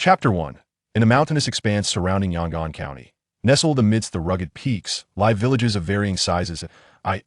Chapter 1. In the mountainous expanse surrounding Yangon County, nestled amidst the rugged peaks, lie villages of varying sizes.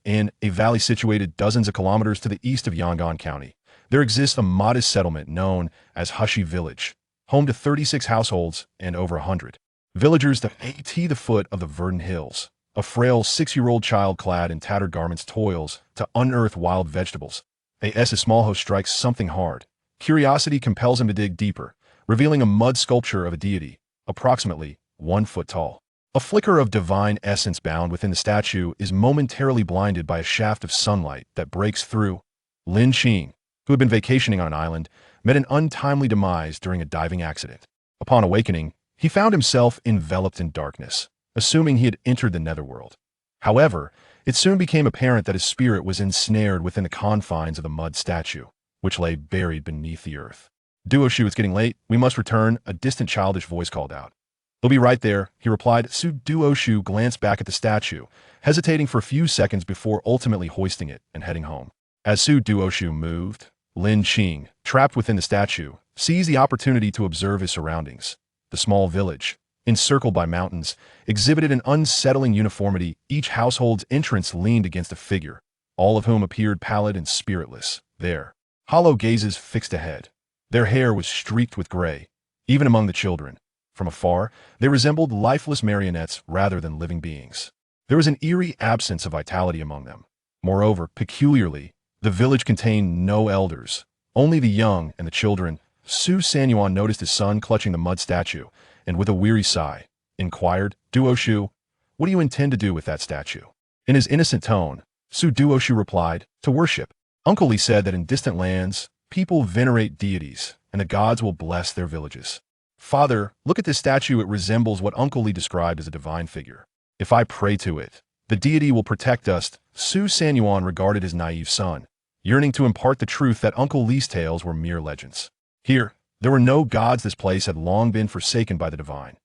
In a valley situated dozens of kilometers to the east of Yangon County, there exists a modest settlement known as Hushi Village, home to 36 households and over 100 villagers that at the foot of the verdant hills. A frail 6-year-old child clad in tattered garments toils to unearth wild vegetables. A small host strikes something hard. Curiosity compels him to dig deeper, revealing a mud sculpture of a deity, approximately 1 foot tall. A flicker of divine essence bound within the statue is momentarily blinded by a shaft of sunlight that breaks through. Lin Qing, who had been vacationing on an island, met an untimely demise during a diving accident. Upon awakening, he found himself enveloped in darkness, assuming he had entered the netherworld. However, it soon became apparent that his spirit was ensnared within the confines of the mud statue, which lay buried beneath the earth. "Duoshu, it's getting late. We must return," a distant childish voice called out. "They'll be right there," he replied. Duoshu glanced back at the statue, hesitating for a few seconds before ultimately hoisting it and heading home. As Duoshu moved, Lin Qing, trapped within the statue, seized the opportunity to observe his surroundings. The small village, encircled by mountains, exhibited an unsettling uniformity. Each household's entrance leaned against a figure, all of whom appeared pallid and spiritless. Their hollow gazes fixed ahead. Their hair was streaked with gray, even among the children. From afar, they resembled lifeless marionettes rather than living beings. There was an eerie absence of vitality among them. Moreover, peculiarly, the village contained no elders, only the young and the children. Su Sanyuan noticed his son clutching the mud statue, and with a weary sigh, inquired, "Duoshu, what do you intend to do with that statue?" In his innocent tone, Duoshu replied, "To worship. Uncle Li said that in distant lands, people venerate deities, and the gods will bless their villages. Father, look at this statue. It resembles what Uncle Li described as a divine figure. If I pray to it, the deity will protect us." Su Sanyuan regarded his naive son, yearning to impart the truth that Uncle Li's tales were mere legends. Here, there were no gods. This place had long been forsaken by the divine.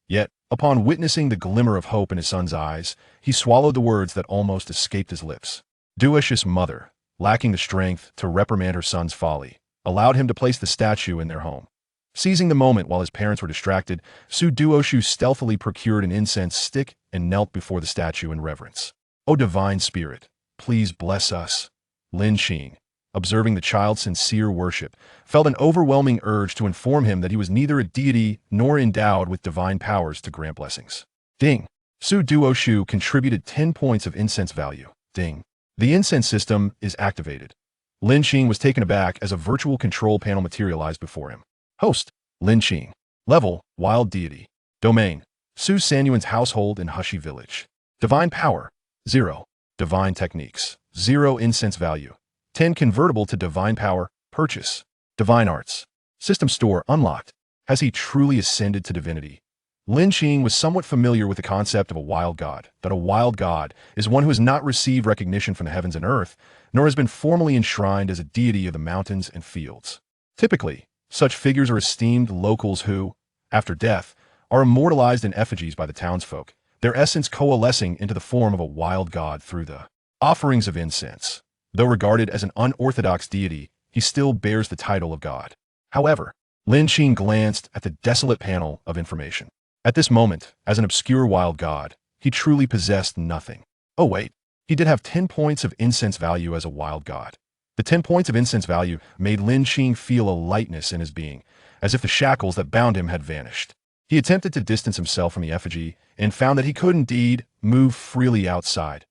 Yet, upon witnessing the glimmer of hope in his son's eyes, he swallowed the words that almost escaped his lips. Duoshu's mother, lacking the strength to reprimand her son's folly, allowed him to place the statue in their home. Seizing the moment while his parents were distracted, Duoshu stealthily procured an incense stick and knelt before the statue in reverence. "O divine spirit, please bless us." Lin Qing, observing the child's sincere worship, felt an overwhelming urge to inform him that he was neither a deity nor endowed with divine powers to grant blessings. Ding. Duoshu contributed 10 points of incense value. Ding. The incense system is activated. Lin Qing was taken aback as a virtual control panel materialized before him. Host, Lin Qing. Level, Wild Deity. Domain, Su Sanyuan's household in Hushi Village. Divine Power, 0. Divine Techniques, 0 incense value. 10 convertible to Divine Power, purchase. Divine Arts. System store unlocked. Has he truly ascended to divinity? Lin Qing was somewhat familiar with the concept of a wild god, that a wild god is one who has not received recognition from the heavens and earth, nor has been formally enshrined as a deity of the mountains and fields. Typically, such figures are esteemed locals who, after death, are immortalized in effigies by the townsfolk, their essence coalescing into the form of a wild god through the offerings of incense. Though regarded as an unorthodox deity, he still bears the title of god. However, Lin Qing glanced at the desolate panel of information. At this moment, as an obscure wild god, he truly possessed nothing. Oh wait, he did have 10 points of incense value as a wild god. The 10 points of incense value made Lin Qing feel a lightness in his being, as if the shackles that bound him had vanished. He attempted to distance himself from the effigy and found that he could indeed move freely outside.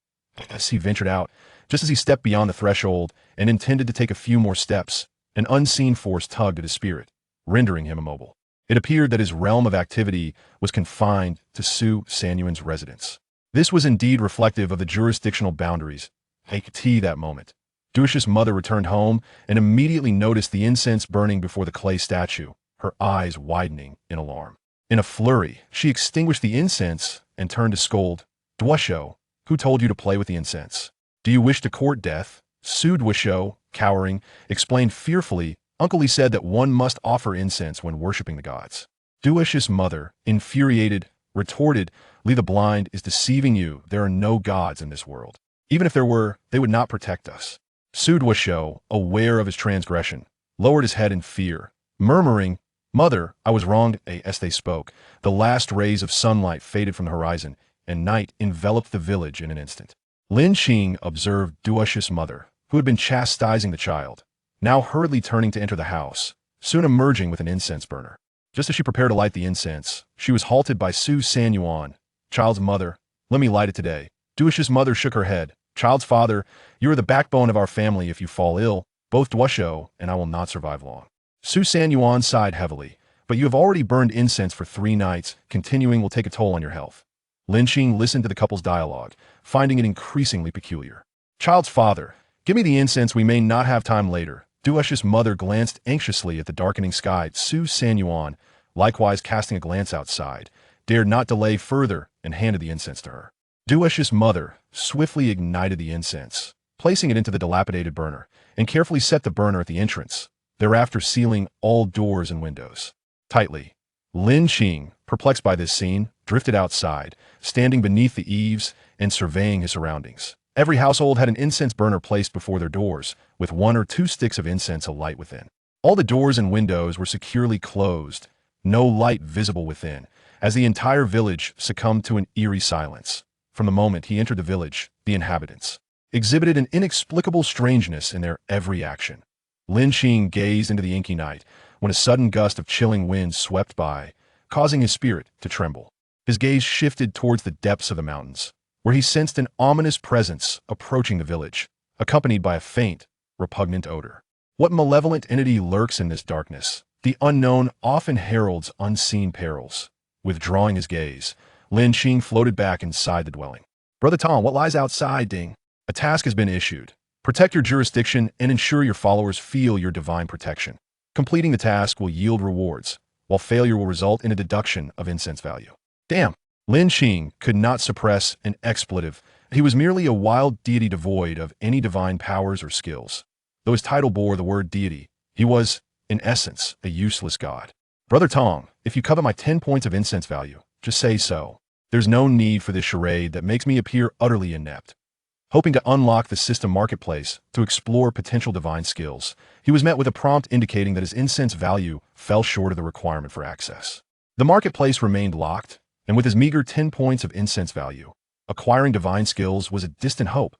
As he ventured out, just as he stepped beyond the threshold and intended to take a few more steps, an unseen force tugged at his spirit, rendering him immobile. It appeared that his realm of activity was confined to Su Sanyuan's residence. This was indeed reflective of the jurisdictional boundaries. At that moment, Duoshu's mother returned home and immediately noticed the incense burning before the clay statue, her eyes widening in alarm. In a flurry, she extinguished the incense and turned to scold, "Duoshu, who told you to play with the incense? Do you wish to court death?" Duoshu, cowering, explained fearfully, "Uncle Li said that one must offer incense when worshipping the gods." Duoshu's mother, infuriated, retorted, "Li the blind is deceiving you. There are no gods in this world. Even if there were, they would not protect us." Duoshu, aware of his transgression, lowered his head in fear, murmuring, Mother, I was wrong. As they spoke, the last rays of sunlight faded from the horizon, and night enveloped the village in an instant. Lin Qing observed Duosh's mother, who had been chastising the child, now hurriedly turning to enter the house, soon emerging with an incense burner. Just as she prepared to light the incense, she was halted by Su Sanyuan, child's mother. Let me light it today. Duosh's mother shook her head. Child's father, you are the backbone of our family. If you fall ill, both Duosho and I will not survive long. Su Sanyuan sighed heavily. But you have already burned incense for 3 nights. Continuing will take a toll on your health. Lin Qing listened to the couple's dialogue, finding it increasingly peculiar. Child's father, give me the incense. We may not have time later. Duosh's mother glanced anxiously at the darkening sky. Su Sanyuan, likewise casting a glance outside, dared not delay further and handed the incense to her. Duosh's mother swiftly ignited the incense, placing it into the dilapidated burner, and carefully set the burner at the entrance, thereafter sealing all doors and windows tightly. Lin Qing, perplexed by this scene, drifted outside, standing beneath the eaves and surveying his surroundings. Every household had an incense burner placed before their doors, with 1 or 2 sticks of incense alight within. All the doors and windows were securely closed, no light visible within, as the entire village succumbed to an eerie silence. From the moment he entered the village, the inhabitants exhibited an inexplicable strangeness in their every action. Lin Qing gazed into the inky night when a sudden gust of chilling wind swept by, causing his spirit to tremble. His gaze shifted towards the depths of the mountains, where he sensed an ominous presence approaching the village, accompanied by a faint, repugnant odor. What malevolent entity lurks in this darkness? The unknown often heralds unseen perils. Withdrawing his gaze, Lin Qing floated back inside the dwelling. Brother Tom, what lies outside, Ding? A task has been issued. Protect your jurisdiction and ensure your followers feel your divine protection. Completing the task will yield rewards, while failure will result in a deduction of incense value. Damn! Lin Qing could not suppress an expletive. He was merely a wild deity devoid of any divine powers or skills. Though his title bore the word deity, he was, in essence, a useless god. Brother Tong, if you covet my 10 points of incense value, just say so. There's no need for this charade that makes me appear utterly inept. Hoping to unlock the system marketplace to explore potential divine skills, he was met with a prompt indicating that his incense value fell short of the requirement for access. The marketplace remained locked, and with his meager 10 points of incense value, acquiring divine skills was a distant hope.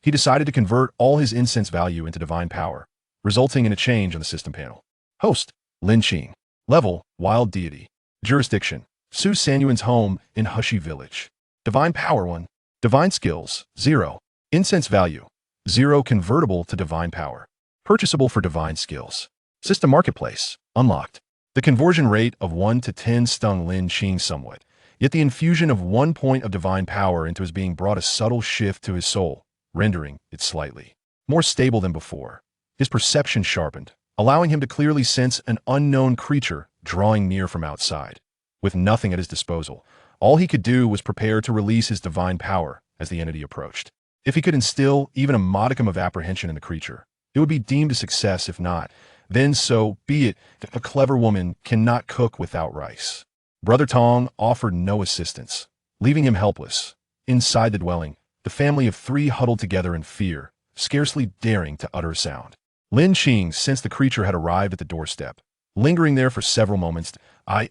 He decided to convert all his incense value into divine power, resulting in a change on the system panel. Host, Lin Qing. Level, Wild Deity. Jurisdiction, Su Sanyuan's home in Hushi Village. Divine Power 1. Divine Skills, 0. Incense Value, 0 convertible to Divine Power. Purchasable for Divine Skills. System Marketplace, unlocked. The conversion rate of 1 to 10 stung Lin Qing somewhat, yet the infusion of 1 point of divine power into his being brought a subtle shift to his soul, rendering it slightly more stable than before. His perception sharpened, allowing him to clearly sense an unknown creature drawing near from outside. With nothing at his disposal, all he could do was prepare to release his divine power as the entity approached. If he could instill even a modicum of apprehension in the creature, it would be deemed a success. If not, then so be it. A clever woman cannot cook without rice. Brother Tong offered no assistance, leaving him helpless. Inside the dwelling, the family of 3 huddled together in fear, scarcely daring to utter a sound. Lin Qing sensed the creature had arrived at the doorstep. Lingering there for several moments,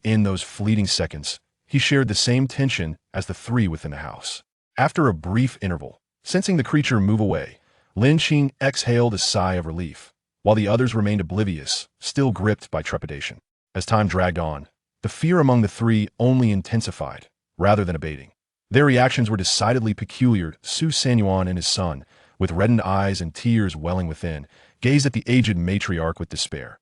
in those fleeting seconds, he shared the same tension as the 3 within the house. After a brief interval, sensing the creature move away, Lin Qing exhaled a sigh of relief, while the others remained oblivious, still gripped by trepidation. As time dragged on, the fear among the 3 only intensified, rather than abating. Their reactions were decidedly peculiar. Su Sanyuan and his son, with reddened eyes and tears welling within, gazed at the aged matriarch with despair.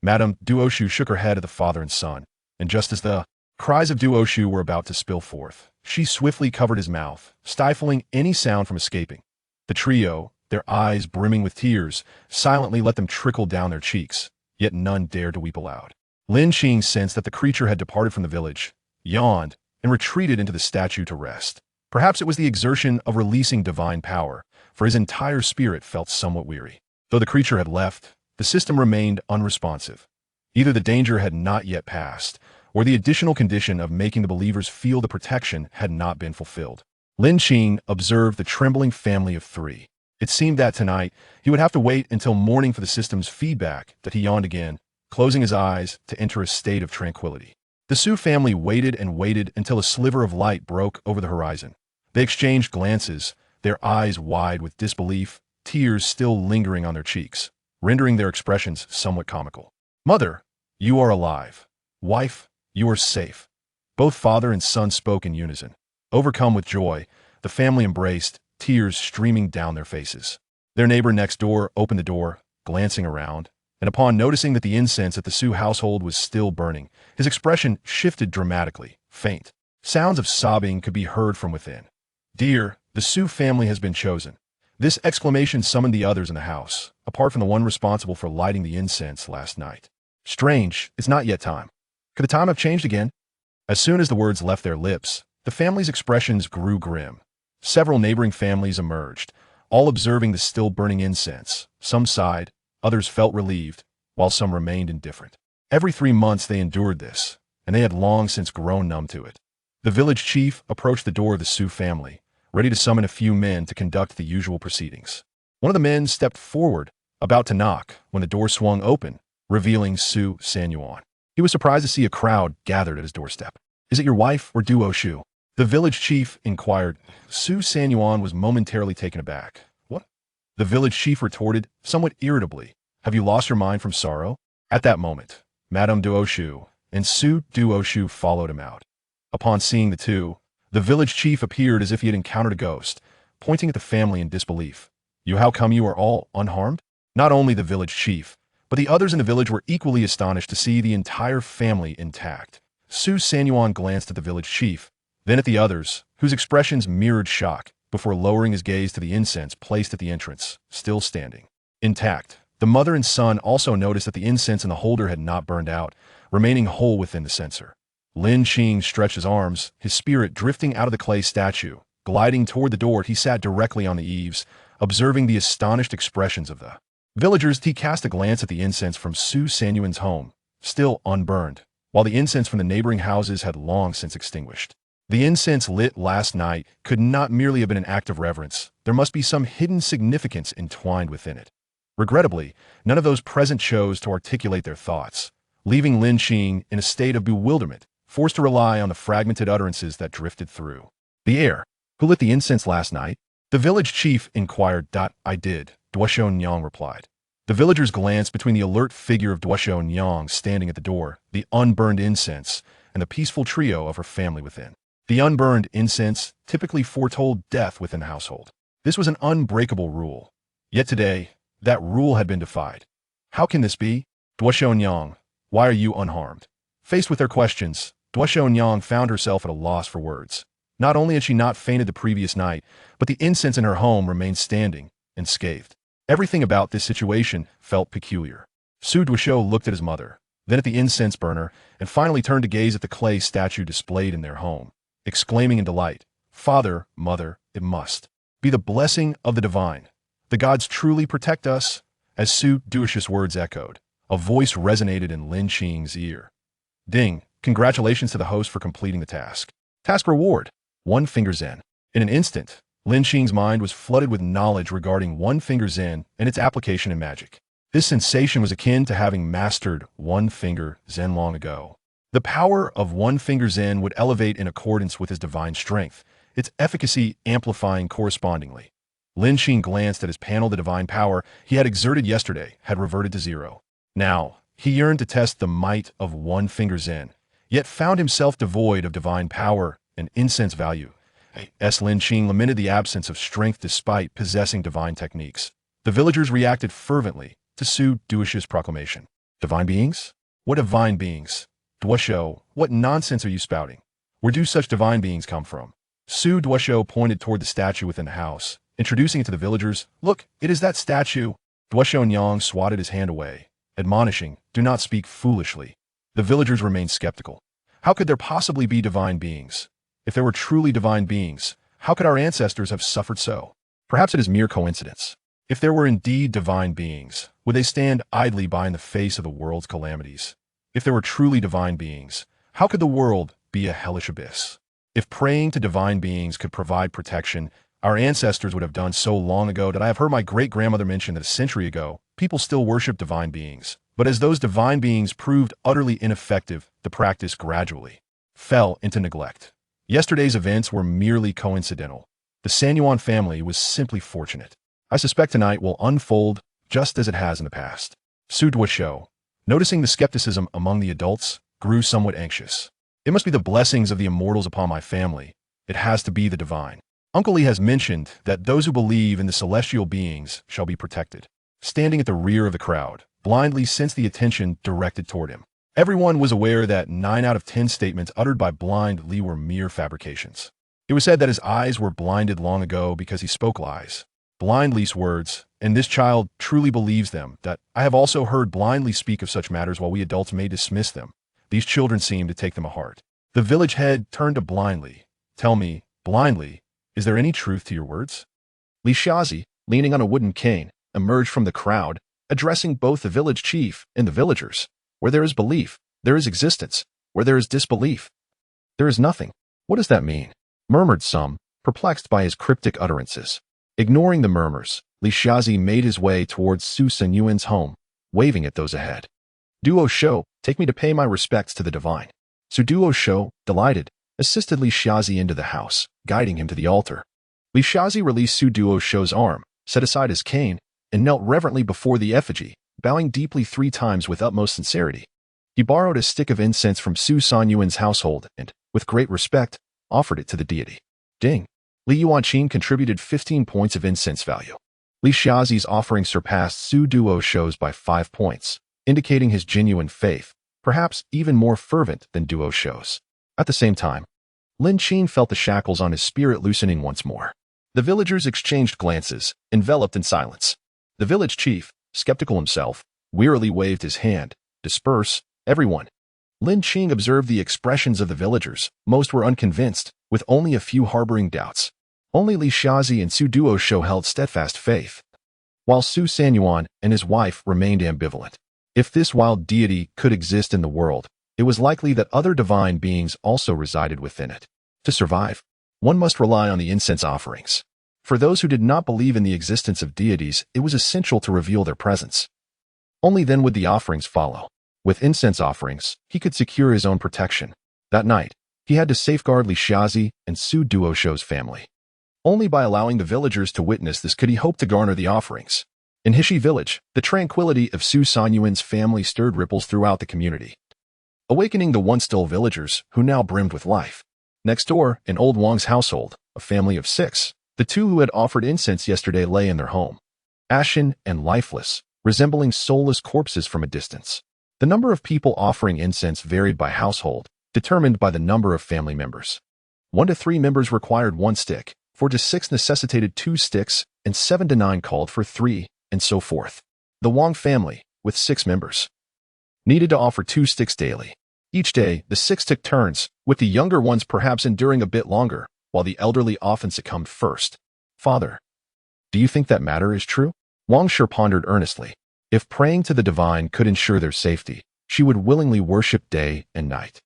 Madame Duoshu shook her head at the father and son, and just as the cries of Duoshu were about to spill forth, she swiftly covered his mouth, stifling any sound from escaping. The trio, their eyes brimming with tears, silently let them trickle down their cheeks, yet none dared to weep aloud. Lin Qing sensed that the creature had departed from the village, yawned, and retreated into the statue to rest. Perhaps it was the exertion of releasing divine power, for his entire spirit felt somewhat weary. Though the creature had left, the system remained unresponsive. Either the danger had not yet passed, or the additional condition of making the believers feel the protection had not been fulfilled. Lin Qing observed the trembling family of 3. It seemed that tonight he would have to wait until morning for the system's feedback. That he yawned again, closing his eyes to enter a state of tranquility. The Su family waited and waited until a sliver of light broke over the horizon. They exchanged glances, their eyes wide with disbelief, tears still lingering on their cheeks, rendering their expressions somewhat comical. "Mother, you are alive. Wife, you are safe." Both father and son spoke in unison. Overcome with joy, the family embraced, tears streaming down their faces. Their neighbor next door opened the door, glancing around, and upon noticing that the incense at the Su household was still burning, his expression shifted dramatically, faint. Sounds of sobbing could be heard from within. "Dear, the Su family has been chosen." This exclamation summoned the others in the house, apart from the one responsible for lighting the incense last night. "Strange, it's not yet time. Could the time have changed again?" As soon as the words left their lips, the family's expressions grew grim. Several neighboring families emerged, all observing the still burning incense. Some sighed, others felt relieved, while some remained indifferent. Every 3 months they endured this, and they had long since grown numb to it. The village chief approached the door of the Su family, ready to summon a few men to conduct the usual proceedings. One of the men stepped forward, about to knock, when the door swung open, revealing Su Sanyuan. He was surprised to see a crowd gathered at his doorstep. "Is it your wife or Duo Shu?" the village chief inquired. Su Sanyuan was momentarily taken aback. "What?" the village chief retorted, somewhat irritably. "Have you lost your mind from sorrow?" At that moment, Madame Duo Shu and Su Duo Shu followed him out. Upon seeing the two, the village chief appeared as if he had encountered a ghost, pointing at the family in disbelief. How come you are all unharmed?" Not only the village chief, but the others in the village were equally astonished to see the entire family intact. Su Sanyuan glanced at the village chief, then at the others, whose expressions mirrored shock, before lowering his gaze to the incense placed at the entrance, still standing. Intact, the mother and son also noticed that the incense in the holder had not burned out, remaining whole within the censer. Lin Qing stretched his arms, his spirit drifting out of the clay statue. Gliding toward the door, he sat directly on the eaves, observing the astonished expressions of the villagers. He cast a glance at the incense from Su Sanyuan's home, still unburned, while the incense from the neighboring houses had long since extinguished. The incense lit last night could not merely have been an act of reverence. There must be some hidden significance entwined within it. Regrettably, none of those present chose to articulate their thoughts, leaving Lin Qing in a state of bewilderment, forced to rely on the fragmented utterances that drifted through the air. "Who lit the incense last night?" the village chief inquired. "I did," Duosho Nyang replied. The villagers glanced between the alert figure of Duosho Nyang standing at the door, the unburned incense, and the peaceful trio of her family within. The unburned incense typically foretold death within the household. This was an unbreakable rule. Yet today, that rule had been defied. "How can this be? Duosho Nyang, why are you unharmed?" Faced with their questions, Duosho Nyang found herself at a loss for words. Not only had she not fainted the previous night, but the incense in her home remained standing, unscathed. Everything about this situation felt peculiar. Su Duosho looked at his mother, then at the incense burner, and finally turned to gaze at the clay statue displayed in their home, exclaiming in delight, "Father, mother, it must be the blessing of the divine. The gods truly protect us." As Su Duosho's words echoed, a voice resonated in Lin Qing's ear. "Ding, congratulations to the host for completing the task. Task reward, 1 finger Zen." In an instant, Lin Qing's mind was flooded with knowledge regarding 1 finger Zen and its application in magic. This sensation was akin to having mastered 1 finger Zen long ago. The power of 1 finger Zen would elevate in accordance with his divine strength, its efficacy amplifying correspondingly. Lin Qing glanced at his panel. The divine power he had exerted yesterday had reverted to 0. Now, he yearned to test the might of 1 finger Zen, yet found himself devoid of divine power and incense value. Lin Qing lamented the absence of strength despite possessing divine techniques. The villagers reacted fervently to Su Duosho's proclamation. "Divine beings? What divine beings? Duosho, what nonsense are you spouting? Where do such divine beings come from?" Su Duosho pointed toward the statue within the house, introducing it to the villagers. "Look, it is that statue." Duosho Nyang swatted his hand away, admonishing, "Do not speak foolishly." The villagers remained skeptical. How could there possibly be divine beings? If there were truly divine beings, how could our ancestors have suffered so? Perhaps it is mere coincidence. If there were indeed divine beings, would they stand idly by in the face of the world's calamities? If there were truly divine beings, how could the world be a hellish abyss? If praying to divine beings could provide protection, Our ancestors would have done so long ago that I have heard my great-grandmother mention that a century ago, people still worship divine beings. But as those divine beings proved utterly ineffective, the practice gradually fell into neglect. Yesterday's events were merely coincidental. The Sanyuan family was simply fortunate. I suspect tonight will unfold just as it has in the past. Su Show, noticing the skepticism among the adults, grew somewhat anxious. It must be the blessings of the immortals upon my family. It has to be the divine. Uncle Lee has mentioned that those who believe in the celestial beings shall be protected. Standing at the rear of the crowd, blindly sensed the attention directed toward him. Everyone was aware that 9 out of 10 statements uttered by blind Lee were mere fabrications. It was said that his eyes were blinded long ago because he spoke lies. Blind Lee's words, and this child truly believes them, that I have also heard blind Lee speak of such matters while we adults may dismiss them. These children seem to take them to heart. The village head turned to Blind Lee. Tell me, Blind Lee, is there any truth to your words? Li Shazi, leaning on a wooden cane, emerged from the crowd, addressing both the village chief and the villagers. Where there is belief, there is existence. Where there is disbelief, there is nothing. What does that mean? Murmured some, perplexed by his cryptic utterances. Ignoring the murmurs, Li Shazi made his way towards Su Senyuan's home, waving at those ahead. Duo Shou, take me to pay my respects to the divine. Su Duo Shou, delighted, assisted Li Shazi into the house, guiding him to the altar. Li Shazi released Su Duo Shou's arm, set aside his cane, and knelt reverently before the effigy, bowing deeply 3 times with utmost sincerity. He borrowed a stick of incense from Su Senyuan's household and, with great respect, offered it to the deity. Ding! Li Yuanqing contributed 15 points of incense value. Li Shazi's offering surpassed Su Duo Shou's by 5 points, indicating his genuine faith, perhaps even more fervent than Duo Shou's. At the same time, Lin Qing felt the shackles on his spirit loosening once more. The villagers exchanged glances, enveloped in silence. The village chief, skeptical himself, wearily waved his hand. Disperse, everyone. Lin Qing observed the expressions of the villagers. Most were unconvinced, with only a few harboring doubts. Only Li Shazi and Su Duo Shou held steadfast faith, while Su Sanyuan and his wife remained ambivalent. If this wild deity could exist in the world, it was likely that other divine beings also resided within it. To survive, one must rely on the incense offerings. For those who did not believe in the existence of deities, it was essential to reveal their presence. Only then would the offerings follow. With incense offerings, he could secure his own protection. That night, he had to safeguard Li Shazi and Su Duo Shou's family. Only by allowing the villagers to witness this could he hope to garner the offerings. In Hishi village, the tranquility of Su Sanyuan's family stirred ripples throughout the community, awakening the once dull villagers who now brimmed with life. Next door, in Old Wang's household, a family of 6, the 2 who had offered incense yesterday lay in their home, ashen and lifeless, resembling soulless corpses from a distance. The number of people offering incense varied by household, determined by the number of family members. 1 to 3 members required 1 stick, 4 to 6 necessitated 2 sticks, and 7 to 9 called for 3, and so forth. The Wang family, with 6 members, needed to offer 2 sticks daily. Each day, the 6 took turns, with the younger ones perhaps enduring a bit longer, while the elderly often succumbed first. Father, do you think that matter is true? Wang Shi pondered earnestly. If praying to the divine could ensure their safety, she would willingly worship day and night,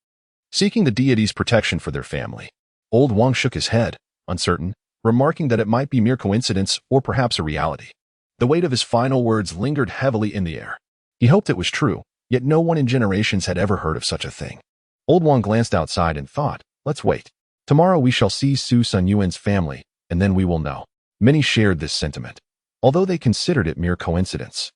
seeking the deity's protection for their family. Old Wang shook his head, uncertain, remarking that it might be mere coincidence or perhaps a reality. The weight of his final words lingered heavily in the air. He hoped it was true, yet no one in generations had ever heard of such a thing. Old Wang glanced outside and thought, let's wait. Tomorrow we shall see Su Senyuan's family, and then we will know. Many shared this sentiment, although they considered it mere coincidence.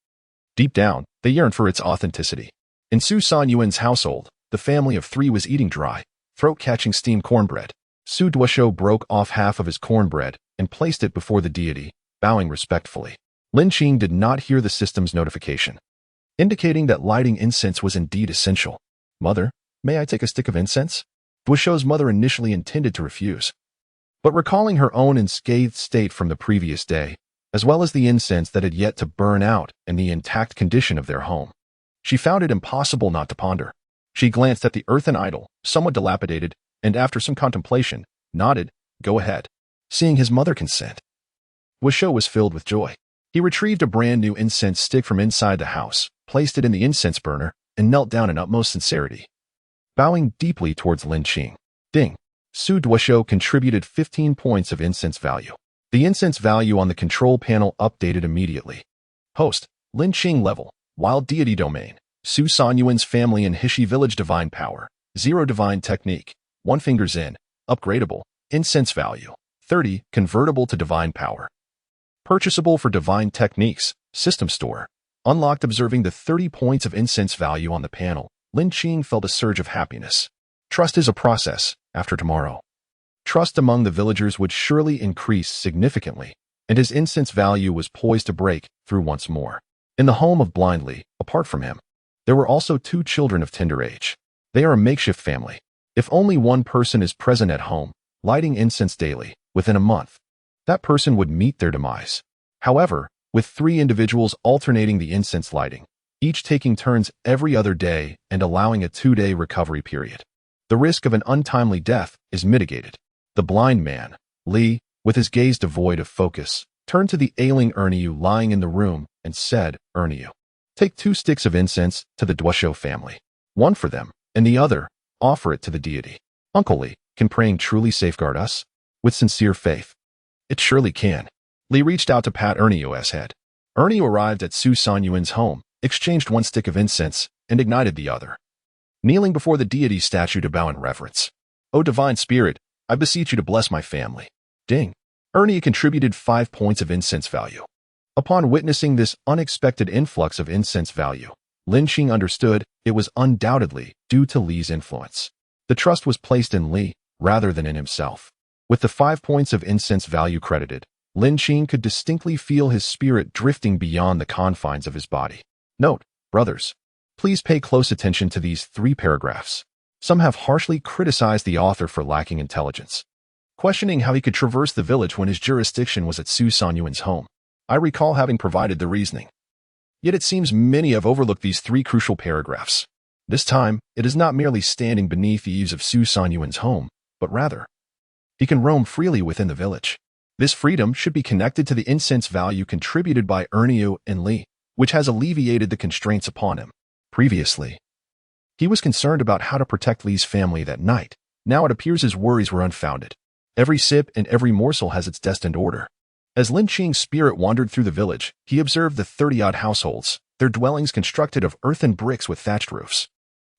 Deep down, they yearned for its authenticity. In Su Senyuan's household, the family of 3 was eating dry, throat-catching steamed cornbread. Su Duosho broke off half of his cornbread and placed it before the deity, bowing respectfully. Lin Qing did not hear the system's notification, indicating that lighting incense was indeed essential. Mother, may I take a stick of incense? Duosho's mother initially intended to refuse, but recalling her own unscathed state from the previous day, as well as the incense that had yet to burn out and the intact condition of their home, she found it impossible not to ponder. She glanced at the earthen idol, somewhat dilapidated, and after some contemplation, nodded, go ahead. Seeing his mother consent, Duosho was filled with joy. He retrieved a brand new incense stick from inside the house, placed it in the incense burner, and knelt down in utmost sincerity, bowing deeply towards Lin Qing. Ding! Su Duosho contributed 15 points of incense value. The incense value on the control panel updated immediately. Host, Lin Qing level, wild deity domain, Su Sanyuan's family in Hishi village divine power, 0 divine technique, 1 fingers in, upgradable, incense value, 30, convertible to divine power. Purchasable for divine techniques, system store. Unlocked. Observing the 30 points of incense value on the panel, Lin Qing felt a surge of happiness. Trust is a process, after tomorrow. Trust among the villagers would surely increase significantly, and his incense value was poised to break through once more. In the home of Blindly, apart from him, there were also 2 children of tender age. They are a makeshift family. If only one person is present at home, lighting incense daily, within a month, that person would meet their demise. However, with 3 individuals alternating the incense lighting, each taking turns every other day and allowing a 2-day recovery period, the risk of an untimely death is mitigated. The blind man, Li, with his gaze devoid of focus, turned to the ailing Erniu lying in the room and said, Erniu, take 2 sticks of incense to the Duosho family. 1 for them, and the other, offer it to the deity. Uncle Li, can praying truly safeguard us? With sincere faith. It surely can. Li reached out to pat Erniu's head. Erniu arrived at Su Sanyuan's home, exchanged 1 stick of incense, and ignited the other. Kneeling before the deity's statue to bow in reverence. O divine spirit, I beseech you to bless my family. Ding. Ernie contributed 5 points of incense value. Upon witnessing this unexpected influx of incense value, Lin Qing understood it was undoubtedly due to Li's influence. The trust was placed in Li, rather than in himself. With the 5 points of incense value credited, Lin Qing could distinctly feel his spirit drifting beyond the confines of his body. Note, brothers, please pay close attention to these 3 paragraphs. Some have harshly criticized the author for lacking intelligence, questioning how he could traverse the village when his jurisdiction was at Su Sanyuan's home. I recall having provided the reasoning. Yet it seems many have overlooked these 3 crucial paragraphs. This time, it is not merely standing beneath the eaves of Su Sanyuan's home, but rather, he can roam freely within the village. This freedom should be connected to the incense value contributed by Erniu and Li, which has alleviated the constraints upon him. Previously, he was concerned about how to protect Li's family that night. Now it appears his worries were unfounded. Every sip and every morsel has its destined order. As Lin Qing's spirit wandered through the village, he observed the 30-odd households, their dwellings constructed of earthen bricks with thatched roofs.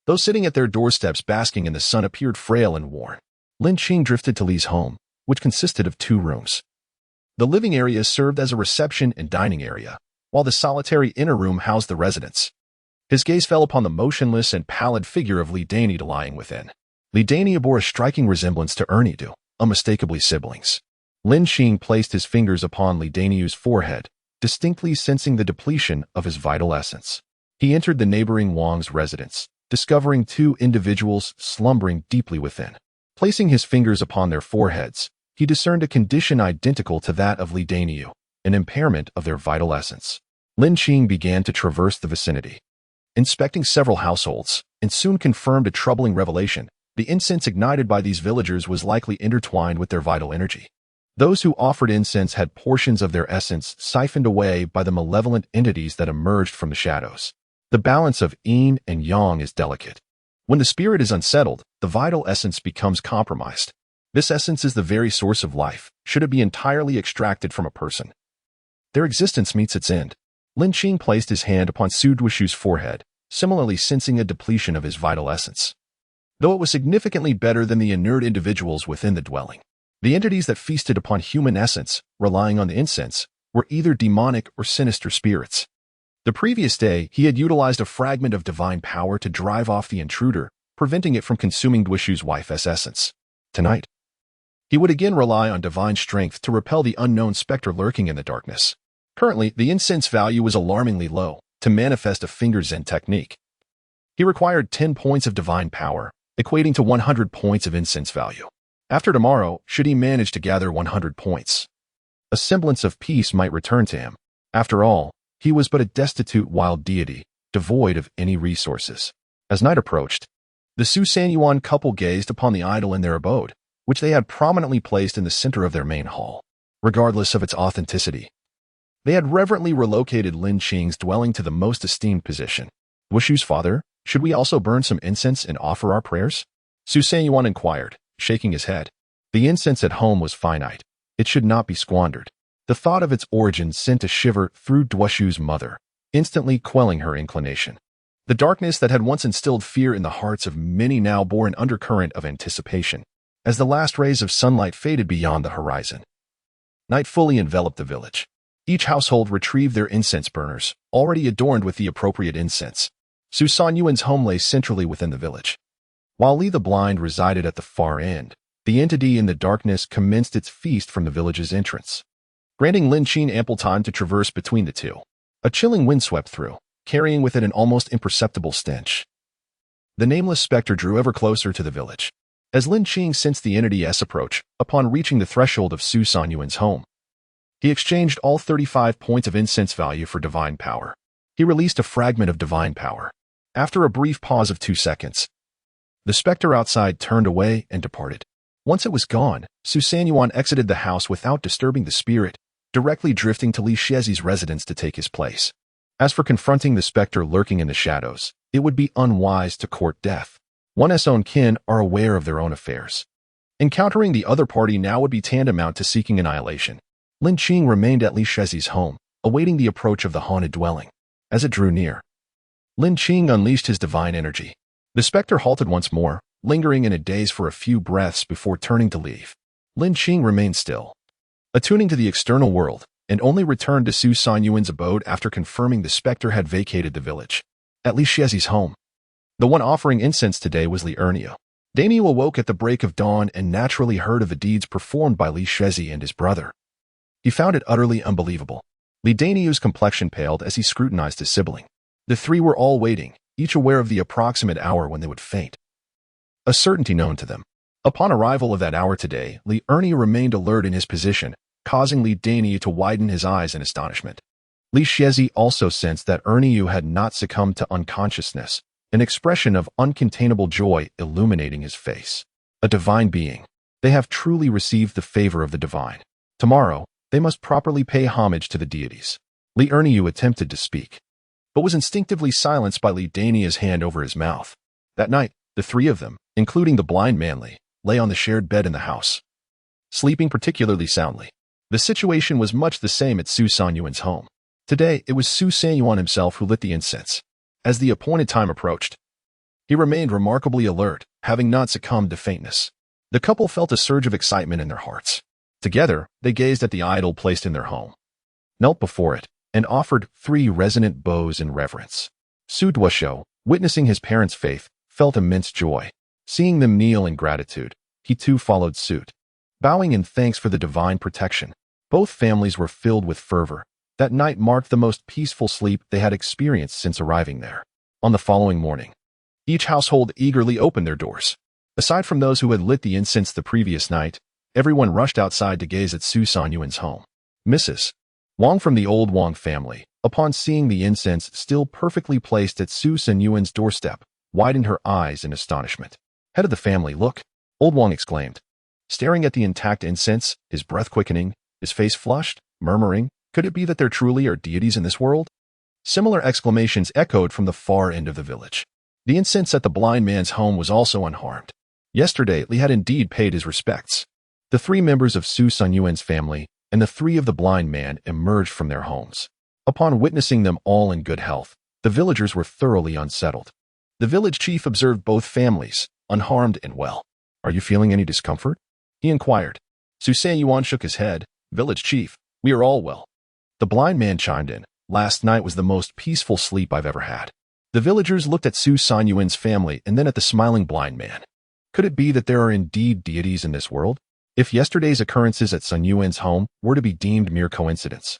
Those sitting at their doorsteps basking in the sun appeared frail and worn. Lin Qing drifted to Li's home, which consisted of 2 rooms. The living area served as a reception and dining area, while the solitary inner room housed the residents. His gaze fell upon the motionless and pallid figure of Li Daney lying within. Li Daney bore a striking resemblance to Erniu, unmistakably siblings. Lin Qing placed his fingers upon Li Daney's forehead, distinctly sensing the depletion of his vital essence. He entered the neighboring Wang's residence, discovering 2 individuals slumbering deeply within. Placing his fingers upon their foreheads, he discerned a condition identical to that of Li Daney, an impairment of their vital essence. Lin Qing began to traverse the vicinity, inspecting several households, and soon confirmed a troubling revelation. The incense ignited by these villagers was likely intertwined with their vital energy. Those who offered incense had portions of their essence siphoned away by the malevolent entities that emerged from the shadows. The balance of yin and yang is delicate. When the spirit is unsettled, the vital essence becomes compromised. This essence is the very source of life, should it be entirely extracted from a person. Their existence meets its end. Lin Qing placed his hand upon Su Duoshu's forehead, similarly sensing a depletion of his vital essence. Though it was significantly better than the inert individuals within the dwelling, the entities that feasted upon human essence, relying on the incense, were either demonic or sinister spirits. The previous day, he had utilized a fragment of divine power to drive off the intruder, preventing it from consuming Duoshu's wife's essence. Tonight, he would again rely on divine strength to repel the unknown specter lurking in the darkness. Currently, the incense value was alarmingly low. To manifest a finger Zen technique, he required 10 points of divine power, equating to 100 points of incense value. After tomorrow, should he manage to gather 100 points, a semblance of peace might return to him. After all, he was but a destitute wild deity, devoid of any resources. As night approached, the Su Sanyuan couple gazed upon the idol in their abode, which they had prominently placed in the center of their main hall. Regardless of its authenticity, they had reverently relocated Lin Qing's dwelling to the most esteemed position. Duoshu's father, should we also burn some incense and offer our prayers? Su Sanyuan inquired, shaking his head. The incense at home was finite, It should not be squandered. The thought of its origin sent a shiver through Duoshu's mother, instantly quelling her inclination. The darkness that had once instilled fear in the hearts of many now bore an undercurrent of anticipation, as the last rays of sunlight faded beyond the horizon. Night fully enveloped the village. Each household retrieved their incense burners, already adorned with the appropriate incense. Su San Yuan's home lay centrally within the village. While Li the Blind resided at the far end, the entity in the darkness commenced its feast from the village's entrance, granting Lin Qing ample time to traverse between the two. A chilling wind swept through, carrying with it an almost imperceptible stench. The nameless specter drew ever closer to the village. As Lin Qing sensed the entity's approach, upon reaching the threshold of Su San Yuan's home, he exchanged all 35 points of incense value for divine power. He released a fragment of divine power. After a brief pause of 2 seconds, the specter outside turned away and departed. Once it was gone, Su San Yuan exited the house without disturbing the spirit, directly drifting to Li Shezi's residence to take his place. As for confronting the specter lurking in the shadows, it would be unwise to court death. One's own kin are aware of their own affairs. Encountering the other party now would be tantamount to seeking annihilation. Lin Qing remained at Li Shezi's home, awaiting the approach of the haunted dwelling. As it drew near, Lin Qing unleashed his divine energy. The specter halted once more, lingering in a daze for a few breaths before turning to leave. Lin Qing remained still, attuning to the external world, and only returned to Su San Yuan's abode after confirming the specter had vacated the village. At Li Shezi's home, the one offering incense today was Li Erniu. Daimyo awoke at the break of dawn and naturally heard of the deeds performed by Li Shezi and his brother. He found it utterly unbelievable. Li Daimyo's complexion paled as he scrutinized his sibling. The three were all waiting, each aware of the approximate hour when they would faint. A certainty known to them. Upon arrival of that hour today, Li Erniu remained alert in his position, causing Li Daimyo to widen his eyes in astonishment. Li Shezi also sensed that Erniu had not succumbed to unconsciousness, an expression of uncontainable joy illuminating his face. A divine being. They have truly received the favor of the divine. Tomorrow, they must properly pay homage to the deities. Li Erniu attempted to speak, but was instinctively silenced by Li Daimyo's hand over his mouth. That night, the three of them, including the blind man, lay on the shared bed in the house, sleeping particularly soundly. The situation was much the same at Su San Yuan's home. Today, it was Su San Yuan himself who lit the incense. As the appointed time approached, he remained remarkably alert, having not succumbed to faintness. The couple felt a surge of excitement in their hearts. Together, they gazed at the idol placed in their home, knelt before it, and offered 3 resonant bows in reverence. Su Duoshu, witnessing his parents' faith, felt immense joy. Seeing them kneel in gratitude, he too followed suit, bowing in thanks for the divine protection. Both families were filled with fervor. That night marked the most peaceful sleep they had experienced since arriving there. On the following morning, each household eagerly opened their doors. Aside from those who had lit the incense the previous night, everyone rushed outside to gaze at Su San Yuan's home. Mrs. Wang from the old Wang family, upon seeing the incense still perfectly placed at Su San Yuan's doorstep, widened her eyes in astonishment. Head of the family, look, old Wang exclaimed, staring at the intact incense, his breath quickening, his face flushed, murmuring, could it be that there truly are deities in this world? Similar exclamations echoed from the far end of the village. The incense at the blind man's home was also unharmed. Yesterday, Li had indeed paid his respects. The 3 members of Su San Yuan's family and the 3 of the blind man emerged from their homes. Upon witnessing them all in good health, the villagers were thoroughly unsettled. The village chief observed both families, unharmed and well. Are you feeling any discomfort? He inquired. Su San Yuan shook his head. Village chief, we are all well. The blind man chimed in. Last night was the most peaceful sleep I've ever had. The villagers looked at Su San Yuan's family and then at the smiling blind man. Could it be that there are indeed deities in this world? If yesterday's occurrences at Sun Yuan's home were to be deemed mere coincidence,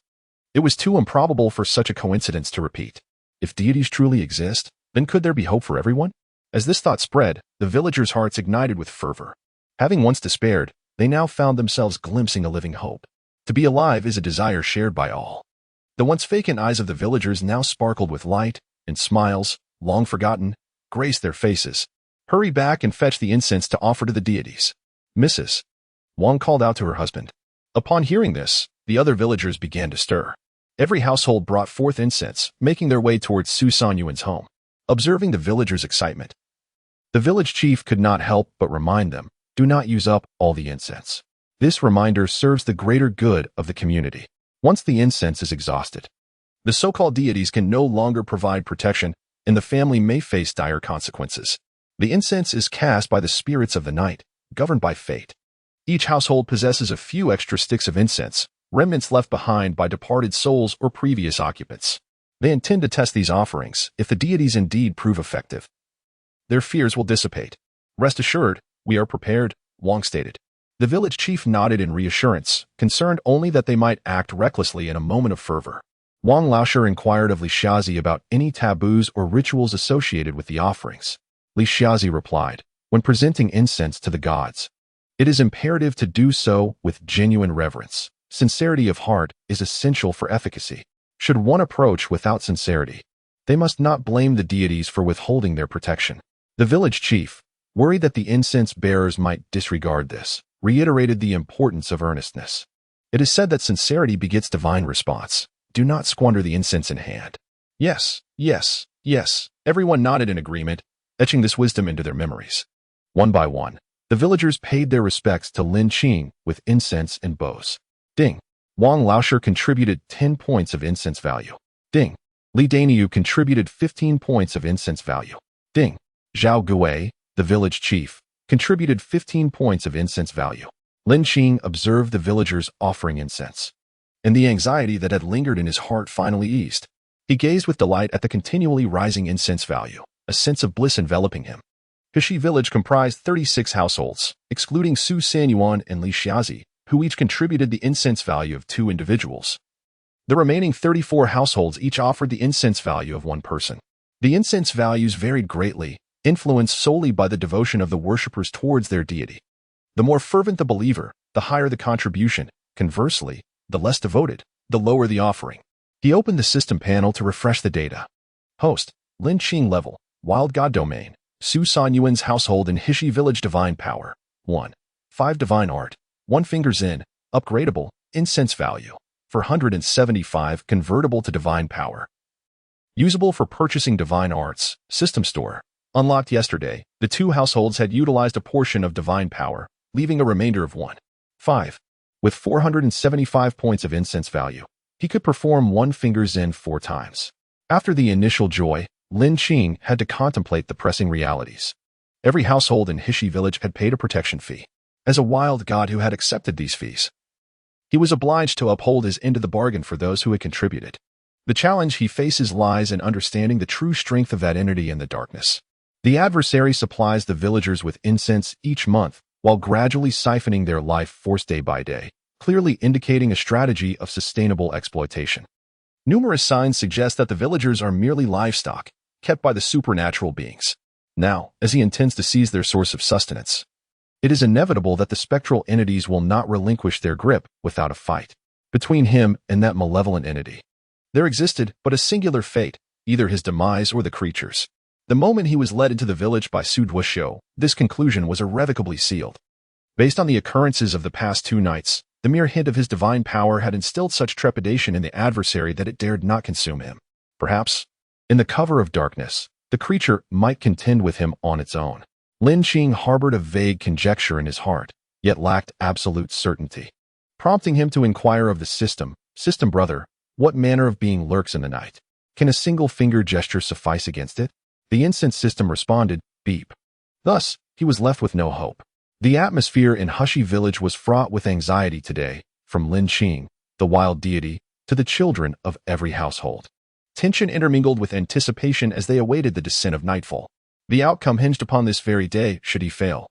it was too improbable for such a coincidence to repeat. If deities truly exist, then could there be hope for everyone? As this thought spread, the villagers' hearts ignited with fervor. Having once despaired, they now found themselves glimpsing a living hope. To be alive is a desire shared by all. The once vacant eyes of the villagers now sparkled with light, and smiles, long forgotten, graced their faces. Hurry back and fetch the incense to offer to the deities. Mrs. Wang called out to her husband. Upon hearing this, the other villagers began to stir. Every household brought forth incense, making their way towards Su San Yuan's home. Observing the villagers' excitement, the village chief could not help but remind them, do not use up all the incense. This reminder serves the greater good of the community. Once the incense is exhausted, the so-called deities can no longer provide protection, and the family may face dire consequences. The incense is cast by the spirits of the night, governed by fate. Each household possesses a few extra sticks of incense, remnants left behind by departed souls or previous occupants. They intend to test these offerings. If the deities indeed prove effective, their fears will dissipate. Rest assured, we are prepared, Wang stated. The village chief nodded in reassurance, concerned only that they might act recklessly in a moment of fervor. Wang Laoshe inquired of Li Xiazi about any taboos or rituals associated with the offerings. Li Xiazi replied, when presenting incense to the gods, it is imperative to do so with genuine reverence. Sincerity of heart is essential for efficacy. Should one approach without sincerity, they must not blame the deities for withholding their protection. The village chief, worried that the incense bearers might disregard this, reiterated the importance of earnestness. It is said that sincerity begets divine response. Do not squander the incense in hand. Yes, yes, yes. Everyone nodded in agreement, etching this wisdom into their memories. One by one, the villagers paid their respects to Lin Qing with incense and bows. Ding. Wang Laoshe contributed 10 points of incense value. Ding. Li Daniu contributed 15 points of incense value. Ding. Zhao Gui, the village chief, contributed 15 points of incense value. Lin Qing observed the villagers offering incense, and the anxiety that had lingered in his heart finally eased. He gazed with delight at the continually rising incense value, a sense of bliss enveloping him. Heshi village comprised 36 households, excluding Su Sanyuan and Li Xiazi, who each contributed the incense value of 2 individuals. The remaining 34 households each offered the incense value of 1 person. The incense values varied greatly, influenced solely by the devotion of the worshippers towards their deity. The more fervent the believer, the higher the contribution. Conversely, the less devoted, the lower the offering. He opened the system panel to refresh the data. Host, Lin Qing level, Wild God Domain, Su Sanyuan's household in Heshi Village Divine Power, 1. 5 Divine Art, 1 Fingers in, upgradable, incense value, 475 convertible to Divine Power. Usable for purchasing Divine Arts, System Store. Unlocked yesterday, the 2 households had utilized a portion of Divine Power, leaving a remainder of 1. 5. With 475 points of incense value, he could perform 1 Fingers in 4 times. After the initial joy, Lin Qing had to contemplate the pressing realities. Every household in Heshi Village had paid a protection fee. As a wild god who had accepted these fees, he was obliged to uphold his end of the bargain for those who had contributed. The challenge he faces lies in understanding the true strength of that entity in the darkness. The adversary supplies the villagers with incense each month, while gradually siphoning their life force day by day, clearly indicating a strategy of sustainable exploitation. Numerous signs suggest that the villagers are merely livestock, kept by the supernatural beings. Now, as he intends to seize their source of sustenance, it is inevitable that the spectral entities will not relinquish their grip without a fight. Between him and that malevolent entity, there existed but a singular fate, either his demise or the creature's. The moment he was led into the village by Su Duoxiu, this conclusion was irrevocably sealed. Based on the occurrences of the past 2 nights, the mere hint of his divine power had instilled such trepidation in the adversary that it dared not consume him. Perhaps, in the cover of darkness, the creature might contend with him on its own. Lin Qing harbored a vague conjecture in his heart, yet lacked absolute certainty, prompting him to inquire of the system brother, what manner of being lurks in the night? Can a single finger gesture suffice against it? The incense system responded, beep. Thus, he was left with no hope. The atmosphere in Heshi Village was fraught with anxiety today, from Lin Qing, the wild deity, to the children of every household. Tension intermingled with anticipation as they awaited the descent of nightfall. The outcome hinged upon this very day, should he fail.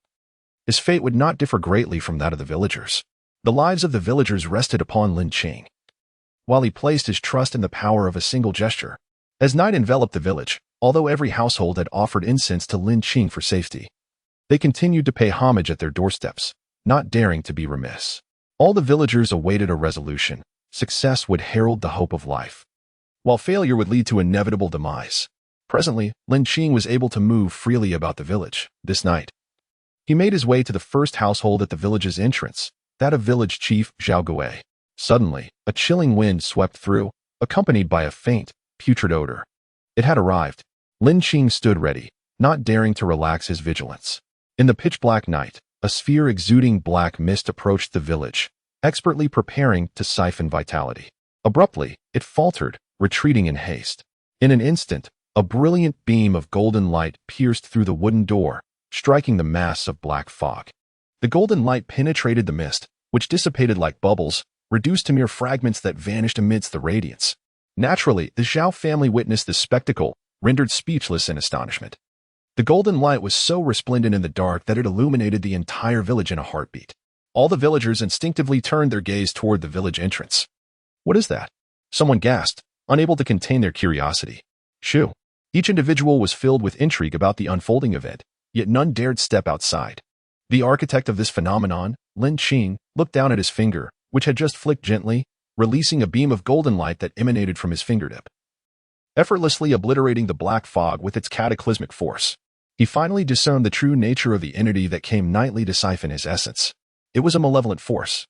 His fate would not differ greatly from that of the villagers. The lives of the villagers rested upon Lin Qing, while he placed his trust in the power of a single gesture. As night enveloped the village, although every household had offered incense to Lin Qing for safety, they continued to pay homage at their doorsteps, not daring to be remiss. All the villagers awaited a resolution. Success would herald the hope of life, while failure would lead to inevitable demise. Presently, Lin Qing was able to move freely about the village. This night, he made his way to the first household at the village's entrance, that of village chief Zhao Gui. Suddenly, a chilling wind swept through, accompanied by a faint, putrid odor. It had arrived. Lin Qing stood ready, not daring to relax his vigilance. In the pitch-black night, a a sphere exuding black mist approached the village, expertly preparing to siphon vitality. Abruptly, it faltered, retreating in haste. In an instant, a brilliant beam of golden light pierced through the wooden door, striking the mass of black fog. The golden light penetrated the mist, which dissipated like bubbles, reduced to mere fragments that vanished amidst the radiance. Naturally, the Zhao family witnessed this spectacle, rendered speechless in astonishment. The golden light was so resplendent in the dark that it illuminated the entire village in a heartbeat. All the villagers instinctively turned their gaze toward the village entrance. "What is that?" someone gasped, unable to contain their curiosity. Shoo! Each individual was filled with intrigue about the unfolding event, yet none dared step outside. The architect of this phenomenon, Lin Qing, looked down at his finger, which had just flicked gently, releasing a beam of golden light that emanated from his fingertip, effortlessly obliterating the black fog with its cataclysmic force. He finally discerned the true nature of the entity that came nightly to siphon his essence. It was a malevolent force.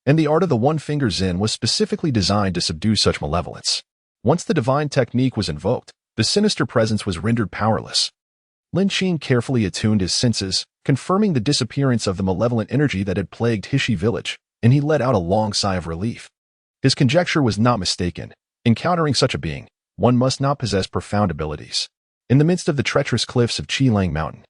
And the art of the one-finger Zen was specifically designed to subdue such malevolence. Once the divine technique was invoked, the sinister presence was rendered powerless. Lin Qing carefully attuned his senses, confirming the disappearance of the malevolent energy that had plagued Hishi village, and he let out a long sigh of relief. His conjecture was not mistaken. Encountering such a being, one must not possess profound abilities. In the midst of the treacherous cliffs of Qilang Mountain,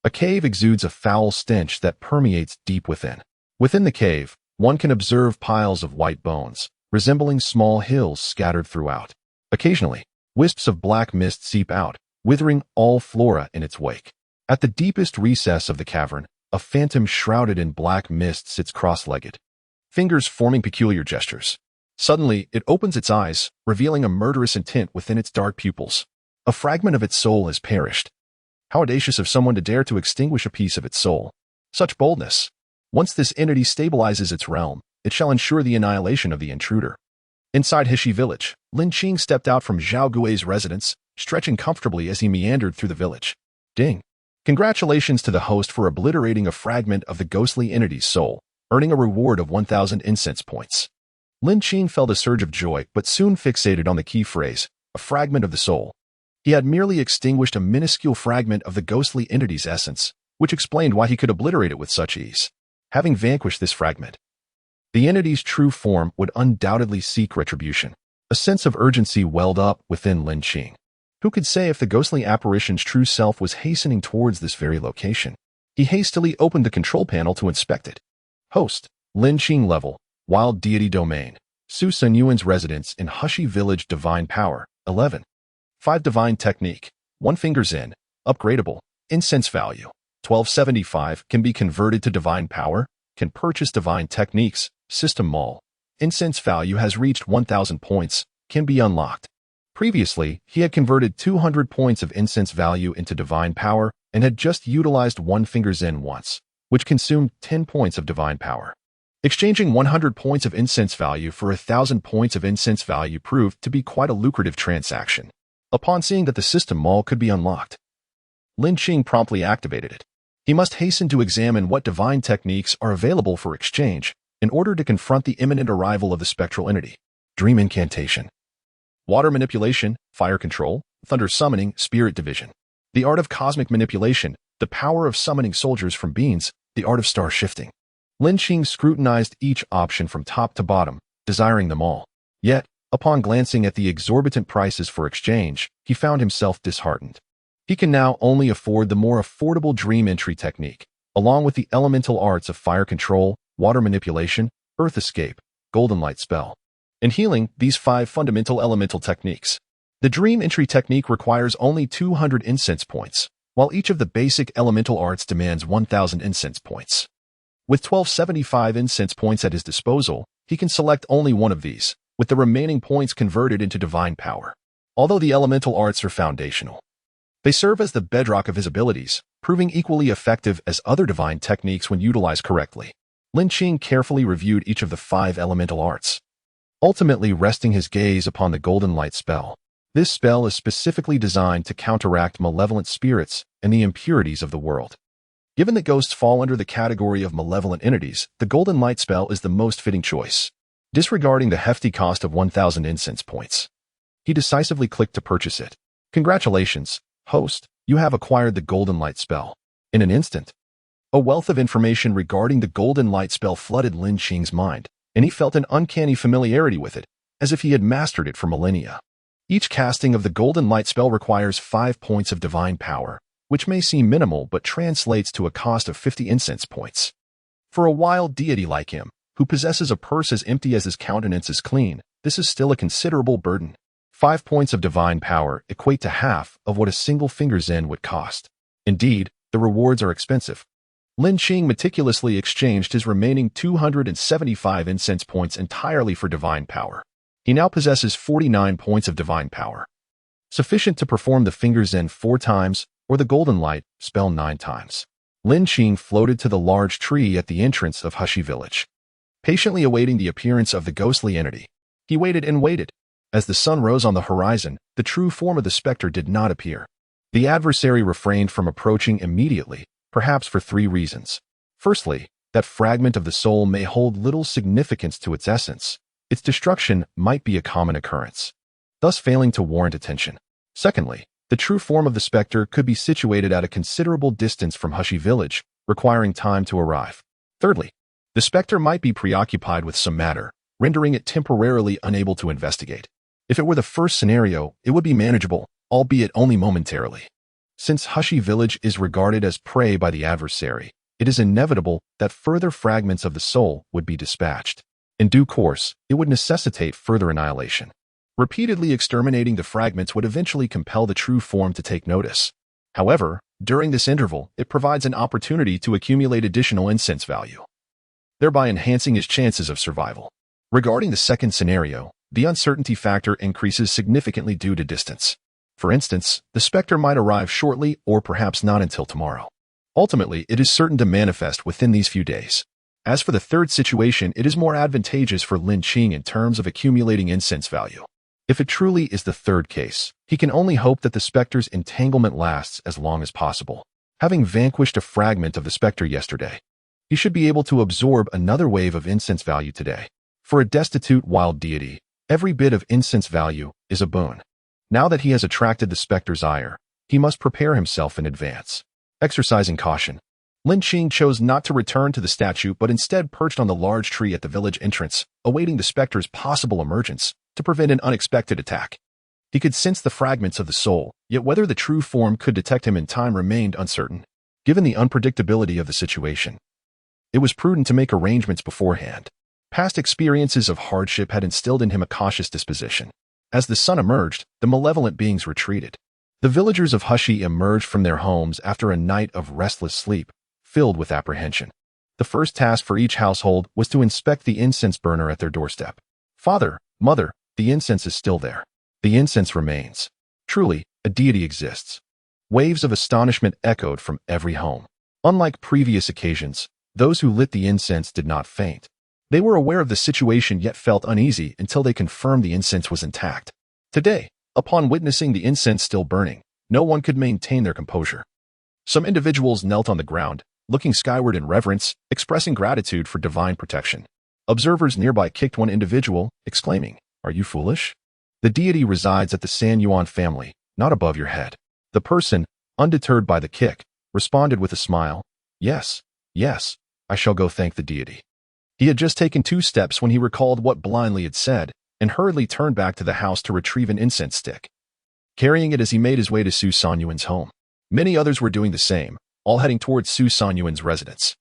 a cave exudes a foul stench that permeates deep within. Within the cave, one can observe piles of white bones, resembling small hills scattered throughout. Occasionally, wisps of black mist seep out, withering all flora in its wake. At the deepest recess of the cavern, a phantom shrouded in black mist sits cross-legged, fingers forming peculiar gestures. Suddenly, it opens its eyes, revealing a murderous intent within its dark pupils. A fragment of its soul has perished. How audacious of someone to dare to extinguish a piece of its soul. Such boldness. Once this entity stabilizes its realm, it shall ensure the annihilation of the intruder. Inside Hishi village, Lin Qing stepped out from Zhao Gui's residence, stretching comfortably as he meandered through the village. Ding! Congratulations to the host for obliterating a fragment of the ghostly entity's soul, earning a reward of 1,000 incense points. Lin Qing felt a surge of joy but soon fixated on the key phrase, a fragment of the soul. He had merely extinguished a minuscule fragment of the ghostly entity's essence, which explained why he could obliterate it with such ease. Having vanquished this fragment, the entity's true form would undoubtedly seek retribution. A sense of urgency welled up within Lin Qing. Who could say if the ghostly apparition's true self was hastening towards this very location? He hastily opened the control panel to inspect it. Host, Lin Qing level, Wild Deity Domain, Su Sun Yuan's residence in Hushi Village Divine Power, 11. 5 Divine Technique, One Finger Zen, Upgradable, Incense Value, 1275 can be converted to Divine Power, can purchase Divine Techniques, System Mall. Incense value has reached 1,000 points, can be unlocked. Previously, he had converted 200 points of incense value into Divine Power and had just utilized One Finger Zen once, which consumed 10 points of Divine Power. Exchanging 100 points of incense value for 1,000 points of incense value proved to be quite a lucrative transaction. Upon seeing that the system mall could be unlocked, Lin Qing promptly activated it. He must hasten to examine what divine techniques are available for exchange in order to confront the imminent arrival of the spectral entity. Dream Incantation, Water Manipulation, Fire Control, Thunder Summoning, Spirit Division. The art of cosmic manipulation, the power of summoning soldiers from beings, the art of star shifting. Lin Qing scrutinized each option from top to bottom, desiring them all. Yet, upon glancing at the exorbitant prices for exchange, he found himself disheartened. He can now only afford the more affordable dream entry technique, along with the elemental arts of fire control, water manipulation, earth escape, golden light spell, and healing, these 5 fundamental elemental techniques. The dream entry technique requires only 200 incense points, while each of the basic elemental arts demands 1,000 incense points. With 1275 incense points at his disposal, he can select only one of these, with the remaining points converted into divine power. Although the elemental arts are foundational, they serve as the bedrock of his abilities, proving equally effective as other divine techniques when utilized correctly. Lin Qing carefully reviewed each of the 5 elemental arts, ultimately resting his gaze upon the golden light spell. This spell is specifically designed to counteract malevolent spirits and the impurities of the world. Given that ghosts fall under the category of malevolent entities, the golden light spell is the most fitting choice. Disregarding the hefty cost of 1,000 incense points, he decisively clicked to purchase it. Congratulations, host, you have acquired the golden light spell. In an instant, A wealth of information regarding the golden light spell flooded Lin Qing's mind, and he felt an uncanny familiarity with it, as if he had mastered it for millennia. Each casting of the golden light spell requires 5 points of divine power, which may seem minimal but translates to a cost of 50 incense points. For a wild deity like him, who possesses a purse as empty as his countenance is clean, this is still a considerable burden. 5 points of divine power equate to half of what a single finger's end would cost. Indeed, the rewards are expensive. Lin Qing meticulously exchanged his remaining 275 incense points entirely for divine power. He now possesses 49 points of divine power, sufficient to perform the finger's end 4 times or the golden light spell 9 times. Lin Qing floated to the large tree at the entrance of Hushi village, patiently awaiting the appearance of the ghostly entity. He waited and waited. As the sun rose on the horizon, the true form of the specter did not appear. The adversary refrained from approaching immediately, perhaps for 3 reasons. Firstly, that fragment of the soul may hold little significance to its essence. Its destruction might be a common occurrence, thus failing to warrant attention. Secondly, the true form of the specter could be situated at a considerable distance from Hushi village, requiring time to arrive. Thirdly, the specter might be preoccupied with some matter, rendering it temporarily unable to investigate. If it were the first scenario, it would be manageable, albeit only momentarily. Since Hushi village is regarded as prey by the adversary, it is inevitable that further fragments of the soul would be dispatched. In due course, it would necessitate further annihilation. Repeatedly exterminating the fragments would eventually compel the true form to take notice. However, during this interval, it provides an opportunity to accumulate additional incense value, thereby enhancing his chances of survival. Regarding the second scenario, the uncertainty factor increases significantly due to distance. For instance, the specter might arrive shortly or perhaps not until tomorrow. Ultimately, it is certain to manifest within these few days. As for the third situation, it is more advantageous for Lin Qing in terms of accumulating incense value. If it truly is the third case, he can only hope that the specter's entanglement lasts as long as possible. Having vanquished a fragment of the specter yesterday, he should be able to absorb another wave of incense value today. For a destitute wild deity, every bit of incense value is a boon. Now that he has attracted the specter's ire, he must prepare himself in advance. Exercising caution, Lin Qing chose not to return to the statue but instead perched on the large tree at the village entrance, awaiting the specter's possible emergence to prevent an unexpected attack. He could sense the fragments of the soul, yet whether the true form could detect him in time remained uncertain. Given the unpredictability of the situation, it was prudent to make arrangements beforehand. Past experiences of hardship had instilled in him a cautious disposition. As the sun emerged, the malevolent beings retreated. The villagers of Hushi emerged from their homes after a night of restless sleep, filled with apprehension. The first task for each household was to inspect the incense burner at their doorstep. Father, mother, the incense is still there. The incense remains. Truly, a deity exists. Waves of astonishment echoed from every home. Unlike previous occasions, those who lit the incense did not faint. They were aware of the situation yet felt uneasy until they confirmed the incense was intact. Today, upon witnessing the incense still burning, no one could maintain their composure. Some individuals knelt on the ground, looking skyward in reverence, expressing gratitude for divine protection. Observers nearby kicked one individual, exclaiming, "Are you foolish? The deity resides at the San Yuan family, not above your head." The person, undeterred by the kick, responded with a smile, "Yes, yes, I shall go thank the deity." He had just taken 2 steps when he recalled what blindly had said, and hurriedly turned back to the house to retrieve an incense stick, carrying it as he made his way to Su Sanyuan's home. Many others were doing the same, all heading towards Su Sanyuan's residence.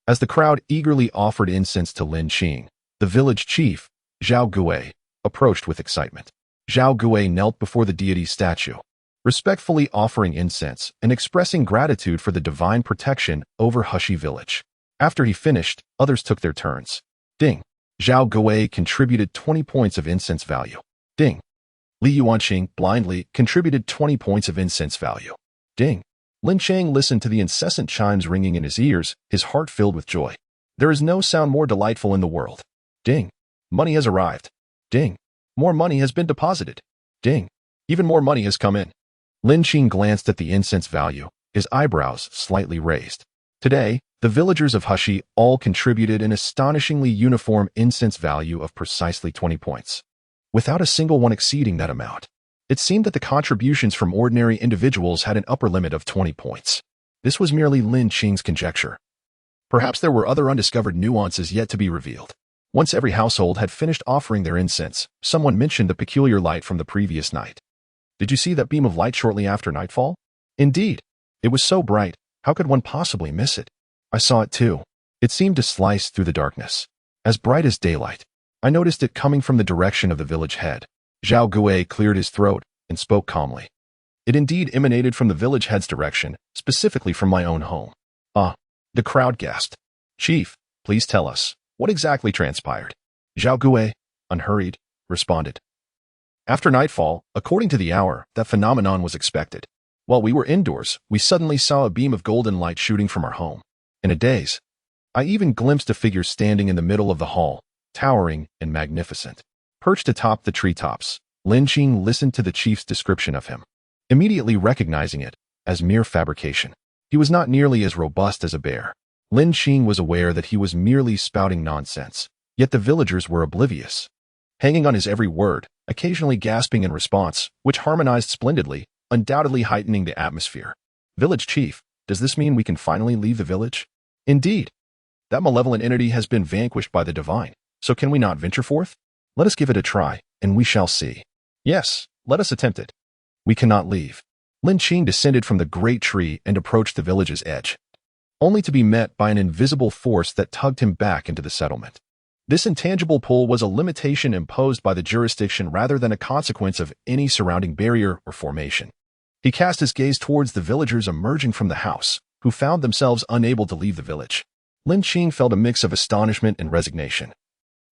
As the crowd eagerly offered incense to Lin Qing, the village chief, Zhao Gui, approached with excitement. Zhao Gui knelt before the deity's statue, respectfully offering incense and expressing gratitude for the divine protection over Hushi village. After he finished, others took their turns. Ding. Zhao Gui contributed 20 points of incense value. Ding. Li Yuanqing blindly contributed 20 points of incense value. Ding. Lin Qing listened to the incessant chimes ringing in his ears, his heart filled with joy. There is no sound more delightful in the world. Ding. Money has arrived. Ding. More money has been deposited. Ding. Even more money has come in. Lin Qing glanced at the incense value, his eyebrows slightly raised. Today, the villagers of Hushi all contributed an astonishingly uniform incense value of precisely 20 points, without a single one exceeding that amount. It seemed that the contributions from ordinary individuals had an upper limit of 20 points. This was merely Lin Qing's conjecture. Perhaps there were other undiscovered nuances yet to be revealed. Once every household had finished offering their incense, someone mentioned the peculiar light from the previous night. Did you see that beam of light shortly after nightfall? Indeed. It was so bright, how could one possibly miss it? I saw it too. It seemed to slice through the darkness. As bright as daylight. I noticed it coming from the direction of the village head. Zhao Gui cleared his throat and spoke calmly. It indeed emanated from the village head's direction, specifically from my own home. Ah, the crowd gasped. Chief, please tell us, what exactly transpired? Zhao Gui, unhurried, responded. After nightfall, according to the hour, that phenomenon was expected. While we were indoors, we suddenly saw a beam of golden light shooting from our home. In a daze, I even glimpsed a figure standing in the middle of the hall, towering and magnificent. Perched atop the treetops, Lin Qing listened to the chief's description of him, immediately recognizing it as mere fabrication. He was not nearly as robust as a bear. Lin Qing was aware that he was merely spouting nonsense, yet the villagers were oblivious. Hanging on his every word, occasionally gasping in response, which harmonized splendidly, undoubtedly heightening the atmosphere. Village chief, does this mean we can finally leave the village? Indeed. That malevolent entity has been vanquished by the divine, so can we not venture forth? Let us give it a try, and we shall see. Yes, let us attempt it. We cannot leave. Lin Qing descended from the great tree and approached the village's edge, only to be met by an invisible force that tugged him back into the settlement. This intangible pull was a limitation imposed by the jurisdiction rather than a consequence of any surrounding barrier or formation. He cast his gaze towards the villagers emerging from the house, who found themselves unable to leave the village. Lin Qing felt a mix of astonishment and resignation.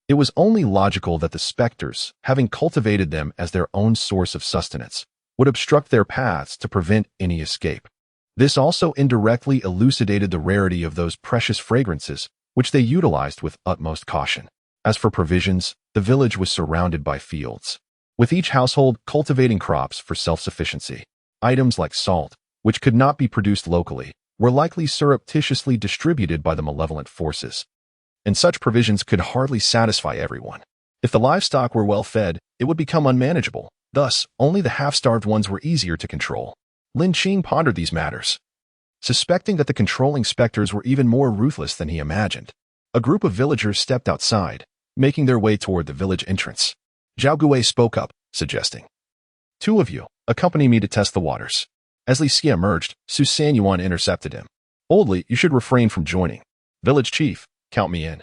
It was only logical that the specters, having cultivated them as their own source of sustenance, would obstruct their paths to prevent any escape. This also indirectly elucidated the rarity of those precious fragrances, which they utilized with utmost caution. As for provisions, the village was surrounded by fields, with each household cultivating crops for self-sufficiency. Items like salt, which could not be produced locally, were likely surreptitiously distributed by the malevolent forces. And such provisions could hardly satisfy everyone. If the livestock were well fed, it would become unmanageable. Thus, only the half-starved ones were easier to control. Lin Qing pondered these matters, suspecting that the controlling specters were even more ruthless than he imagined. A group of villagers stepped outside, making their way toward the village entrance. Zhao Gui spoke up, suggesting, "Two of you, accompany me to test the waters." As Li Xie emerged, Su Sanyuan intercepted him. "Boldly, you should refrain from joining. Village chief, count me in."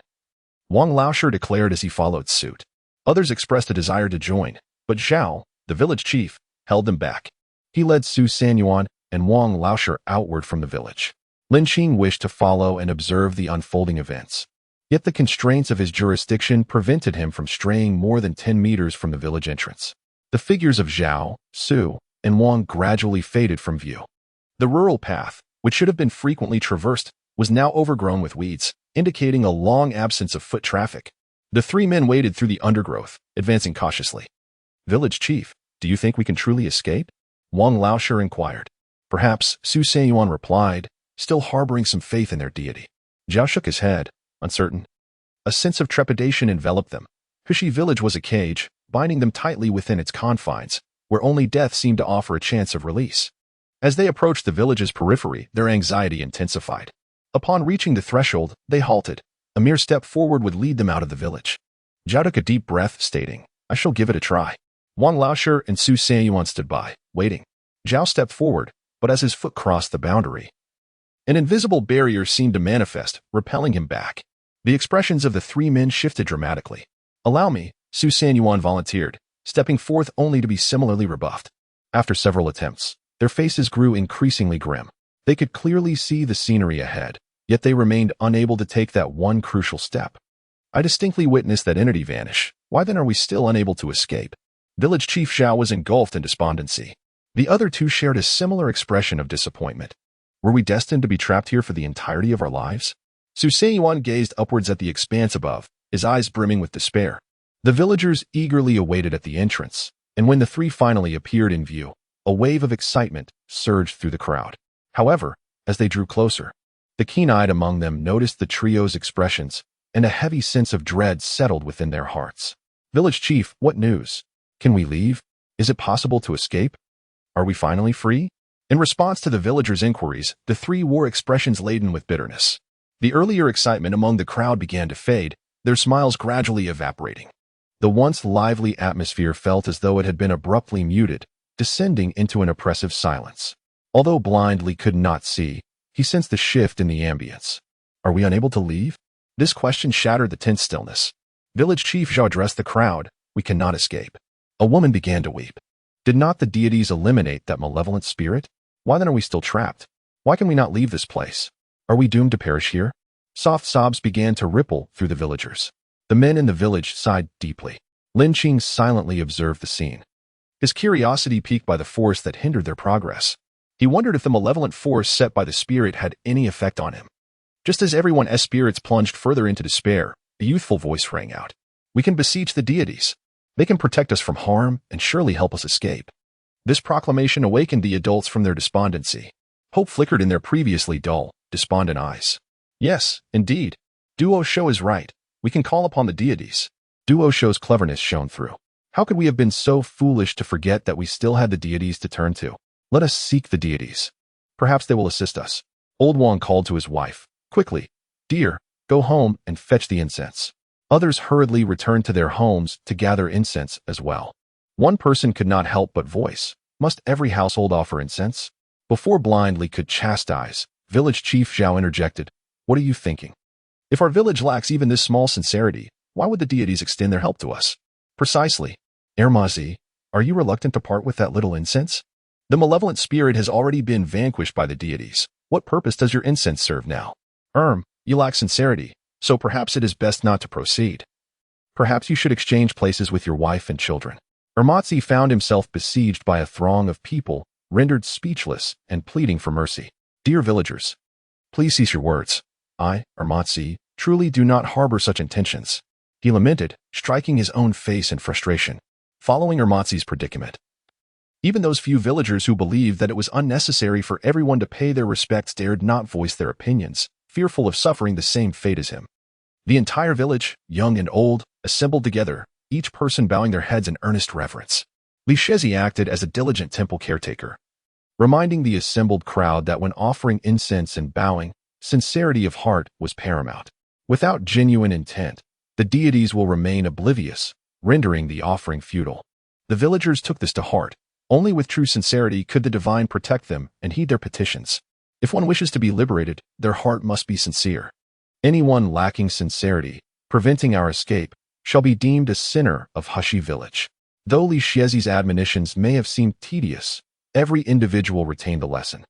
Wang Laoshe declared as he followed suit. Others expressed a desire to join, but Zhao, the village chief, held them back. He led Su Sanyuan and Wang Laoshe outward from the village. Lin Qing wished to follow and observe the unfolding events. Yet the constraints of his jurisdiction prevented him from straying more than 10 meters from the village entrance. The figures of Zhao, Su, and Wang gradually faded from view. The rural path, which should have been frequently traversed, was now overgrown with weeds, indicating a long absence of foot traffic. The three men waded through the undergrowth, advancing cautiously. "Village chief, do you think we can truly escape?" Wang Laoshe inquired. Perhaps, Su Sanyuan replied, still harboring some faith in their deity. Zhao shook his head, uncertain. A sense of trepidation enveloped them. Pishi village was a cage, binding them tightly within its confines, where only death seemed to offer a chance of release. As they approached the village's periphery, their anxiety intensified. Upon reaching the threshold, they halted. A mere step forward would lead them out of the village. Zhao took a deep breath, stating, "I shall give it a try." Wang Laoshe and Su Sanyuan stood by, waiting. Zhao stepped forward, but as his foot crossed the boundary, an invisible barrier seemed to manifest, repelling him back. The expressions of the three men shifted dramatically. "Allow me," Su Sanyuan volunteered, stepping forth only to be similarly rebuffed. After several attempts, their faces grew increasingly grim. They could clearly see the scenery ahead, yet they remained unable to take that one crucial step. "I distinctly witnessed that entity vanish. Why then are we still unable to escape?" Village Chief Zhao was engulfed in despondency. The other two shared a similar expression of disappointment. Were we destined to be trapped here for the entirety of our lives? Su Sanyuan gazed upwards at the expanse above, his eyes brimming with despair. The villagers eagerly awaited at the entrance, and when the three finally appeared in view, a wave of excitement surged through the crowd. However, as they drew closer, the keen-eyed among them noticed the trio's expressions, and a heavy sense of dread settled within their hearts. "Village chief, what news? Can we leave? Is it possible to escape? Are we finally free?" In response to the villagers' inquiries, the three wore expressions laden with bitterness. The earlier excitement among the crowd began to fade, their smiles gradually evaporating. The once lively atmosphere felt as though it had been abruptly muted, descending into an oppressive silence. Although blindly could not see, he sensed the shift in the ambience. Are we unable to leave? This question shattered the tense stillness. Village Chief Zhao addressed the crowd. We cannot escape. A woman began to weep. Did not the deities eliminate that malevolent spirit? Why then are we still trapped? Why can we not leave this place? Are we doomed to perish here? Soft sobs began to ripple through the villagers. The men in the village sighed deeply. Lin Qing silently observed the scene. His curiosity piqued by the force that hindered their progress. He wondered if the malevolent force set by the spirit had any effect on him. Just as everyone's spirits plunged further into despair, a youthful voice rang out. We can beseech the deities. They can protect us from harm and surely help us escape. This proclamation awakened the adults from their despondency. Hope flickered in their previously dull, despondent eyes. Yes, indeed. Duo Shou is right. We can call upon the deities. Duo Shou's cleverness shone through. How could we have been so foolish to forget that we still had the deities to turn to? Let us seek the deities. Perhaps they will assist us. Old Wang called to his wife. Quickly, dear, go home and fetch the incense. Others hurriedly returned to their homes to gather incense as well. One person could not help but voice. Must every household offer incense? Before blindly could chastise, Village Chief Zhao interjected. What are you thinking? If our village lacks even this small sincerity, why would the deities extend their help to us? Precisely. Ermazi, are you reluctant to part with that little incense? The malevolent spirit has already been vanquished by the deities. What purpose does your incense serve now? You lack sincerity, so perhaps it is best not to proceed. Perhaps you should exchange places with your wife and children. Ermazi found himself besieged by a throng of people, rendered speechless and pleading for mercy. Dear villagers, please cease your words. I, Ermazi, truly do not harbor such intentions. He lamented, striking his own face in frustration. Following Ermazi's predicament, even those few villagers who believed that it was unnecessary for everyone to pay their respects dared not voice their opinions, fearful of suffering the same fate as him. The entire village, young and old, assembled together, each person bowing their heads in earnest reverence. Li Shezi acted as a diligent temple caretaker, reminding the assembled crowd that when offering incense and bowing, sincerity of heart was paramount. Without genuine intent, the deities will remain oblivious, rendering the offering futile. The villagers took this to heart. Only with true sincerity could the divine protect them and heed their petitions. If one wishes to be liberated, their heart must be sincere. Anyone lacking sincerity, preventing our escape, shall be deemed a sinner of Hushi village. Though Li Shiezi's admonitions may have seemed tedious, every individual retained the lesson.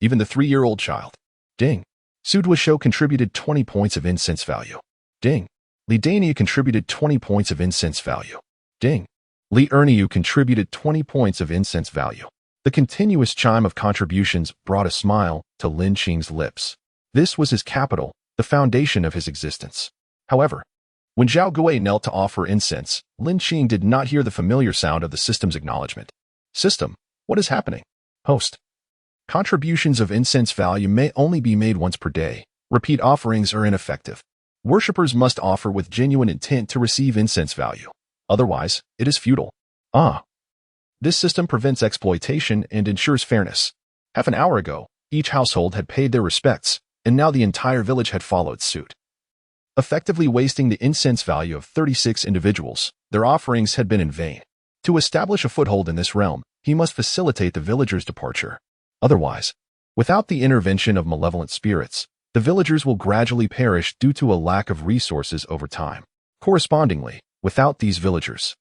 Even the 3-year-old child. Ding. Suduasho contributed 20 points of incense value. Ding. Li Dania contributed 20 points of incense value. Ding. Li Erniu contributed 20 points of incense value. The continuous chime of contributions brought a smile to Lin Qing's lips. This was his capital, the foundation of his existence. However, when Zhao Gui knelt to offer incense, Lin Qing did not hear the familiar sound of the system's acknowledgement. System, what is happening? Host. Contributions of incense value may only be made once per day. Repeat offerings are ineffective. Worshippers must offer with genuine intent to receive incense value. Otherwise, it is futile. This system prevents exploitation and ensures fairness. Half an hour ago, each household had paid their respects, and now the entire village had followed suit. Effectively wasting the incense value of 36 individuals, their offerings had been in vain. To establish a foothold in this realm, he must facilitate the villagers' departure. Otherwise, without the intervention of malevolent spirits, the villagers will gradually perish due to a lack of resources over time. Correspondingly, without these villagers,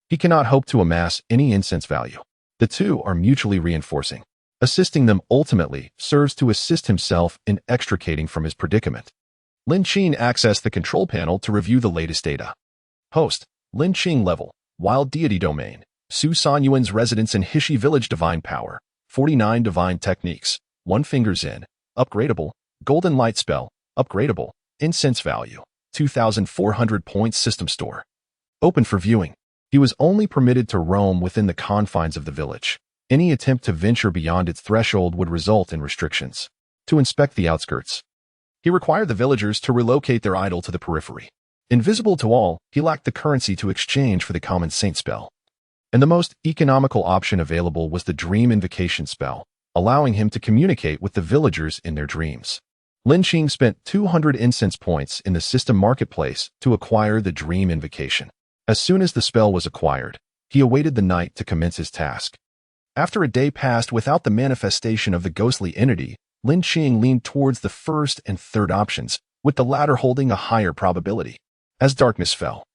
he cannot hope to amass any incense value. The two are mutually reinforcing. Assisting them ultimately serves to assist himself in extricating from his predicament. Lin Qing accessed the control panel to review the latest data. Host, Lin Qing level, Wild Deity Domain, Su Sanyuan's residence in Hishi Village Divine Power, 49 Divine Techniques, 1 Fingers in, upgradable, Golden Light Spell, upgradable, Incense Value, 2,400 points System Store. Open for viewing. He was only permitted to roam within the confines of the village. Any attempt to venture beyond its threshold would result in restrictions. To inspect the outskirts, he required the villagers to relocate their idol to the periphery. Invisible to all, he lacked the currency to exchange for the common saint spell. And the most economical option available was the dream invocation spell, allowing him to communicate with the villagers in their dreams. Lin Qing spent 200 incense points in the system marketplace to acquire the dream invocation. As soon as the spell was acquired, he awaited the night to commence his task. After a day passed without the manifestation of the ghostly entity, Lin Qing leaned towards the first and third options, with the latter holding a higher probability. As darkness fell,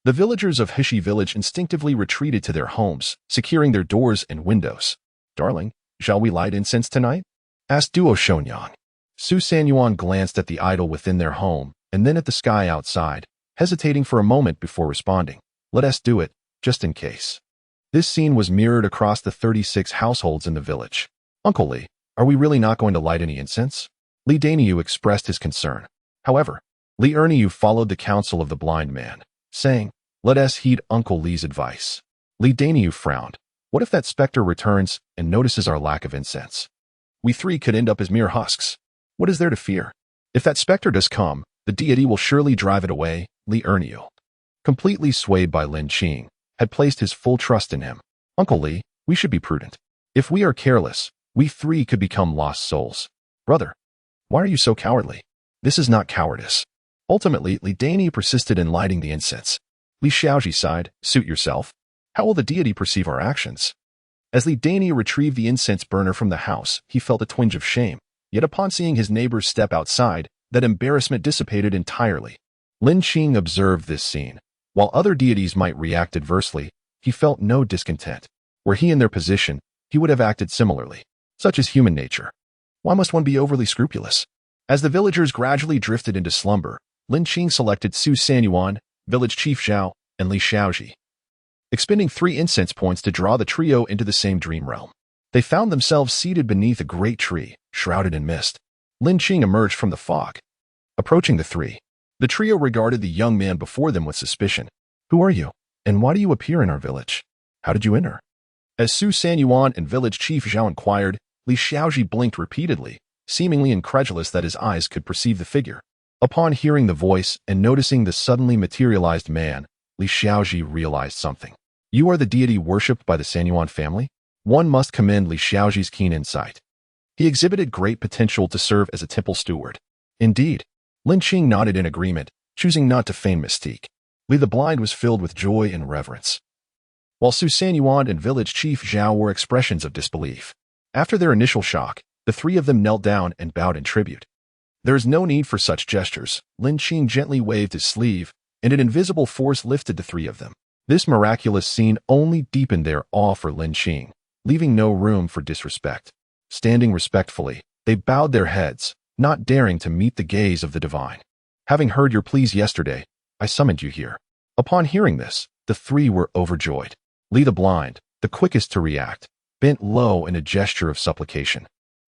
the villagers of Hishi village instinctively retreated to their homes, securing their doors and windows. "Darling, shall we light incense tonight?" asked Duo Shonyang. Su Sanyuan glanced at the idol within their home and then at the sky outside, hesitating for a moment before responding. "Let us do it, just in case." This scene was mirrored across the 36 households in the village. "Uncle Li, are we really not going to light any incense?" Li Daniu expressed his concern. However, Li Erniu followed the counsel of the blind man, saying, "Let us heed Uncle Li's advice." Li Daniu frowned. "What if that specter returns and notices our lack of incense? We three could end up as mere husks. What is there to fear? If that specter does come, the deity will surely drive it away." Li Erniu, completely swayed by Lin Qing, had placed his full trust in him. "Uncle Li, we should be prudent. If we are careless, we three could become lost souls." "Brother, why are you so cowardly?" "This is not cowardice." Ultimately, Li Daniu persisted in lighting the incense. Li Xiaoji sighed, "Suit yourself. How will the deity perceive our actions?" As Li Daniu retrieved the incense burner from the house, he felt a twinge of shame. Yet upon seeing his neighbors step outside, that embarrassment dissipated entirely. Lin Qing observed this scene. While other deities might react adversely, he felt no discontent. Were he in their position, he would have acted similarly. Such is human nature. Why must one be overly scrupulous? As the villagers gradually drifted into slumber, Lin Qing selected Su Sanyuan, village chief Zhao, and Li Xiaoji, expending 3 incense points to draw the trio into the same dream realm. They found themselves seated beneath a great tree, shrouded in mist. Lin Qing emerged from the fog. Approaching the three, the trio regarded the young man before them with suspicion. "Who are you? And why do you appear in our village? How did you enter?" As Su Sanyuan and village chief Zhao inquired, Li Xiaoji blinked repeatedly, seemingly incredulous that his eyes could perceive the figure. Upon hearing the voice and noticing the suddenly materialized man, Li Xiaoji realized something. "You are the deity worshipped by the Sanyuan family?" One must commend Li Xiaoji's keen insight. He exhibited great potential to serve as a temple steward. Indeed, Lin Qing nodded in agreement, choosing not to feign mystique. Li the Blind was filled with joy and reverence, while Su Sanyuan and village chief Zhao were expressions of disbelief. After their initial shock, the three of them knelt down and bowed in tribute. "There is no need for such gestures." Lin Qing gently waved his sleeve, and an invisible force lifted the three of them. This miraculous scene only deepened their awe for Lin Qing, leaving no room for disrespect. Standing respectfully, they bowed their heads, not daring to meet the gaze of the divine. "Having heard your pleas yesterday, I summoned you here." Upon hearing this, the three were overjoyed. Li the Blind, the quickest to react, bent low in a gesture of supplication,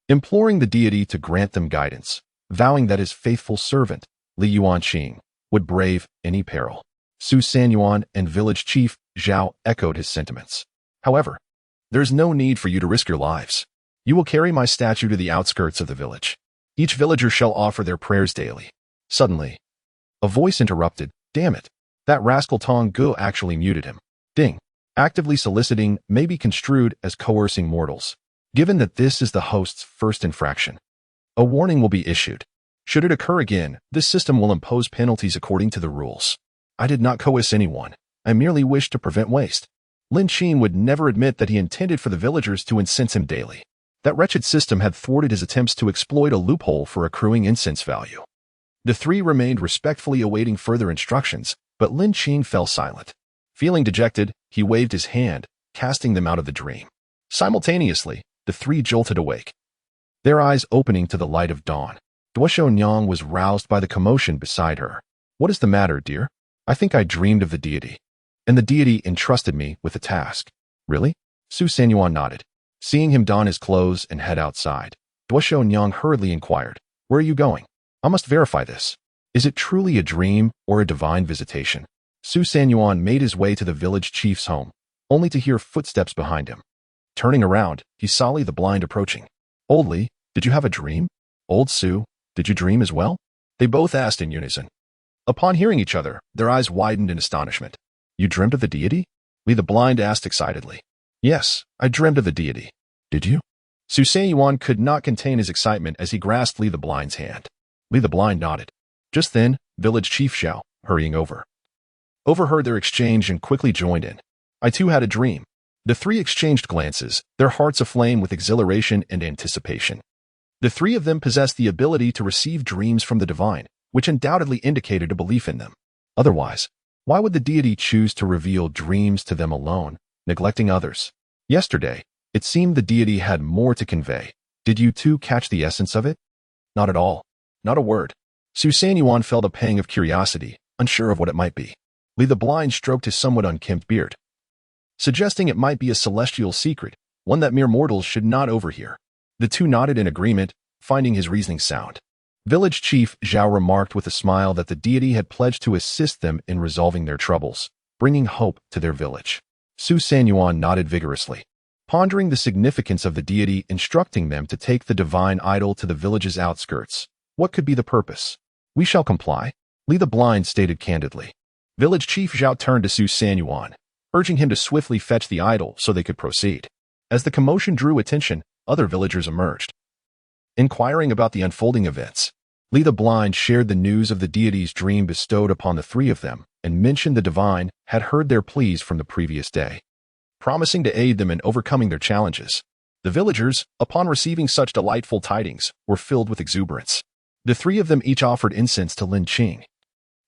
imploring the deity to grant them guidance, vowing that his faithful servant, Li Yuanqing, would brave any peril. Su Sanyuan and village chief Zhao echoed his sentiments. "However, there is no need for you to risk your lives. You will carry my statue to the outskirts of the village. Each villager shall offer their prayers daily." Suddenly, a voice interrupted. "Damn it, that rascal Tong Gu actually muted him." Ding. Actively soliciting may be construed as coercing mortals. Given that this is the host's first infraction, a warning will be issued. Should it occur again, this system will impose penalties according to the rules. "I did not coerce anyone. I merely wished to prevent waste." Lin Qing would never admit that he intended for the villagers to incense him daily. That wretched system had thwarted his attempts to exploit a loophole for accruing incense value. The three remained respectfully awaiting further instructions, but Lin Qing fell silent. Feeling dejected, he waved his hand, casting them out of the dream. Simultaneously, the three jolted awake, their eyes opening to the light of dawn. Duosho Nyang was roused by the commotion beside her. "What is the matter, dear?" "I think I dreamed of the deity, and the deity entrusted me with a task." "Really?" Su Sanyuan nodded. Seeing him don his clothes and head outside, Duosho Nyang hurriedly inquired, "Where are you going?" "I must verify this. Is it truly a dream or a divine visitation?" Su Sanyuan made his way to the village chief's home, only to hear footsteps behind him. Turning around, he saw Li the Blind approaching. "Old Li, did you have a dream?" "Old Su, did you dream as well?" they both asked in unison. Upon hearing each other, their eyes widened in astonishment. "You dreamt of the deity?" Li the Blind asked excitedly. "Yes, I dreamt of the deity." "Did you?" Su Sanyuan could not contain his excitement as he grasped Li the Blind's hand. Li the Blind nodded. Just then, village chief Xiao, hurrying over, overheard their exchange and quickly joined in. I too had a dream. The three exchanged glances, their hearts aflame with exhilaration and anticipation. The three of them possessed the ability to receive dreams from the divine, which undoubtedly indicated a belief in them. Otherwise, why would the deity choose to reveal dreams to them alone, neglecting others? Yesterday, it seemed the deity had more to convey. Did you too catch the essence of it? Not at all. Not a word. Su Sanyuan felt a pang of curiosity, unsure of what it might be. Li the Blind stroked his somewhat unkempt beard, suggesting it might be a celestial secret, one that mere mortals should not overhear. The two nodded in agreement, finding his reasoning sound. Village Chief Zhao remarked with a smile that the deity had pledged to assist them in resolving their troubles, bringing hope to their village. Su Sanyuan nodded vigorously, pondering the significance of the deity instructing them to take the divine idol to the village's outskirts. What could be the purpose? We shall comply, Li the Blind stated candidly. Village Chief Zhao turned to Su Sanyuan, urging him to swiftly fetch the idol so they could proceed. As the commotion drew attention, other villagers emerged, inquiring about the unfolding events. Li the Blind shared the news of the deity's dream bestowed upon the three of them and mentioned the divine had heard their pleas from the previous day, promising to aid them in overcoming their challenges. The villagers, upon receiving such delightful tidings, were filled with exuberance. The three of them each offered incense to Lin Qing,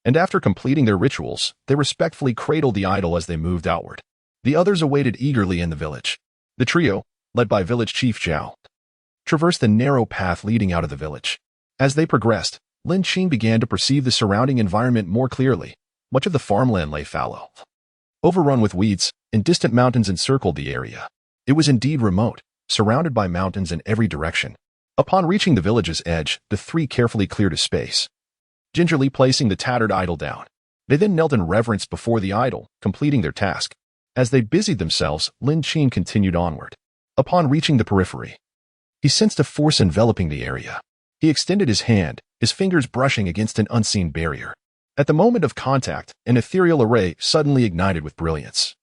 and after completing their rituals, they respectfully cradled the idol as they moved outward. The others awaited eagerly in the village. The trio, led by village chief Zhao, traversed the narrow path leading out of the village. As they progressed, Lin Qing began to perceive the surrounding environment more clearly. Much of the farmland lay fallow, overrun with weeds, and distant mountains encircled the area. It was indeed remote, surrounded by mountains in every direction. Upon reaching the village's edge, the three carefully cleared a space, gingerly placing the tattered idol down. They then knelt in reverence before the idol, completing their task. As they busied themselves, Lin Qing continued onward. Upon reaching the periphery, he sensed a force enveloping the area. He extended his hand, his fingers brushing against an unseen barrier. At the moment of contact, an ethereal array suddenly ignited with brilliance.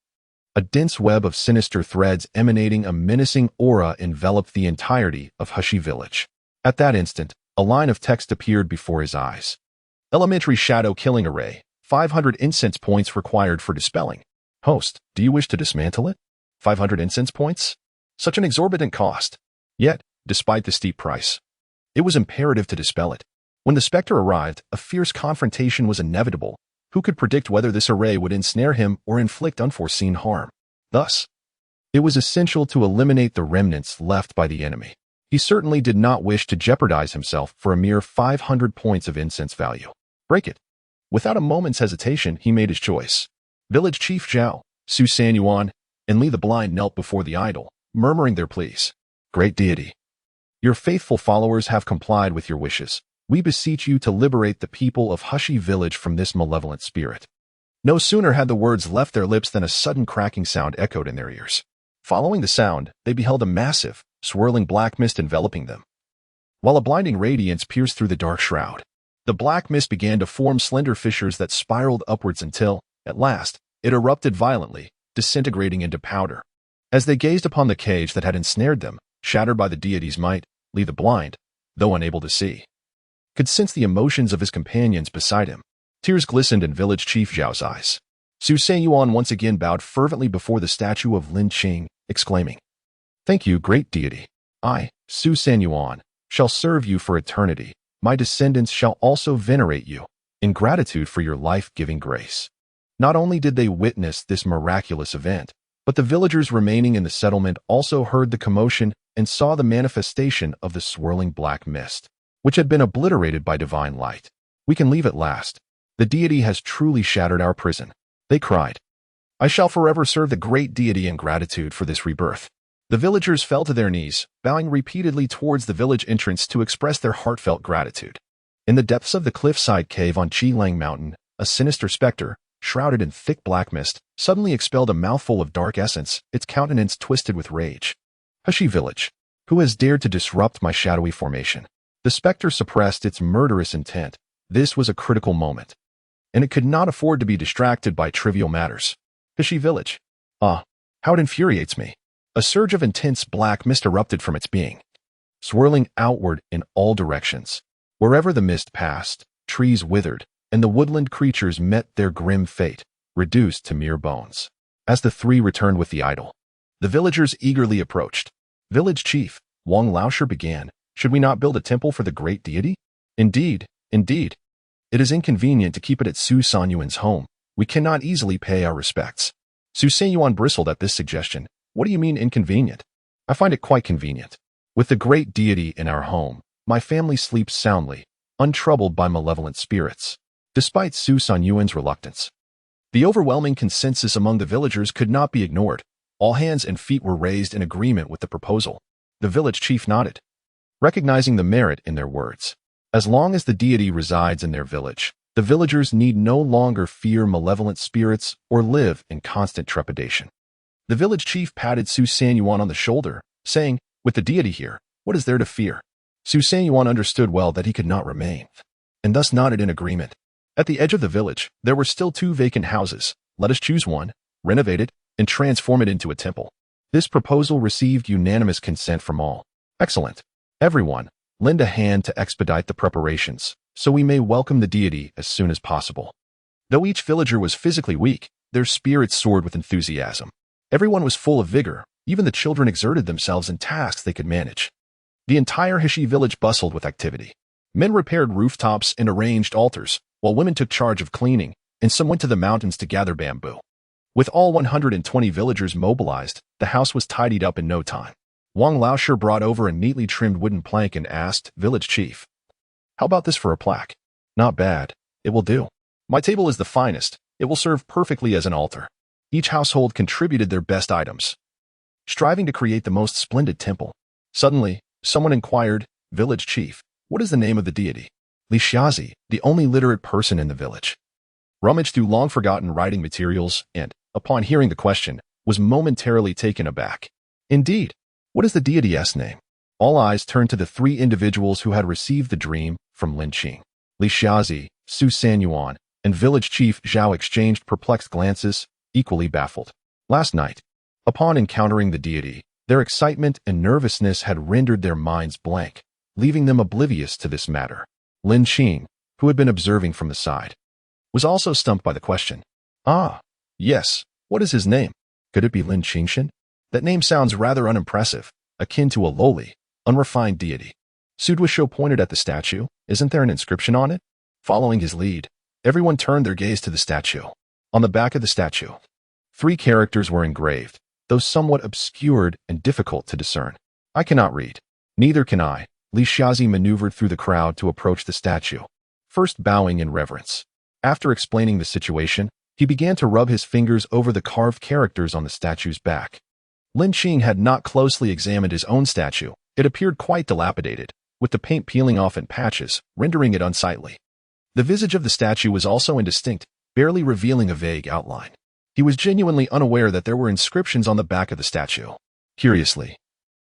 A dense web of sinister threads emanating a menacing aura enveloped the entirety of Hushi Village. At that instant, a line of text appeared before his eyes. Elementary Shadow Killing Array, 500 incense points required for dispelling. Host, do you wish to dismantle it? 500 incense points? Such an exorbitant cost. Yet, despite the steep price, it was imperative to dispel it. When the specter arrived, a fierce confrontation was inevitable. Who could predict whether this array would ensnare him or inflict unforeseen harm? Thus, it was essential to eliminate the remnants left by the enemy. He certainly did not wish to jeopardize himself for a mere 500 points of incense value. Break it. Without a moment's hesitation, he made his choice. Village Chief Zhao, Su Sanyuan, and Li the Blind knelt before the idol, murmuring their pleas. Great deity, your faithful followers have complied with your wishes. We beseech you to liberate the people of Hushi Village from this malevolent spirit. No sooner had the words left their lips than a sudden cracking sound echoed in their ears. Following the sound, they beheld a massive, swirling black mist enveloping them, while a blinding radiance pierced through the dark shroud. The black mist began to form slender fissures that spiraled upwards until, at last, it erupted violently, disintegrating into powder. As they gazed upon the cage that had ensnared them, shattered by the deity's might, Li the Blind, though unable to see, could sense the emotions of his companions beside him. Tears glistened in village chief Zhao's eyes. Su Sanyuan once again bowed fervently before the statue of Lin Qing, exclaiming, Thank you, great deity. I, Su Sanyuan, shall serve you for eternity. My descendants shall also venerate you, in gratitude for your life-giving grace. Not only did they witness this miraculous event, but the villagers remaining in the settlement also heard the commotion and saw the manifestation of the swirling black mist, which had been obliterated by divine light. We can leave at last. The deity has truly shattered our prison, they cried. I shall forever serve the great deity in gratitude for this rebirth. The villagers fell to their knees, bowing repeatedly towards the village entrance to express their heartfelt gratitude. In the depths of the cliffside cave on Qilang Mountain, a sinister specter, shrouded in thick black mist, suddenly expelled a mouthful of dark essence, its countenance twisted with rage. Hushi Village, who has dared to disrupt my shadowy formation? The specter suppressed its murderous intent. This was a critical moment, and it could not afford to be distracted by trivial matters. Hushi Village. Ah, how it infuriates me. A surge of intense black mist erupted from its being, swirling outward in all directions. Wherever the mist passed, trees withered, and the woodland creatures met their grim fate, reduced to mere bones. As the three returned with the idol, the villagers eagerly approached. Village chief, Wang Laosher began, should we not build a temple for the great deity? Indeed. It is inconvenient to keep it at Su Sanyuan's home. We cannot easily pay our respects. Su Sanyuan bristled at this suggestion. What do you mean inconvenient? I find it quite convenient. With the great deity in our home, my family sleeps soundly, untroubled by malevolent spirits. Despite Su Sanyuan's reluctance, the overwhelming consensus among the villagers could not be ignored. All hands and feet were raised in agreement with the proposal. The village chief nodded, recognizing the merit in their words. As long as the deity resides in their village, the villagers need no longer fear malevolent spirits or live in constant trepidation. The village chief patted Su Sanyuan on the shoulder, saying, with the deity here, what is there to fear? Su Sanyuan understood well that he could not remain, and thus nodded in agreement. At the edge of the village, there were still 2 vacant houses. Let us choose one, renovate it, and transform it into a temple. This proposal received unanimous consent from all. Excellent. Everyone, lend a hand to expedite the preparations, so we may welcome the deity as soon as possible. Though each villager was physically weak, their spirits soared with enthusiasm. Everyone was full of vigor. Even the children exerted themselves in tasks they could manage. The entire Hishi village bustled with activity. Men repaired rooftops and arranged altars, while women took charge of cleaning, and some went to the mountains to gather bamboo. With all 120 villagers mobilized, the house was tidied up in no time. Wang Laosher brought over a neatly trimmed wooden plank and asked, village chief, how about this for a plaque? Not bad. It will do. My table is the finest. It will serve perfectly as an altar. Each household contributed their best items, striving to create the most splendid temple. Suddenly, someone inquired, village chief, what is the name of the deity? Li Xiazi, the only literate person in the village, rummaged through long-forgotten writing materials and, upon hearing the question, was momentarily taken aback. Indeed, what is the deity's name? All eyes turned to the 3 individuals who had received the dream from Lin Qing. Li Xiazi, Su Sanyuan, and village chief Zhao exchanged perplexed glances, equally baffled. Last night, upon encountering the deity, their excitement and nervousness had rendered their minds blank, leaving them oblivious to this matter. Lin Qing, who had been observing from the side, was also stumped by the question. Ah, yes, what is his name? Could it be Lin Qingshan? That name sounds rather unimpressive, akin to a lowly, unrefined deity. Su Duisho pointed at the statue. Isn't there an inscription on it? Following his lead, everyone turned their gaze to the statue. On the back of the statue, 3 characters were engraved, though somewhat obscured and difficult to discern. I cannot read. Neither can I. Li Xiazi maneuvered through the crowd to approach the statue, first bowing in reverence. After explaining the situation, he began to rub his fingers over the carved characters on the statue's back. Lin Qing had not closely examined his own statue. It appeared quite dilapidated, with the paint peeling off in patches, rendering it unsightly. The visage of the statue was also indistinct, barely revealing a vague outline. He was genuinely unaware that there were inscriptions on the back of the statue. Curiously,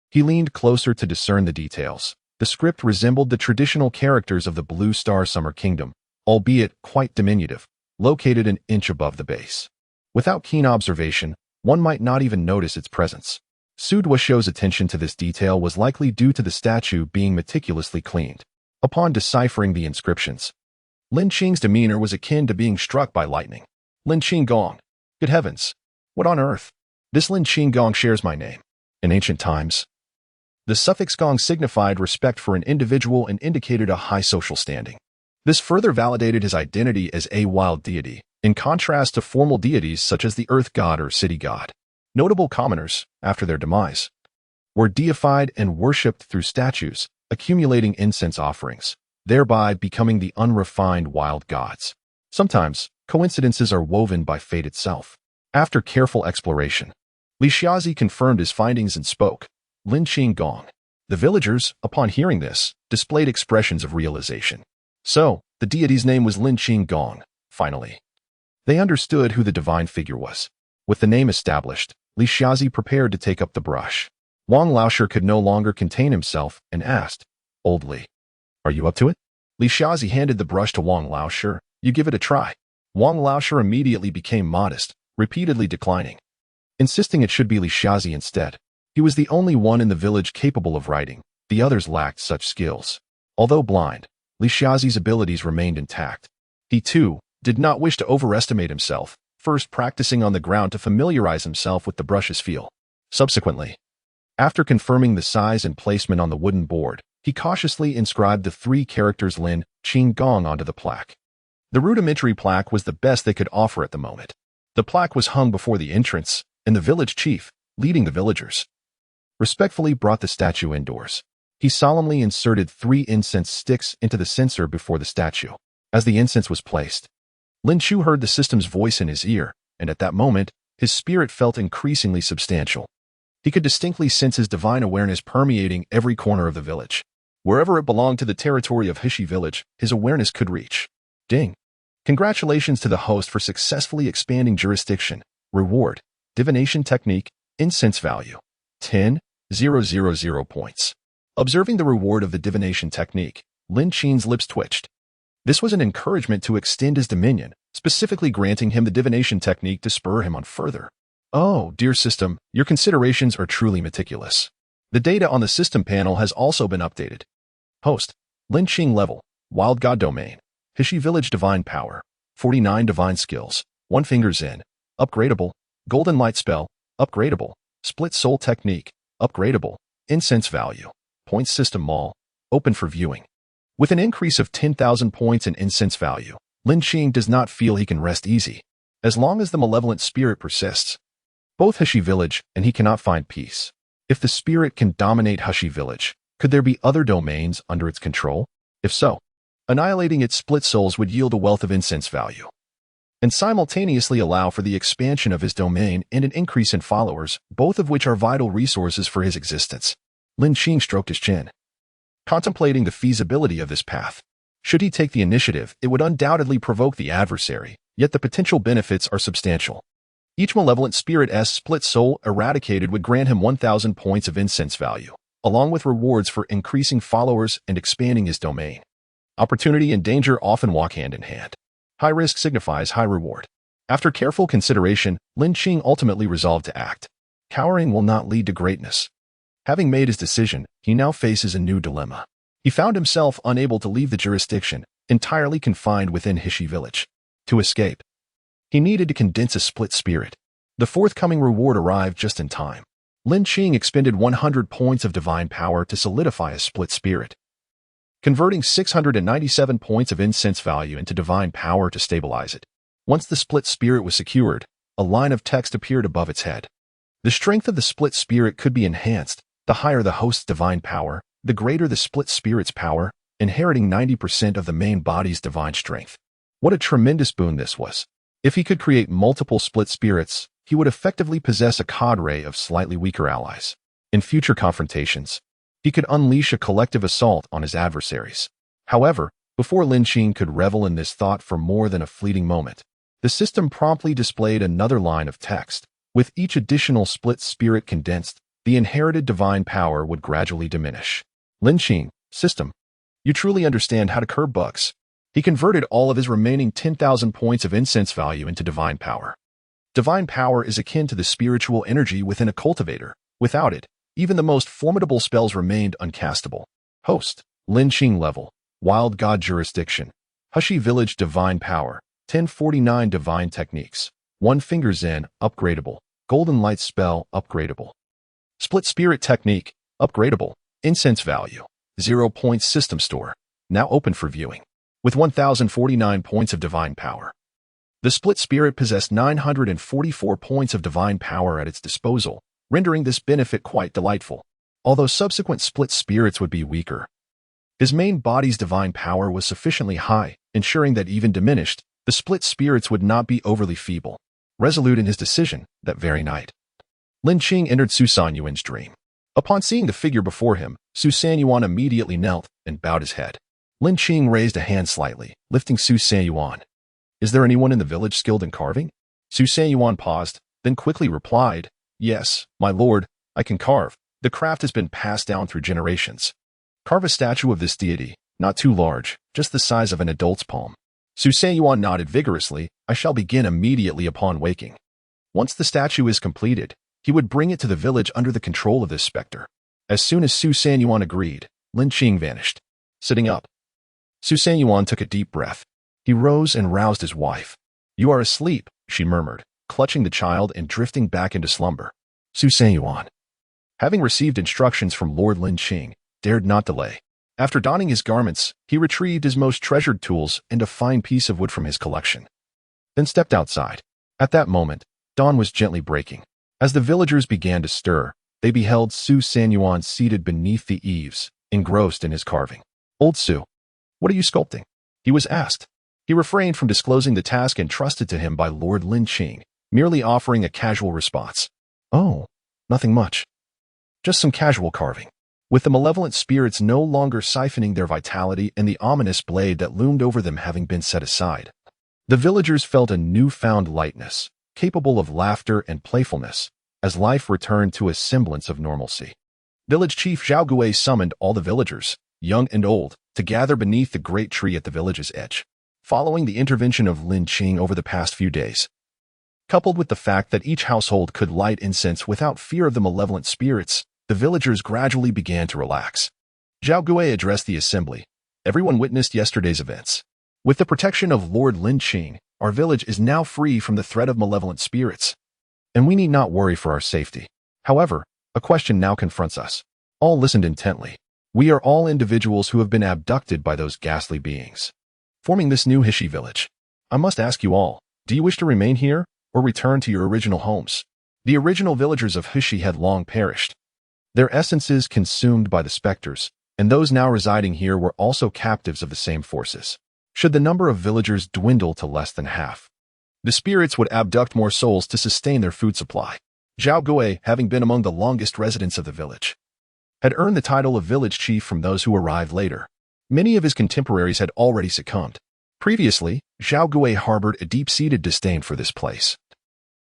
he leaned closer to discern the details. The script resembled the traditional characters of the Blue Star Summer Kingdom, albeit quite diminutive, located an inch above the base. Without keen observation, one might not even notice its presence. Su Duisho's attention to this detail was likely due to the statue being meticulously cleaned. Upon deciphering the inscriptions, Lin Qing's demeanor was akin to being struck by lightning. Lin Qing Gong. Good heavens! What on earth? This Lin Qing Gong shares my name. In ancient times, the suffix gong signified respect for an individual and indicated a high social standing. This further validated his identity as a wild deity, in contrast to formal deities such as the earth god or city god. Notable commoners, after their demise, were deified and worshipped through statues, accumulating incense offerings, thereby becoming the unrefined wild gods. Sometimes, coincidences are woven by fate itself. After careful exploration, Li Xiazi confirmed his findings and spoke. Lin Qing Gong. The villagers, upon hearing this, displayed expressions of realization. So, the deity's name was Lin Qing Gong, finally. They understood who the divine figure was. With the name established, Li Xiazi prepared to take up the brush. Wang Laosher could no longer contain himself and asked, Old Li, are you up to it? Li Xiazi handed the brush to Wang Laosher. You give it a try. Wang Laosher immediately became modest, repeatedly declining, insisting it should be Li Xiazi instead. He was the only one in the village capable of writing. The others lacked such skills. Although blind, Li Xiaozi's abilities remained intact. He, too, did not wish to overestimate himself, first practicing on the ground to familiarize himself with the brush's feel. Subsequently, after confirming the size and placement on the wooden board, he cautiously inscribed the 3 characters Lin Qing Gong onto the plaque. The rudimentary plaque was the best they could offer at the moment. The plaque was hung before the entrance, and the village chief, leading the villagers, respectfully brought the statue indoors. He solemnly inserted 3 incense sticks into the censer before the statue. As the incense was placed, Lin Chu heard the system's voice in his ear, and at that moment, his spirit felt increasingly substantial. He could distinctly sense his divine awareness permeating every corner of the village. Wherever it belonged to the territory of Hishi village, his awareness could reach. Ding! Congratulations to the host for successfully expanding jurisdiction. Reward: divination technique, incense value, 10,000 points. Observing the reward of the divination technique, Lin Qing's lips twitched. This was an encouragement to extend his dominion, specifically granting him the divination technique to spur him on further. Oh, dear system, your considerations are truly meticulous. The data on the system panel has also been updated. Host: Lin Qing level, Wild God Domain, Hishi Village Divine Power, 49 Divine Skills, 1 Fingers in, upgradable, Golden Light Spell, upgradable, Split Soul Technique, upgradable, Incense Value, Points System Mall, open for viewing. With an increase of 10,000 points in incense value, Lin Qing does not feel he can rest easy. As long as the malevolent spirit persists, both Hishi Village and he cannot find peace. If the spirit can dominate Hishi Village, could there be other domains under its control? If so, annihilating its split souls would yield a wealth of incense value, and simultaneously allow for the expansion of his domain and an increase in followers, both of which are vital resources for his existence. Lin Qing stroked his chin, contemplating the feasibility of this path. Should he take the initiative, it would undoubtedly provoke the adversary, yet the potential benefits are substantial. Each malevolent spirit's split soul eradicated would grant him 1,000 points of incense value, along with rewards for increasing followers and expanding his domain. Opportunity and danger often walk hand in hand. High risk signifies high reward. After careful consideration, Lin Qing ultimately resolved to act. Cowering will not lead to greatness. Having made his decision, he now faces a new dilemma. He found himself unable to leave the jurisdiction, entirely confined within Hishi Village. To escape, he needed to condense a split spirit. The forthcoming reward arrived just in time. Lin Qing expended 100 points of divine power to solidify a split spirit, converting 697 points of incense value into divine power to stabilize it. Once the split spirit was secured, a line of text appeared above its head. The strength of the split spirit could be enhanced. The higher the host's divine power, the greater the split spirit's power, inheriting 90% of the main body's divine strength. What a tremendous boon this was. If he could create multiple split spirits, he would effectively possess a cadre of slightly weaker allies. In future confrontations, he could unleash a collective assault on his adversaries. However, before Lin Qing could revel in this thought for more than a fleeting moment, the system promptly displayed another line of text. With each additional split spirit condensed, the inherited divine power would gradually diminish. Lin Qing, system, you truly understand how to curb bugs. He converted all of his remaining 10,000 points of incense value into divine power. Divine power is akin to the spiritual energy within a cultivator. Without it, even the most formidable spells remained uncastable. Host: Lin Qing level, Wild God Jurisdiction, Hishi Village Divine Power, 1049 Divine Techniques, 1 Fingers in, upgradable, Golden Light Spell, upgradable, Split Spirit Technique, upgradable, Incense Value, 0 points System Store, now open for viewing. With 1,049 points of divine power, the split spirit possessed 944 points of divine power at its disposal, rendering this benefit quite delightful. Although subsequent split spirits would be weaker, his main body's divine power was sufficiently high, ensuring that even diminished, the split spirits would not be overly feeble. Resolute in his decision, that very night, Lin Qing entered Su Sanyuan's dream. Upon seeing the figure before him, Su Sanyuan immediately knelt and bowed his head. Lin Qing raised a hand slightly, lifting Su Sanyuan. Is there anyone in the village skilled in carving? Su Sanyuan paused, then quickly replied, Yes, my lord, I can carve. The craft has been passed down through generations. Carve a statue of this deity, not too large, just the size of an adult's palm. Su Sanyuan nodded vigorously. I shall begin immediately upon waking. Once the statue is completed, he would bring it to the village under the control of this specter. As soon as Su Sanyuan agreed, Lin Qing vanished. Sitting up, Yuan took a deep breath. He rose and roused his wife. "You are asleep," she murmured, clutching the child and drifting back into slumber. Yuan, having received instructions from Lord Lin Qing, dared not delay. After donning his garments, he retrieved his most treasured tools and a fine piece of wood from his collection, then stepped outside. At that moment, dawn was gently breaking. As the villagers began to stir, they beheld Yuan seated beneath the eaves, engrossed in his carving. "Old Su, what are you sculpting?" he was asked. He refrained from disclosing the task entrusted to him by Lord Lin Qing, merely offering a casual response. "Oh, nothing much. Just some casual carving." With the malevolent spirits no longer siphoning their vitality and the ominous blade that loomed over them having been set aside, the villagers felt a newfound lightness, capable of laughter and playfulness, as life returned to a semblance of normalcy. Village Chief Zhao Gui summoned all the villagers, young and old, to gather beneath the great tree at the village's edge. Following the intervention of Lin Qing over the past few days, coupled with the fact that each household could light incense without fear of the malevolent spirits, the villagers gradually began to relax. Zhao Gui addressed the assembly. "Everyone witnessed yesterday's events. With the protection of Lord Lin Qing, our village is now free from the threat of malevolent spirits, and we need not worry for our safety. However, a question now confronts us." All listened intently. "We are all individuals who have been abducted by those ghastly beings, forming this new Hishi village. I must ask you all, do you wish to remain here or return to your original homes?" The original villagers of Hishi had long perished, their essences consumed by the specters, and those now residing here were also captives of the same forces. Should the number of villagers dwindle to less than half, the spirits would abduct more souls to sustain their food supply. Zhao Gui, having been among the longest residents of the village, had earned the title of village chief from those who arrived later. Many of his contemporaries had already succumbed. Previously, Zhao Gui harbored a deep-seated disdain for this place,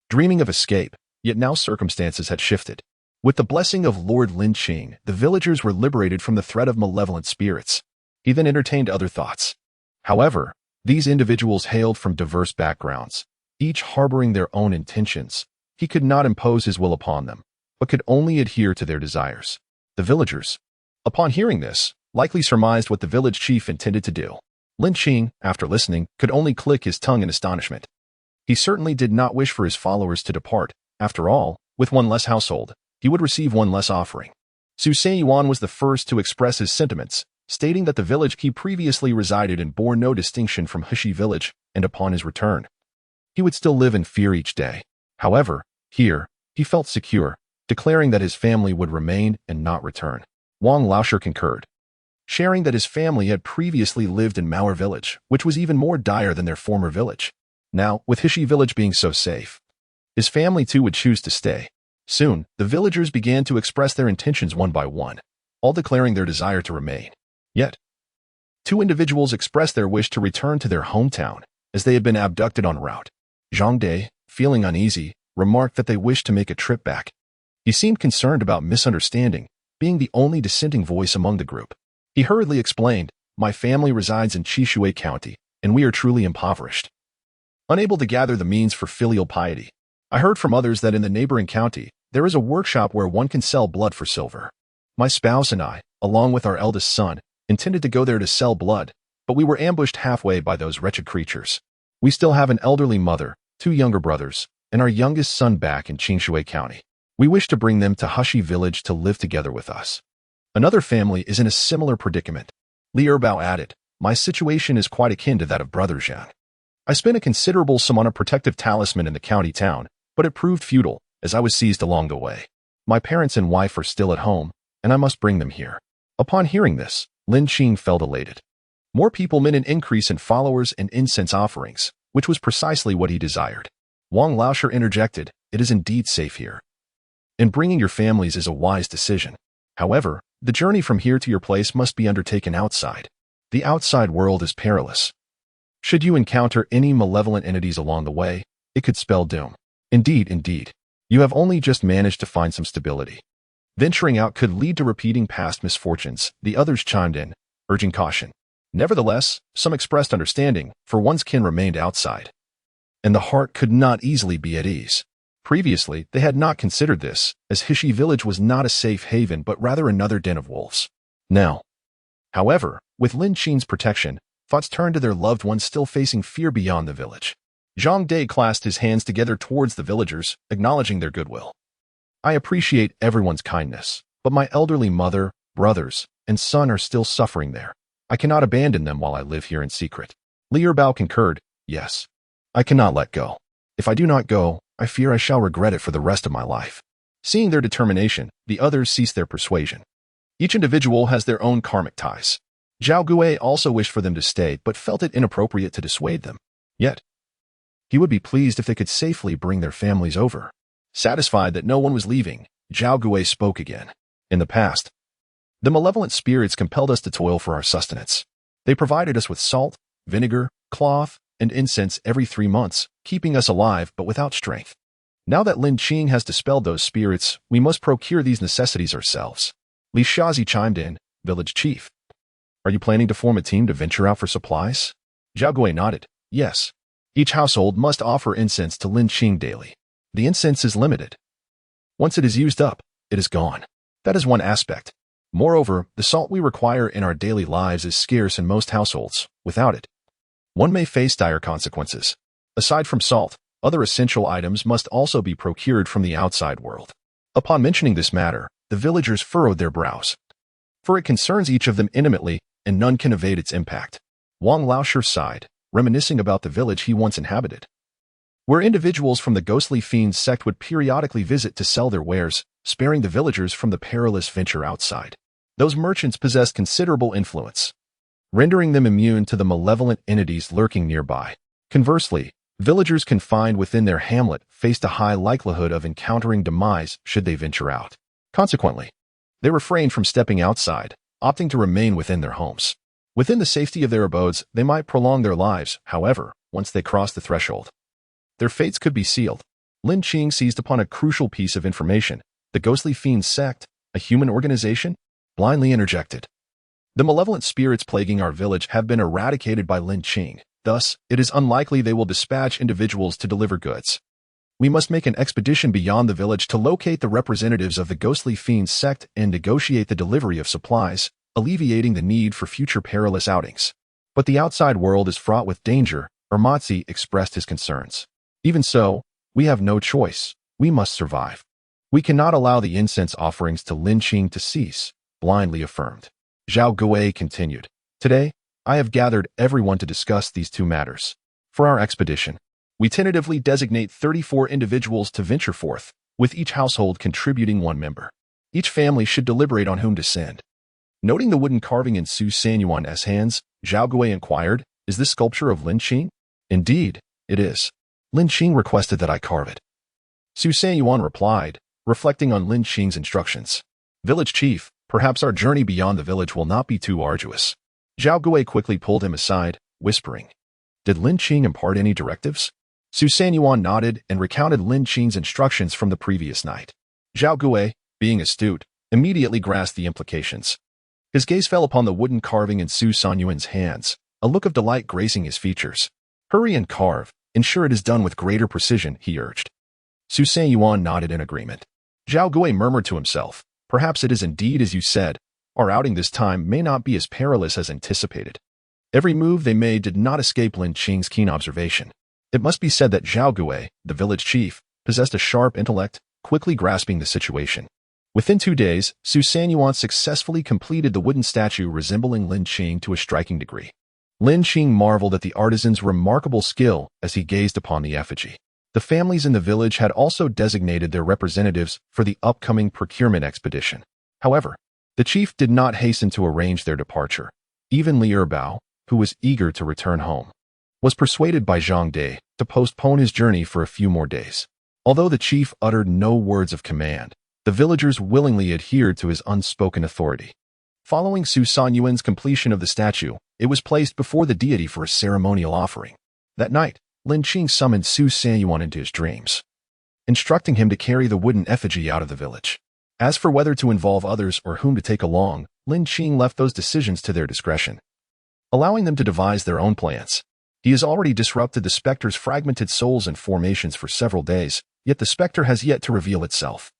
dreaming of escape, yet now circumstances had shifted. With the blessing of Lord Lin Qing, the villagers were liberated from the threat of malevolent spirits. He then entertained other thoughts. However, these individuals hailed from diverse backgrounds, each harboring their own intentions. He could not impose his will upon them, but could only adhere to their desires. The villagers, upon hearing this, likely surmised what the village chief intended to do. Lin Qing, after listening, could only click his tongue in astonishment. He certainly did not wish for his followers to depart. After all, with one less household, he would receive one less offering. Yuan was the first to express his sentiments, stating that the village he previously resided in bore no distinction from Hishi village, and upon his return, he would still live in fear each day. However, here, he felt secure, declaring that his family would remain and not return. Wang Laosher concurred, sharing that his family had previously lived in Mauer village, which was even more dire than their former village. Now, with Hishi village being so safe, his family too would choose to stay. Soon, the villagers began to express their intentions one by one, all declaring their desire to remain. Yet, two individuals expressed their wish to return to their hometown, as they had been abducted en route. Zhang Dai, feeling uneasy, remarked that they wished to make a trip back. He seemed concerned about misunderstanding, being the only dissenting voice among the group. He hurriedly explained, "My family resides in Qishui County, and we are truly impoverished, unable to gather the means for filial piety. I heard from others that in the neighboring county, there is a workshop where one can sell blood for silver. My spouse and I, along with our eldest son, intended to go there to sell blood, but we were ambushed halfway by those wretched creatures. We still have an elderly mother, two younger brothers, and our youngest son back in Qingshui County. We wish to bring them to Hishi village to live together with us." Another family is in a similar predicament. Li Erbao added, "My situation is quite akin to that of Brother Zhang. I spent a considerable sum on a protective talisman in the county town, but it proved futile, as I was seized along the way. My parents and wife are still at home, and I must bring them here." Upon hearing this, Lin Qing felt elated. More people meant an increase in followers and incense offerings, which was precisely what he desired. Wang Laosher interjected, "It is indeed safe here, and bringing your families is a wise decision. However, the journey from here to your place must be undertaken outside. The outside world is perilous. Should you encounter any malevolent entities along the way, it could spell doom. Indeed, you have only just managed to find some stability. Venturing out could lead to repeating past misfortunes," the others chimed in, urging caution. Nevertheless, some expressed understanding, for one's kin remained outside, and the heart could not easily be at ease. Previously, they had not considered this, as Hishi village was not a safe haven but rather another den of wolves. Now, however, with Lin Qing's protection, thoughts turned to their loved ones still facing fear beyond the village. Zhang Dai clasped his hands together towards the villagers, acknowledging their goodwill. I appreciate everyone's kindness, but my elderly mother, brothers, and son are still suffering there. I cannot abandon them while I live here in secret. Li Bao concurred, yes. I cannot let go. If I do not go, I fear I shall regret it for the rest of my life. Seeing their determination, the others ceased their persuasion. Each individual has their own karmic ties. Zhao Gui also wished for them to stay, but felt it inappropriate to dissuade them. Yet, he would be pleased if they could safely bring their families over. Satisfied that no one was leaving, Zhao Gui spoke again. In the past, the malevolent spirits compelled us to toil for our sustenance. They provided us with salt, vinegar, cloth, and incense every 3 months, keeping us alive but without strength. Now that Lin Qing has dispelled those spirits, we must procure these necessities ourselves. Li Shazi chimed in, village chief. Are you planning to form a team to venture out for supplies? Zhao Gui nodded, yes. Each household must offer incense to Lin Qing daily. The incense is limited. Once it is used up, it is gone. That is one aspect. Moreover, the salt we require in our daily lives is scarce in most households. Without it, one may face dire consequences. Aside from salt, other essential items must also be procured from the outside world. Upon mentioning this matter, the villagers furrowed their brows. For it concerns each of them intimately, and none can evade its impact. Wang Laoshi sighed, reminiscing about the village he once inhabited, where individuals from the ghostly fiends sect would periodically visit to sell their wares, sparing the villagers from the perilous venture outside. Those merchants possessed considerable influence, rendering them immune to the malevolent entities lurking nearby. Conversely, villagers confined within their hamlet faced a high likelihood of encountering demise should they venture out. Consequently, they refrained from stepping outside, opting to remain within their homes. Within the safety of their abodes, they might prolong their lives, however, once they crossed the threshold, their fates could be sealed. Lin Qing seized upon a crucial piece of information. The ghostly fiends sect, a human organization, blindly interjected. The malevolent spirits plaguing our village have been eradicated by Lin Qing. Thus, it is unlikely they will dispatch individuals to deliver goods. We must make an expedition beyond the village to locate the representatives of the ghostly fiends sect and negotiate the delivery of supplies, alleviating the need for future perilous outings. But the outside world is fraught with danger, Ermatzi expressed his concerns. Even so, we have no choice. We must survive. We cannot allow the incense offerings to Lin Qing to cease, blindly affirmed. Zhao Gui continued. Today, I have gathered everyone to discuss these two matters. For our expedition, we tentatively designate 34 individuals to venture forth, with each household contributing 1 member. Each family should deliberate on whom to send. Noting the wooden carving in Su Sanyuan's hands, Zhao Gui inquired, is this sculpture of Lin Qing? Indeed, it is. Lin Qing requested that I carve it. Su Sanyuan replied, reflecting on Lin Qing's instructions. Village chief, perhaps our journey beyond the village will not be too arduous. Zhao Gui quickly pulled him aside, whispering, did Lin Qing impart any directives? Su Sanyuan nodded and recounted Lin Qing's instructions from the previous night. Zhao Gui, being astute, immediately grasped the implications. His gaze fell upon the wooden carving in Su Sanyuan's hands, a look of delight gracing his features. Hurry and carve. Ensure it is done with greater precision, he urged. Su Sanyuan nodded in agreement. Zhao Gui murmured to himself, perhaps it is indeed as you said. Our outing this time may not be as perilous as anticipated. Every move they made did not escape Lin Qing's keen observation. It must be said that Zhao Gui, the village chief, possessed a sharp intellect, quickly grasping the situation. Within 2 days, Su Sanyuan successfully completed the wooden statue resembling Lin Qing to a striking degree. Lin Qing marveled at the artisan's remarkable skill as he gazed upon the effigy. The families in the village had also designated their representatives for the upcoming procurement expedition. However, the chief did not hasten to arrange their departure. Even Li Bao, who was eager to return home, was persuaded by Zhang Dai to postpone his journey for a few more days. Although the chief uttered no words of command, the villagers willingly adhered to his unspoken authority. Following Su Sanyuan's completion of the statue, it was placed before the deity for a ceremonial offering. That night, Lin Qing summoned Su Sanyuan into his dreams, instructing him to carry the wooden effigy out of the village. As for whether to involve others or whom to take along, Lin Qing left those decisions to their discretion, allowing them to devise their own plans. He has already disrupted the specter's fragmented souls and formations for several days, yet the specter has yet to reveal itself.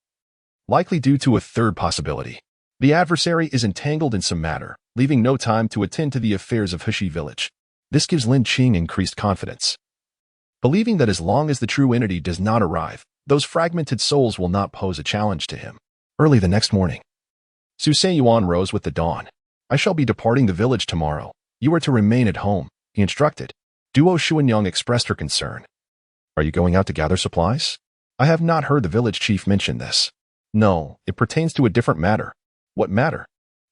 Likely due to a third possibility. The adversary is entangled in some matter, leaving no time to attend to the affairs of Heshi village. This gives Lin Qing increased confidence, believing that as long as the true entity does not arrive, those fragmented souls will not pose a challenge to him. Early the next morning, Su Yuan rose with the dawn. I shall be departing the village tomorrow. You are to remain at home, he instructed. Duo Xuanyang expressed her concern. Are you going out to gather supplies? I have not heard the village chief mention this. No, it pertains to a different matter. What matter?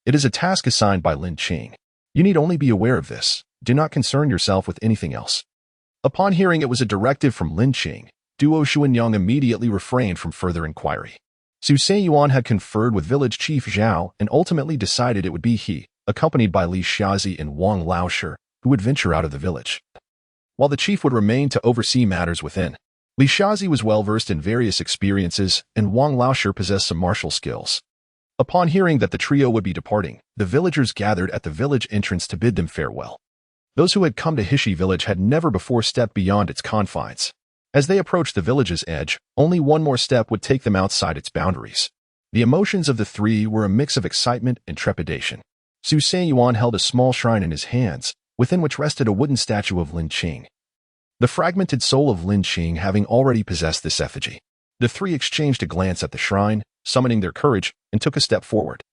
It is a task assigned by Lin Qing. You need only be aware of this. Do not concern yourself with anything else. Upon hearing it was a directive from Lin Qing, Duo Xuanyang immediately refrained from further inquiry. Su Yuan had conferred with village chief Zhao and ultimately decided it would be he, accompanied by Li Xiazi and Wang Laoshi, who would venture out of the village, while the chief would remain to oversee matters within. Li Xiazi was well-versed in various experiences, and Wang Laoshi possessed some martial skills. Upon hearing that the trio would be departing, the villagers gathered at the village entrance to bid them farewell. Those who had come to Heshi village had never before stepped beyond its confines. As they approached the village's edge, only one more step would take them outside its boundaries. The emotions of the three were a mix of excitement and trepidation. Su Yuan held a small shrine in his hands, within which rested a wooden statue of Lin Qing, the fragmented soul of Lin Qing having already possessed this effigy. The three exchanged a glance at the shrine, summoning their courage, and took a step forward.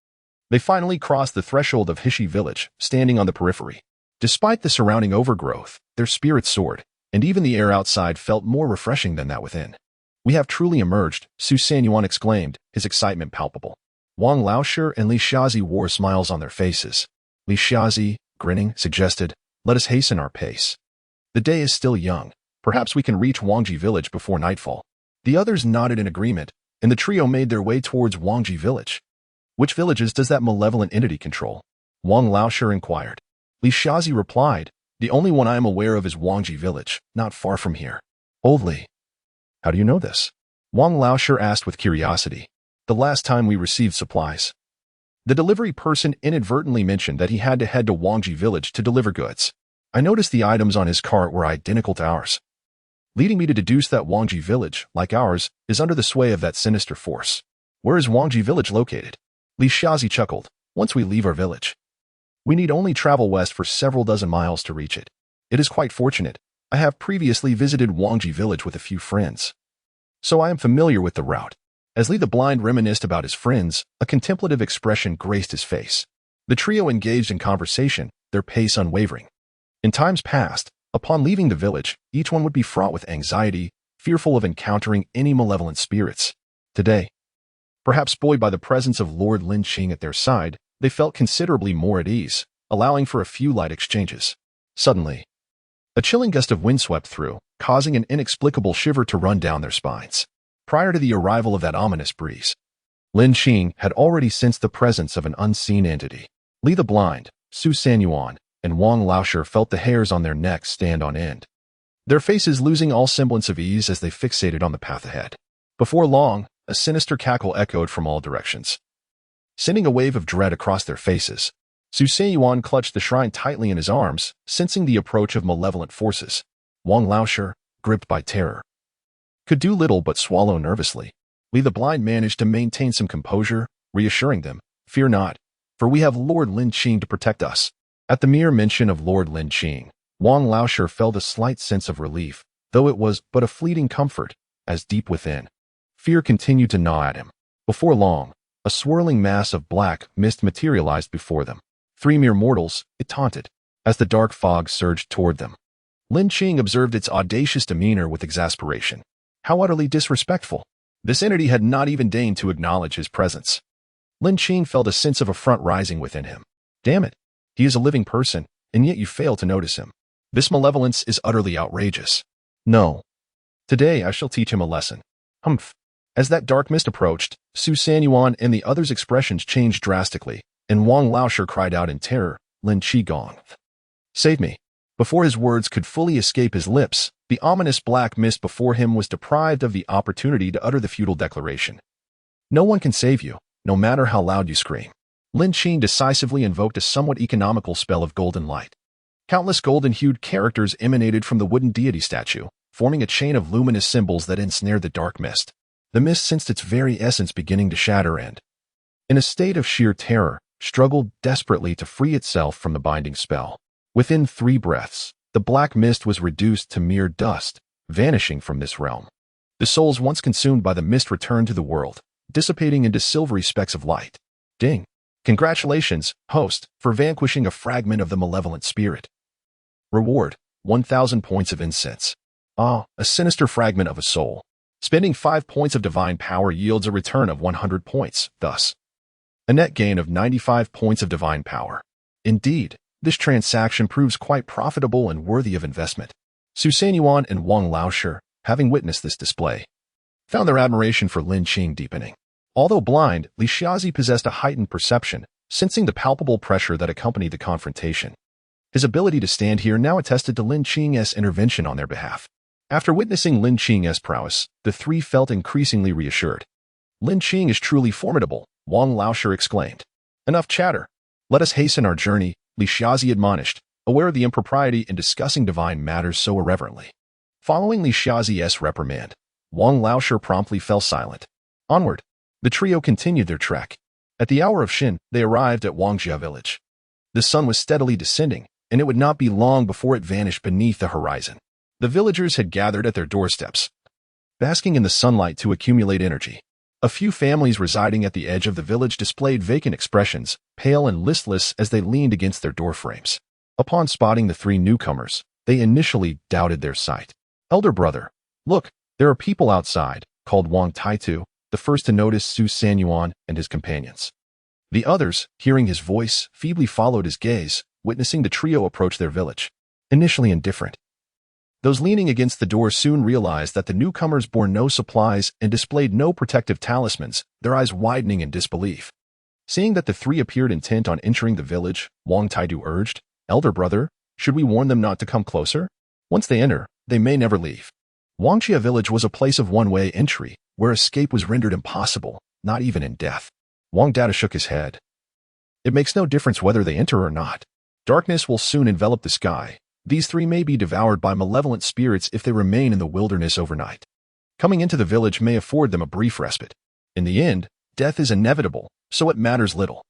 They finally crossed the threshold of Heshi village, standing on the periphery. Despite the surrounding overgrowth, their spirits soared, and even the air outside felt more refreshing than that within. We have truly emerged, Su Yuan exclaimed, his excitement palpable. Wang Laoshi and Li Xiazi wore smiles on their faces. Li Xiazi, grinning, suggested, let us hasten our pace. The day is still young. Perhaps we can reach Wangji village before nightfall. The others nodded in agreement, and the trio made their way towards Wangji village. Which villages does that malevolent entity control? Wang Laoshi inquired. Li Xiazi replied, the only one I am aware of is Wangji village, not far from here. Old Li. How do you know this? Wang Laoshi asked with curiosity. The last time we received supplies, the delivery person inadvertently mentioned that he had to head to Wangji village to deliver goods. I noticed the items on his cart were identical to ours, leading me to deduce that Wangji village, like ours, is under the sway of that sinister force. Where is Wangji village located? Li Xiazi chuckled. Once we leave our village, we need only travel west for several dozen miles to reach it. It is quite fortunate. I have previously visited Wangji village with a few friends, so I am familiar with the route. As Li the Blind reminisced about his friends, a contemplative expression graced his face. The trio engaged in conversation, their pace unwavering. In times past, upon leaving the village, each one would be fraught with anxiety, fearful of encountering any malevolent spirits. Today, perhaps buoyed by the presence of Lord Lin Qing at their side, they felt considerably more at ease, allowing for a few light exchanges. Suddenly, a chilling gust of wind swept through, causing an inexplicable shiver to run down their spines. Prior to the arrival of that ominous breeze, Lin Qing had already sensed the presence of an unseen entity. Li the Blind, Su Yuan, and Wang Laoshi felt the hairs on their necks stand on end, their faces losing all semblance of ease as they fixated on the path ahead. Before long, a sinister cackle echoed from all directions, sending a wave of dread across their faces. Su Yuan clutched the shrine tightly in his arms, sensing the approach of malevolent forces. Wang Laoshi, gripped by terror, could do little but swallow nervously. Li the Blind managed to maintain some composure, reassuring them, fear not, for we have Lord Lin Qing to protect us. At the mere mention of Lord Lin Qing, Wang Laoshi felt a slight sense of relief, though it was but a fleeting comfort, as deep within, fear continued to gnaw at him. Before long, a swirling mass of black mist materialized before them. Three mere mortals, it taunted, as the dark fog surged toward them. Lin Qing observed its audacious demeanor with exasperation. How utterly disrespectful. This entity had not even deigned to acknowledge his presence. Lin Qing felt a sense of affront rising within him. Damn it. He is a living person, and yet you fail to notice him. This malevolence is utterly outrageous. No. Today I shall teach him a lesson. Humph. As that dark mist approached, Su Yuan and the others' expressions changed drastically, and Wang Laoshi cried out in terror, Lin Qigong. Save me. Before his words could fully escape his lips, the ominous black mist before him was deprived of the opportunity to utter the futile declaration. No one can save you, no matter how loud you scream. Lin Qing decisively invoked a somewhat economical spell of golden light. Countless golden-hued characters emanated from the wooden deity statue, forming a chain of luminous symbols that ensnared the dark mist. The mist sensed its very essence beginning to shatter and, in a state of sheer terror, struggled desperately to free itself from the binding spell. Within 3 breaths, the black mist was reduced to mere dust, vanishing from this realm. The souls once consumed by the mist returned to the world, dissipating into silvery specks of light. Ding! Congratulations, host, for vanquishing a fragment of the malevolent spirit. Reward: 1,000 points of incense. Ah, a sinister fragment of a soul. Spending 5 points of divine power yields a return of 100 points, thus a net gain of 95 points of divine power. Indeed, this transaction proves quite profitable and worthy of investment. Su Sanyuan and Wang Laoshi, having witnessed this display, found their admiration for Lin Qing deepening. Although blind, Li Xiazi possessed a heightened perception, sensing the palpable pressure that accompanied the confrontation. His ability to stand here now attested to Lin Qing's intervention on their behalf. After witnessing Lin Qing's prowess, the 3 felt increasingly reassured. Lin Qing is truly formidable, Wang Laoshi exclaimed. Enough chatter. Let us hasten our journey, Li Xiazi admonished, aware of the impropriety in discussing divine matters so irreverently. Following Li Xiazi's reprimand, Wang Laoshi promptly fell silent. Onward. The trio continued their trek. At the hour of Shin, they arrived at Wangjia village. The sun was steadily descending, and it would not be long before it vanished beneath the horizon. The villagers had gathered at their doorsteps, basking in the sunlight to accumulate energy. A few families residing at the edge of the village displayed vacant expressions, pale and listless as they leaned against their doorframes. Upon spotting the 3 newcomers, they initially doubted their sight. Elder brother, look, there are people outside, called Wang Taitu, the first to notice Su Sanyuan and his companions. The others, hearing his voice, feebly followed his gaze, witnessing the trio approach their village. Initially indifferent, those leaning against the door soon realized that the newcomers bore no supplies and displayed no protective talismans, their eyes widening in disbelief. Seeing that the 3 appeared intent on entering the village, Wang Taidu urged, Elder brother, should we warn them not to come closer? Once they enter, they may never leave. Wangjia village was a place of one-way entry, where escape was rendered impossible, not even in death. Wang Dada shook his head. It makes no difference whether they enter or not. Darkness will soon envelop the sky. These 3 may be devoured by malevolent spirits if they remain in the wilderness overnight. Coming into the village may afford them a brief respite. In the end, death is inevitable, so it matters little.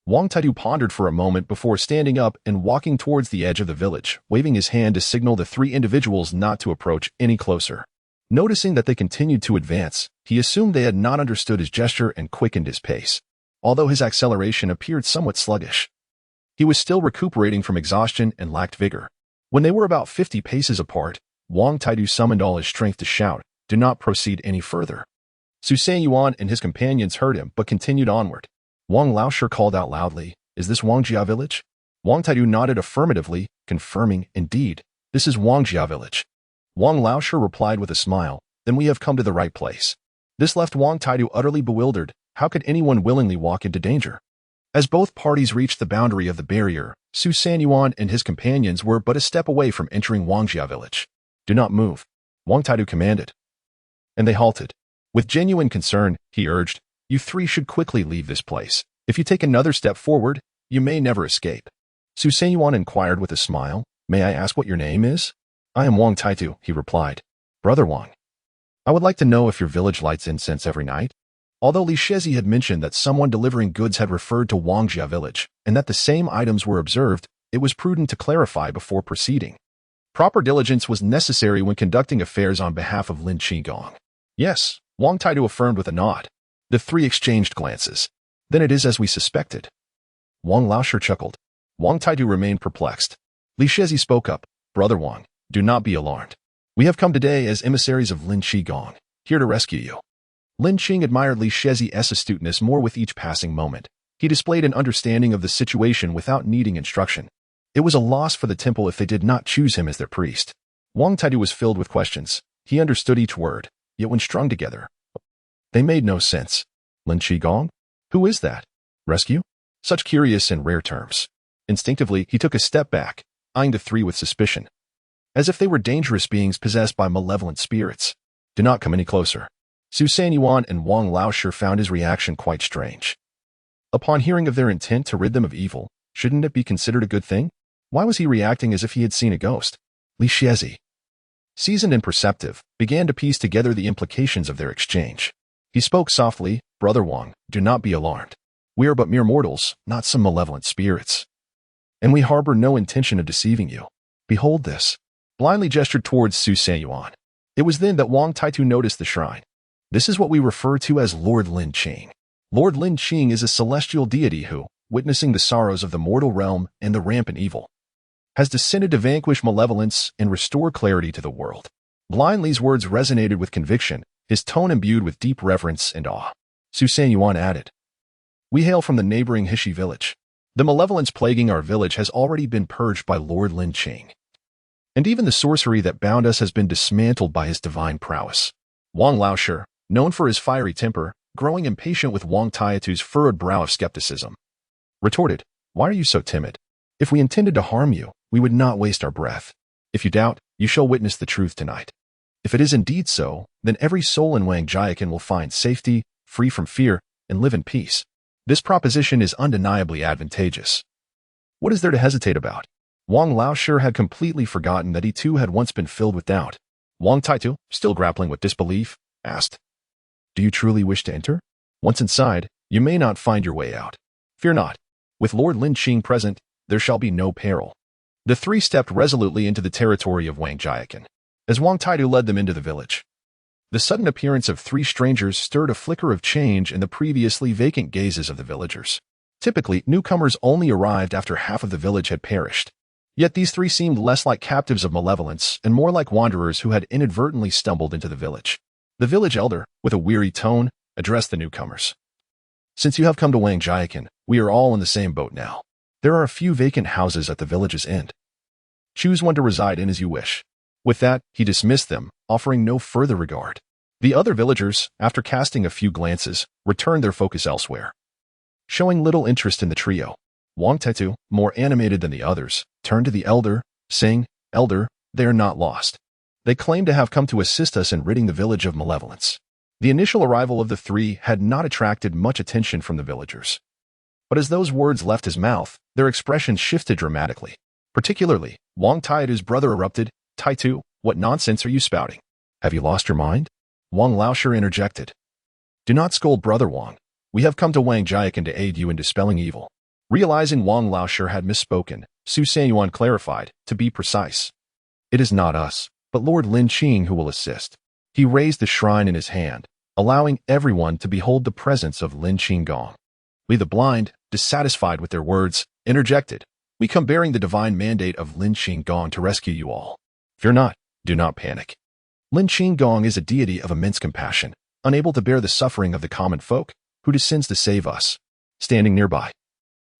Wang Taidu pondered for a moment before standing up and walking towards the edge of the village, waving his hand to signal the 3 individuals not to approach any closer. Noticing that they continued to advance, he assumed they had not understood his gesture and quickened his pace. Although his acceleration appeared somewhat sluggish, he was still recuperating from exhaustion and lacked vigor. When they were about 50 paces apart, Wang Taidu summoned all his strength to shout, "Do not proceed any further." Su Sanyuan and his companions heard him but continued onward. Wang Laoshi called out loudly, "Is this Wangjia village?" Wang Taidu nodded affirmatively, confirming, "Indeed, this is Wangjia village." Wang Laoshi replied with a smile, "Then we have come to the right place." This left Wang Taidu utterly bewildered. How could anyone willingly walk into danger? As both parties reached the boundary of the barrier, Su Sanyuan and his companions were but a step away from entering Wangjia village. "Do not move," Wang Taidu commanded. And they halted. With genuine concern, he urged, "You 3 should quickly leave this place. If you take another step forward, you may never escape." Su Sanyuan inquired with a smile, "May I ask what your name is?" "I am Wang Taitu," he replied. "Brother Wang, I would like to know if your village lights incense every night." Although Li Xiazi had mentioned that someone delivering goods had referred to Wangjia village, and that the same items were observed, it was prudent to clarify before proceeding. Proper diligence was necessary when conducting affairs on behalf of Lin Qing. "Yes," Wang Taidu affirmed with a nod. The 3 exchanged glances. "Then it is as we suspected." Wang Laoshi chuckled. Wang Taidu remained perplexed. Li Xiazi spoke up, "Brother Wang, do not be alarmed. We have come today as emissaries of Lin Qing, here to rescue you." Lin Qing admired Li Xiazi's astuteness more with each passing moment. He displayed an understanding of the situation without needing instruction. It was a loss for the temple if they did not choose him as their priest. Wang Taidu was filled with questions. He understood each word, yet when strung together, they made no sense. Lin Qing? Who is that? Rescue? Such curious and rare terms. Instinctively, he took a step back, eyeing the 3 with suspicion, as if they were dangerous beings possessed by malevolent spirits. "Do not come any closer." Su Sanyuan and Wang Laoshi found his reaction quite strange. Upon hearing of their intent to rid them of evil, shouldn't it be considered a good thing? Why was he reacting as if he had seen a ghost? Li Xiazi, seasoned and perceptive, began to piece together the implications of their exchange. He spoke softly, "Brother Wang, do not be alarmed. We are but mere mortals, not some malevolent spirits. And we harbor no intention of deceiving you. Behold this. Blindly gestured towards Su Sanyuan. It was then that Wang Taitu noticed the shrine. This is what we refer to as Lord Lin Qing. Lord Lin Qing is a celestial deity who, witnessing the sorrows of the mortal realm and the rampant evil, has descended to vanquish malevolence and restore clarity to the world. Blind Li's words resonated with conviction, his tone imbued with deep reverence and awe. Su Sanyuan added, "We hail from the neighboring Hishi village. The malevolence plaguing our village has already been purged by Lord Lin Qing. And even the sorcery that bound us has been dismantled by his divine prowess." Wang Laoshi, known for his fiery temper, growing impatient with Wang Taitu's furrowed brow of skepticism, retorted, "Why are you so timid? If we intended to harm you, we would not waste our breath. If you doubt, you shall witness the truth tonight. If it is indeed so, then every soul in Wang Jiakan will find safety, free from fear, and live in peace. This proposition is undeniably advantageous. What is there to hesitate about?" Wang Laoshi had completely forgotten that he too had once been filled with doubt. Wang Taitu, still grappling with disbelief, asked, "Do you truly wish to enter? Once inside, you may not find your way out. Fear not. With Lord Lin Qing present, there shall be no peril." The three stepped resolutely into the territory of Wang Jiakan, as Wang Taitu led them into the village. The sudden appearance of three strangers stirred a flicker of change in the previously vacant gazes of the villagers. Typically, newcomers only arrived after half of the village had perished. Yet these three seemed less like captives of malevolence and more like wanderers who had inadvertently stumbled into the village. The village elder, with a weary tone, addressed the newcomers. "Since you have come to Wang Jiakan, we are all in the same boat now. There are a few vacant houses at the village's end. Choose one to reside in as you wish." With that, he dismissed them, offering no further regard. The other villagers, after casting a few glances, returned their focus elsewhere. Showing little interest in the trio, Wang Taitu, more animated than the others, turned to the elder, saying, "Elder, they are not lost. They claim to have come to assist us in ridding the village of malevolence." The initial arrival of the three had not attracted much attention from the villagers. But as those words left his mouth, their expressions shifted dramatically. Particularly, Wang Taitu's brother erupted, "Taitu, what nonsense are you spouting? Have you lost your mind?" Wang Laoshi interjected, "Do not scold Brother Wang. We have come to Wang Jiakan to aid you in dispelling evil." Realizing Wang Laoshi had misspoken, Su Sanyuan clarified, "To be precise, it is not us, but Lord Lin Qing who will assist." He raised the shrine in his hand, allowing everyone to behold the presence of Lin Qing Gong. Li the blind, dissatisfied with their words, interjected, "We come bearing the divine mandate of Lin Qing Gong to rescue you all. Fear not, do not panic. Lin Qing Gong is a deity of immense compassion, unable to bear the suffering of the common folk, who descends to save us." Standing nearby,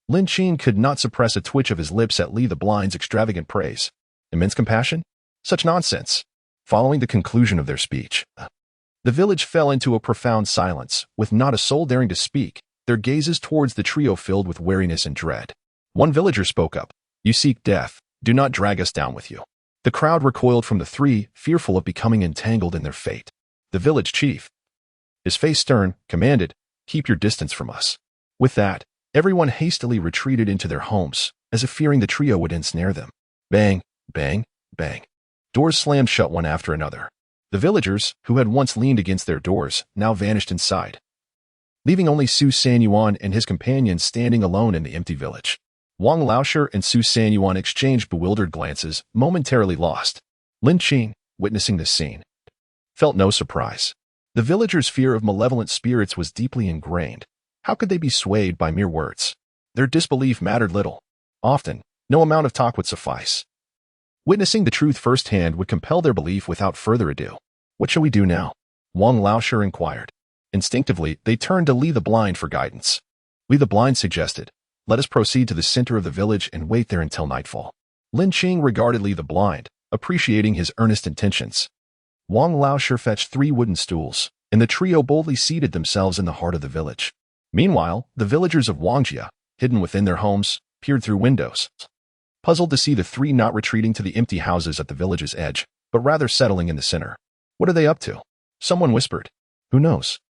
Lin Qing could not suppress a twitch of his lips at Li the blind's extravagant praise. Immense compassion? Such nonsense. Following the conclusion of their speech, the village fell into a profound silence, with not a soul daring to speak, their gazes towards the trio filled with wariness and dread. One villager spoke up, "You seek death, do not drag us down with you." The crowd recoiled from the three, fearful of becoming entangled in their fate. The village chief, his face stern, commanded, "Keep your distance from us." With that, everyone hastily retreated into their homes, as if fearing the trio would ensnare them. Bang, bang, bang. Doors slammed shut one after another. The villagers, who had once leaned against their doors, now vanished inside, leaving only Su Sanyuan and his companions standing alone in the empty village. Wang Laoshi and Su Sanyuan exchanged bewildered glances, momentarily lost. Lin Qing, witnessing this scene, felt no surprise. The villagers' fear of malevolent spirits was deeply ingrained. How could they be swayed by mere words? Their disbelief mattered little. Often, no amount of talk would suffice. Witnessing the truth firsthand would compel their belief without further ado. "What shall we do now?" Wang Laoshi inquired. Instinctively, they turned to Li the blind for guidance. Li the blind suggested, "Let us proceed to the center of the village and wait there until nightfall." Lin Qing regarded Li the blind, appreciating his earnest intentions. Wang Laoshi fetched 3 wooden stools, and the trio boldly seated themselves in the heart of the village. Meanwhile, the villagers of Wangjia, hidden within their homes, peered through windows, puzzled to see the 3 not retreating to the empty houses at the village's edge, but rather settling in the center. "What are they up to?" Someone whispered. "Who knows?"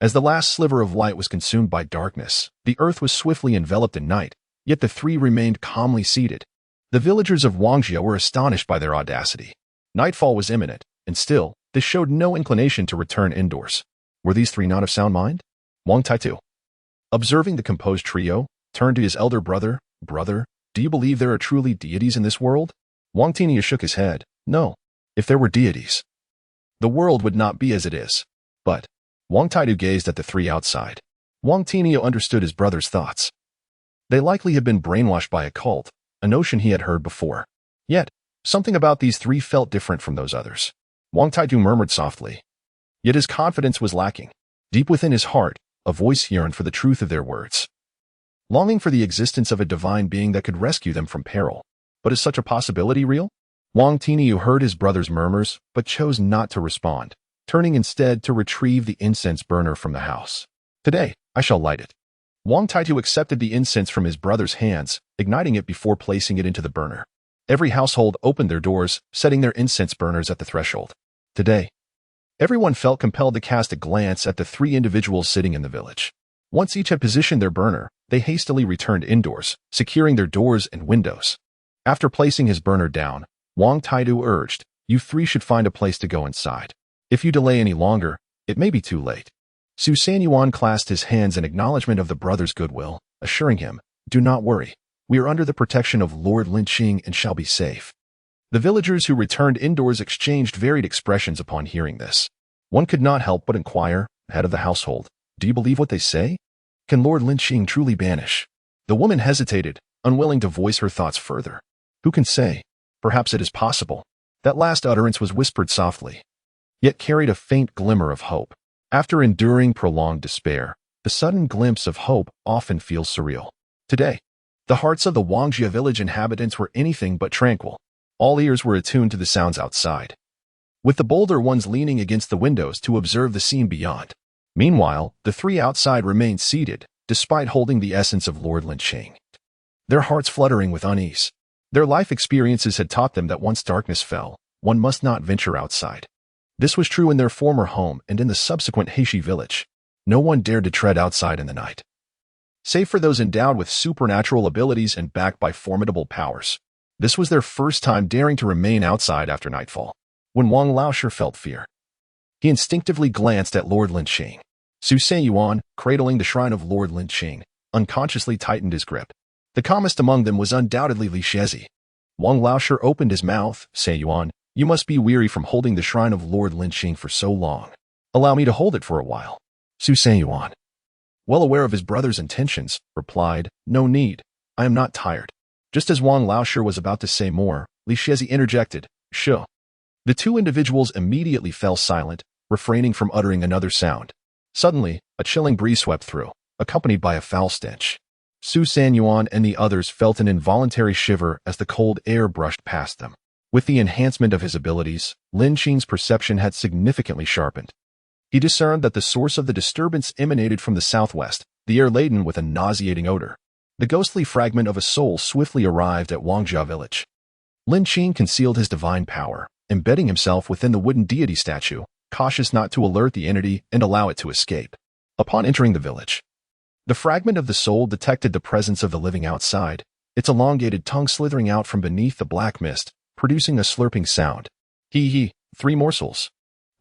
As the last sliver of light was consumed by darkness, the earth was swiftly enveloped in night, yet the 3 remained calmly seated. The villagers of Wangjia were astonished by their audacity. Nightfall was imminent, and still, they showed no inclination to return indoors. Were these 3 not of sound mind? Wang Taitu, Observing the composed trio, turned to his elder brother. Brother, do you believe there are truly deities in this world? Wang Tinyu shook his head. No. If there were deities, the world would not be as it is. But Wang Taidu gazed at the three outside. Wang Tinyu understood his brother's thoughts. They likely had been brainwashed by a cult, a notion he had heard before. Yet, something about these three felt different from those others. Wang Taidu murmured softly. Yet his confidence was lacking. Deep within his heart, a voice yearned for the truth of their words, longing for the existence of a divine being that could rescue them from peril. But is such a possibility real? Wang Tinyu heard his brother's murmurs, but chose not to respond, turning instead to retrieve the incense burner from the house. Today, I shall light it. Wang Taidu accepted the incense from his brother's hands, igniting it before placing it into the burner. Every household opened their doors, setting their incense burners at the threshold. Today, everyone felt compelled to cast a glance at the three individuals sitting in the village. Once each had positioned their burner, they hastily returned indoors, securing their doors and windows. After placing his burner down, Wang Taidu urged, you three should find a place to go inside. If you delay any longer, it may be too late. Su Sanyuan clasped his hands in acknowledgement of the brother's goodwill, assuring him, do not worry. We are under the protection of Lord Lin Qing and shall be safe. The villagers who returned indoors exchanged varied expressions upon hearing this. One could not help but inquire, head of the household, do you believe what they say? Can Lord Lin Qing truly banish? The woman hesitated, unwilling to voice her thoughts further. Who can say? Perhaps it is possible. That last utterance was whispered softly, yet carried a faint glimmer of hope. After enduring prolonged despair, the sudden glimpse of hope often feels surreal. Today, the hearts of the Wangjia village inhabitants were anything but tranquil. All ears were attuned to the sounds outside, with the bolder ones leaning against the windows to observe the scene beyond. Meanwhile, the three outside remained seated, despite holding the essence of Lord Lin Qing, their hearts fluttering with unease. Their life experiences had taught them that once darkness fell, one must not venture outside. This was true in their former home and in the subsequent Heishi village. No one dared to tread outside in the night, save for those endowed with supernatural abilities and backed by formidable powers. This was their first time daring to remain outside after nightfall. When Wang Laoshe felt fear, he instinctively glanced at Lord Lin Qing. Su Sanyuan, cradling the shrine of Lord Lin Qing, unconsciously tightened his grip. The calmest among them was undoubtedly Li Shezi. Wang Laoshe opened his mouth. Sanyuan, you must be weary from holding the shrine of Lord Lin Qing for so long. Allow me to hold it for a while. Su Sanyuan, well aware of his brother's intentions, replied, no need. I am not tired. Just as Wang Laoshe was about to say more, Li Shezi interjected, sure. The two individuals immediately fell silent, refraining from uttering another sound. Suddenly, a chilling breeze swept through, accompanied by a foul stench. Su Sanyuan and the others felt an involuntary shiver as the cold air brushed past them. With the enhancement of his abilities, Lin Qing's perception had significantly sharpened. He discerned that the source of the disturbance emanated from the southwest, the air laden with a nauseating odor. The ghostly fragment of a soul swiftly arrived at Wangjia village. Lin Qing concealed his divine power, embedding himself within the wooden deity statue, cautious not to alert the entity and allow it to escape. Upon entering the village, the fragment of the soul detected the presence of the living outside, its elongated tongue slithering out from beneath the black mist, producing a slurping sound. He, 3 morsels.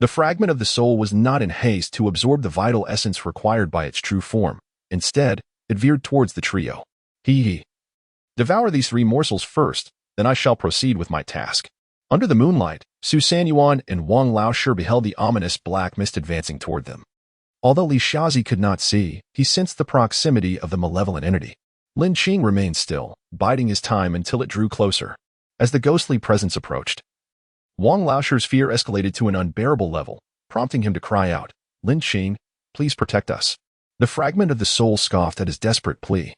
The fragment of the soul was not in haste to absorb the vital essence required by its true form. Instead, it veered towards the trio. He. Devour these 3 morsels first, then I shall proceed with my task. Under the moonlight, Su Sanyuan and Wang Laoshe beheld the ominous black mist advancing toward them. Although Li Shezi could not see, he sensed the proximity of the malevolent entity. Lin Qing remained still, biding his time until it drew closer. As the ghostly presence approached, Wang Laoshe's fear escalated to an unbearable level, prompting him to cry out, Lin Qing, please protect us. The fragment of the soul scoffed at his desperate plea,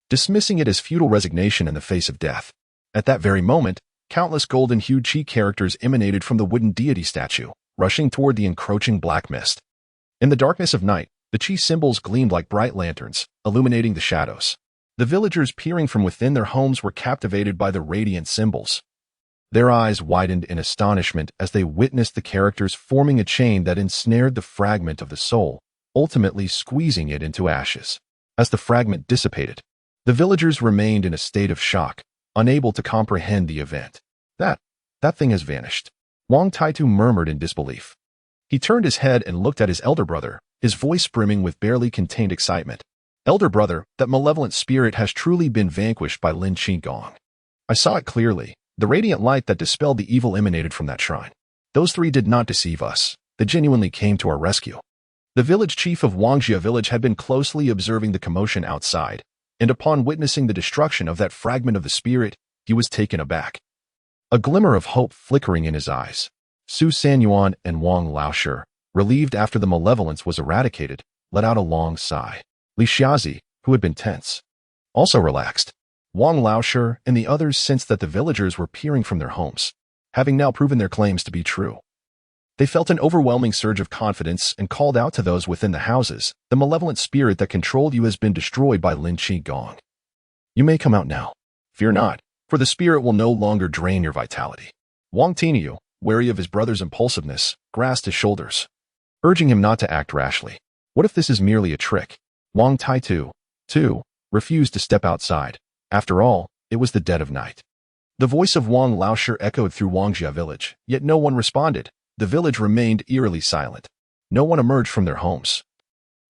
dismissing it as futile resignation in the face of death. At that very moment, countless golden-hued chi characters emanated from the wooden deity statue, rushing toward the encroaching black mist. In the darkness of night, the chi symbols gleamed like bright lanterns, illuminating the shadows. The villagers peering from within their homes were captivated by the radiant symbols. Their eyes widened in astonishment as they witnessed the characters forming a chain that ensnared the fragment of the soul, ultimately squeezing it into ashes. As the fragment dissipated, the villagers remained in a state of shock, unable to comprehend the event. That thing has vanished. Wang Taitu murmured in disbelief. He turned his head and looked at his elder brother, his voice brimming with barely contained excitement. Elder brother, that malevolent spirit has truly been vanquished by Lin Qing. I saw it clearly. The radiant light that dispelled the evil emanated from that shrine. Those three did not deceive us. They genuinely came to our rescue. The village chief of Wangjia village had been closely observing the commotion outside, and upon witnessing the destruction of that fragment of the spirit, he was taken aback. A glimmer of hope flickering in his eyes. Su Sanyuan and Wang Laoshi, relieved after the malevolence was eradicated, let out a long sigh. Li Xiazi, who had been tense, also relaxed. Wang Laoshi and the others sensed that the villagers were peering from their homes, having now proven their claims to be true. They felt an overwhelming surge of confidence and called out to those within the houses, "The malevolent spirit that controlled you has been destroyed by Lin Qing. You may come out now. Fear not, for the spirit will no longer drain your vitality." Wang Tiniu, wary of his brother's impulsiveness, grasped his shoulders, urging him not to act rashly. What if this is merely a trick? Wang Taitu, too, refused to step outside. After all, it was the dead of night. The voice of Wang Laoshi echoed through Wangjia village, yet no one responded. The village remained eerily silent. No one emerged from their homes,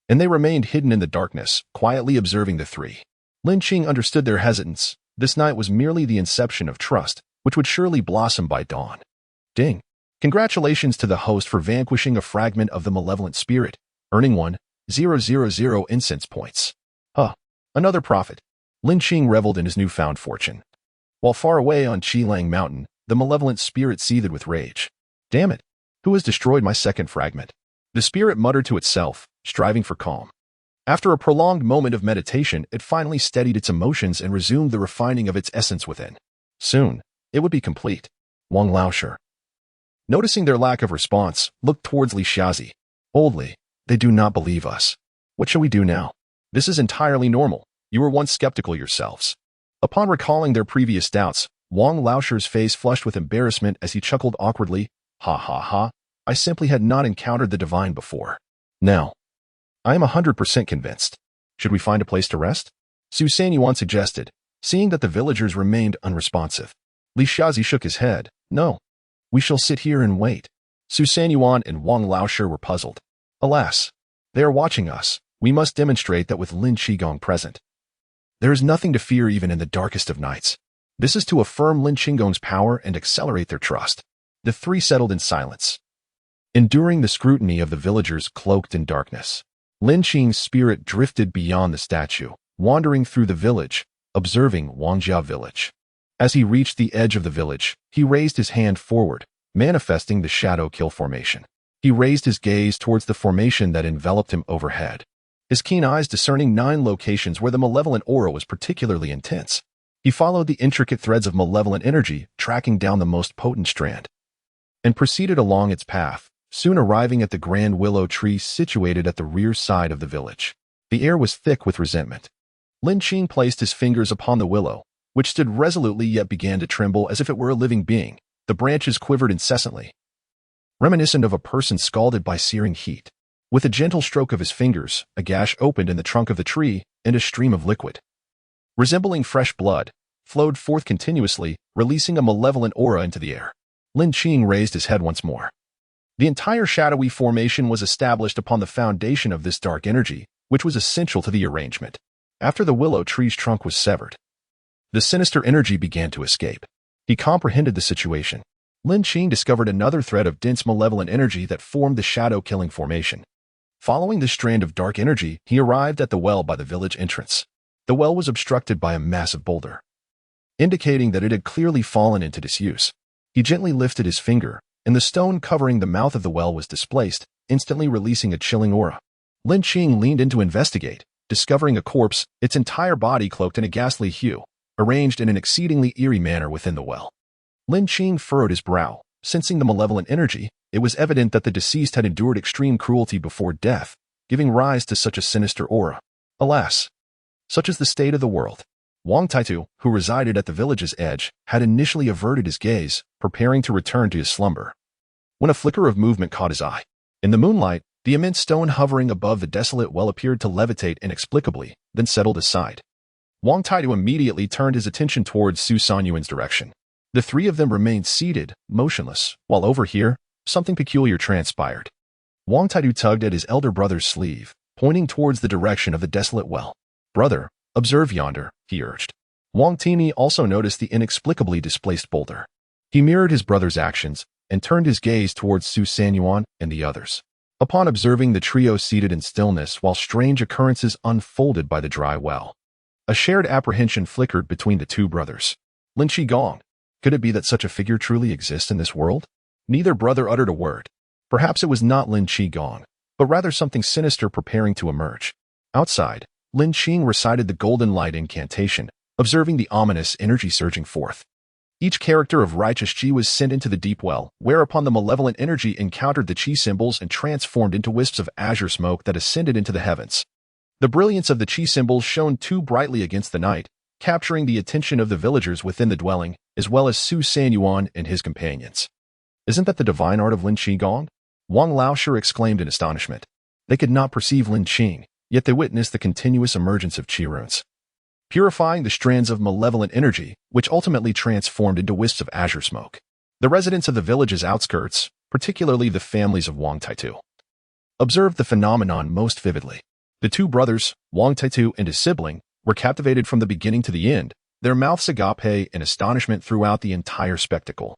and they remained hidden in the darkness, quietly observing the three. Lin Qing understood their hesitance. This night was merely the inception of trust, which would surely blossom by dawn. Ding! Congratulations to the host for vanquishing a fragment of the malevolent spirit, earning 1,000 incense points. Another profit. Lin Qing reveled in his newfound fortune. While far away on Qilang Mountain, the malevolent spirit seethed with rage. Damn it! Who has destroyed my second fragment? The spirit muttered to itself, striving for calm. After a prolonged moment of meditation, it finally steadied its emotions and resumed the refining of its essence within. Soon, it would be complete. Wang Laoshi, noticing their lack of response, looked towards Li Xiazi. Boldly, "They do not believe us. What shall we do now? This is entirely normal. You were once skeptical yourselves." Upon recalling their previous doubts, Wang Laoshi's face flushed with embarrassment as he chuckled awkwardly. Ha ha ha, I simply had not encountered the divine before. Now, I am 100% convinced. Should we find a place to rest? Su Sanyuan suggested, seeing that the villagers remained unresponsive. Li Xiazi shook his head. No, we shall sit here and wait. Su Sanyuan and Wang Laoshi were puzzled. Alas, they are watching us. We must demonstrate that with Lin Qing present, there is nothing to fear even in the darkest of nights. This is to affirm Lin Qing's power and accelerate their trust. The three settled in silence, enduring the scrutiny of the villagers cloaked in darkness. Lin Qing's spirit drifted beyond the statue, wandering through the village, observing Wangjia village. As he reached the edge of the village, he raised his hand forward, manifesting the shadow kill formation. He raised his gaze towards the formation that enveloped him overhead, his keen eyes discerning 9 locations where the malevolent aura was particularly intense. He followed the intricate threads of malevolent energy, tracking down the most potent strand, and proceeded along its path, soon arriving at the grand willow tree situated at the rear side of the village. The air was thick with resentment. Lin Qing placed his fingers upon the willow, which stood resolutely yet began to tremble as if it were a living being. The branches quivered incessantly, reminiscent of a person scalded by searing heat. With a gentle stroke of his fingers, a gash opened in the trunk of the tree, and a stream of liquid, resembling fresh blood, flowed forth continuously, releasing a malevolent aura into the air. Lin Qing raised his head once more. The entire shadowy formation was established upon the foundation of this dark energy, which was essential to the arrangement. After the willow tree's trunk was severed, the sinister energy began to escape. He comprehended the situation. Lin Qing discovered another thread of dense malevolent energy that formed the shadow-killing formation. Following this strand of dark energy, he arrived at the well by the village entrance. The well was obstructed by a massive boulder, indicating that it had clearly fallen into disuse. He gently lifted his finger, and the stone covering the mouth of the well was displaced, instantly releasing a chilling aura. Lin Qing leaned in to investigate, discovering a corpse, its entire body cloaked in a ghastly hue, arranged in an exceedingly eerie manner within the well. Lin Qing furrowed his brow. Sensing the malevolent energy, it was evident that the deceased had endured extreme cruelty before death, giving rise to such a sinister aura. Alas, such is the state of the world. Wang Taitu, who resided at the village's edge, had initially averted his gaze, preparing to return to his slumber, when a flicker of movement caught his eye. In the moonlight, the immense stone hovering above the desolate well appeared to levitate inexplicably, then settled aside. Wang Taitu immediately turned his attention towards Su Sanyuan's direction. The three of them remained seated, motionless, while over here, something peculiar transpired. Wang Taitu tugged at his elder brother's sleeve, pointing towards the direction of the desolate well. "Brother, observe yonder," he urged. Wang Tini also noticed the inexplicably displaced boulder. He mirrored his brother's actions and turned his gaze towards Su Sanyuan and the others. Upon observing the trio seated in stillness while strange occurrences unfolded by the dry well, a shared apprehension flickered between the two brothers. Lin Qing, could it be that such a figure truly exists in this world? Neither brother uttered a word. Perhaps it was not Lin Qing, but rather something sinister preparing to emerge. Outside, Lin Qing recited the golden light incantation, observing the ominous energy surging forth. Each character of righteous Qi was sent into the deep well, whereupon the malevolent energy encountered the Qi symbols and transformed into wisps of azure smoke that ascended into the heavens. The brilliance of the Qi symbols shone too brightly against the night, capturing the attention of the villagers within the dwelling, as well as Su Sanyuan and his companions. "Isn't that the divine art of Lin Qing?" Wang Laoshe exclaimed in astonishment. They could not perceive Lin Qing, yet they witnessed the continuous emergence of Qi runes, purifying the strands of malevolent energy, which ultimately transformed into wisps of azure smoke. The residents of the village's outskirts, particularly the families of Wang Taitu, observed the phenomenon most vividly. The two brothers, Wang Taitu and his sibling, were captivated from the beginning to the end, their mouths agape in astonishment throughout the entire spectacle.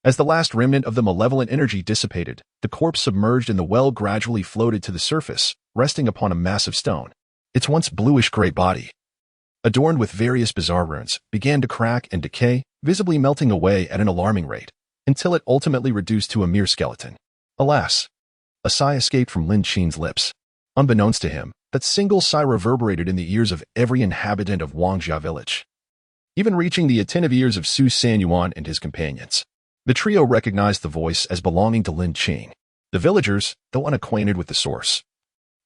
As the last remnant of the malevolent energy dissipated, the corpse submerged in the well gradually floated to the surface, resting upon a massive stone. Its once bluish-gray body, adorned with various bizarre runes, began to crack and decay, visibly melting away at an alarming rate, until it ultimately reduced to a mere skeleton. Alas! A sigh escaped from Lin Qing's lips. Unbeknownst to him, that single sigh reverberated in the ears of every inhabitant of Wangjia village, even reaching the attentive ears of Su Sanyuan and his companions. The trio recognized the voice as belonging to Lin Qing. The villagers, though unacquainted with the source,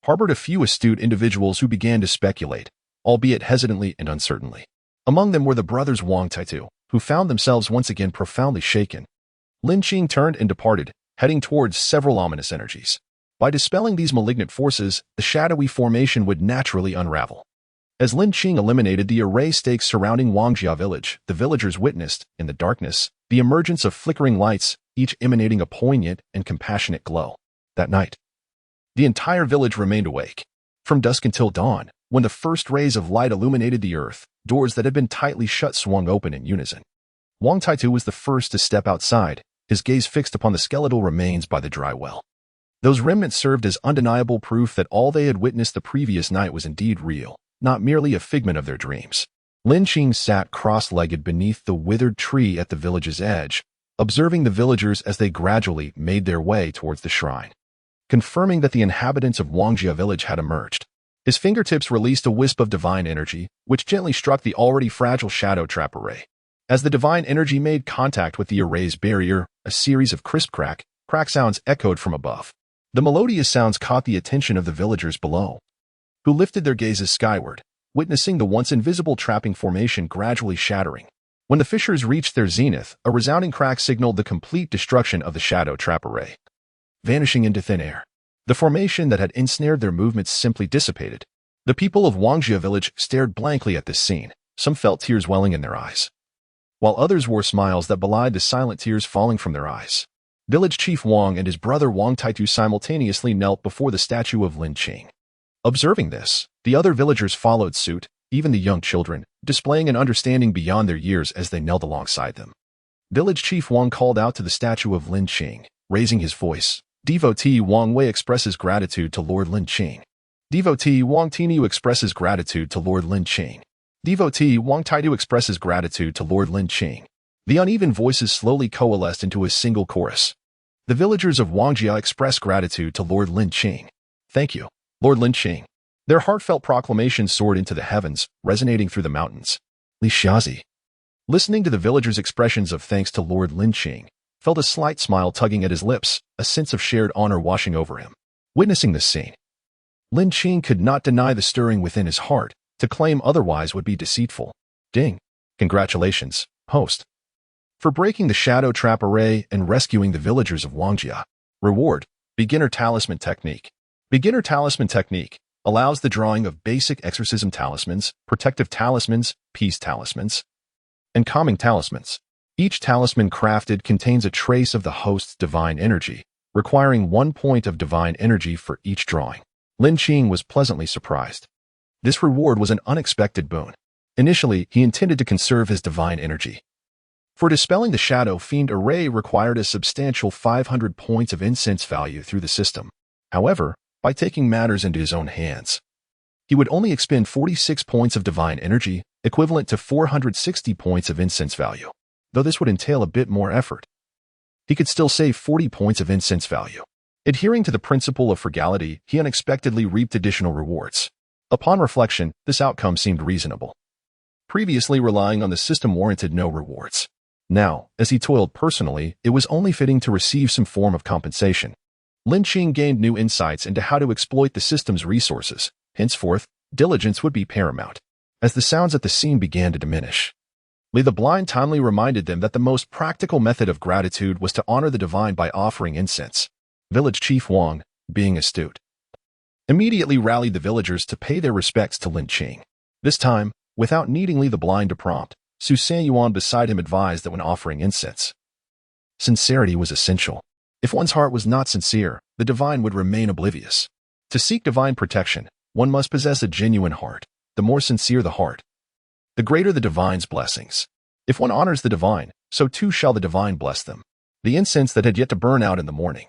harbored a few astute individuals who began to speculate, albeit hesitantly and uncertainly. Among them were the brothers Wang Taitu, who found themselves once again profoundly shaken. Lin Qing turned and departed, heading towards several ominous energies. By dispelling these malignant forces, the shadowy formation would naturally unravel. As Lin Qing eliminated the array stakes surrounding Wangjia village, the villagers witnessed, in the darkness, the emergence of flickering lights, each emanating a poignant and compassionate glow. That night, the entire village remained awake. From dusk until dawn, when the first rays of light illuminated the earth, doors that had been tightly shut swung open in unison. Wang Taitu was the first to step outside, his gaze fixed upon the skeletal remains by the dry well. Those remnants served as undeniable proof that all they had witnessed the previous night was indeed real, not merely a figment of their dreams. Lin Qing sat cross-legged beneath the withered tree at the village's edge, observing the villagers as they gradually made their way towards the shrine, confirming that the inhabitants of Wangjia village had emerged. His fingertips released a wisp of divine energy, which gently struck the already fragile shadow trap array. As the divine energy made contact with the array's barrier, a series of crisp crack sounds echoed from above. The melodious sounds caught the attention of the villagers below, who lifted their gazes skyward, witnessing the once invisible trapping formation gradually shattering. When the fissures reached their zenith, a resounding crack signaled the complete destruction of the shadow trap array, vanishing into thin air. The formation that had ensnared their movements simply dissipated. The people of Wangjia village stared blankly at this scene. Some felt tears welling in their eyes, while others wore smiles that belied the silent tears falling from their eyes. Village Chief Wang and his brother Wang Taitu simultaneously knelt before the statue of Lin Qing. Observing this, the other villagers followed suit, even the young children, displaying an understanding beyond their years as they knelt alongside them. Village Chief Wang called out to the statue of Lin Qing, raising his voice. Devotee Wang Wei expresses gratitude to Lord Lin Qing. Devotee Wang Tiniu expresses gratitude to Lord Lin Qing. Devotee Wang Taidu expresses gratitude to Lord Lin Qing. The uneven voices slowly coalesced into a single chorus. The villagers of Wangjia express gratitude to Lord Lin Qing. Thank you, Lord Lin Qing. Their heartfelt proclamation soared into the heavens, resonating through the mountains. Li Xiazi, listening to the villagers' expressions of thanks to Lord Lin Qing, felt a slight smile tugging at his lips, a sense of shared honor washing over him. Witnessing this scene, Lin Qing could not deny the stirring within his heart. To claim otherwise would be deceitful. Ding. Congratulations, host, for breaking the shadow trap array and rescuing the villagers of Wangjia. Reward: Beginner Talisman Technique. Beginner Talisman Technique allows the drawing of basic exorcism talismans, protective talismans, peace talismans, and calming talismans. Each talisman crafted contains a trace of the host's divine energy, requiring 1 point of divine energy for each drawing. Lin Qing was pleasantly surprised. This reward was an unexpected boon. Initially, he intended to conserve his divine energy. For dispelling the Shadow Fiend array required a substantial 500 points of incense value through the system. However, by taking matters into his own hands, he would only expend 46 points of divine energy, equivalent to 460 points of incense value. Though this would entail a bit more effort, he could still save 40 points of incense value. Adhering to the principle of frugality, he unexpectedly reaped additional rewards. Upon reflection, this outcome seemed reasonable. Previously relying on the system warranted no rewards. Now, as he toiled personally, it was only fitting to receive some form of compensation. Lin Qing gained new insights into how to exploit the system's resources. Henceforth, diligence would be paramount. As the sounds at the scene began to diminish, the blind timely reminded them that the most practical method of gratitude was to honor the divine by offering incense. Village Chief Wang, being astute, immediately rallied the villagers to pay their respects to Lin Qing. This time, without needing the blind to prompt, Sustenance beside him advised that when offering incense, sincerity was essential. If one's heart was not sincere, the divine would remain oblivious. To seek divine protection, one must possess a genuine heart. The more sincere the heart, the greater the divine's blessings. If one honors the divine, so too shall the divine bless them. The incense that had yet to burn out in the morning,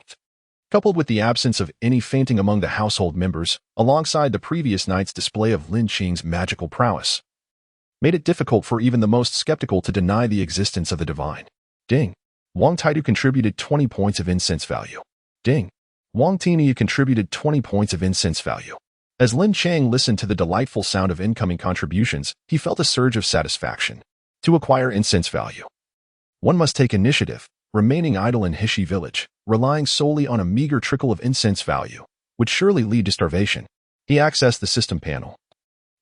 coupled with the absence of any fainting among the household members, alongside the previous night's display of Lin Qing's magical prowess, made it difficult for even the most skeptical to deny the existence of the divine. Ding. Wang Taidu contributed 20 points of incense value. Ding. Wang Tinia contributed 20 points of incense value. As Lin Qing listened to the delightful sound of incoming contributions, he felt a surge of satisfaction. To acquire incense value, one must take initiative. Remaining idle in Hishi village, relying solely on a meager trickle of incense value, would surely lead to starvation. He accessed the system panel,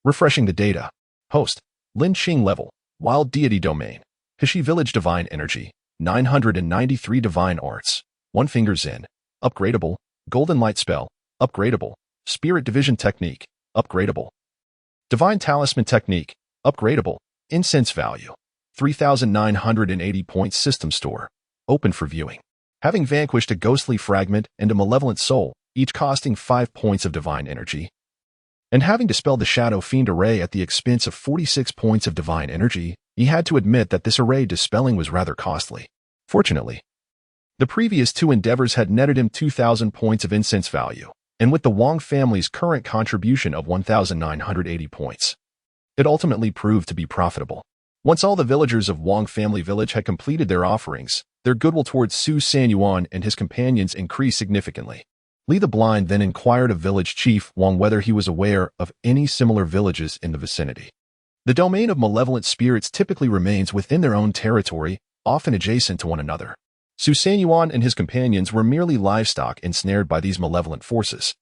refreshing the data. Host, Lin Qing level, wild deity domain, Hishi village divine energy, 993 divine arts, 1 finger Zen, upgradable, golden light spell, upgradable, spirit division technique, upgradable, divine talisman technique, upgradable, incense value, 3,980 points system store, open for viewing. Having vanquished a ghostly fragment and a malevolent soul, each costing 5 points of divine energy, and having dispelled the Shadow Fiend array at the expense of 46 points of divine energy, he had to admit that this array dispelling was rather costly. Fortunately, the previous 2 endeavors had netted him 2,000 points of incense value, and with the Wang family's current contribution of 1,980 points, it ultimately proved to be profitable. Once all the villagers of Wang family village had completed their offerings, their goodwill towards Su Sanyuan and his companions increased significantly. Li the Blind then inquired of village chief Wang whether he was aware of any similar villages in the vicinity. The domain of malevolent spirits typically remains within their own territory, often adjacent to one another. Su Sanyuan and his companions were merely livestock ensnared by these malevolent forces.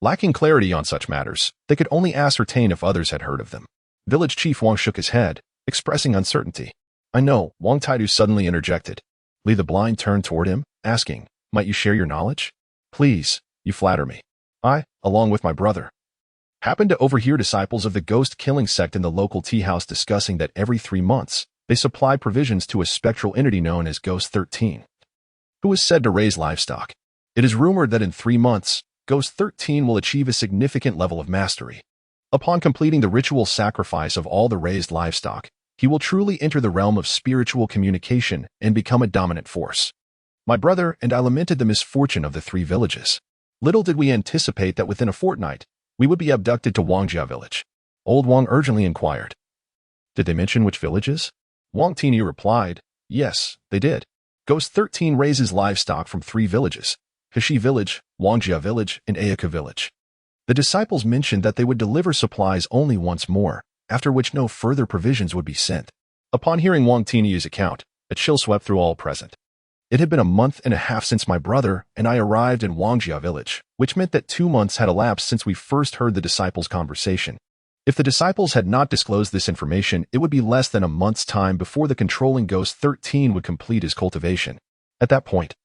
Lacking clarity on such matters, they could only ascertain if others had heard of them. Village chief Wang shook his head, expressing uncertainty. I know, Wang Taidu suddenly interjected. Li the Blind turned toward him, asking, might you share your knowledge? Please, you flatter me. I, along with my brother, happened to overhear disciples of the ghost-killing sect in the local tea house discussing that every 3 months, they supply provisions to a spectral entity known as Ghost 13, who is said to raise livestock. It is rumored that in 3 months, Ghost 13 will achieve a significant level of mastery. Upon completing the ritual sacrifice of all the raised livestock, he will truly enter the realm of spiritual communication and become a dominant force. My brother and I lamented the misfortune of the 3 villages. Little did we anticipate that within a fortnight, we would be abducted to Wangjia village. Old Wang urgently inquired. Did they mention which villages? Wang Tinia replied, yes, they did. Ghost 13 raises livestock from 3 villages, Hishi village, Wangjia village, and Ayaka village. The disciples mentioned that they would deliver supplies only once more, after which no further provisions would be sent. Upon hearing Wang Tinia's account, a chill swept through all present. It had been a month and a half since my brother and I arrived in Wangjia village, which meant that 2 months had elapsed since we first heard the disciples' conversation. If the disciples had not disclosed this information, it would be less than a month's time before the controlling Ghost 13 would complete his cultivation. At that point,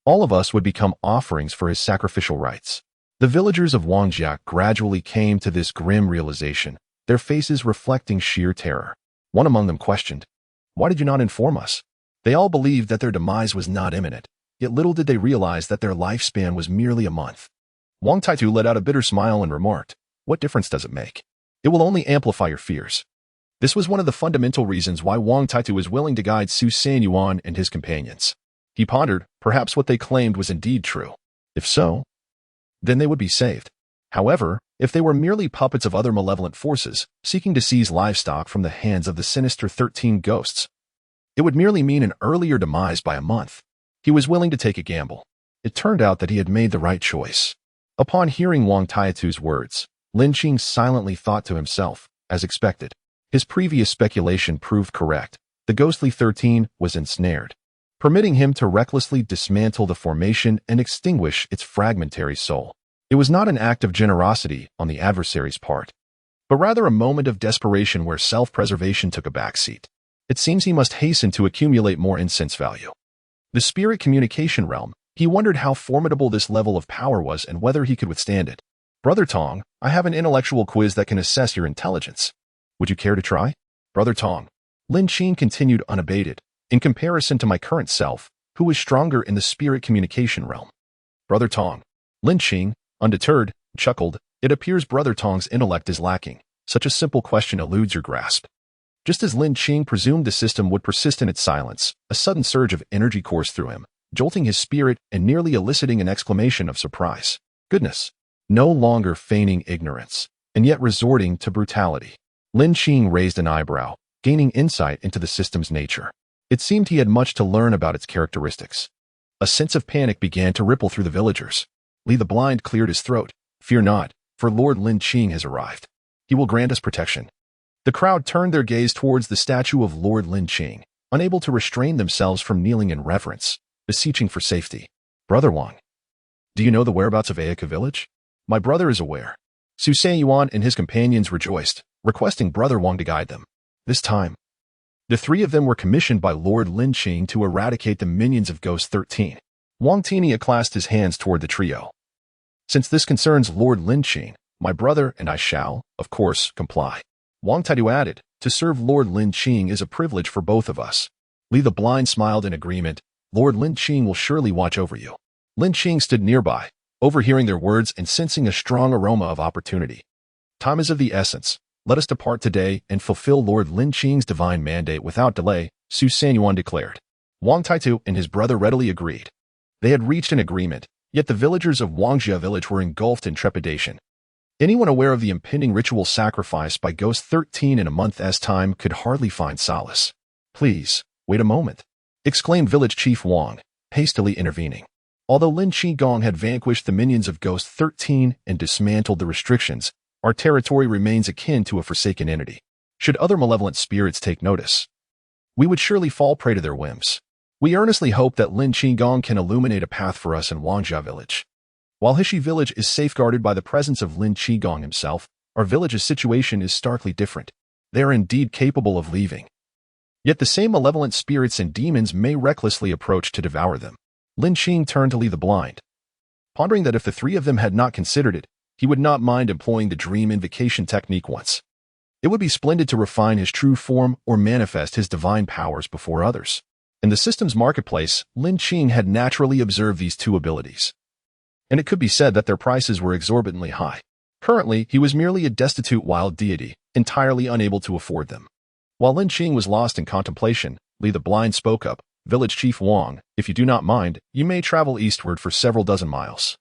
all of us would become offerings for his sacrificial rites. The villagers of Wangjia gradually came to this grim realization, their faces reflecting sheer terror. One among them questioned, why did you not inform us? They all believed that their demise was not imminent, yet little did they realize that their lifespan was merely a month. Wang Taitu let out a bitter smile and remarked, what difference does it make? It will only amplify your fears. This was one of the fundamental reasons why Wang Taitu was willing to guide Su Sanyuan and his companions. He pondered, perhaps what they claimed was indeed true. If so, then they would be saved. However, if they were merely puppets of other malevolent forces, seeking to seize livestock from the hands of the sinister 13 ghosts, it would merely mean an earlier demise by a month. He was willing to take a gamble. It turned out that he had made the right choice. Upon hearing Wang Taitu's words, Lin Qing silently thought to himself, as expected. His previous speculation proved correct. The ghostly 13 was ensnared, permitting him to recklessly dismantle the formation and extinguish its fragmentary soul. It was not an act of generosity on the adversary's part, but rather a moment of desperation where self-preservation took a backseat. It seems he must hasten to accumulate more incense value. The spirit communication realm, he wondered how formidable this level of power was and whether he could withstand it. Brother Tong, I have an intellectual quiz that can assess your intelligence. Would you care to try? Brother Tong. Lin Qing continued unabated. In comparison to my current self, who is stronger in the spirit communication realm? Brother Tong. Lin Qing, undeterred, chuckled. It appears Brother Tong's intellect is lacking. Such a simple question eludes your grasp. Just as Lin Qing presumed the system would persist in its silence, a sudden surge of energy coursed through him, jolting his spirit and nearly eliciting an exclamation of surprise. Goodness! No longer feigning ignorance, and yet resorting to brutality. Lin Qing raised an eyebrow, gaining insight into the system's nature. It seemed he had much to learn about its characteristics. A sense of panic began to ripple through the villagers. Li the Blind cleared his throat. Fear not, for Lord Lin Qing has arrived. He will grant us protection. The crowd turned their gaze towards the statue of Lord Lin Qing, unable to restrain themselves from kneeling in reverence, beseeching for safety. Brother Wang, do you know the whereabouts of it.The village? My brother is aware. Su Sanyuan and his companions rejoiced, requesting Brother Wang to guide them. This time, the three of them were commissioned by Lord Lin Qing to eradicate the minions of Ghost 13. Wang Tinia clasped his hands toward the trio. Since this concerns Lord Lin Qing, my brother and I shall, of course, comply. Wang Taitu added, to serve Lord Lin Qing is a privilege for both of us. Li the Blind smiled in agreement. Lord Lin Qing will surely watch over you. Lin Qing stood nearby, overhearing their words and sensing a strong aroma of opportunity. Time is of the essence. Let us depart today and fulfill Lord Lin Qing's divine mandate without delay, Su Sanyuan declared. Wang Taitu and his brother readily agreed. They had reached an agreement, yet the villagers of Wangjia village were engulfed in trepidation. Anyone aware of the impending ritual sacrifice by Ghost 13 in a month's time could hardly find solace. Please, wait a moment, exclaimed village chief Wang, hastily intervening. Although Lin Qigong had vanquished the minions of Ghost 13 and dismantled the restrictions, our territory remains akin to a forsaken entity. Should other malevolent spirits take notice, we would surely fall prey to their whims. We earnestly hope that Lin Qigong can illuminate a path for us in Wangjia village. While Hishi village is safeguarded by the presence of Lin Qigong himself, our village's situation is starkly different. They are indeed capable of leaving. Yet the same malevolent spirits and demons may recklessly approach to devour them. Lin Qing turned to Li the Blind, pondering that if the three of them had not considered it, he would not mind employing the dream invocation technique once. It would be splendid to refine his true form or manifest his divine powers before others. In the system's marketplace, Lin Qing had naturally observed these two abilities, and it could be said that their prices were exorbitantly high. Currently, he was merely a destitute wild deity, entirely unable to afford them. While Lin Qing was lost in contemplation, Li the Blind spoke up. Village Chief Wang, if you do not mind, you may travel eastward for several dozen miles.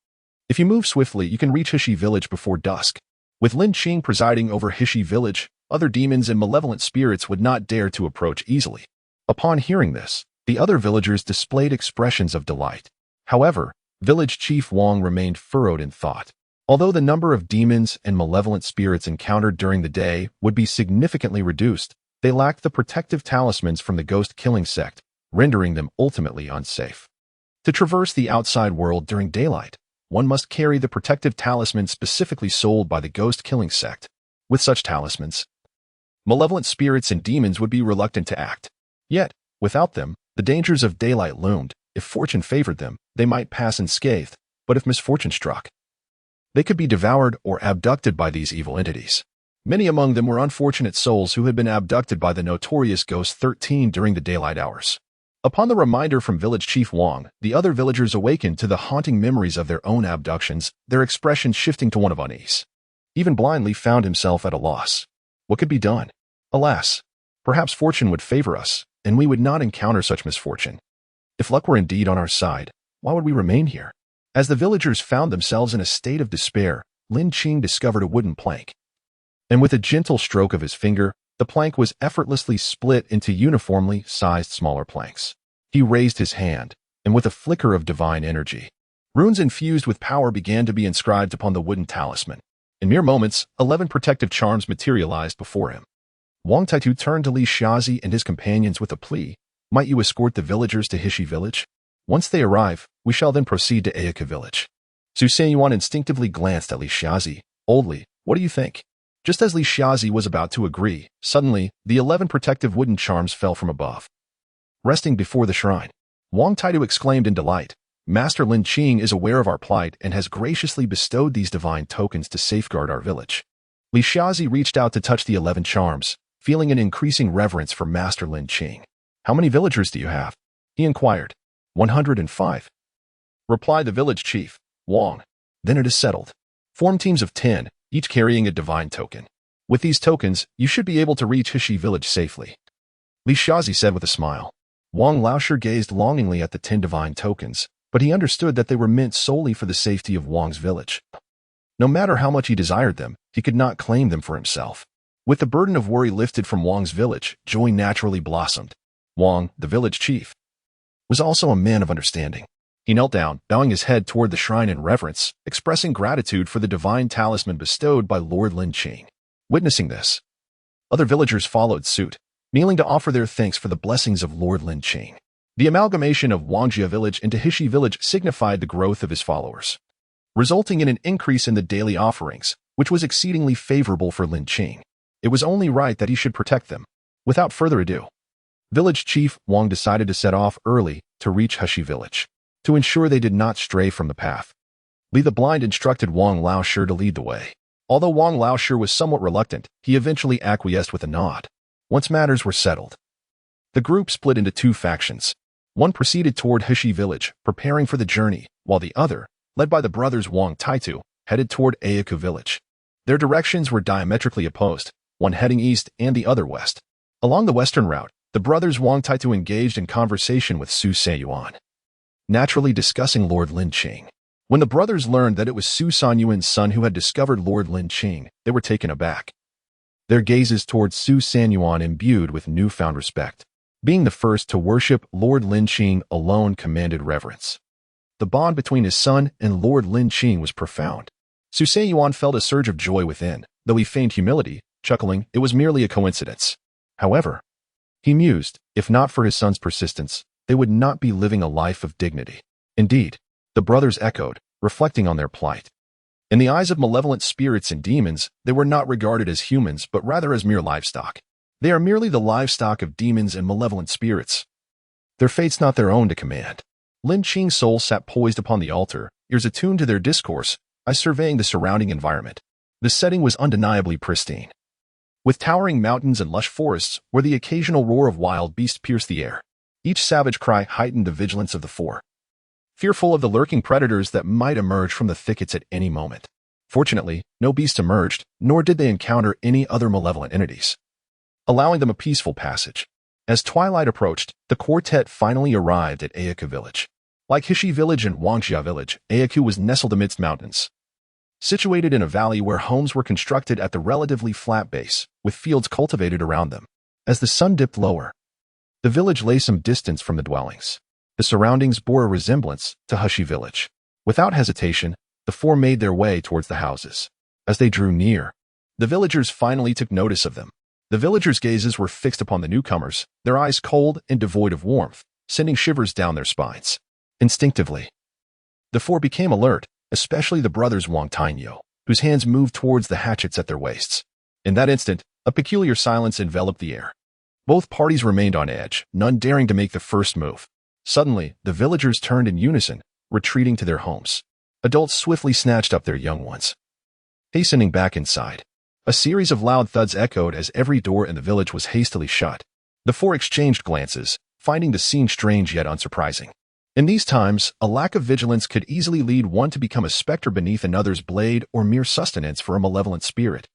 If you move swiftly, you can reach Hishi village before dusk. With Lin Qing presiding over Hishi village, other demons and malevolent spirits would not dare to approach easily. Upon hearing this, the other villagers displayed expressions of delight. However, Village Chief Wang remained furrowed in thought. Although the number of demons and malevolent spirits encountered during the day would be significantly reduced, they lacked the protective talismans from the ghost-killing sect, rendering them ultimately unsafe. To traverse the outside world during daylight, one must carry the protective talisman specifically sold by the ghost-killing sect. With such talismans, malevolent spirits and demons would be reluctant to act. Yet, without them, the dangers of daylight loomed. If fortune favored them, they might pass unscathed, but if misfortune struck, they could be devoured or abducted by these evil entities. Many among them were unfortunate souls who had been abducted by the notorious Ghost 13 during the daylight hours. Upon the reminder from Village Chief Wang, the other villagers awakened to the haunting memories of their own abductions, their expression shifting to one of unease. Even blindly found himself at a loss. What could be done? Alas, perhaps fortune would favor us, and we would not encounter such misfortune. If luck were indeed on our side, why would we remain here? As the villagers found themselves in a state of despair, Lin Qing discovered a wooden plank. And with a gentle stroke of his finger, the plank was effortlessly split into uniformly sized smaller planks. He raised his hand, and with a flicker of divine energy, runes infused with power began to be inscribed upon the wooden talisman. In mere moments, 11 protective charms materialized before him. Wang Taitu turned to Li Xiazi and his companions with a plea. Might you escort the villagers to Hishi village? Once they arrive, we shall then proceed to Ayaka village. Su Seiyuan instinctively glanced at Li Xiazi. Oldly, what do you think? Just as Li Xiazi was about to agree, suddenly, the 11 protective wooden charms fell from above. Resting before the shrine, Wang Taitu exclaimed in delight, Master Lin Qing is aware of our plight and has graciously bestowed these divine tokens to safeguard our village. Li Xiazi reached out to touch the 11 charms, feeling an increasing reverence for Master Lin Qing. How many villagers do you have? He inquired. 105. Replied the village chief, Wang. Then it is settled. Form teams of 10, each carrying a divine token. With these tokens, you should be able to reach Hishi village safely. Li Xiazi said with a smile. Wang Laoshe gazed longingly at the 10 divine tokens, but he understood that they were meant solely for the safety of Wang's village. No matter how much he desired them, he could not claim them for himself. With the burden of worry lifted from Wang's village, joy naturally blossomed. Wang, the village chief, was also a man of understanding. He knelt down, bowing his head toward the shrine in reverence, expressing gratitude for the divine talisman bestowed by Lord Lin Qing. Witnessing this, other villagers followed suit, kneeling to offer their thanks for the blessings of Lord Lin Qing. The amalgamation of Wangjia village into Hishi village signified the growth of his followers, resulting in an increase in the daily offerings, which was exceedingly favorable for Lin Qing. It was only right that he should protect them. Without further ado, village chief Wang decided to set off early to reach Hishi village, to ensure they did not stray from the path. Li the Blind instructed Wang Laoshe to lead the way. Although Wang Laoshe was somewhat reluctant, he eventually acquiesced with a nod. Once matters were settled, the group split into 2 factions. One proceeded toward Hishi village, preparing for the journey, while the other, led by the brothers Wang Taitu, headed toward Ayaku village. Their directions were diametrically opposed, one heading east and the other west. Along the western route, the brothers Wang Taitu engaged in conversation with Su Seiyuan, naturally discussing Lord Lin Qing. When the brothers learned that it was Su Sanyuan's son who had discovered Lord Lin Qing, they were taken aback. Their gazes towards Su Sanyuan imbued with newfound respect. Being the first to worship Lord Lin Qing alone commanded reverence. The bond between his son and Lord Lin Qing was profound. Su Seiyuan felt a surge of joy within, though he feigned humility, chuckling, it was merely a coincidence. However, he mused, if not for his son's persistence, they would not be living a life of dignity. Indeed, the brothers echoed, reflecting on their plight. In the eyes of malevolent spirits and demons, they were not regarded as humans but rather as mere livestock. They are merely the livestock of demons and malevolent spirits. Their fate's not their own to command. Lin Qing's soul sat poised upon the altar, ears attuned to their discourse, eyes surveying the surrounding environment. The setting was undeniably pristine, with towering mountains and lush forests where the occasional roar of wild beasts pierced the air. Each savage cry heightened the vigilance of the four, fearful of the lurking predators that might emerge from the thickets at any moment. Fortunately, no beast emerged, nor did they encounter any other malevolent entities, allowing them a peaceful passage. As twilight approached, the quartet finally arrived at Ayaku village. Like Hishi village and Wangjia village, Ayaku was nestled amidst mountains, situated in a valley where homes were constructed at the relatively flat base, with fields cultivated around them. As the sun dipped lower, the village lay some distance from the dwellings. The surroundings bore a resemblance to Hishi village. Without hesitation, the four made their way towards the houses. As they drew near, the villagers finally took notice of them. The villagers' gazes were fixed upon the newcomers, their eyes cold and devoid of warmth, sending shivers down their spines. Instinctively, the four became alert, especially the brothers Wang Tainyo, whose hands moved towards the hatchets at their waists. In that instant, a peculiar silence enveloped the air. Both parties remained on edge, none daring to make the first move. Suddenly, the villagers turned in unison, retreating to their homes. Adults swiftly snatched up their young ones, hastening back inside. A series of loud thuds echoed as every door in the village was hastily shut. The four exchanged glances, finding the scene strange yet unsurprising. In these times, a lack of vigilance could easily lead one to become a specter beneath another's blade or mere sustenance for a malevolent spirit.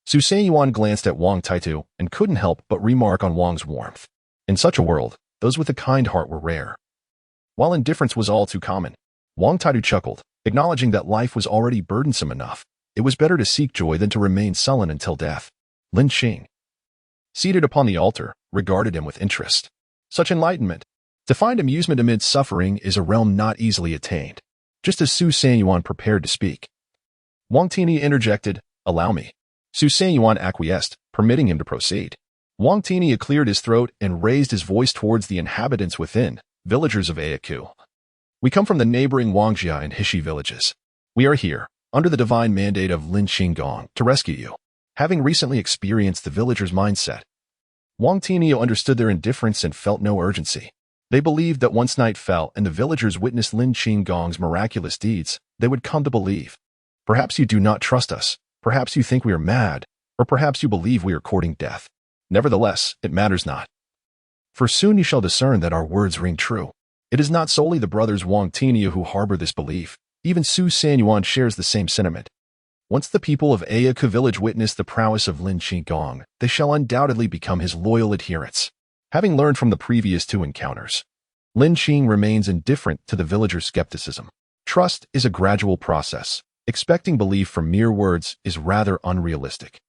Su Sanyuan glanced at Wang Taitu and couldn't help but remark on Wang's warmth. In such a world, those with a kind heart were rare. While indifference was all too common, Wang Taitu chuckled, acknowledging that life was already burdensome enough. It was better to seek joy than to remain sullen until death. Lin Qing, seated upon the altar, regarded him with interest. Such enlightenment. To find amusement amid suffering is a realm not easily attained. Just as Su Sanyuan prepared to speak, Wang Tini interjected, "Allow me." Su Sanyuan acquiesced, permitting him to proceed. Wang Tini cleared his throat and raised his voice towards the inhabitants within, villagers of Ayaku. We come from the neighboring Wangjia and Hishi villages. We are here, under the divine mandate of Lin Qing, to rescue you. Having recently experienced the villagers' mindset, Wang Tini understood their indifference and felt no urgency. They believed that once night fell and the villagers witnessed Lin Qing's miraculous deeds, they would come to believe. Perhaps you do not trust us, perhaps you think we are mad, or perhaps you believe we are courting death. Nevertheless, it matters not. For soon you shall discern that our words ring true. It is not solely the brothers Wang Tini who harbor this belief. Even Su Sanyuan shares the same sentiment. Once the people of Ayaku village witness the prowess of Lin Qing, they shall undoubtedly become his loyal adherents. Having learned from the previous two encounters, Lin Qing remains indifferent to the villagers' skepticism. Trust is a gradual process. Expecting belief from mere words is rather unrealistic.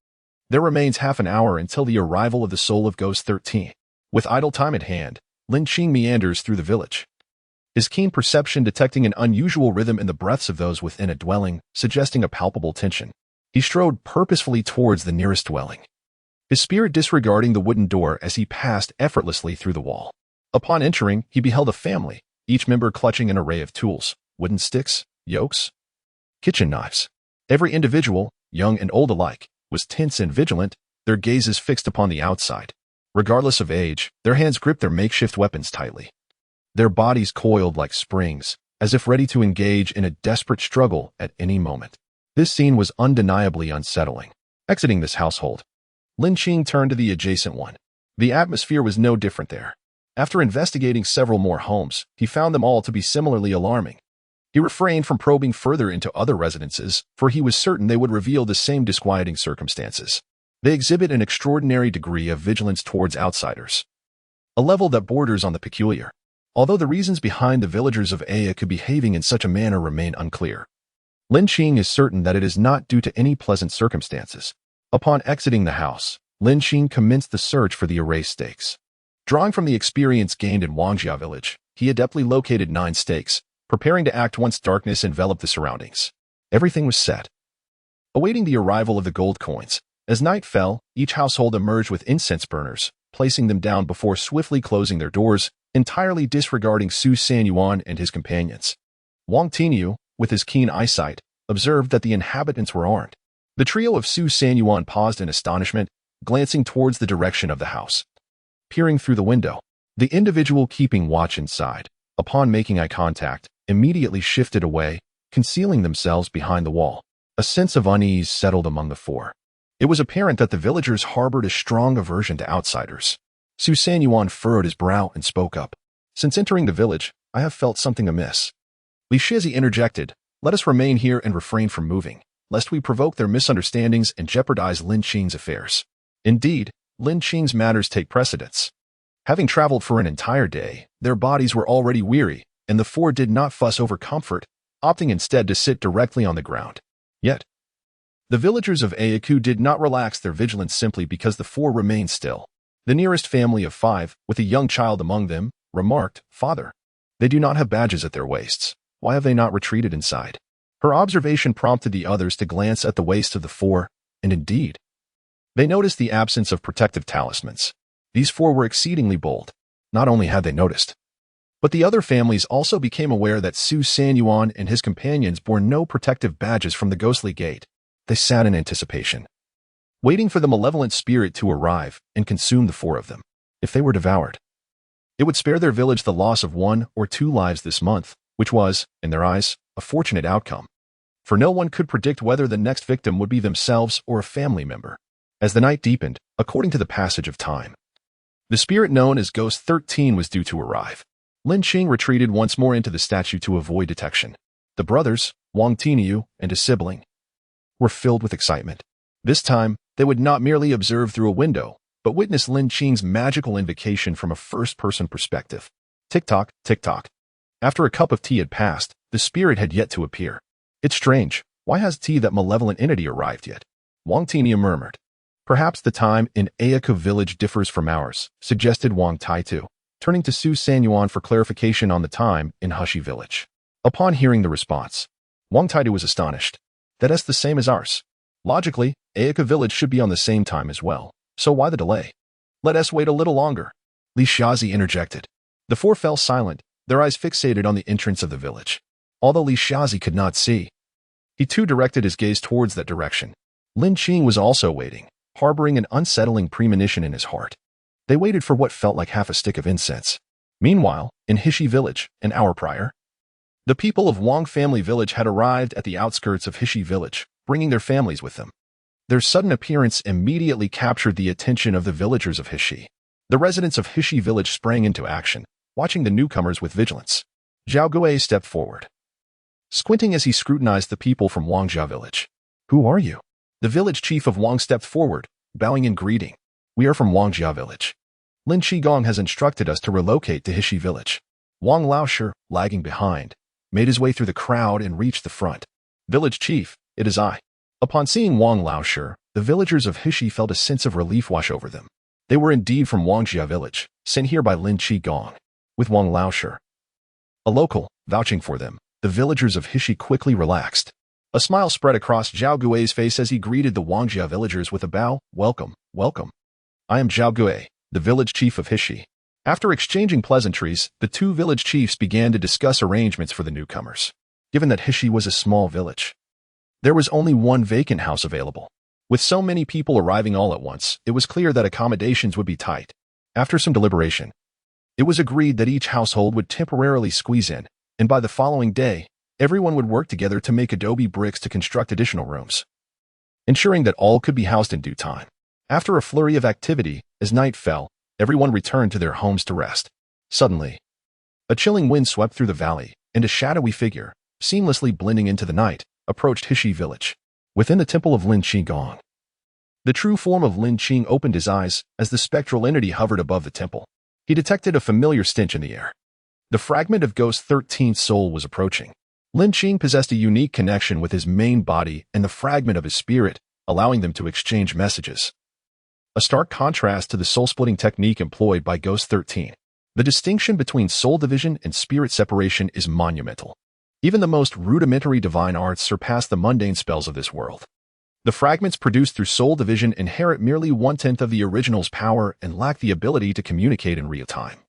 There remains half an hour until the arrival of the soul of Ghost 13. With idle time at hand, Lin Qing meanders through the village. His keen perception detecting an unusual rhythm in the breaths of those within a dwelling, suggesting a palpable tension. He strode purposefully towards the nearest dwelling, his spirit disregarding the wooden door as he passed effortlessly through the wall. Upon entering, he beheld a family, each member clutching an array of tools, wooden sticks, yokes, kitchen knives. Every individual, young and old alike, was tense and vigilant, their gazes fixed upon the outside. Regardless of age, their hands gripped their makeshift weapons tightly. Their bodies coiled like springs, as if ready to engage in a desperate struggle at any moment. This scene was undeniably unsettling. Exiting this household, Lin Qing turned to the adjacent one. The atmosphere was no different there. After investigating several more homes, he found them all to be similarly alarming. He refrained from probing further into other residences, for he was certain they would reveal the same disquieting circumstances. They exhibit an extraordinary degree of vigilance towards outsiders, a level that borders on the peculiar. Although the reasons behind the villagers of Ayaku behaving in such a manner remain unclear, Lin Qing is certain that it is not due to any pleasant circumstances. Upon exiting the house, Lin Qing commenced the search for the erased stakes. Drawing from the experience gained in Wangjia village, he adeptly located 9 stakes, preparing to act once darkness enveloped the surroundings. Everything was set, awaiting the arrival of the gold coins. As night fell, each household emerged with incense burners, placing them down before swiftly closing their doors, entirely disregarding Su Sanyuan and his companions. Wang Tiniu, with his keen eyesight, observed that the inhabitants were armed. The trio of Su Sanyuan paused in astonishment, glancing towards the direction of the house. Peering through the window, the individual keeping watch inside, upon making eye contact, immediately shifted away, concealing themselves behind the wall. A sense of unease settled among the four. It was apparent that the villagers harbored a strong aversion to outsiders. Su Sanyuan furrowed his brow and spoke up. "Since entering the village, I have felt something amiss." Li Shizi interjected, "Let us remain here and refrain from moving, lest we provoke their misunderstandings and jeopardize Lin Qing's affairs." Indeed, Lin Qing's matters take precedence. Having traveled for an entire day, their bodies were already weary, and the four did not fuss over comfort, opting instead to sit directly on the ground. Yet, the villagers of Ayaku did not relax their vigilance simply because the four remained still. The nearest family of 5, with a young child among them, remarked, "Father, they do not have badges at their waists. Why have they not retreated inside?" Her observation prompted the others to glance at the waist of the four, and indeed, they noticed the absence of protective talismans. These four were exceedingly bold. Not only had they noticed, but the other families also became aware that Su Sanyuan and his companions bore no protective badges from the ghostly gate. They sat in anticipation, waiting for the malevolent spirit to arrive and consume the four of them. If they were devoured, it would spare their village the loss of 1 or 2 lives this month, which was, in their eyes, a fortunate outcome. For no one could predict whether the next victim would be themselves or a family member. As the night deepened, according to the passage of time, the spirit known as Ghost 13 was due to arrive. Lin Qing retreated once more into the statue to avoid detection. The brothers, Wang Tiniu and his sibling, were filled with excitement. This time, they would not merely observe through a window, but witness Lin Qing's magical invocation from a first-person perspective. Tick-tock, tick-tock. After a cup of tea had passed, the spirit had yet to appear. It's strange. Why has that malevolent entity arrived yet? Wang Tiniu murmured. Perhaps the time in it.The village differs from ours, suggested Wang Taitu, turning to Su Sanyuan for clarification on the time in Hushi village. Upon hearing the response, Wang Taitu was astonished. That's the same as ours. Logically, it.The village should be on the same time as well. So why the delay? Let us wait a little longer. Li Xiaozi interjected. The four fell silent, their eyes fixated on the entrance of the village. Although Li Xiaozi could not see, he too directed his gaze towards that direction. Lin Qing was also waiting, harboring an unsettling premonition in his heart. They waited for what felt like half a stick of incense. Meanwhile, in Hishi village, an hour prior, the people of Wang family village had arrived at the outskirts of Hishi village, bringing their families with them. Their sudden appearance immediately captured the attention of the villagers of Hishi. The residents of Hishi village sprang into action, watching the newcomers with vigilance. Zhao Gui stepped forward, squinting as he scrutinized the people from Wangjia village. Who are you? The village chief of Wang stepped forward, bowing in greeting. We are from Wangjia village. Lin Qigong has instructed us to relocate to Hishi village. Wang Laoshi, lagging behind, made his way through the crowd and reached the front. Village chief, it is I. Upon seeing Wang Laoshi, the villagers of Hishi felt a sense of relief wash over them. They were indeed from Wangjia village, sent here by Lin Qigong. With Wang Laoshi, a local, vouching for them, the villagers of Hishi quickly relaxed. A smile spread across Zhao Gui's face as he greeted the Wangjia villagers with a bow. Welcome, welcome. I am Zhao Gui, the village chief of Hishi. After exchanging pleasantries, the two village chiefs began to discuss arrangements for the newcomers. Given that Hishi was a small village, there was only one vacant house available. With so many people arriving all at once, it was clear that accommodations would be tight. After some deliberation, it was agreed that each household would temporarily squeeze in, and by the following day, everyone would work together to make adobe bricks to construct additional rooms, ensuring that all could be housed in due time. After a flurry of activity, as night fell, everyone returned to their homes to rest. Suddenly, a chilling wind swept through the valley, and a shadowy figure, seamlessly blending into the night, approached Hishi village. Within the temple of Lin Qigong, the true form of Lin Qing opened his eyes as the spectral entity hovered above the temple. He detected a familiar stench in the air. The fragment of Ghost 13's soul was approaching. Lin Qing possessed a unique connection with his main body and the fragment of his spirit, allowing them to exchange messages. A stark contrast to the soul-splitting technique employed by Ghost 13. The distinction between soul division and spirit separation is monumental. Even the most rudimentary divine arts surpass the mundane spells of this world. The fragments produced through soul division inherit merely 1/10 of the original's power and lack the ability to communicate in real time.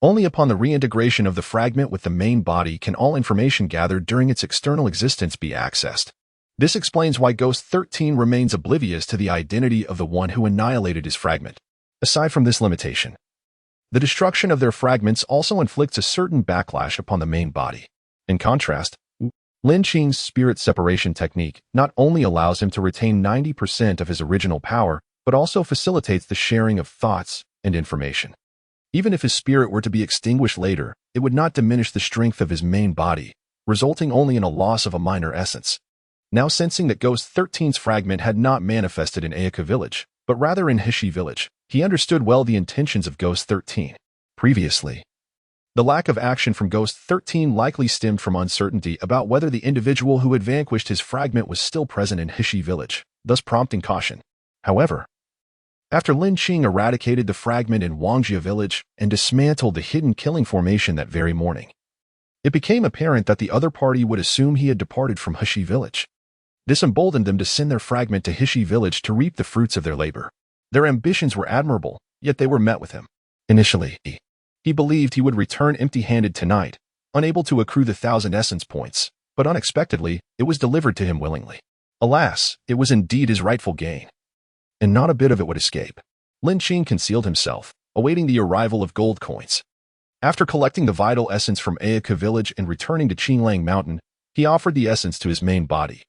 Only upon the reintegration of the fragment with the main body can all information gathered during its external existence be accessed. This explains why Ghost 13 remains oblivious to the identity of the one who annihilated his fragment. Aside from this limitation, the destruction of their fragments also inflicts a certain backlash upon the main body. In contrast, Lin Qing's spirit separation technique not only allows him to retain 90% of his original power, but also facilitates the sharing of thoughts and information. Even if his spirit were to be extinguished later, it would not diminish the strength of his main body, resulting only in a loss of a minor essence. Now sensing that Ghost 13's fragment had not manifested in it.The village, but rather in Hishi village, he understood well the intentions of Ghost 13. Previously, the lack of action from Ghost 13 likely stemmed from uncertainty about whether the individual who had vanquished his fragment was still present in Hishi village, thus prompting caution. However, after Lin Qing eradicated the fragment in Wangjia village and dismantled the hidden killing formation that very morning, it became apparent that the other party would assume he had departed from Hishi village. This emboldened them to send their fragment to Hishi village to reap the fruits of their labor. Their ambitions were admirable, yet they were met with him. Initially, he believed he would return empty-handed tonight, unable to accrue the 1,000 essence points, but unexpectedly, it was delivered to him willingly. Alas, it was indeed his rightful gain, and not a bit of it would escape. Lin Qing concealed himself, awaiting the arrival of gold coins. After collecting the vital essence from it.The village and returning to Qinglang Mountain, he offered the essence to his main body.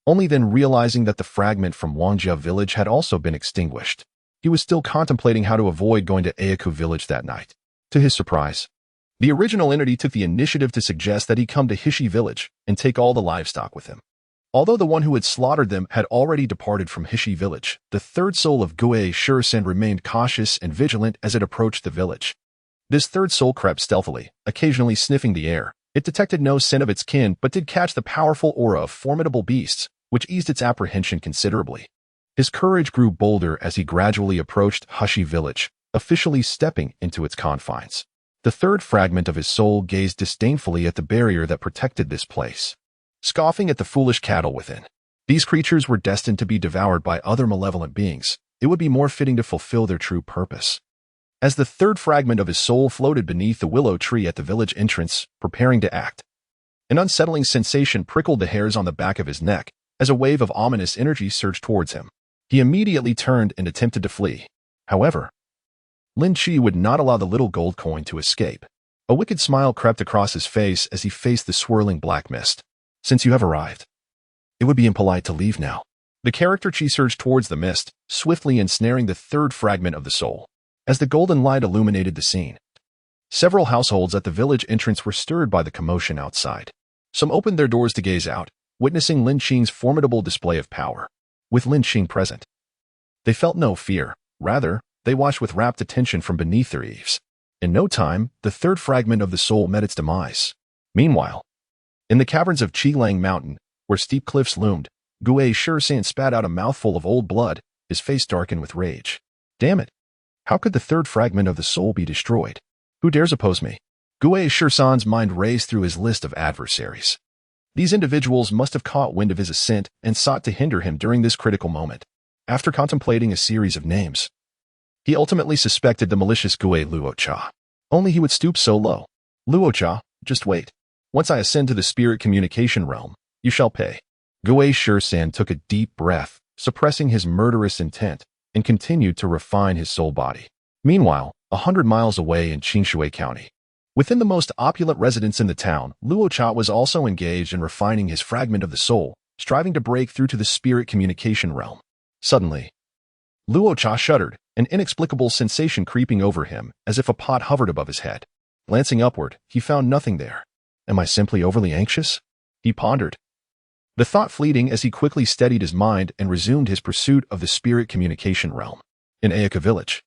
Only then realizing that the fragment from Wangjia village had also been extinguished, he was still contemplating how to avoid going to it.The village that night. To his surprise, The original entity took the initiative to suggest that he come to Hishi village and take all the livestock with him. Although the one who had slaughtered them had already departed from Hishi village, the third soul of Gue Shursen remained cautious and vigilant as it approached the village. This third soul crept stealthily, occasionally sniffing the air. It detected no scent of its kin but did catch the powerful aura of formidable beasts, which eased its apprehension considerably. His courage grew bolder as he gradually approached Hishi village, officially stepping into its confines. The third fragment of his soul gazed disdainfully at the barrier that protected this place, scoffing at the foolish cattle within. These creatures were destined to be devoured by other malevolent beings. It would be more fitting to fulfill their true purpose. As the third fragment of his soul floated beneath the willow tree at the village entrance, preparing to act, an unsettling sensation prickled the hairs on the back of his neck as a wave of ominous energy surged towards him. He immediately turned and attempted to flee. However, Lin Qing would not allow the little gold coin to escape. A wicked smile crept across his face as he faced the swirling black mist. Since you have arrived, it would be impolite to leave now. The character Qi surged towards the mist, swiftly ensnaring the third fragment of the soul. As the golden light illuminated the scene, several households at the village entrance were stirred by the commotion outside. Some opened their doors to gaze out, witnessing Lin Qing's formidable display of power. With Lin Qing present, they felt no fear. Rather, they watched with rapt attention from beneath their eaves. In no time, the third fragment of the soul met its demise. Meanwhile, in the caverns of Qilang Mountain, where steep cliffs loomed, Gue Shursen spat out a mouthful of old blood, his face darkened with rage. Damn it! How could the third fragment of the soul be destroyed? Who dares oppose me? Gue Shursen's mind raced through his list of adversaries. These individuals must have caught wind of his ascent and sought to hinder him during this critical moment. After contemplating a series of names, he ultimately suspected the malicious Gue Luocha. Only he would stoop so low. Luocha, just wait. Once I ascend to the spirit communication realm, you shall pay. Gue Shursen took a deep breath, suppressing his murderous intent, and continued to refine his soul body. Meanwhile, 100 miles away in Qingshui County, within the most opulent residence in the town, Luocha was also engaged in refining his fragment of the soul, striving to break through to the spirit communication realm. Suddenly, Luocha shuddered, an inexplicable sensation creeping over him, as if a pot hovered above his head. Glancing upward, he found nothing there. Am I simply overly anxious? He pondered. The thought fleeting as he quickly steadied his mind and resumed his pursuit of the spirit communication realm. In Ayaka village,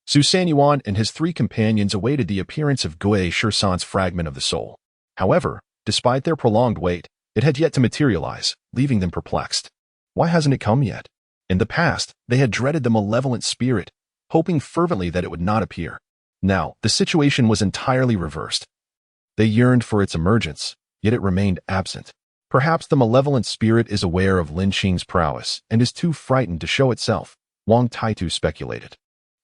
Su Sanyuan and his 3 companions awaited the appearance of Gue Shursen's fragment of the soul. However, despite their prolonged wait, it had yet to materialize, leaving them perplexed. Why hasn't it come yet? In the past, they had dreaded the malevolent spirit, hoping fervently that it would not appear. Now, the situation was entirely reversed. They yearned for its emergence, yet it remained absent. Perhaps the malevolent spirit is aware of Lin Qing's prowess and is too frightened to show itself, Wang Taitu speculated.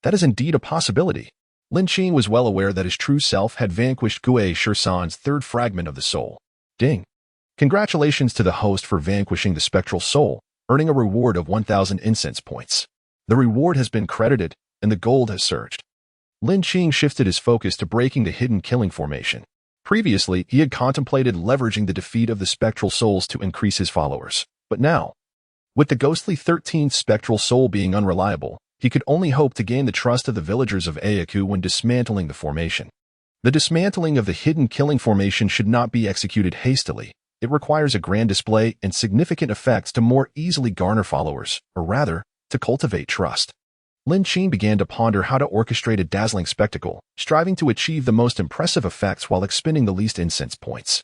That is indeed a possibility. Lin Qing was well aware that his true self had vanquished Gue Shursen's third fragment of the soul. Ding! Congratulations to the host for vanquishing the spectral soul, earning a reward of 1,000 incense points. The reward has been credited, and the gold has surged. Lin Qing shifted his focus to breaking the hidden killing formation. Previously, he had contemplated leveraging the defeat of the spectral souls to increase his followers. But now, with the ghostly 13th spectral soul being unreliable, he could only hope to gain the trust of the villagers of Ayaku when dismantling the formation. The dismantling of the hidden killing formation should not be executed hastily. It requires a grand display and significant effects to more easily garner followers, or rather, to cultivate trust. Lin Qing began to ponder how to orchestrate a dazzling spectacle, striving to achieve the most impressive effects while expending the least incense points.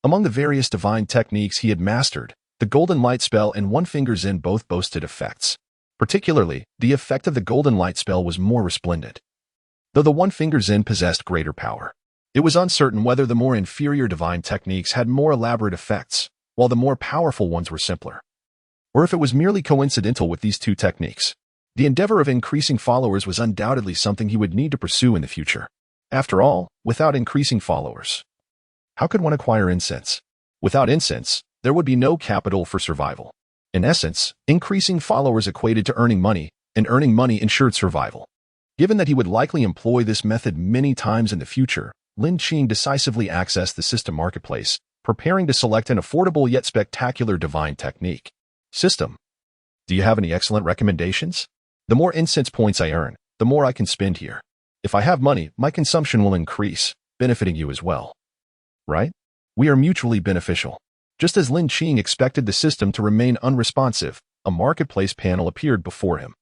Among the various divine techniques he had mastered, the Golden Light spell and One Finger Zen both boasted effects. Particularly, the effect of the Golden Light spell was more resplendent, though the One Finger Zen possessed greater power. It was uncertain whether the more inferior divine techniques had more elaborate effects, while the more powerful ones were simpler, or if it was merely coincidental with these 2 techniques. The endeavor of increasing followers was undoubtedly something he would need to pursue in the future. After all, without increasing followers, how could one acquire incense? Without incense, there would be no capital for survival. In essence, increasing followers equated to earning money, and earning money ensured survival. Given that he would likely employ this method many times in the future, Lin Qing decisively accessed the system marketplace, preparing to select an affordable yet spectacular divine technique. System. Do you have any excellent recommendations? The more incense points I earn, the more I can spend here. If I have money, my consumption will increase. benefiting you as well. Right? We are mutually beneficial. Just as Lin Qing expected the system to remain unresponsive, a marketplace panel appeared before him,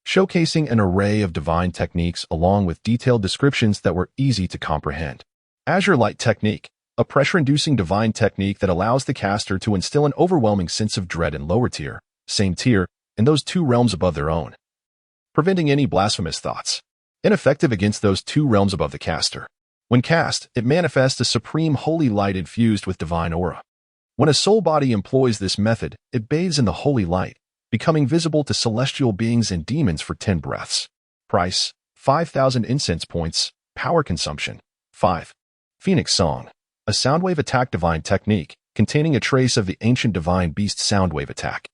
showcasing an array of divine techniques along with detailed descriptions that were easy to comprehend. Azure Light Technique, a pressure-inducing divine technique that allows the caster to instill an overwhelming sense of dread in lower tier, same tier, and those two realms above their own, preventing any blasphemous thoughts. Ineffective against those two realms above the caster. When cast, it manifests a supreme holy light infused with divine aura. When a soul body employs this method, it bathes in the holy light, becoming visible to celestial beings and demons for 10 breaths. Price, 5,000 incense points. Power consumption, 5. Phoenix Song, a soundwave attack divine technique, containing a trace of the ancient divine beast soundwave attack.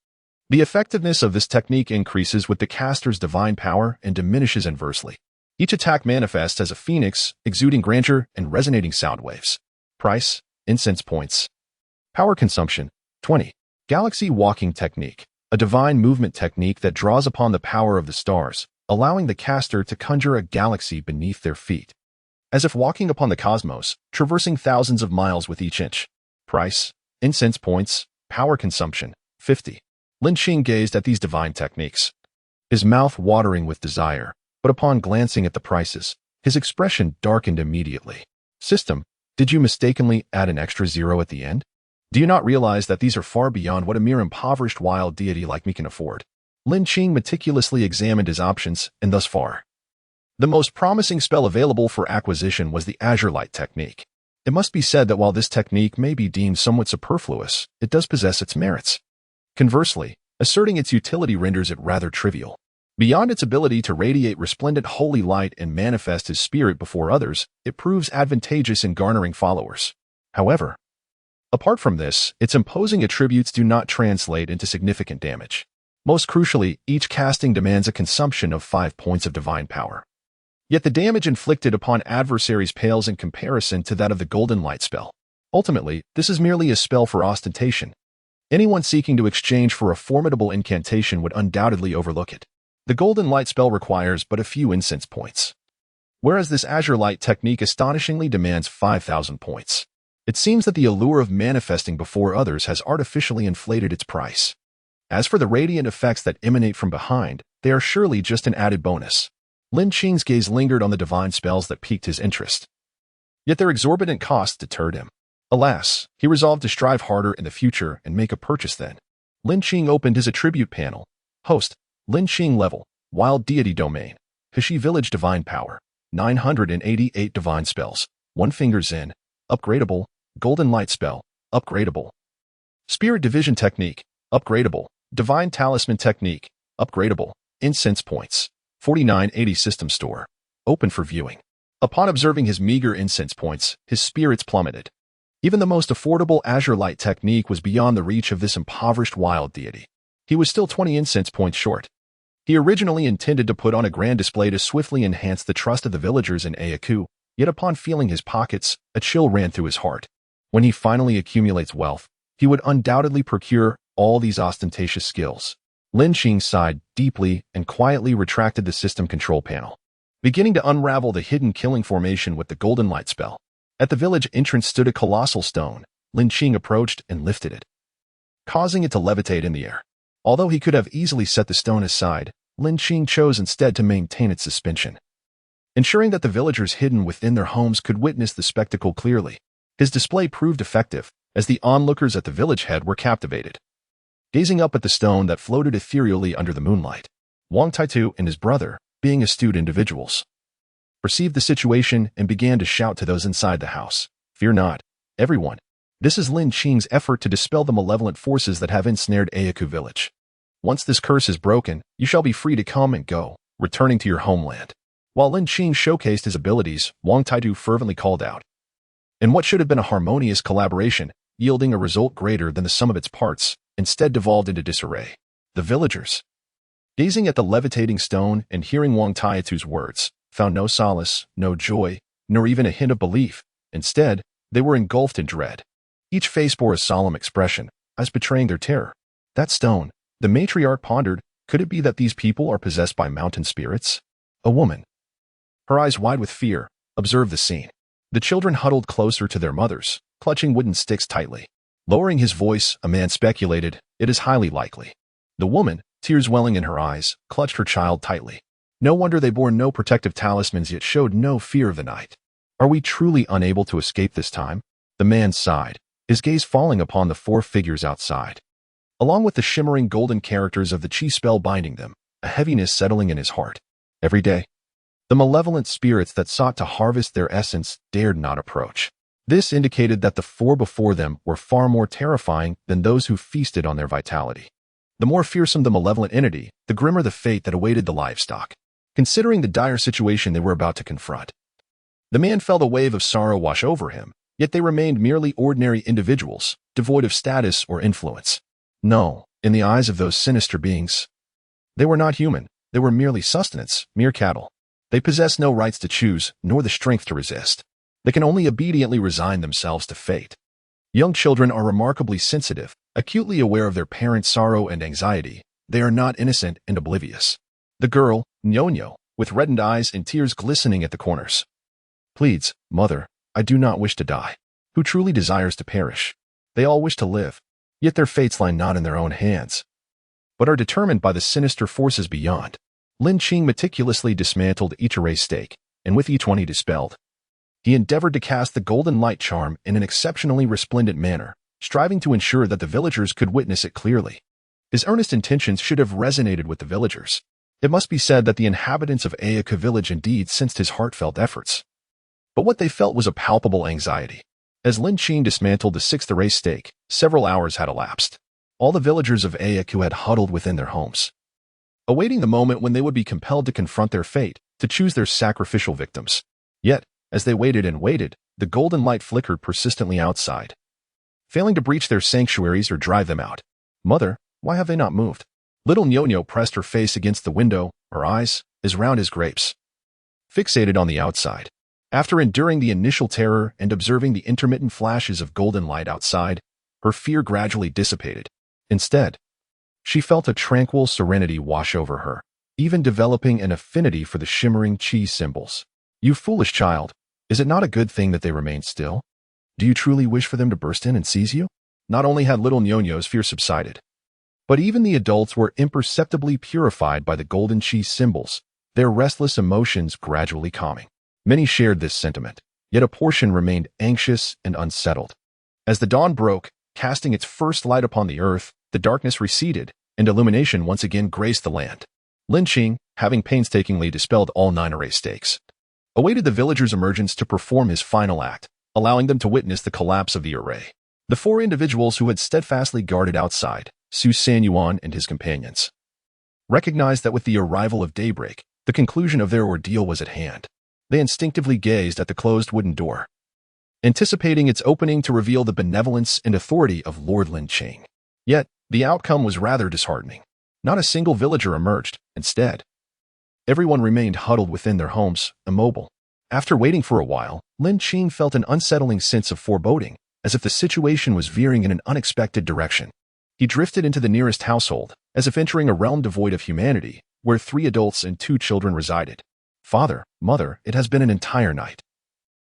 The effectiveness of this technique increases with the caster's divine power and diminishes inversely. Each attack manifests as a phoenix, exuding grandeur and resonating sound waves. Price, incense points. Power consumption, 20. Galaxy Walking Technique, a divine movement technique that draws upon the power of the stars, allowing the caster to conjure a galaxy beneath their feet, as if walking upon the cosmos, traversing thousands of miles with each inch. Price, incense points. Power consumption, 50. Lin Qing gazed at these divine techniques, his mouth watering with desire, but upon glancing at the prices, his expression darkened immediately. System, did you mistakenly add an extra 0 at the end? Do you not realize that these are far beyond what a mere impoverished wild deity like me can afford? Lin Qing meticulously examined his options, and thus far, the most promising spell available for acquisition was the Azure Light Technique. It must be said that while this technique may be deemed somewhat superfluous, it does possess its merits. Conversely, asserting its utility renders it rather trivial. Beyond its ability to radiate resplendent holy light and manifest his spirit before others, it proves advantageous in garnering followers. However, apart from this, its imposing attributes do not translate into significant damage. Most crucially, each casting demands a consumption of 5 points of divine power. Yet the damage inflicted upon adversaries pales in comparison to that of the Golden Light spell. Ultimately, this is merely a spell for ostentation. Anyone seeking to exchange for a formidable incantation would undoubtedly overlook it. The Golden Light spell requires but a few incense points, whereas this Azure Light technique astonishingly demands 5,000 points. It seems that the allure of manifesting before others has artificially inflated its price. As for the radiant effects that emanate from behind, they are surely just an added bonus. Lin Qing's gaze lingered on the divine spells that piqued his interest. Yet their exorbitant costs deterred him. Alas, he resolved to strive harder in the future and make a purchase then. Lin Qing opened his attribute panel. Host, Lin Qing level, Wild Deity Domain, Hishi Village Divine Power, 988 Divine Spells, 1 Finger Zen, Upgradable, Golden Light Spell, Upgradable. Spirit Division Technique, Upgradable, Divine Talisman Technique, Upgradable, Incense Points, 4980 System Store, open for viewing. Upon observing his meager incense points, his spirits plummeted. Even the most affordable Azure Light technique was beyond the reach of this impoverished wild deity. He was still 20 incense points short. He originally intended to put on a grand display to swiftly enhance the trust of the villagers in Ayaku, yet upon feeling his pockets, a chill ran through his heart. When he finally accumulates wealth, he would undoubtedly procure all these ostentatious skills. Lin Qing sighed deeply and quietly retracted the system control panel, beginning to unravel the hidden killing formation with the Golden Light spell. At the village entrance stood a colossal stone. Lin Qing approached and lifted it, causing it to levitate in the air. Although he could have easily set the stone aside, Lin Qing chose instead to maintain its suspension, ensuring that the villagers hidden within their homes could witness the spectacle clearly. His display proved effective, as the onlookers at the village head were captivated, gazing up at the stone that floated ethereally under the moonlight. Wang Taitu and his brother, being astute individuals, perceived the situation and began to shout to those inside the house, "Fear not, everyone. This is Lin Qing's effort to dispel the malevolent forces that have ensnared Ayaku village. Once this curse is broken, you shall be free to come and go, returning to your homeland." While Lin Qing showcased his abilities, Wang Taitu fervently called out. And what should have been a harmonious collaboration, yielding a result greater than the sum of its parts, instead devolved into disarray. The villagers, gazing at the levitating stone and hearing Wang Taitu's words, found no solace, no joy, nor even a hint of belief. Instead, they were engulfed in dread. Each face bore a solemn expression, as betraying their terror. That stone, the matriarch pondered, could it be that these people are possessed by mountain spirits? A woman, her eyes wide with fear, observed the scene. The children huddled closer to their mothers, clutching wooden sticks tightly. Lowering his voice, a man speculated, "It is highly likely." The woman, tears welling in her eyes, clutched her child tightly. No wonder they bore no protective talismans yet showed no fear of the night. Are we truly unable to escape this time? The man sighed, his gaze falling upon the four figures outside. Along with the shimmering golden characters of the chi spell binding them, a heaviness settling in his heart. Every day, the malevolent spirits that sought to harvest their essence dared not approach. This indicated that the four before them were far more terrifying than those who feasted on their vitality. The more fearsome the malevolent entity, the grimmer the fate that awaited the livestock. Considering the dire situation they were about to confront, the man felt a wave of sorrow wash over him, yet they remained merely ordinary individuals, devoid of status or influence. No, in the eyes of those sinister beings, they were not human. They were merely sustenance, mere cattle. They possessed no rights to choose, nor the strength to resist. They can only obediently resign themselves to fate. Young children are remarkably sensitive, acutely aware of their parents' sorrow and anxiety. They are not innocent and oblivious. The girl, Nyonyo, with reddened eyes and tears glistening at the corners, pleads, "Mother, I do not wish to die." Who truly desires to perish? They all wish to live, yet their fates lie not in their own hands, but are determined by the sinister forces beyond. Lin Qing meticulously dismantled each erased stake, and with each one he dispelled, he endeavored to cast the golden light charm in an exceptionally resplendent manner, striving to ensure that the villagers could witness it clearly. His earnest intentions should have resonated with the villagers. It must be said that the inhabitants of it.The village indeed sensed his heartfelt efforts. But what they felt was a palpable anxiety. As Lin Qing dismantled the sixth erased stake, several hours had elapsed. All the villagers of it.The had huddled within their homes, awaiting the moment when they would be compelled to confront their fate, to choose their sacrificial victims. Yet, as they waited and waited, the golden light flickered persistently outside, failing to breach their sanctuaries or drive them out. "Mother, why have they not moved?" Little Nyonyo pressed her face against the window, her eyes, as round as grapes, fixated on the outside. After enduring the initial terror and observing the intermittent flashes of golden light outside, her fear gradually dissipated. Instead, she felt a tranquil serenity wash over her, even developing an affinity for the shimmering chi symbols. "You foolish child, is it not a good thing that they remain still? Do you truly wish for them to burst in and seize you?" Not only had little Nyonyo's fear subsided, but even the adults were imperceptibly purified by the golden chi symbols, their restless emotions gradually calming. Many shared this sentiment, yet a portion remained anxious and unsettled. As the dawn broke, casting its first light upon the earth, the darkness receded, and illumination once again graced the land. Lin Qing, having painstakingly dispelled all 9 erased stakes, awaited the villagers' emergence to perform his final act, allowing them to witness the collapse of the array. The 4 individuals who had steadfastly guarded outside, Sustenance and his companions, recognized that with the arrival of daybreak, the conclusion of their ordeal was at hand. They instinctively gazed at the closed wooden door, anticipating its opening to reveal the benevolence and authority of Lord Lin Qing. Yet, the outcome was rather disheartening. Not a single villager emerged. Instead, everyone remained huddled within their homes, immobile. After waiting for a while, Lin Qing felt an unsettling sense of foreboding, as if the situation was veering in an unexpected direction. He drifted into the nearest household, as if entering a realm devoid of humanity, where 3 adults and 2 children resided. "Father, mother, it has been an entire night.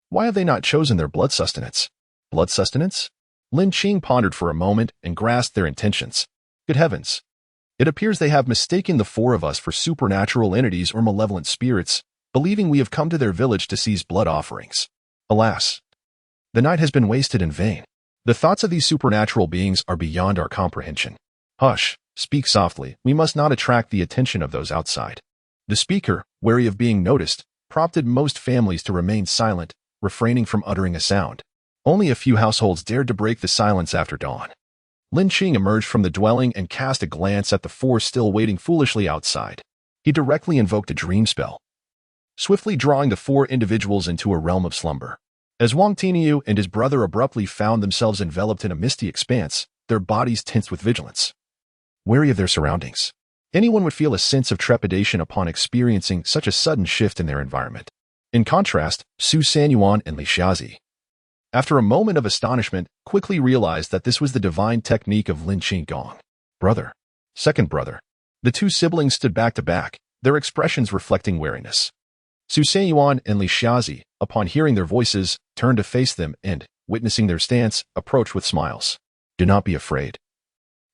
Why have they not chosen their blood sustenance?" Blood sustenance? Lin Qing pondered for a moment and grasped their intentions. Good heavens! It appears they have mistaken the 4 of us for supernatural entities or malevolent spirits, believing we have come to their village to seize blood offerings. Alas! The night has been wasted in vain. The thoughts of these supernatural beings are beyond our comprehension. Hush, speak softly, we must not attract the attention of those outside. The speaker, wary of being noticed, prompted most families to remain silent, refraining from uttering a sound. Only a few households dared to break the silence after dawn. Lin Qing emerged from the dwelling and cast a glance at the 4 still waiting foolishly outside. He directly invoked a dream spell, swiftly drawing the 4 individuals into a realm of slumber. As Wang Tiniu and his brother abruptly found themselves enveloped in a misty expanse, their bodies tensed with vigilance. Wary of their surroundings, anyone would feel a sense of trepidation upon experiencing such a sudden shift in their environment. In contrast, Su Sanyuan and Li Xiazi, after a moment of astonishment, quickly realized that this was the divine technique of Lin Qing Gong. Brother. Second brother. The 2 siblings stood back to back, their expressions reflecting wariness. Su Seiyuan and Li Xiaozi, upon hearing their voices, turned to face them and, witnessing their stance, approached with smiles. Do not be afraid.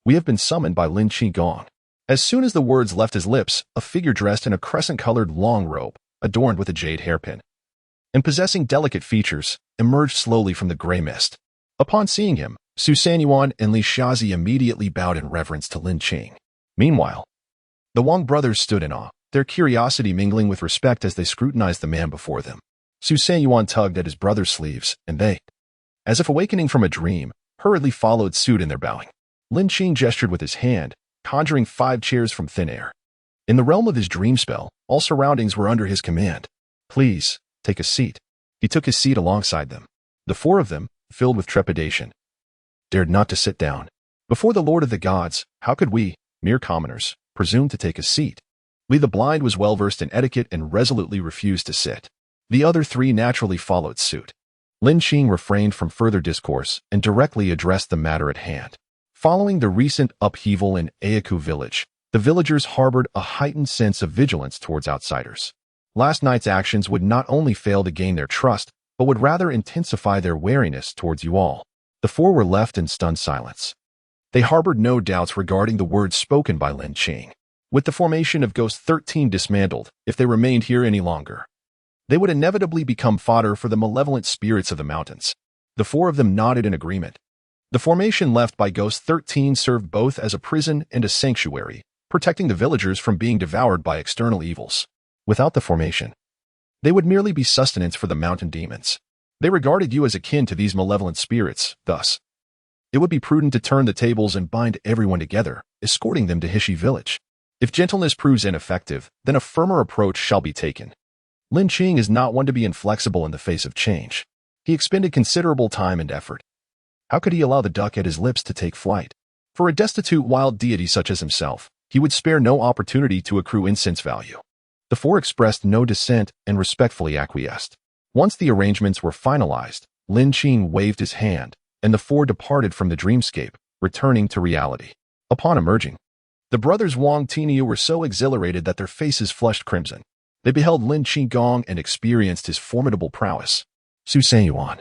We have been summoned by Lin Qing. As soon as the words left his lips, a figure dressed in a crescent-colored long robe, adorned with a jade hairpin, and possessing delicate features, emerged slowly from the gray mist. Upon seeing him, Su Seiyuan and Li Xiaozi immediately bowed in reverence to Lin Qing. Meanwhile, the Wang brothers stood in awe, their curiosity mingling with respect as they scrutinized the man before them. Su Seiyuan tugged at his brother's sleeves, and they, as if awakening from a dream, hurriedly followed suit in their bowing. Lin Qing gestured with his hand, conjuring 5 chairs from thin air. In the realm of his dream spell, all surroundings were under his command. Please, take a seat. He took his seat alongside them. The 4 of them, filled with trepidation, dared not to sit down. Before the Lord of the Gods, how could we, mere commoners, presume to take a seat? Li the Blind was well-versed in etiquette and resolutely refused to sit. The other 3 naturally followed suit. Lin Qing refrained from further discourse and directly addressed the matter at hand. Following the recent upheaval in Ayaku village, the villagers harbored a heightened sense of vigilance towards outsiders. Last night's actions would not only fail to gain their trust, but would rather intensify their wariness towards you all. The 4 were left in stunned silence. They harbored no doubts regarding the words spoken by Lin Qing. With the formation of Ghost 13 dismantled, if they remained here any longer, they would inevitably become fodder for the malevolent spirits of the mountains. The 4 of them nodded in agreement. The formation left by Ghost 13 served both as a prison and a sanctuary, protecting the villagers from being devoured by external evils. Without the formation, they would merely be sustenance for the mountain demons. They regarded you as akin to these malevolent spirits, thus, it would be prudent to turn the tables and bind everyone together, escorting them to Hishi village. If gentleness proves ineffective, then a firmer approach shall be taken. Lin Qing is not one to be inflexible in the face of change. He expended considerable time and effort. How could he allow the duck at his lips to take flight? For a destitute wild deity such as himself, he would spare no opportunity to accrue incense value. The 4 expressed no dissent and respectfully acquiesced. Once the arrangements were finalized, Lin Qing waved his hand, and the 4 departed from the dreamscape, returning to reality. Upon emerging, the brothers Wang Tinyu were so exhilarated that their faces flushed crimson. They beheld Lin Qing and experienced his formidable prowess. Su Seiyuan,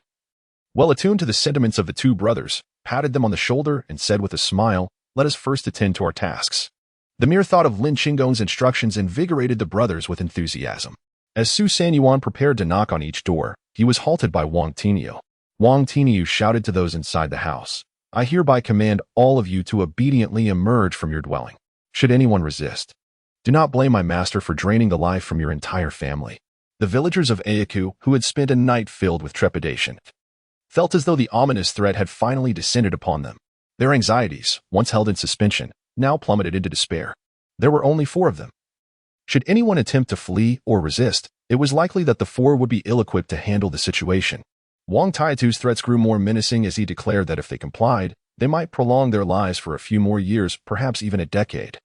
well attuned to the sentiments of the 2 brothers, patted them on the shoulder and said with a smile, let us first attend to our tasks. The mere thought of Lin Qing's instructions invigorated the brothers with enthusiasm. As Su Seiyuan prepared to knock on each door, he was halted by Wang Tinyu. Wang Tinyu shouted to those inside the house, I hereby command all of you to obediently emerge from your dwelling. Should anyone resist, do not blame my master for draining the life from your entire family. The villagers of Ayaku, who had spent a night filled with trepidation, felt as though the ominous threat had finally descended upon them. Their anxieties, once held in suspension, now plummeted into despair. There were only 4 of them. Should anyone attempt to flee or resist, it was likely that the 4 would be ill-equipped to handle the situation. Wang Taitu's threats grew more menacing as he declared that if they complied, they might prolong their lives for a few more years, perhaps even a decade,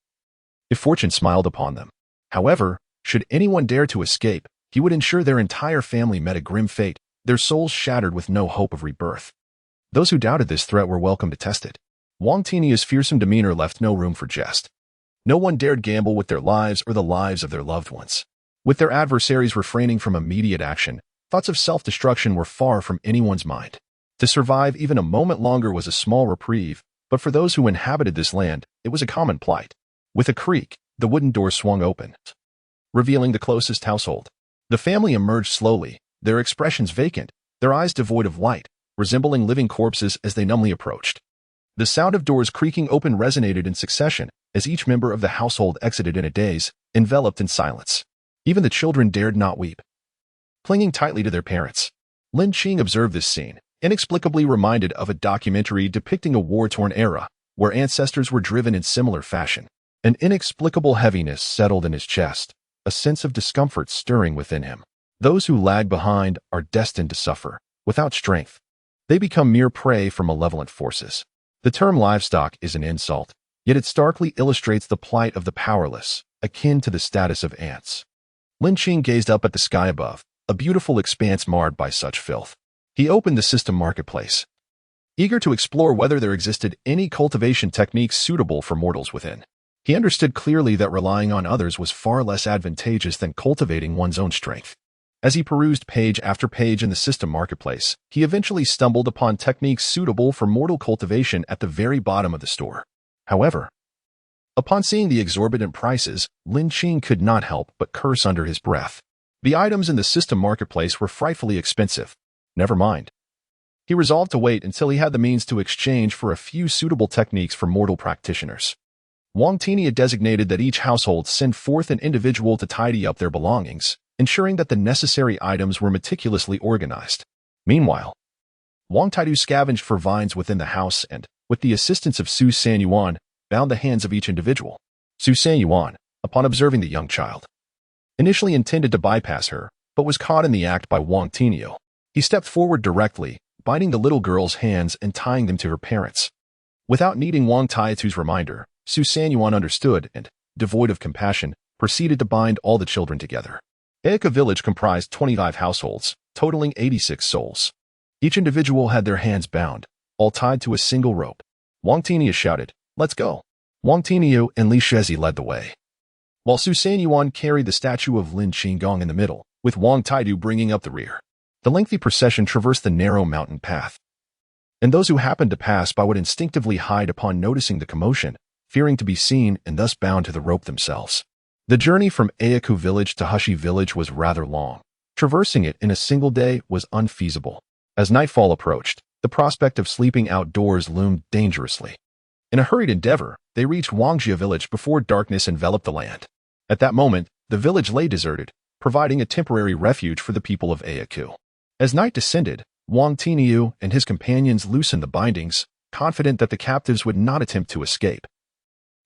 if fortune smiled upon them. However, should anyone dare to escape, he would ensure their entire family met a grim fate, their souls shattered with no hope of rebirth. Those who doubted this threat were welcome to test it. Wang Tinyu's fearsome demeanor left no room for jest. No one dared gamble with their lives or the lives of their loved ones. With their adversaries refraining from immediate action, thoughts of self-destruction were far from anyone's mind. To survive even a moment longer was a small reprieve, but for those who inhabited this land, it was a common plight. With a creak, the wooden door swung open, revealing the closest household. The family emerged slowly, their expressions vacant, their eyes devoid of light, resembling living corpses as they numbly approached. The sound of doors creaking open resonated in succession as each member of the household exited in a daze, enveloped in silence. Even the children dared not weep, clinging tightly to their parents. Lin Qing observed this scene, inexplicably reminded of a documentary depicting a war-torn era, where ancestors were driven in similar fashion. An inexplicable heaviness settled in his chest, a sense of discomfort stirring within him. Those who lag behind are destined to suffer. Without strength, they become mere prey for malevolent forces. The term livestock is an insult, yet it starkly illustrates the plight of the powerless, akin to the status of ants. Lin Qing gazed up at the sky above, a beautiful expanse marred by such filth. He opened the system marketplace, eager to explore whether there existed any cultivation techniques suitable for mortals within. He understood clearly that relying on others was far less advantageous than cultivating one's own strength. As he perused page after page in the system marketplace, he eventually stumbled upon techniques suitable for mortal cultivation at the very bottom of the store. However, upon seeing the exorbitant prices, Lin Qing could not help but curse under his breath. The items in the system marketplace were frightfully expensive. Never mind. He resolved to wait until he had the means to exchange for a few suitable techniques for mortal practitioners. Wang Tinia designated that each household send forth an individual to tidy up their belongings, ensuring that the necessary items were meticulously organized. Meanwhile, Wang Taidu scavenged for vines within the house and, with the assistance of Su Sanyuan, bound the hands of each individual. Su Sanyuan, upon observing the young child, initially intended to bypass her, but was caught in the act by Wang Tinio. He stepped forward directly, binding the little girl's hands and tying them to her parents. Without needing Wang Taidu's reminder, Su Sanyuan understood and, devoid of compassion, proceeded to bind all the children together. Aika village comprised 25 households, totaling 86 souls. Each individual had their hands bound, all tied to a single rope. Wang Tinio shouted, "Let's go." Wang Tinio and Li Shezi led the way, while Su Sanyuan carried the statue of Lin Qing in the middle, with Wang Taidu bringing up the rear. The lengthy procession traversed the narrow mountain path, and those who happened to pass by would instinctively hide upon noticing the commotion, fearing to be seen and thus bound to the rope themselves. The journey from Ayaku village to Hushi village was rather long. Traversing it in a single day was unfeasible. As nightfall approached, the prospect of sleeping outdoors loomed dangerously. In a hurried endeavor, they reached Wangjia village before darkness enveloped the land. At that moment, the village lay deserted, providing a temporary refuge for the people of Ayaku. As night descended, Wang Tiniu and his companions loosened the bindings, confident that the captives would not attempt to escape.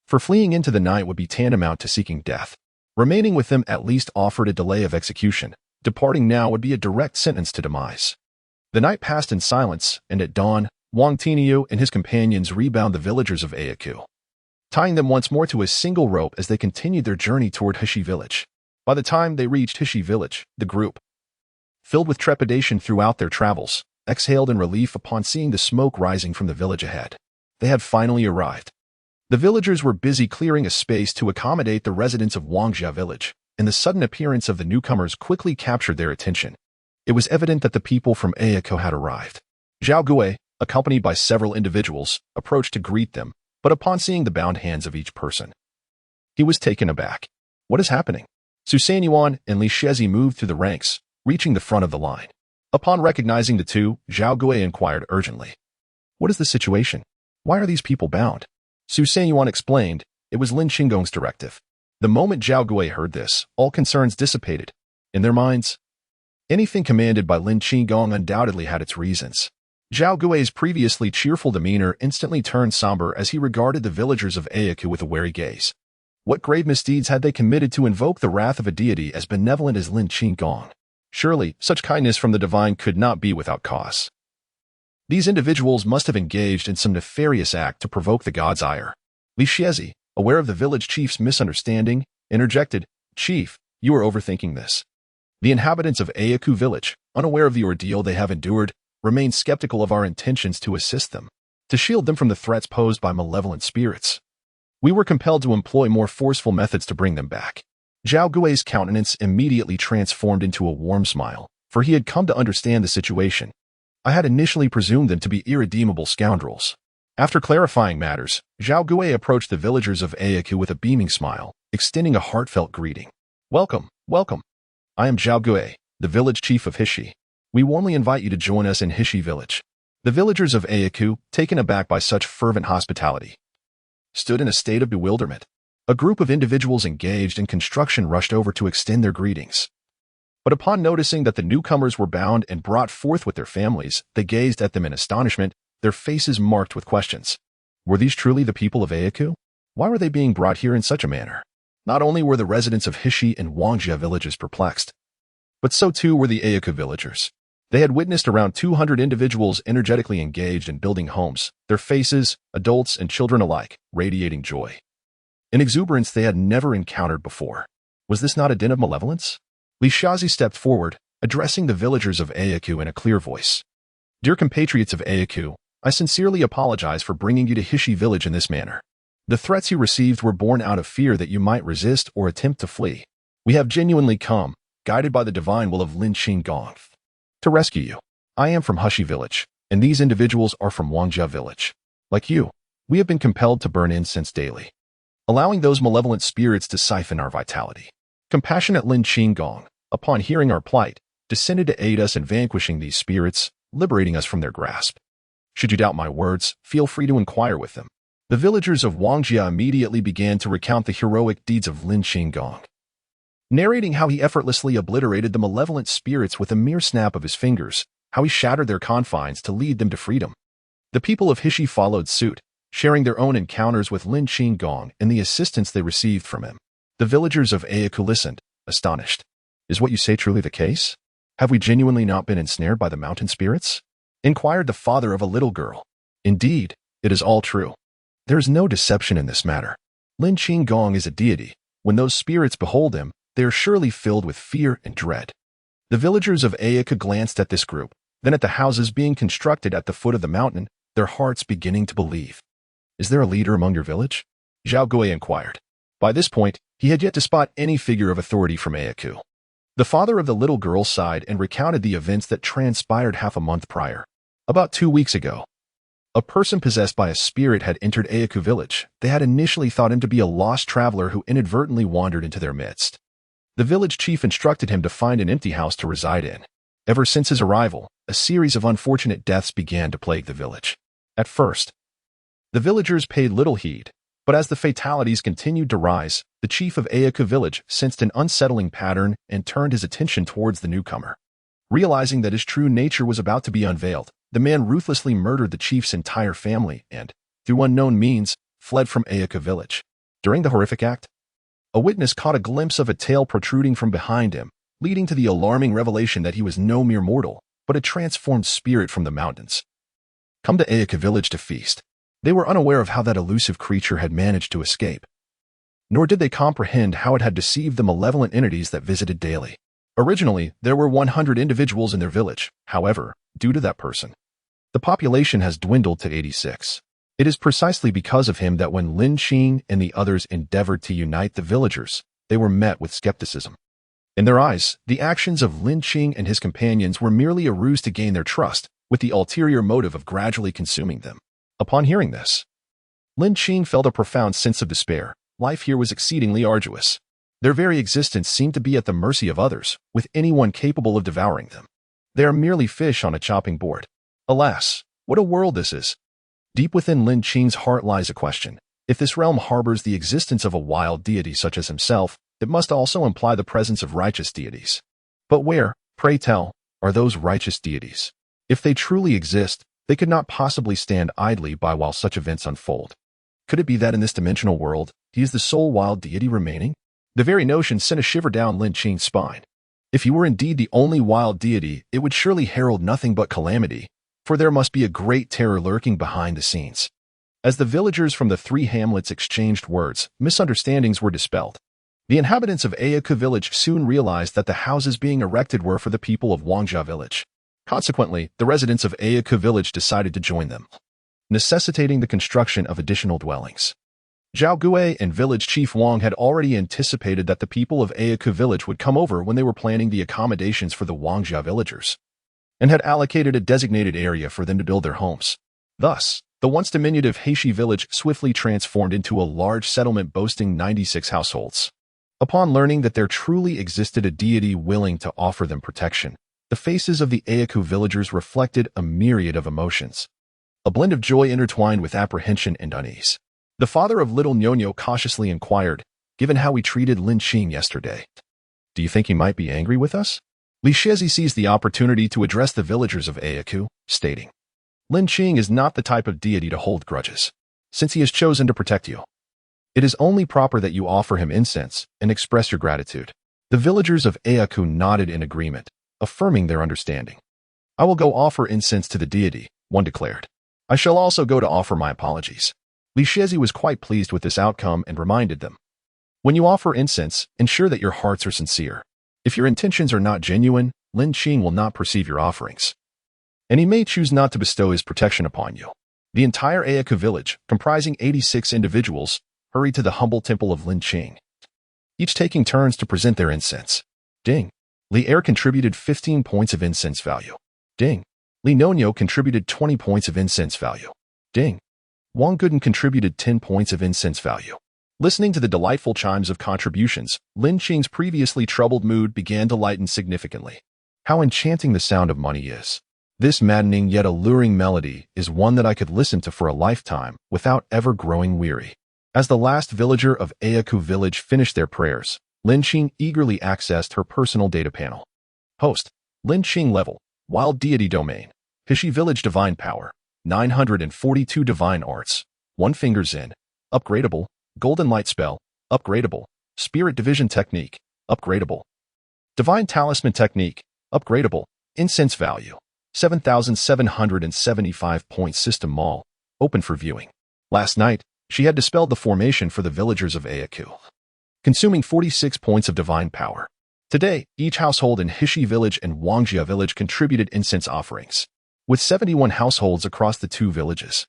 For fleeing into the night would be tantamount to seeking death. Remaining with them at least offered a delay of execution. Departing now would be a direct sentence to demise. The night passed in silence, and at dawn, Wang Tiniu and his companions rebound the villagers of Ayaku, tying them once more to a single rope as they continued their journey toward Hishi village. By the time they reached Hishi village, the group, filled with trepidation throughout their travels, exhaled in relief upon seeing the smoke rising from the village ahead. They had finally arrived. The villagers were busy clearing a space to accommodate the residents of Wangjia village, and the sudden appearance of the newcomers quickly captured their attention. It was evident that the people from Ayako had arrived. Zhao Gui, accompanied by several individuals, approached to greet them, but upon seeing the bound hands of each person, he was taken aback. What is happening? Su Sanyuan and Li Shezi moved through the ranks, reaching the front of the line. Upon recognizing the two, Zhao Gui inquired urgently, "What is the situation? Why are these people bound?" Su Sanyuan explained, it was Lin Qing's directive. The moment Zhao Gui heard this, all concerns dissipated. In their minds, anything commanded by Lin Qing undoubtedly had its reasons. Zhao Gui's previously cheerful demeanor instantly turned somber as he regarded the villagers of Ayaku with a wary gaze. What grave misdeeds had they committed to invoke the wrath of a deity as benevolent as Lin Qing? Surely, such kindness from the divine could not be without cause. These individuals must have engaged in some nefarious act to provoke the god's ire. Li Shezi, aware of the village chief's misunderstanding, interjected, "Chief, you are overthinking this." The inhabitants of Ayaku village, unaware of the ordeal they have endured, remain skeptical of our intentions to assist them, to shield them from the threats posed by malevolent spirits. We were compelled to employ more forceful methods to bring them back. Zhao Gui's countenance immediately transformed into a warm smile, for he had come to understand the situation. I had initially presumed them to be irredeemable scoundrels. After clarifying matters, Zhao Gui approached the villagers of Ayaku with a beaming smile, extending a heartfelt greeting. "Welcome, welcome. I am Zhao Gui, the village chief of Hishi. We warmly invite you to join us in Hishi village." The villagers of Ayaku, taken aback by such fervent hospitality, stood in a state of bewilderment. A group of individuals engaged in construction rushed over to extend their greetings. But upon noticing that the newcomers were bound and brought forth with their families, they gazed at them in astonishment, their faces marked with questions. Were these truly the people of Ayaku? Why were they being brought here in such a manner? Not only were the residents of Hishi and Wangjia villages perplexed, but so too were the Ayaku villagers. They had witnessed around 200 individuals energetically engaged in building homes, their faces, adults and children alike, radiating joy. An exuberance they had never encountered before. Was this not a den of malevolence? Li Shazi stepped forward, addressing the villagers of Ayaku in a clear voice. "Dear compatriots of Ayaku, I sincerely apologize for bringing you to Hishi village in this manner. The threats you received were born out of fear that you might resist or attempt to flee. We have genuinely come, guided by the divine will of Lin Qing to rescue you. I am from Hushi village, and these individuals are from Wangjia village. Like you, we have been compelled to burn incense daily, allowing those malevolent spirits to siphon our vitality. Compassionate Lin Qing, upon hearing our plight, descended to aid us in vanquishing these spirits, liberating us from their grasp. Should you doubt my words, feel free to inquire with them. The villagers of Wangjia immediately began to recount the heroic deeds of Lin Qing, narrating how he effortlessly obliterated the malevolent spirits with a mere snap of his fingers, how he shattered their confines to lead them to freedom. The people of Hishi followed suit, sharing their own encounters with Lin Qing and the assistance they received from him. The villagers of Ayaku listened, astonished. Is what you say truly the case? Have we genuinely not been ensnared by the mountain spirits? Inquired the father of a little girl. Indeed, it is all true. There is no deception in this matter. Lin Qing is a deity. When those spirits behold him, they are surely filled with fear and dread. The villagers of Ayaku glanced at this group, then at the houses being constructed at the foot of the mountain, their hearts beginning to believe. Is there a leader among your village? Zhao Gui inquired. By this point, he had yet to spot any figure of authority from Ayaku. The father of the little girl sighed and recounted the events that transpired half a month prior. About 2 weeks ago, a person possessed by a spirit had entered Ayaku village. They had initially thought him to be a lost traveler who inadvertently wandered into their midst. The village chief instructed him to find an empty house to reside in. Ever since his arrival, a series of unfortunate deaths began to plague the village. At first, the villagers paid little heed, but as the fatalities continued to rise, the chief of Ayaku village sensed an unsettling pattern and turned his attention towards the newcomer. Realizing that his true nature was about to be unveiled, the man ruthlessly murdered the chief's entire family and, through unknown means, fled from Ayaku village. During the horrific act, a witness caught a glimpse of a tail protruding from behind him, leading to the alarming revelation that he was no mere mortal, but a transformed spirit from the mountains. Come to Ayaku village to feast. They were unaware of how that elusive creature had managed to escape. Nor did they comprehend how it had deceived the malevolent entities that visited daily. Originally, there were 100 individuals in their village. However, due to that person, the population has dwindled to 86. It is precisely because of him that when Lin Qing and the others endeavored to unite the villagers, they were met with skepticism. In their eyes, the actions of Lin Qing and his companions were merely a ruse to gain their trust, with the ulterior motive of gradually consuming them. Upon hearing this, Lin Qing felt a profound sense of despair. Life here was exceedingly arduous. Their very existence seemed to be at the mercy of others, with anyone capable of devouring them. They are merely fish on a chopping board. Alas, what a world this is! Deep within Lin Qing's heart lies a question. If this realm harbors the existence of a wild deity such as himself, it must also imply the presence of righteous deities. But where, pray tell, are those righteous deities? If they truly exist, they could not possibly stand idly by while such events unfold. Could it be that in this dimensional world, he is the sole wild deity remaining? The very notion sent a shiver down Lin Qing's spine. If he were indeed the only wild deity, it would surely herald nothing but calamity, for there must be a great terror lurking behind the scenes. As the villagers from the 3 hamlets exchanged words, misunderstandings were dispelled. The inhabitants of Ayaku village soon realized that the houses being erected were for the people of Wangjia village. Consequently, the residents of Ayaku village decided to join them, necessitating the construction of additional dwellings. Zhao Gui and village chief Wang had already anticipated that the people of Ayaku village would come over when they were planning the accommodations for the Wangjia villagers, and had allocated a designated area for them to build their homes. Thus, the once diminutive Heishi village swiftly transformed into a large settlement boasting 96 households. Upon learning that there truly existed a deity willing to offer them protection, the faces of the Ayaku villagers reflected a myriad of emotions, a blend of joy intertwined with apprehension and unease. The father of little Nyonyo cautiously inquired, given how we treated Lin Qing yesterday, do you think he might be angry with us? Li Shezi seized the opportunity to address the villagers of Ayaku, stating, Lin Qing is not the type of deity to hold grudges, since he has chosen to protect you. It is only proper that you offer him incense and express your gratitude. The villagers of Ayaku nodded in agreement, affirming their understanding. I will go offer incense to the deity, one declared. I shall also go to offer my apologies. Li Shezi was quite pleased with this outcome and reminded them, when you offer incense, ensure that your hearts are sincere. If your intentions are not genuine, Lin Qing will not perceive your offerings, and he may choose not to bestow his protection upon you. The entire Ayaku village, comprising 86 individuals, hurried to the humble temple of Lin Qing, each taking turns to present their incense. Ding! Li Er contributed 15 points of incense value. Ding. Li Nonyo contributed 20 points of incense value. Ding. Wang Guden contributed 10 points of incense value. Listening to the delightful chimes of contributions, Lin Qing's previously troubled mood began to lighten significantly. How enchanting the sound of money is. This maddening yet alluring melody is one that I could listen to for a lifetime without ever growing weary. As the last villager of Ayaku village finished their prayers, Lin Qing eagerly accessed her personal data panel. Host, Lin Qing level, Wild Deity Domain, Hishi Village Divine Power, 942 Divine Arts, 1 Fingers In, Upgradable, Golden Light Spell, Upgradable, Spirit Division Technique, Upgradable, Divine Talisman Technique, Upgradable, Incense Value, 7,775 points. System Mall, open for viewing. Last night, she had dispelled the formation for the villagers of Ayaku, consuming 46 points of divine power. Today, each household in Hishi Village and Wangjia Village contributed incense offerings, with 71 households across the 2 villages,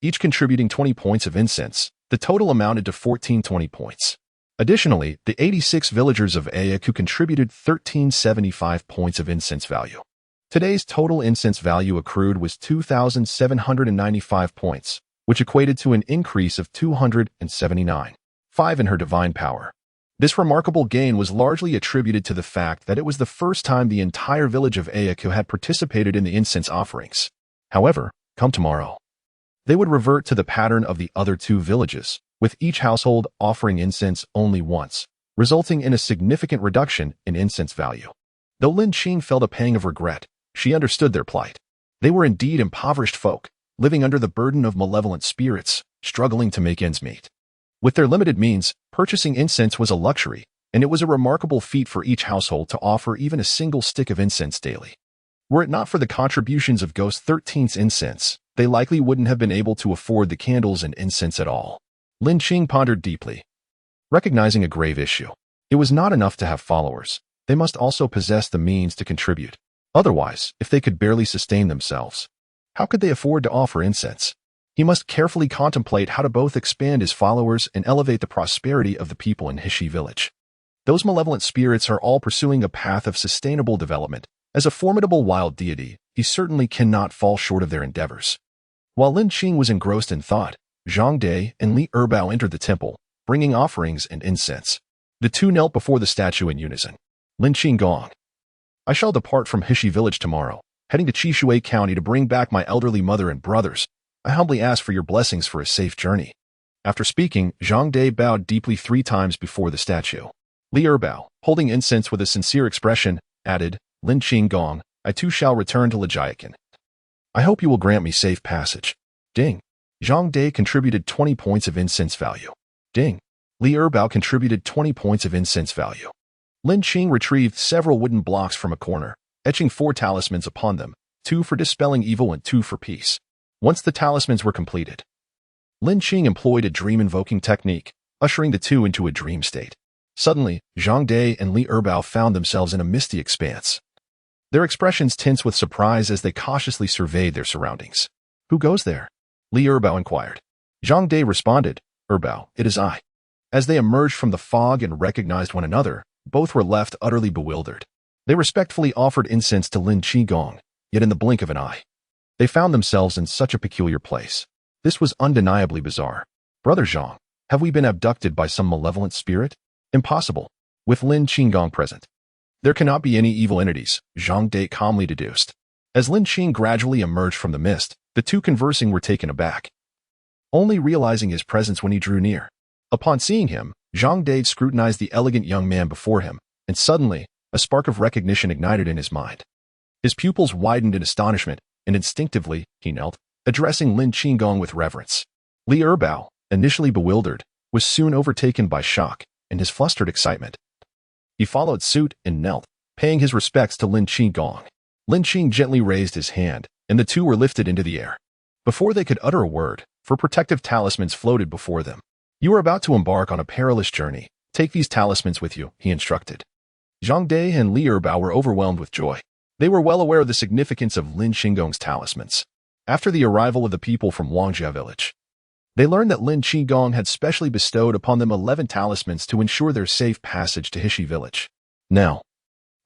each contributing 20 points of incense. The total amounted to 1420 points. Additionally, the 86 villagers of Ayaku contributed 1375 points of incense value. Today's total incense value accrued was 2,795 points, which equated to an increase of 279.5 in her divine power. This remarkable gain was largely attributed to the fact that it was the first time the entire village of Ayaku had participated in the incense offerings. However, come tomorrow, they would revert to the pattern of the other 2 villages, with each household offering incense only once, resulting in a significant reduction in incense value. Though Lin Qing felt a pang of regret, she understood their plight. They were indeed impoverished folk, living under the burden of malevolent spirits, struggling to make ends meet. With their limited means, purchasing incense was a luxury, and it was a remarkable feat for each household to offer even a single stick of incense daily. Were it not for the contributions of Ghost 13's incense, they likely wouldn't have been able to afford the candles and incense at all. Lin Qing pondered deeply, recognizing a grave issue. It was not enough to have followers. They must also possess the means to contribute. Otherwise, if they could barely sustain themselves, how could they afford to offer incense? He must carefully contemplate how to both expand his followers and elevate the prosperity of the people in Hishi Village. Those malevolent spirits are all pursuing a path of sustainable development. As a formidable wild deity, he certainly cannot fall short of their endeavors. While Lin Qing was engrossed in thought, Zhang Dai and Li Erbao entered the temple, bringing offerings and incense. The 2 knelt before the statue in unison. Lin Qing Gong. I shall depart from Hishi Village tomorrow, heading to Chishui County to bring back my elderly mother and brothers. I humbly ask for your blessings for a safe journey. After speaking, Zhang Dai bowed deeply 3 times before the statue. Li Erbao, holding incense with a sincere expression, added, Lin Qing Gong, I too shall return to Lijiakan. I hope you will grant me safe passage. Ding. Zhang Dai contributed 20 points of incense value. Ding. Li Erbao contributed 20 points of incense value. Lin Qing retrieved several wooden blocks from a corner, etching 4 talismans upon them, 2 for dispelling evil and 2 for peace. Once the talismans were completed, Lin Qing employed a dream-invoking technique, ushering the 2 into a dream state. Suddenly, Zhang Dai and Li Erbao found themselves in a misty expanse. Their expressions tense with surprise as they cautiously surveyed their surroundings. Who goes there? Li Erbao inquired. Zhang Dai responded, Erbao, it is I. As they emerged from the fog and recognized one another, both were left utterly bewildered. They respectfully offered incense to Lin Qing Gong, yet in the blink of an eye, they found themselves in such a peculiar place. This was undeniably bizarre. Brother Zhang, have we been abducted by some malevolent spirit? Impossible. With Lin Qing Gong present, there cannot be any evil entities, Zhang Dai calmly deduced. As Lin Qing gradually emerged from the mist, the 2 conversing were taken aback, only realizing his presence when he drew near. Upon seeing him, Zhang Dai scrutinized the elegant young man before him, and suddenly, a spark of recognition ignited in his mind. His pupils widened in astonishment, and instinctively, he knelt, addressing Lin Qing Gong with reverence. Li Erbao, initially bewildered, was soon overtaken by shock and his flustered excitement. He followed suit and knelt, paying his respects to Lin Qing Gong. Lin Qing gently raised his hand, and the 2 were lifted into the air. Before they could utter a word, 4 protective talismans floated before them. You are about to embark on a perilous journey. Take these talismans with you, he instructed. Zhang Dai and Li Erbao were overwhelmed with joy. They were well aware of the significance of Lin Qing Gong's talismans. After the arrival of the people from Wangjia Village, they learned that Lin Qing Gong had specially bestowed upon them 11 talismans to ensure their safe passage to Hishi Village. Now,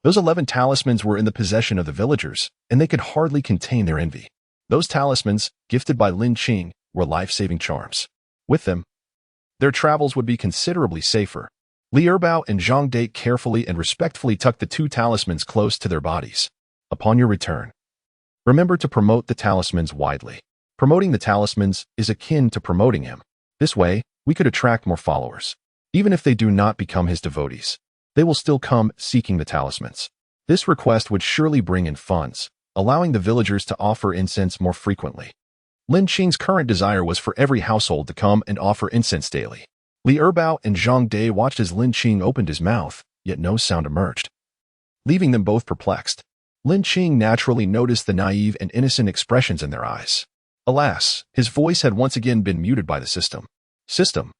Those 11 talismans were in the possession of the villagers, and they could hardly contain their envy. Those talismans, gifted by Lin Qing, were life-saving charms. With them, their travels would be considerably safer. Li Erbao and Zhang Dai carefully and respectfully tucked the 2 talismans close to their bodies. Upon your return, remember to promote the talismans widely. Promoting the talismans is akin to promoting him. This way, we could attract more followers. Even if they do not become his devotees, they will still come seeking the talismans. This request would surely bring in funds, allowing the villagers to offer incense more frequently. Lin Qing's current desire was for every household to come and offer incense daily. Li Erbao and Zhang Dai watched as Lin Qing opened his mouth, yet no sound emerged. Leaving them both perplexed, Lin Qing naturally noticed the naive and innocent expressions in their eyes. Alas, his voice had once again been muted by the system. System,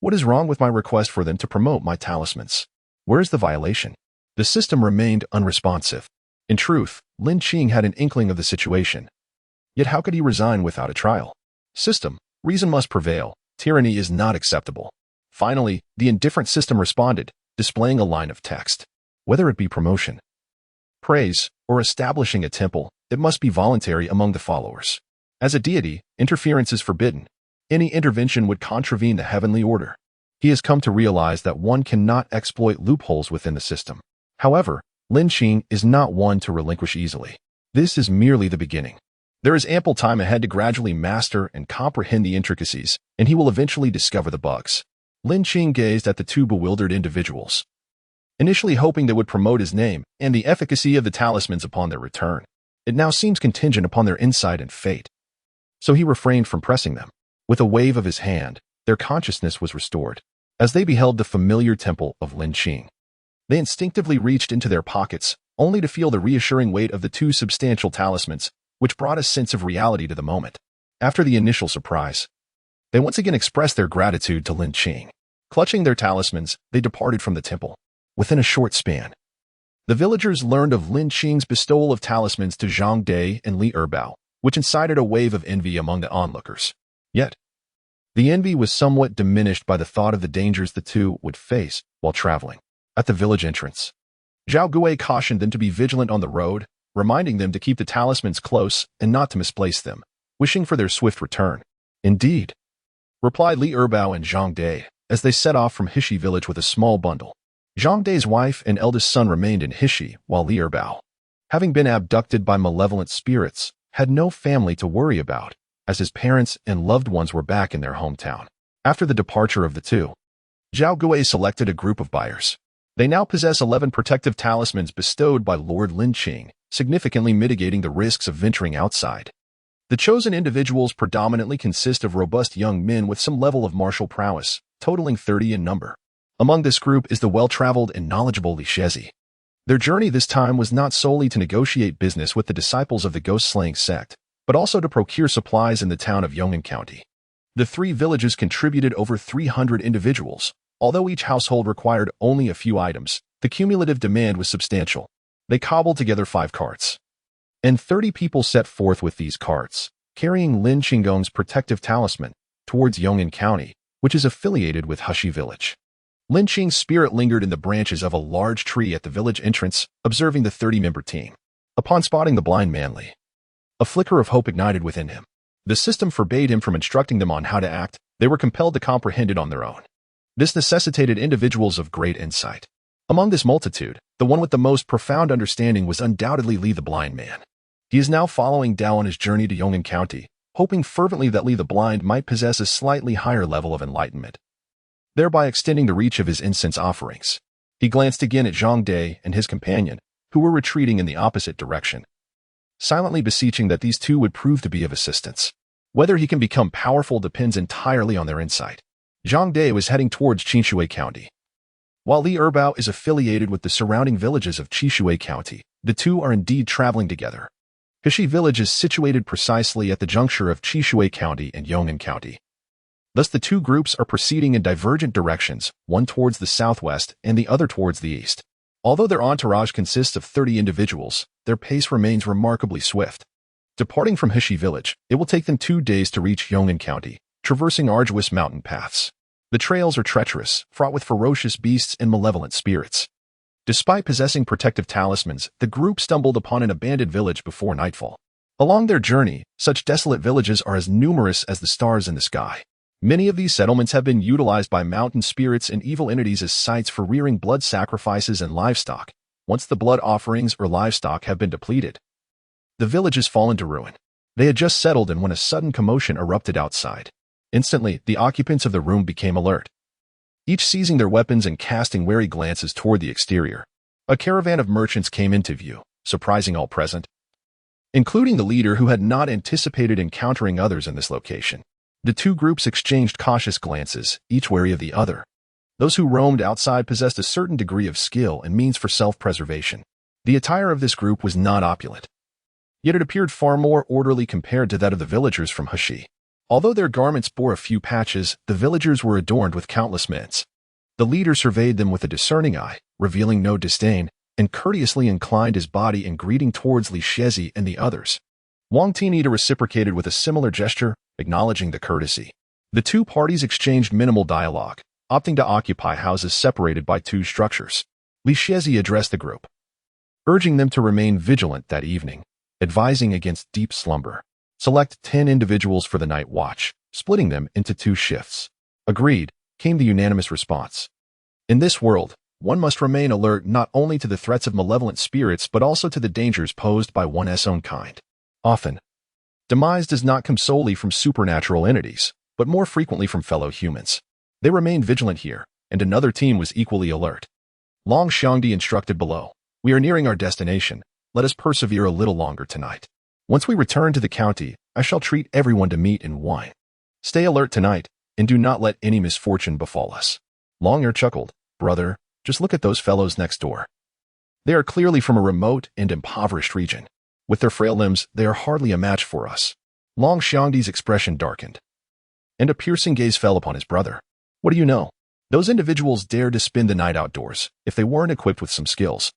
what is wrong with my request for them to promote my talismans? Where is the violation? The system remained unresponsive. In truth, Lin Qing had an inkling of the situation. Yet how could he resign without a trial? System, reason must prevail. Tyranny is not acceptable. Finally, the indifferent system responded, displaying a line of text. Whether it be promotion, praise, or establishing a temple, it must be voluntary among the followers. As a deity, interference is forbidden. Any intervention would contravene the heavenly order. He has come to realize that one cannot exploit loopholes within the system. However, Lin Qing is not one to relinquish easily. This is merely the beginning. There is ample time ahead to gradually master and comprehend the intricacies, and he will eventually discover the bugs. Lin Qing gazed at the 2 bewildered individuals, initially hoping they would promote his name and the efficacy of the talismans upon their return. It now seems contingent upon their insight and fate. So he refrained from pressing them. With a wave of his hand, their consciousness was restored. As they beheld the familiar temple of Lin Qing, they instinctively reached into their pockets, only to feel the reassuring weight of the 2 substantial talismans, which brought a sense of reality to the moment. After the initial surprise, they once again expressed their gratitude to Lin Qing. Clutching their talismans, they departed from the temple. Within a short span, the villagers learned of Lin Qing's bestowal of talismans to Zhang Dai and Li Erbao, which incited a wave of envy among the onlookers. Yet, the envy was somewhat diminished by the thought of the dangers the 2 would face while traveling. At the village entrance, Zhao Gui cautioned them to be vigilant on the road, reminding them to keep the talismans close and not to misplace them, wishing for their swift return. Indeed, replied Li Erbao and Zhang Dai, as they set off from Hishi village with a small bundle. Zhang Dai's wife and eldest son remained in Hishi, while Li Erbao, having been abducted by malevolent spirits, had no family to worry about, as his parents and loved ones were back in their hometown. After the departure of the 2, Zhao Gui selected a group of buyers. They now possess 11 protective talismans bestowed by Lord Lin Qing, significantly mitigating the risks of venturing outside. The chosen individuals predominantly consist of robust young men with some level of martial prowess, totaling 30 in number. Among this group is the well-traveled and knowledgeable Li Shezi. Their journey this time was not solely to negotiate business with the disciples of the ghost-slaying sect, but also to procure supplies in the town of Yong'an County. The 3 villages contributed over 300 individuals. Although each household required only a few items, the cumulative demand was substantial. They cobbled together 5 carts, and 30 people set forth with these carts, carrying Lin Qinggong's protective talisman, towards Yong'an County, which is affiliated with Hushi Village. Lin Qing's spirit lingered in the branches of a large tree at the village entrance, observing the 30-member team. Upon spotting the blind manly, a flicker of hope ignited within him. The system forbade him from instructing them on how to act. They were compelled to comprehend it on their own. This necessitated individuals of great insight. Among this multitude, the one with the most profound understanding was undoubtedly Li the blind man. He is now following Dao on his journey to Yong'an County, hoping fervently that Li the blind might possess a slightly higher level of enlightenment, thereby extending the reach of his incense offerings. He glanced again at Zhang Dai and his companion, who were retreating in the opposite direction, silently beseeching that these 2 would prove to be of assistance. Whether he can become powerful depends entirely on their insight. Zhang Dai was heading towards Qinshui County, while Li Erbao is affiliated with the surrounding villages of Qinshui County. The 2 are indeed traveling together. Hishi Village is situated precisely at the juncture of Qinshui County and Yong'an County. Thus the 2 groups are proceeding in divergent directions, one towards the southwest and the other towards the east. Although their entourage consists of 30 individuals, their pace remains remarkably swift. Departing from Hishi Village, it will take them 2 days to reach Yong'an County, traversing arduous mountain paths. The trails are treacherous, fraught with ferocious beasts and malevolent spirits. Despite possessing protective talismans, the group stumbled upon an abandoned village before nightfall. Along their journey, such desolate villages are as numerous as the stars in the sky. Many of these settlements have been utilized by mountain spirits and evil entities as sites for rearing blood sacrifices and livestock. Once the blood offerings or livestock have been depleted, the villages fall into ruin. They had just settled in when a sudden commotion erupted outside. Instantly, the occupants of the room became alert, each seizing their weapons and casting wary glances toward the exterior. A caravan of merchants came into view, surprising all present, including the leader who had not anticipated encountering others in this location. The two groups exchanged cautious glances, each wary of the other. Those who roamed outside possessed a certain degree of skill and means for self-preservation. The attire of this group was not opulent, yet it appeared far more orderly compared to that of the villagers from Hashi. Although their garments bore a few patches, the villagers were adorned with countless mints. The leader surveyed them with a discerning eye, revealing no disdain, and courteously inclined his body in greeting towards Li Shezi and the others. Wang Tinita reciprocated with a similar gesture, acknowledging the courtesy. The two parties exchanged minimal dialogue, opting to occupy houses separated by two structures. Li Shezi addressed the group, urging them to remain vigilant that evening, advising against deep slumber. Select 10 individuals for the night watch, splitting them into 2 shifts. Agreed, came the unanimous response. In this world, one must remain alert not only to the threats of malevolent spirits but also to the dangers posed by one's own kind. Often, demise does not come solely from supernatural entities, but more frequently from fellow humans. They remained vigilant here, and another team was equally alert. Long Xiangdi instructed below, "We are nearing our destination. Let us persevere a little longer tonight. Once we return to the county, I shall treat everyone to meat and wine. Stay alert tonight, and do not let any misfortune befall us." Long chuckled, "Brother, just look at those fellows next door. They are clearly from a remote and impoverished region. With their frail limbs, they are hardly a match for us." Long Xiangdi's expression darkened, and a piercing gaze fell upon his brother. "What do you know? Those individuals dared to spend the night outdoors, if they weren't equipped with some skills.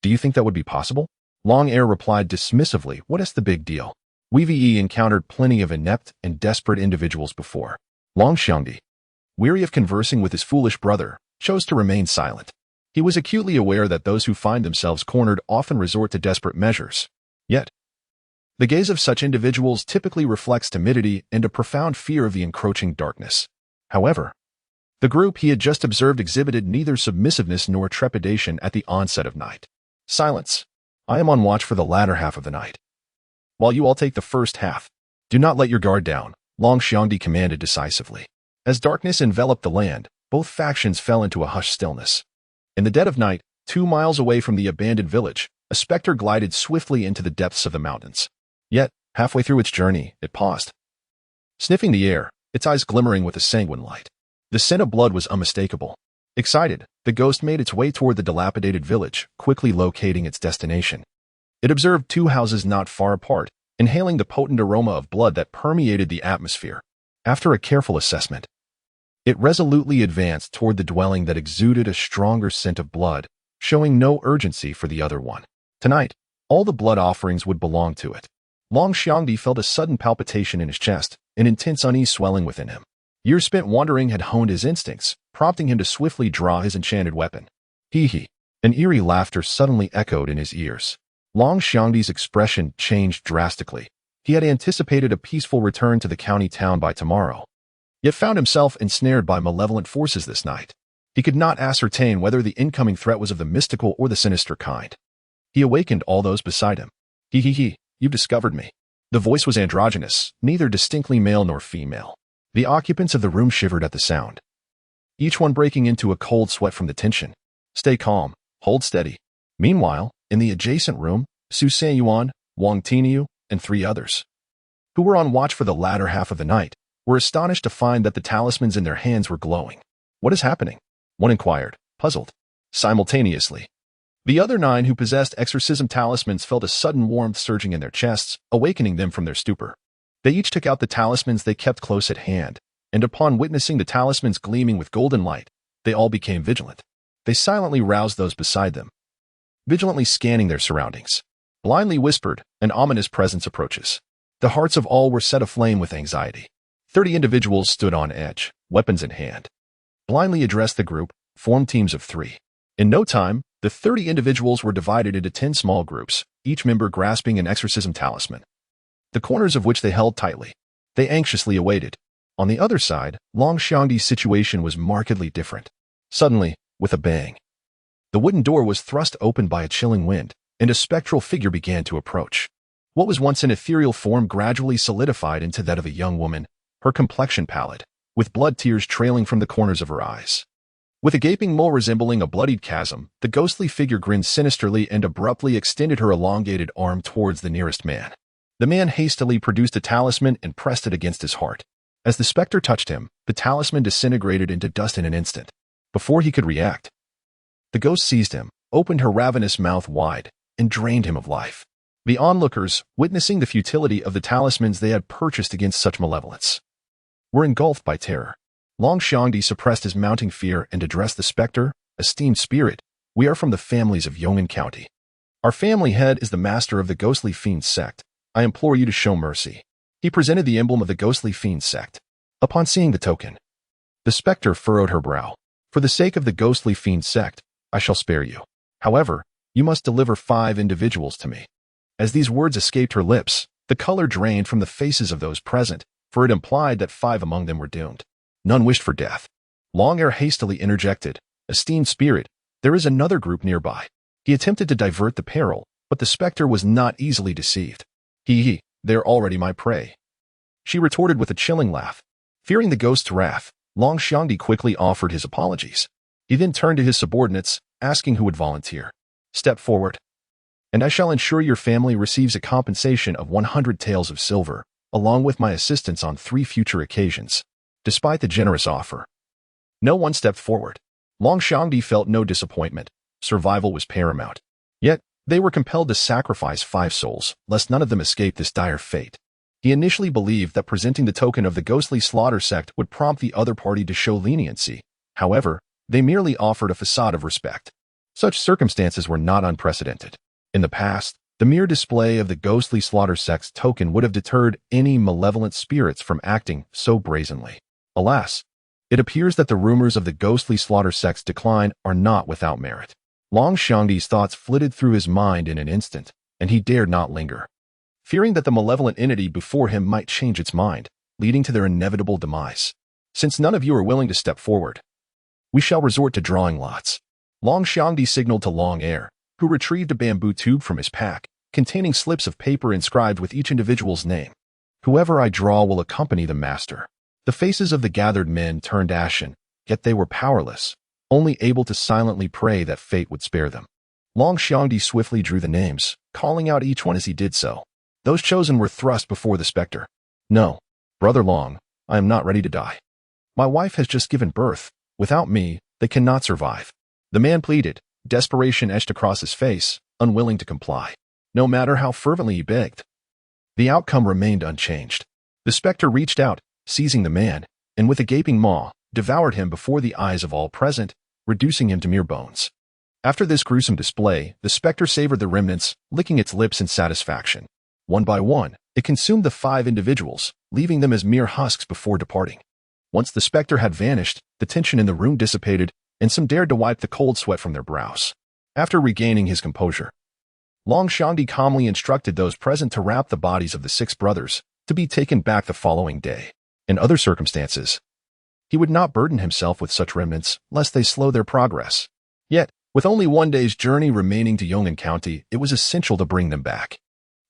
Do you think that would be possible?" Long replied dismissively, "What is the big deal? We've encountered plenty of inept and desperate individuals before." Long Xiangdi, weary of conversing with his foolish brother, chose to remain silent. He was acutely aware that those who find themselves cornered often resort to desperate measures. Yet, the gaze of such individuals typically reflects timidity and a profound fear of the encroaching darkness. However, the group he had just observed exhibited neither submissiveness nor trepidation at the onset of night. "Silence. I am on watch for the latter half of the night, while you all take the first half. Do not let your guard down," Long Xiangdi commanded decisively. As darkness enveloped the land, both factions fell into a hushed stillness. In the dead of night, 2 miles away from the abandoned village, a specter glided swiftly into the depths of the mountains. Yet, halfway through its journey, it paused, sniffing the air, its eyes glimmering with a sanguine light. The scent of blood was unmistakable. Excited, the ghost made its way toward the dilapidated village, quickly locating its destination. It observed 2 houses not far apart, inhaling the potent aroma of blood that permeated the atmosphere. After a careful assessment, it resolutely advanced toward the dwelling that exuded a stronger scent of blood, showing no urgency for the other one. Tonight, all the blood offerings would belong to it. Long Xiangdi felt a sudden palpitation in his chest, an intense unease swelling within him. Years spent wandering had honed his instincts, prompting him to swiftly draw his enchanted weapon. Hee. An eerie laughter suddenly echoed in his ears. Long Xiangdi's expression changed drastically. He had anticipated a peaceful return to the county town by tomorrow, yet found himself ensnared by malevolent forces this night. He could not ascertain whether the incoming threat was of the mystical or the sinister kind. He awakened all those beside him. You've discovered me." The voice was androgynous, neither distinctly male nor female. The occupants of the room shivered at the sound, each one breaking into a cold sweat from the tension. "Stay calm, hold steady." Meanwhile, in the adjacent room, Su Seiyuan, Wang Tinyu, and 3 others, who were on watch for the latter half of the night, were astonished to find that the talismans in their hands were glowing. "What is happening?" one inquired, puzzled. Simultaneously, the other 9 who possessed exorcism talismans felt a sudden warmth surging in their chests, awakening them from their stupor. They each took out the talismans they kept close at hand, and upon witnessing the talismans gleaming with golden light, they all became vigilant. They silently roused those beside them, vigilantly scanning their surroundings. Blindly whispered, "An ominous presence approaches." The hearts of all were set aflame with anxiety. 30 individuals stood on edge, weapons in hand, blindly addressed the group, formed teams of 3. In no time, The 30 individuals were divided into 10 small groups, each member grasping an exorcism talisman, the corners of which they held tightly. They anxiously awaited. On the other side, Long Xiangdi's situation was markedly different. Suddenly, with a bang, the wooden door was thrust open by a chilling wind, and a spectral figure began to approach. What was once an ethereal form gradually solidified into that of a young woman, her complexion pallid, with blood tears trailing from the corners of her eyes. With a gaping mole resembling a bloodied chasm, the ghostly figure grinned sinisterly and abruptly extended her elongated arm towards the nearest man. The man hastily produced a talisman and pressed it against his heart. As the specter touched him, the talisman disintegrated into dust in an instant. Before he could react, the ghost seized him, opened her ravenous mouth wide, and drained him of life. The onlookers, witnessing the futility of the talismans they had purchased against such malevolence, were engulfed by terror. Long Xiangdi suppressed his mounting fear and addressed the specter. "Esteemed spirit, we are from the families of Yong'an County. Our family head is the master of the ghostly fiend sect. I implore you to show mercy." He presented the emblem of the ghostly fiend sect. Upon seeing the token, the specter furrowed her brow. "For the sake of the ghostly fiend sect, I shall spare you. However, you must deliver 5 individuals to me." As these words escaped her lips, the color drained from the faces of those present, for it implied that 5 among them were doomed. None wished for death. Long Air hastily interjected, "Esteemed spirit, there is another group nearby." He attempted to divert the peril, but the specter was not easily deceived. They're already my prey," she retorted with a chilling laugh. Fearing the ghost's wrath, Long Xiangdi quickly offered his apologies. He then turned to his subordinates, asking who would volunteer. "Step forward, and I shall ensure your family receives a compensation of 100 taels of silver, along with my assistance on 3 future occasions." Despite the generous offer, no one stepped forward. Long Xiangdi felt no disappointment. Survival was paramount. Yet, they were compelled to sacrifice 5 souls, lest none of them escape this dire fate. He initially believed that presenting the token of the ghostly slaughter sect would prompt the other party to show leniency. However, they merely offered a facade of respect. Such circumstances were not unprecedented. In the past, the mere display of the ghostly slaughter sect's token would have deterred any malevolent spirits from acting so brazenly. Alas, it appears that the rumors of the ghostly slaughter sect's decline are not without merit. Long Xiangdi's thoughts flitted through his mind in an instant, and he dared not linger, fearing that the malevolent entity before him might change its mind, leading to their inevitable demise. "Since none of you are willing to step forward, we shall resort to drawing lots." Long Xiangdi signaled to Long Air, who retrieved a bamboo tube from his pack, containing slips of paper inscribed with each individual's name. "Whoever I draw will accompany the master." The faces of the gathered men turned ashen, yet they were powerless, only able to silently pray that fate would spare them. Long Xiangdi swiftly drew the names, calling out each one as he did so. Those chosen were thrust before the specter. "No, Brother Long, I am not ready to die. My wife has just given birth. Without me, they cannot survive." The man pleaded, desperation etched across his face, unwilling to comply. No matter how fervently he begged, the outcome remained unchanged. The specter reached out, seizing the man, and with a gaping maw, devoured him before the eyes of all present, reducing him to mere bones. After this gruesome display, the specter savored the remnants, licking its lips in satisfaction. One by one, it consumed the 5 individuals, leaving them as mere husks before departing. Once the specter had vanished, the tension in the room dissipated, and some dared to wipe the cold sweat from their brows. After regaining his composure, Long Xiangdi calmly instructed those present to wrap the bodies of the 6 brothers, to be taken back the following day. In other circumstances, he would not burden himself with such remnants, lest they slow their progress. Yet, with only 1 day's journey remaining to Yong'an County, it was essential to bring them back.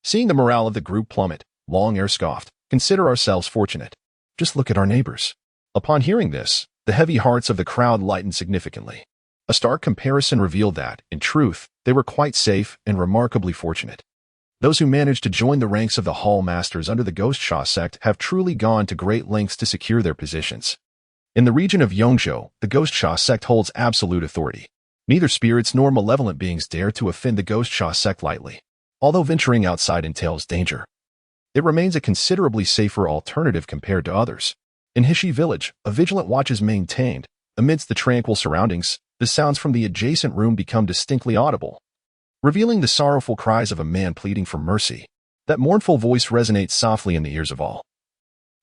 Seeing the morale of the group plummet, Long Air scoffed, "Consider ourselves fortunate. Just look at our neighbors." Upon hearing this, the heavy hearts of the crowd lightened significantly. A stark comparison revealed that, in truth, they were quite safe and remarkably fortunate. Those who managed to join the ranks of the Hall Masters under the Ghost Sha sect have truly gone to great lengths to secure their positions. In the region of Yongzhou, the Ghost Sha sect holds absolute authority. Neither spirits nor malevolent beings dare to offend the Ghost Sha sect lightly. Although venturing outside entails danger, it remains a considerably safer alternative compared to others. In Hishi village, a vigilant watch is maintained. Amidst the tranquil surroundings, the sounds from the adjacent room become distinctly audible, revealing the sorrowful cries of a man pleading for mercy. That mournful voice resonates softly in the ears of all,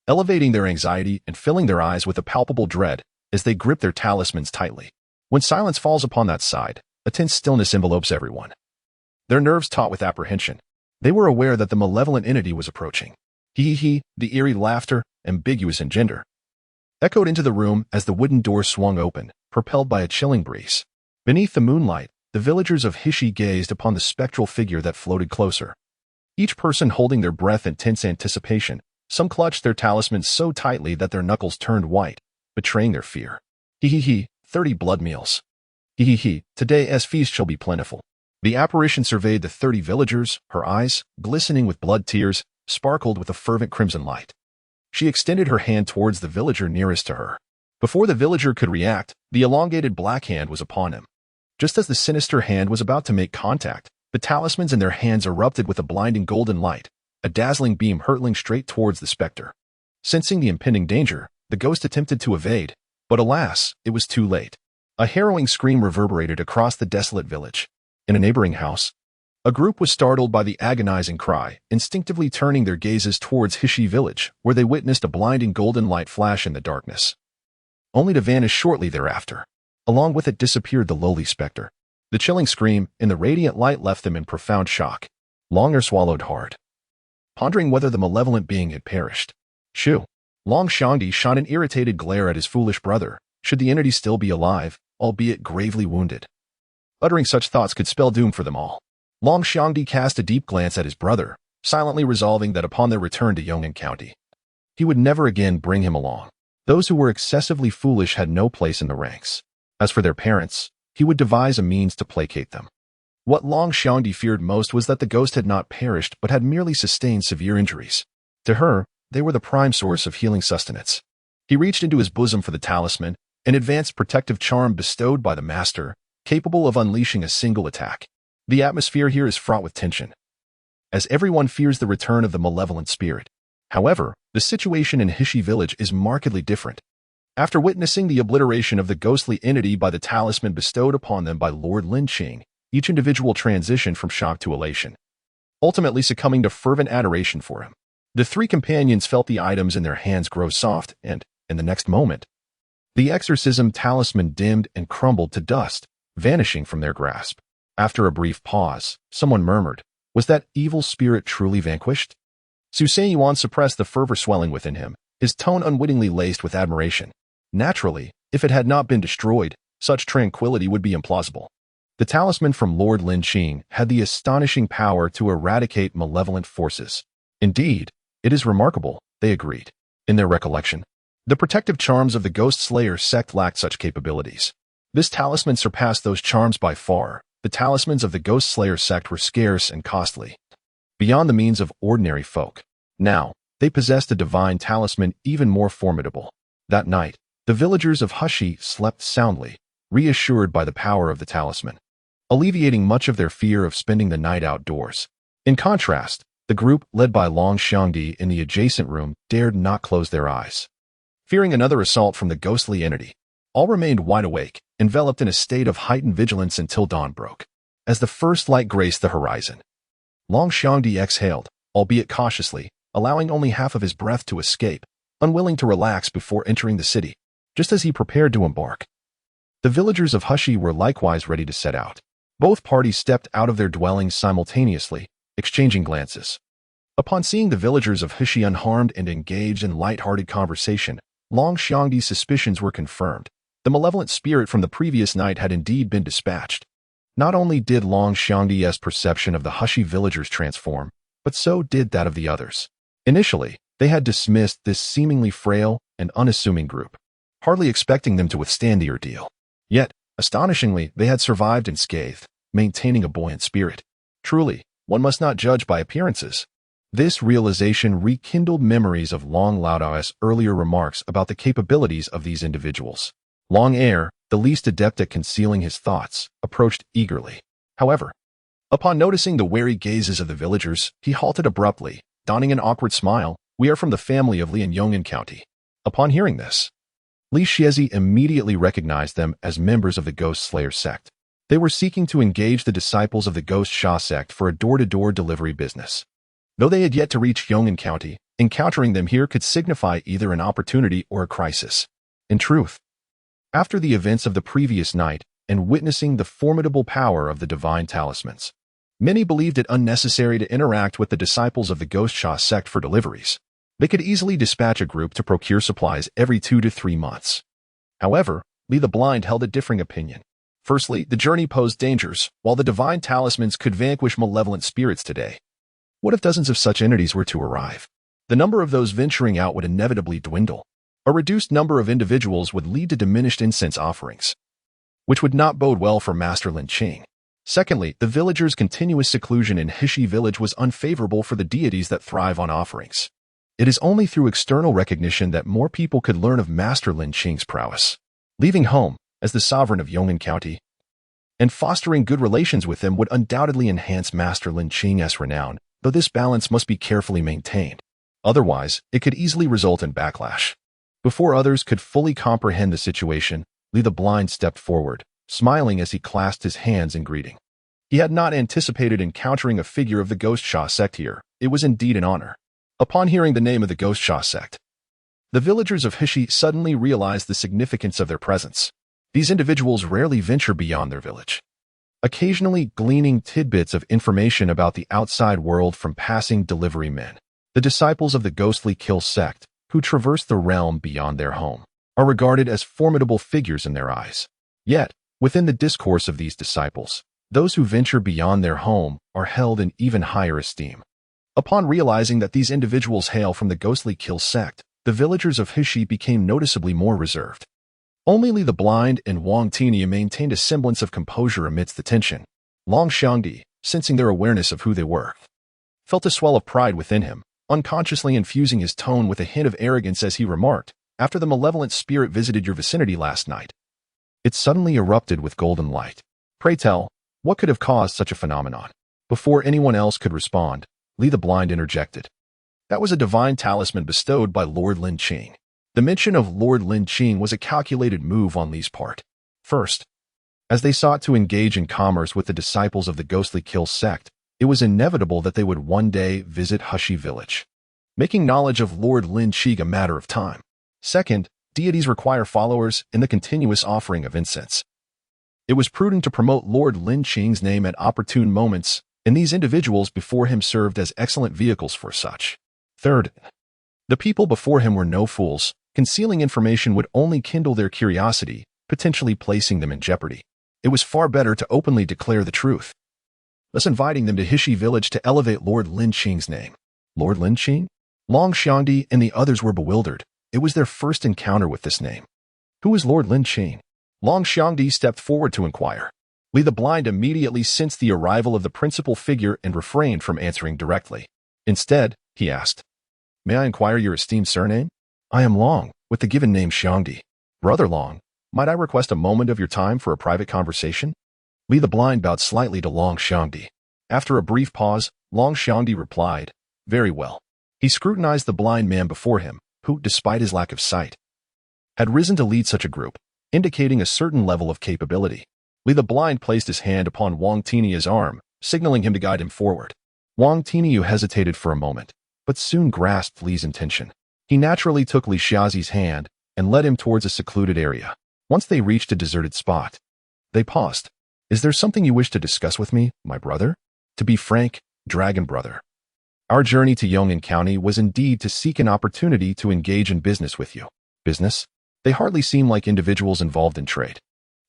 elevating their anxiety and filling their eyes with a palpable dread as they grip their talismans tightly. When silence falls upon that side, A tense stillness envelopes everyone. Their nerves taut with apprehension. They were aware that the malevolent entity was approaching. Hee, the eerie laughter, ambiguous in gender, echoed into the room as the wooden door swung open, propelled by a chilling breeze. Beneath the moonlight, the villagers of Hishi gazed upon the spectral figure that floated closer. Each person holding their breath in tense anticipation, some clutched their talismans so tightly that their knuckles turned white, betraying their fear. 30 blood meals. Today's feast shall be plentiful. The apparition surveyed the 30 villagers, her eyes, glistening with blood tears, sparkled with a fervent crimson light. She extended her hand towards the villager nearest to her. Before the villager could react, the elongated black hand was upon him. Just as the sinister hand was about to make contact, the talismans in their hands erupted with a blinding golden light, a dazzling beam hurtling straight towards the specter. Sensing the impending danger, the ghost attempted to evade, but alas, it was too late. A harrowing scream reverberated across the desolate village. In a neighboring house, a group was startled by the agonizing cry, instinctively turning their gazes towards Hishi village, where they witnessed a blinding golden light flash in the darkness, only to vanish shortly thereafter. Along with it disappeared the lowly specter. The chilling scream in the radiant light left them in profound shock. Longer swallowed hard, pondering whether the malevolent being had perished. Long Shangdi shot an irritated glare at his foolish brother. Should the entity still be alive, albeit gravely wounded? Uttering such thoughts could spell doom for them all. Long Shangdi cast a deep glance at his brother, silently resolving that upon their return to Yong'an County, he would never again bring him along. Those who were excessively foolish had no place in the ranks. As for their parents, he would devise a means to placate them. What Long Shangdi feared most was that the ghost had not perished but had merely sustained severe injuries. To her, they were the prime source of healing sustenance. He reached into his bosom for the talisman, an advanced protective charm bestowed by the master, capable of unleashing a single attack. The atmosphere here is fraught with tension, as everyone fears the return of the malevolent spirit. However, the situation in Hishi village is markedly different. After witnessing the obliteration of the ghostly entity by the talisman bestowed upon them by Lord Lin Qing, each individual transitioned from shock to elation, ultimately succumbing to fervent adoration for him. The three companions felt the items in their hands grow soft, and, in the next moment, the exorcism talisman dimmed and crumbled to dust, vanishing from their grasp. After a brief pause, someone murmured, "Was that evil spirit truly vanquished?" Su Yuan suppressed the fervor swelling within him, his tone unwittingly laced with admiration. Naturally, if it had not been destroyed, such tranquility would be implausible. The talisman from Lord Lin Qing had the astonishing power to eradicate malevolent forces. Indeed, it is remarkable, they agreed. In their recollection, the protective charms of the Ghost Slayer sect lacked such capabilities. This talisman surpassed those charms by far. The talismans of the Ghost Slayer sect were scarce and costly, beyond the means of ordinary folk. Now, they possessed a divine talisman even more formidable. That night, the villagers of Hishi slept soundly, reassured by the power of the talisman, alleviating much of their fear of spending the night outdoors. In contrast, the group, led by Long Shangdi in the adjacent room, dared not close their eyes, fearing another assault from the ghostly entity. All remained wide awake, enveloped in a state of heightened vigilance until dawn broke. As the first light graced the horizon, Long Shangdi exhaled, albeit cautiously, allowing only half of his breath to escape, unwilling to relax before entering the city. Just as he prepared to embark, the villagers of Hishi were likewise ready to set out. Both parties stepped out of their dwellings simultaneously, exchanging glances. Upon seeing the villagers of Hishi unharmed and engaged in light-hearted conversation, Long Shangdi's suspicions were confirmed. The malevolent spirit from the previous night had indeed been dispatched. Not only did Long Shangdi's perception of the Hishi villagers transform, but so did that of the others. Initially, they had dismissed this seemingly frail and unassuming group, hardly expecting them to withstand the ordeal. Yet, astonishingly, they had survived unscathed, maintaining a buoyant spirit. Truly, one must not judge by appearances. This realization rekindled memories of Long Laodao's earlier remarks about the capabilities of these individuals. Long Air, the least adept at concealing his thoughts, approached eagerly. However, upon noticing the wary gazes of the villagers, he halted abruptly, donning an awkward smile. "We are from the family of Li in Yong'an County." Upon hearing this, Li Shiezi immediately recognized them as members of the Ghost Slayer sect. They were seeking to engage the disciples of the Ghost Sha sect for a door-to-door delivery business. Though they had yet to reach Yong'an County, encountering them here could signify either an opportunity or a crisis. In truth, after the events of the previous night, and witnessing the formidable power of the divine talismans. Many believed it unnecessary to interact with the disciples of the Ghost Sha sect for deliveries. They could easily dispatch a group to procure supplies every 2 to 3 months. However, Li the Blind held a differing opinion. Firstly, the journey posed dangers, while the divine talismans could vanquish malevolent spirits today. What if dozens of such entities were to arrive? The number of those venturing out would inevitably dwindle. A reduced number of individuals would lead to diminished incense offerings, which would not bode well for Master Lin Qing. Secondly, the villagers' continuous seclusion in Hishi village was unfavorable for the deities that thrive on offerings. It is only through external recognition that more people could learn of Master Lin Qing's prowess. Leaving home, as the sovereign of Yong'an County, and fostering good relations with him would undoubtedly enhance Master Lin Qing's renown, though this balance must be carefully maintained. Otherwise, it could easily result in backlash. Before others could fully comprehend the situation, Li the Blind stepped forward, smiling as he clasped his hands in greeting. He had not anticipated encountering a figure of the Ghost Sha sect here. It was indeed an honor. Upon hearing the name of the Ghost Sha sect, the villagers of Hishi suddenly realized the significance of their presence. These individuals rarely venture beyond their village, occasionally gleaning tidbits of information about the outside world from passing delivery men. The disciples of the ghostly kill sect, who traverse the realm beyond their home, are regarded as formidable figures in their eyes. Yet, within the discourse of these disciples, those who venture beyond their home are held in even higher esteem. Upon realizing that these individuals hail from the ghostly kill sect, the villagers of Hishi became noticeably more reserved. Only Li the Blind and Wang Tinia maintained a semblance of composure amidst the tension. Long Xiangdi, sensing their awareness of who they were, felt a swell of pride within him, unconsciously infusing his tone with a hint of arrogance as he remarked, "After the malevolent spirit visited your vicinity last night, it suddenly erupted with golden light. Pray tell, what could have caused such a phenomenon?" Before anyone else could respond, Li the Blind interjected. "That was a divine talisman bestowed by Lord Lin Qing." The mention of Lord Lin Qing was a calculated move on Li's part. First, as they sought to engage in commerce with the disciples of the ghostly kill sect, it was inevitable that they would one day visit Hishi village, making knowledge of Lord Lin Qing a matter of time. Second, deities require followers in the continuous offering of incense. It was prudent to promote Lord Lin Qing's name at opportune moments, and these individuals before him served as excellent vehicles for such. Third, the people before him were no fools. Concealing information would only kindle their curiosity, potentially placing them in jeopardy. It was far better to openly declare the truth, thus inviting them to Hishi village to elevate Lord Lin Qing's name. Lord Lin Qing? Long Xiangdi and the others were bewildered. It was their first encounter with this name. Who is Lord Lin Qing? Long Xiangdi stepped forward to inquire. Li the Blind immediately sensed the arrival of the principal figure and refrained from answering directly. Instead, he asked, "May I inquire your esteemed surname?" "I am Long, with the given name Xiangdi." "Brother Long, might I request a moment of your time for a private conversation?" Li the Blind bowed slightly to Long Xiangdi. After a brief pause, Long Xiangdi replied, "Very well." He scrutinized the blind man before him, who, despite his lack of sight, had risen to lead such a group, indicating a certain level of capability. Li the Blind placed his hand upon Wang Tinia's arm, signaling him to guide him forward. Wang Tinia hesitated for a moment, but soon grasped Li's intention. He naturally took Li Xiaozi's hand and led him towards a secluded area. Once they reached a deserted spot, they paused. "Is there something you wish to discuss with me, my brother?" "To be frank, Dragon Brother, our journey to Yong'an County was indeed to seek an opportunity to engage in business with you." "Business?" They hardly seem like individuals involved in trade.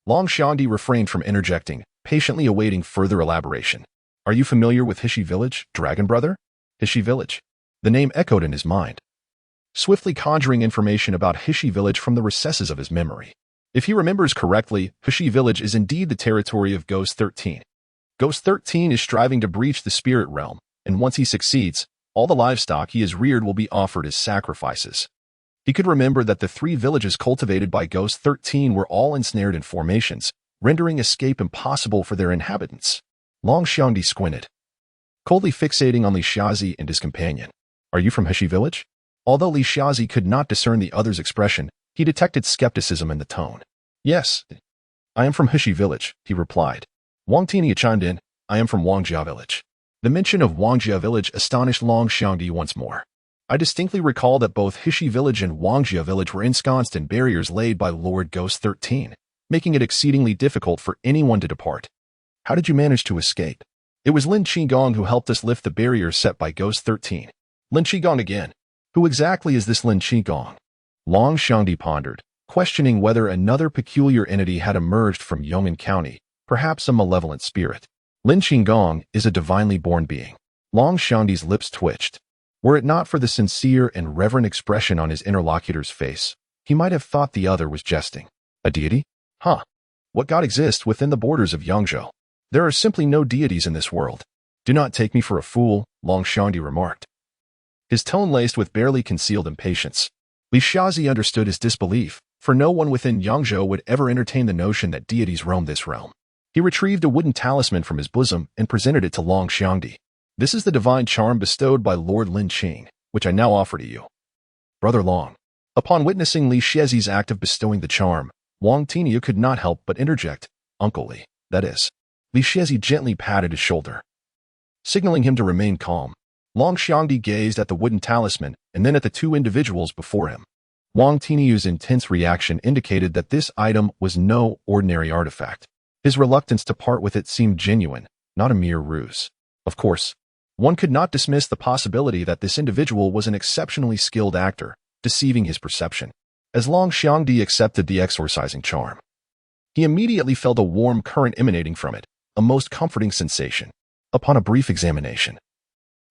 Long Xiangdi refrained from interjecting, patiently awaiting further elaboration. "Are you familiar with Hishi village, Dragon Brother?" Hishi village. The name echoed in his mind, swiftly conjuring information about Hishi village from the recesses of his memory. If he remembers correctly, Hishi village is indeed the territory of Ghost 13. Ghost 13 is striving to breach the spirit realm, and once he succeeds, all the livestock he has reared will be offered as sacrifices. He could remember that the 3 villages cultivated by Ghost 13 were all ensnared in formations, rendering escape impossible for their inhabitants. Long Xiangdi squinted, coldly fixating on Li Xiaozi and his companion. "Are you from Hishi village?" Although Li Xiaozi could not discern the other's expression, he detected skepticism in the tone. "Yes, I am from Hishi village," he replied. Wang Tinia chimed in, "I am from Wangjia village." The mention of Wangjia village astonished Long Xiangdi once more. "I distinctly recall that both Hishi village and Wangjia village were ensconced in barriers laid by Lord Ghost 13. making it exceedingly difficult for anyone to depart. How did you manage to escape? It was Lin Qing who helped us lift the barrier set by Ghost 13. Lin Qing again. Who exactly is this Lin Qing? Long Xiangdi pondered, questioning whether another peculiar entity had emerged from Yong'an County, perhaps a malevolent spirit. Lin Qing is a divinely born being. Long Xiangdi's lips twitched. Were it not for the sincere and reverent expression on his interlocutor's face, he might have thought the other was jesting. A deity? Huh. What god exists within the borders of Yangzhou? There are simply no deities in this world. Do not take me for a fool, Long Xiangdi remarked. His tone laced with barely concealed impatience. Li Xiaozi understood his disbelief, for no one within Yangzhou would ever entertain the notion that deities roam this realm. He retrieved a wooden talisman from his bosom and presented it to Long Xiangdi. This is the divine charm bestowed by Lord Lin Qing, which I now offer to you. Brother Long. Upon witnessing Li Xiaozi's act of bestowing the charm, Wang Tinia could not help but interject, Uncle Li, that is. Li Xiaozi gently patted his shoulder, signaling him to remain calm. Long Xiangdi gazed at the wooden talisman and then at the two individuals before him. Wang Tiniu's intense reaction indicated that this item was no ordinary artifact. His reluctance to part with it seemed genuine, not a mere ruse. Of course, one could not dismiss the possibility that this individual was an exceptionally skilled actor, deceiving his perception. As Long Xiangdi accepted the exorcising charm, he immediately felt a warm current emanating from it, a most comforting sensation. Upon a brief examination,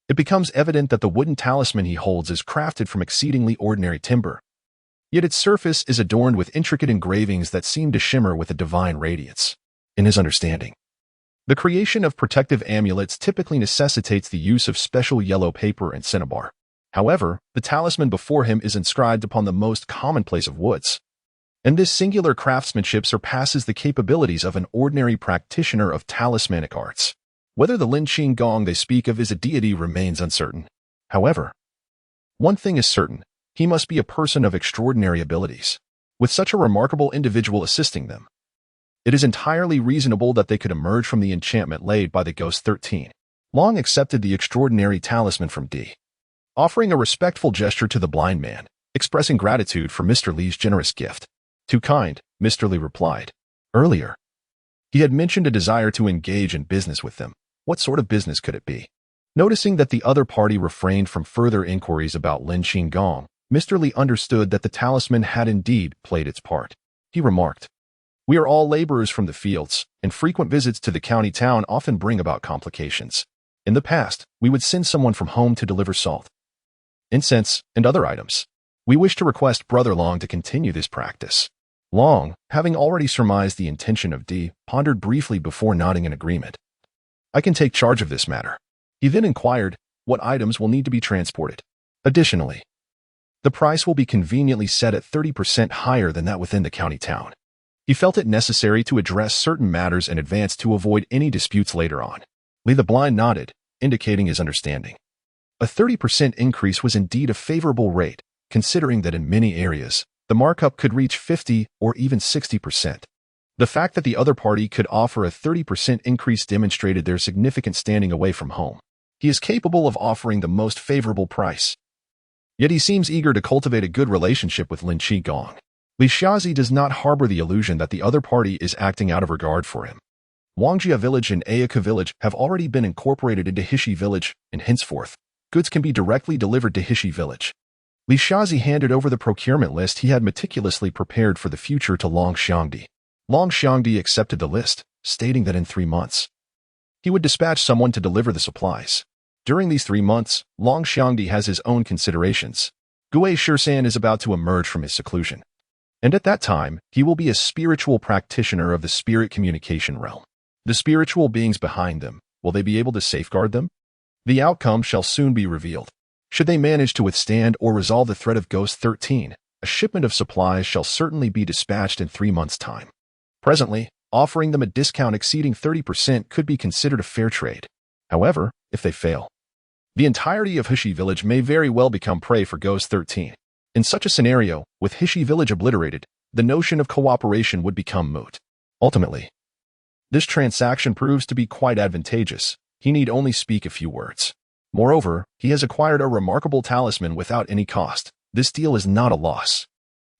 it becomes evident that the wooden talisman he holds is crafted from exceedingly ordinary timber, yet its surface is adorned with intricate engravings that seem to shimmer with a divine radiance. In his understanding, the creation of protective amulets typically necessitates the use of special yellow paper and cinnabar. However, the talisman before him is inscribed upon the most commonplace of woods, and this singular craftsmanship surpasses the capabilities of an ordinary practitioner of talismanic arts. Whether the Lin Qing they speak of is a deity remains uncertain. However, one thing is certain, he must be a person of extraordinary abilities. With such a remarkable individual assisting them, it is entirely reasonable that they could emerge from the enchantment laid by the Ghost 13. Long accepted the extraordinary talisman from D, offering a respectful gesture to the blind man, expressing gratitude for Mr. Li's generous gift. Too kind, Mr. Li replied. Earlier, he had mentioned a desire to engage in business with them. What sort of business could it be? Noticing that the other party refrained from further inquiries about Lin Qing, Mr. Li understood that the talisman had indeed played its part. He remarked, "We are all laborers from the fields, and frequent visits to the county town often bring about complications. In the past, we would send someone from home to deliver salt, incense, and other items. We wish to request Brother Long to continue this practice." Long, having already surmised the intention of D, pondered briefly before nodding in agreement. "I can take charge of this matter." He then inquired, what items will need to be transported. Additionally, the price will be conveniently set at 30% higher than that within the county town. He felt it necessary to address certain matters in advance to avoid any disputes later on. Li the Blind nodded, indicating his understanding. A 30% increase was indeed a favorable rate, considering that in many areas, the markup could reach 50 or even 60%. The fact that the other party could offer a 30% increase demonstrated their significant standing away from home. He is capable of offering the most favorable price. Yet he seems eager to cultivate a good relationship with Lin Qing. Li Xiaozi does not harbor the illusion that the other party is acting out of regard for him. Wangjia Village and Ayaka Village have already been incorporated into Hishi Village, and henceforth, goods can be directly delivered to Hishi Village. Li Xiaozi handed over the procurement list he had meticulously prepared for the future to Long Xiangdi. Long Xiangdi accepted the list, stating that in 3 months, he would dispatch someone to deliver the supplies. During these 3 months, Long Xiangdi has his own considerations. Gue Shirshan is about to emerge from his seclusion, and at that time, he will be a spiritual practitioner of the spirit communication realm. The spiritual beings behind them, will they be able to safeguard them? The outcome shall soon be revealed. Should they manage to withstand or resolve the threat of Ghost 13, a shipment of supplies shall certainly be dispatched in 3 months' time. Presently, offering them a discount exceeding 30% could be considered a fair trade. However, if they fail, the entirety of Hishi Village may very well become prey for Ghost 13. In such a scenario, with Hishi Village obliterated, the notion of cooperation would become moot. Ultimately, this transaction proves to be quite advantageous. He need only speak a few words. Moreover, he has acquired a remarkable talisman without any cost. This deal is not a loss.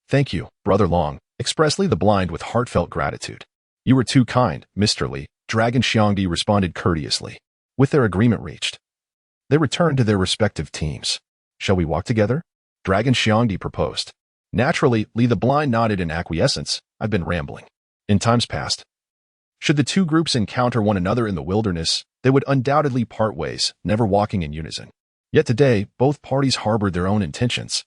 Thank you, Brother Long, expressly the blind with heartfelt gratitude. You were too kind, Mr. Li, Dragon Xiangdi responded courteously. With their agreement reached, they returned to their respective teams. Shall we walk together? Dragon Xiangdi proposed. Naturally, Li the blind nodded in acquiescence. I've been rambling. In times past, should the two groups encounter one another in the wilderness, they would undoubtedly part ways, never walking in unison. Yet today, both parties harbored their own intentions.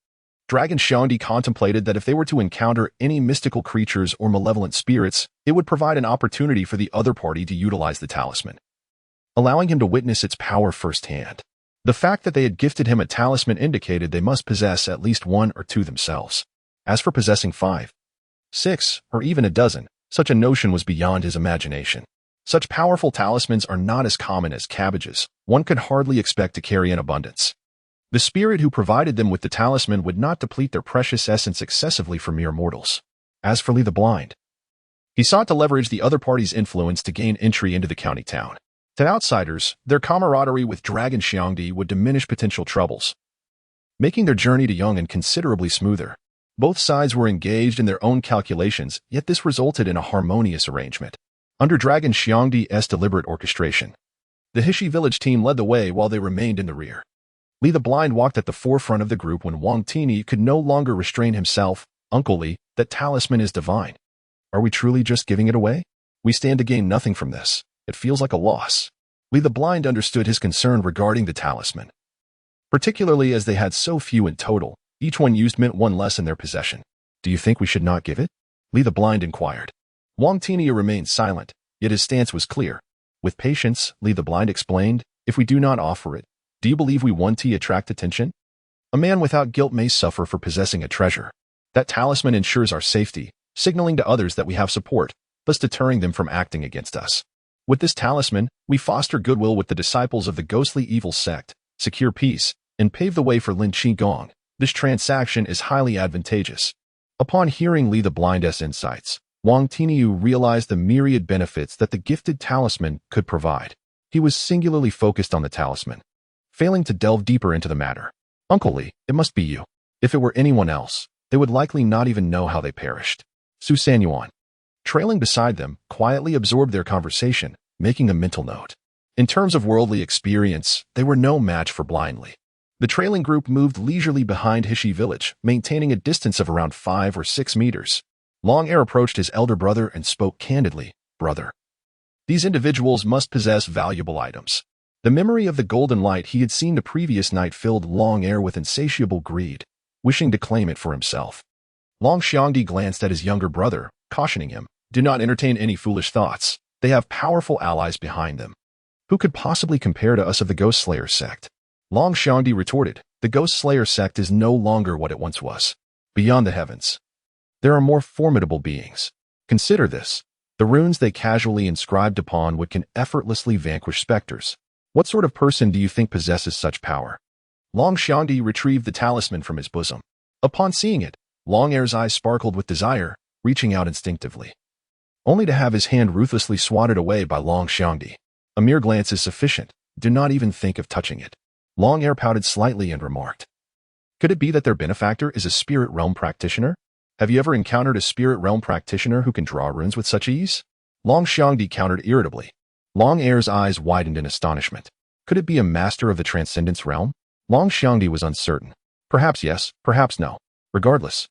Dragon Xiangdi contemplated that if they were to encounter any mystical creatures or malevolent spirits, it would provide an opportunity for the other party to utilize the talisman, allowing him to witness its power firsthand. The fact that they had gifted him a talisman indicated they must possess at least one or two themselves. As for possessing 5, 6, or even a dozen, such a notion was beyond his imagination. Such powerful talismans are not as common as cabbages. One could hardly expect to carry in abundance. The spirit who provided them with the talisman would not deplete their precious essence excessively for mere mortals. As for Li the blind, he sought to leverage the other party's influence to gain entry into the county town. To outsiders, their camaraderie with Dragon Xiangdi would diminish potential troubles, making their journey to Yong'an considerably smoother. Both sides were engaged in their own calculations, yet this resulted in a harmonious arrangement. Under Dragon Xiangdi's deliberate orchestration, the Hishi village team led the way while they remained in the rear. Li the blind walked at the forefront of the group when Wang Tini could no longer restrain himself. Uncle Li, that talisman is divine. Are we truly just giving it away? We stand to gain nothing from this. It feels like a loss. Li the blind understood his concern regarding the talisman, particularly as they had so few in total. Each one used meant one less in their possession. Do you think we should not give it? Li the blind inquired. Wang Tinia remained silent, yet his stance was clear. With patience, Li the blind explained, if we do not offer it, do you believe we want to attract attention? A man without guilt may suffer for possessing a treasure. That talisman ensures our safety, signaling to others that we have support, thus deterring them from acting against us. With this talisman, we foster goodwill with the disciples of the ghostly evil sect, secure peace, and pave the way for Lin Qing. This transaction is highly advantageous. Upon hearing Li the blind's insights, Wang Tiniu realized the myriad benefits that the gifted talisman could provide. He was singularly focused on the talisman, failing to delve deeper into the matter. Uncle Li, it must be you. If it were anyone else, they would likely not even know how they perished. Su Sanyuan, trailing beside them, quietly absorbed their conversation, making a mental note. In terms of worldly experience, they were no match for blindly. The trailing group moved leisurely behind Hishi village, maintaining a distance of around 5 or 6 meters. Long Air approached his elder brother and spoke candidly, Brother, these individuals must possess valuable items. The memory of the golden light he had seen the previous night filled Long Air with insatiable greed, wishing to claim it for himself. Long Xiangdi glanced at his younger brother, cautioning him, do not entertain any foolish thoughts. They have powerful allies behind them. Who could possibly compare to us of the Ghost Slayer sect? Long Xiangdi retorted, the Ghost Slayer sect is no longer what it once was. Beyond the heavens, there are more formidable beings. Consider this. The runes they casually inscribed upon would can effortlessly vanquish specters. What sort of person do you think possesses such power? Long Xiangdi retrieved the talisman from his bosom. Upon seeing it, Long Air's eyes sparkled with desire, reaching out instinctively, only to have his hand ruthlessly swatted away by Long Xiangdi. A mere glance is sufficient. Do not even think of touching it. Long Air pouted slightly and remarked, could it be that their benefactor is a spirit realm practitioner? Have you ever encountered a spirit realm practitioner who can draw runes with such ease? Long Xiangdi countered irritably. Long Air's eyes widened in astonishment. Could it be a master of the transcendence realm? Long Xiangdi was uncertain. Perhaps yes, perhaps no. Regardless,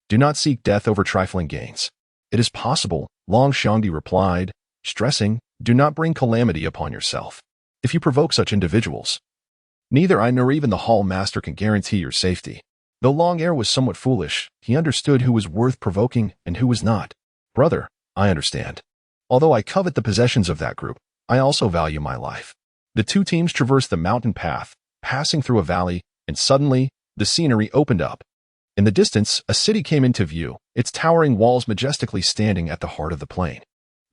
do not seek death over trifling gains. It is possible, Long Xiangdi replied, stressing, do not bring calamity upon yourself. If you provoke such individuals, neither I nor even the Hall Master can guarantee your safety. Though Long Air was somewhat foolish, he understood who was worth provoking and who was not. Brother, I understand. Although I covet the possessions of that group, I also value my life. The two teams traversed the mountain path, passing through a valley, and suddenly, the scenery opened up. In the distance, a city came into view, its towering walls majestically standing at the heart of the plain.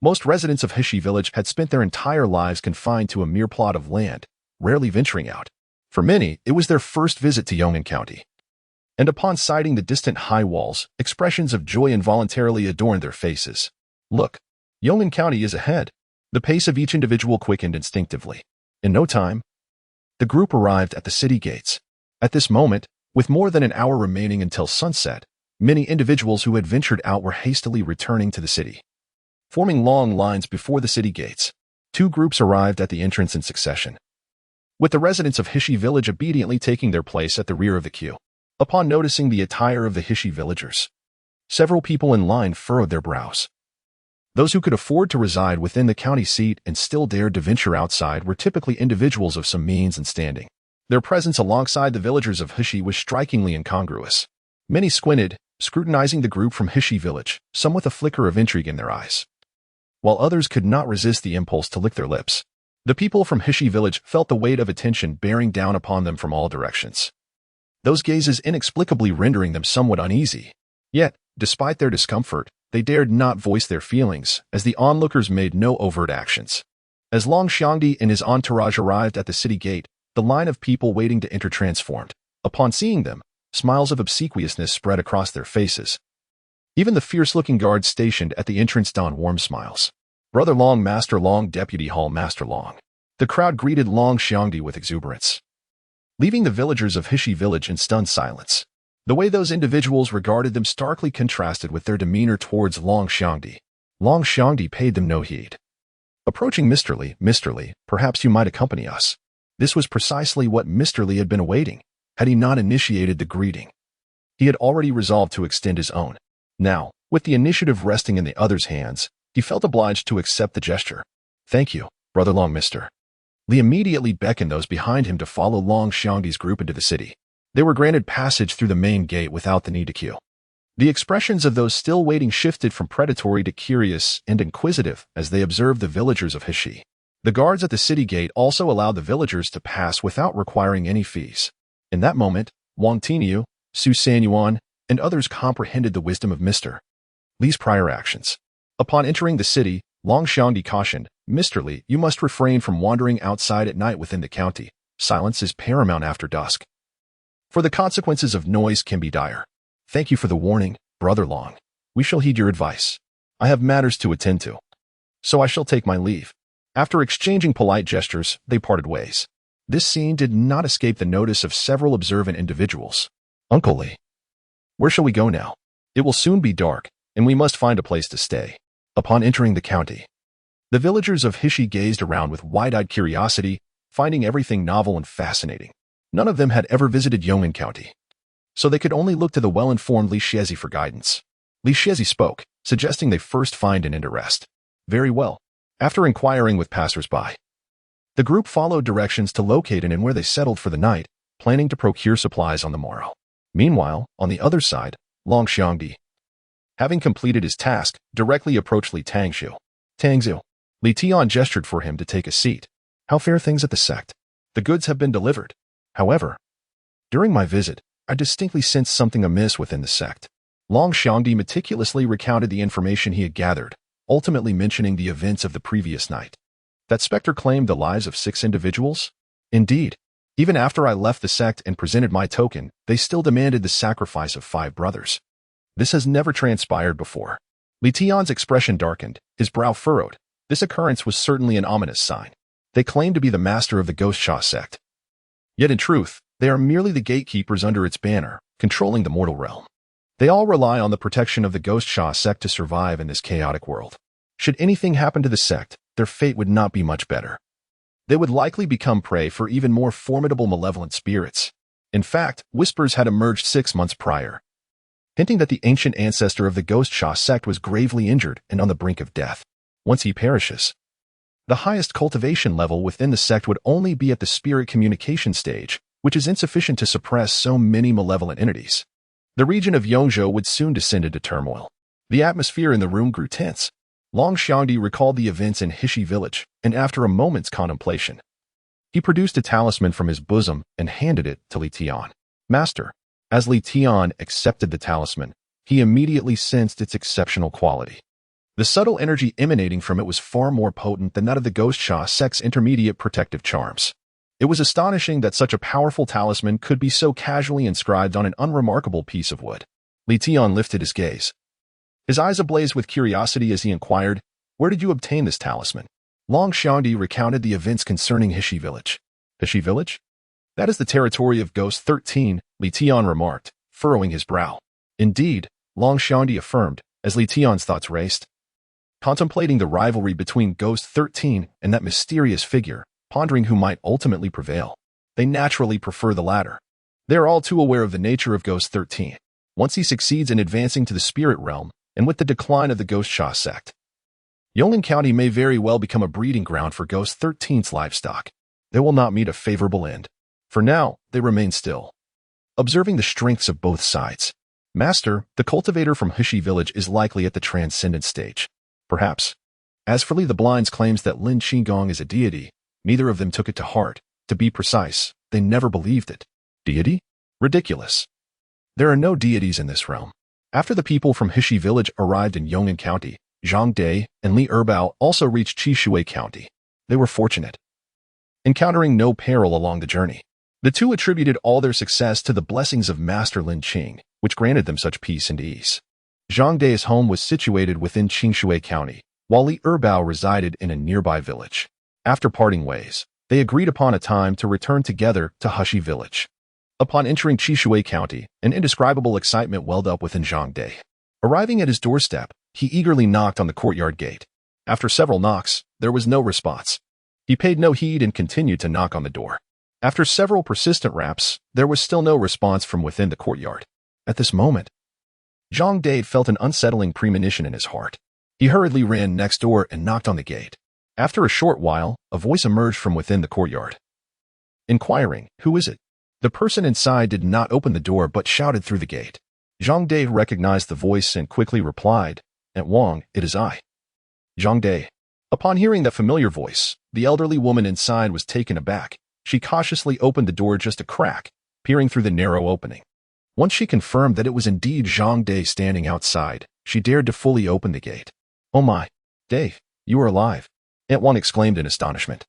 Most residents of Hishi village had spent their entire lives confined to a mere plot of land, rarely venturing out. For many, it was their first visit to Yong'an County. And upon sighting the distant high walls, expressions of joy involuntarily adorned their faces. Look, Yong'an County is ahead. The pace of each individual quickened instinctively. In no time, the group arrived at the city gates. At this moment, with more than an hour remaining until sunset, Many individuals who had ventured out were hastily returning to the city. Forming long lines before the city gates, two groups arrived at the entrance in succession, with the residents of Hishi village obediently taking their place at the rear of the queue. Upon noticing the attire of the Hishi villagers, several people in line furrowed their brows. Those who could afford to reside within the county seat and still dared to venture outside were typically individuals of some means and standing. Their presence alongside the villagers of Hishi was strikingly incongruous. Many squinted, scrutinizing the group from Hishi village, some with a flicker of intrigue in their eyes, while others could not resist the impulse to lick their lips. The people from Hishi village felt the weight of attention bearing down upon them from all directions, those gazes inexplicably rendering them somewhat uneasy. Yet, despite their discomfort, they dared not voice their feelings, as the onlookers made no overt actions. As Lin Qing and his entourage arrived at the city gate, the line of people waiting to enter transformed. Upon seeing them, smiles of obsequiousness spread across their faces. Even the fierce-looking guards stationed at the entrance donned warm smiles. Brother Long, Master Long, Deputy Hall Master Long. The crowd greeted Lin Qing with exuberance, leaving the villagers of Hishi village in stunned silence. The way those individuals regarded them starkly contrasted with their demeanor towards Lin Qing. Lin Qing paid them no heed. Approaching Mr. Li, perhaps you might accompany us. This was precisely what Mr. Li had been awaiting, had he not initiated the greeting. He had already resolved to extend his own. Now, with the initiative resting in the other's hands, he felt obliged to accept the gesture. Thank you, Brother Long, Mr. Li immediately beckoned those behind him to follow Lin Qing's group into the city. They were granted passage through the main gate without the need to queue. The expressions of those still waiting shifted from predatory to curious and inquisitive as they observed the villagers of Hishi. The guards at the city gate also allowed the villagers to pass without requiring any fees. In that moment, Wang Tinyu, Su Sanyuan, and others comprehended the wisdom of Mr. Li's prior actions. Upon entering the city, Lin Qing cautioned, Mr. Li, you must refrain from wandering outside at night within the county. Silence is paramount after dusk, for the consequences of noise can be dire. Thank you for the warning, Brother Long. We shall heed your advice. I have matters to attend to, so I shall take my leave. After exchanging polite gestures, they parted ways. This scene did not escape the notice of several observant individuals. Uncle Li, where shall we go now? It will soon be dark, and we must find a place to stay. Upon entering the county, the villagers of Hishi gazed around with wide-eyed curiosity, finding everything novel and fascinating. None of them had ever visited Yong'an County, so they could only look to the well-informed Li Shizi for guidance. Li Shizi spoke, suggesting they first find an inn to rest. Very well. After inquiring with passers-by, the group followed directions to locate an inn where they settled for the night, planning to procure supplies on the morrow. Meanwhile, on the other side, Lin Qing, having completed his task, directly approached Li Tangxiu. Tangxiu. Li Tian gestured for him to take a seat. How fare things at the sect? The goods have been delivered. However, during my visit, I distinctly sensed something amiss within the sect. Lin Qing meticulously recounted the information he had gathered, ultimately mentioning the events of the previous night. That specter claimed the lives of 6 individuals? Indeed, even after I left the sect and presented my token, they still demanded the sacrifice of 5 brothers. This has never transpired before. Li Tian's expression darkened, his brow furrowed. This occurrence was certainly an ominous sign. They claim to be the master of the Ghost Sha sect. Yet in truth, they are merely the gatekeepers under its banner, controlling the mortal realm. They all rely on the protection of the Ghost Sha sect to survive in this chaotic world. Should anything happen to the sect, their fate would not be much better. They would likely become prey for even more formidable malevolent spirits. In fact, whispers had emerged 6 months prior, hinting that the ancient ancestor of the Ghost Sha sect was gravely injured and on the brink of death. Once he perishes, the highest cultivation level within the sect would only be at the spirit communication stage, which is insufficient to suppress so many malevolent entities. The region of Yongzhou would soon descend into turmoil. The atmosphere in the room grew tense. Lin Qing recalled the events in Hishi village, and after a moment's contemplation, he produced a talisman from his bosom and handed it to Li Tian. Master. As Li Tian accepted the talisman, he immediately sensed its exceptional quality. The subtle energy emanating from it was far more potent than that of the Ghost Sha sect's intermediate protective charms. It was astonishing that such a powerful talisman could be so casually inscribed on an unremarkable piece of wood. Li Tian lifted his gaze, his eyes ablaze with curiosity as he inquired, "Where did you obtain this talisman?" Lin Qing recounted the events concerning Hishi village. Hishi village? That is the territory of Ghost 13, Li Tian remarked, furrowing his brow. Indeed, Long Xiandi affirmed, as Li Tian's thoughts raced. Contemplating the rivalry between Ghost 13 and that mysterious figure, pondering who might ultimately prevail. They naturally prefer the latter. They are all too aware of the nature of Ghost 13. Once he succeeds in advancing to the spirit realm, and with the decline of the Ghost Sha sect, Yonglin County may very well become a breeding ground for Ghost 13's livestock. They will not meet a favorable end. For now, they remain still, observing the strengths of both sides. Master, the cultivator from Hishi village, is likely at the transcendent stage. Perhaps. As for Li the Blind's claims that Lin Qing is a deity, neither of them took it to heart. To be precise, they never believed it. Deity? Ridiculous. There are no deities in this realm. After the people from Hishi village arrived in Yonglin County, Zhang Dai and Li Erbao also reached Qishui County. They were fortunate, encountering no peril along the journey. The two attributed all their success to the blessings of Master Lin Qing, which granted them such peace and ease. Zhang Dai's home was situated within Qishui County, while Li Erbao resided in a nearby village. After parting ways, they agreed upon a time to return together to Hishi village. Upon entering Qishui County, an indescribable excitement welled up within Zhang Dai. Arriving at his doorstep, he eagerly knocked on the courtyard gate. After several knocks, there was no response. He paid no heed and continued to knock on the door. After several persistent raps, there was still no response from within the courtyard. At this moment, Zhang Dai felt an unsettling premonition in his heart. He hurriedly ran next door and knocked on the gate. After a short while, a voice emerged from within the courtyard, inquiring, "Who is it?" The person inside did not open the door but shouted through the gate. Zhang Dai recognized the voice and quickly replied, "Aunt Wang, it is I." Zhang Dai. Upon hearing that familiar voice, the elderly woman inside was taken aback. She cautiously opened the door just a crack, peering through the narrow opening. Once she confirmed that it was indeed Zhang Dai standing outside, she dared to fully open the gate. "Oh my, Dave, you are alive," Aunt Wang exclaimed in astonishment.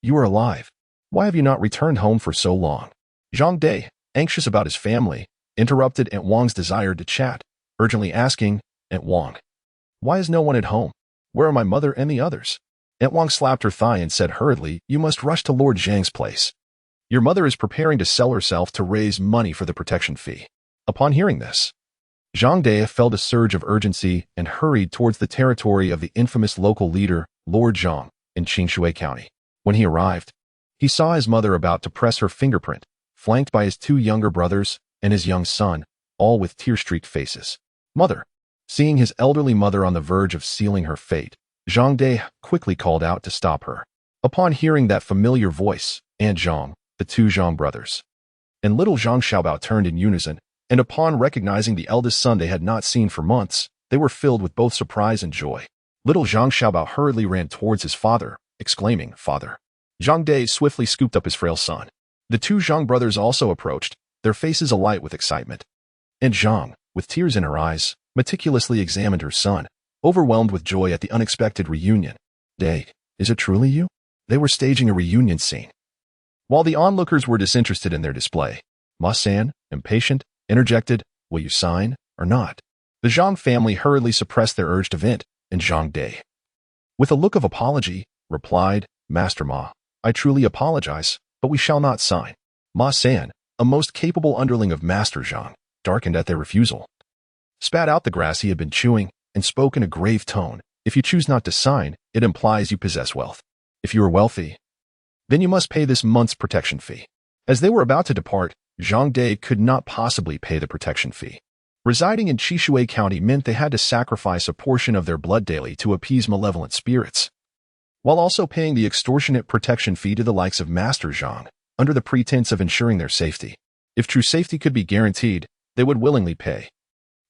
"You are alive. Why have you not returned home for so long?" Zhang Dai, anxious about his family, interrupted Aunt Wang's desire to chat, urgently asking, "Aunt Wang, why is no one at home? Where are my mother and the others?" Aunt Wang slapped her thigh and said hurriedly, "You must rush to Lord Zhang's place. Your mother is preparing to sell herself to raise money for the protection fee." Upon hearing this, Zhang Dai felt a surge of urgency and hurried towards the territory of the infamous local leader, Lord Zhang, in Qishui County. When he arrived, he saw his mother about to press her fingerprint, flanked by his two younger brothers and his young son, all with tear-streaked faces. "Mother." Seeing his elderly mother on the verge of sealing her fate, Zhang Dai quickly called out to stop her. Upon hearing that familiar voice, Aunt Zhang, the two Zhang brothers, and little Zhang Xiaobao turned in unison, and upon recognizing the eldest son they had not seen for months, they were filled with both surprise and joy. Little Zhang Xiaobao hurriedly ran towards his father, exclaiming, "Father." Zhang Dai swiftly scooped up his frail son. The two Zhang brothers also approached, their faces alight with excitement. And Zhang, with tears in her eyes, meticulously examined her son, overwhelmed with joy at the unexpected reunion. "Dai, is it truly you?" They were staging a reunion scene. While the onlookers were disinterested in their display, Ma San, impatient, interjected, "Will you sign or not?" The Zhang family hurriedly suppressed their urge to vent, and Zhang Dai, with a look of apology, replied, "Master Ma, I truly apologize, but we shall not sign." Ma San, a most capable underling of Master Zhang, darkened at their refusal, spat out the grass he had been chewing, and spoke in a grave tone, "If you choose not to sign, it implies you possess wealth. If you are wealthy, then you must pay this month's protection fee." As they were about to depart, Zhang Dai could not possibly pay the protection fee. Residing in Qishui County meant they had to sacrifice a portion of their blood daily to appease malevolent spirits, while also paying the extortionate protection fee to the likes of Master Zhang, under the pretense of ensuring their safety. If true safety could be guaranteed, they would willingly pay.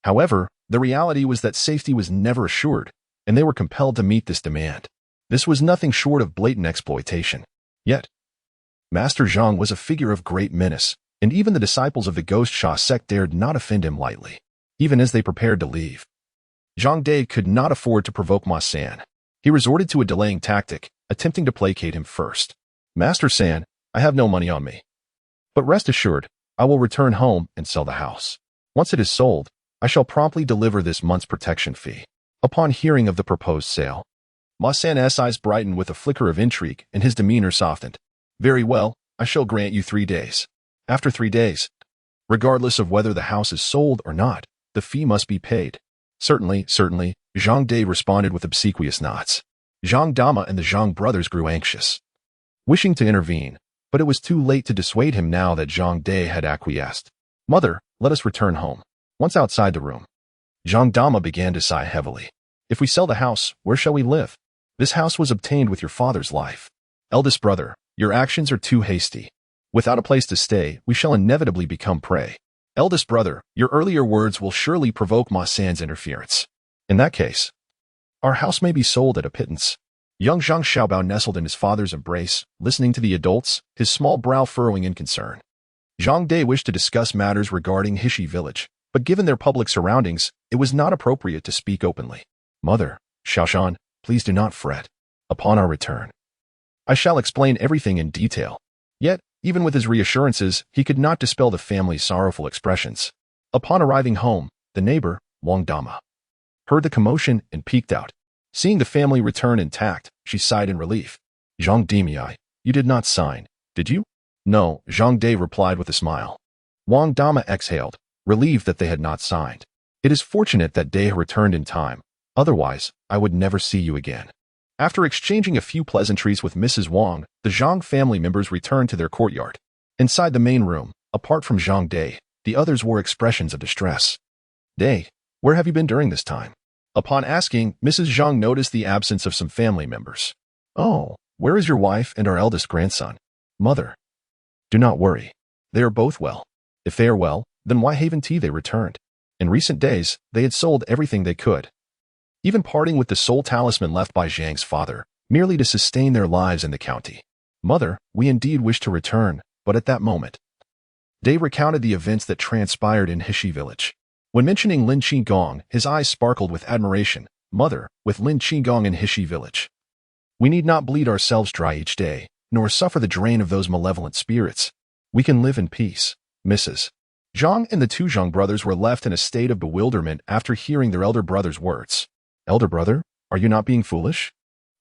However, the reality was that safety was never assured, and they were compelled to meet this demand. This was nothing short of blatant exploitation. Yet, Master Zhang was a figure of great menace, and even the disciples of the Ghost Sha sect dared not offend him lightly. Even as they prepared to leave, Zhang Dai could not afford to provoke Ma San. He resorted to a delaying tactic, attempting to placate him first. "Master San, I have no money on me. But rest assured, I will return home and sell the house. Once it is sold, I shall promptly deliver this month's protection fee." Upon hearing of the proposed sale, Ma San's eyes brightened with a flicker of intrigue and his demeanor softened. "Very well, I shall grant you 3 days. After 3 days, regardless of whether the house is sold or not, the fee must be paid. Certainly, certainly, Zhang De responded with obsequious nods. Zhang Dama and the Zhang brothers grew anxious, wishing to intervene, but it was too late to dissuade him now that Zhang De had acquiesced. Mother, let us return home. Once outside the room, Zhang Dama began to sigh heavily. If we sell the house, where shall we live? This house was obtained with your father's life. Eldest brother, your actions are too hasty. Without a place to stay, we shall inevitably become prey. Eldest brother, your earlier words will surely provoke Ma San's interference. In that case, our house may be sold at a pittance. Young Zhang Xiaobao nestled in his father's embrace, listening to the adults, his small brow furrowing in concern. Zhang De wished to discuss matters regarding Hishi village, but given their public surroundings, it was not appropriate to speak openly. Mother, Xiaoshan, please do not fret. Upon our return, I shall explain everything in detail. Yet, even with his reassurances, he could not dispel the family's sorrowful expressions. Upon arriving home, the neighbor, Wang Dama, heard the commotion and peeked out. Seeing the family return intact, she sighed in relief. Zhang Dimiai, you did not sign, did you? No, Zhang De replied with a smile. Wang Dama exhaled, relieved that they had not signed. It is fortunate that De returned in time. Otherwise, I would never see you again. After exchanging a few pleasantries with Mrs. Wang, the Zhang family members returned to their courtyard. Inside the main room, apart from Zhang De, the others wore expressions of distress. De, where have you been during this time? Upon asking, Mrs. Zhang noticed the absence of some family members. Oh, where is your wife and our eldest grandson? Mother, do not worry. They are both well. If they are well, then why haven't they returned? In recent days, they had sold everything they could, even parting with the sole talisman left by Zhang's father, merely to sustain their lives in the county. Mother, we indeed wish to return, but at that moment, De recounted the events that transpired in Hishi village. When mentioning Lin Qing, his eyes sparkled with admiration. Mother, with Lin Qing in Hishi village, we need not bleed ourselves dry each day, nor suffer the drain of those malevolent spirits. We can live in peace. Mrs. Zhang and the two Zhang brothers were left in a state of bewilderment after hearing their elder brother's words. Elder brother, are you not being foolish?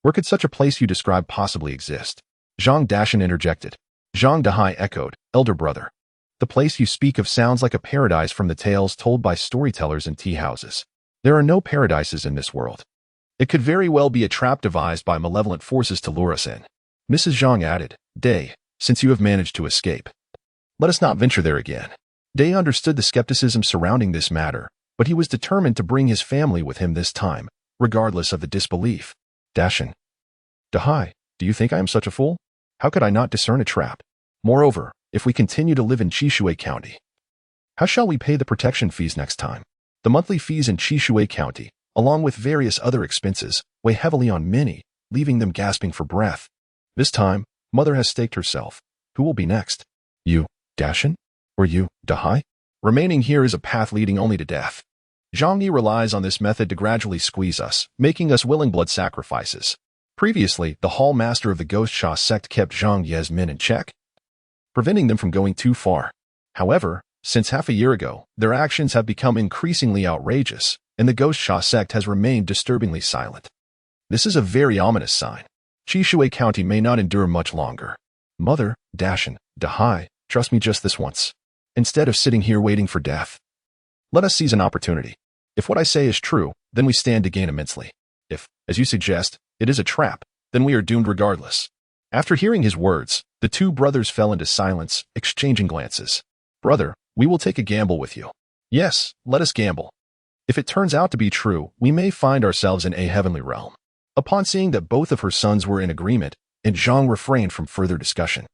Where could such a place you describe possibly exist? Zhang Dashan interjected. Zhang Dahai echoed, Elder brother, the place you speak of sounds like a paradise from the tales told by storytellers in tea houses. There are no paradises in this world. It could very well be a trap devised by malevolent forces to lure us in. Mrs. Zhang added, De, since you have managed to escape, let us not venture there again. De understood the skepticism surrounding this matter, but he was determined to bring his family with him this time, regardless of the disbelief. Dashan. Dahai, do you think I am such a fool? How could I not discern a trap? Moreover, if we continue to live in Chishui County, how shall we pay the protection fees next time? The monthly fees in Chishui County, along with various other expenses, weigh heavily on many, leaving them gasping for breath. This time, Mother has staked herself. Who will be next? You, Dashan? Or you, Dahai? Remaining here is a path leading only to death. Zhang Yi relies on this method to gradually squeeze us, making us willing blood sacrifices. Previously, the hall master of the Ghost Sha sect kept Zhang Ye's men in check, preventing them from going too far. However, since half a year ago, their actions have become increasingly outrageous, and the Ghost Sha sect has remained disturbingly silent. This is a very ominous sign. Chishui County may not endure much longer. Mother, Dashan, Dahai, trust me just this once. Instead of sitting here waiting for death, let us seize an opportunity. If what I say is true, then we stand to gain immensely. If, as you suggest, it is a trap, then we are doomed regardless. After hearing his words, the two brothers fell into silence, exchanging glances. Brother, we will take a gamble with you. Yes, let us gamble. If it turns out to be true, we may find ourselves in a heavenly realm. Upon seeing that both of her sons were in agreement, and Zhang refrained from further discussion,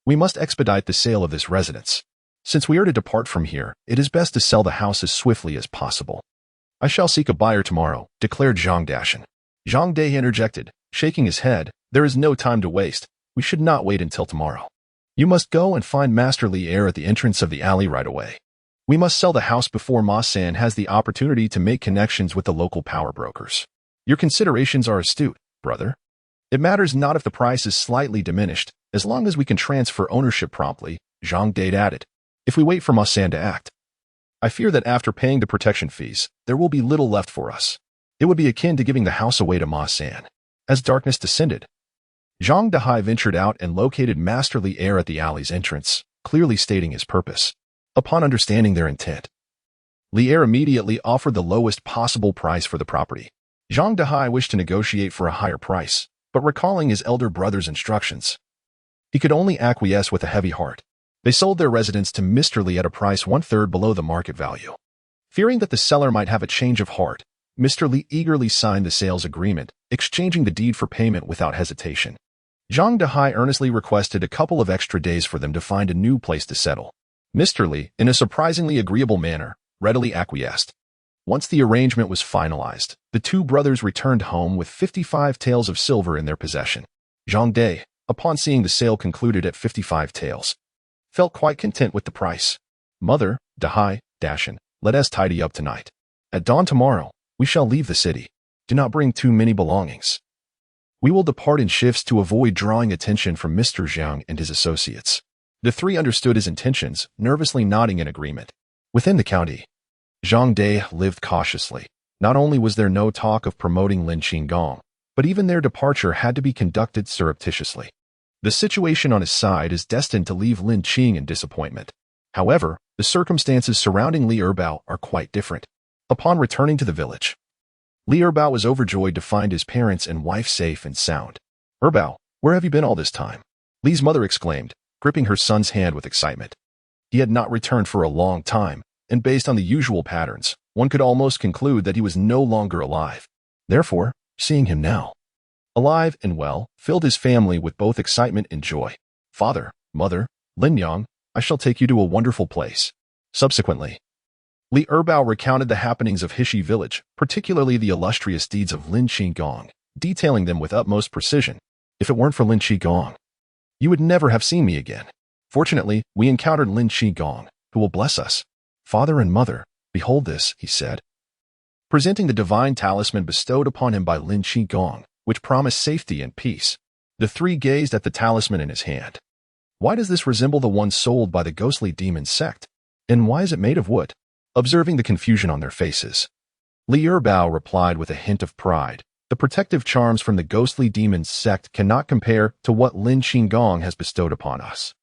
we must expedite the sale of this residence. Since we are to depart from here, it is best to sell the house as swiftly as possible. I shall seek a buyer tomorrow, declared Zhang Dashan. Zhang De interjected, shaking his head, there is no time to waste. We should not wait until tomorrow. You must go and find Master Li Er at the entrance of the alley right away. We must sell the house before Ma San has the opportunity to make connections with the local power brokers. Your considerations are astute, brother. It matters not if the price is slightly diminished, as long as we can transfer ownership promptly, Zhang De added. If we wait for Ma San to act, I fear that after paying the protection fees, there will be little left for us. It would be akin to giving the house away to Ma San. As darkness descended, Zhang Dahai ventured out and located Master Li Er at the alley's entrance, clearly stating his purpose. Upon understanding their intent, Li immediately offered the lowest possible price for the property. Zhang Dehai wished to negotiate for a higher price, but recalling his elder brother's instructions, he could only acquiesce with a heavy heart. They sold their residence to Mr. Li at a price 1/3 below the market value. Fearing that the seller might have a change of heart, Mr. Li eagerly signed the sales agreement, exchanging the deed for payment without hesitation. Zhang Dehai earnestly requested a couple of extra days for them to find a new place to settle. Mr. Li, in a surprisingly agreeable manner, readily acquiesced. Once the arrangement was finalized, the two brothers returned home with 55 taels of silver in their possession. Zhang Dai, upon seeing the sale concluded at 55 taels, felt quite content with the price. Mother, Dehai, Dashan, let us tidy up tonight. At dawn tomorrow, we shall leave the city. Do not bring too many belongings. We will depart in shifts to avoid drawing attention from Mr. Zhang and his associates. The three understood his intentions, nervously nodding in agreement. Within the county, Zhang Dai lived cautiously. Not only was there no talk of promoting Lin Qing, but even their departure had to be conducted surreptitiously. The situation on his side is destined to leave Lin Qing in disappointment. However, the circumstances surrounding Li Erbao are quite different. Upon returning to the village, Li Erbao was overjoyed to find his parents and wife safe and sound. "Erbao, where have you been all this time?" Li's mother exclaimed, gripping her son's hand with excitement. He had not returned for a long time, and based on the usual patterns, one could almost conclude that he was no longer alive. Therefore, seeing him now, alive and well, filled his family with both excitement and joy. "Father, mother, Lin Yang, I shall take you to a wonderful place." Subsequently, Li Erbao recounted the happenings of Hishi village, particularly the illustrious deeds of Lin Qing, detailing them with utmost precision. "If it weren't for Lin Qing, you would never have seen me again. Fortunately, we encountered Lin Qing, who will bless us. Father and mother, behold this," he said, presenting the divine talisman bestowed upon him by Lin Qing, which promised safety and peace. The three gazed at the talisman in his hand. "Why does this resemble the one sold by the ghostly demon sect? And why is it made of wood?" Observing the confusion on their faces, Li Erbao replied with a hint of pride, "The protective charms from the ghostly demon sect cannot compare to what Lin Qing has bestowed upon us.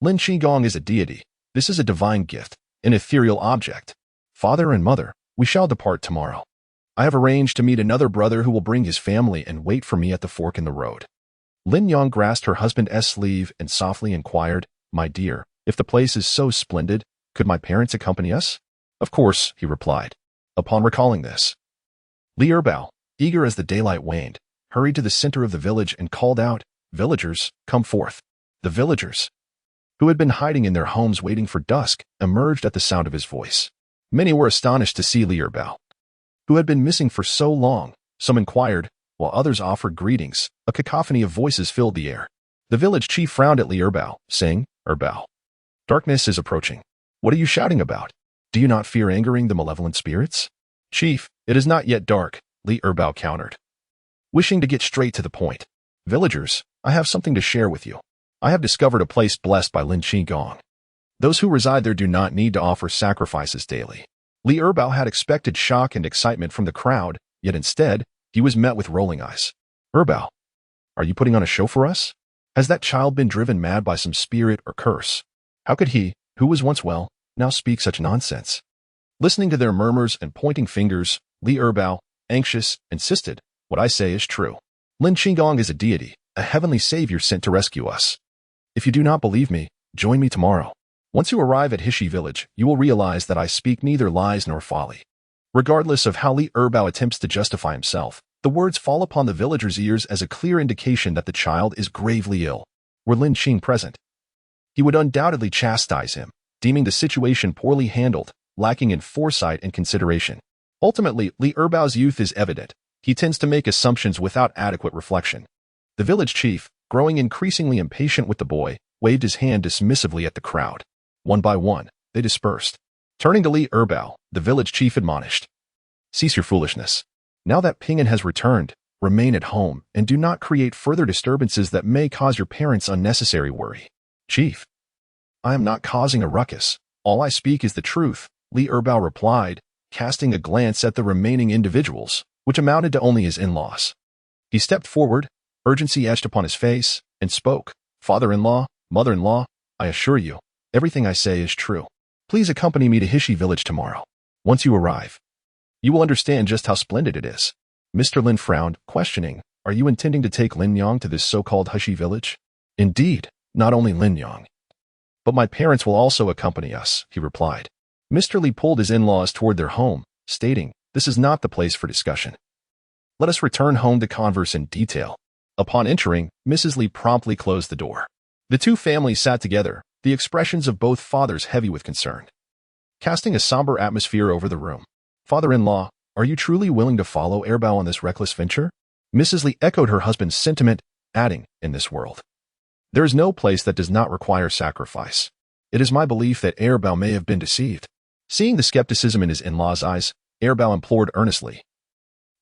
Lin Qing is a deity. This is a divine gift, an ethereal object. Father and mother, we shall depart tomorrow. I have arranged to meet another brother who will bring his family and wait for me at the fork in the road." Lin Yang grasped her husband's sleeve and softly inquired, "My dear, if the place is so splendid, could my parents accompany us?" "Of course," he replied. Upon recalling this, Li Erbao, eager as the daylight waned, hurried to the center of the village and called out, "Villagers, come forth." The villagers, who had been hiding in their homes waiting for dusk, emerged at the sound of his voice. Many were astonished to see Li Erbao, who had been missing for so long. Some inquired, while others offered greetings. A cacophony of voices filled the air. The village chief frowned at Li Erbao, saying, "Erbao, darkness is approaching. What are you shouting about? Do you not fear angering the malevolent spirits?" "Chief, it is not yet dark," Li Erbao countered, wishing to get straight to the point. "Villagers, I have something to share with you. I have discovered a place blessed by Lin Qing. Those who reside there do not need to offer sacrifices daily." Li Erbao had expected shock and excitement from the crowd, yet instead, he was met with rolling eyes. "Erbao, are you putting on a show for us? Has that child been driven mad by some spirit or curse? How could he, who was once well, now speak such nonsense?" Listening to their murmurs and pointing fingers, Li Erbao, anxious, insisted, "What I say is true. Lin Qing is a deity, a heavenly savior sent to rescue us. If you do not believe me, join me tomorrow. Once you arrive at Hishi village, you will realize that I speak neither lies nor folly." Regardless of how Li Erbao attempts to justify himself, the words fall upon the villagers' ears as a clear indication that the child is gravely ill. Were Lin Qing present, he would undoubtedly chastise him, deeming the situation poorly handled, lacking in foresight and consideration. Ultimately, Li Erbao's youth is evident. He tends to make assumptions without adequate reflection. The village chief, growing increasingly impatient with the boy, waved his hand dismissively at the crowd. One by one, they dispersed. Turning to Li Erbao, the village chief admonished, "Cease your foolishness. Now that Pingan has returned, remain at home and do not create further disturbances that may cause your parents unnecessary worry." "Chief, I am not causing a ruckus. All I speak is the truth," Li Erbao replied, casting a glance at the remaining individuals, which amounted to only his in-laws. He stepped forward, urgency etched upon his face, and spoke, "Father-in-law, mother-in-law, I assure you, everything I say is true. Please accompany me to Hishi village tomorrow. Once you arrive, you will understand just how splendid it is. Mr. Lin frowned, questioning, are you intending to take Lin Yang to this so-called hushy village? Indeed, not only Lin Yang, but my parents will also accompany us, he replied. Mr. Li pulled his in-laws toward their home, stating, this is not the place for discussion. Let us return home to converse in detail. Upon entering, Mrs. Li promptly closed the door. The two families sat together, the expressions of both fathers heavy with concern, casting a somber atmosphere over the room. Father-in-law, are you truly willing to follow Airbao on this reckless venture? Mrs. Li echoed her husband's sentiment, adding, in this world, there is no place that does not require sacrifice. It is my belief that Airbao may have been deceived. Seeing the skepticism in his in-law's eyes, Airbao implored earnestly,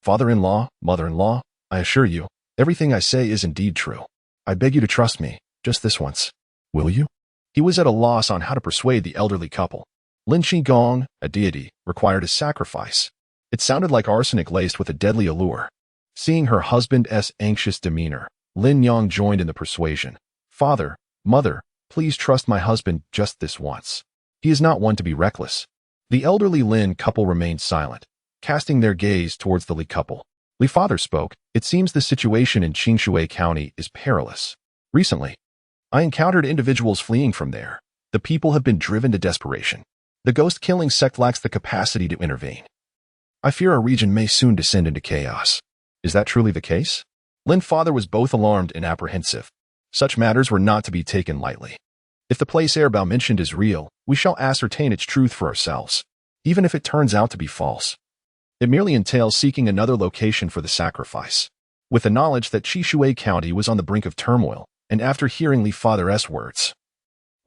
Father-in-law, mother-in-law, I assure you, everything I say is indeed true. I beg you to trust me, just this once. Will you? He was at a loss on how to persuade the elderly couple. Lin Qing, a deity, required a sacrifice. It sounded like arsenic laced with a deadly allure. Seeing her husband's anxious demeanor, Lin Yang joined in the persuasion. Father, mother, please trust my husband just this once. He is not one to be reckless. The elderly Lin couple remained silent, casting their gaze towards the Li couple. Li father spoke, it seems the situation in Qingshui County is perilous. Recently, I encountered individuals fleeing from there. The people have been driven to desperation. The ghost-killing sect lacks the capacity to intervene. I fear our region may soon descend into chaos. Is that truly the case? Lin father was both alarmed and apprehensive. Such matters were not to be taken lightly. If the place Airbao mentioned is real, we shall ascertain its truth for ourselves, even if it turns out to be false. It merely entails seeking another location for the sacrifice. With the knowledge that Qingshui County was on the brink of turmoil, and after hearing Li father's words,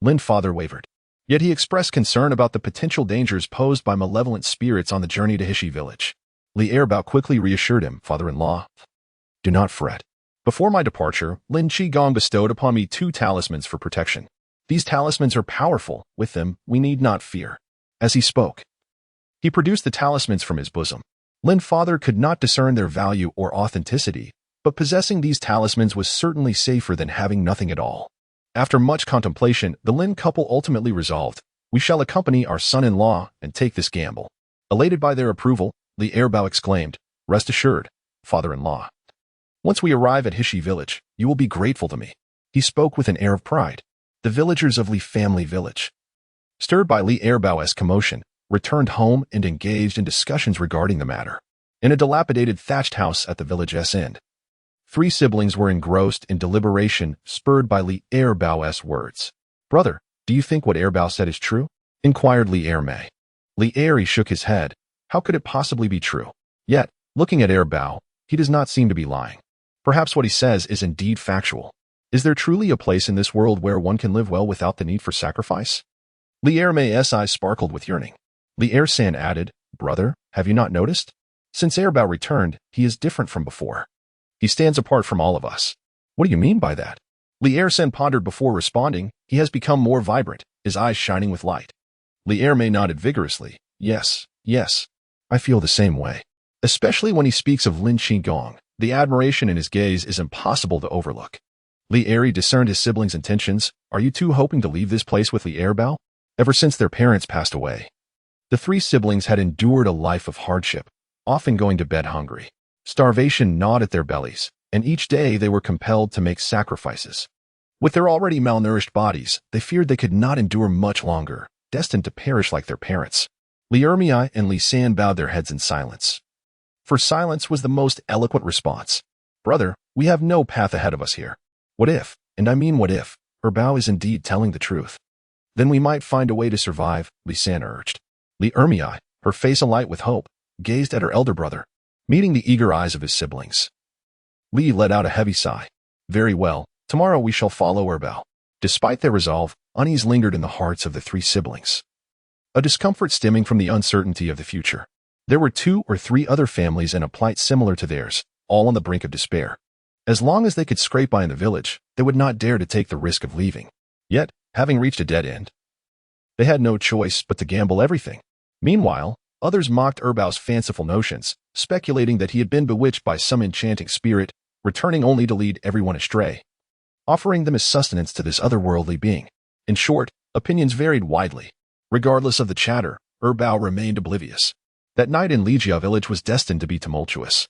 Lin father wavered. Yet he expressed concern about the potential dangers posed by malevolent spirits on the journey to Hishi village. Li Airbao quickly reassured him, Father-in-law, do not fret. Before my departure, Lin Qing bestowed upon me 2 talismans for protection. These talismans are powerful. With them, we need not fear. As he spoke, he produced the talismans from his bosom. Lin father could not discern their value or authenticity, but possessing these talismans was certainly safer than having nothing at all. After much contemplation, the Lin couple ultimately resolved, we shall accompany our son-in-law and take this gamble. Elated by their approval, Li Airbao exclaimed, rest assured, father-in-law. Once we arrive at Hishi village, you will be grateful to me. He spoke with an air of pride. The villagers of Li family village, stirred by Li Airbao's commotion, returned home and engaged in discussions regarding the matter. In a dilapidated thatched house at the village's end, 3 siblings were engrossed in deliberation, spurred by Li Airbao's words. Brother, do you think what Airbao said is true? Inquired Li Airmei. Li Airy shook his head. How could it possibly be true? Yet, looking at Airbao, he does not seem to be lying. Perhaps what he says is indeed factual. Is there truly a place in this world where one can live well without the need for sacrifice? Li Airmei's eyes sparkled with yearning. Li Airsan added, brother, have you not noticed? Since Airbao returned, he is different from before. He stands apart from all of us. What do you mean by that? Li Airsen pondered before responding. He has become more vibrant, his eyes shining with light. Li Airmei nodded vigorously. Yes, I feel the same way. Especially when he speaks of Lin Qing, the admiration in his gaze is impossible to overlook. Li Airy discerned his siblings' intentions. Are you two hoping to leave this place with Li Airbao? Ever since their parents passed away, the 3 siblings had endured a life of hardship, often going to bed hungry. Starvation gnawed at their bellies, and each day they were compelled to make sacrifices. With their already malnourished bodies, they feared they could not endure much longer, destined to perish like their parents. Li Ermei and Li San bowed their heads in silence. For silence was the most eloquent response. Brother, we have no path ahead of us here. What if, and I mean what if, Airbao is indeed telling the truth? Then we might find a way to survive, Li San urged. Li Ermei, her face alight with hope, gazed at her elder brother, meeting the eager eyes of his siblings. Li let out a heavy sigh. Very well, tomorrow we shall follow Airbao. Despite their resolve, unease lingered in the hearts of the 3 siblings. A discomfort stemming from the uncertainty of the future. There were 2 or 3 other families in a plight similar to theirs, all on the brink of despair. As long as they could scrape by in the village, they would not dare to take the risk of leaving. Yet, having reached a dead end, they had no choice but to gamble everything. Meanwhile, others mocked Airbau's fanciful notions, speculating that he had been bewitched by some enchanting spirit, returning only to lead everyone astray, offering them as sustenance to this otherworldly being. In short, opinions varied widely. Regardless of the chatter, Bao remained oblivious. That night in Ligjia village was destined to be tumultuous.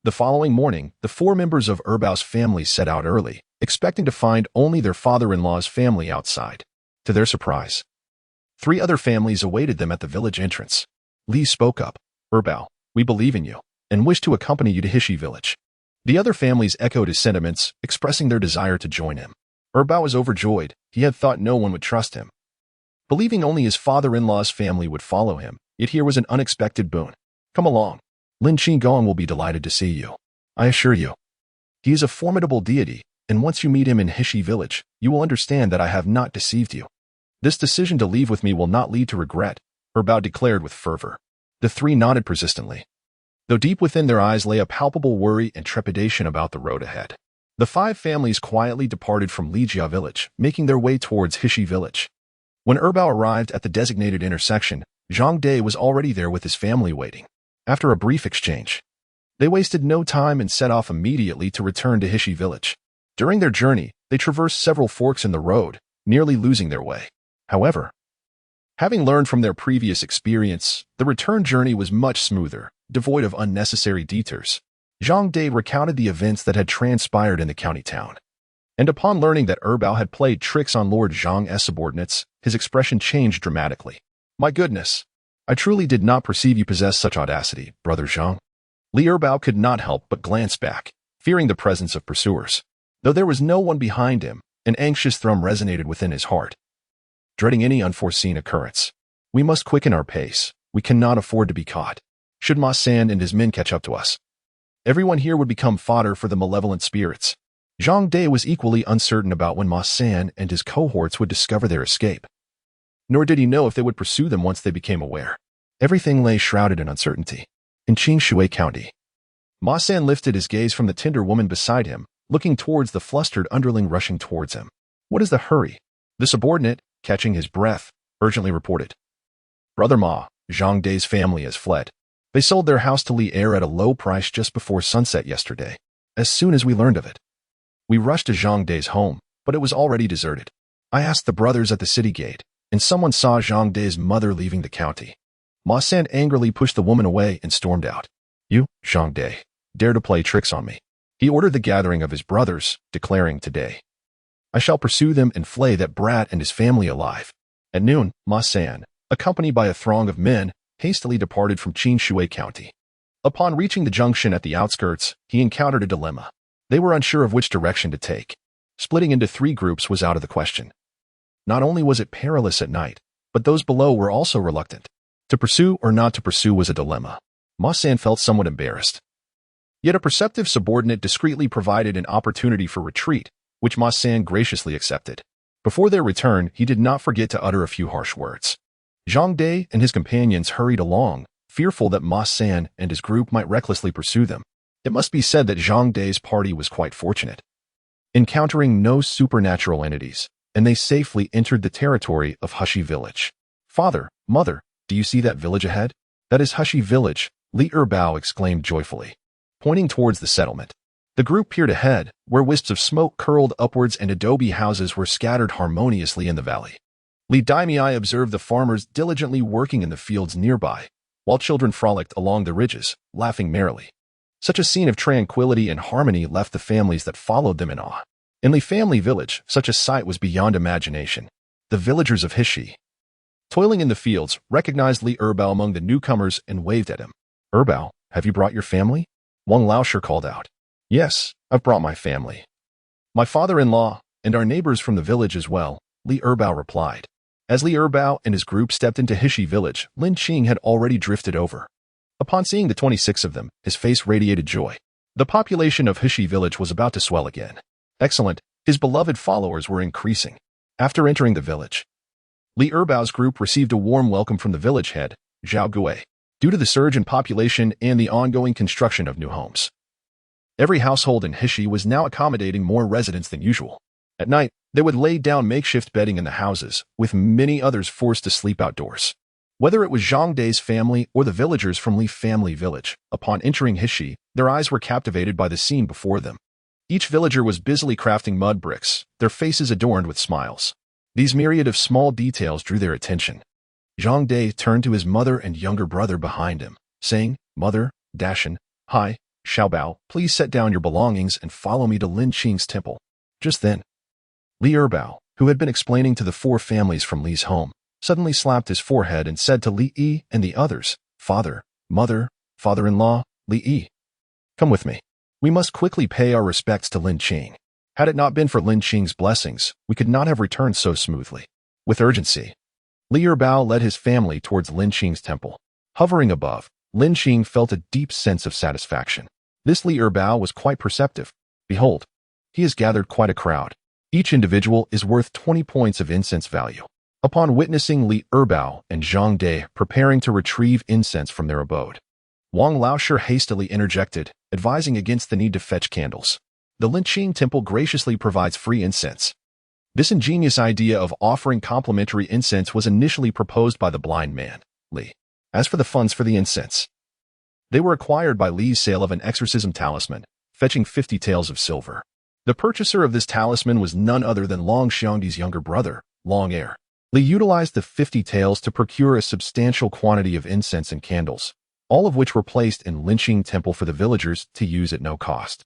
The following morning, the 4 members of Bao's family set out early, expecting to find only their father-in-law's family outside. To their surprise, 3 other families awaited them at the village entrance. Li spoke up. Bao, we believe in you, and wish to accompany you to Hishi village. The other families echoed his sentiments, expressing their desire to join him. Bao was overjoyed. He had thought no one would trust him. Believing only his father-in-law's family would follow him, yet here was an unexpected boon. Come along. Lin Qing will be delighted to see you. I assure you. He is a formidable deity, and once you meet him in Hishi village, you will understand that I have not deceived you. This decision to leave with me will not lead to regret, Bao declared with fervor. The 3 nodded persistently, though deep within their eyes lay a palpable worry and trepidation about the road ahead. The 5 families quietly departed from Ligjia village, making their way towards Hishi village. When Bao arrived at the designated intersection, Zhang Dai was already there with his family waiting. After a brief exchange, they wasted no time and set off immediately to return to Hishi village. During their journey, they traversed several forks in the road, nearly losing their way. However, having learned from their previous experience, the return journey was much smoother, devoid of unnecessary detours. Zhang Dai recounted the events that had transpired in the county town. And upon learning that Bao had played tricks on Lord Zhang's subordinates, his expression changed dramatically. My goodness, I truly did not perceive you possess such audacity, Brother Zhang. Li Bao could not help but glance back, fearing the presence of pursuers. Though there was no one behind him, an anxious thrum resonated within his heart. Dreading any unforeseen occurrence, we must quicken our pace. We cannot afford to be caught. Should Ma San and his men catch up to us, everyone here would become fodder for the malevolent spirits. Zhang Dai was equally uncertain about when Ma San and his cohorts would discover their escape. Nor did he know if they would pursue them once they became aware. Everything lay shrouded in uncertainty. In Qingshui County, Ma San lifted his gaze from the tender woman beside him, looking towards the flustered underling rushing towards him. What is the hurry? The subordinate, catching his breath, urgently reported. Brother Ma, Zhang Dai's family has fled. They sold their house to Li Er at a low price just before sunset yesterday. As soon as we learned of it, we rushed to Zhang Dai's home, but it was already deserted. I asked the brothers at the city gate, and someone saw Zhang Dai's mother leaving the county. Ma San angrily pushed the woman away and stormed out. You, Zhang Dai, dare to play tricks on me. He ordered the gathering of his brothers, declaring today, I shall pursue them and flay that brat and his family alive. At noon, Ma San, accompanied by a throng of men, hastily departed from Qingshui County. Upon reaching the junction at the outskirts, he encountered a dilemma. They were unsure of which direction to take. Splitting into 3 groups was out of the question. Not only was it perilous at night, but those below were also reluctant. To pursue or not to pursue was a dilemma. Ma San felt somewhat embarrassed. Yet a perceptive subordinate discreetly provided an opportunity for retreat, which Ma San graciously accepted. Before their return, he did not forget to utter a few harsh words. Zhang Dai and his companions hurried along, fearful that Ma San and his group might recklessly pursue them. It must be said that Zhang Dai's party was quite fortunate, encountering no supernatural entities, and they safely entered the territory of Hishi village. Father, mother, do you see that village ahead? That is Hishi village, Li Bao exclaimed joyfully, pointing towards the settlement. The group peered ahead, where wisps of smoke curled upwards and adobe houses were scattered harmoniously in the valley. Li Daimai observed the farmers diligently working in the fields nearby, while children frolicked along the ridges, laughing merrily. Such a scene of tranquility and harmony left the families that followed them in awe. In Li family village, such a sight was beyond imagination. The villagers of Hishi, toiling in the fields, recognized Li Bao among the newcomers and waved at him. Bao, have you brought your family? Wang Laosher called out. Yes, I've brought my family. My father-in-law, and our neighbors from the village as well, Li Bao replied. As Li Bao and his group stepped into Hishi village, Lin Qing had already drifted over. Upon seeing the 26 of them, his face radiated joy. The population of Hishi village was about to swell again. Excellent, his beloved followers were increasing. After entering the village, Li Bao's group received a warm welcome from the village head, Zhao Gui, due to the surge in population and the ongoing construction of new homes. Every household in Hishi was now accommodating more residents than usual. At night, they would lay down makeshift bedding in the houses, with many others forced to sleep outdoors. Whether it was Zhang Dai's family or the villagers from Li family village, upon entering Hishi, their eyes were captivated by the scene before them. Each villager was busily crafting mud bricks, their faces adorned with smiles. These myriad of small details drew their attention. Zhang Dai turned to his mother and younger brother behind him, saying, "Mother, Dashan, hi, Xiaobao, please set down your belongings and follow me to Lin Qing's temple." Just then, Li Erbao, who had been explaining to the four families from Li's home, suddenly slapped his forehead and said to Li Yi and the others, "Father, mother, father-in-law, Li Yi, come with me. We must quickly pay our respects to Lin Qing. Had it not been for Lin Qing's blessings, we could not have returned so smoothly." With urgency, Li Erbao led his family towards Lin Qing's temple. Hovering above, Lin Qing felt a deep sense of satisfaction. This Li Erbao was quite perceptive. Behold, he has gathered quite a crowd. Each individual is worth 20 points of incense value. Upon witnessing Li Erbao and Zhang Dai preparing to retrieve incense from their abode, Wang Laoshi hastily interjected, advising against the need to fetch candles. The Lin Qing temple graciously provides free incense. This ingenious idea of offering complimentary incense was initially proposed by the blind man, Li. As for the funds for the incense, they were acquired by Li's sale of an exorcism talisman, fetching 50 taels of silver. The purchaser of this talisman was none other than Long Xiangdi's younger brother, Long Heir. Li utilized the 50 taels to procure a substantial quantity of incense and candles, all of which were placed in Lin Qing temple for the villagers to use at no cost,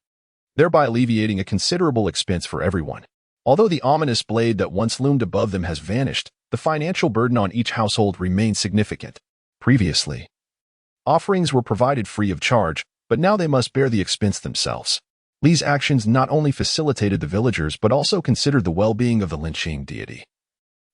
thereby alleviating a considerable expense for everyone. Although the ominous blade that once loomed above them has vanished, the financial burden on each household remains significant. Previously, offerings were provided free of charge, but now they must bear the expense themselves. Li's actions not only facilitated the villagers but also considered the well-being of the Lin Qing deity.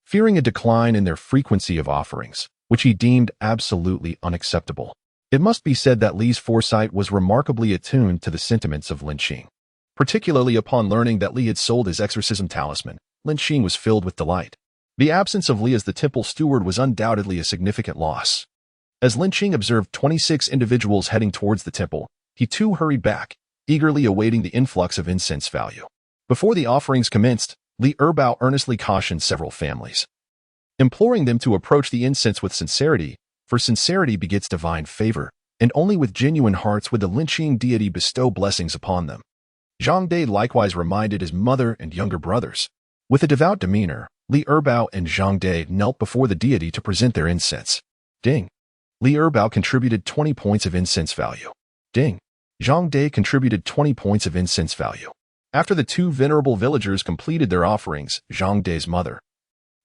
Fearing a decline in their frequency of offerings, which he deemed absolutely unacceptable, it must be said that Li's foresight was remarkably attuned to the sentiments of Lin Qing. Particularly upon learning that Li had sold his exorcism talisman, Lin Qing was filled with delight. The absence of Li as the temple steward was undoubtedly a significant loss. As Lin Qing observed 26 individuals heading towards the temple, he too hurried back, eagerly awaiting the influx of incense value. Before the offerings commenced, Li Erbao earnestly cautioned several families, imploring them to approach the incense with sincerity, for sincerity begets divine favor, and only with genuine hearts would the Lin Qing deity bestow blessings upon them. Zhang Dai likewise reminded his mother and younger brothers. With a devout demeanor, Li Erbao and Zhang Dai knelt before the deity to present their incense. Ding. Li Erbao contributed 20 points of incense value. Ding. Zhang Dai contributed 20 points of incense value. After the two venerable villagers completed their offerings, Zhang Dai's mother,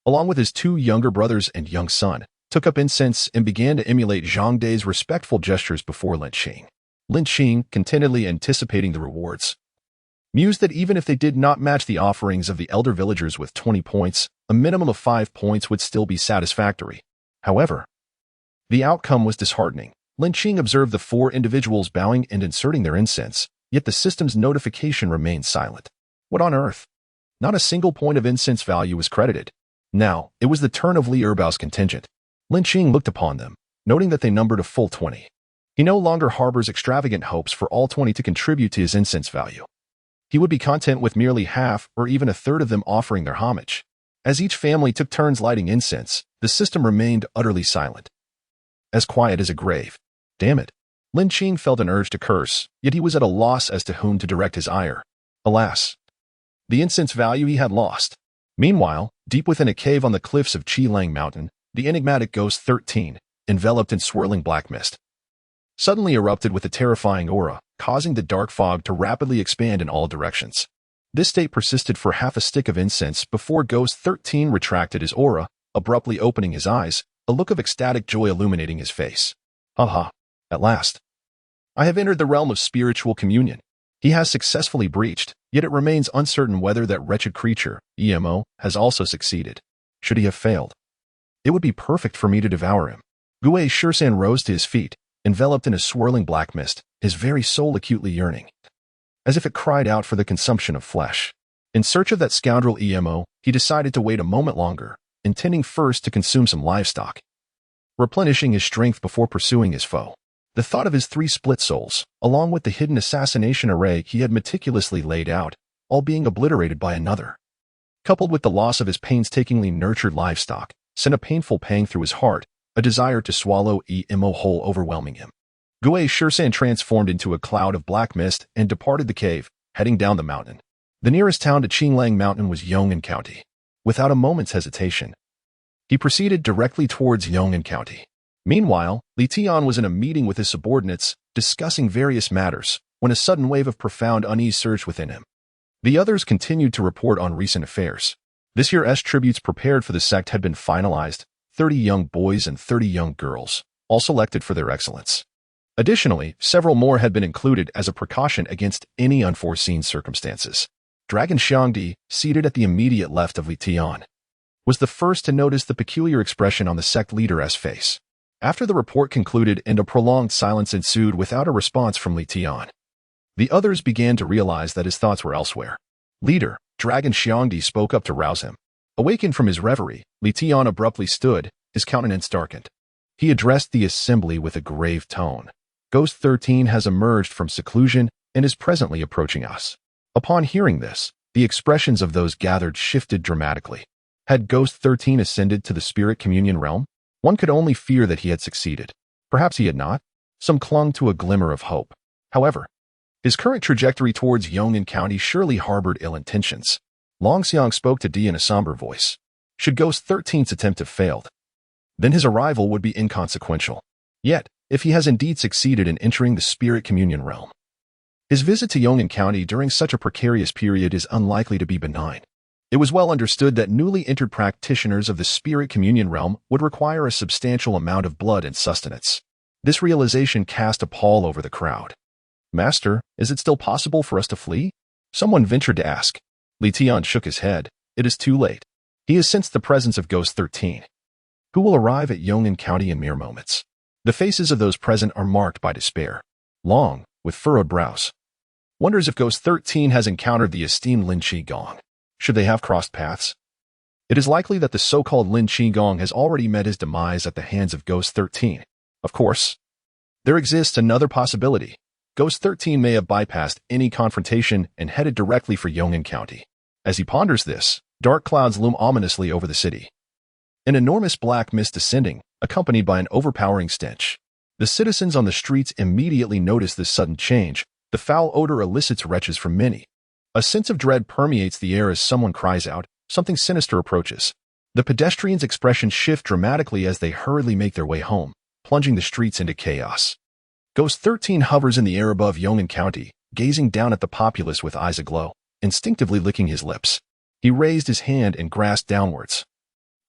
along with his two younger brothers and young son, took up incense and began to emulate Zhang Dai's respectful gestures before Lin Qing. Lin Qing, contentedly anticipating the rewards, mused that even if they did not match the offerings of the elder villagers with 20 points, a minimum of 5 points would still be satisfactory. However, the outcome was disheartening. Lin Qing observed the four individuals bowing and inserting their incense, yet the system's notification remained silent. What on earth? Not a single point of incense value was credited. Now, it was the turn of Li Erbao's contingent. Lin Qing looked upon them, noting that they numbered a full 20. He no longer harbors extravagant hopes for all 20 to contribute to his incense value. He would be content with merely half or even a third of them offering their homage. As each family took turns lighting incense, the system remained utterly silent, as quiet as a grave. Damn it. Lin Qing felt an urge to curse, yet he was at a loss as to whom to direct his ire. Alas, the incense value he had lost. Meanwhile, deep within a cave on the cliffs of Qilang Mountain, the enigmatic ghost 13, enveloped in swirling black mist, suddenly erupted with a terrifying aura, causing the dark fog to rapidly expand in all directions. This state persisted for half a stick of incense before Ghost 13 retracted his aura, abruptly opening his eyes, a look of ecstatic joy illuminating his face. Ha! At last, I have entered the realm of spiritual communion. He has successfully breached, yet it remains uncertain whether that wretched creature, EMO, has also succeeded. Should he have failed, it would be perfect for me to devour him. Gue Shursan rose to his feet, enveloped in a swirling black mist, his very soul acutely yearning, as if it cried out for the consumption of flesh. In search of that scoundrel EMO, he decided to wait a moment longer, intending first to consume some livestock, replenishing his strength before pursuing his foe. The thought of his 3 split souls, along with the hidden assassination array he had meticulously laid out, all being obliterated by another, coupled with the loss of his painstakingly nurtured livestock, sent a painful pang through his heart, a desire to swallow EMO whole overwhelming him. Gue Shursan transformed into a cloud of black mist and departed the cave, heading down the mountain. The nearest town to Qinglang Mountain was Yong'an County. Without a moment's hesitation, He proceeded directly towards Yong'an County. Meanwhile, Li Tian was in a meeting with his subordinates, discussing various matters, when a sudden wave of profound unease surged within him. The others continued to report on recent affairs. This year's tributes prepared for the sect had been finalized, 30 young boys and 30 young girls, all selected for their excellence. Additionally, several more had been included as a precaution against any unforeseen circumstances. Dragon Xiangdi, seated at the immediate left of Li Tian, was the first to notice the peculiar expression on the sect leader's face. After the report concluded and a prolonged silence ensued without a response from Li Tian, the others began to realize that his thoughts were elsewhere. Leader, Dragon Xiangdi spoke up to rouse him. Awakened from his reverie, Li Tian abruptly stood, his countenance darkened. He addressed the assembly with a grave tone. Ghost 13 has emerged from seclusion and is presently approaching us. Upon hearing this, the expressions of those gathered shifted dramatically. Had Ghost 13 ascended to the spirit communion realm? One could only fear that he had succeeded. Perhaps he had not. Some clung to a glimmer of hope. However, his current trajectory towards Yong'an County surely harbored ill intentions. Long Xiang spoke to Di in a somber voice. Should Ghost 13's attempt have failed, then his arrival would be inconsequential. Yet, if he has indeed succeeded in entering the spirit communion realm, his visit to Yong'an County during such a precarious period is unlikely to be benign. It was well understood that newly entered practitioners of the spirit communion realm would require a substantial amount of blood and sustenance. This realization cast a pall over the crowd. Master, is it still possible for us to flee? Someone ventured to ask. Li Tian shook his head. It is too late. He has sensed the presence of Ghost 13, who will arrive at Yong'an County in mere moments. The faces of those present are marked by despair. Long, with furrowed brows, wonders if Ghost 13 has encountered the esteemed Lin Qing. Should they have crossed paths? It is likely that the so-called Lin Qing has already met his demise at the hands of Ghost 13. Of course, there exists another possibility. Ghost 13 may have bypassed any confrontation and headed directly for Yong'an County. As he ponders this, dark clouds loom ominously over the city. An enormous black mist descending, accompanied by an overpowering stench. The citizens on the streets immediately notice this sudden change. The foul odor elicits retches from many. A sense of dread permeates the air as someone cries out, something sinister approaches. The pedestrians' expressions shift dramatically as they hurriedly make their way home, plunging the streets into chaos. Ghost 13 hovers in the air above Yong'an County, gazing down at the populace with eyes aglow, instinctively licking his lips. He raised his hand and grasped downwards.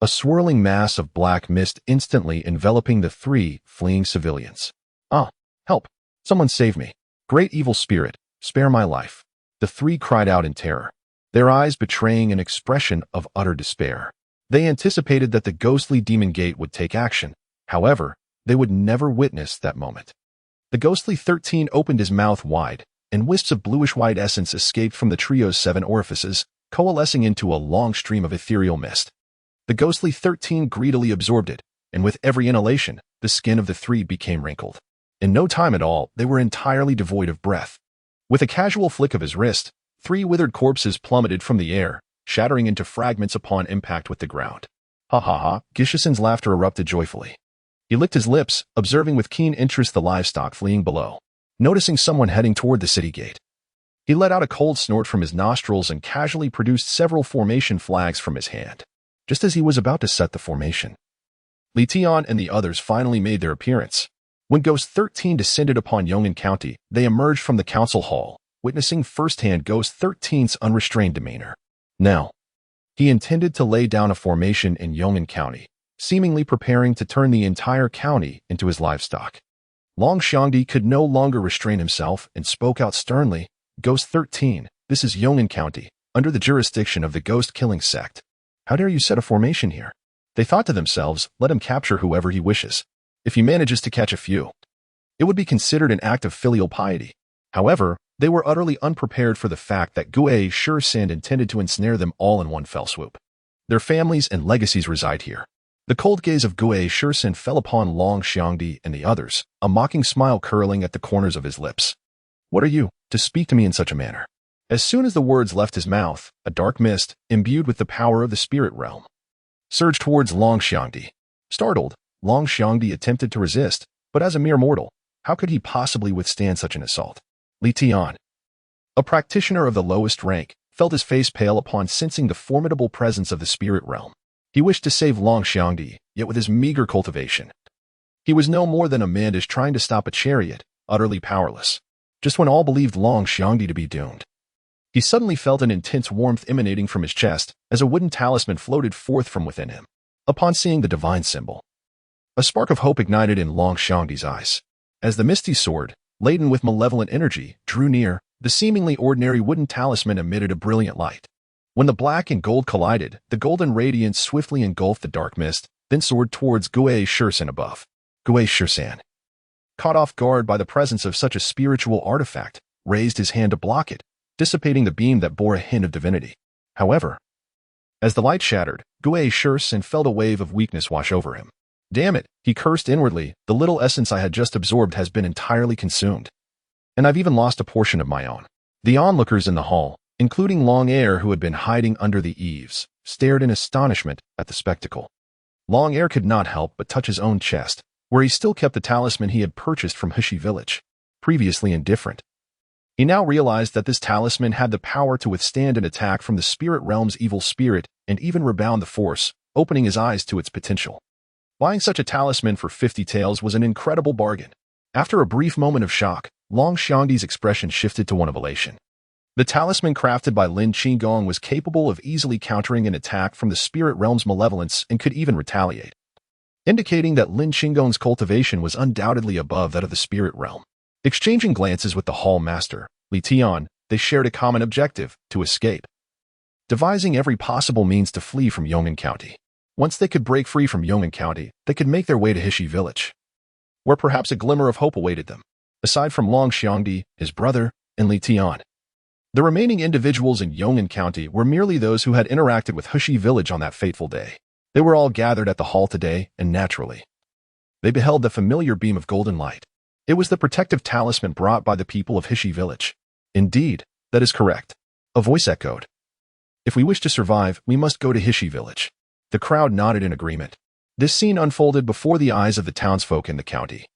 A swirling mass of black mist instantly enveloping the three fleeing civilians. Ah, help! Someone save me! Great evil spirit, spare my life! The three cried out in terror, their eyes betraying an expression of utter despair. They anticipated that the ghostly demon gate would take action. However, they would never witness that moment. The ghostly 13 opened his mouth wide, and wisps of bluish-white essence escaped from the trio's 7 orifices, coalescing into a long stream of ethereal mist. The ghostly 13 greedily absorbed it, and with every inhalation, the skin of the three became wrinkled. In no time at all, they were entirely devoid of breath. With a casual flick of his wrist, 3 withered corpses plummeted from the air, shattering into fragments upon impact with the ground. Ha ha ha, Gishisen's laughter erupted joyfully. He licked his lips, observing with keen interest the livestock fleeing below. Noticing someone heading toward the city gate, he let out a cold snort from his nostrils and casually produced several formation flags from his hand. Just as he was about to set the formation, Li Tian and the others finally made their appearance. When Ghost 13 descended upon Yong'an County, they emerged from the council hall, witnessing firsthand Ghost 13's unrestrained demeanor. Now, he intended to lay down a formation in Yong'an County, seemingly preparing to turn the entire county into his livestock. Long Xiangdi could no longer restrain himself and spoke out sternly, Ghost 13, this is Yong'an County, under the jurisdiction of the ghost-killing sect. How dare you set a formation here? They thought to themselves, let him capture whoever he wishes. If he manages to catch a few, it would be considered an act of filial piety. However, they were utterly unprepared for the fact that Gue Shirsand intended to ensnare them all in one fell swoop. Their families and legacies reside here. The cold gaze of Gue Shirsand fell upon Long Xiangdi and the others, a mocking smile curling at the corners of his lips. What are you, to speak to me in such a manner? As soon as the words left his mouth, a dark mist, imbued with the power of the spirit realm, surged towards Long Xiangdi. Startled, Long Xiangdi attempted to resist, but as a mere mortal, how could he possibly withstand such an assault? Li Tian, a practitioner of the lowest rank, felt his face pale upon sensing the formidable presence of the spirit realm. He wished to save Long Xiangdi, yet with his meager cultivation, he was no more than a mandish trying to stop a chariot, utterly powerless. Just when all believed Long Xiangdi to be doomed, he suddenly felt an intense warmth emanating from his chest as a wooden talisman floated forth from within him. Upon seeing the divine symbol, a spark of hope ignited in Long Xiangdi's eyes. As the misty sword, laden with malevolent energy, drew near, the seemingly ordinary wooden talisman emitted a brilliant light. When the black and gold collided, the golden radiance swiftly engulfed the dark mist, then soared towards Gui Shursan above. Gui Shursan, caught off guard by the presence of such a spiritual artifact, raised his hand to block it, dissipating the beam that bore a hint of divinity. However, as the light shattered, Gui Shursan felt a wave of weakness wash over him. Damn it, he cursed inwardly, the little essence I had just absorbed has been entirely consumed. And I've even lost a portion of my own. The onlookers in the hall, including Long Air who had been hiding under the eaves, stared in astonishment at the spectacle. Long Air could not help but touch his own chest, where he still kept the talisman he had purchased from Hushi village, previously indifferent. He now realized that this talisman had the power to withstand an attack from the spirit realm's evil spirit and even rebound the force, opening his eyes to its potential. Buying such a talisman for 50 taels was an incredible bargain. After a brief moment of shock, Long Xiangdi's expression shifted to one of elation. The talisman crafted by Lin Qing was capable of easily countering an attack from the spirit realm's malevolence and could even retaliate, indicating that Lin Qing's cultivation was undoubtedly above that of the spirit realm. Exchanging glances with the hall master, Li Tian, they shared a common objective: to escape, devising every possible means to flee from Yong'an County. Once they could break free from Yong'an County, they could make their way to Hushi village, where perhaps a glimmer of hope awaited them. Aside from Long Xiangdi, his brother, and Li Tian, the remaining individuals in Yong'an County were merely those who had interacted with Hushi village on that fateful day. They were all gathered at the hall today, and naturally, they beheld the familiar beam of golden light. It was the protective talisman brought by the people of Hushi village. Indeed, that is correct, a voice echoed. If we wish to survive, we must go to Hushi village. The crowd nodded in agreement. This scene unfolded before the eyes of the townsfolk in the county,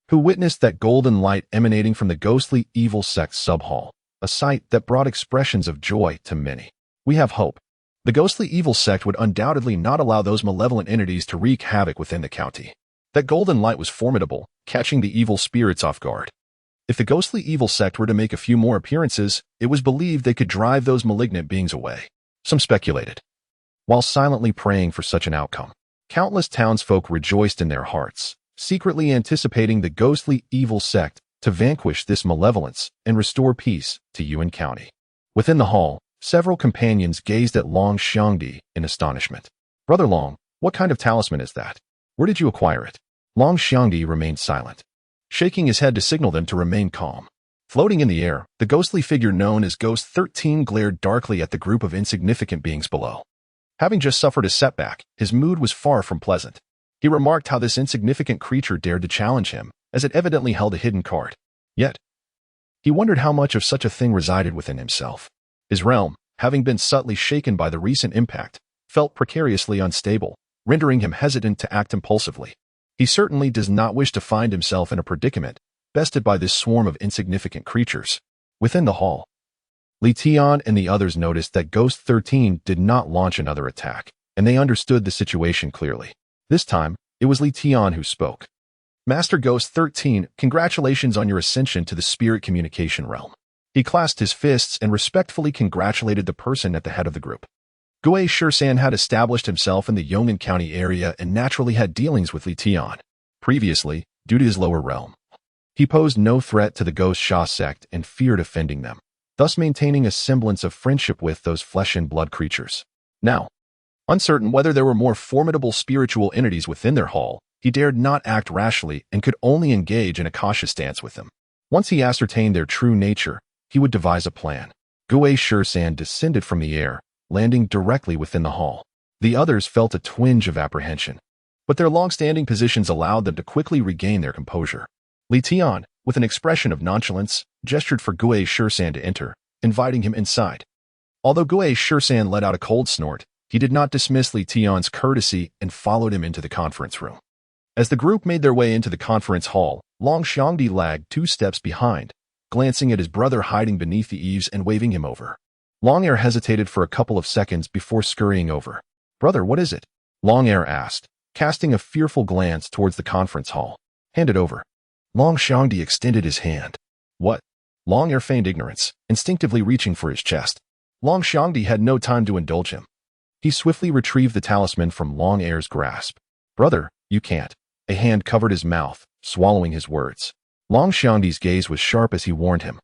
who witnessed that golden light emanating from the ghostly evil sect sub-hall, a sight that brought expressions of joy to many. We have hope. The ghostly evil sect would undoubtedly not allow those malevolent entities to wreak havoc within the county. That golden light was formidable, catching the evil spirits off guard. If the ghostly evil sect were to make a few more appearances, it was believed they could drive those malignant beings away. Some speculated. While silently praying for such an outcome, countless townsfolk rejoiced in their hearts, secretly anticipating the ghostly evil sect to vanquish this malevolence and restore peace to Yuan County. Within the hall, several companions gazed at Long Xiangdi in astonishment. Brother Long, what kind of talisman is that? Where did you acquire it? Long Xiangdi remained silent, shaking his head to signal them to remain calm. Floating in the air, the ghostly figure known as Ghost 13 glared darkly at the group of insignificant beings below. Having just suffered a setback, his mood was far from pleasant. He remarked how this insignificant creature dared to challenge him, as it evidently held a hidden card. Yet, he wondered how much of such a thing resided within himself. His realm, having been subtly shaken by the recent impact, felt precariously unstable, rendering him hesitant to act impulsively. He certainly does not wish to find himself in a predicament, bested by this swarm of insignificant creatures. Within the hall, Li Tian and the others noticed that Ghost 13 did not launch another attack, and they understood the situation clearly. This time, it was Li Tian who spoke. Master Ghost 13, congratulations on your ascension to the spirit communication realm. He clasped his fists and respectfully congratulated the person at the head of the group. Gui Shursan had established himself in the Yong'an County area and naturally had dealings with Li Tian. Previously, due to his lower realm, he posed no threat to the Ghost Sha sect and feared offending them, thus maintaining a semblance of friendship with those flesh and blood creatures. Now, uncertain whether there were more formidable spiritual entities within their hall, he dared not act rashly and could only engage in a cautious stance with them. Once he ascertained their true nature, he would devise a plan. Gui Shursan descended from the air, landing directly within the hall. The others felt a twinge of apprehension, but their long-standing positions allowed them to quickly regain their composure. Li Tian, with an expression of nonchalance, gestured for Gui Shursan to enter, inviting him inside. Although Gui Shursan let out a cold snort, he did not dismiss Li Tian's courtesy and followed him into the conference room. As the group made their way into the conference hall, Long Xiangdi lagged 2 steps behind, glancing at his brother hiding beneath the eaves and waving him over. Long Air hesitated for a couple of seconds before scurrying over. Brother, what is it? Long Air asked, casting a fearful glance towards the conference hall. Hand it over. Long Xiangdi extended his hand. What? Long Air feigned ignorance, instinctively reaching for his chest. Long Xiangdi had no time to indulge him. He swiftly retrieved the talisman from Long Air's grasp. Brother, you can't. A hand covered his mouth, swallowing his words. Long Xiangdi's gaze was sharp as he warned him.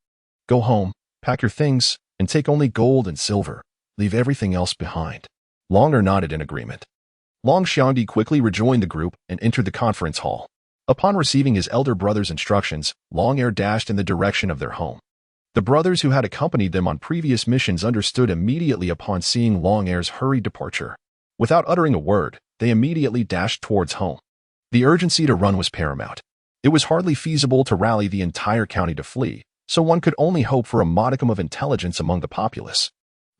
Go home, pack your things, and take only gold and silver. Leave everything else behind. Long Air nodded in agreement. Long Xiangdi quickly rejoined the group and entered the conference hall. Upon receiving his elder brother's instructions, Long Air dashed in the direction of their home. The brothers who had accompanied them on previous missions understood immediately upon seeing Long Air's hurried departure. Without uttering a word, they immediately dashed towards home. The urgency to run was paramount. It was hardly feasible to rally the entire county to flee, so one could only hope for a modicum of intelligence among the populace.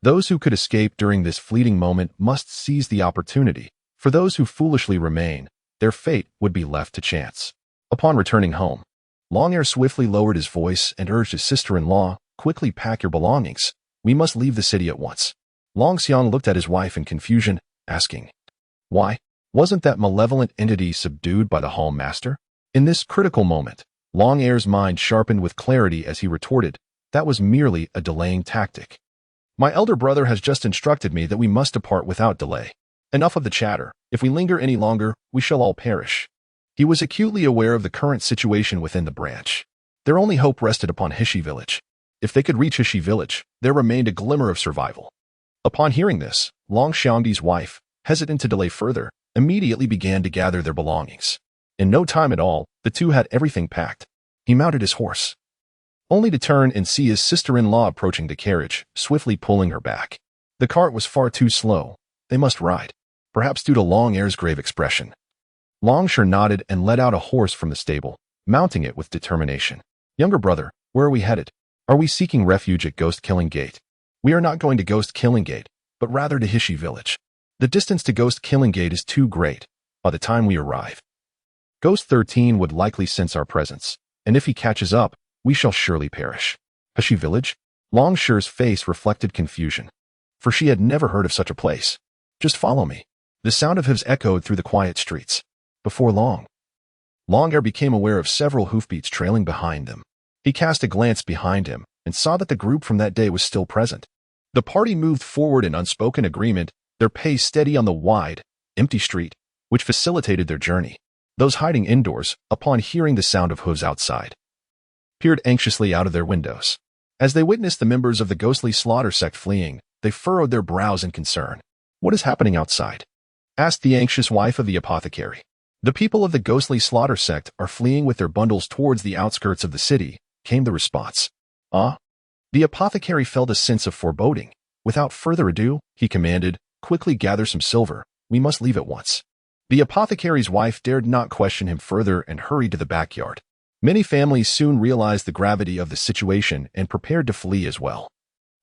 Those who could escape during this fleeting moment must seize the opportunity. For those who foolishly remain, their fate would be left to chance. Upon returning home, Long Air swiftly lowered his voice and urged his sister-in-law, quickly pack your belongings. We must leave the city at once. Long Xiang looked at his wife in confusion, asking, why? Wasn't that malevolent entity subdued by the hall master? In this critical moment, Long Air's mind sharpened with clarity as he retorted, that was merely a delaying tactic. My elder brother has just instructed me that we must depart without delay. Enough of the chatter. If we linger any longer, we shall all perish. He was acutely aware of the current situation within the branch. Their only hope rested upon Hishi village. If they could reach Hishi village, there remained a glimmer of survival. Upon hearing this, Long Xiangdi's wife, hesitant to delay further, immediately began to gather their belongings. In no time at all, the two had everything packed. He mounted his horse, only to turn and see his sister-in-law approaching the carriage, swiftly pulling her back. The cart was far too slow. They must ride. Perhaps due to Long Air's grave expression. Long Shi nodded and led out a horse from the stable, mounting it with determination. Younger brother, where are we headed? Are we seeking refuge at Ghost Killing Gate? We are not going to Ghost Killing Gate, but rather to Hishi village. The distance to Ghost Killing Gate is too great. By the time we arrive, Ghost 13 would likely sense our presence, and if he catches up, we shall surely perish. Hishi village? Long Shi's face reflected confusion, for she had never heard of such a place. Just follow me. The sound of hooves echoed through the quiet streets. Before long, Long Air became aware of several hoofbeats trailing behind them. He cast a glance behind him and saw that the group from that day was still present. The party moved forward in unspoken agreement, their pace steady on the wide, empty street, which facilitated their journey. Those hiding indoors, upon hearing the sound of hooves outside, peered anxiously out of their windows. As they witnessed the members of the ghostly slaughter sect fleeing, they furrowed their brows in concern. What is happening outside? Asked the anxious wife of the apothecary. The people of the ghostly slaughter sect are fleeing with their bundles towards the outskirts of the city, came the response. Ah? The apothecary felt a sense of foreboding. Without further ado, he commanded, quickly gather some silver. We must leave at once. The apothecary's wife dared not question him further and hurried to the backyard. Many families soon realized the gravity of the situation and prepared to flee as well,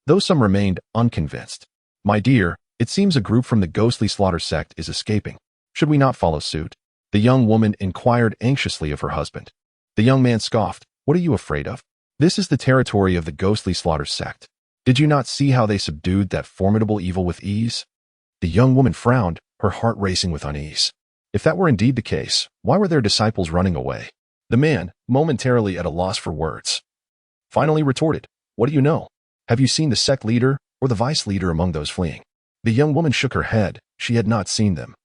though some remained unconvinced. My dear, it seems a group from the ghostly slaughter sect is escaping. Should we not follow suit? The young woman inquired anxiously of her husband. The young man scoffed. What are you afraid of? This is the territory of the ghostly slaughter sect. Did you not see how they subdued that formidable evil with ease? The young woman frowned, her heart racing with unease. If that were indeed the case, why were their disciples running away? The man, momentarily at a loss for words, finally retorted, what do you know? Have you seen the sect leader or the vice leader among those fleeing? The young woman shook her head. She had not seen them.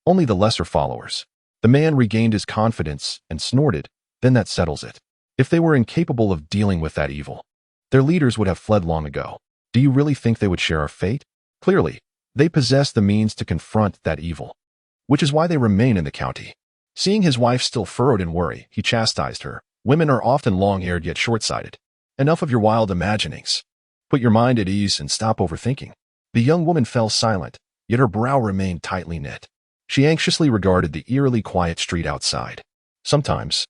Only the lesser followers. The man regained his confidence and snorted, then that settles it. If they were incapable of dealing with that evil, their leaders would have fled long ago. Do you really think they would share our fate? Clearly, they possess the means to confront that evil, which is why they remain in the county. Seeing his wife still furrowed in worry, he chastised her. Women are often long-haired yet short-sighted. Enough of your wild imaginings. Put your mind at ease and stop overthinking. The young woman fell silent, yet her brow remained tightly knit. She anxiously regarded the eerily quiet street outside. Sometimes,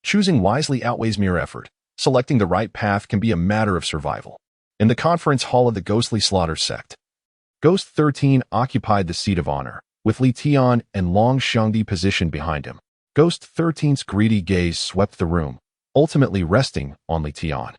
choosing wisely outweighs mere effort. Selecting the right path can be a matter of survival. In the conference hall of the ghostly slaughter sect, Ghost 13 occupied the seat of honor, with Li Tian and Long Xiangdi positioned behind him. Ghost 13's greedy gaze swept the room, ultimately resting on Li Tian,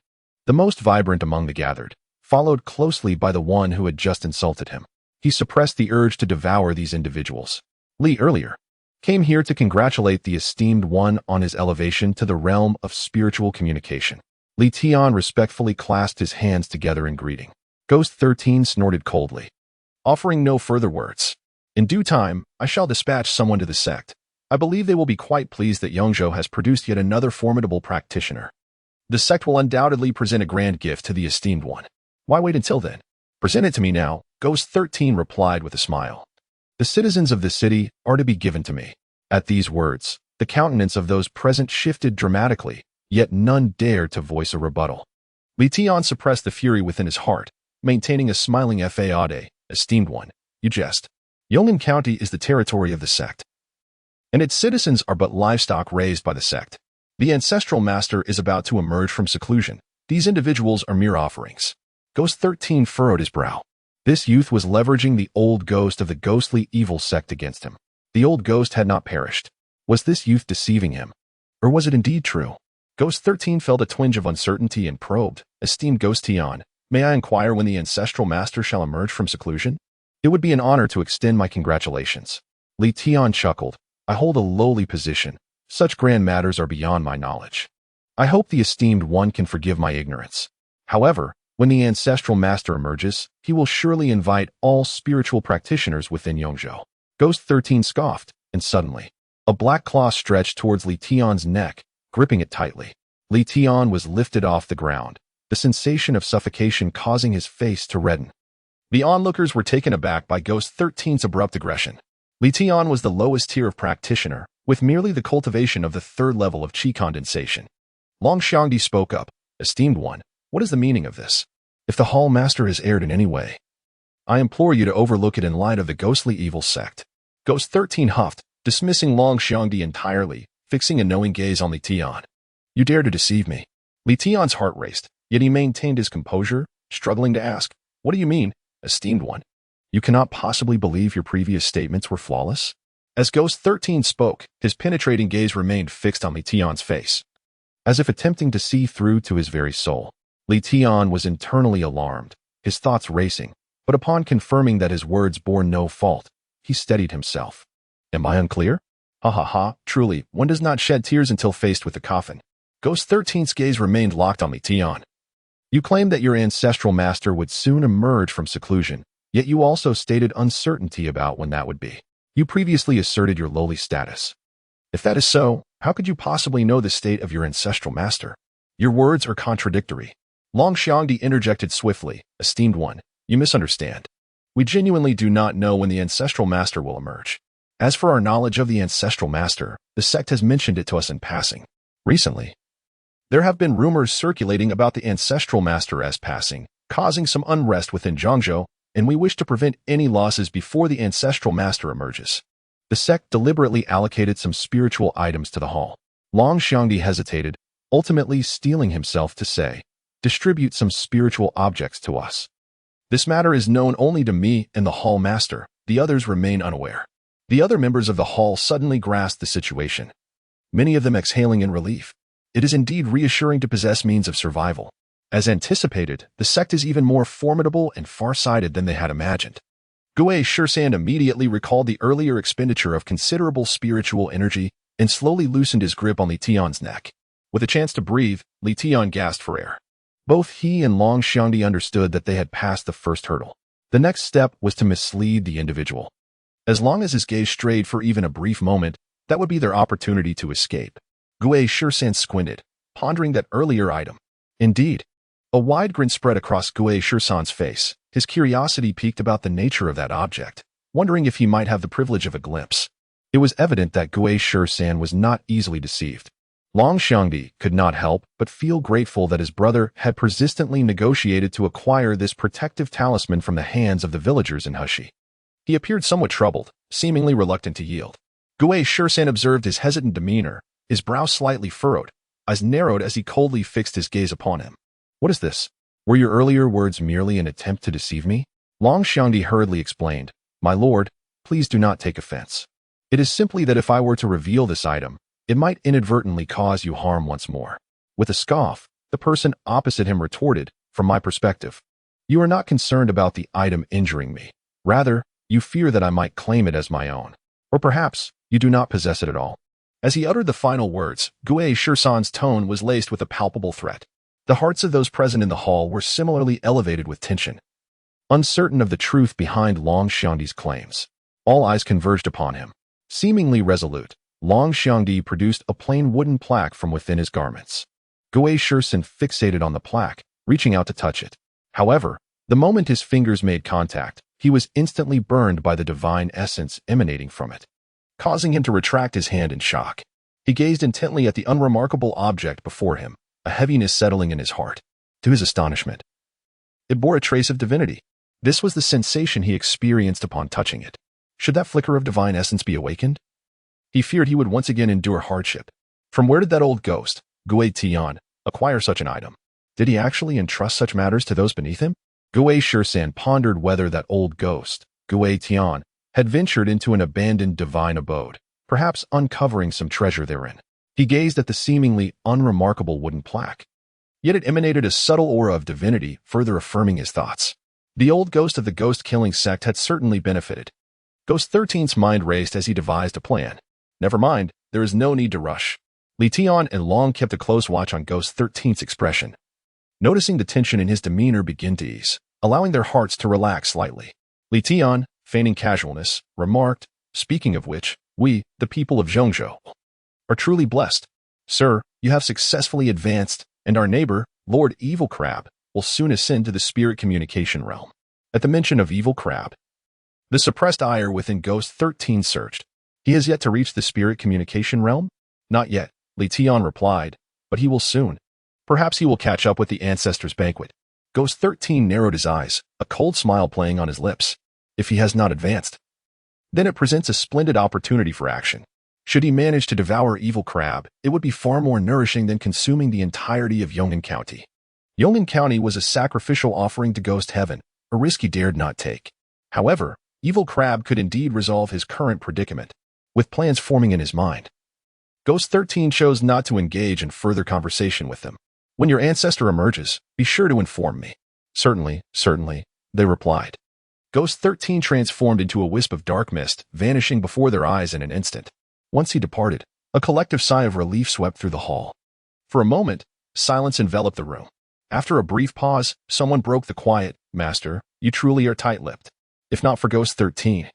the most vibrant among the gathered, followed closely by the one who had just insulted him. He suppressed the urge to devour these individuals. Li earlier came here to congratulate the esteemed one on his elevation to the realm of spiritual communication. Li Tian respectfully clasped his hands together in greeting. Ghost 13 snorted coldly, offering no further words. In due time, I shall dispatch someone to the sect. I believe they will be quite pleased that Yongzhou has produced yet another formidable practitioner. The sect will undoubtedly present a grand gift to the esteemed one. Why wait until then? Present it to me now, Ghost 13 replied with a smile. The citizens of this city are to be given to me. At these words, the countenance of those present shifted dramatically, yet none dared to voice a rebuttal. Li Tian suppressed the fury within his heart, maintaining a smiling faade. Esteemed one, you jest. Yongnan County is the territory of the sect, and its citizens are but livestock raised by the sect. The ancestral master is about to emerge from seclusion. These individuals are mere offerings. Ghost 13 furrowed his brow. This youth was leveraging the old ghost of the ghostly evil sect against him. The old ghost had not perished. Was this youth deceiving him? Or was it indeed true? Ghost 13 felt a twinge of uncertainty and probed. Esteemed Ghost Tian, may I inquire when the ancestral master shall emerge from seclusion? It would be an honor to extend my congratulations. Li Tian chuckled. I hold a lowly position. Such grand matters are beyond my knowledge. I hope the esteemed one can forgive my ignorance. However, when the ancestral master emerges, he will surely invite all spiritual practitioners within Yongzhou. Ghost 13 scoffed, and suddenly, a black claw stretched towards Li Tian's neck, gripping it tightly. Li Tian was lifted off the ground, the sensation of suffocation causing his face to redden. The onlookers were taken aback by Ghost 13's abrupt aggression. Li Tian was the lowest tier of practitioner, with merely the cultivation of the third level of qi condensation. Long Xiangdi spoke up. Esteemed one, what is the meaning of this? If the Hall Master has erred in any way, I implore you to overlook it in light of the ghostly evil sect. Ghost 13 huffed, dismissing Long Xiangdi entirely, fixing a knowing gaze on Li Tian. You dare to deceive me. Li Tian's heart raced, yet he maintained his composure, struggling to ask, what do you mean, esteemed one? You cannot possibly believe your previous statements were flawless? As Ghost 13 spoke, his penetrating gaze remained fixed on Li Tian's face, as if attempting to see through to his very soul. Li Tian was internally alarmed, his thoughts racing, but upon confirming that his words bore no fault, he steadied himself. Am I unclear? Ha ha ha, truly, one does not shed tears until faced with the coffin. Ghost 13's gaze remained locked on Li Tian. You claimed that your ancestral master would soon emerge from seclusion, yet you also stated uncertainty about when that would be. You previously asserted your lowly status. If that is so, how could you possibly know the state of your ancestral master? Your words are contradictory. Long Xiangdi interjected swiftly. Esteemed one, you misunderstand. We genuinely do not know when the ancestral master will emerge. As for our knowledge of the ancestral master, the sect has mentioned it to us in passing. Recently, there have been rumors circulating about the ancestral master as passing, causing some unrest within Zhangzhou, and we wish to prevent any losses before the ancestral master emerges. The sect deliberately allocated some spiritual items to the hall. Long Xiangdi hesitated, ultimately steeling himself to say, distribute some spiritual objects to us. This matter is known only to me and the hall master. The others remain unaware. The other members of the hall suddenly grasped the situation, many of them exhaling in relief. It is indeed reassuring to possess means of survival. As anticipated, the sect is even more formidable and far-sighted than they had imagined. Gue Shirsand immediately recalled the earlier expenditure of considerable spiritual energy and slowly loosened his grip on Li Tian's neck. With a chance to breathe, Li Tian gasped for air. Both he and Long Xiangdi understood that they had passed the first hurdle. The next step was to mislead the individual. As long as his gaze strayed for even a brief moment, that would be their opportunity to escape. Gue Shirsand squinted, pondering that earlier item. Indeed, a wide grin spread across Gue Shirsand's face. His curiosity piqued about the nature of that object, wondering if he might have the privilege of a glimpse. It was evident that Gue Shirsand was not easily deceived. Long Xiangdi could not help but feel grateful that his brother had persistently negotiated to acquire this protective talisman from the hands of the villagers in Hushi. He appeared somewhat troubled, seemingly reluctant to yield. Gue Shirsand observed his hesitant demeanor, his brow slightly furrowed, eyes narrowed as he coldly fixed his gaze upon him. What is this? Were your earlier words merely an attempt to deceive me? Long Xiangdi hurriedly explained, My lord, please do not take offense. It is simply that if I were to reveal this item, it might inadvertently cause you harm once more. With a scoff, the person opposite him retorted, From my perspective, you are not concerned about the item injuring me. Rather, you fear that I might claim it as my own. Or perhaps, you do not possess it at all. As he uttered the final words, Gui Shisan's tone was laced with a palpable threat. The hearts of those present in the hall were similarly elevated with tension. Uncertain of the truth behind Long Xiangdi's claims, all eyes converged upon him. Seemingly resolute, Long Xiangdi produced a plain wooden plaque from within his garments. Gui Shisan fixated on the plaque, reaching out to touch it. However, the moment his fingers made contact, he was instantly burned by the divine essence emanating from it, causing him to retract his hand in shock. He gazed intently at the unremarkable object before him, a heaviness settling in his heart. To his astonishment, it bore a trace of divinity. This was the sensation he experienced upon touching it. Should that flicker of divine essence be awakened? He feared he would once again endure hardship. From where did that old ghost, Gui Tian, acquire such an item? Did he actually entrust such matters to those beneath him? Gui Shisan pondered whether that old ghost, Gui Tian, had ventured into an abandoned divine abode, perhaps uncovering some treasure therein. He gazed at the seemingly unremarkable wooden plaque. Yet it emanated a subtle aura of divinity, further affirming his thoughts. The old ghost of the ghost-killing sect had certainly benefited. Ghost 13's mind raced as he devised a plan. Never mind, there is no need to rush. Li Tian and Long kept a close watch on Ghost 13's expression, noticing the tension in his demeanor begin to ease, allowing their hearts to relax slightly. Li Tian, feigning casualness, remarked, "Speaking of which, we, the people of Zhongzhou, are truly blessed. Sir, you have successfully advanced, and our neighbor, Lord Evil Crab, will soon ascend to the spirit communication realm." At the mention of Evil Crab, the suppressed ire within Ghost 13 surged. He has yet to reach the spirit communication realm? Not yet, Li Tian replied, but he will soon. Perhaps he will catch up with the Ancestors' Banquet. Ghost 13 narrowed his eyes, a cold smile playing on his lips. If he has not advanced, then it presents a splendid opportunity for action. Should he manage to devour Evil Crab, it would be far more nourishing than consuming the entirety of Yong'an County. Yong'an County was a sacrificial offering to Ghost Heaven, a risk he dared not take. However, Evil Crab could indeed resolve his current predicament, with plans forming in his mind. Ghost 13 chose not to engage in further conversation with them. When your ancestor emerges, be sure to inform me. Certainly, they replied. Ghost 13 transformed into a wisp of dark mist, vanishing before their eyes in an instant. Once he departed, a collective sigh of relief swept through the hall. For a moment, silence enveloped the room. After a brief pause, someone broke the quiet. "Master, you truly are tight-lipped. If not for Ghost 13,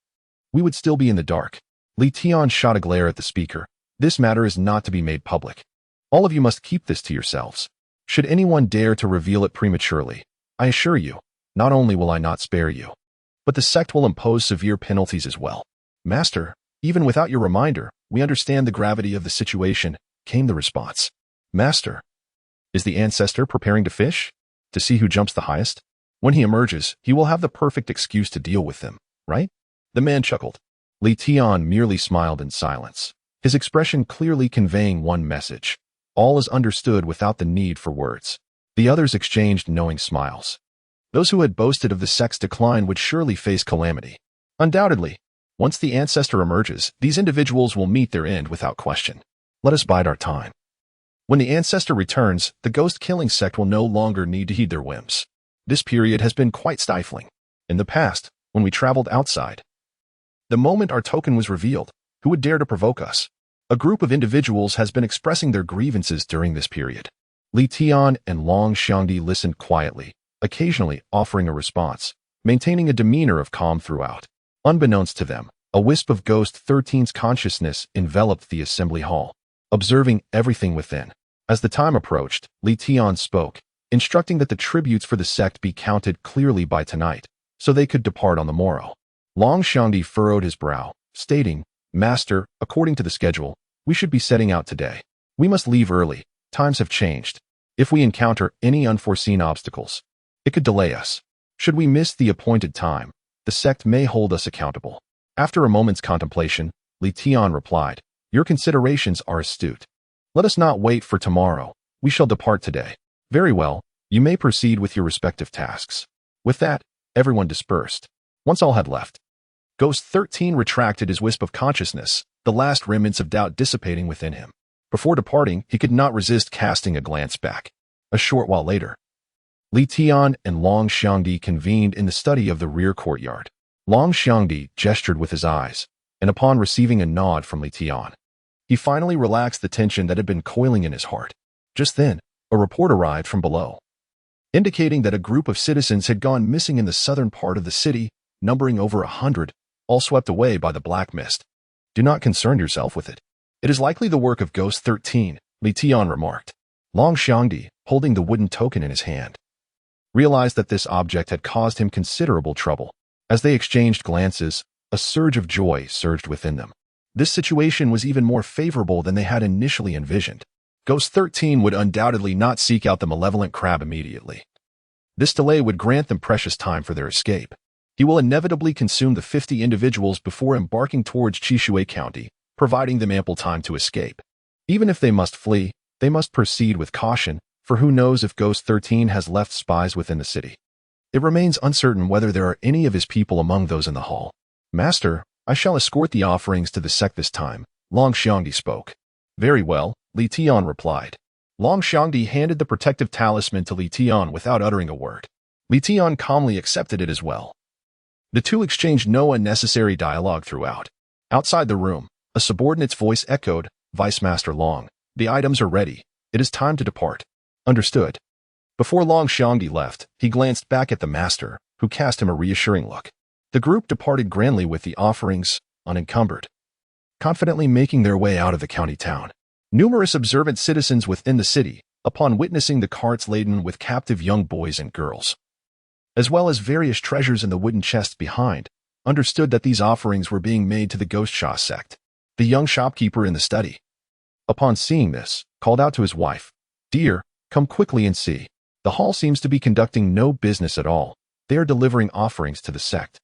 we would still be in the dark." Li Tian shot a glare at the speaker. "This matter is not to be made public. All of you must keep this to yourselves. Should anyone dare to reveal it prematurely, I assure you, not only will I not spare you, but the sect will impose severe penalties as well." "Master, even without your reminder, we understand the gravity of the situation," came the response. "Master, is the ancestor preparing to fish? To see who jumps the highest? When he emerges, he will have the perfect excuse to deal with them, right?" The man chuckled. Li Tian merely smiled in silence, his expression clearly conveying one message. All is understood without the need for words. The others exchanged knowing smiles. Those who had boasted of the sect's decline would surely face calamity. Undoubtedly, once the ancestor emerges, these individuals will meet their end without question. Let us bide our time. When the ancestor returns, the ghost-killing sect will no longer need to heed their whims. This period has been quite stifling. In the past, when we traveled outside, the moment our token was revealed, who would dare to provoke us? A group of individuals has been expressing their grievances during this period. Li Tian and Long Xiangdi listened quietly, occasionally offering a response, maintaining a demeanor of calm throughout. Unbeknownst to them, a wisp of Ghost 13's consciousness enveloped the assembly hall, observing everything within. As the time approached, Li Tian spoke, instructing that the tributes for the sect be counted clearly by tonight, so they could depart on the morrow. Long Xiangdi furrowed his brow, stating, "Master, according to the schedule, we should be setting out today. We must leave early. Times have changed. If we encounter any unforeseen obstacles, it could delay us. Should we miss the appointed time, the sect may hold us accountable." After a moment's contemplation, Li Tian replied, "Your considerations are astute. Let us not wait for tomorrow. We shall depart today." "Very well, you may proceed with your respective tasks." With that, everyone dispersed. Once all had left, Ghost 13 retracted his wisp of consciousness, the last remnants of doubt dissipating within him. Before departing, he could not resist casting a glance back. A short while later, Li Tian and Long Xiangdi convened in the study of the rear courtyard. Long Xiangdi gestured with his eyes, and upon receiving a nod from Li Tian, he finally relaxed the tension that had been coiling in his heart. Just then, a report arrived from below, indicating that a group of citizens had gone missing in the southern part of the city, numbering over 100, all swept away by the black mist. Do not concern yourself with it. It is likely the work of Ghost 13, Li Tian remarked. Long Xiangdi, holding the wooden token in his hand, realized that this object had caused him considerable trouble. As they exchanged glances, a surge of joy surged within them. This situation was even more favorable than they had initially envisioned. Ghost 13 would undoubtedly not seek out the malevolent crab immediately. This delay would grant them precious time for their escape. He will inevitably consume the 50 individuals before embarking towards Chishui County, providing them ample time to escape. Even if they must flee, they must proceed with caution, for who knows if Ghost 13 has left spies within the city. It remains uncertain whether there are any of his people among those in the hall. Master, I shall escort the offerings to the sect this time, Long Xiangdi spoke. Very well, Li Tian replied. Long Xiangdi handed the protective talisman to Li Tian without uttering a word. Li Tian calmly accepted it as well. The two exchanged no unnecessary dialogue throughout. Outside the room, a subordinate's voice echoed, Vice Master Long, the items are ready. It is time to depart. Understood. Before Long Xiangdi left, he glanced back at the master, who cast him a reassuring look. The group departed grandly with the offerings, unencumbered, confidently making their way out of the county town. Numerous observant citizens within the city, upon witnessing the carts laden with captive young boys and girls, as well as various treasures in the wooden chests behind, understood that these offerings were being made to the Ghost Sha sect. The young shopkeeper in the study, upon seeing this, called out to his wife, Dear, come quickly and see. The hall seems to be conducting no business at all. They are delivering offerings to the sect.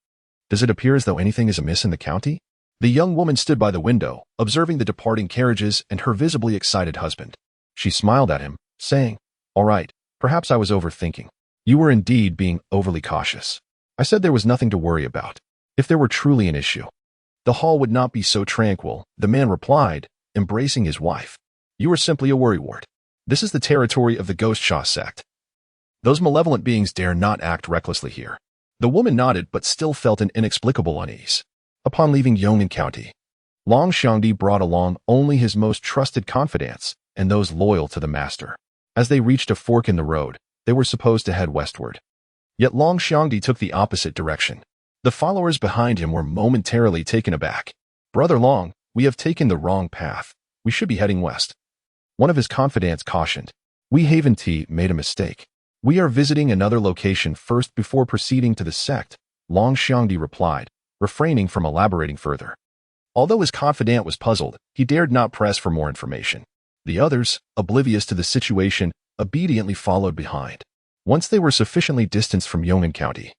Does it appear as though anything is amiss in the county? The young woman stood by the window, observing the departing carriages and her visibly excited husband. She smiled at him, saying, All right, perhaps I was overthinking. You were indeed being overly cautious. I said there was nothing to worry about. If there were truly an issue, the hall would not be so tranquil, the man replied, embracing his wife. You are simply a worrywart. This is the territory of the Ghost Sha sect. Those malevolent beings dare not act recklessly here. The woman nodded but still felt an inexplicable unease. Upon leaving Yong'an County, Long Xiangdi brought along only his most trusted confidants and those loyal to the master. As they reached a fork in the road, they were supposed to head westward. Yet Long Xiangdi took the opposite direction. The followers behind him were momentarily taken aback. Brother Long, we have taken the wrong path. We should be heading west. One of his confidants cautioned. We Haven-T made a mistake. We are visiting another location first before proceeding to the sect, Long Xiangdi replied, refraining from elaborating further. Although his confidant was puzzled, he dared not press for more information. The others, oblivious to the situation, obediently followed behind. Once they were sufficiently distanced from Yong'an County,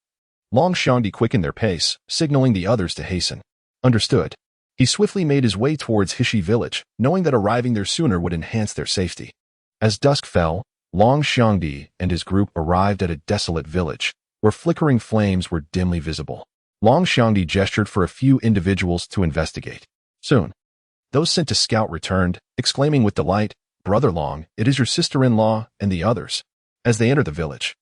Long Xiangdi quickened their pace, signaling the others to hasten. Understood. He swiftly made his way towards Hishi village, knowing that arriving there sooner would enhance their safety. As dusk fell, Long Xiangdi and his group arrived at a desolate village, where flickering flames were dimly visible. Long Xiangdi gestured for a few individuals to investigate. Soon, those sent to scout returned, exclaiming with delight, Brother Long, it is your sister-in-law and the others. As they entered the village,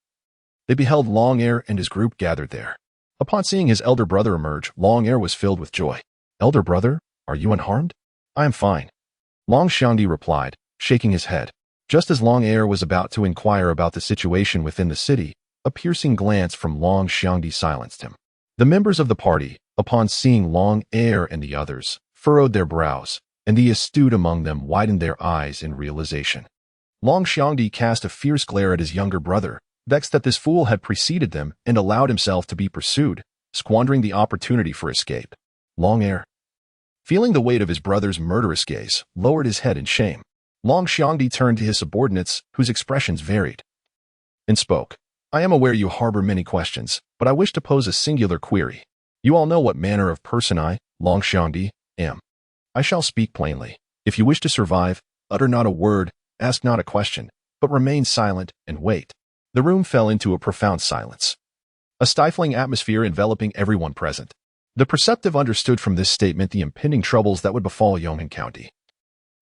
they beheld Long Air and his group gathered there. Upon seeing his elder brother emerge, Long Air was filled with joy. Elder brother, are you unharmed? I am fine. Long Xiangdi replied, shaking his head. Just as Long Air was about to inquire about the situation within the city, a piercing glance from Long Xiangdi silenced him. The members of the party, upon seeing Long Air and the others, furrowed their brows, and the astute among them widened their eyes in realization. Long Xiangdi cast a fierce glare at his younger brother, vexed that this fool had preceded them and allowed himself to be pursued, squandering the opportunity for escape. Long Air, feeling the weight of his brother's murderous gaze, lowered his head in shame. Long Xiangdi turned to his subordinates, whose expressions varied, and spoke. I am aware you harbor many questions, but I wish to pose a singular query. You all know what manner of person I, Long Xiangdi, am. I shall speak plainly. If you wish to survive, utter not a word, ask not a question, but remain silent and wait. The room fell into a profound silence, a stifling atmosphere enveloping everyone present. The perceptive understood from this statement the impending troubles that would befall Yong'an County.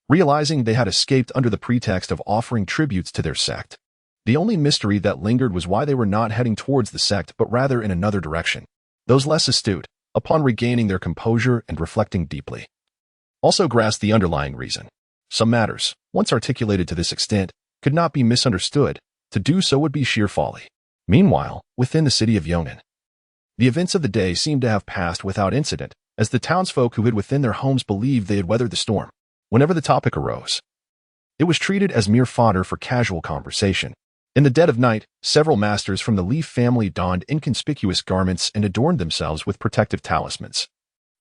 Realizing they had escaped under the pretext of offering tributes to their sect, the only mystery that lingered was why they were not heading towards the sect but rather in another direction. Those less astute, upon regaining their composure and reflecting deeply, also grasped the underlying reason. Some matters, once articulated to this extent, could not be misunderstood. To do so would be sheer folly. Meanwhile, within the city of Yong'an, the events of the day seemed to have passed without incident, as the townsfolk who hid within their homes believed they had weathered the storm. Whenever the topic arose, it was treated as mere fodder for casual conversation. In the dead of night, several masters from the Li family donned inconspicuous garments and adorned themselves with protective talismans,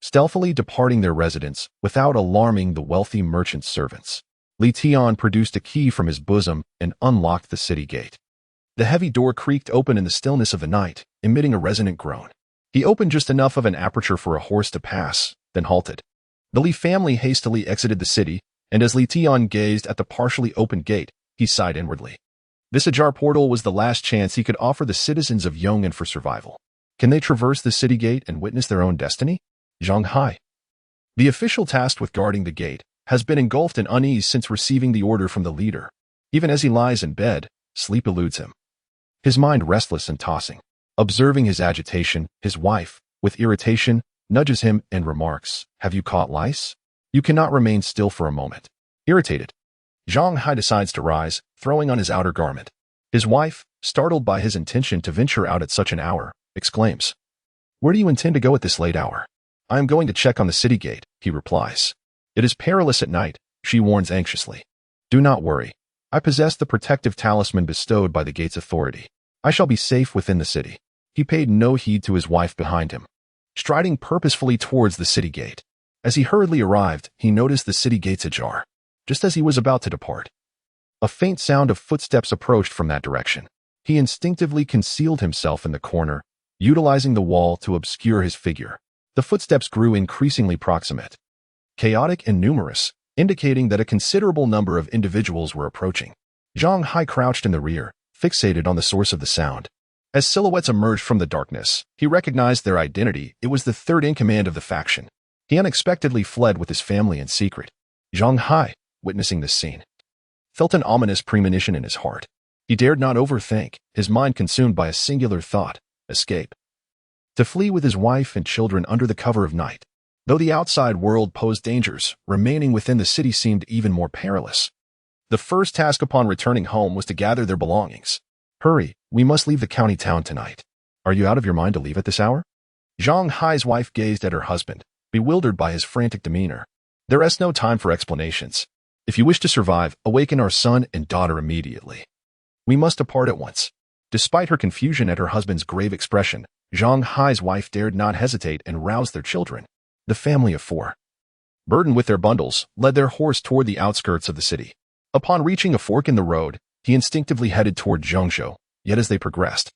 stealthily departing their residence without alarming the wealthy merchant's servants. Li Qing produced a key from his bosom and unlocked the city gate. The heavy door creaked open in the stillness of the night, emitting a resonant groan. He opened just enough of an aperture for a horse to pass, then halted. The Li family hastily exited the city, and as Li Qing gazed at the partially opened gate, he sighed inwardly. This ajar portal was the last chance he could offer the citizens of Yong'an for survival. Can they traverse the city gate and witness their own destiny? Zhang Hai, the official tasked with guarding the gate, has been engulfed in unease since receiving the order from the leader. Even as he lies in bed, sleep eludes him, his mind restless and tossing. Observing his agitation, his wife, with irritation, nudges him and remarks, "Have you caught lice? You cannot remain still for a moment." Irritated, Zhang Hai decides to rise, throwing on his outer garment. His wife, startled by his intention to venture out at such an hour, exclaims, "Where do you intend to go at this late hour?" "I am going to check on the city gate," he replies. "It is perilous at night," she warns anxiously. "Do not worry. I possess the protective talisman bestowed by the gate's authority. I shall be safe within the city." He paid no heed to his wife behind him, striding purposefully towards the city gate. As he hurriedly arrived, he noticed the city gates ajar. Just as he was about to depart, a faint sound of footsteps approached from that direction. He instinctively concealed himself in the corner, utilizing the wall to obscure his figure. The footsteps grew increasingly proximate, chaotic and numerous, indicating that a considerable number of individuals were approaching. Zhang Hai crouched in the rear, fixated on the source of the sound. As silhouettes emerged from the darkness, he recognized their identity. It was the third in command of the faction. He unexpectedly fled with his family in secret. Zhang Hai, witnessing this scene, felt an ominous premonition in his heart. He dared not overthink, his mind consumed by a singular thought: escape. To flee with his wife and children under the cover of night. Though the outside world posed dangers, remaining within the city seemed even more perilous. The first task upon returning home was to gather their belongings. "Hurry, we must leave the county town tonight." "Are you out of your mind to leave at this hour?" Zhang Hai's wife gazed at her husband, bewildered by his frantic demeanor. "There is no time for explanations. If you wish to survive, awaken our son and daughter immediately. We must depart at once." Despite her confusion at her husband's grave expression, Zhang Hai's wife dared not hesitate and roused their children. The family of four, burdened with their bundles, led their horse toward the outskirts of the city. Upon reaching a fork in the road, he instinctively headed toward Zhengzhou, yet as they progressed,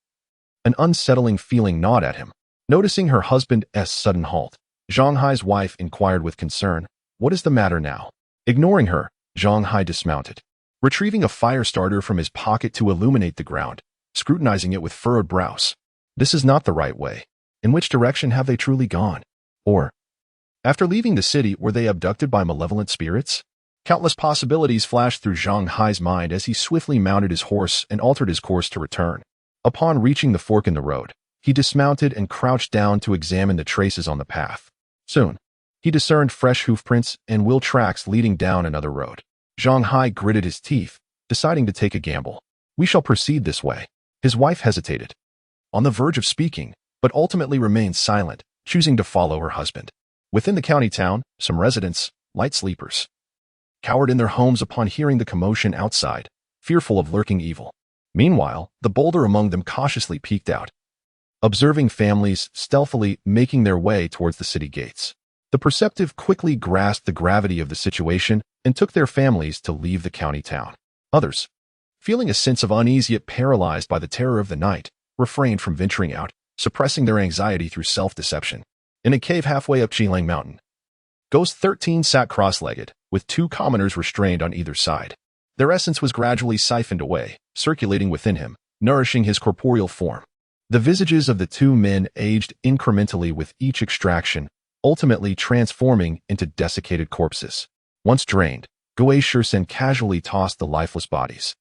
an unsettling feeling gnawed at him. Noticing her husband's sudden halt, Zhang Hai's wife inquired with concern, "What is the matter now?" Ignoring her, Zhang Hai dismounted, retrieving a fire starter from his pocket to illuminate the ground, scrutinizing it with furrowed brows. This is not the right way. In which direction have they truly gone? Or, after leaving the city, were they abducted by malevolent spirits? Countless possibilities flashed through Zhang Hai's mind as he swiftly mounted his horse and altered his course to return. Upon reaching the fork in the road, he dismounted and crouched down to examine the traces on the path. Soon, he discerned fresh hoofprints and wheel tracks leading down another road. Zhang Hai gritted his teeth, deciding to take a gamble. "We shall proceed this way." His wife hesitated, on the verge of speaking, but ultimately remained silent, choosing to follow her husband. Within the county town, some residents, light sleepers, cowered in their homes upon hearing the commotion outside, fearful of lurking evil. Meanwhile, the bolder among them cautiously peeked out, observing families stealthily making their way towards the city gates. The perceptive quickly grasped the gravity of the situation and took their families to leave the county town. Others, feeling a sense of unease yet paralyzed by the terror of the night, refrained from venturing out, suppressing their anxiety through self-deception. In a cave halfway up Chilang Mountain, Ghost 13 sat cross-legged, with two commoners restrained on either side. Their essence was gradually siphoned away, circulating within him, nourishing his corporeal form. The visages of the two men aged incrementally with each extraction, ultimately transforming into desiccated corpses. Once drained, Goei Shursen casually tossed the lifeless bodies,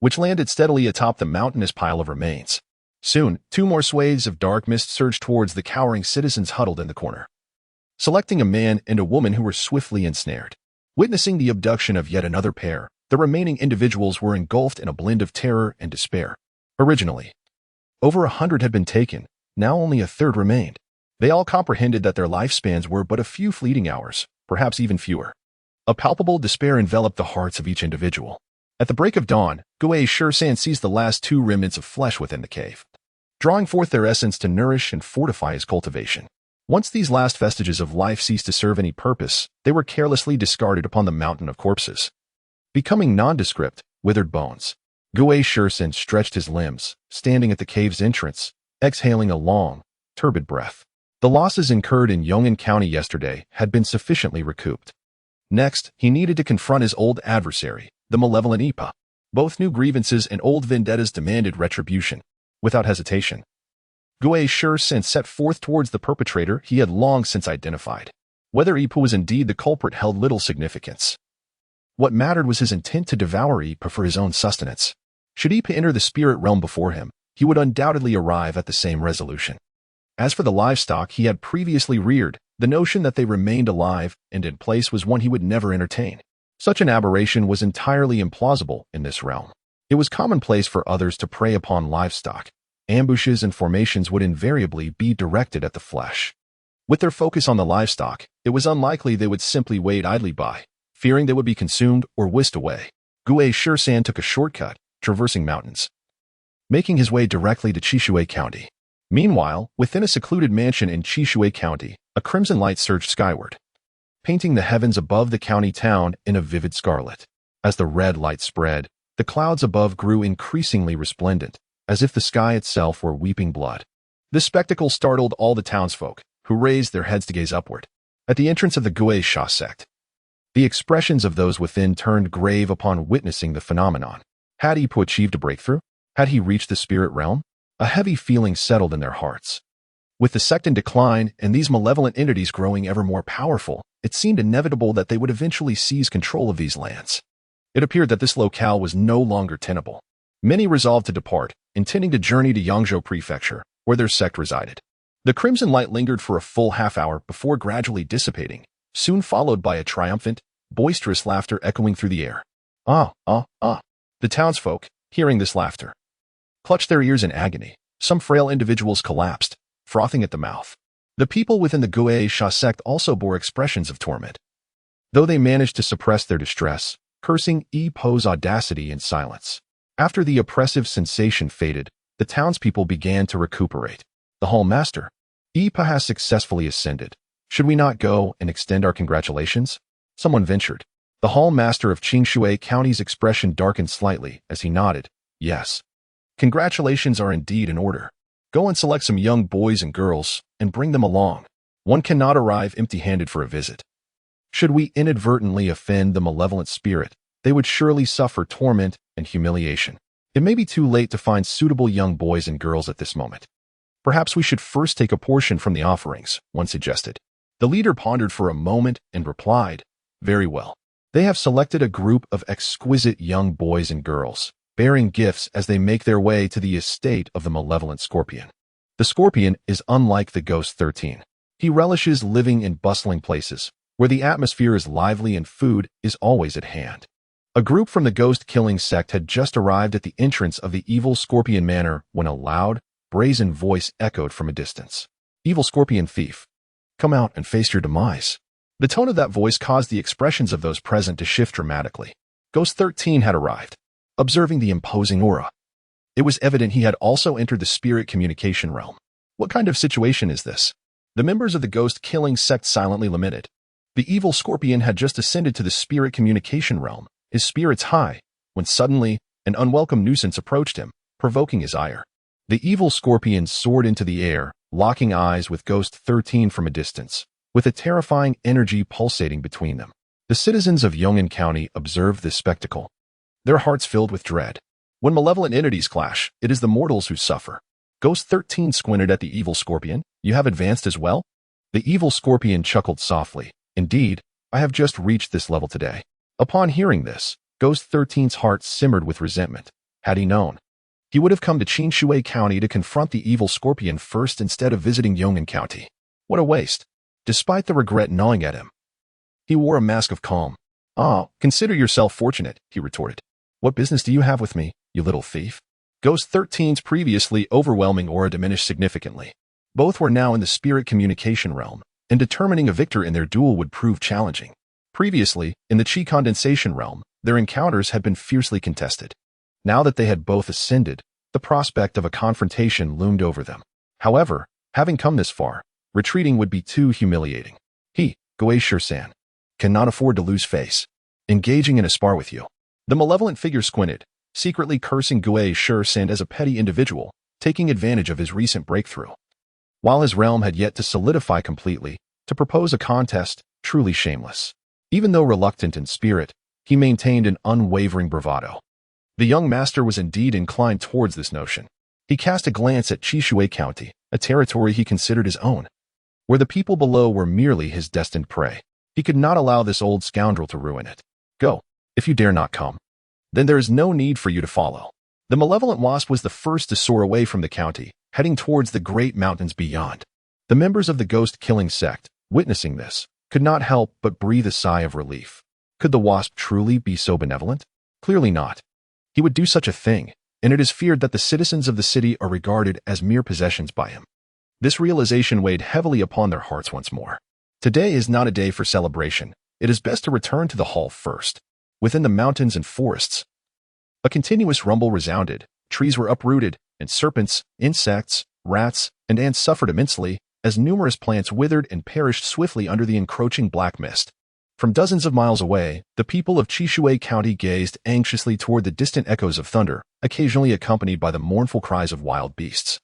which landed steadily atop the mountainous pile of remains. Soon, two more swathes of dark mist surged towards the cowering citizens huddled in the corner, selecting a man and a woman who were swiftly ensnared. Witnessing the abduction of yet another pair, the remaining individuals were engulfed in a blend of terror and despair. Originally, over 100 had been taken, now only a third remained. They all comprehended that their lifespans were but a few fleeting hours, perhaps even fewer. A palpable despair enveloped the hearts of each individual. At the break of dawn, Guei Shisan seized the last two remnants of flesh within the cave, drawing forth their essence to nourish and fortify his cultivation. Once these last vestiges of life ceased to serve any purpose, they were carelessly discarded upon the mountain of corpses, becoming nondescript, withered bones. Guei Shisan stretched his limbs, standing at the cave's entrance, exhaling a long, turbid breath. The losses incurred in Yong'an County yesterday had been sufficiently recouped. Next, he needed to confront his old adversary, the malevolent it.The. Both new grievances and old vendettas demanded retribution. Without hesitation, Guei Shisan set forth towards the perpetrator he had long since identified. Whether it.The. was indeed the culprit held little significance. What mattered was his intent to devour it.The. for his own sustenance. Should it.The. enter the spirit realm before him, he would undoubtedly arrive at the same resolution. As for the livestock he had previously reared, the notion that they remained alive and in place was one he would never entertain. Such an aberration was entirely implausible in this realm. It was commonplace for others to prey upon livestock. Ambushes and formations would invariably be directed at the flesh. With their focus on the livestock, it was unlikely they would simply wait idly by, fearing they would be consumed or whisked away. Guei Shisan took a shortcut, traversing mountains, making his way directly to Qishui County. Meanwhile, within a secluded mansion in Qishui County, a crimson light surged skyward, painting the heavens above the county town in a vivid scarlet. As the red light spread, the clouds above grew increasingly resplendent, as if the sky itself were weeping blood. This spectacle startled all the townsfolk, who raised their heads to gaze upward. At the entrance of the Guei Sha sect, the expressions of those within turned grave upon witnessing the phenomenon. Had it.The. achieved a breakthrough? Had he reached the spirit realm? A heavy feeling settled in their hearts. With the sect in decline and these malevolent entities growing ever more powerful, it seemed inevitable that they would eventually seize control of these lands. It appeared that this locale was no longer tenable. Many resolved to depart, intending to journey to Yangzhou Prefecture, where their sect resided. The crimson light lingered for a full half-hour before gradually dissipating, soon followed by a triumphant, boisterous laughter echoing through the air. Ah, ah, ah. The townsfolk, hearing this laughter, clutched their ears in agony. Some frail individuals collapsed, frothing at the mouth. The people within the Guei Sha sect also bore expressions of torment, though they managed to suppress their distress, cursing it.'s audacity in silence. After the oppressive sensation faded, the townspeople began to recuperate. The Hall Master, it.The. has successfully ascended. Should we not go and extend our congratulations? Someone ventured. The Hall Master of Qishui County's expression darkened slightly as he nodded. Yes. Congratulations are indeed in order. Go and select some young boys and girls and bring them along. One cannot arrive empty-handed for a visit. Should we inadvertently offend the malevolent spirit, they would surely suffer torment and humiliation. It may be too late to find suitable young boys and girls at this moment. Perhaps we should first take a portion from the offerings, one suggested. The leader pondered for a moment and replied, very well. They have selected a group of exquisite young boys and girls, bearing gifts as they make their way to the estate of the malevolent scorpion. The scorpion is unlike the ghost 13. He relishes living in bustling places, where the atmosphere is lively and food is always at hand. A group from the ghost-killing sect had just arrived at the entrance of the evil scorpion manor when a loud, brazen voice echoed from a distance. Evil scorpion thief, come out and face your demise. The tone of that voice caused the expressions of those present to shift dramatically. Ghost 13 had arrived, observing the imposing aura. It was evident he had also entered the spirit communication realm. What kind of situation is this? The members of the ghost-killing sect silently lamented. The evil scorpion had just ascended to the spirit communication realm, his spirits high, when suddenly an unwelcome nuisance approached him, provoking his ire. The evil scorpion soared into the air, locking eyes with Ghost 13 from a distance, with a terrifying energy pulsating between them. The citizens of Yong'an County observed this spectacle, their hearts filled with dread. When malevolent entities clash, it is the mortals who suffer. Ghost 13 squinted at the evil scorpion. You have advanced as well? The evil scorpion chuckled softly. Indeed, I have just reached this level today. Upon hearing this, Ghost 13's heart simmered with resentment. Had he known, He would have come to Qingshui County to confront the evil scorpion first instead of visiting Yong'an County. What a waste. Despite the regret gnawing at him, he wore a mask of calm. "Ah, consider yourself fortunate," he retorted. "What business do you have with me, you little thief?" Ghost 13's previously overwhelming aura diminished significantly. Both were now in the spirit communication realm, and determining a victor in their duel would prove challenging. Previously, in the Qi condensation realm, their encounters had been fiercely contested. Now that they had both ascended, the prospect of a confrontation loomed over them. However, having come this far, retreating would be too humiliating. He, Gui Shisan, cannot afford to lose face. Engaging in a spar with you. The malevolent figure squinted, secretly cursing Gui Shisan as a petty individual, taking advantage of his recent breakthrough. While his realm had yet to solidify completely, to propose a contest, truly shameless. Even though reluctant in spirit, he maintained an unwavering bravado. The young master was indeed inclined towards this notion. He cast a glance at Qingshui County, a territory he considered his own, where the people below were merely his destined prey. He could not allow this old scoundrel to ruin it. Go, if you dare not come. Then there is no need for you to follow. The malevolent wasp was the first to soar away from the county, heading towards the great mountains beyond. The members of the ghost-killing sect, witnessing this, could not help but breathe a sigh of relief. Could the wasp truly be so benevolent? Clearly not. He would do such a thing, and it is feared that the citizens of the city are regarded as mere possessions by him. This realization weighed heavily upon their hearts once more. Today is not a day for celebration. It is best to return to the hall first. Within the mountains and forests, a continuous rumble resounded. Trees were uprooted, and serpents, insects, rats, and ants suffered immensely, as numerous plants withered and perished swiftly under the encroaching black mist. From dozens of miles away, the people of Qingshui County gazed anxiously toward the distant echoes of thunder, occasionally accompanied by the mournful cries of wild beasts,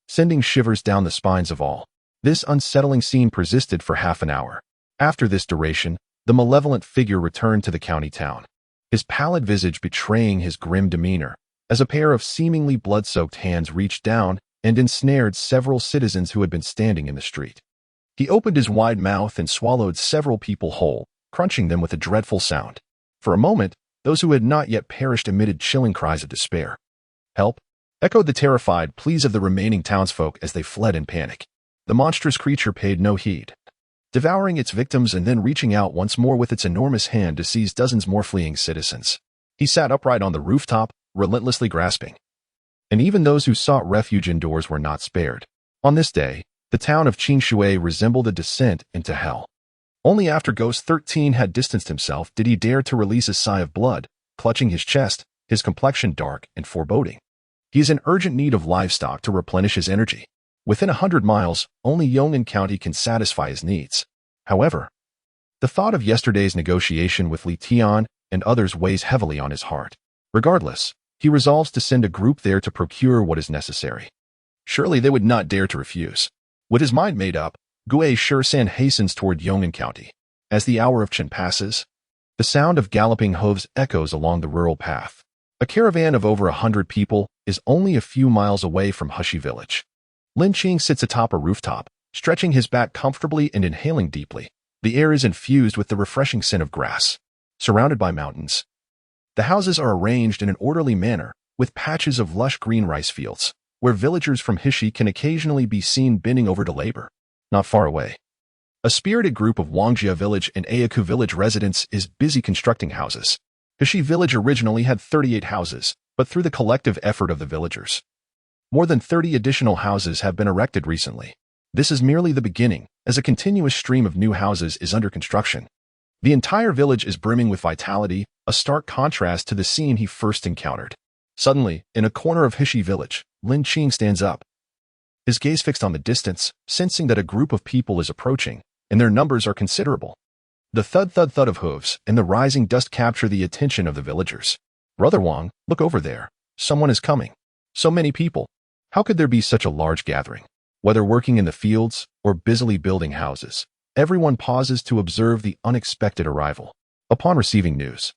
sending shivers down the spines of all. This unsettling scene persisted for half an hour. After this duration, the malevolent figure returned to the county town, his pallid visage betraying his grim demeanor, as a pair of seemingly blood-soaked hands reached down and ensnared several citizens who had been standing in the street. He opened his wide mouth and swallowed several people whole, crunching them with a dreadful sound. For a moment, those who had not yet perished emitted chilling cries of despair. "Help!" echoed the terrified pleas of the remaining townsfolk as they fled in panic. The monstrous creature paid no heed, devouring its victims and then reaching out once more with its enormous hand to seize dozens more fleeing citizens. He sat upright on the rooftop, relentlessly grasping. And even those who sought refuge indoors were not spared. On this day, the town of Qingshui resembled a descent into hell. Only after Ghost 13 had distanced himself did he dare to release a sigh of blood, clutching his chest, his complexion dark and foreboding. He is in urgent need of livestock to replenish his energy. Within 100 miles, only Yong'an County can satisfy his needs. However, the thought of yesterday's negotiation with Lin Qing and others weighs heavily on his heart. Regardless, he resolves to send a group there to procure what is necessary. Surely they would not dare to refuse. With his mind made up, Gui Shisan hastens toward Yong'an County. As the hour of Chen passes, the sound of galloping hooves echoes along the rural path. A caravan of over 100 people is only a few miles away from Hushi Village. Lin Qing sits atop a rooftop, stretching his back comfortably and inhaling deeply. The air is infused with the refreshing scent of grass. Surrounded by mountains, the houses are arranged in an orderly manner, with patches of lush green rice fields, where villagers from Hishi can occasionally be seen bending over to labor. Not far away, a spirited group of Wangjia Village and Ayaku Village residents is busy constructing houses. Hishi Village originally had 38 houses, but through the collective effort of the villagers, more than 30 additional houses have been erected recently. This is merely the beginning, as a continuous stream of new houses is under construction. The entire village is brimming with vitality, a stark contrast to the scene he first encountered. Suddenly, in a corner of Hishi Village, Lin Qing stands up, his gaze fixed on the distance, sensing that a group of people is approaching, and their numbers are considerable. The thud-thud-thud of hooves and the rising dust capture the attention of the villagers. "Brother Wang, look over there. Someone is coming." So many people. How could there be such a large gathering? Whether working in the fields or busily building houses, everyone pauses to observe the unexpected arrival. Upon receiving news,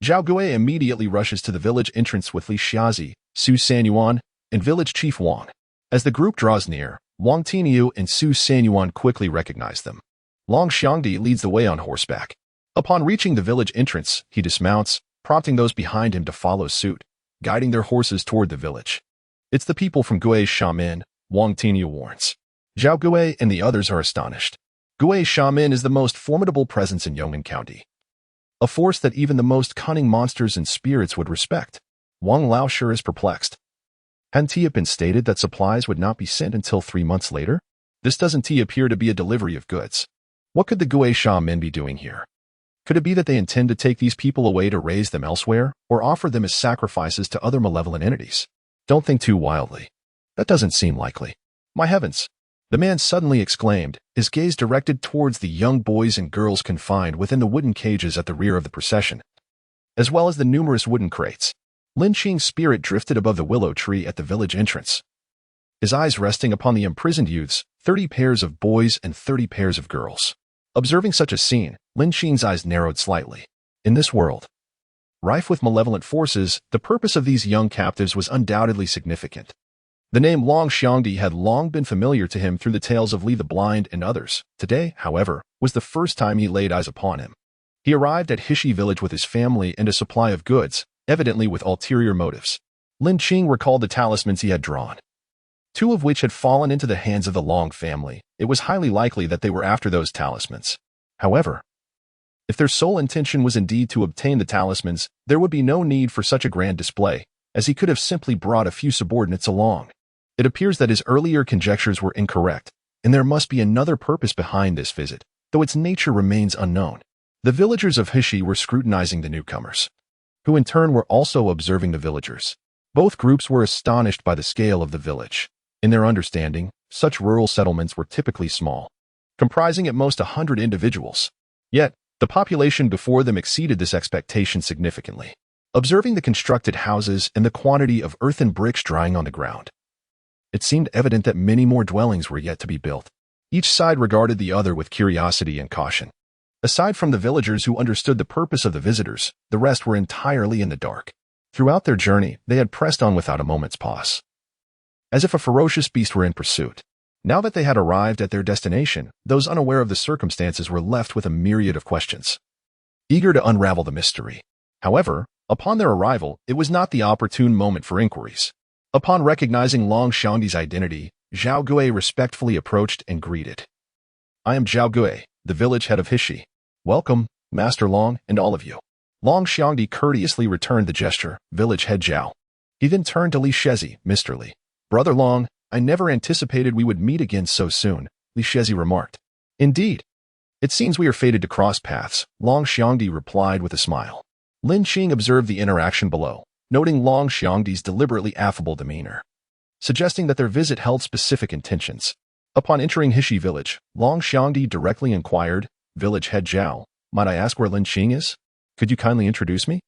Zhao Gui immediately rushes to the village entrance with Li Xiazi, Su Sanyuan, and village chief Wang. As the group draws near, Wang Tiniu and Su Sanyuan quickly recognize them. Long Xiangdi leads the way on horseback. Upon reaching the village entrance, he dismounts, prompting those behind him to follow suit. guiding their horses toward the village. It's the people from Gui's shaman, Wang Tinya warns. Zhao Gui and the others are astonished. Gui's shaman is the most formidable presence in Yongnan County, a force that even the most cunning monsters and spirits would respect. Wang Lao sure is perplexed. Hadn't it been stated that supplies would not be sent until 3 months later? This doesn't appear to be a delivery of goods. What could the Gui shaman be doing here? Could it be that they intend to take these people away to raise them elsewhere, or offer them as sacrifices to other malevolent entities? Don't think too wildly. That doesn't seem likely. My heavens! The man suddenly exclaimed, his gaze directed towards the young boys and girls confined within the wooden cages at the rear of the procession, as well as the numerous wooden crates. Lin Qing's spirit drifted above the willow tree at the village entrance, his eyes resting upon the imprisoned youths, 30 pairs of boys and 30 pairs of girls. Observing such a scene, Lin Qing's eyes narrowed slightly. In this world, rife with malevolent forces, the purpose of these young captives was undoubtedly significant. The name Long Xiangdi had long been familiar to him through the tales of Li the Blind and others. Today, however, was the first time he laid eyes upon him. He arrived at Hishi village with his family and a supply of goods, evidently with ulterior motives. Lin Qing recalled the talismans he had drawn, 2 of which had fallen into the hands of the Long family. It was highly likely that they were after those talismans. However, if their sole intention was indeed to obtain the talismans, there would be no need for such a grand display, as he could have simply brought a few subordinates along. It appears that his earlier conjectures were incorrect, and there must be another purpose behind this visit, though its nature remains unknown. The villagers of Hishi were scrutinizing the newcomers, who in turn were also observing the villagers. Both groups were astonished by the scale of the village. In their understanding, such rural settlements were typically small, comprising at most 100 individuals. Yet, the population before them exceeded this expectation significantly. Observing the constructed houses and the quantity of earthen bricks drying on the ground, it seemed evident that many more dwellings were yet to be built. Each side regarded the other with curiosity and caution. Aside from the villagers who understood the purpose of the visitors, the rest were entirely in the dark. Throughout their journey, they had pressed on without a moment's pause, as if a ferocious beast were in pursuit. Now that they had arrived at their destination, those unaware of the circumstances were left with a myriad of questions, eager to unravel the mystery. However, upon their arrival, it was not the opportune moment for inquiries. Upon recognizing Long Xiangdi's identity, Zhao Gui respectfully approached and greeted. I am Zhao Gui, the village head of Hishi. Welcome, Master Long, and all of you. Long Xiangdi courteously returned the gesture, village head Zhao. He then turned to Li Shezi, Mr. Li. Brother Long, I never anticipated we would meet again so soon, Li Shezi remarked. Indeed. It seems we are fated to cross paths, Long Xiangdi replied with a smile. Lin Qing observed the interaction below, noting Long Xiangdi's deliberately affable demeanor, suggesting that their visit held specific intentions. Upon entering Hishi village, Long Xiangdi directly inquired, Village head Zhao, might I ask where Lin Qing is? Could you kindly introduce me?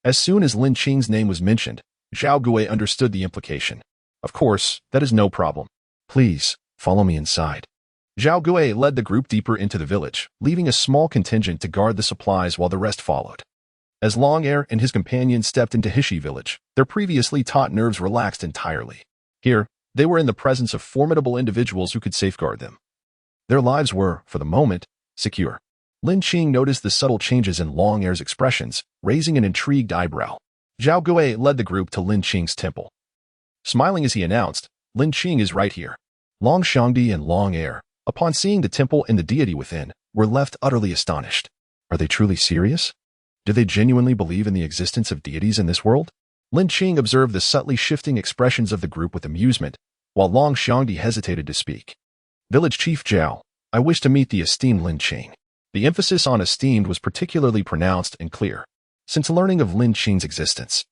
As soon as Lin Qing's name was mentioned, Zhao Gui understood the implication. Of course, that is no problem. Please, follow me inside. Zhao Gui led the group deeper into the village, leaving a small contingent to guard the supplies while the rest followed. As Long Air and his companions stepped into Hishi village, their previously taut nerves relaxed entirely. Here, they were in the presence of formidable individuals who could safeguard them. Their lives were, for the moment, secure. Lin Qing noticed the subtle changes in Long Air's expressions, raising an intrigued eyebrow. Zhao Gui led the group to Lin Qing's temple. Smiling as he announced, Lin Qing is right here. Long Xiangdi and Long Air, upon seeing the temple and the deity within, were left utterly astonished. Are they truly serious? Do they genuinely believe in the existence of deities in this world? Lin Qing observed the subtly shifting expressions of the group with amusement, while Long Xiangdi hesitated to speak. Village Chief Zhao, I wish to meet the esteemed Lin Qing. The emphasis on esteemed was particularly pronounced and clear. Since learning of Lin Qing's existence,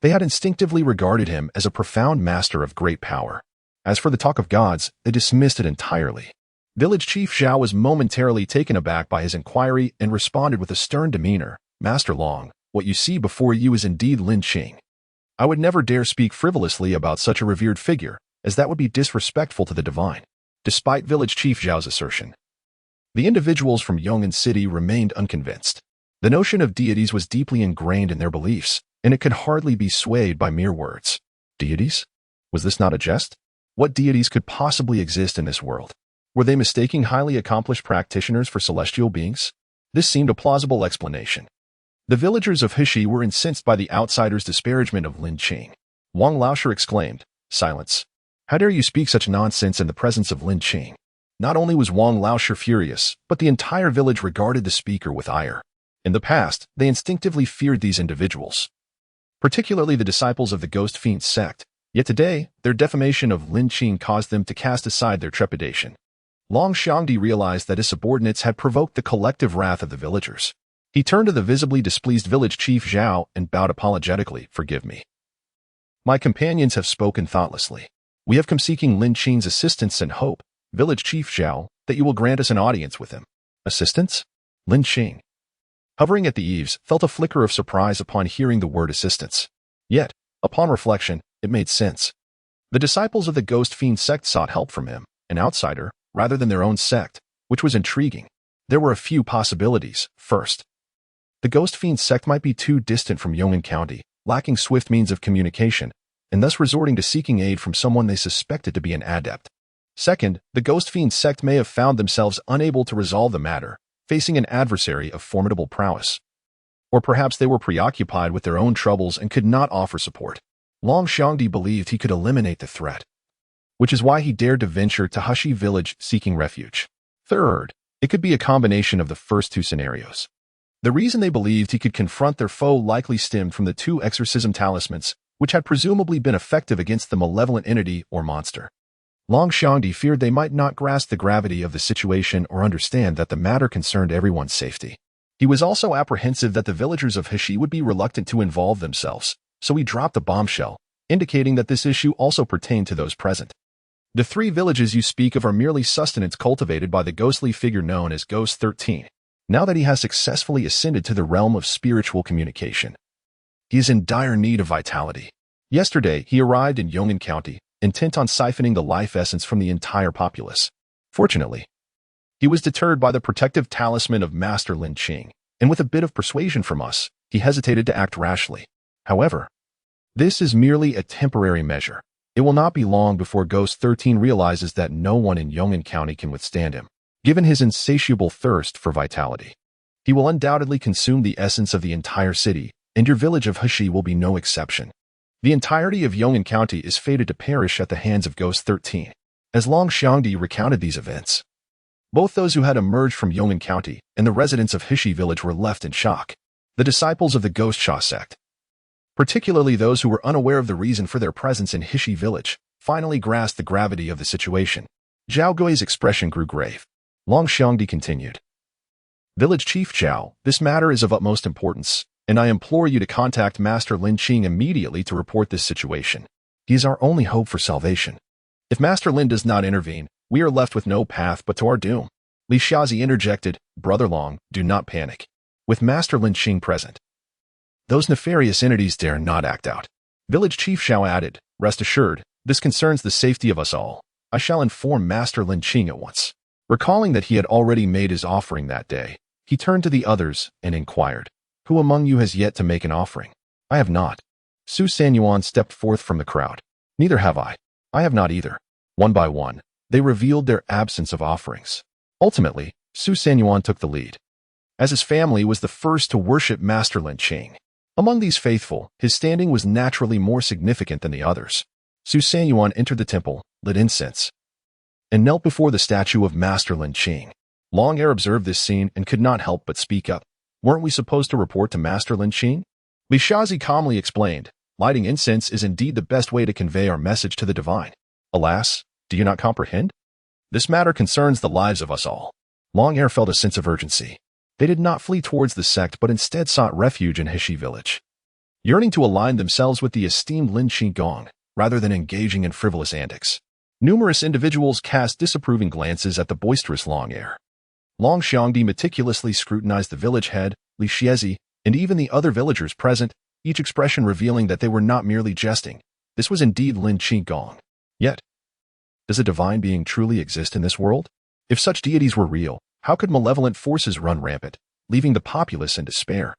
they had instinctively regarded him as a profound master of great power. As for the talk of gods, they dismissed it entirely. Village Chief Zhao was momentarily taken aback by his inquiry and responded with a stern demeanor. Master Long, what you see before you is indeed Lin Qing. I would never dare speak frivolously about such a revered figure, as that would be disrespectful to the divine. Despite Village Chief Zhao's assertion, the individuals from Yongnan City remained unconvinced. The notion of deities was deeply ingrained in their beliefs, and it could hardly be swayed by mere words. Deities? Was this not a jest? What deities could possibly exist in this world? Were they mistaking highly accomplished practitioners for celestial beings? This seemed a plausible explanation. The villagers of Heshi were incensed by the outsider's disparagement of Lin Qing. Wang Laoshe exclaimed, "Silence! How dare you speak such nonsense in the presence of Lin Qing?" Not only was Wang Laoshe furious, but the entire village regarded the speaker with ire. In the past, they instinctively feared these individuals, particularly the disciples of the Ghost Fiend sect. Yet today, their defamation of Lin Qing caused them to cast aside their trepidation. Long Xiangdi realized that his subordinates had provoked the collective wrath of the villagers. He turned to the visibly displeased village chief Zhao and bowed apologetically, "Forgive me. My companions have spoken thoughtlessly. We have come seeking Lin Qing's assistance and hope, village chief Zhao, that you will grant us an audience with him." Assistance? Lin Qing, hovering at the eaves, felt a flicker of surprise upon hearing the word assistance. Yet, upon reflection, it made sense. The disciples of the Ghost Fiend sect sought help from him, an outsider, rather than their own sect, which was intriguing. There were a few possibilities. First, the Ghost Fiend sect might be too distant from Yong'an County, lacking swift means of communication, and thus resorting to seeking aid from someone they suspected to be an adept. Second, the Ghost Fiend sect may have found themselves unable to resolve the matter, facing an adversary of formidable prowess. Or perhaps they were preoccupied with their own troubles and could not offer support. Long Xiangdi believed he could eliminate the threat, which is why he dared to venture to Heshi village seeking refuge. Third, it could be a combination of the first two scenarios. The reason they believed he could confront their foe likely stemmed from the two exorcism talismans, which had presumably been effective against the malevolent entity or monster. Long Xiangdi feared they might not grasp the gravity of the situation or understand that the matter concerned everyone's safety. He was also apprehensive that the villagers of Heshi would be reluctant to involve themselves, so he dropped a bombshell, indicating that this issue also pertained to those present. "The three villages you speak of are merely sustenance cultivated by the ghostly figure known as Ghost 13. Now that he has successfully ascended to the realm of spiritual communication, he is in dire need of vitality. Yesterday, he arrived in Yong'an County, intent on siphoning the life essence from the entire populace. Fortunately, he was deterred by the protective talisman of Master Lin Qing, and with a bit of persuasion from us, he hesitated to act rashly. However, this is merely a temporary measure. It will not be long before Ghost 13 realizes that no one in Yong'an County can withstand him. Given his insatiable thirst for vitality, he will undoubtedly consume the essence of the entire city, and your village of Heshi will be no exception. The entirety of Yong'an County is fated to perish at the hands of Ghost 13. As Long Xiangdi recounted these events, both those who had emerged from Yong'an County and the residents of Heshi village were left in shock. The disciples of the Ghost Sha sect, particularly those who were unaware of the reason for their presence in Heshi village, finally grasped the gravity of the situation. Zhao Gui's expression grew grave. Long Xiangdi continued, "Village Chief Zhao, this matter is of utmost importance, and I implore you to contact Master Lin Qing immediately to report this situation. He is our only hope for salvation. If Master Lin does not intervene, we are left with no path but to our doom." Li Xiazi interjected, "Brother Long, do not panic. With Master Lin Qing present, those nefarious entities dare not act out." Village Chief Zhao added, "Rest assured, this concerns the safety of us all. I shall inform Master Lin Qing at once." Recalling that he had already made his offering that day, he turned to the others and inquired, "Who among you has yet to make an offering?" "I have not." Su Sanyuan stepped forth from the crowd. "Neither have I." "I have not either." One by one, they revealed their absence of offerings. Ultimately, Su Sanyuan took the lead, as his family was the first to worship Master Lin Qing. Among these faithful, his standing was naturally more significant than the others. Su Sanyuan entered the temple, lit incense, and knelt before the statue of Master Lin Qing. Long Air observed this scene and could not help but speak up. "Weren't we supposed to report to Master Lin Qing?" Li Xiazi calmly explained, "Lighting incense is indeed the best way to convey our message to the divine. Alas, do you not comprehend? This matter concerns the lives of us all." Long Air felt a sense of urgency. They did not flee towards the sect but instead sought refuge in Heshi village, yearning to align themselves with the esteemed Lin Qigong, rather than engaging in frivolous antics. Numerous individuals cast disapproving glances at the boisterous Long Air. Long Xiangdi meticulously scrutinized the village head, Li Xiezi, and even the other villagers present, each expression revealing that they were not merely jesting. This was indeed Lin Qigong. Yet, does a divine being truly exist in this world? If such deities were real, how could malevolent forces run rampant, leaving the populace in despair?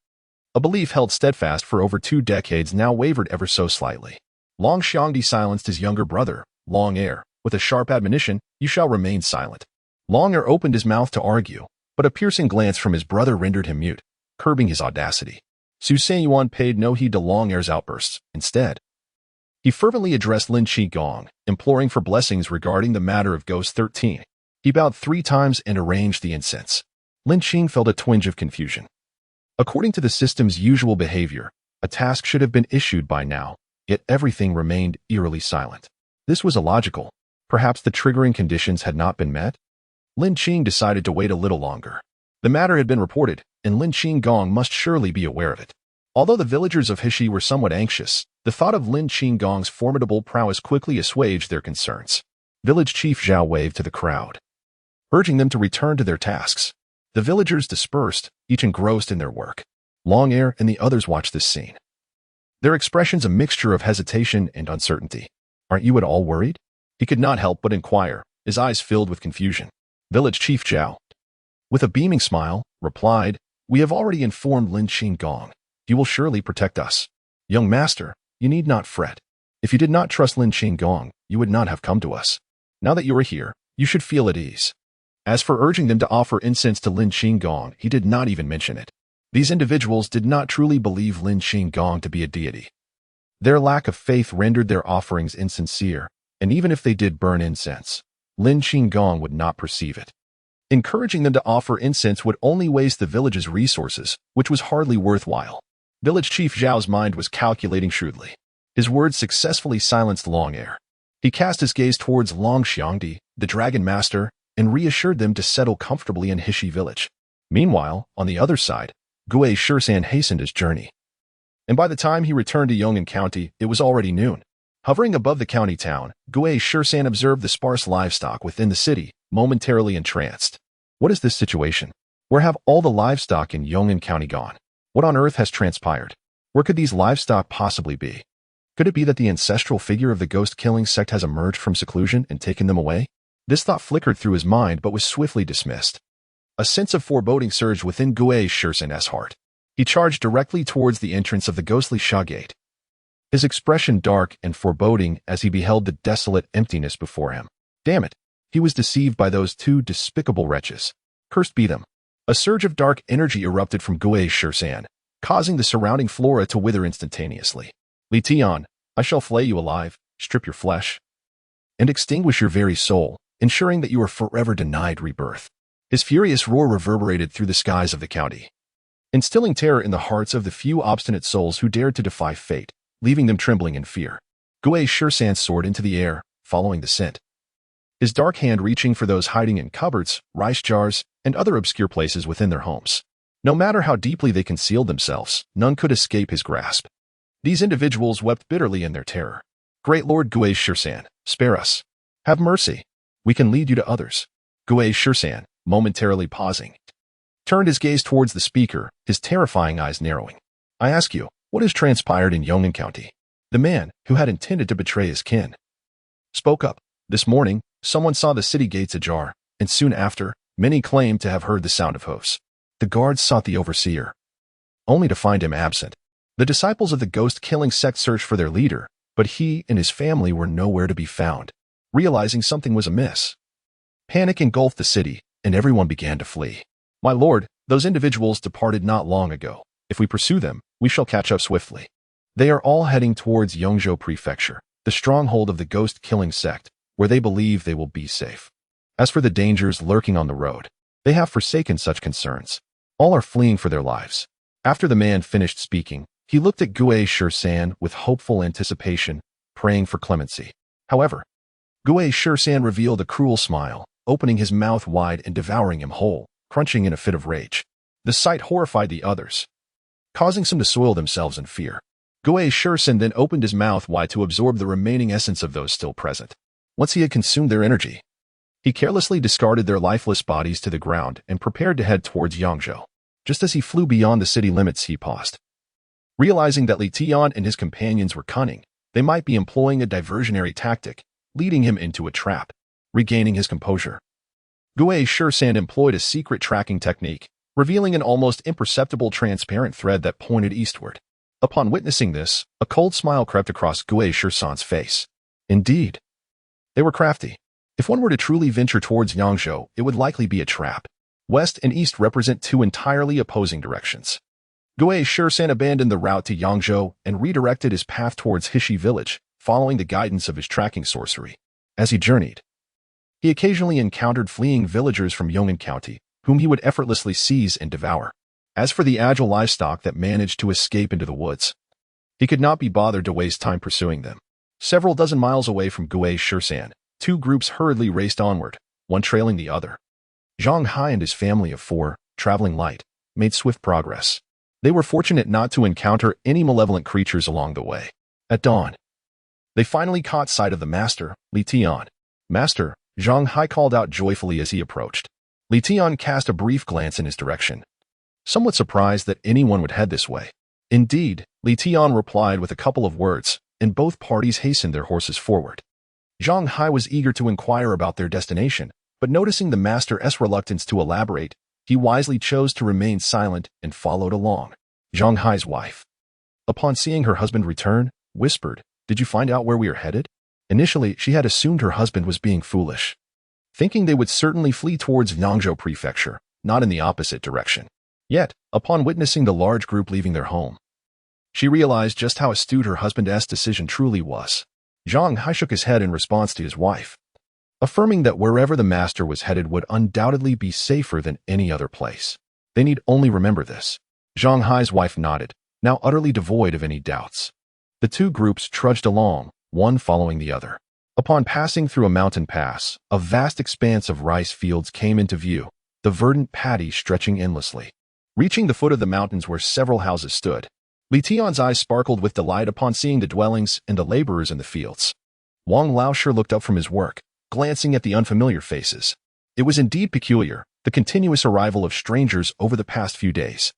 A belief held steadfast for over 2 decades now wavered ever so slightly. Long Xiangdi silenced his younger brother, Long Air, with a sharp admonition, "You shall remain silent." Long Air opened his mouth to argue, but a piercing glance from his brother rendered him mute, curbing his audacity. Su Sanyuan paid no heed to Long Air's outbursts. Instead, he fervently addressed Lin Qing, imploring for blessings regarding the matter of Ghost 13. He bowed 3 times and arranged the incense. Lin Qing felt a twinge of confusion. According to the system's usual behavior, a task should have been issued by now, yet everything remained eerily silent. This was illogical. Perhaps the triggering conditions had not been met? Lin Qing decided to wait a little longer. The matter had been reported, and Lin Qing must surely be aware of it. Although the villagers of Hishi were somewhat anxious, the thought of Lin Qing's formidable prowess quickly assuaged their concerns. Village Chief Zhao waved to the crowd, urging them to return to their tasks. The villagers dispersed, each engrossed in their work. Long Air and the others watched this scene, their expressions a mixture of hesitation and uncertainty. "Aren't you at all worried?" He could not help but inquire, his eyes filled with confusion. Village Chief Zhao, with a beaming smile, replied, "We have already informed Lin Qing. He will surely protect us. Young master, you need not fret. If you did not trust Lin Qing, you would not have come to us. Now that you are here, you should feel at ease." As for urging them to offer incense to Lin Qing, he did not even mention it. These individuals did not truly believe Lin Qing to be a deity. Their lack of faith rendered their offerings insincere, and even if they did burn incense, Lin Qing would not perceive it. Encouraging them to offer incense would only waste the village's resources, which was hardly worthwhile. Village Chief Zhao's mind was calculating shrewdly. His words successfully silenced Long Air. He cast his gaze towards Long Xiangdi, the Dragon Master, and reassured them to settle comfortably in Hishi village. Meanwhile, on the other side, Gue Shisan hastened his journey. And by the time he returned to Yong'an County, it was already noon. Hovering above the county town, Gue Shisan observed the sparse livestock within the city, momentarily entranced. What is this situation? Where have all the livestock in Yong'an County gone? What on earth has transpired? Where could these livestock possibly be? Could it be that the ancestral figure of the ghost-killing sect has emerged from seclusion and taken them away? This thought flickered through his mind but was swiftly dismissed. A sense of foreboding surged within Gue Shisan's heart. He charged directly towards the entrance of the ghostly Sha Gate, his expression dark and foreboding as he beheld the desolate emptiness before him. Damn it! He was deceived by those 2 despicable wretches. Cursed be them. A surge of dark energy erupted from Gue Shisan, causing the surrounding flora to wither instantaneously. Li Tian, I shall flay you alive, strip your flesh, and extinguish your very soul, ensuring that you are forever denied rebirth. His furious roar reverberated through the skies of the county, instilling terror in the hearts of the few obstinate souls who dared to defy fate, leaving them trembling in fear. Gue Shisan soared into the air, following the scent, his dark hand reaching for those hiding in cupboards, rice jars, and other obscure places within their homes. No matter how deeply they concealed themselves, none could escape his grasp. These individuals wept bitterly in their terror. "Great Lord Gue Shisan, spare us. Have mercy. We can lead you to others." Gue Shisan, momentarily pausing, turned his gaze towards the speaker, his terrifying eyes narrowing. "I ask you, what has transpired in Yong'an County?" The man, who had intended to betray his kin, spoke up. "This morning, someone saw the city gates ajar, and soon after, many claimed to have heard the sound of hoofs. The guards sought the overseer, only to find him absent. The disciples of the ghost-killing sect searched for their leader, but he and his family were nowhere to be found. Realizing something was amiss, panic engulfed the city, and everyone began to flee. My lord, those individuals departed not long ago. If we pursue them, we shall catch up swiftly. They are all heading towards Yongzhou Prefecture, the stronghold of the ghost-killing sect, where they believe they will be safe. As for the dangers lurking on the road, they have forsaken such concerns. All are fleeing for their lives." After the man finished speaking, he looked at Gue Shisan with hopeful anticipation, praying for clemency. However, Gue Shisan revealed a cruel smile, opening his mouth wide and devouring him whole, crunching in a fit of rage. The sight horrified the others, causing some to soil themselves in fear. Gue Shisan then opened his mouth wide to absorb the remaining essence of those still present. Once he had consumed their energy, he carelessly discarded their lifeless bodies to the ground and prepared to head towards Yongzhou. Just as he flew beyond the city limits, he paused. Realizing that Li Tian and his companions were cunning, they might be employing a diversionary tactic, leading him into a trap. Regaining his composure, Gue Shisan employed a secret tracking technique, revealing an almost imperceptible transparent thread that pointed eastward. Upon witnessing this, a cold smile crept across Gue Shisan's face. Indeed, they were crafty. If one were to truly venture towards Yongzhou, it would likely be a trap. West and east represent 2 entirely opposing directions. Gui Shursan abandoned the route to Yangzhou and redirected his path towards Hishi village, following the guidance of his tracking sorcery. As he journeyed, he occasionally encountered fleeing villagers from Yong'an County, whom he would effortlessly seize and devour. As for the agile livestock that managed to escape into the woods, he could not be bothered to waste time pursuing them. Several dozen miles away from Gui Shursan, two groups hurriedly raced onward, one trailing the other. Zhang Hai and his family of 4, traveling light, made swift progress. They were fortunate not to encounter any malevolent creatures along the way. At dawn, they finally caught sight of the master, Li Tian. Master, Zhang Hai called out joyfully as he approached. Li Tian cast a brief glance in his direction, somewhat surprised that anyone would head this way. Indeed, Li Tian replied with a couple of words, and both parties hastened their horses forward. Zhang Hai was eager to inquire about their destination, but noticing the master's reluctance to elaborate, he wisely chose to remain silent and followed along. Zhang Hai's wife, upon seeing her husband return, whispered, "Did you find out where we are headed?" Initially, she had assumed her husband was being foolish, thinking they would certainly flee towards Yangzhou Prefecture, not in the opposite direction. Yet, upon witnessing the large group leaving their home, she realized just how astute her husband's decision truly was. Zhang Hai shook his head in response to his wife, affirming that wherever the master was headed would undoubtedly be safer than any other place. They need only remember this. Zhang Hai's wife nodded, now utterly devoid of any doubts. The two groups trudged along, one following the other. Upon passing through a mountain pass, a vast expanse of rice fields came into view, the verdant paddy stretching endlessly. Reaching the foot of the mountains where several houses stood, Li Tian's eyes sparkled with delight upon seeing the dwellings and the laborers in the fields. Wang Laoshe looked up from his work, glancing at the unfamiliar faces. It was indeed peculiar, the continuous arrival of strangers over the past few days.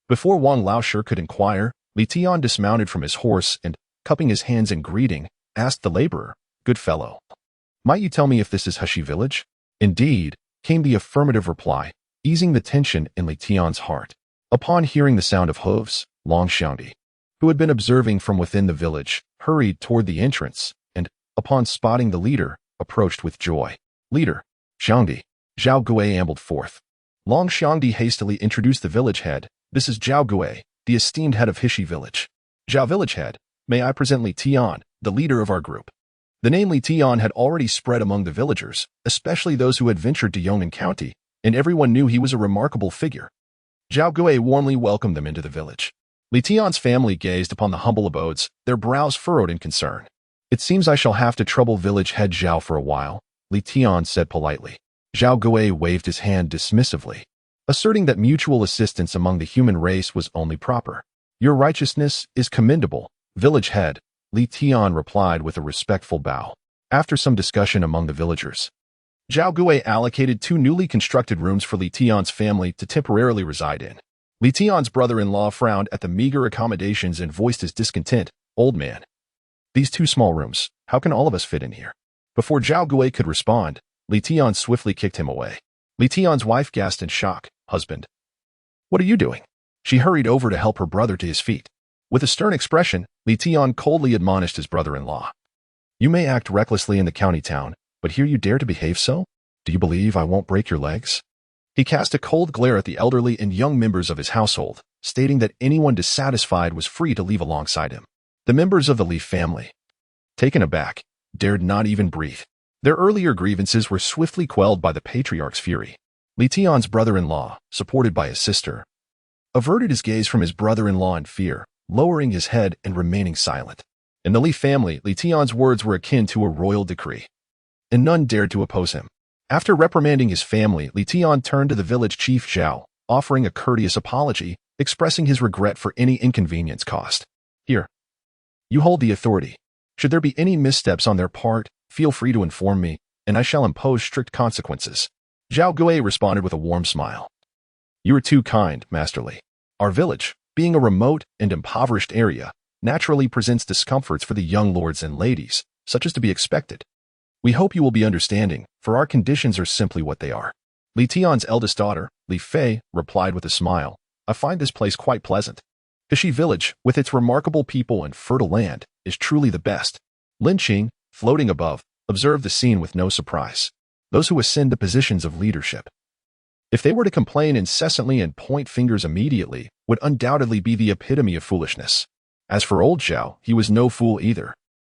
Before Wang Laoshe could inquire, Li Tian dismounted from his horse and, cupping his hands in greeting, asked the laborer, "Good fellow, might you tell me if this is Hishi village?" "Indeed," came the affirmative reply, easing the tension in Li Tian's heart. Upon hearing the sound of hooves, Long Xiangdi, who had been observing from within the village, hurried toward the entrance and, upon spotting the leader, approached with joy. "Leader, Xiangdi." Zhao Gui ambled forth. Long Xiangdi hastily introduced the village head. "This is Zhao Gui, the esteemed head of Hishi village." "Zhao village head, may I present Li Tian, the leader of our group." The name Li Tian had already spread among the villagers, especially those who had ventured to Yong'an County, and everyone knew he was a remarkable figure. Zhao Gui warmly welcomed them into the village. Li Tian's family gazed upon the humble abodes, their brows furrowed in concern. "It seems I shall have to trouble village head Zhao for a while," Li Tian said politely. Zhao Gui waved his hand dismissively, asserting that mutual assistance among the human race was only proper. "Your righteousness is commendable, village head," Li Tian replied with a respectful bow. After some discussion among the villagers, Zhao Gui allocated 2 newly constructed rooms for Li Tian's family to temporarily reside in. Li Tian's brother-in-law frowned at the meager accommodations and voiced his discontent. "Old man, these 2 small rooms, how can all of us fit in here?" Before Zhao Gui could respond, Li Tian swiftly kicked him away. Li Tian's wife gasped in shock. "Husband, what are you doing?" She hurried over to help her brother to his feet. With a stern expression, Li Tian coldly admonished his brother-in-law. "You may act recklessly in the county town, but here you dare to behave so? Do you believe I won't break your legs?" He cast a cold glare at the elderly and young members of his household, stating that anyone dissatisfied was free to leave alongside him. The members of the Li family, taken aback, dared not even breathe. Their earlier grievances were swiftly quelled by the patriarch's fury. Li Tian's brother-in-law, supported by his sister, averted his gaze from his brother-in-law in fear, lowering his head and remaining silent. In the Li family, Li Tian's words were akin to a royal decree, and none dared to oppose him. After reprimanding his family, Li Tian turned to the village chief Zhao, offering a courteous apology, expressing his regret for any inconvenience caused. "Here, you hold the authority. Should there be any missteps on their part, feel free to inform me, and I shall impose strict consequences." Zhao Gui responded with a warm smile. "You are too kind, Master Li. Our village, being a remote and impoverished area, naturally presents discomforts for the young lords and ladies, such as to be expected. We hope you will be understanding, for our conditions are simply what they are." Li Tian's eldest daughter, Li Fei, replied with a smile, "I find this place quite pleasant. Hishi village, with its remarkable people and fertile land, is truly the best." Lin Qing, floating above, observed the scene with no surprise. Those who ascend to positions of leadership If they were to complain incessantly and point fingers immediately, would undoubtedly be the epitome of foolishness. As for old Zhao, he was no fool either.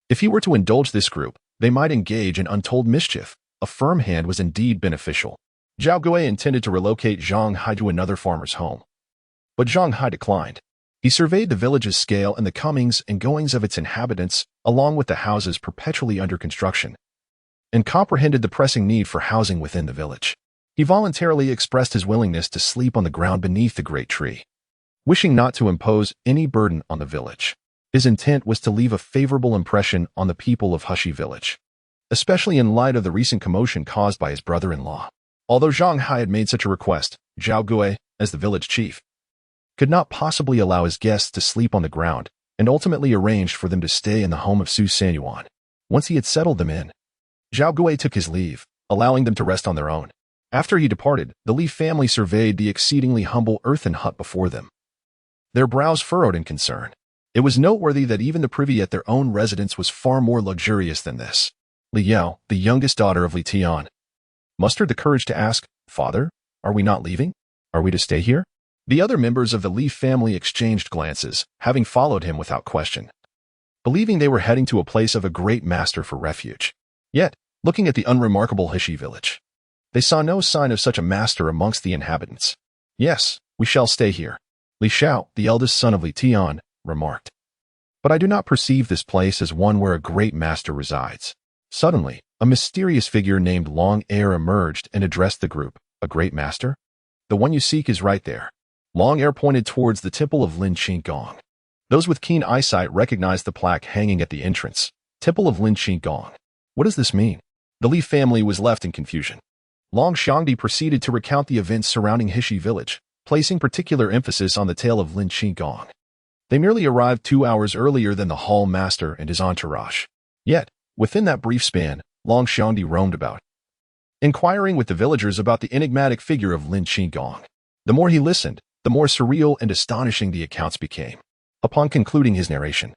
If he were to indulge this group, they might engage in untold mischief. A firm hand was indeed beneficial. Zhao Gui intended to relocate Zhang Hai to another farmer's home. But Zhang Hai declined. He surveyed the village's scale and the comings and goings of its inhabitants, along with the houses perpetually under construction, and comprehended the pressing need for housing within the village. He voluntarily expressed his willingness to sleep on the ground beneath the great tree, wishing not to impose any burden on the village. His intent was to leave a favorable impression on the people of Hushi village, especially in light of the recent commotion caused by his brother-in-law. Although Zhang Hai had made such a request, Zhao Gui, as the village chief, could not possibly allow his guests to sleep on the ground, and ultimately arranged for them to stay in the home of Su Sanyuan. Once he had settled them in, Zhao Gui took his leave, allowing them to rest on their own. After he departed, the Li family surveyed the exceedingly humble earthen hut before them, their brows furrowed in concern. It was noteworthy that even the privy at their own residence was far more luxurious than this. Li Yao, the youngest daughter of Li Tian, mustered the courage to ask, "Father, are we not leaving? Are we to stay here?" The other members of the Li family exchanged glances, having followed him without question, believing they were heading to a place of a great master for refuge. Yet, looking at the unremarkable Hishi village, they saw no sign of such a master amongst the inhabitants. "Yes, we shall stay here," Li Xiao, the eldest son of Li Tian, remarked. "But I do not perceive this place as one where a great master resides." Suddenly, a mysterious figure named Long Air emerged and addressed the group. "A great master? The one you seek is right there." Long Air pointed towards the temple of Lin Qing. Those with keen eyesight recognized the plaque hanging at the entrance. Temple of Lin Qing. What does this mean? The Li family was left in confusion. Long Xiangdi proceeded to recount the events surrounding Hishi village, placing particular emphasis on the tale of Lin Qing. They merely arrived 2 hours earlier than the hall master and his entourage. Yet, within that brief span, Long Xiangdi roamed about, inquiring with the villagers about the enigmatic figure of Lin Qing. The more he listened, the more surreal and astonishing the accounts became. Upon concluding his narration,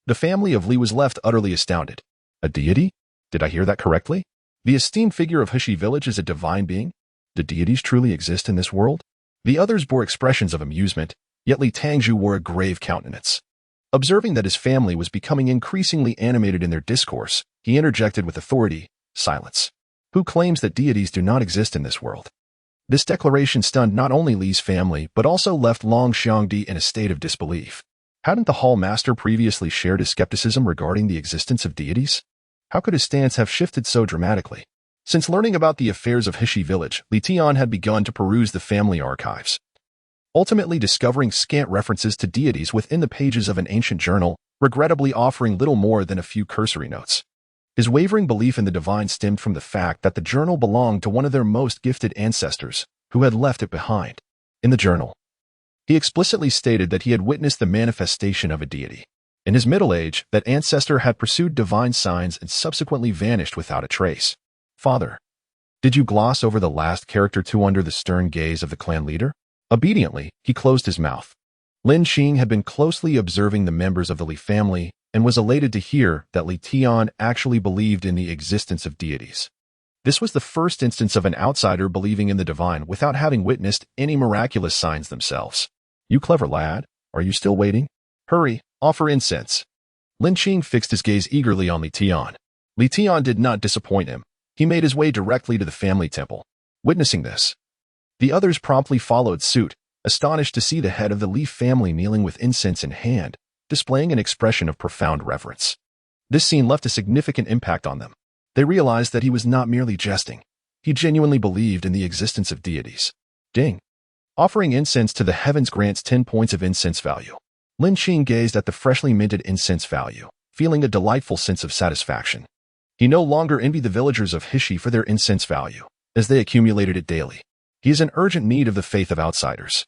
the family of Li was left utterly astounded. A deity? Did I hear that correctly? The esteemed figure of Hishi village is a divine being? Do deities truly exist in this world? The others bore expressions of amusement, yet Li Tangzhu wore a grave countenance. Observing that his family was becoming increasingly animated in their discourse, he interjected with authority, "Silence. Who claims that deities do not exist in this world?" This declaration stunned not only Li's family, but also left Long Xiangdi in a state of disbelief. Hadn't the hall master previously shared his skepticism regarding the existence of deities? How could his stance have shifted so dramatically? Since learning about the affairs of Hishi village, Li Tian had begun to peruse the family archives, ultimately discovering scant references to deities within the pages of an ancient journal, regrettably offering little more than a few cursory notes. His wavering belief in the divine stemmed from the fact that the journal belonged to one of their most gifted ancestors, who had left it behind. In the journal, he explicitly stated that he had witnessed the manifestation of a deity. In his middle age, that ancestor had pursued divine signs and subsequently vanished without a trace. "Father, did you gloss over the last character too under the stern gaze of the clan leader?" Obediently, he closed his mouth. Lin Qing had been closely observing the members of the Li family and was elated to hear that Li Tian actually believed in the existence of deities. This was the first instance of an outsider believing in the divine without having witnessed any miraculous signs themselves. "You clever lad, are you still waiting? Hurry, offer incense." Lin Qing fixed his gaze eagerly on Li Tian. Li Tian did not disappoint him. He made his way directly to the family temple. Witnessing this, the others promptly followed suit, astonished to see the head of the Li family kneeling with incense in hand, displaying an expression of profound reverence. This scene left a significant impact on them. They realized that he was not merely jesting. He genuinely believed in the existence of deities. Ding. Offering incense to the heavens grants 10 points of incense value. Lin Qing gazed at the freshly minted incense value, feeling a delightful sense of satisfaction. He no longer envied the villagers of Hishi for their incense value, as they accumulated it daily. He is in urgent need of the faith of outsiders.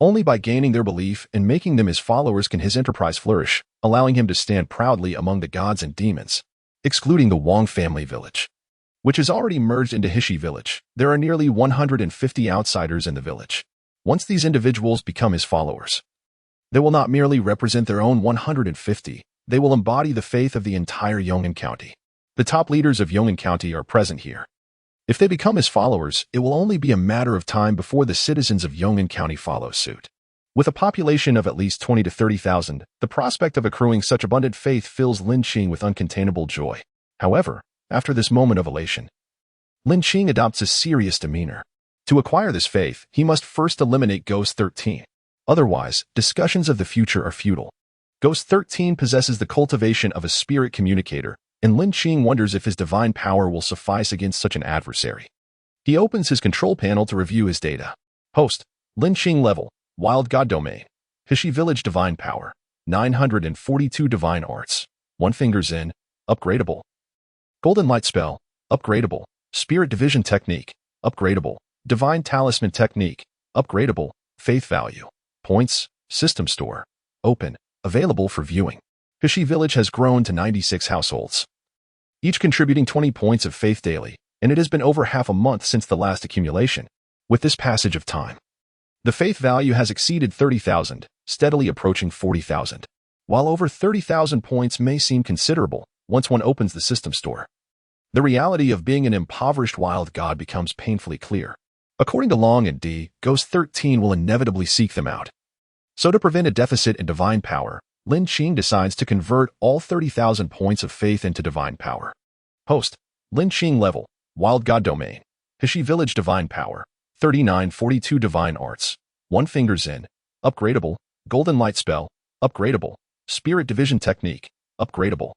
Only by gaining their belief and making them his followers can his enterprise flourish, allowing him to stand proudly among the gods and demons. Excluding the Wang family village, which has already merged into Hishi village, there are nearly 150 outsiders in the village. Once these individuals become his followers, they will not merely represent their own 150, they will embody the faith of the entire Yong'an County. The top leaders of Yong'an County are present here. If they become his followers, it will only be a matter of time before the citizens of Yong'an County follow suit. With a population of at least 20 to 30,000, the prospect of accruing such abundant faith fills Lin Qing with uncontainable joy. However, after this moment of elation, Lin Qing adopts a serious demeanor. To acquire this faith, he must first eliminate Ghost 13. Otherwise, discussions of the future are futile. Ghost 13 possesses the cultivation of a spirit communicator, and Lin Qing wonders if his divine power will suffice against such an adversary. He opens his control panel to review his data. Host, Lin Qing level, Wild God Domain, Hishi Village Divine Power, 942 Divine Arts, 1 Fingers in, upgradable. Golden Light Spell, upgradable. Spirit Division Technique, upgradable. Divine Talisman Technique, upgradable. Faith Value, points, System Store, open, available for viewing. Hishi Village has grown to 96 households, each contributing 20 points of faith daily, and it has been over half a month since the last accumulation. With this passage of time, the faith value has exceeded 30,000, steadily approaching 40,000. While over 30,000 points may seem considerable, once one opens the system store, the reality of being an impoverished wild god becomes painfully clear. According to Long and D, Ghost 13 will inevitably seek them out. So to prevent a deficit in divine power, Lin Qing decides to convert all 30,000 points of faith into divine power. Host, Lin Qing level, Wild God Domain, Hishi Village Divine Power, 3942 Divine Arts, 1 Fingers in, upgradable. Golden Light Spell, upgradable. Spirit Division Technique, upgradable.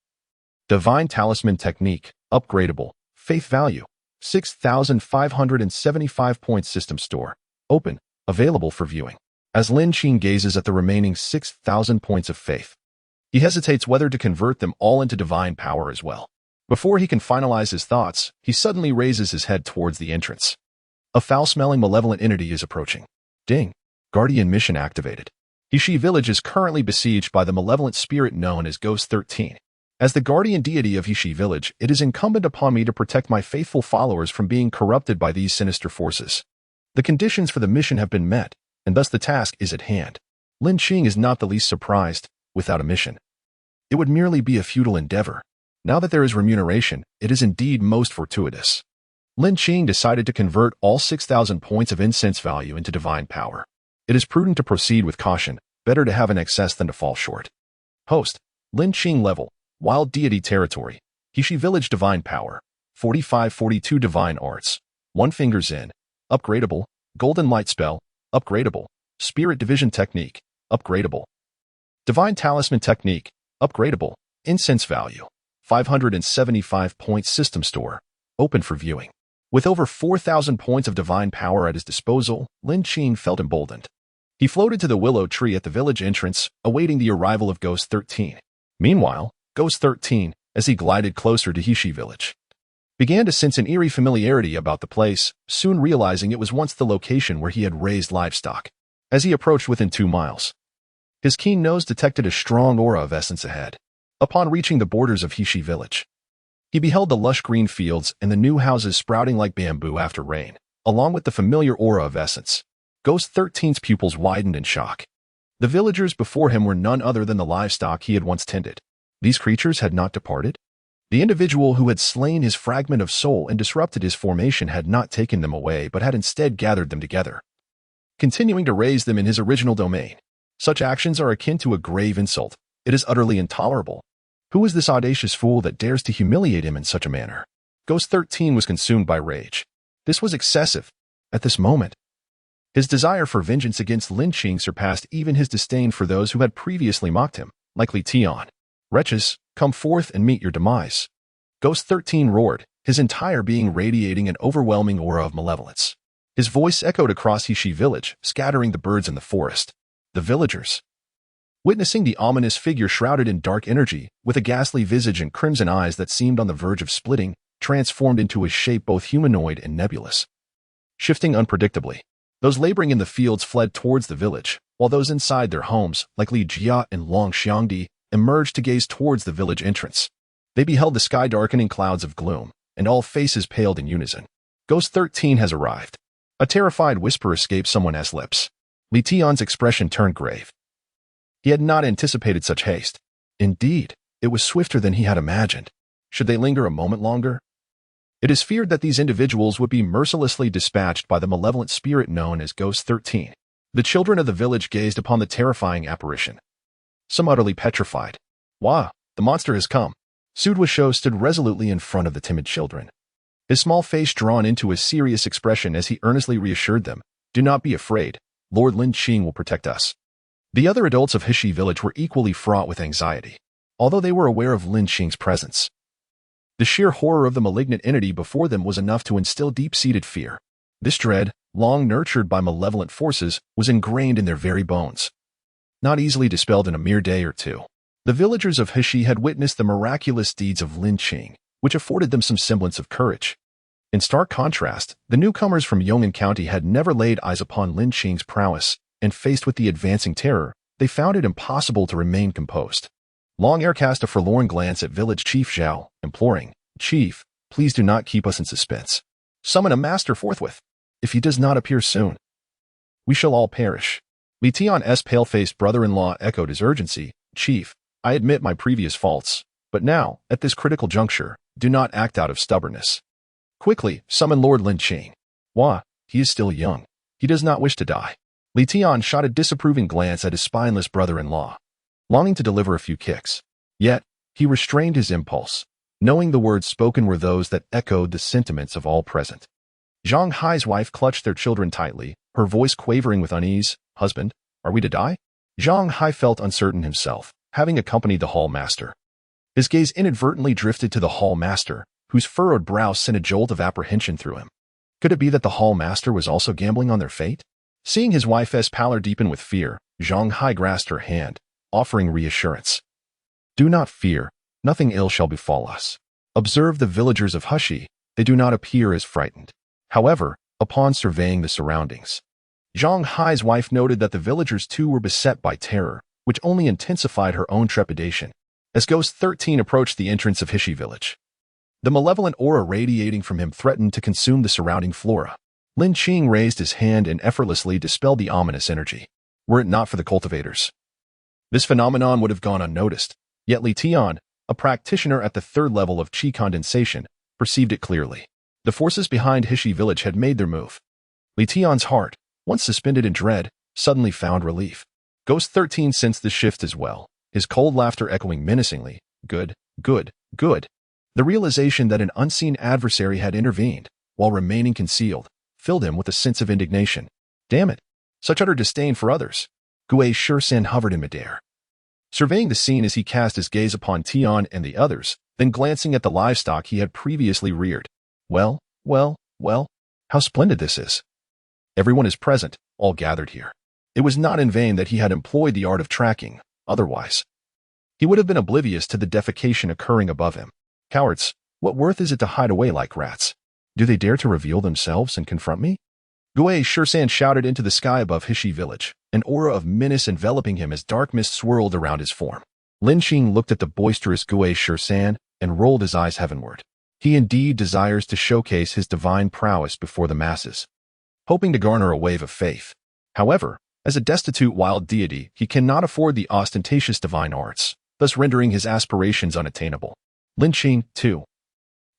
Divine Talisman Technique, upgradable. Faith Value, 6,575 points. System Store, open, available for viewing. As Lin Qing gazes at the remaining 6,000 points of faith, he hesitates whether to convert them all into divine power as well. Before he can finalize his thoughts, he suddenly raises his head towards the entrance. A foul-smelling malevolent entity is approaching. Ding. Guardian mission activated. Hishi Village is currently besieged by the malevolent spirit known as Ghost 13. As the guardian deity of Hishi Village, it is incumbent upon me to protect my faithful followers from being corrupted by these sinister forces. The conditions for the mission have been met, and thus the task is at hand. Lin Qing is not the least surprised. Without a mission, it would merely be a futile endeavor. Now that there is remuneration, it is indeed most fortuitous. Lin Qing decided to convert all 6,000 points of incense value into divine power. It is prudent to proceed with caution, better to have an excess than to fall short. Host, Lin Qing level, Wild Deity Territory, Hishi Village Divine Power, 4542 Divine Arts, 1 Fingers in, upgradable. Golden Light Spell, upgradable. Spirit Division Technique, upgradable. Divine Talisman Technique, upgradable. Incense Value, 575 points. System Store, open for viewing. With over 4,000 points of divine power at his disposal, Lin Qing felt emboldened. He floated to the willow tree at the village entrance, awaiting the arrival of Ghost 13. Meanwhile, Ghost 13, as he glided closer to Hishi Village, began to sense an eerie familiarity about the place, soon realizing it was once the location where he had raised livestock. As he approached within 2 miles, his keen nose detected a strong aura of essence ahead. Upon reaching the borders of Hishi Village, he beheld the lush green fields and the new houses sprouting like bamboo after rain, along with the familiar aura of essence. Ghost 13's pupils widened in shock. The villagers before him were none other than the livestock he had once tended. These creatures had not departed. The individual who had slain his fragment of soul and disrupted his formation had not taken them away but had instead gathered them together, continuing to raise them in his original domain. Such actions are akin to a grave insult. It is utterly intolerable. Who is this audacious fool that dares to humiliate him in such a manner? Ghost 13 was consumed by rage. This was excessive. At this moment, his desire for vengeance against Lin Qing surpassed even his disdain for those who had previously mocked him, like Li Tian. Wretches, come forth and meet your demise. Ghost 13 roared, his entire being radiating an overwhelming aura of malevolence. His voice echoed across Hishi Village, scattering the birds in the forest. The villagers, witnessing the ominous figure shrouded in dark energy, with a ghastly visage and crimson eyes that seemed on the verge of splitting, transformed into a shape both humanoid and nebulous, shifting unpredictably. Those laboring in the fields fled towards the village, while those inside their homes, like Li Jia and Long Xiangdi, emerged to gaze towards the village entrance. They beheld the sky darken in clouds of gloom, and all faces paled in unison. Ghost 13 has arrived. A terrified whisper escaped someone's lips. Li Tian's expression turned grave. He had not anticipated such haste. Indeed, it was swifter than he had imagined. Should they linger a moment longer? It is feared that these individuals would be mercilessly dispatched by the malevolent spirit known as Ghost 13. The children of the village gazed upon the terrifying apparition, some utterly petrified. Wah, the monster has come. Sudwasho stood resolutely in front of the timid children, his small face drawn into a serious expression as he earnestly reassured them, "Do not be afraid. Lord Lin Qing will protect us." The other adults of Hishi village were equally fraught with anxiety, although they were aware of Lin Qing's presence. The sheer horror of the malignant entity before them was enough to instill deep-seated fear. This dread, long nurtured by malevolent forces, was ingrained in their very bones, not easily dispelled in a mere day or two. The villagers of Hishi had witnessed the miraculous deeds of Lin Qing, which afforded them some semblance of courage. In stark contrast, the newcomers from Yong'an County had never laid eyes upon Lin Qing's prowess, and faced with the advancing terror, they found it impossible to remain composed. Long Air cast a forlorn glance at village chief Zhao, imploring, "Chief, please do not keep us in suspense. Summon a master forthwith. If he does not appear soon, we shall all perish." Li Tian's pale-faced brother-in-law echoed his urgency, "Chief, I admit my previous faults, but now, at this critical juncture, do not act out of stubbornness. Quickly, summon Lord Lin Qing. Wah, he is still young. He does not wish to die." Li Tian shot a disapproving glance at his spineless brother-in-law, longing to deliver a few kicks. Yet, he restrained his impulse, knowing the words spoken were those that echoed the sentiments of all present. Zhang Hai's wife clutched their children tightly, her voice quavering with unease. "Husband, are we to die?" Zhang Hai felt uncertain himself, having accompanied the hall master. His gaze inadvertently drifted to the hall master, whose furrowed brow sent a jolt of apprehension through him. Could it be that the hall master was also gambling on their fate? Seeing his wife's pallor deepen with fear, Zhang Hai grasped her hand, offering reassurance. "Do not fear, nothing ill shall befall us. Observe the villagers of Hushi, they do not appear as frightened." However, upon surveying the surroundings, Zhang Hai's wife noted that the villagers too were beset by terror, which only intensified her own trepidation. As Ghost 13 approached the entrance of Hishi village, the malevolent aura radiating from him threatened to consume the surrounding flora. Lin Qing raised his hand and effortlessly dispelled the ominous energy. Were it not for the cultivators, this phenomenon would have gone unnoticed. Yet Li Tian, a practitioner at the third level of qi condensation, perceived it clearly. The forces behind Hishi village had made their move. Li Tian's heart, once suspended in dread, suddenly found relief. Ghost 13 sensed the shift as well, his cold laughter echoing menacingly. Good, good, good. The realization that an unseen adversary had intervened, while remaining concealed, filled him with a sense of indignation. Damn it! Such utter disdain for others. Gui Shursan hovered in midair, surveying the scene as he cast his gaze upon Tian and the others, then glancing at the livestock he had previously reared. Well, well, well, how splendid this is. Everyone is present, all gathered here. It was not in vain that he had employed the art of tracking, otherwise he would have been oblivious to the defecation occurring above him. Cowards, what worth is it to hide away like rats? Do they dare to reveal themselves and confront me? Gui Shursan shouted into the sky above Hishi village, an aura of menace enveloping him as dark mist swirled around his form. Lin Qing looked at the boisterous Gui Shursan and rolled his eyes heavenward. He indeed desires to showcase his divine prowess before the masses, hoping to garner a wave of faith. However, as a destitute wild deity, he cannot afford the ostentatious divine arts, thus rendering his aspirations unattainable. Lin Qing, too,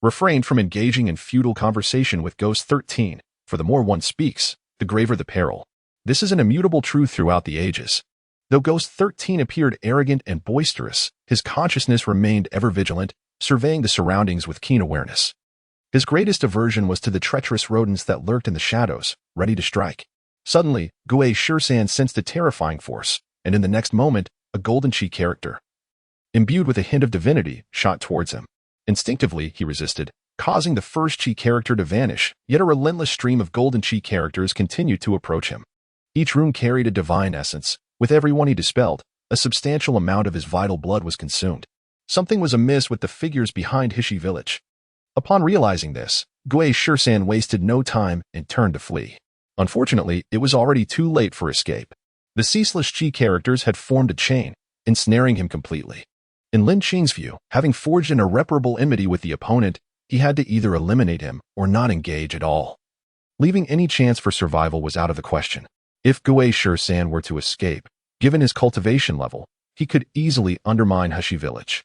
refrained from engaging in futile conversation with Ghost 13, for the more one speaks, the graver the peril. This is an immutable truth throughout the ages. Though Ghost 13 appeared arrogant and boisterous, his consciousness remained ever vigilant, surveying the surroundings with keen awareness. His greatest aversion was to the treacherous rodents that lurked in the shadows, ready to strike. Suddenly, Gui Shursan sensed a terrifying force, and in the next moment, a golden chi character, imbued with a hint of divinity, shot towards him. Instinctively, he resisted, causing the first chi character to vanish, yet a relentless stream of golden chi characters continued to approach him. Each rune carried a divine essence. With every one he dispelled, a substantial amount of his vital blood was consumed. Something was amiss with the figures behind Hishi village. Upon realizing this, Gui Shursan wasted no time and turned to flee. Unfortunately, it was already too late for escape. The ceaseless chi characters had formed a chain, ensnaring him completely. In Lin Qing's view, having forged an irreparable enmity with the opponent, he had to either eliminate him or not engage at all. Leaving any chance for survival was out of the question. If Gui Shursan were to escape, given his cultivation level, he could easily undermine Hishi village,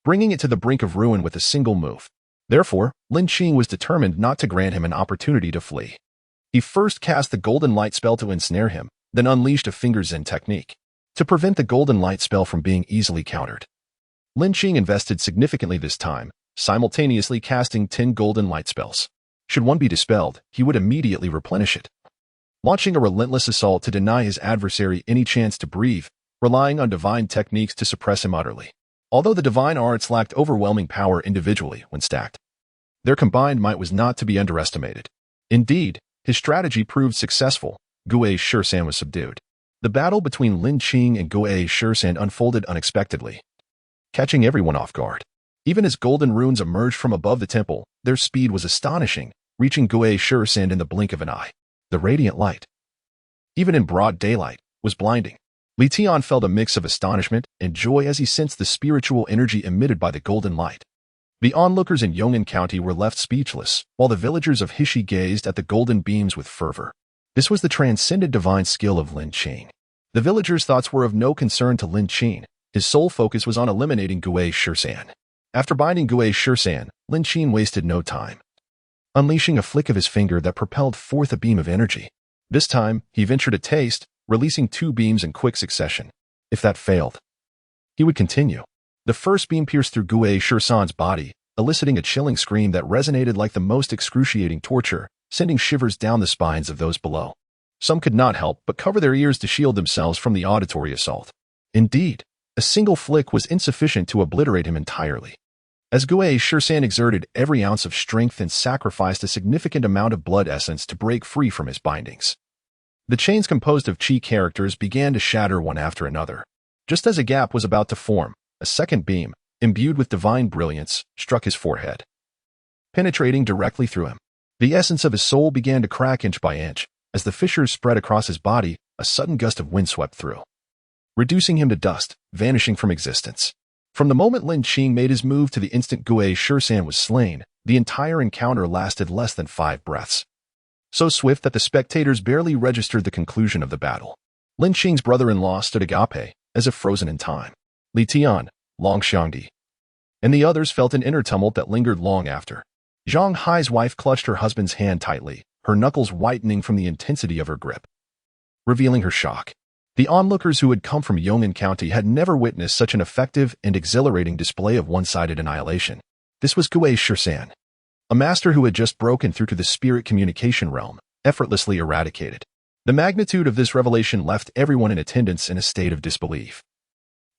bringing it to the brink of ruin with a single move. Therefore, Lin Qing was determined not to grant him an opportunity to flee. He first cast the golden light spell to ensnare him, then unleashed a finger Zen technique to prevent the golden light spell from being easily countered. Lin Qing invested significantly this time, simultaneously casting 10 golden light spells. Should one be dispelled, he would immediately replenish it, launching a relentless assault to deny his adversary any chance to breathe, relying on divine techniques to suppress him utterly. Although the divine arts lacked overwhelming power individually when stacked, their combined might was not to be underestimated. Indeed, his strategy proved successful. Gui's Shirshan was subdued. The battle between Lin Qing and Gui's Shirshan unfolded unexpectedly, catching everyone off guard. Even as golden runes emerged from above the temple, their speed was astonishing, reaching Gui's Shirshan in the blink of an eye. The radiant light, even in broad daylight, was blinding. Li Tian felt a mix of astonishment and joy as he sensed the spiritual energy emitted by the golden light. The onlookers in Yong'an County were left speechless, while the villagers of Hishi gazed at the golden beams with fervor. This was the transcendent divine skill of Lin Qing. The villagers' thoughts were of no concern to Lin Qing. His sole focus was on eliminating Gui's Shirshan. After binding Gui's Shirshan, Lin Qing wasted no time, unleashing a flick of his finger that propelled forth a beam of energy. This time, he ventured a taste, releasing 2 beams in quick succession. If that failed, he would continue. The first beam pierced through Gui's Shirshan's body, eliciting a chilling scream that resonated like the most excruciating torture, sending shivers down the spines of those below. Some could not help but cover their ears to shield themselves from the auditory assault. Indeed, a single flick was insufficient to obliterate him entirely. As Gui's Shirshan exerted every ounce of strength and sacrificed a significant amount of blood essence to break free from his bindings, the chains composed of Qi characters began to shatter one after another. Just as a gap was about to form, a second beam, imbued with divine brilliance, struck his forehead, penetrating directly through him. The essence of his soul began to crack inch by inch. As the fissures spread across his body, a sudden gust of wind swept through, reducing him to dust, vanishing from existence. From the moment Lin Qing made his move to the instant Gui's Shirshan was slain, the entire encounter lasted less than 5 breaths. So swift that the spectators barely registered the conclusion of the battle. Lin Qing's brother-in-law stood agape, as if frozen in time. Li Tian, Long Xiangdi, and the others felt an inner tumult that lingered long after. Zhang Hai's wife clutched her husband's hand tightly, her knuckles whitening from the intensity of her grip, revealing her shock. The onlookers who had come from Yong'an County had never witnessed such an effective and exhilarating display of one-sided annihilation. This was Gui's Shirshan, a master who had just broken through to the spirit communication realm, effortlessly eradicated. The magnitude of this revelation left everyone in attendance in a state of disbelief,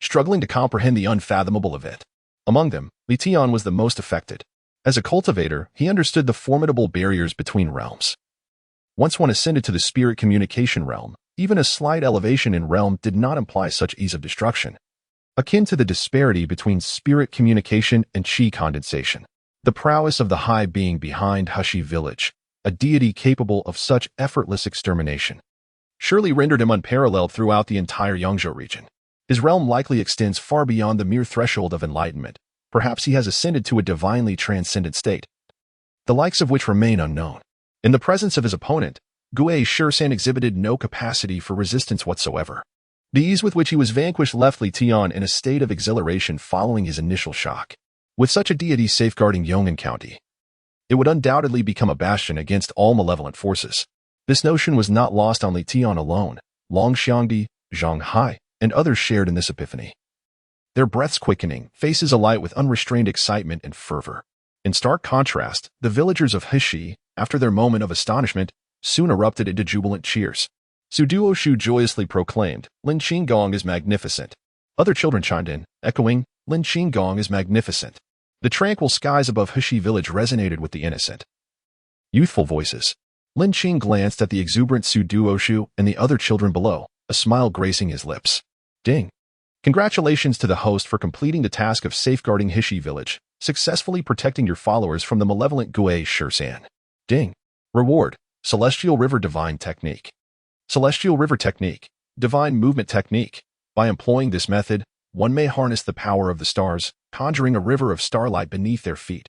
struggling to comprehend the unfathomable event. Among them, Li Tian was the most affected. As a cultivator, he understood the formidable barriers between realms. Once one ascended to the spirit communication realm, even a slight elevation in realm did not imply such ease of destruction, akin to the disparity between spirit communication and Qi condensation. The prowess of the high being behind Hushi village, a deity capable of such effortless extermination, surely rendered him unparalleled throughout the entire Yangzhou region. His realm likely extends far beyond the mere threshold of enlightenment. Perhaps he has ascended to a divinely transcendent state, the likes of which remain unknown. In the presence of his opponent, Gui's Shirshan exhibited no capacity for resistance whatsoever. The ease with which he was vanquished left Li Tian in a state of exhilaration following his initial shock. With such a deity safeguarding Yong'an County, it would undoubtedly become a bastion against all malevolent forces. This notion was not lost on Li Tian alone. Long Xiangdi, Zhang Hai, and others shared in this epiphany, their breaths quickening, faces alight with unrestrained excitement and fervor. In stark contrast, the villagers of Hishi, after their moment of astonishment, soon erupted into jubilant cheers. Su Duoshu joyously proclaimed, "Lin Qing Gong is magnificent." Other children chimed in, echoing, "Lin Qing Gong is magnificent." The tranquil skies above Hishi village resonated with the innocent, youthful voices. Lin Qing glanced at the exuberant Su Duoshu and the other children below, a smile gracing his lips. Ding. Congratulations to the host for completing the task of safeguarding Hishi village, successfully protecting your followers from the malevolent Gui's Shirshan. Ding. Reward, Celestial River Divine Technique. Celestial River Technique, Divine Movement Technique. By employing this method, one may harness the power of the stars, conjuring a river of starlight beneath their feet,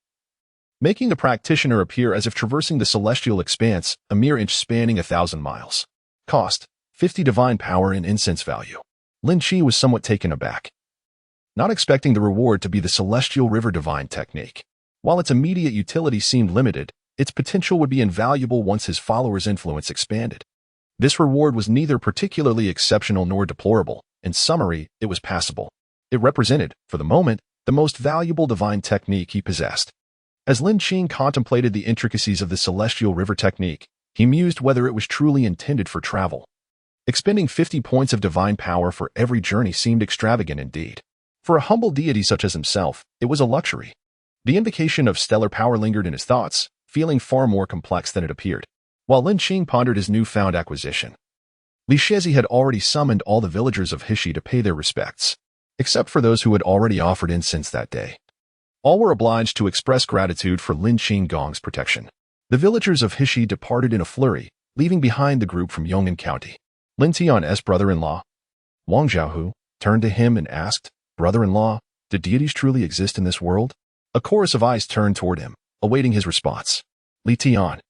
making the practitioner appear as if traversing the celestial expanse, a mere inch spanning 1,000 miles. Cost, 50 divine power and incense value. Lin Qi was somewhat taken aback, not expecting the reward to be the Celestial River Divine Technique. While its immediate utility seemed limited, its potential would be invaluable once his followers' influence expanded. This reward was neither particularly exceptional nor deplorable. In summary, it was passable. It represented, for the moment, the most valuable divine technique he possessed. As Lin Qing contemplated the intricacies of the celestial river technique, he mused whether it was truly intended for travel. Expending 50 points of divine power for every journey seemed extravagant indeed. For a humble deity such as himself, it was a luxury. The invocation of stellar power lingered in his thoughts, feeling far more complex than it appeared. While Lin Qing pondered his newfound acquisition, Li Shezi had already summoned all the villagers of Hishi to pay their respects, except for those who had already offered incense that day. All were obliged to express gratitude for Lin Qing Gong's protection. The villagers of Hishi departed in a flurry, leaving behind the group from Yong'an County. Lin Tian's brother-in-law, Wang Zhaohu, turned to him and asked, "Brother-in-law, do deities truly exist in this world?" A chorus of eyes turned toward him, awaiting his response. Li Tian,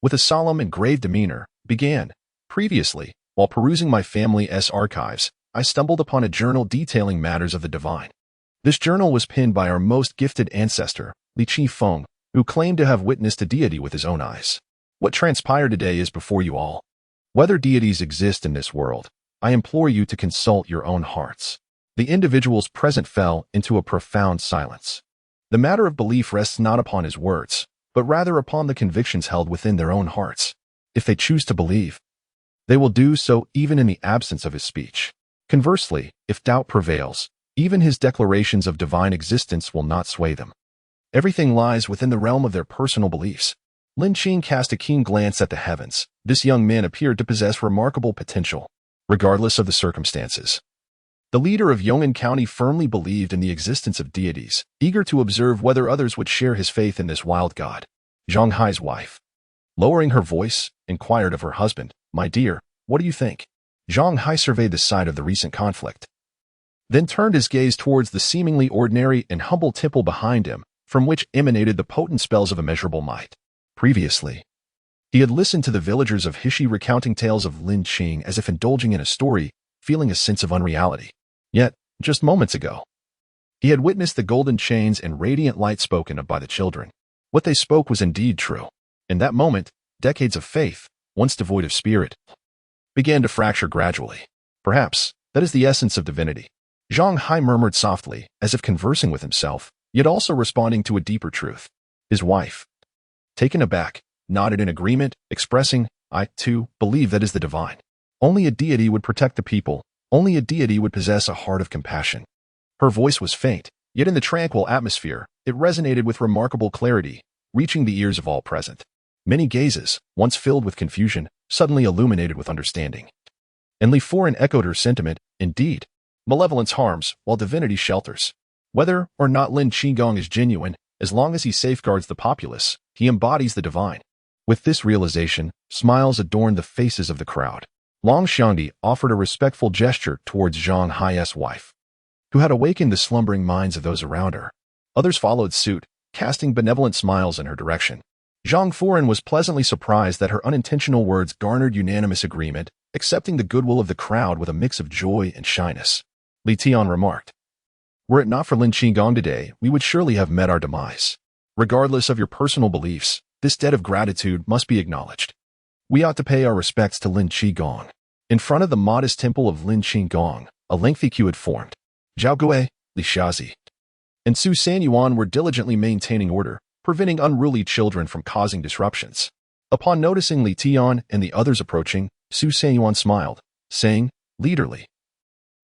with a solemn and grave demeanor, began, "Previously, while perusing my family's archives, I stumbled upon a journal detailing matters of the divine. This journal was penned by our most gifted ancestor, Li Qifeng, who claimed to have witnessed a deity with his own eyes. What transpired today is before you all. Whether deities exist in this world, I implore you to consult your own hearts." The individuals present fell into a profound silence. The matter of belief rests not upon his words, but rather upon the convictions held within their own hearts. If they choose to believe, they will do so even in the absence of his speech. Conversely, if doubt prevails, even his declarations of divine existence will not sway them. Everything lies within the realm of their personal beliefs. Lin Qing cast a keen glance at the heavens. This young man appeared to possess remarkable potential, regardless of the circumstances. The leader of Yong'an County firmly believed in the existence of deities, eager to observe whether others would share his faith in this wild god. Zhang Hai's wife, lowering her voice, inquired of her husband, "My dear, what do you think?" Zhang Hai surveyed the site of the recent conflict, then turned his gaze towards the seemingly ordinary and humble temple behind him, from which emanated the potent spells of immeasurable might. Previously, he had listened to the villagers of Hishi recounting tales of Lin Qing as if indulging in a story, feeling a sense of unreality. Yet, just moments ago, he had witnessed the golden chains and radiant light spoken of by the children. What they spoke was indeed true. In that moment, decades of faith, once devoid of spirit, began to fracture gradually. Perhaps, that is the essence of divinity. Zhang Hai murmured softly, as if conversing with himself, yet also responding to a deeper truth. His wife, taken aback, nodded in agreement, expressing, "I, too, believe that is the divine. Only a deity would protect the people. Only a deity would possess a heart of compassion." Her voice was faint, yet in the tranquil atmosphere, it resonated with remarkable clarity, reaching the ears of all present. Many gazes, once filled with confusion, suddenly illuminated with understanding. And Li Foran echoed her sentiment, "Indeed, malevolence harms, while divinity shelters. Whether or not Lin Qigong is genuine, as long as he safeguards the populace, he embodies the divine." With this realization, smiles adorned the faces of the crowd. Long Xiangdi offered a respectful gesture towards Zhang Hai's wife, who had awakened the slumbering minds of those around her. Others followed suit, casting benevolent smiles in her direction. Zhang Foran was pleasantly surprised that her unintentional words garnered unanimous agreement, accepting the goodwill of the crowd with a mix of joy and shyness. Li Tian remarked, "Were it not for Lin Qigong today, we would surely have met our demise. Regardless of your personal beliefs, this debt of gratitude must be acknowledged. We ought to pay our respects to Lin Qigong." In front of the modest temple of Lin Qigong, a lengthy queue had formed. Zhao Gui, Li Shazi, and Su Sanyuan were diligently maintaining order, preventing unruly children from causing disruptions. Upon noticing Li Tian and the others approaching, Su Sanyuan smiled, saying, "Leaderly,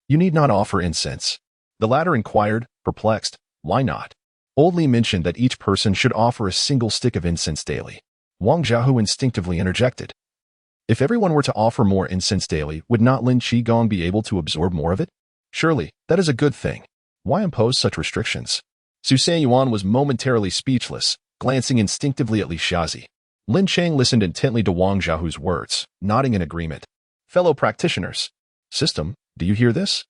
you need not offer incense." The latter inquired, perplexed, "Why not?" Old Li mentioned that each person should offer a single stick of incense daily. Wang Zhaohu instinctively interjected, "If everyone were to offer more incense daily, would not Lin Qigong be able to absorb more of it? Surely, that is a good thing. Why impose such restrictions?" Su Sanyuan was momentarily speechless, glancing instinctively at Li Shazi. Lin Cheng listened intently to Wang Zhaohu's words, nodding in agreement. "Fellow practitioners, system, do you hear this?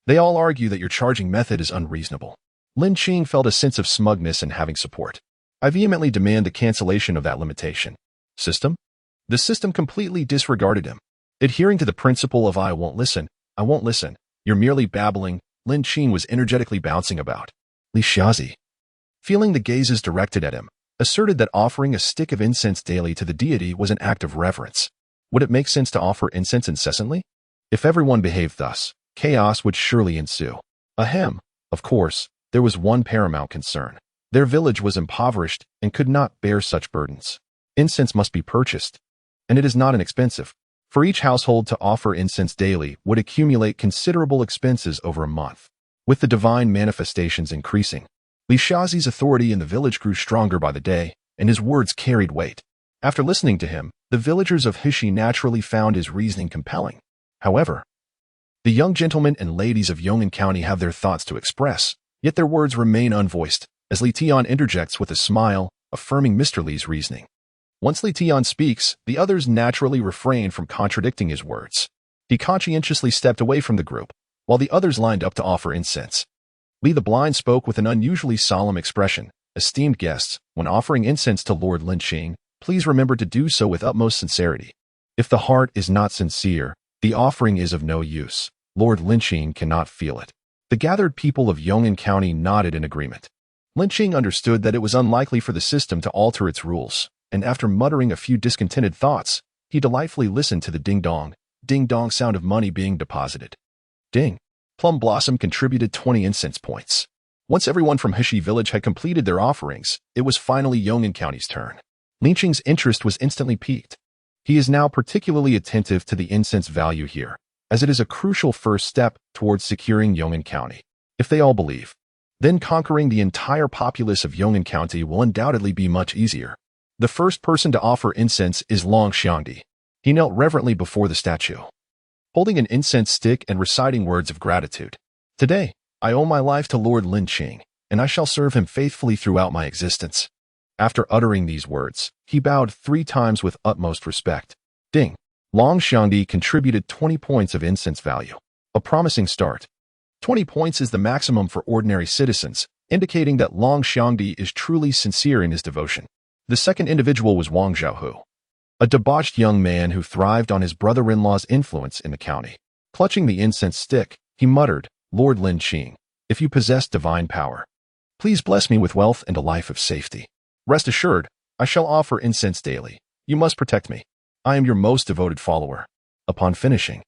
They all argue that your charging method is unreasonable." Lin Qing felt a sense of smugness in having support. "I vehemently demand the cancellation of that limitation." System? The system completely disregarded him. Adhering to the principle of I won't listen, you're merely babbling, Lin Qing was energetically bouncing about. "Li Shazi, feeling the gazes directed at him, asserted that offering a stick of incense daily to the deity was an act of reverence. Would it make sense to offer incense incessantly? If everyone behaved thus, chaos would surely ensue. Ahem. Of course, there was one paramount concern. Their village was impoverished and could not bear such burdens. Incense must be purchased, and it is not inexpensive. For each household to offer incense daily would accumulate considerable expenses over a month. With the divine manifestations increasing, Li Shazi's authority in the village grew stronger by the day, and his words carried weight. After listening to him, the villagers of Hishi naturally found his reasoning compelling. However, the young gentlemen and ladies of Yong'an County have their thoughts to express, yet their words remain unvoiced, as Li Tian interjects with a smile, affirming Mr. Li's reasoning. Once Li Tian speaks, the others naturally refrain from contradicting his words. He conscientiously stepped away from the group, while the others lined up to offer incense. Li the Blind spoke with an unusually solemn expression. Esteemed guests, when offering incense to Lord Lin Qing, please remember to do so with utmost sincerity. If the heart is not sincere, the offering is of no use. Lord Lin Qing cannot feel it. The gathered people of Yong'an County nodded in agreement. Lin Qing understood that it was unlikely for the system to alter its rules, and after muttering a few discontented thoughts, he delightfully listened to the ding-dong sound of money being deposited. Ding. Plum Blossom contributed 20 incense points. Once everyone from Hishi village had completed their offerings, it was finally Yong'an County's turn. Lin Qing's interest was instantly piqued. He is now particularly attentive to the incense value here, as it is a crucial first step towards securing Yong'an County. If they all believe, then conquering the entire populace of Yong'an County will undoubtedly be much easier. The first person to offer incense is Long Xiangdi. He knelt reverently before the statue, holding an incense stick and reciting words of gratitude. Today, I owe my life to Lord Lin Qing, and I shall serve him faithfully throughout my existence. After uttering these words, he bowed 3 times with utmost respect. Ding. Long Xiangdi contributed 20 points of incense value. A promising start. 20 points is the maximum for ordinary citizens, indicating that Long Xiangdi is truly sincere in his devotion. The second individual was Wang Zhaohu, a debauched young man who thrived on his brother-in-law's influence in the county. Clutching the incense stick, he muttered, Lord Lin Qing, if you possess divine power, please bless me with wealth and a life of safety. Rest assured, I shall offer incense daily. You must protect me. I am your most devoted follower. Upon finishing,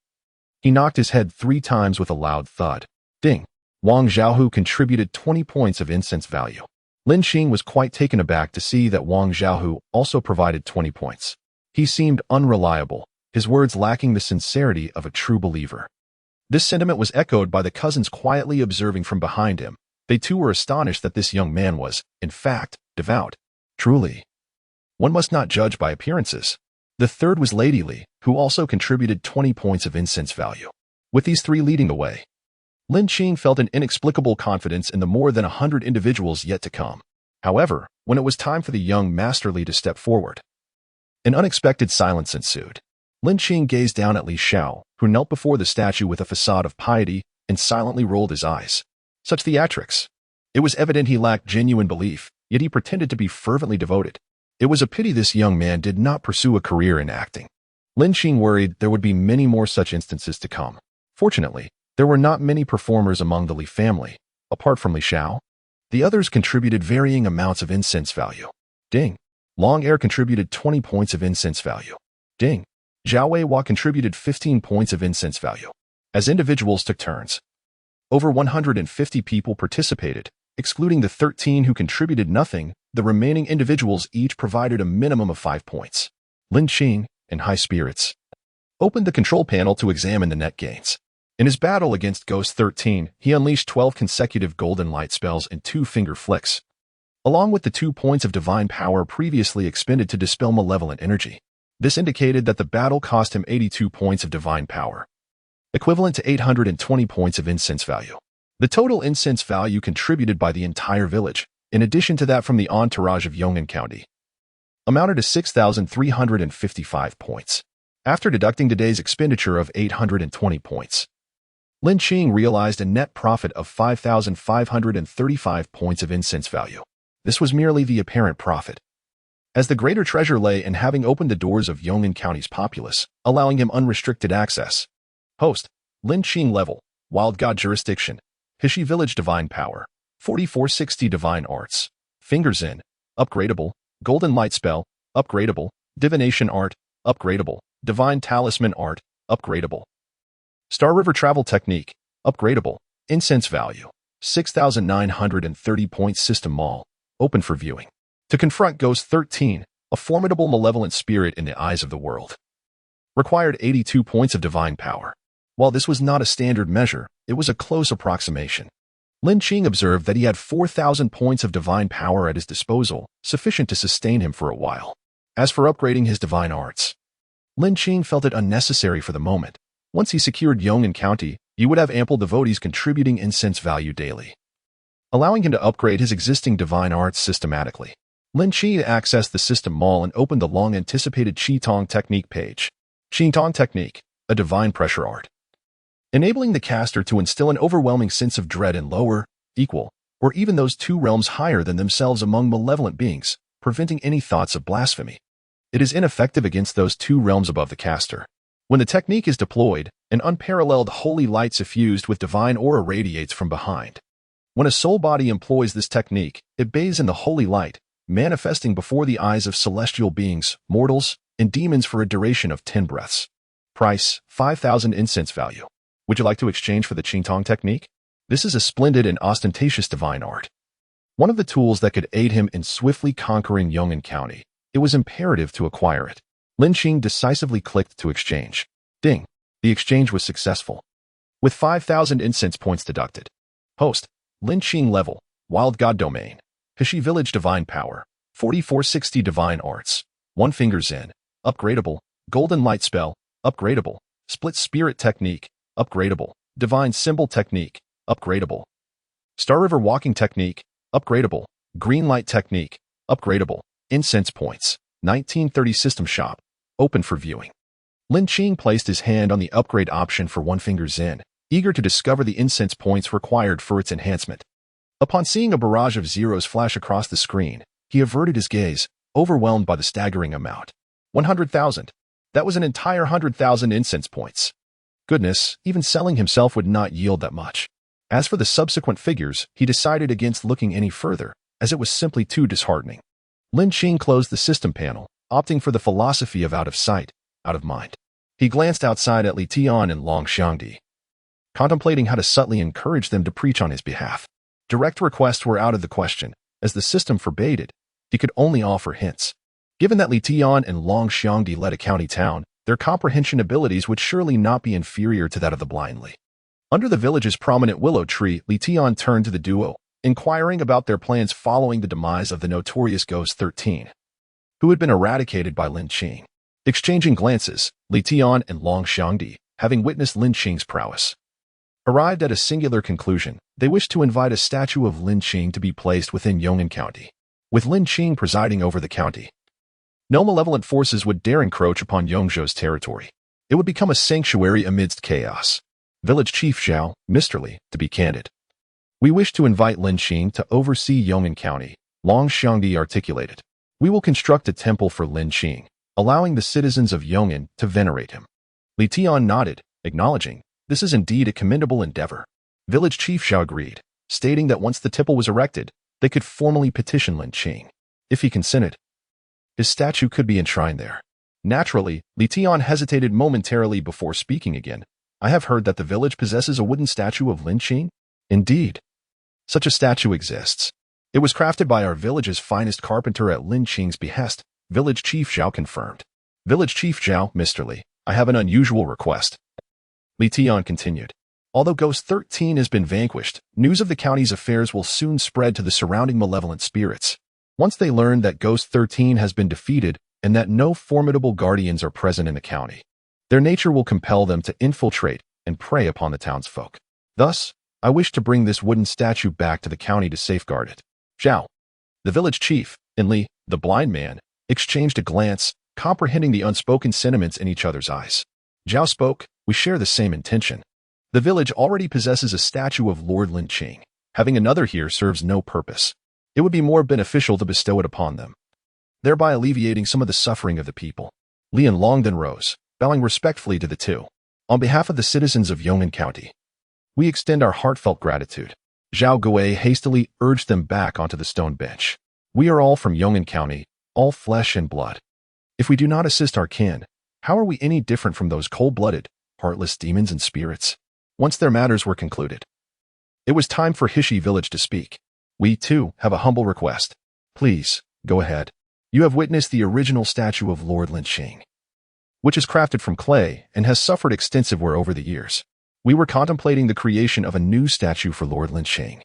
he knocked his head 3 times with a loud thud. Ding. Wang Zhaohu contributed 20 points of incense value. Lin Qing was quite taken aback to see that Wang Zhaohu also provided 20 points. He seemed unreliable, his words lacking the sincerity of a true believer. This sentiment was echoed by the cousins quietly observing from behind him. They too were astonished that this young man was, in fact, devout. Truly, one must not judge by appearances. The third was Lady Li, who also contributed 20 points of incense value. With these 3 leading the way, Lin Qing felt an inexplicable confidence in the more than 100 individuals yet to come. However, when it was time for the young Master Li to step forward, an unexpected silence ensued. Lin Qing gazed down at Li Xiao, who knelt before the statue with a facade of piety and silently rolled his eyes. Such theatrics. It was evident he lacked genuine belief, yet he pretended to be fervently devoted. It was a pity this young man did not pursue a career in acting. Lin Qing worried there would be many more such instances to come. Fortunately, there were not many performers among the Li family. Apart from Li Xiao, the others contributed varying amounts of incense value. Ding. Long Air contributed 20 points of incense value. Ding. Zhao Weiwa contributed 15 points of incense value. As individuals took turns, over 150 people participated, excluding the 13 who contributed nothing. The remaining individuals each provided a minimum of 5 points. Lin Qing, in high spirits, opened the control panel to examine the net gains. In his battle against Ghost 13, he unleashed 12 consecutive golden light spells and 2 finger flicks, along with the 2 points of divine power previously expended to dispel malevolent energy. This indicated that the battle cost him 82 points of divine power, equivalent to 820 points of incense value. The total incense value contributed by the entire village, in addition to that from the entourage of Yong'an County, amounted to 6,355 points. After deducting today's expenditure of 820 points, Lin Qing realized a net profit of 5,535 points of incense value. This was merely the apparent profit, as the greater treasure lay in having opened the doors of Yong'an County's populace, allowing him unrestricted access. Host, Lin Qing level, Wild God jurisdiction, Hishi village divine power, 4460 divine arts, fingers in, upgradable, golden light spell, upgradable, divination art, upgradable, divine talisman art, upgradable. Star River travel technique, upgradable, incense value, 6,930 points system mall, open for viewing. To confront Ghost 13, a formidable malevolent spirit in the eyes of the world. Required 82 points of divine power. While this was not a standard measure, it was a close approximation. Lin Qing observed that he had 4,000 points of divine power at his disposal, sufficient to sustain him for a while. As for upgrading his divine arts, Lin Qing felt it unnecessary for the moment. Once he secured Yong'an County, he would have ample devotees contributing incense value daily, allowing him to upgrade his existing divine arts systematically. Lin Qing accessed the system mall and opened the long-anticipated Qi-Tong technique page. Qi-Tong technique, a divine pressure art, enabling the caster to instill an overwhelming sense of dread in lower, equal, or even those two realms higher than themselves among malevolent beings, preventing any thoughts of blasphemy. It is ineffective against those two realms above the caster. When the technique is deployed, an unparalleled holy light suffused with divine aura radiates from behind. When a soul body employs this technique, it bathes in the holy light, manifesting before the eyes of celestial beings, mortals, and demons for a duration of 10 breaths. Price, 5,000 incense value. Would you like to exchange for the Qi-Tong technique? This is a splendid and ostentatious divine art. One of the tools that could aid him in swiftly conquering Yong'an County. It was imperative to acquire it. Lin Qing decisively clicked to exchange. Ding. The exchange was successful. With 5,000 incense points deducted. Host, Lin Qing level, Wild God Domain. Kashi Village Divine Power, 4460 Divine Arts. One Fingers in, upgradable, Golden Light Spell, upgradable, Split Spirit Technique, upgradable, Divine Symbol Technique, upgradable. Star River Walking Technique, upgradable, Green Light Technique, upgradable, Incense Points, 1930 System Shop, open for viewing. Lin Qing placed his hand on the upgrade option for One Fingers in, eager to discover the incense points required for its enhancement. Upon seeing a barrage of zeros flash across the screen, he averted his gaze, overwhelmed by the staggering amount. 100,000. That was an entire 100,000 incense points. Goodness, even selling himself would not yield that much. As for the subsequent figures, he decided against looking any further, as it was simply too disheartening. Lin Qing closed the system panel, opting for the philosophy of out of sight, out of mind. He glanced outside at Li Tian and Long Xiangdi, contemplating how to subtly encourage them to preach on his behalf. Direct requests were out of the question, as the system forbade it. He could only offer hints. Given that Li Tian and Long Xiangdi led a county town, their comprehension abilities would surely not be inferior to that of the blindly. Under the village's prominent willow tree, Li Tian turned to the duo, inquiring about their plans following the demise of the notorious Ghost 13, who had been eradicated by Lin Qing. Exchanging glances, Li Tian and Long Xiangdi, having witnessed Lin Qing's prowess, arrived at a singular conclusion. They wished to invite a statue of Lin Qing to be placed within Yong'an County, with Lin Qing presiding over the county. No malevolent forces would dare encroach upon Yongzhou's territory. It would become a sanctuary amidst chaos. Village Chief Zhao, Mr. to be candid. We wish to invite Lin Qing to oversee Yong'an County, Long Xiangdi articulated. We will construct a temple for Lin Qing, allowing the citizens of Yong'an to venerate him. Li Tian nodded, acknowledging, this is indeed a commendable endeavor. Village Chief Zhao agreed, stating that once the temple was erected, they could formally petition Lin Qing. If he consented, his statue could be enshrined there. Naturally, Li Tian hesitated momentarily before speaking again. I have heard that the village possesses a wooden statue of Lin Qing. Indeed, such a statue exists. It was crafted by our village's finest carpenter at Lin Qing's behest, Village Chief Zhao confirmed. Village Chief Zhao, Mr. Li, I have an unusual request. Li Tian continued. Although Ghost 13 has been vanquished, news of the county's affairs will soon spread to the surrounding malevolent spirits. Once they learn that Ghost 13 has been defeated and that no formidable guardians are present in the county, their nature will compel them to infiltrate and prey upon the townsfolk. Thus, I wish to bring this wooden statue back to the county to safeguard it. Zhao, the village chief, and Li, the blind man, exchanged a glance, comprehending the unspoken sentiments in each other's eyes. Zhao spoke, we share the same intention. The village already possesses a statue of Lord Lin Qing. Having another here serves no purpose. It would be more beneficial to bestow it upon them, thereby alleviating some of the suffering of the people. Li and Long then rose, bowing respectfully to the two. On behalf of the citizens of Yong'an County, we extend our heartfelt gratitude. Zhao Gui hastily urged them back onto the stone bench. We are all from Yong'an County, all flesh and blood. If we do not assist our kin, how are we any different from those cold-blooded, heartless demons and spirits? Once their matters were concluded, it was time for Hishi village to speak. We, too, have a humble request. Please, go ahead. You have witnessed the original statue of Lord Lin Qing, which is crafted from clay and has suffered extensive wear over the years. We were contemplating the creation of a new statue for Lord Lin Qing.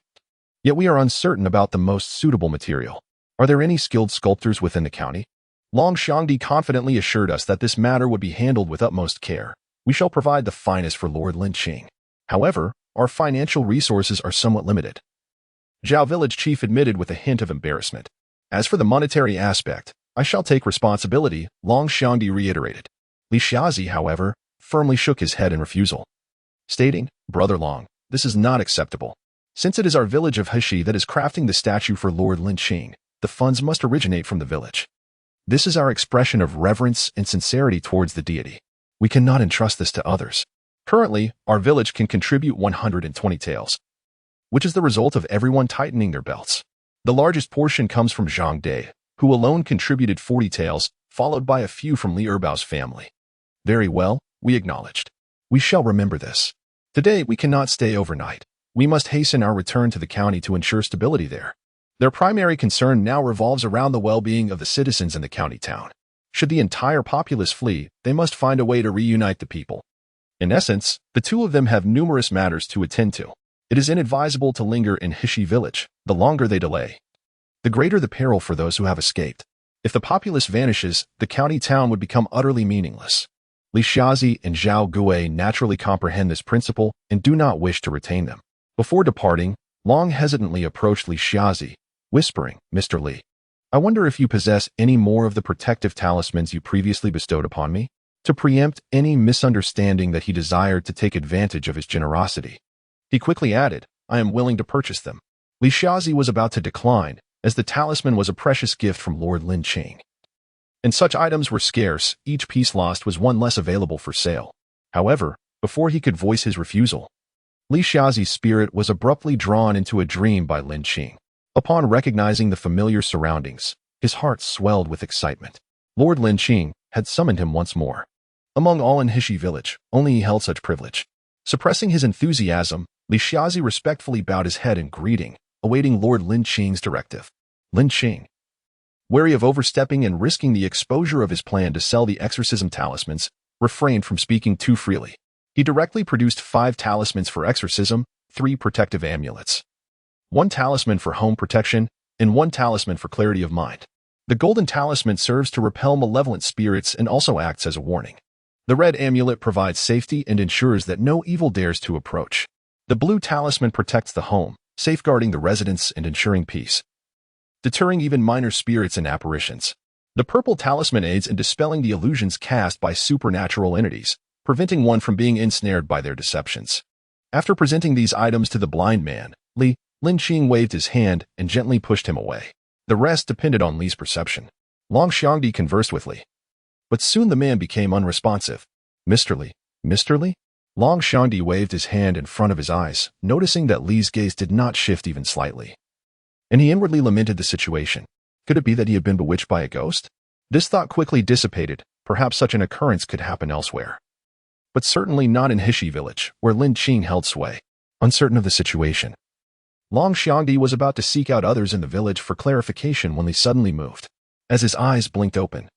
Yet we are uncertain about the most suitable material. Are there any skilled sculptors within the county? Long Xiangdi confidently assured us that this matter would be handled with utmost care. We shall provide the finest for Lord Lin Qing. However, our financial resources are somewhat limited. Zhao village chief admitted with a hint of embarrassment. As for the monetary aspect, I shall take responsibility, Long Xiangdi reiterated. Li Xiazi, however, firmly shook his head in refusal, stating, Brother Long, this is not acceptable. Since it is our village of Hishi that is crafting the statue for Lord Lin Qing, the funds must originate from the village. This is our expression of reverence and sincerity towards the deity. We cannot entrust this to others. Currently, our village can contribute 120 taels, which is the result of everyone tightening their belts. The largest portion comes from Zhang Dai, who alone contributed 40 taels, followed by a few from Li Erbao's family. Very well, we acknowledged. We shall remember this. Today, we cannot stay overnight. We must hasten our return to the county to ensure stability there. Their primary concern now revolves around the well-being of the citizens in the county town. Should the entire populace flee, they must find a way to reunite the people. In essence, the two of them have numerous matters to attend to. It is inadvisable to linger in Hishi village. The longer they delay, the greater the peril for those who have escaped. If the populace vanishes, the county town would become utterly meaningless. Li Xiazi and Zhao Gui naturally comprehend this principle and do not wish to retain them. Before departing, Long hesitantly approached Li Xiazi, whispering, Mr. Li, I wonder if you possess any more of the protective talismans you previously bestowed upon me? To preempt any misunderstanding that he desired to take advantage of his generosity, he quickly added, I am willing to purchase them. Li Xiazi was about to decline, as the talisman was a precious gift from Lord Lin Qing, and such items were scarce. Each piece lost was one less available for sale. However, before he could voice his refusal, Li Xiazi's spirit was abruptly drawn into a dream by Lin Qing. Upon recognizing the familiar surroundings, his heart swelled with excitement. Lord Lin Qing had summoned him once more. Among all in Hishi village, only he held such privilege. Suppressing his enthusiasm, Li Xiazi respectfully bowed his head in greeting, awaiting Lord Lin Qing's directive. Lin Qing, wary of overstepping and risking the exposure of his plan to sell the exorcism talismans, refrained from speaking too freely. He directly produced 5 talismans for exorcism, 3 protective amulets, 1 talisman for home protection, and 1 talisman for clarity of mind. The golden talisman serves to repel malevolent spirits and also acts as a warning. The red amulet provides safety and ensures that no evil dares to approach. The blue talisman protects the home, safeguarding the residents and ensuring peace, deterring even minor spirits and apparitions. The purple talisman aids in dispelling the illusions cast by supernatural entities, preventing one from being ensnared by their deceptions. After presenting these items to the blind man, Lin Qing waved his hand and gently pushed him away. The rest depended on Li's perception. Long Xiangdi conversed with Li, but soon the man became unresponsive. Mr. Li? Long Xiangdi waved his hand in front of his eyes, noticing that Li's gaze did not shift even slightly. And he inwardly lamented the situation. Could it be that he had been bewitched by a ghost? This thought quickly dissipated. Perhaps such an occurrence could happen elsewhere, but certainly not in Hishi village, where Lin Qing held sway. Uncertain of the situation, Long Xiangdi was about to seek out others in the village for clarification when Li suddenly moved. As his eyes blinked open,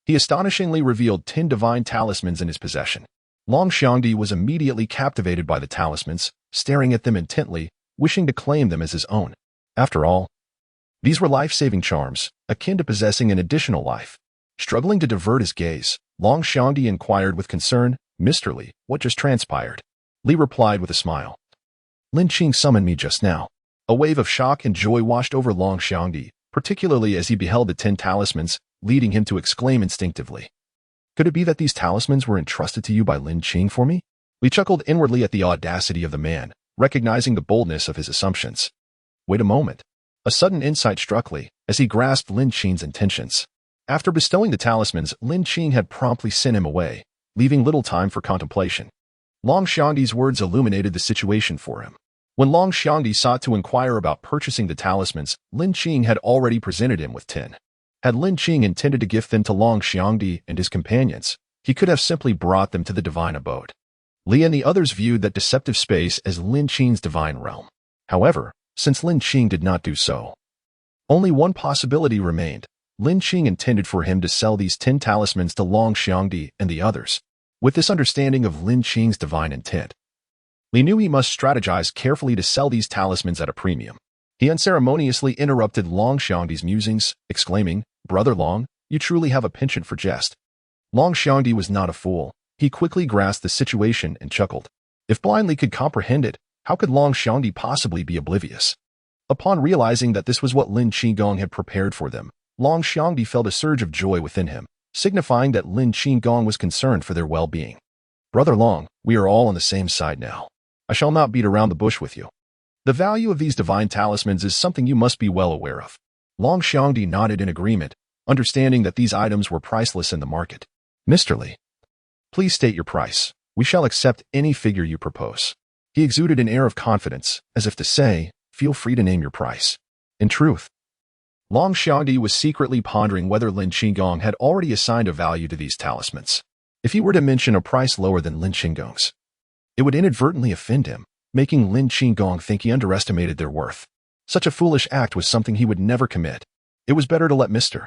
he astonishingly revealed 10 divine talismans in his possession. Long Xiangdi was immediately captivated by the talismans, staring at them intently, wishing to claim them as his own. After all, these were life-saving charms, akin to possessing an additional life. Struggling to divert his gaze, Long Xiangdi inquired with concern, Mr. Li, what just transpired? Li replied with a smile. Lin Qing summoned me just now. A wave of shock and joy washed over Long Xiangdi, particularly as he beheld the 10 talismans, leading him to exclaim instinctively, could it be that these talismans were entrusted to you by Lin Qing for me? Li chuckled inwardly at the audacity of the man, recognizing the boldness of his assumptions. Wait a moment. A sudden insight struck Li as he grasped Lin Qing's intentions. After bestowing the talismans, Lin Qing had promptly sent him away, leaving little time for contemplation. Long Xiangdi's words illuminated the situation for him. When Long Xiangdi sought to inquire about purchasing the talismans, Lin Qing had already presented him with 10. Had Lin Qing intended to gift them to Long Xiangdi and his companions, he could have simply brought them to the divine abode. Li and the others viewed that deceptive space as Lin Qing's divine realm. However, since Lin Qing did not do so, only one possibility remained. Lin Qing intended for him to sell these 10 talismans to Long Xiangdi and the others. With this understanding of Lin Qing's divine intent, Li knew he must strategize carefully to sell these talismans at a premium. He unceremoniously interrupted Long Xiangdi's musings, exclaiming, "Brother Long, you truly have a penchant for jest." Long Xiangdi was not a fool. He quickly grasped the situation and chuckled. If blindly could comprehend it, how could Long Xiangdi possibly be oblivious? Upon realizing that this was what Lin Qing had prepared for them, Long Xiangdi felt a surge of joy within him, signifying that Lin Qing was concerned for their well-being. "Brother Long, we are all on the same side now. I shall not beat around the bush with you. The value of these divine talismans is something you must be well aware of." Long Xiangdi nodded in agreement, understanding that these items were priceless in the market. "Mr. Li, please state your price. We shall accept any figure you propose." He exuded an air of confidence, as if to say, "Feel free to name your price." In truth, Long Xiangdi was secretly pondering whether Lin Qing had already assigned a value to these talismans. If he were to mention a price lower than Lin Qing's, it would inadvertently offend him, making Lin Qing think he underestimated their worth. Such a foolish act was something he would never commit. It was better to let Mr.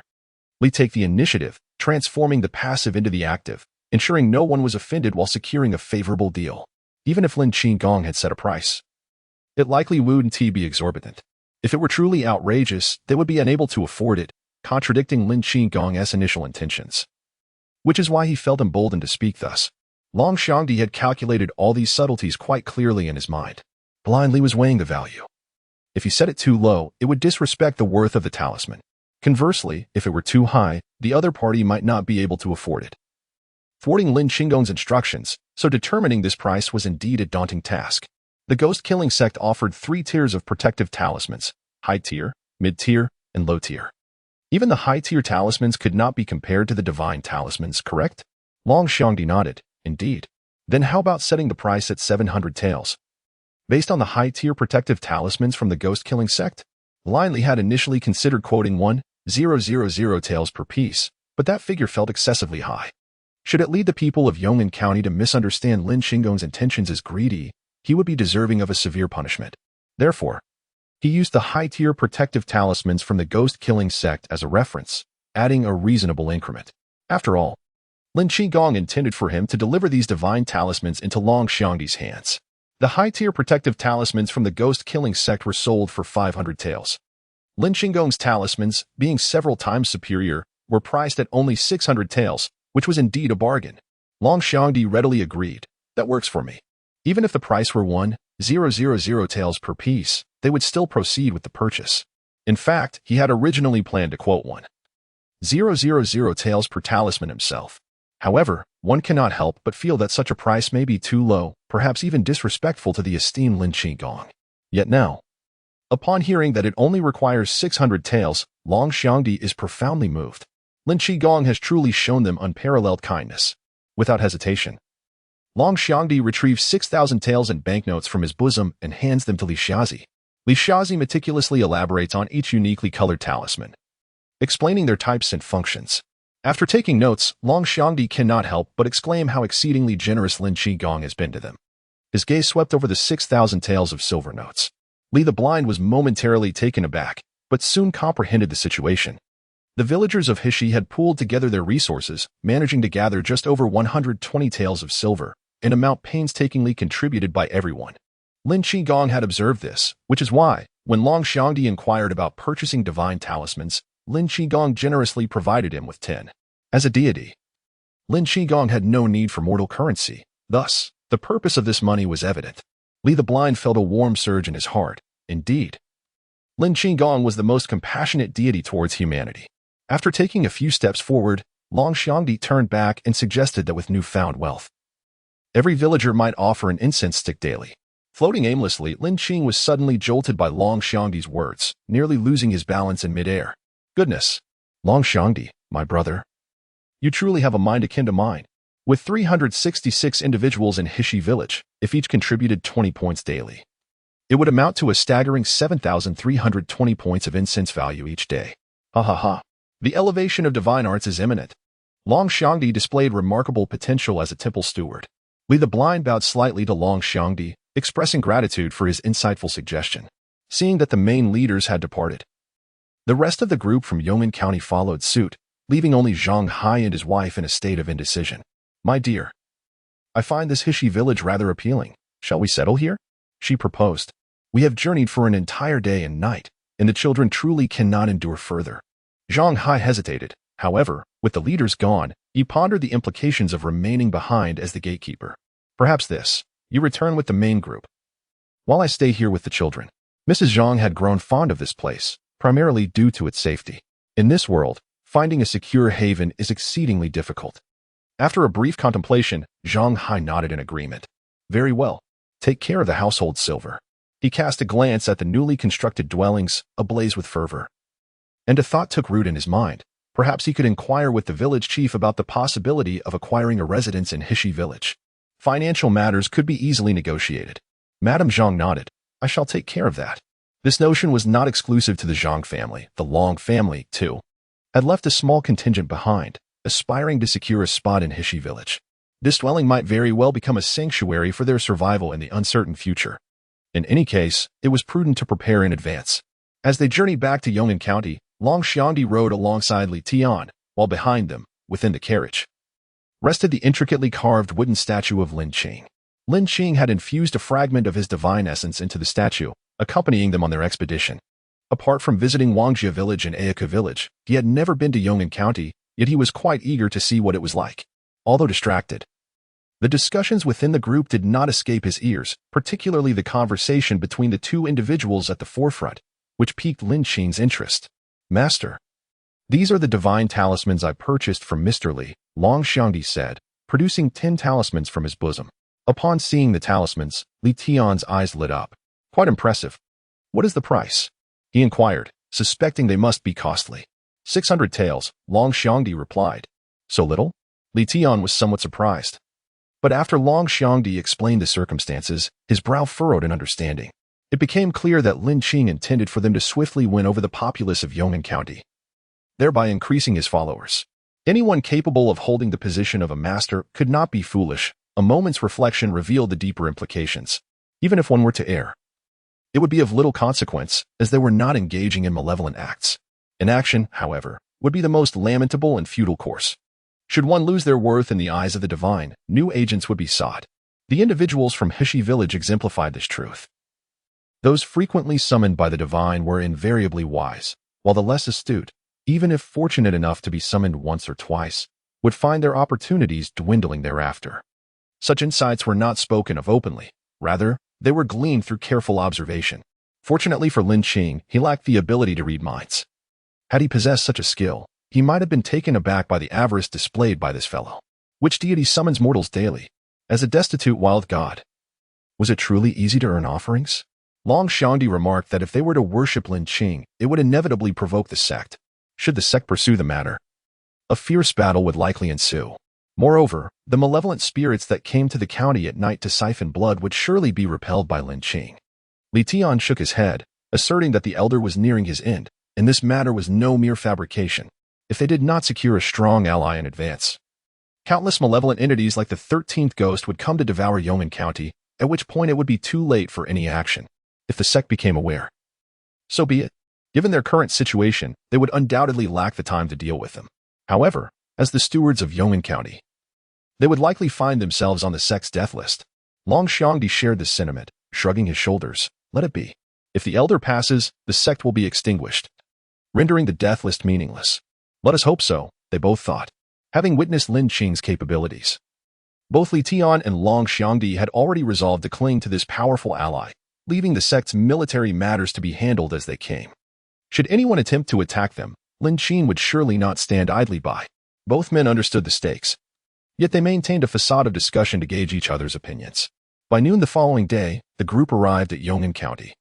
Li take the initiative, transforming the passive into the active, ensuring no one was offended while securing a favorable deal. Even if Lin Qing had set a price, it likely wouldn't be exorbitant. If it were truly outrageous, they would be unable to afford it, contradicting Lin Qing's initial intentions. Which is why he felt emboldened to speak thus. Long Xiangdi had calculated all these subtleties quite clearly in his mind. Blindly was weighing the value. If he set it too low, it would disrespect the worth of the talisman. Conversely, if it were too high, the other party might not be able to afford it. Thwarting Lin Qing's instructions, so determining this price was indeed a daunting task. The ghost-killing sect offered 3 tiers of protective talismans: high tier, mid-tier, and low tier. Even the high-tier talismans could not be compared to the divine talismans, correct? Long Xiangdi nodded. Indeed. Then how about setting the price at 700 taels? Based on the high-tier protective talismans from the ghost-killing sect, Lin Li had initially considered quoting 1,000 taels per piece, but that figure felt excessively high. Should it lead the people of Yong'an County to misunderstand Lin Qing's intentions as greedy, he would be deserving of a severe punishment. Therefore, he used the high-tier protective talismans from the ghost-killing sect as a reference, adding a reasonable increment. After all, Lin Qing intended for him to deliver these divine talismans into Long Xiangdi's hands. The high-tier protective talismans from the ghost-killing sect were sold for 500 taels. Lin Qing's talismans, being several times superior, were priced at only 600 taels, which was indeed a bargain. Long Xiangdi readily agreed. "That works for me." Even if the price were 1,000 taels per piece, they would still proceed with the purchase. In fact, he had originally planned to quote 1,000 taels per talisman himself. However, one cannot help but feel that such a price may be too low, perhaps even disrespectful to the esteemed Lin Qing. Yet now, upon hearing that it only requires 600 taels, Long Xiangdi is profoundly moved. Lin Qing has truly shown them unparalleled kindness. Without hesitation, Long Xiangdi retrieves 6,000 taels in banknotes from his bosom and hands them to Li Xiazi. Li Xiazi meticulously elaborates on each uniquely colored talisman, explaining their types and functions. After taking notes, Long Xiangdi cannot help but exclaim how exceedingly generous Lin Qing has been to them. His gaze swept over the 6,000 taels of silver notes. Li the Blind was momentarily taken aback, but soon comprehended the situation. The villagers of Hishi had pooled together their resources, managing to gather just over 120 taels of silver, an amount painstakingly contributed by everyone. Lin Qing had observed this, which is why, when Long Xiangdi inquired about purchasing divine talismans, Lin Qing generously provided him with 10. As a deity, Lin Qing had no need for mortal currency. Thus, the purpose of this money was evident. Li the Blind felt a warm surge in his heart. Indeed, Lin Qing was the most compassionate deity towards humanity. After taking a few steps forward, Long Xiangdi turned back and suggested that with newfound wealth, every villager might offer an incense stick daily. Floating aimlessly, Lin Qing was suddenly jolted by Long Xiangdi's words, nearly losing his balance in midair. "Goodness! Long Xiangdi, my brother. You truly have a mind akin to mine." With 366 individuals in Hishi village, if each contributed 20 points daily, It would amount to a staggering 7,320 points of incense value each day. Ha ha ha. The elevation of divine arts is imminent. Long Xiangdi displayed remarkable potential as a temple steward. Li the Blind bowed slightly to Long Xiangdi, expressing gratitude for his insightful suggestion. Seeing that the main leaders had departed, the rest of the group from Yong'an County followed suit, leaving only Zhang Hai and his wife in a state of indecision. My dear, I find this Hishi village rather appealing. Shall we settle here? She proposed. We have journeyed for an entire day and night, and the children truly cannot endure further. Zhang Hai hesitated. However, with the leaders gone, he pondered the implications of remaining behind as the gatekeeper. Perhaps this, you return with the main group, while I stay here with the children. Mrs. Zhang had grown fond of this place, primarily due to its safety. In this world, finding a secure haven is exceedingly difficult. After a brief contemplation, Zhang Hai nodded in agreement. Very well. Take care of the household silver. He cast a glance at the newly constructed dwellings, ablaze with fervor. And a thought took root in his mind. Perhaps he could inquire with the village chief about the possibility of acquiring a residence in Hishi village. Financial matters could be easily negotiated. Madame Zhang nodded. I shall take care of that. This notion was not exclusive to the Zhang family. The Long family, too, had left a small contingent behind, aspiring to secure a spot in Hishi village. This dwelling might very well become a sanctuary for their survival in the uncertain future. In any case, it was prudent to prepare in advance. As they journeyed back to Yong'an County, Long Xiangdi rode alongside Li Tian, while behind them, within the carriage, rested the intricately carved wooden statue of Lin Qing. Lin Qing had infused a fragment of his divine essence into the statue, accompanying them on their expedition. Apart from visiting Wangjia village and Ayaka village, he had never been to Yong'an County, yet he was quite eager to see what it was like. Although distracted, the discussions within the group did not escape his ears, particularly the conversation between the two individuals at the forefront, which piqued Lin Qing's interest. Master, these are the divine talismans I purchased from Mr. Li, Long Xiangdi said, producing 10 talismans from his bosom. Upon seeing the talismans, Li Tian's eyes lit up. Quite impressive. What is the price? He inquired, suspecting they must be costly. 600 taels, Long Xiangdi replied. So little? Li Tian was somewhat surprised. But after Long Xiangdi explained the circumstances, his brow furrowed in understanding. It became clear that Lin Qing intended for them to swiftly win over the populace of Yong'an County, thereby increasing his followers. Anyone capable of holding the position of a master could not be foolish. A moment's reflection revealed the deeper implications. Even if one were to err, it would be of little consequence, as they were not engaging in malevolent acts. Inaction, however, would be the most lamentable and futile course. Should one lose their worth in the eyes of the divine, new agents would be sought. The individuals from Hishi village exemplified this truth. Those frequently summoned by the divine were invariably wise, while the less astute, even if fortunate enough to be summoned once or twice, would find their opportunities dwindling thereafter. Such insights were not spoken of openly. Rather, they were gleaned through careful observation. Fortunately for Lin Qing, he lacked the ability to read minds. Had he possessed such a skill, he might have been taken aback by the avarice displayed by this fellow. Which deity summons mortals daily? As a destitute wild god. Was it truly easy to earn offerings? Long Xiangdi remarked that if they were to worship Lin Qing, it would inevitably provoke the sect. Should the sect pursue the matter, a fierce battle would likely ensue. Moreover, the malevolent spirits that came to the county at night to siphon blood would surely be repelled by Lin Qing. Li Tian shook his head, asserting that the elder was nearing his end, and this matter was no mere fabrication. If they did not secure a strong ally in advance, countless malevolent entities like the 13th ghost would come to devour Yong'an County, at which point it would be too late for any action. If the sect became aware, so be it. Given their current situation, they would undoubtedly lack the time to deal with them. However, as the stewards of Yong'an County, they would likely find themselves on the sect's death list. Long Xiangdi shared this sentiment, shrugging his shoulders. Let it be. If the elder passes, the sect will be extinguished, rendering the death list meaningless. Let us hope so, they both thought. Having witnessed Lin Qing's capabilities, both Li Tian and Long Xiangdi had already resolved to cling to this powerful ally, leaving the sect's military matters to be handled as they came. Should anyone attempt to attack them, Lin Qing would surely not stand idly by. Both men understood the stakes, yet they maintained a facade of discussion to gauge each other's opinions. By noon the following day, the group arrived at Yong'an County,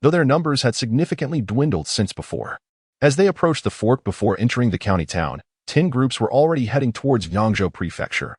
though their numbers had significantly dwindled since before. As they approached the fork before entering the county town, 10 groups were already heading towards Yangzhou Prefecture.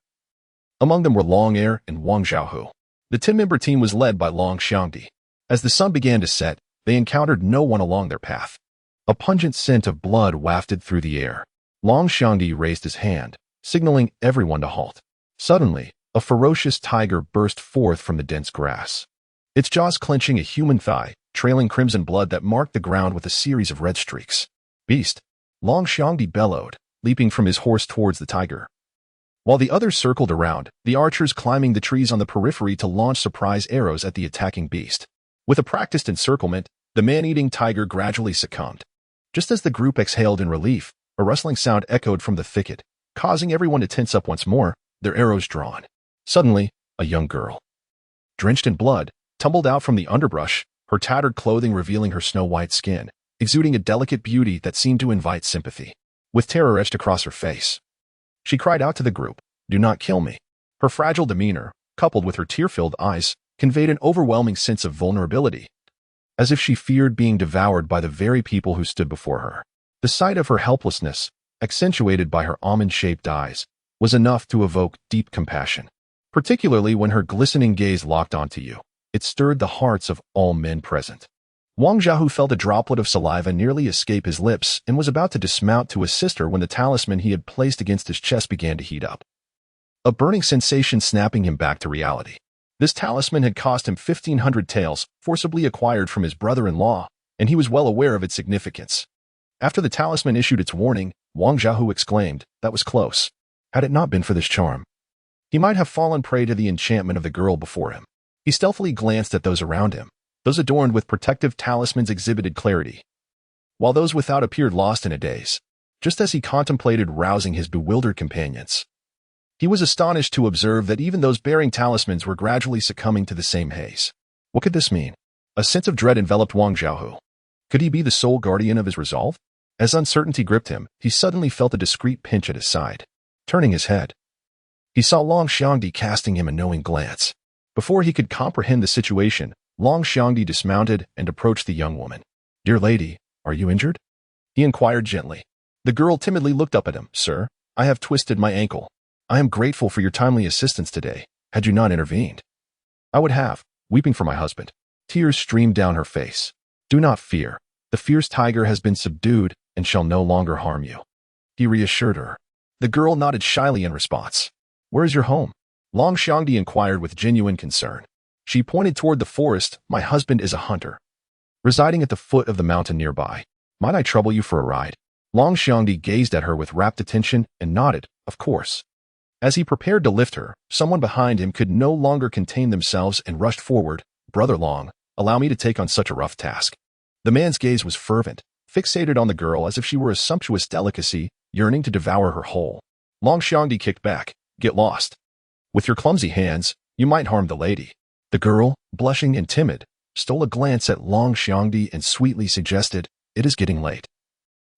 Among them were Long Air and Wang Zhaohu. The 10-member team was led by Long Xiangdi. As the sun began to set, they encountered no one along their path. A pungent scent of blood wafted through the air. Long Xiangdi raised his hand, signaling everyone to halt. Suddenly, a ferocious tiger burst forth from the dense grass. Its jaws clenching a human thigh, trailing crimson blood that marked the ground with a series of red streaks. Beast! Long Xiangdi bellowed, leaping from his horse towards the tiger. While the others circled around, the archers climbing the trees on the periphery to launch surprise arrows at the attacking beast. With a practiced encirclement, the man-eating tiger gradually succumbed. Just as the group exhaled in relief, a rustling sound echoed from the thicket, causing everyone to tense up once more, their arrows drawn. Suddenly, a young girl, drenched in blood, tumbled out from the underbrush, her tattered clothing revealing her snow-white skin, exuding a delicate beauty that seemed to invite sympathy. With terror etched across her face, she cried out to the group, "Do not kill me." Her fragile demeanor, coupled with her tear-filled eyes, conveyed an overwhelming sense of vulnerability, as if she feared being devoured by the very people who stood before her. The sight of her helplessness, accentuated by her almond-shaped eyes, was enough to evoke deep compassion. Particularly when her glistening gaze locked onto you, it stirred the hearts of all men present. Wang Zhaohu felt a droplet of saliva nearly escape his lips and was about to dismount to assist her when the talisman he had placed against his chest began to heat up. A burning sensation snapping him back to reality. This talisman had cost him 1,500 taels, forcibly acquired from his brother-in-law, and he was well aware of its significance. After the talisman issued its warning, Wang Zhaohu exclaimed, "That was close. Had it not been for this charm, he might have fallen prey to the enchantment of the girl before him." He stealthily glanced at those around him. Those adorned with protective talismans exhibited clarity, while those without appeared lost in a daze. Just as he contemplated rousing his bewildered companions, he was astonished to observe that even those bearing talismans were gradually succumbing to the same haze. What could this mean? A sense of dread enveloped Wang Zhaohu. Could he be the sole guardian of his resolve? As uncertainty gripped him, he suddenly felt a discreet pinch at his side. Turning his head, he saw Long Xiangdi casting him a knowing glance. Before he could comprehend the situation, Long Xiangdi dismounted and approached the young woman. "Dear lady, are you injured?" he inquired gently. The girl timidly looked up at him. "Sir, I have twisted my ankle. I am grateful for your timely assistance today. Had you not intervened, I would have," weeping for my husband. Tears streamed down her face. "Do not fear. The fierce tiger has been subdued and shall no longer harm you," he reassured her. The girl nodded shyly in response. "Where is your home?" Long Xiangdi inquired with genuine concern. She pointed toward the forest. "My husband is a hunter, residing at the foot of the mountain nearby. Might I trouble you for a ride?" Long Xiangdi gazed at her with rapt attention and nodded, "Of course." As he prepared to lift her, someone behind him could no longer contain themselves and rushed forward. "Brother Long, allow me to take on such a rough task." The man's gaze was fervent, fixated on the girl as if she were a sumptuous delicacy, yearning to devour her whole. Long Xiangdi kicked back. "Get lost. With your clumsy hands, you might harm the lady." The girl, blushing and timid, stole a glance at Long Xiangdi and sweetly suggested, "It is getting late.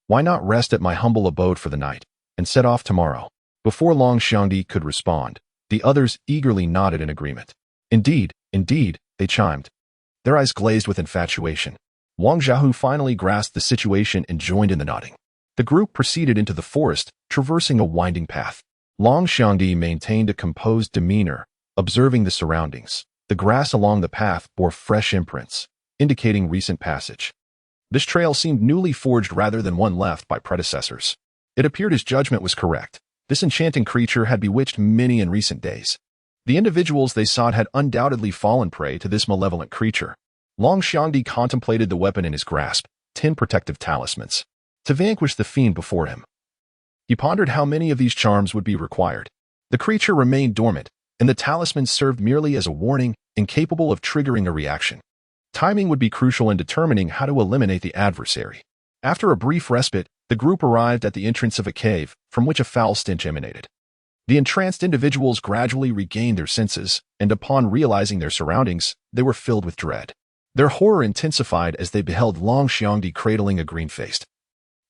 Why not rest at my humble abode for the night, and set off tomorrow?" Before Long Xiangdi could respond, the others eagerly nodded in agreement. "Indeed, indeed," they chimed, their eyes glazed with infatuation. Wang Zhaohu finally grasped the situation and joined in the nodding. The group proceeded into the forest, traversing a winding path. Long Xiangdi maintained a composed demeanor, observing the surroundings. The grass along the path bore fresh imprints, indicating recent passage. This trail seemed newly forged rather than one left by predecessors. It appeared his judgment was correct. This enchanting creature had bewitched many in recent days. The individuals they sought had undoubtedly fallen prey to this malevolent creature. Long Xiangdi contemplated the weapon in his grasp, 10 protective talismans, to vanquish the fiend before him. He pondered how many of these charms would be required. The creature remained dormant, and the talismans served merely as a warning, incapable of triggering a reaction. Timing would be crucial in determining how to eliminate the adversary. After a brief respite, the group arrived at the entrance of a cave, from which a foul stench emanated. The entranced individuals gradually regained their senses, and upon realizing their surroundings, they were filled with dread. Their horror intensified as they beheld Long Xiangdi cradling a green-faced,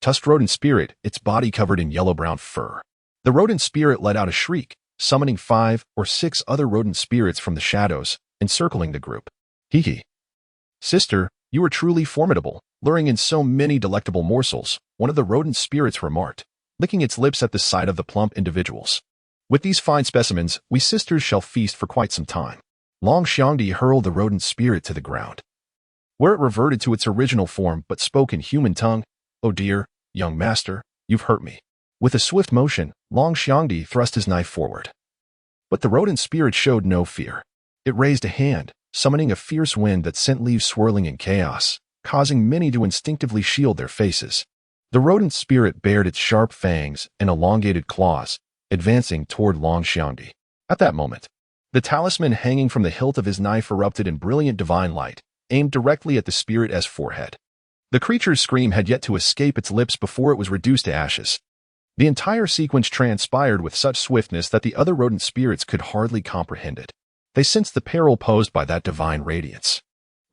tusked rodent spirit, its body covered in yellow-brown fur. The rodent spirit let out a shriek, summoning 5 or 6 other rodent spirits from the shadows, encircling the group. "Hee. Sister, you are truly formidable, luring in so many delectable morsels," one of the rodent spirits remarked, licking its lips at the sight of the plump individuals. "With these fine specimens, we sisters shall feast for quite some time." Long Xiangdi hurled the rodent spirit to the ground. where it reverted to its original form but spoke in human tongue. "Oh dear, young master, you've hurt me." With a swift motion, Lin Qing thrust his knife forward. But the rodent spirit showed no fear. It raised a hand, summoning a fierce wind that sent leaves swirling in chaos, causing many to instinctively shield their faces. The rodent spirit bared its sharp fangs and elongated claws, advancing toward Lin Qing. At that moment, the talisman hanging from the hilt of his knife erupted in brilliant divine light, aimed directly at the spirit's forehead. The creature's scream had yet to escape its lips before it was reduced to ashes. The entire sequence transpired with such swiftness that the other rodent spirits could hardly comprehend it. They sensed the peril posed by that divine radiance.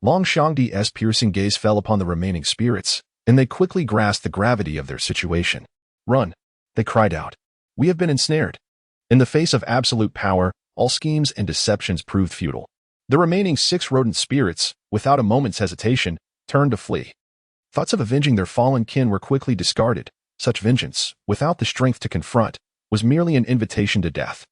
Lin Qing's piercing gaze fell upon the remaining spirits, and they quickly grasped the gravity of their situation. "Run!" they cried out. "We have been ensnared." In the face of absolute power, all schemes and deceptions proved futile. The remaining 6 rodent spirits, without a moment's hesitation, turned to flee. Thoughts of avenging their fallen kin were quickly discarded. Such vengeance, without the strength to confront, was merely an invitation to death.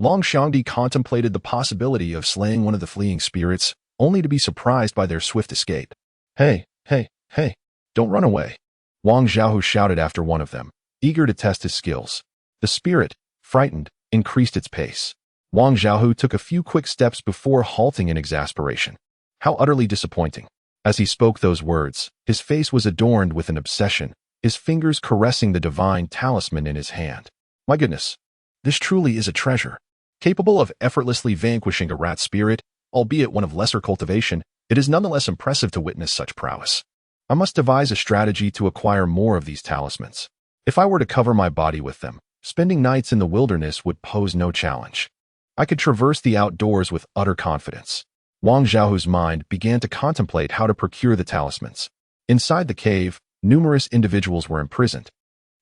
Lin Qing contemplated the possibility of slaying one of the fleeing spirits, only to be surprised by their swift escape. "Hey, hey, hey, don't run away," Wang Xiaohu shouted after one of them, eager to test his skills. The spirit, frightened, increased its pace. Wang Xiaohu took a few quick steps before halting in exasperation. How utterly disappointing. As he spoke those words, his face was adorned with an obsession, his fingers caressing the divine talisman in his hand. My goodness, this truly is a treasure. Capable of effortlessly vanquishing a rat spirit, albeit one of lesser cultivation, it is nonetheless impressive to witness such prowess. I must devise a strategy to acquire more of these talismans. If I were to cover my body with them, spending nights in the wilderness would pose no challenge. I could traverse the outdoors with utter confidence. Wang Xiaohu's mind began to contemplate how to procure the talismans. Inside the cave, numerous individuals were imprisoned.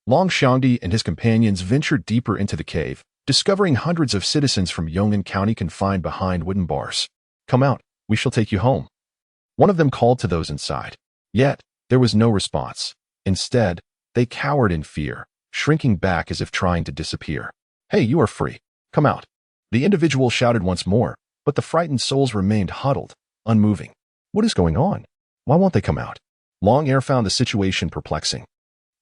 Lin Qing and his companions ventured deeper into the cave, discovering hundreds of citizens from Yong'an County confined behind wooden bars. "Come out, we shall take you home," one of them called to those inside. Yet, there was no response. Instead, they cowered in fear, shrinking back as if trying to disappear. "Hey, you are free. Come out," the individual shouted once more, but the frightened souls remained huddled, unmoving. "What is going on? Why won't they come out?" Lin found the situation perplexing.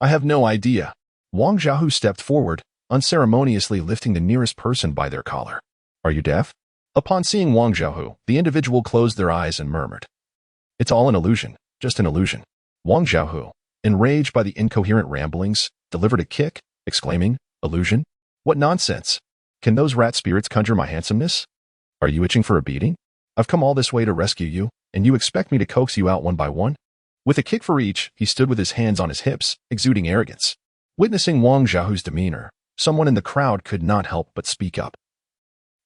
"I have no idea." Wang Xiaohu stepped forward, unceremoniously lifting the nearest person by their collar. "Are you deaf?" Upon seeing Wang Xiaohu, the individual closed their eyes and murmured, "It's all an illusion, just an illusion." Wang Xiaohu, enraged by the incoherent ramblings, delivered a kick, exclaiming, "Illusion? What nonsense! Can those rat spirits conjure my handsomeness? Are you itching for a beating? I've come all this way to rescue you, and you expect me to coax you out one by one?" With a kick for each, he stood with his hands on his hips, exuding arrogance. Witnessing Wang Xiaohu's demeanor, someone in the crowd could not help but speak up.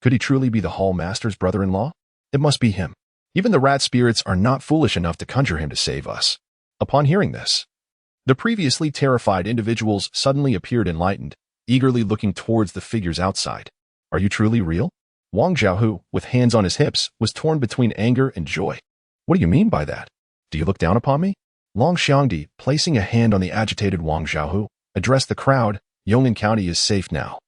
Could he truly be the hall master's brother-in-law? It must be him. Even the rat spirits are not foolish enough to conjure him to save us. Upon hearing this, the previously terrified individuals suddenly appeared enlightened, eagerly looking towards the figures outside. "Are you truly real?" Wang Xiaohu, with hands on his hips, was torn between anger and joy. "What do you mean by that? Do you look down upon me?" Lin Qing, placing a hand on the agitated Wang Xiaohu, addressed the crowd. "Yong'an County is safe now.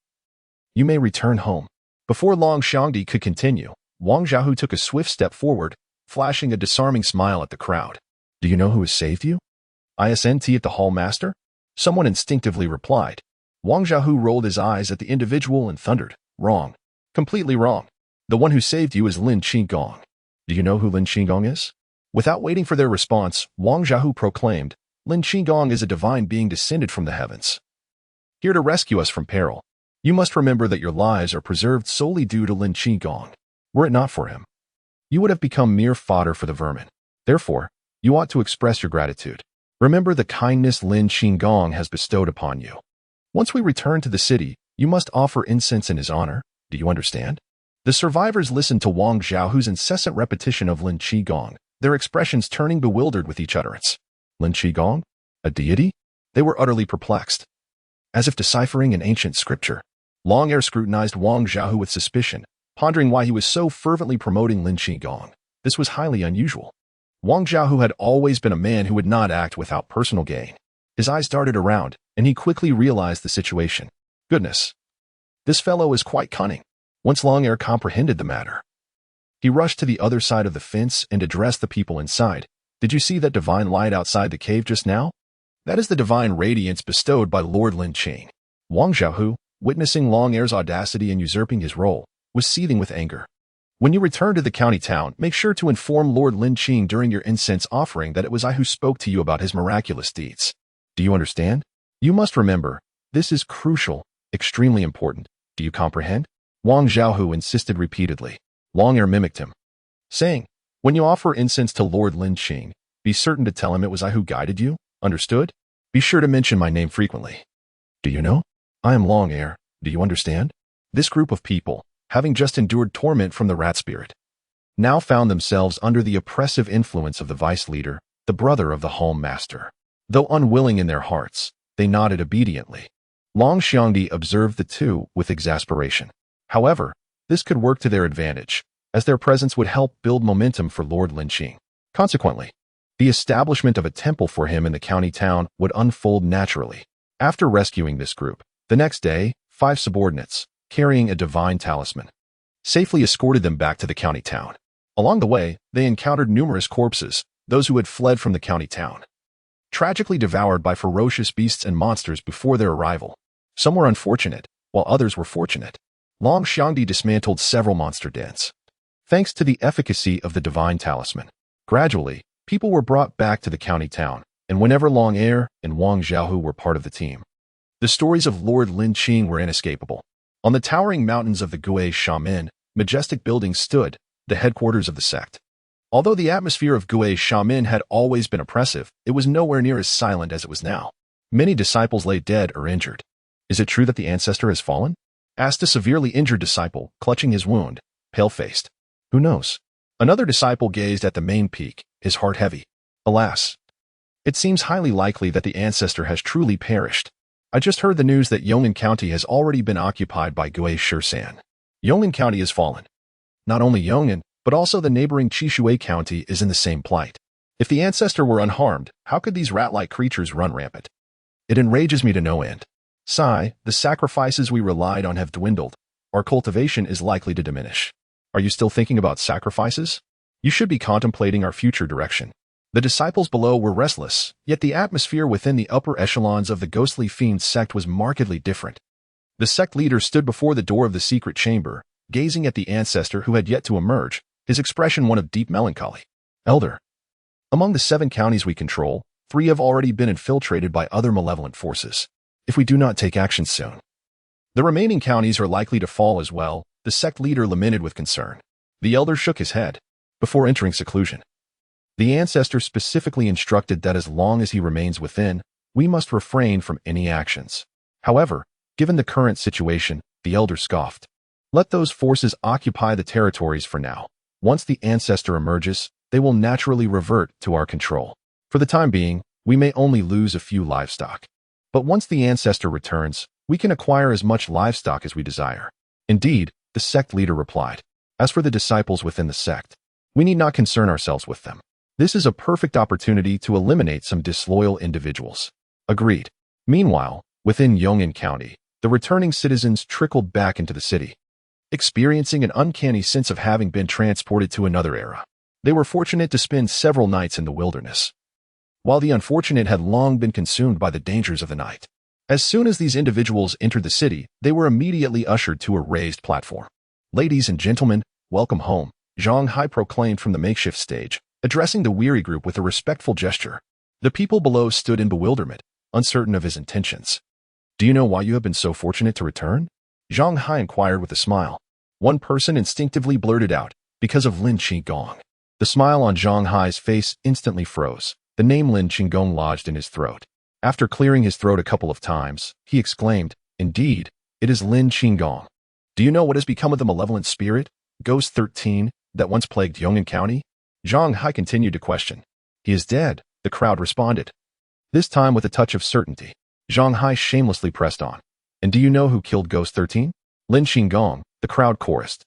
You may return home." Before Lin Qing could continue, Wang Xiaohu took a swift step forward, flashing a disarming smile at the crowd. "Do you know who has saved you?" "it.The hall master?" Someone instinctively replied. Wang Xiaohu rolled his eyes at the individual and thundered, "Wrong. Completely wrong. The one who saved you is Lin Qing. Do you know who Lin Qing is?" Without waiting for their response, Wang Xiaohu proclaimed, "Lin Qing is a divine being descended from the heavens, here to rescue us from peril. You must remember that your lives are preserved solely due to Lin Qing. Were it not for him, you would have become mere fodder for the vermin. Therefore, you ought to express your gratitude. Remember the kindness Lin Qing has bestowed upon you. Once we return to the city, you must offer incense in his honor. Do you understand?" The survivors listened to Wang Xiaohu's incessant repetition of Lin Qing, their expressions turning bewildered with each utterance. Lin Qing? A deity? They were utterly perplexed. As if deciphering an ancient scripture, Lin scrutinized Wang Xiaohu with suspicion, pondering why he was so fervently promoting Lin Qing. This was highly unusual. Wang Xiaohu had always been a man who would not act without personal gain. His eyes darted around, and he quickly realized the situation. Goodness, this fellow is quite cunning. Once Lin comprehended the matter, he rushed to the other side of the fence and addressed the people inside. Did you see that divine light outside the cave just now? That is the divine radiance bestowed by Lord Lin Qing. Wang Xiaohu, witnessing Long Heir's audacity in usurping his role, was seething with anger. When you return to the county town, make sure to inform Lord Lin Qing during your incense offering that it was I who spoke to you about his miraculous deeds. Do you understand? You must remember, this is crucial, extremely important. Do you comprehend? Wang Xiaohu insisted repeatedly. Long Heir mimicked him, saying, when you offer incense to Lord Lin Qing, be certain to tell him it was I who guided you. Understood? Be sure to mention my name frequently. Do you know? I am Long Heir. Do you understand? This group of people, having just endured torment from the rat spirit, now found themselves under the oppressive influence of the vice leader, the brother of the home master. Though unwilling in their hearts, they nodded obediently. Long Xiangdi observed the two with exasperation. However, this could work to their advantage, as their presence would help build momentum for Lord Lin Qing. Consequently, the establishment of a temple for him in the county town would unfold naturally. After rescuing this group, the next day, 5 subordinates, carrying a divine talisman, safely escorted them back to the county town. Along the way, they encountered numerous corpses, those who had fled from the county town, tragically devoured by ferocious beasts and monsters before their arrival. Some were unfortunate, while others were fortunate. Long Xiangdi dismantled several monster dens, thanks to the efficacy of the divine talisman. Gradually, people were brought back to the county town, and whenever Long Heir and Wang Xiaohu were part of the team, the stories of Lord Lin Qing were inescapable. On the towering mountains of the Gui Shaman, majestic buildings stood, the headquarters of the sect. Although the atmosphere of Gui Shaman had always been oppressive, it was nowhere near as silent as it was now. Many disciples lay dead or injured. Is it true that the ancestor has fallen? Asked a severely injured disciple, clutching his wound, pale-faced. Who knows? Another disciple gazed at the main peak, his heart heavy. Alas, it seems highly likely that the ancestor has truly perished. I just heard the news that Yong'an County has already been occupied by Gui Shisan. Yong'an County has fallen. Not only Yong'an, but also the neighboring Chishui County is in the same plight. If the ancestor were unharmed, how could these rat-like creatures run rampant? It enrages me to no end. Sigh, the sacrifices we relied on have dwindled. Our cultivation is likely to diminish. Are you still thinking about sacrifices? You should be contemplating our future direction. The disciples below were restless, yet the atmosphere within the upper echelons of the ghostly fiend sect was markedly different. The sect leader stood before the door of the secret chamber, gazing at the ancestor who had yet to emerge, his expression one of deep melancholy. Elder, among the 7 counties we control, 3 have already been infiltrated by other malevolent forces. If we do not take action soon, the remaining counties are likely to fall as well, the sect leader lamented with concern. The elder shook his head. Before entering seclusion, the ancestor specifically instructed that as long as he remains within, we must refrain from any actions. However, given the current situation, the elder scoffed. Let those forces occupy the territories for now. Once the ancestor emerges, they will naturally revert to our control. For the time being, we may only lose a few livestock. But once the ancestor returns, we can acquire as much livestock as we desire. Indeed, the sect leader replied. As for the disciples within the sect, we need not concern ourselves with them. This is a perfect opportunity to eliminate some disloyal individuals. Agreed. Meanwhile, within Yong'an County, the returning citizens trickled back into the city, experiencing an uncanny sense of having been transported to another era. They were fortunate to spend several nights in the wilderness, while the unfortunate had long been consumed by the dangers of the night. As soon as these individuals entered the city, they were immediately ushered to a raised platform. Ladies and gentlemen, welcome home, Zhang Hai proclaimed from the makeshift stage, addressing the weary group with a respectful gesture. The people below stood in bewilderment, uncertain of his intentions. Do you know why you have been so fortunate to return? Zhang Hai inquired with a smile. One person instinctively blurted out, because of Lin Qing. The smile on Zhang Hai's face instantly froze. The name Lin Qing lodged in his throat. After clearing his throat a couple of times, he exclaimed, indeed, it is Lin Qing. Do you know what has become of the malevolent spirit, Ghost 13, that once plagued Yong'an County? Zhang Hai continued to question. He is dead, the crowd responded. This time with a touch of certainty. Zhang Hai shamelessly pressed on. And do you know who killed Ghost 13? Lin Qing, the crowd chorused.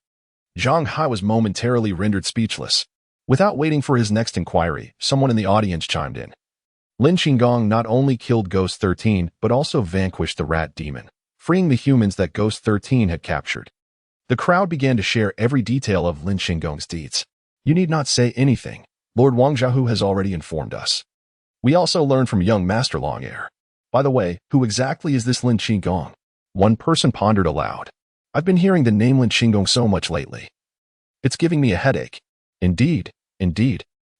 Zhang Hai was momentarily rendered speechless. Without waiting for his next inquiry, someone in the audience chimed in. Lin Qing not only killed Ghost 13, but also vanquished the rat demon, freeing the humans that Ghost 13 had captured. The crowd began to share every detail of Lin Qing's deeds. You need not say anything. Lord Wang Zhaohu has already informed us. We also learned from young Master Longhair. By the way, who exactly is this Lin Qing? One person pondered aloud. I've been hearing the name Lin Qing so much lately. It's giving me a headache. Indeed.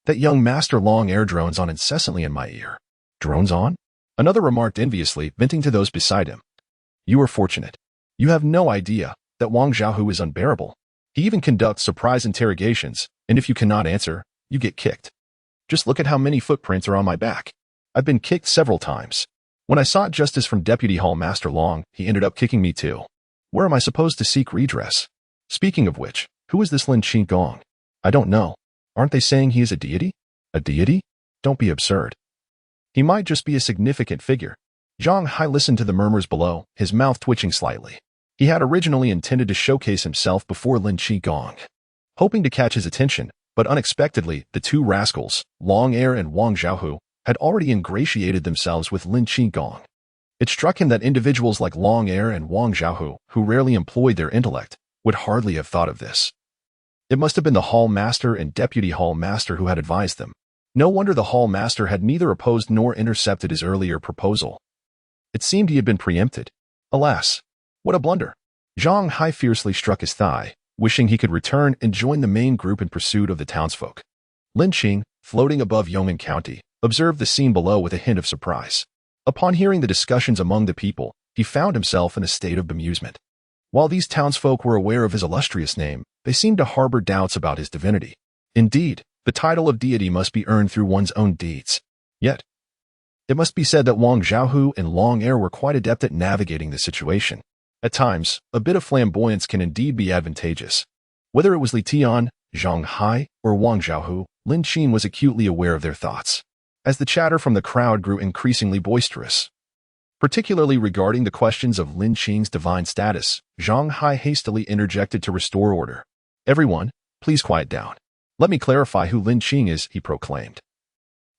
That young Master Longhair drones on incessantly in my ear. Drones on? Another remarked enviously, venting to those beside him. You are fortunate. You have no idea that Wang Zhaohu is unbearable. He even conducts surprise interrogations, and if you cannot answer, you get kicked. Just look at how many footprints are on my back. I've been kicked several times. When I sought justice from Deputy Hall Master Long, he ended up kicking me too. Where am I supposed to seek redress? Speaking of which, who is this Lin Qing? I don't know. Aren't they saying he is a deity? A deity? Don't be absurd. He might just be a significant figure. Zhang Hai listened to the murmurs below, his mouth twitching slightly. He had originally intended to showcase himself before Lin Qing, hoping to catch his attention, but unexpectedly, the two rascals, Longhair and Wang Zhaohu, had already ingratiated themselves with Lin Qing. It struck him that individuals like Longhair and Wang Zhaohu, who rarely employed their intellect, would hardly have thought of this. It must have been the Hall Master and Deputy Hall Master who had advised them. No wonder the Hall Master had neither opposed nor intercepted his earlier proposal. It seemed he had been preempted. Alas, what a blunder. Zhang Hai fiercely struck his thigh, wishing he could return and join the main group in pursuit of the townsfolk. Lin Qing, floating above Yong'an County, observed the scene below with a hint of surprise. Upon hearing the discussions among the people, he found himself in a state of bemusement. While these townsfolk were aware of his illustrious name, they seemed to harbor doubts about his divinity. Indeed, the title of deity must be earned through one's own deeds. Yet, it must be said that Wang Zhaohu and Longhair were quite adept at navigating the situation. At times, a bit of flamboyance can indeed be advantageous. Whether it was Li Tian, Zhang Hai, or Wang Zhaohu, Lin Qing was acutely aware of their thoughts. As the chatter from the crowd grew increasingly boisterous, particularly regarding the questions of Lin Qing's divine status, Zhang Hai hastily interjected to restore order. Everyone, please quiet down. Let me clarify who Lin Qing is, he proclaimed.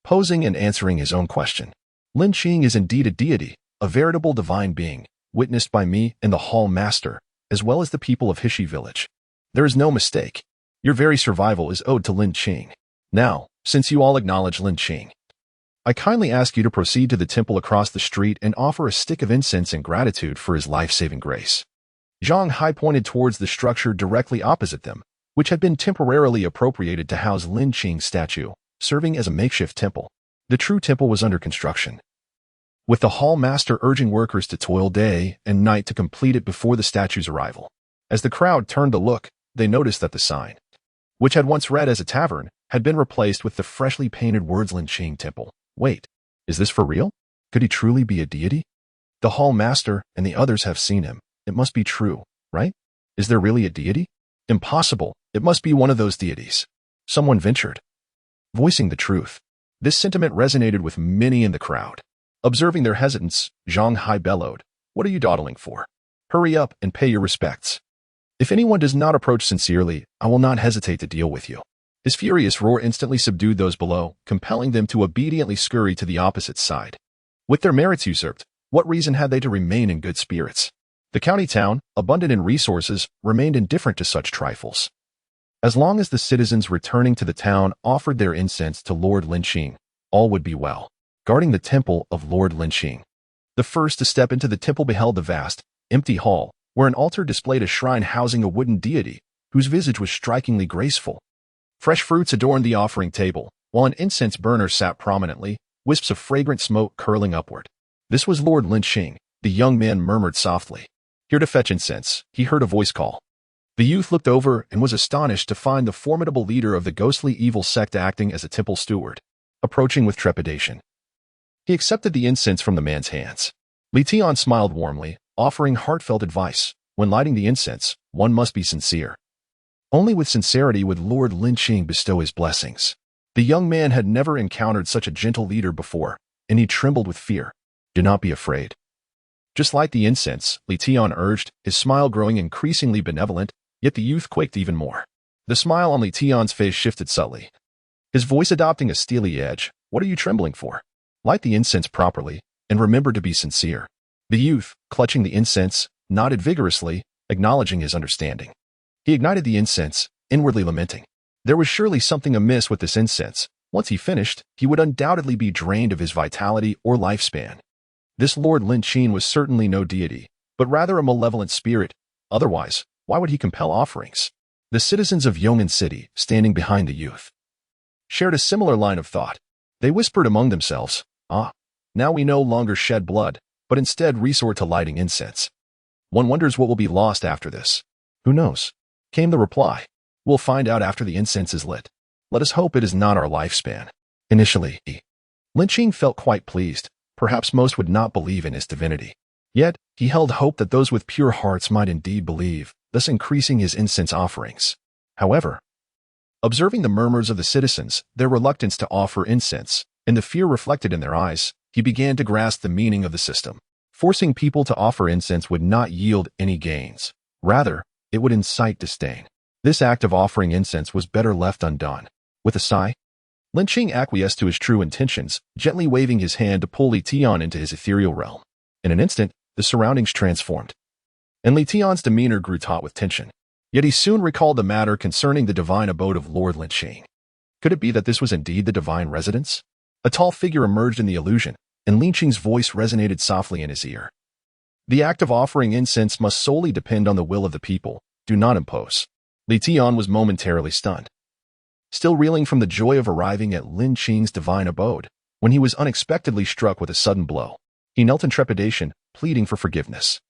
Posing and answering his own question. Lin Qing is indeed a deity, a veritable divine being, witnessed by me and the Hall Master, as well as the people of Hishi Village. There is no mistake. Your very survival is owed to Lin Qing. Now, since you all acknowledge Lin Qing, I kindly ask you to proceed to the temple across the street and offer a stick of incense in gratitude for his life-saving grace. Zhang Hai pointed towards the structure directly opposite them, which had been temporarily appropriated to house Lin Qing's statue, serving as a makeshift temple. The true temple was under construction, with the Hall Master urging workers to toil day and night to complete it before the statue's arrival. As the crowd turned to look, they noticed that the sign, which had once read as a tavern, had been replaced with the freshly painted words Lin Qing Temple. Wait, is this for real? Could he truly be a deity? The Hall Master and the others have seen him. It must be true, right? Is there really a deity? Impossible. It must be one of those deities. Someone ventured, voicing the truth. This sentiment resonated with many in the crowd. Observing their hesitance, Zhang Hai bellowed, "What are you dawdling for? Hurry up and pay your respects. If anyone does not approach sincerely, I will not hesitate to deal with you." His furious roar instantly subdued those below, compelling them to obediently scurry to the opposite side. With their merits usurped, what reason had they to remain in good spirits? The county town, abundant in resources, remained indifferent to such trifles. As long as the citizens returning to the town offered their incense to Lord Lin Qing, all would be well. Guarding the temple of Lord Lin Qing. The first to step into the temple beheld the vast, empty hall, where an altar displayed a shrine housing a wooden deity, whose visage was strikingly graceful. Fresh fruits adorned the offering table, while an incense burner sat prominently, wisps of fragrant smoke curling upward. This was Lord Lin Qing, the young man murmured softly. Here to fetch incense, he heard a voice call. The youth looked over and was astonished to find the formidable leader of the ghostly evil sect acting as a temple steward, approaching with trepidation. He accepted the incense from the man's hands. Li Tian smiled warmly, offering heartfelt advice. When lighting the incense, one must be sincere. Only with sincerity would Lord Lin Qing bestow his blessings. The young man had never encountered such a gentle leader before, and he trembled with fear. Do not be afraid. Just light the incense, Li Tian urged, his smile growing increasingly benevolent, yet the youth quaked even more. The smile on Li Tian's face shifted subtly, his voice adopting a steely edge. What are you trembling for? Light the incense properly, and remember to be sincere. The youth, clutching the incense, nodded vigorously, acknowledging his understanding. He ignited the incense, inwardly lamenting. There was surely something amiss with this incense. Once he finished, he would undoubtedly be drained of his vitality or lifespan. This Lord Lin Qing was certainly no deity, but rather a malevolent spirit. Otherwise, why would he compel offerings? The citizens of Yong'an City, standing behind the youth, shared a similar line of thought. They whispered among themselves, now we no longer shed blood, but instead resort to lighting incense. One wonders what will be lost after this. Who knows? Came the reply. We'll find out after the incense is lit. Let us hope it is not our lifespan. Initially, Lin Qing felt quite pleased. Perhaps most would not believe in his divinity. Yet, he held hope that those with pure hearts might indeed believe, thus increasing his incense offerings. However, observing the murmurs of the citizens, their reluctance to offer incense, and the fear reflected in their eyes, he began to grasp the meaning of the system. Forcing people to offer incense would not yield any gains. Rather, it would incite disdain. This act of offering incense was better left undone. With a sigh, Lin Qing acquiesced to his true intentions, gently waving his hand to pull Li Tian into his ethereal realm. In an instant, the surroundings transformed, and Li Tian's demeanor grew taut with tension. Yet he soon recalled the matter concerning the divine abode of Lord Lin Qing. Could it be that this was indeed the divine residence? A tall figure emerged in the illusion, and Lin Qing's voice resonated softly in his ear. The act of offering incense must solely depend on the will of the people. Do not impose. Li Tian was momentarily stunned, still reeling from the joy of arriving at Lin Qing's divine abode, when he was unexpectedly struck with a sudden blow. He knelt in trepidation, pleading for forgiveness.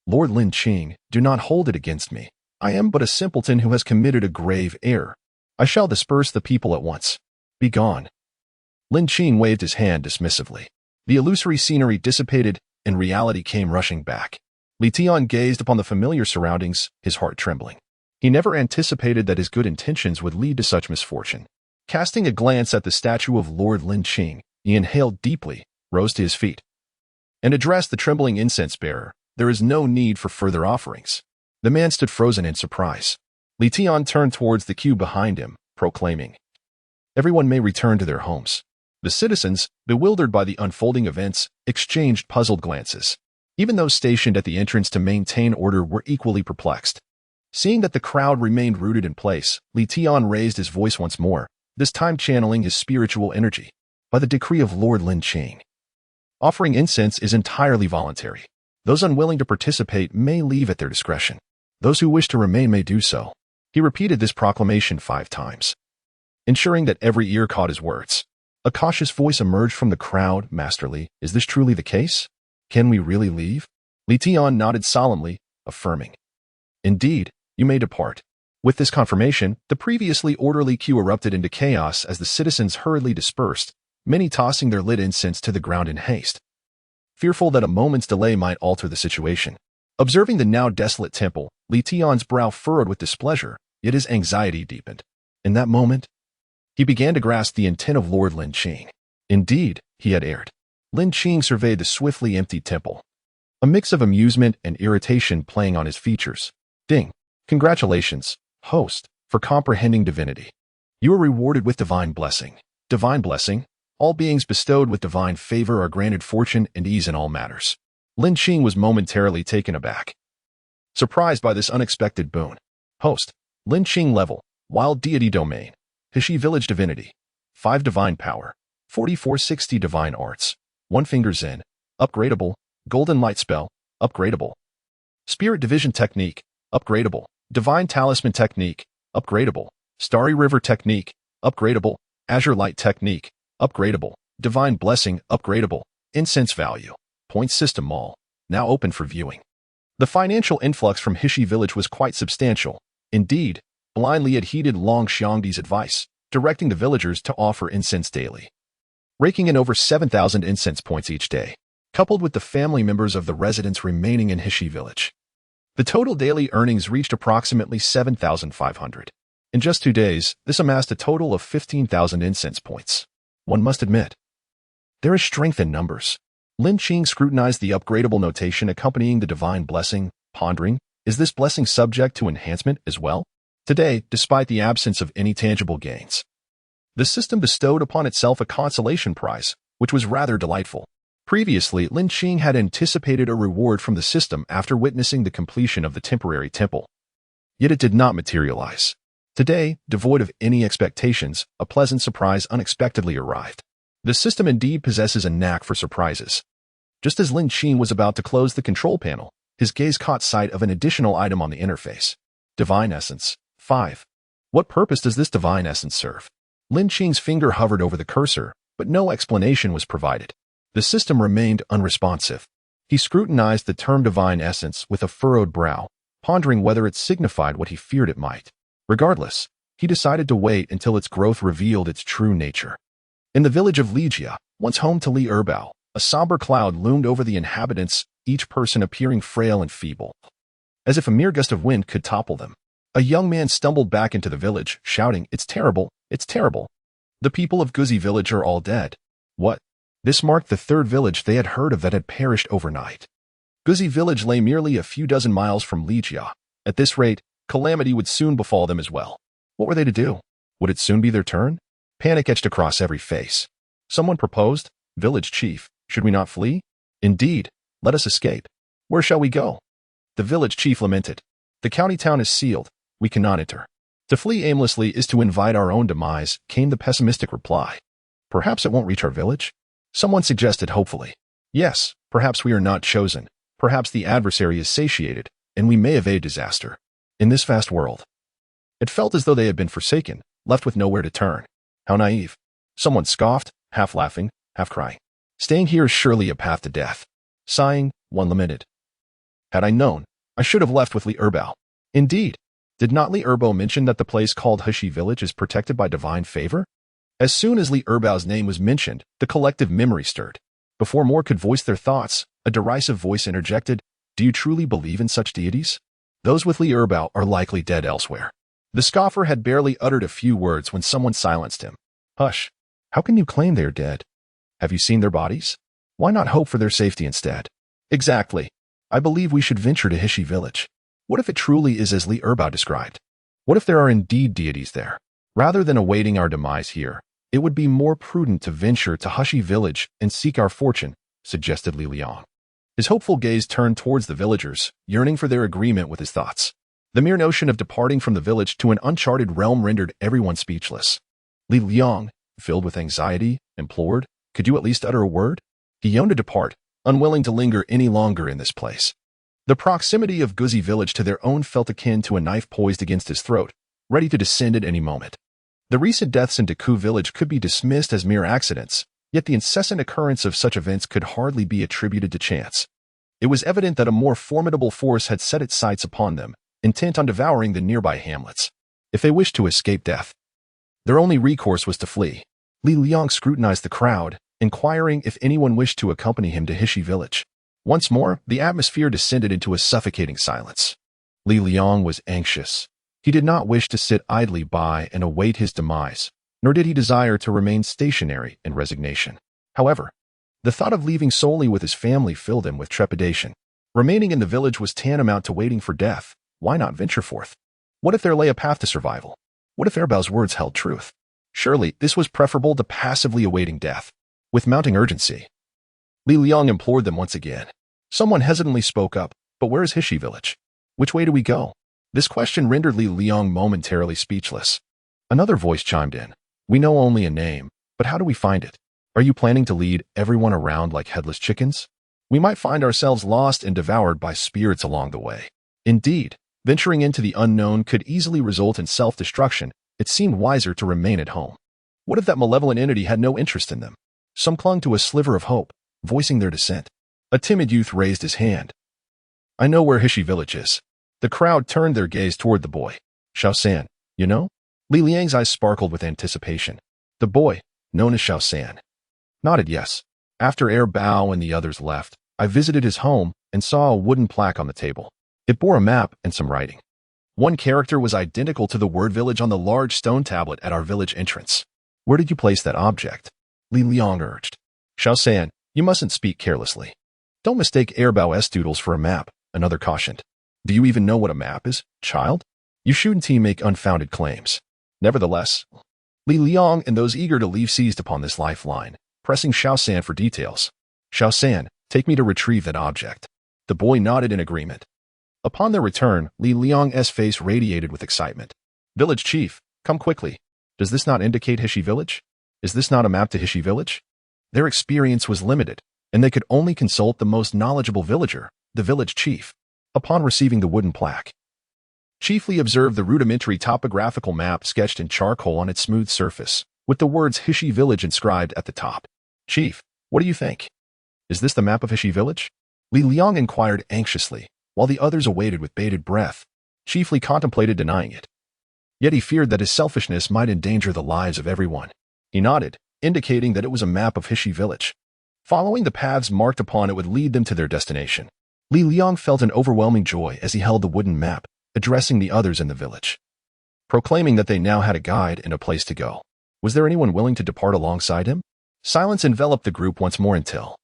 Lord Lin Qing, do not hold it against me. I am but a simpleton who has committed a grave error. I shall disperse the people at once. Be gone. Lin Qing waved his hand dismissively. The illusory scenery dissipated, and reality came rushing back. Li Tian gazed upon the familiar surroundings, his heart trembling. He never anticipated that his good intentions would lead to such misfortune. Casting a glance at the statue of Lord Lin Qing, he inhaled deeply, rose to his feet, and addressed the trembling incense-bearer. There is no need for further offerings. The man stood frozen in surprise. Li Tian turned towards the queue behind him, proclaiming, everyone may return to their homes. The citizens, bewildered by the unfolding events, exchanged puzzled glances. Even those stationed at the entrance to maintain order were equally perplexed. Seeing that the crowd remained rooted in place, Li Tian raised his voice once more, this time channeling his spiritual energy. By the decree of Lord Lin Qing, offering incense is entirely voluntary. Those unwilling to participate may leave at their discretion. Those who wish to remain may do so. He repeated this proclamation 5 times, ensuring that every ear caught his words. A cautious voice emerged from the crowd, masterly. Is this truly the case? Can we really leave? Li Tian nodded solemnly, affirming, indeed, you may depart. With this confirmation, the previously orderly queue erupted into chaos as the citizens hurriedly dispersed, many tossing their lit incense to the ground in haste, fearful that a moment's delay might alter the situation. Observing the now desolate temple, Li Tian's brow furrowed with displeasure, yet his anxiety deepened. In that moment, he began to grasp the intent of Lord Lin Qing. Indeed, he had erred. Lin Qing surveyed the swiftly emptied temple, a mix of amusement and irritation playing on his features. Ding. Congratulations, host, for comprehending divinity. You are rewarded with divine blessing. Divine blessing? All beings bestowed with divine favor are granted fortune and ease in all matters. Lin Qing was momentarily taken aback, surprised by this unexpected boon. Host, Lin Qing level, wild deity domain, Hishi village divinity, 5 divine power, 4460 divine arts, 1 finger zen, upgradable, golden light spell, upgradable, spirit division technique, upgradable, divine talisman technique, upgradable, starry river technique, upgradable, azure light technique, upgradable, divine blessing, upgradable, incense value, point system mall, now open for viewing. The financial influx from Hishi village was quite substantial. Indeed, blindly it heeded Long Xiangdi's advice, directing the villagers to offer incense daily, raking in over 7,000 incense points each day, coupled with the family members of the residents remaining in Hishi village. The total daily earnings reached approximately 7,500. In just 2 days, this amassed a total of 15,000 incense points. One must admit, there is strength in numbers. Lin Qing scrutinized the upgradable notation accompanying the divine blessing, pondering, is this blessing subject to enhancement as well? Today, despite the absence of any tangible gains, the system bestowed upon itself a consolation prize, which was rather delightful. Previously, Lin Qing had anticipated a reward from the system after witnessing the completion of the temporary temple. Yet it did not materialize. Today, devoid of any expectations, a pleasant surprise unexpectedly arrived. The system indeed possesses a knack for surprises. Just as Lin Qing was about to close the control panel, his gaze caught sight of an additional item on the interface. Divine Essence. 5. What purpose does this divine essence serve? Lin Qing's finger hovered over the cursor, but no explanation was provided. The system remained unresponsive. He scrutinized the term divine essence with a furrowed brow, pondering whether it signified what he feared it might. Regardless, he decided to wait until its growth revealed its true nature. In the village of Ligia, once home to Li, a somber cloud loomed over the inhabitants, each person appearing frail and feeble, as if a mere gust of wind could topple them. A young man stumbled back into the village, shouting, "It's terrible! It's terrible! The people of Guzi village are all dead." What? This marked the third village they had heard of that had perished overnight. Guzi village lay merely a few dozen miles from Ligia. At this rate, calamity would soon befall them as well. What were they to do? Would it soon be their turn? Panic etched across every face. Someone proposed, "Village chief, should we not flee?" "Indeed, let us escape." "Where shall we go?" The village chief lamented. "The county town is sealed. We cannot enter." "To flee aimlessly is to invite our own demise," came the pessimistic reply. "Perhaps it won't reach our village?" Someone suggested hopefully. "Yes, perhaps we are not chosen. Perhaps the adversary is satiated, and we may evade disaster." In this vast world, it felt as though they had been forsaken, left with nowhere to turn. How naive. Someone scoffed, half laughing, half crying. "Staying here is surely a path to death." Sighing, one lamented. "Had I known, I should have left with Li. Indeed, did not Li mention that the place called Hushi village is protected by divine favor? As soon as Li's name was mentioned, the collective memory stirred. Before more could voice their thoughts, a derisive voice interjected, "Do you truly believe in such deities? Those with Li are likely dead elsewhere." The scoffer had barely uttered a few words when someone silenced him. "Hush! How can you claim they are dead? Have you seen their bodies? Why not hope for their safety instead?" "Exactly. I believe we should venture to Hishi village. What if it truly is as Li described? What if there are indeed deities there? Rather than awaiting our demise here, it would be more prudent to venture to Hushi village and seek our fortune," suggested Li Liang. His hopeful gaze turned towards the villagers, yearning for their agreement with his thoughts. The mere notion of departing from the village to an uncharted realm rendered everyone speechless. Li Liang, filled with anxiety, implored, "Could you at least utter a word?" He yearned to depart, unwilling to linger any longer in this place. The proximity of Guzi village to their own felt akin to a knife poised against his throat, ready to descend at any moment. The recent deaths in Deku village could be dismissed as mere accidents, yet the incessant occurrence of such events could hardly be attributed to chance. It was evident that a more formidable force had set its sights upon them, intent on devouring the nearby hamlets. If they wished to escape death, their only recourse was to flee. Li Liang scrutinized the crowd, inquiring if anyone wished to accompany him to Hishi village. Once more, the atmosphere descended into a suffocating silence. Li Liang was anxious. He did not wish to sit idly by and await his demise, nor did he desire to remain stationary in resignation. However, the thought of leaving solely with his family filled him with trepidation. Remaining in the village was tantamount to waiting for death. Why not venture forth? What if there lay a path to survival? What if Erbao's words held truth? Surely this was preferable to passively awaiting death. With mounting urgency, Li Liang implored them once again. Someone hesitantly spoke up, "But where is Hishi village? Which way do we go?" This question rendered Li Liang momentarily speechless. Another voice chimed in. "We know only a name, but how do we find it? Are you planning to lead everyone around like headless chickens? We might find ourselves lost and devoured by spirits along the way." Indeed, venturing into the unknown could easily result in self-destruction. It seemed wiser to remain at home. What if that malevolent entity had no interest in them? Some clung to a sliver of hope, voicing their dissent. A timid youth raised his hand. "I know where Hishi village is." The crowd turned their gaze toward the boy. "Xiao-san, you know?" Li Liang's eyes sparkled with anticipation. The boy, known as Xiao-san, nodded yes. After Bao and the others left, I visited his home and saw a wooden plaque on the table. It bore a map and some writing. One character was identical to the word village on the large stone tablet at our village entrance. "Where did you place that object?" Li Liang urged. "Xiao-san, you mustn't speak carelessly. Don't mistake Bao's doodles for a map," another cautioned. "Do you even know what a map is, child? You shouldn't make unfounded claims." Nevertheless, Li Liang and those eager to leave seized upon this lifeline, pressing Xiao-san for details. "Xiao-san, take me to retrieve that object." The boy nodded in agreement. Upon their return, Li Liang's face radiated with excitement. Village chief, come quickly. Does this not indicate Hishi village? Is this not a map to Hishi village? Their experience was limited, and they could only consult the most knowledgeable villager, the village chief. Upon receiving the wooden plaque, Chief Li observed the rudimentary topographical map sketched in charcoal on its smooth surface, with the words Hishi village inscribed at the top. Chief, what do you think? Is this the map of Hishi village? Li Liang inquired anxiously, while the others awaited with bated breath. Chief Li contemplated denying it. Yet he feared that his selfishness might endanger the lives of everyone. He nodded, indicating that it was a map of Hishi village. Following the paths marked upon it would lead them to their destination. Li Liang felt an overwhelming joy as he held the wooden map, addressing the others in the village, proclaiming that they now had a guide and a place to go. Was there anyone willing to depart alongside him? Silence enveloped the group once more until,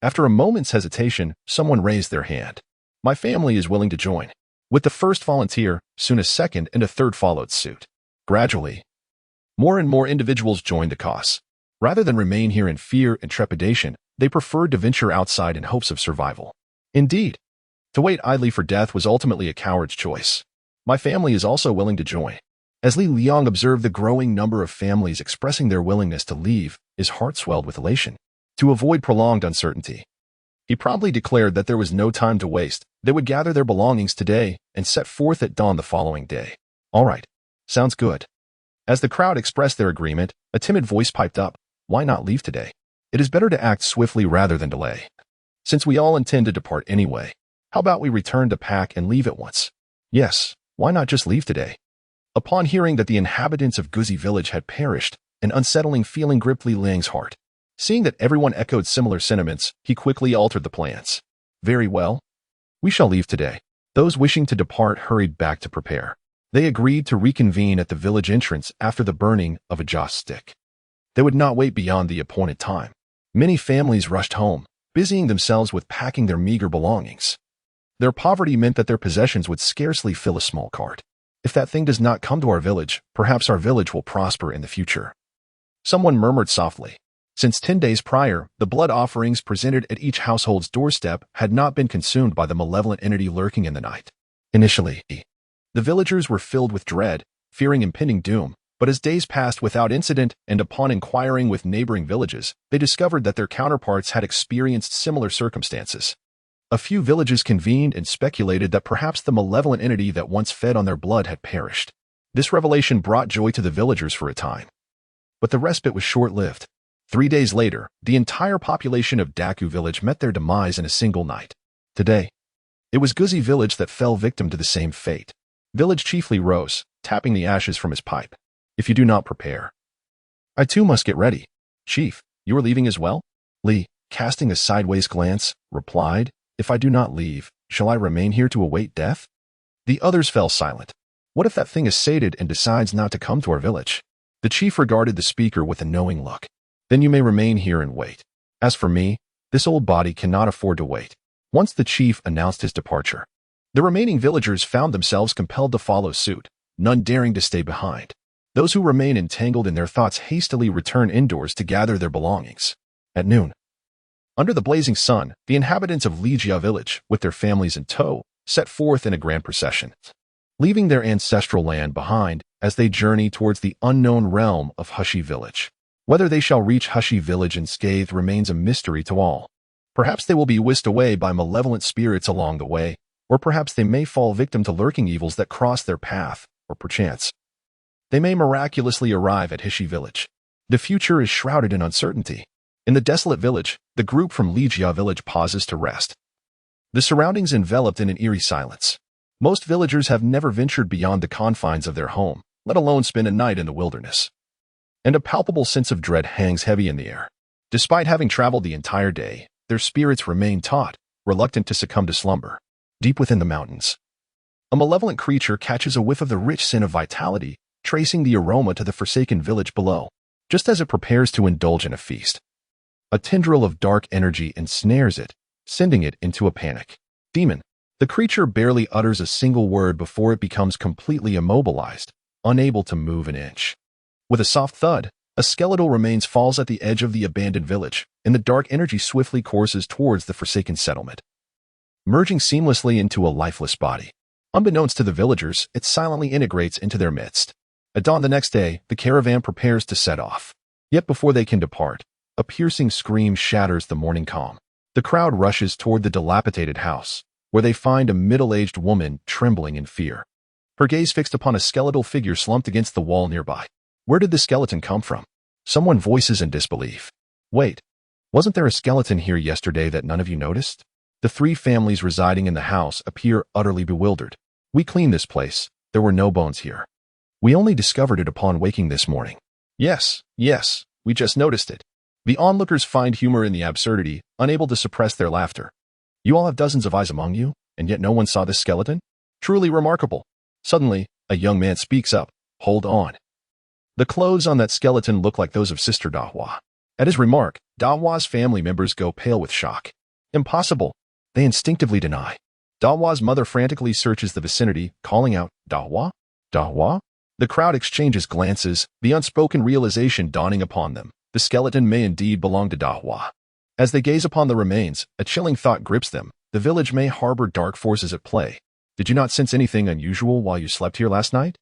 after a moment's hesitation, someone raised their hand. My family is willing to join. With the first volunteer, soon a second and a third followed suit. Gradually, more and more individuals joined the cause. Rather than remain here in fear and trepidation, they preferred to venture outside in hopes of survival. Indeed, to wait idly for death was ultimately a coward's choice. My family is also willing to join. As Li Liang observed the growing number of families expressing their willingness to leave, his heart swelled with elation. To avoid prolonged uncertainty, he promptly declared that there was no time to waste. They would gather their belongings today and set forth at dawn the following day. All right, sounds good. As the crowd expressed their agreement, a timid voice piped up. Why not leave today? It is better to act swiftly rather than delay. Since we all intend to depart anyway, how about we return to pack and leave at once? Yes, why not just leave today? Upon hearing that the inhabitants of Guzi village had perished, an unsettling feeling gripped Li Liang's heart. Seeing that everyone echoed similar sentiments, he quickly altered the plans. Very well. We shall leave today. Those wishing to depart hurried back to prepare. They agreed to reconvene at the village entrance after the burning of a joss stick. They would not wait beyond the appointed time. Many families rushed home, busying themselves with packing their meager belongings. Their poverty meant that their possessions would scarcely fill a small cart. If that thing does not come to our village, perhaps our village will prosper in the future. Someone murmured softly. Since 10 days prior, the blood offerings presented at each household's doorstep had not been consumed by the malevolent entity lurking in the night. Initially, the villagers were filled with dread, fearing impending doom, but as days passed without incident and upon inquiring with neighboring villages, they discovered that their counterparts had experienced similar circumstances. A few villages convened and speculated that perhaps the malevolent entity that once fed on their blood had perished. This revelation brought joy to the villagers for a time. But the respite was short-lived. 3 days later, the entire population of Daku village met their demise in a single night. Today, it was Guzi village that fell victim to the same fate. Village Chief Li rose, tapping the ashes from his pipe. If you do not prepare, I too must get ready. Chief, you are leaving as well? Li, casting a sideways glance, replied, If I do not leave, shall I remain here to await death? The others fell silent. What if that thing is sated and decides not to come to our village? The chief regarded the speaker with a knowing look. Then you may remain here and wait. As for me, this old body cannot afford to wait. Once the chief announced his departure, the remaining villagers found themselves compelled to follow suit, none daring to stay behind. Those who remain entangled in their thoughts hastily return indoors to gather their belongings. At noon, under the blazing sun, the inhabitants of Lijia village, with their families in tow, set forth in a grand procession, leaving their ancestral land behind as they journey towards the unknown realm of Hushi village. Whether they shall reach Hushi village unscathed remains a mystery to all. Perhaps they will be whisked away by malevolent spirits along the way, or perhaps they may fall victim to lurking evils that cross their path, or perchance they may miraculously arrive at Hishi village. The future is shrouded in uncertainty. In the desolate village, the group from Lijia village pauses to rest. The surroundings enveloped in an eerie silence. Most villagers have never ventured beyond the confines of their home, let alone spend a night in the wilderness. And a palpable sense of dread hangs heavy in the air. Despite having traveled the entire day, their spirits remain taut, reluctant to succumb to slumber. Deep within the mountains, a malevolent creature catches a whiff of the rich scent of vitality, tracing the aroma to the forsaken village below. Just as it prepares to indulge in a feast, a tendril of dark energy ensnares it, sending it into a panic. Demon. The creature barely utters a single word before it becomes completely immobilized, unable to move an inch. With a soft thud, a skeletal remains falls at the edge of the abandoned village, and the dark energy swiftly courses towards the forsaken settlement, merging seamlessly into a lifeless body. Unbeknownst to the villagers, it silently integrates into their midst. At dawn the next day, the caravan prepares to set off. Yet before they can depart, a piercing scream shatters the morning calm. The crowd rushes toward the dilapidated house, where they find a middle-aged woman trembling in fear. Her gaze fixed upon a skeletal figure slumped against the wall nearby. Where did the skeleton come from? Someone voices in disbelief. Wait, wasn't there a skeleton here yesterday that none of you noticed? The three families residing in the house appear utterly bewildered. We cleaned this place. There were no bones here. We only discovered it upon waking this morning. Yes, we just noticed it. The onlookers find humor in the absurdity, unable to suppress their laughter. You all have dozens of eyes among you, and yet no one saw this skeleton? Truly remarkable. Suddenly, a young man speaks up. Hold on. The clothes on that skeleton look like those of Sister Dahua. At his remark, Dahua's family members go pale with shock. Impossible. They instinctively deny. Dahua's mother frantically searches the vicinity, calling out, Dahua? Dahua? The crowd exchanges glances, the unspoken realization dawning upon them. The skeleton may indeed belong to Dahua. As they gaze upon the remains, a chilling thought grips them. The village may harbor dark forces at play. Did you not sense anything unusual while you slept here last night?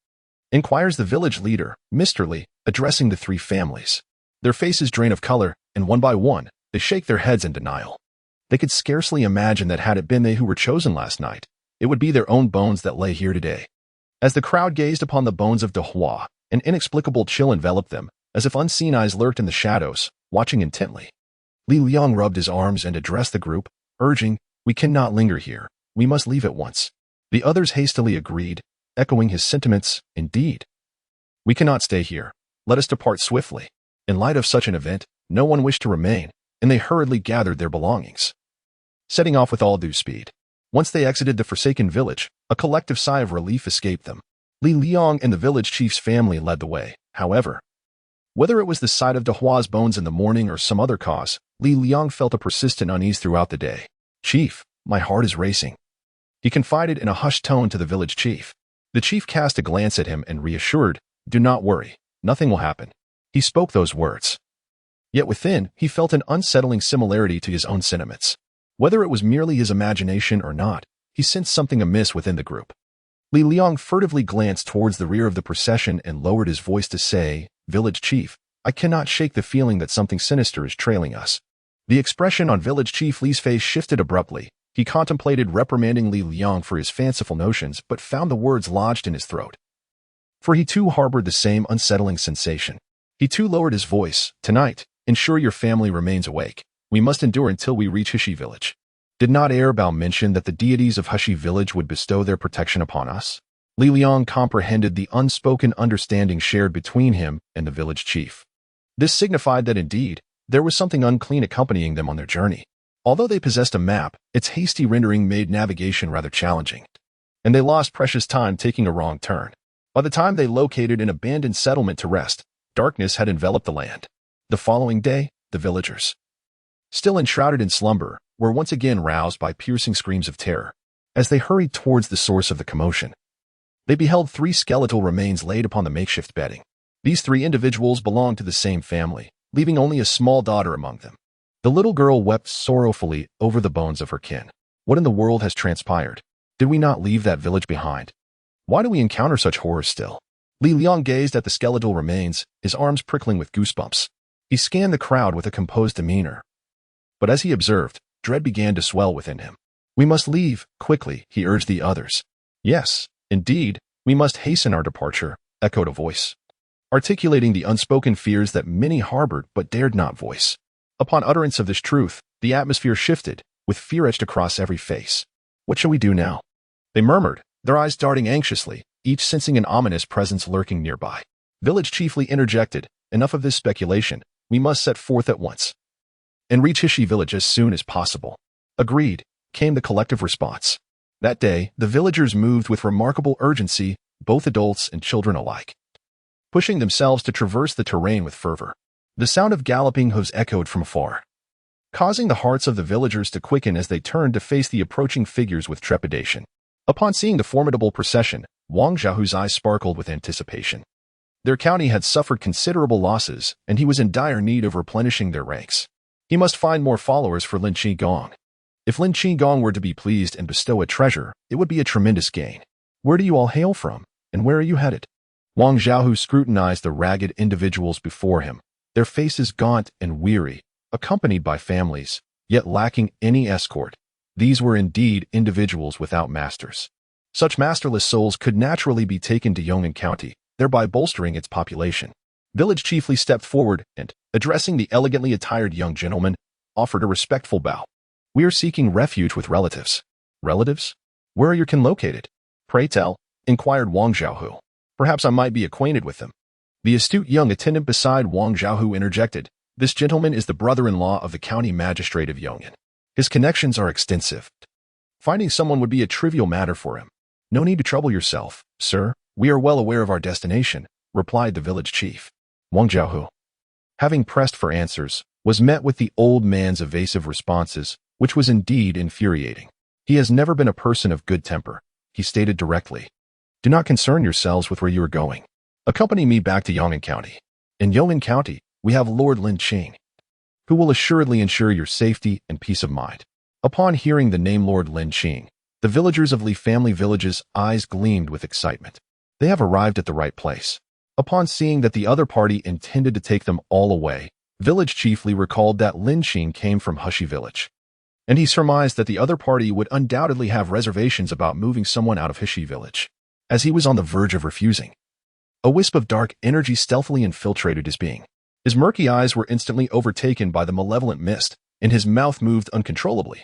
Inquires the village leader, Mr. Li, addressing the three families. Their faces drain of color, and one by one, they shake their heads in denial. They could scarcely imagine that had it been they who were chosen last night, it would be their own bones that lay here today. As the crowd gazed upon the bones of Dahua, an inexplicable chill enveloped them, as if unseen eyes lurked in the shadows, watching intently. Li Liang rubbed his arms and addressed the group, urging, We cannot linger here. We must leave at once. The others hastily agreed, echoing his sentiments. Indeed. We cannot stay here. Let us depart swiftly. In light of such an event, no one wished to remain, and they hurriedly gathered their belongings, setting off with all due speed. Once they exited the forsaken village, a collective sigh of relief escaped them. Li Liang and the village chief's family led the way, however. Whether it was the sight of Dahua's bones in the morning or some other cause, Li Liang felt a persistent unease throughout the day. Chief, my heart is racing. He confided in a hushed tone to the village chief. The chief cast a glance at him and reassured, Do not worry, nothing will happen. He spoke those words. Yet within, he felt an unsettling similarity to his own sentiments. Whether it was merely his imagination or not, he sensed something amiss within the group. Li Liang furtively glanced towards the rear of the procession and lowered his voice to say, Village chief, I cannot shake the feeling that something sinister is trailing us. The expression on village chief Li's face shifted abruptly. He contemplated reprimanding Li Liang for his fanciful notions, but found the words lodged in his throat. For he too harbored the same unsettling sensation. He too lowered his voice. Tonight, ensure your family remains awake. We must endure until we reach Hishi village. Did not Bao mention that the deities of Hishi village would bestow their protection upon us? Li Liang comprehended the unspoken understanding shared between him and the village chief. This signified that indeed, there was something unclean accompanying them on their journey. Although they possessed a map, its hasty rendering made navigation rather challenging, and they lost precious time taking a wrong turn. By the time they located an abandoned settlement to rest, darkness had enveloped the land. The following day, the villagers, still enshrouded in slumber, were once again roused by piercing screams of terror. As they hurried towards the source of the commotion, they beheld three skeletal remains laid upon the makeshift bedding. These three individuals belonged to the same family, leaving only a small daughter among them. The little girl wept sorrowfully over the bones of her kin. What in the world has transpired? Did we not leave that village behind? Why do we encounter such horrors still? Li Liang gazed at the skeletal remains, his arms prickling with goosebumps. He scanned the crowd with a composed demeanor. But as he observed, dread began to swell within him. We must leave, quickly, he urged the others. Yes, indeed, we must hasten our departure, echoed a voice, articulating the unspoken fears that many harbored but dared not voice. Upon utterance of this truth, the atmosphere shifted, with fear etched across every face. What shall we do now? They murmured, their eyes darting anxiously, each sensing an ominous presence lurking nearby. Village chiefly interjected, Enough of this speculation, we must set forth at once and reach Hishi village as soon as possible. Agreed, came the collective response. That day, the villagers moved with remarkable urgency, both adults and children alike, pushing themselves to traverse the terrain with fervor. The sound of galloping hooves echoed from afar, causing the hearts of the villagers to quicken as they turned to face the approaching figures with trepidation. Upon seeing the formidable procession, Wang Zhaohu's eyes sparkled with anticipation. Their county had suffered considerable losses, and he was in dire need of replenishing their ranks. He must find more followers for Lin Qing. If Lin Qing were to be pleased and bestow a treasure, it would be a tremendous gain. Where do you all hail from, and where are you headed? Wang Xiaohu scrutinized the ragged individuals before him, their faces gaunt and weary, accompanied by families, yet lacking any escort. These were indeed individuals without masters. Such masterless souls could naturally be taken to Yong'an County, thereby bolstering its population. Village chiefly stepped forward and, addressing the elegantly attired young gentleman, offered a respectful bow. We are seeking refuge with relatives. Relatives? Where are your kin located? Pray tell, inquired Wang Xiaohu. Perhaps I might be acquainted with them. The astute young attendant beside Wang Xiaohu interjected. This gentleman is the brother-in-law of the county magistrate of Yong'an. His connections are extensive. Finding someone would be a trivial matter for him. No need to trouble yourself, sir. We are well aware of our destination, replied the village chief. Wang Xiaohu, having pressed for answers, was met with the old man's evasive responses, which was indeed infuriating. He has never been a person of good temper, he stated directly. Do not concern yourselves with where you are going. Accompany me back to Yong'an County. In Yong'an County, we have Lord Lin Qing, who will assuredly ensure your safety and peace of mind. Upon hearing the name Lord Lin Qing, the villagers of Li family village's eyes gleamed with excitement. They have arrived at the right place. Upon seeing that the other party intended to take them all away, village chief Li recalled that Lin Qing came from Hushi village, and he surmised that the other party would undoubtedly have reservations about moving someone out of Hushi village. As he was on the verge of refusing, a wisp of dark energy stealthily infiltrated his being. His murky eyes were instantly overtaken by the malevolent mist, and his mouth moved uncontrollably,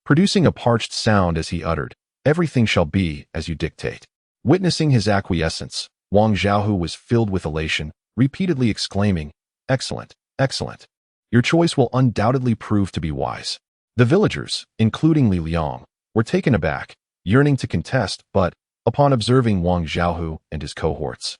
producing a parched sound as he uttered, "Everything shall be as you dictate." Witnessing his acquiescence, Wang Xiaohu was filled with elation, repeatedly exclaiming, "Excellent, excellent. Your choice will undoubtedly prove to be wise." The villagers, including Li Liang, were taken aback, yearning to contest, but, upon observing Wang Xiaohu and his cohorts,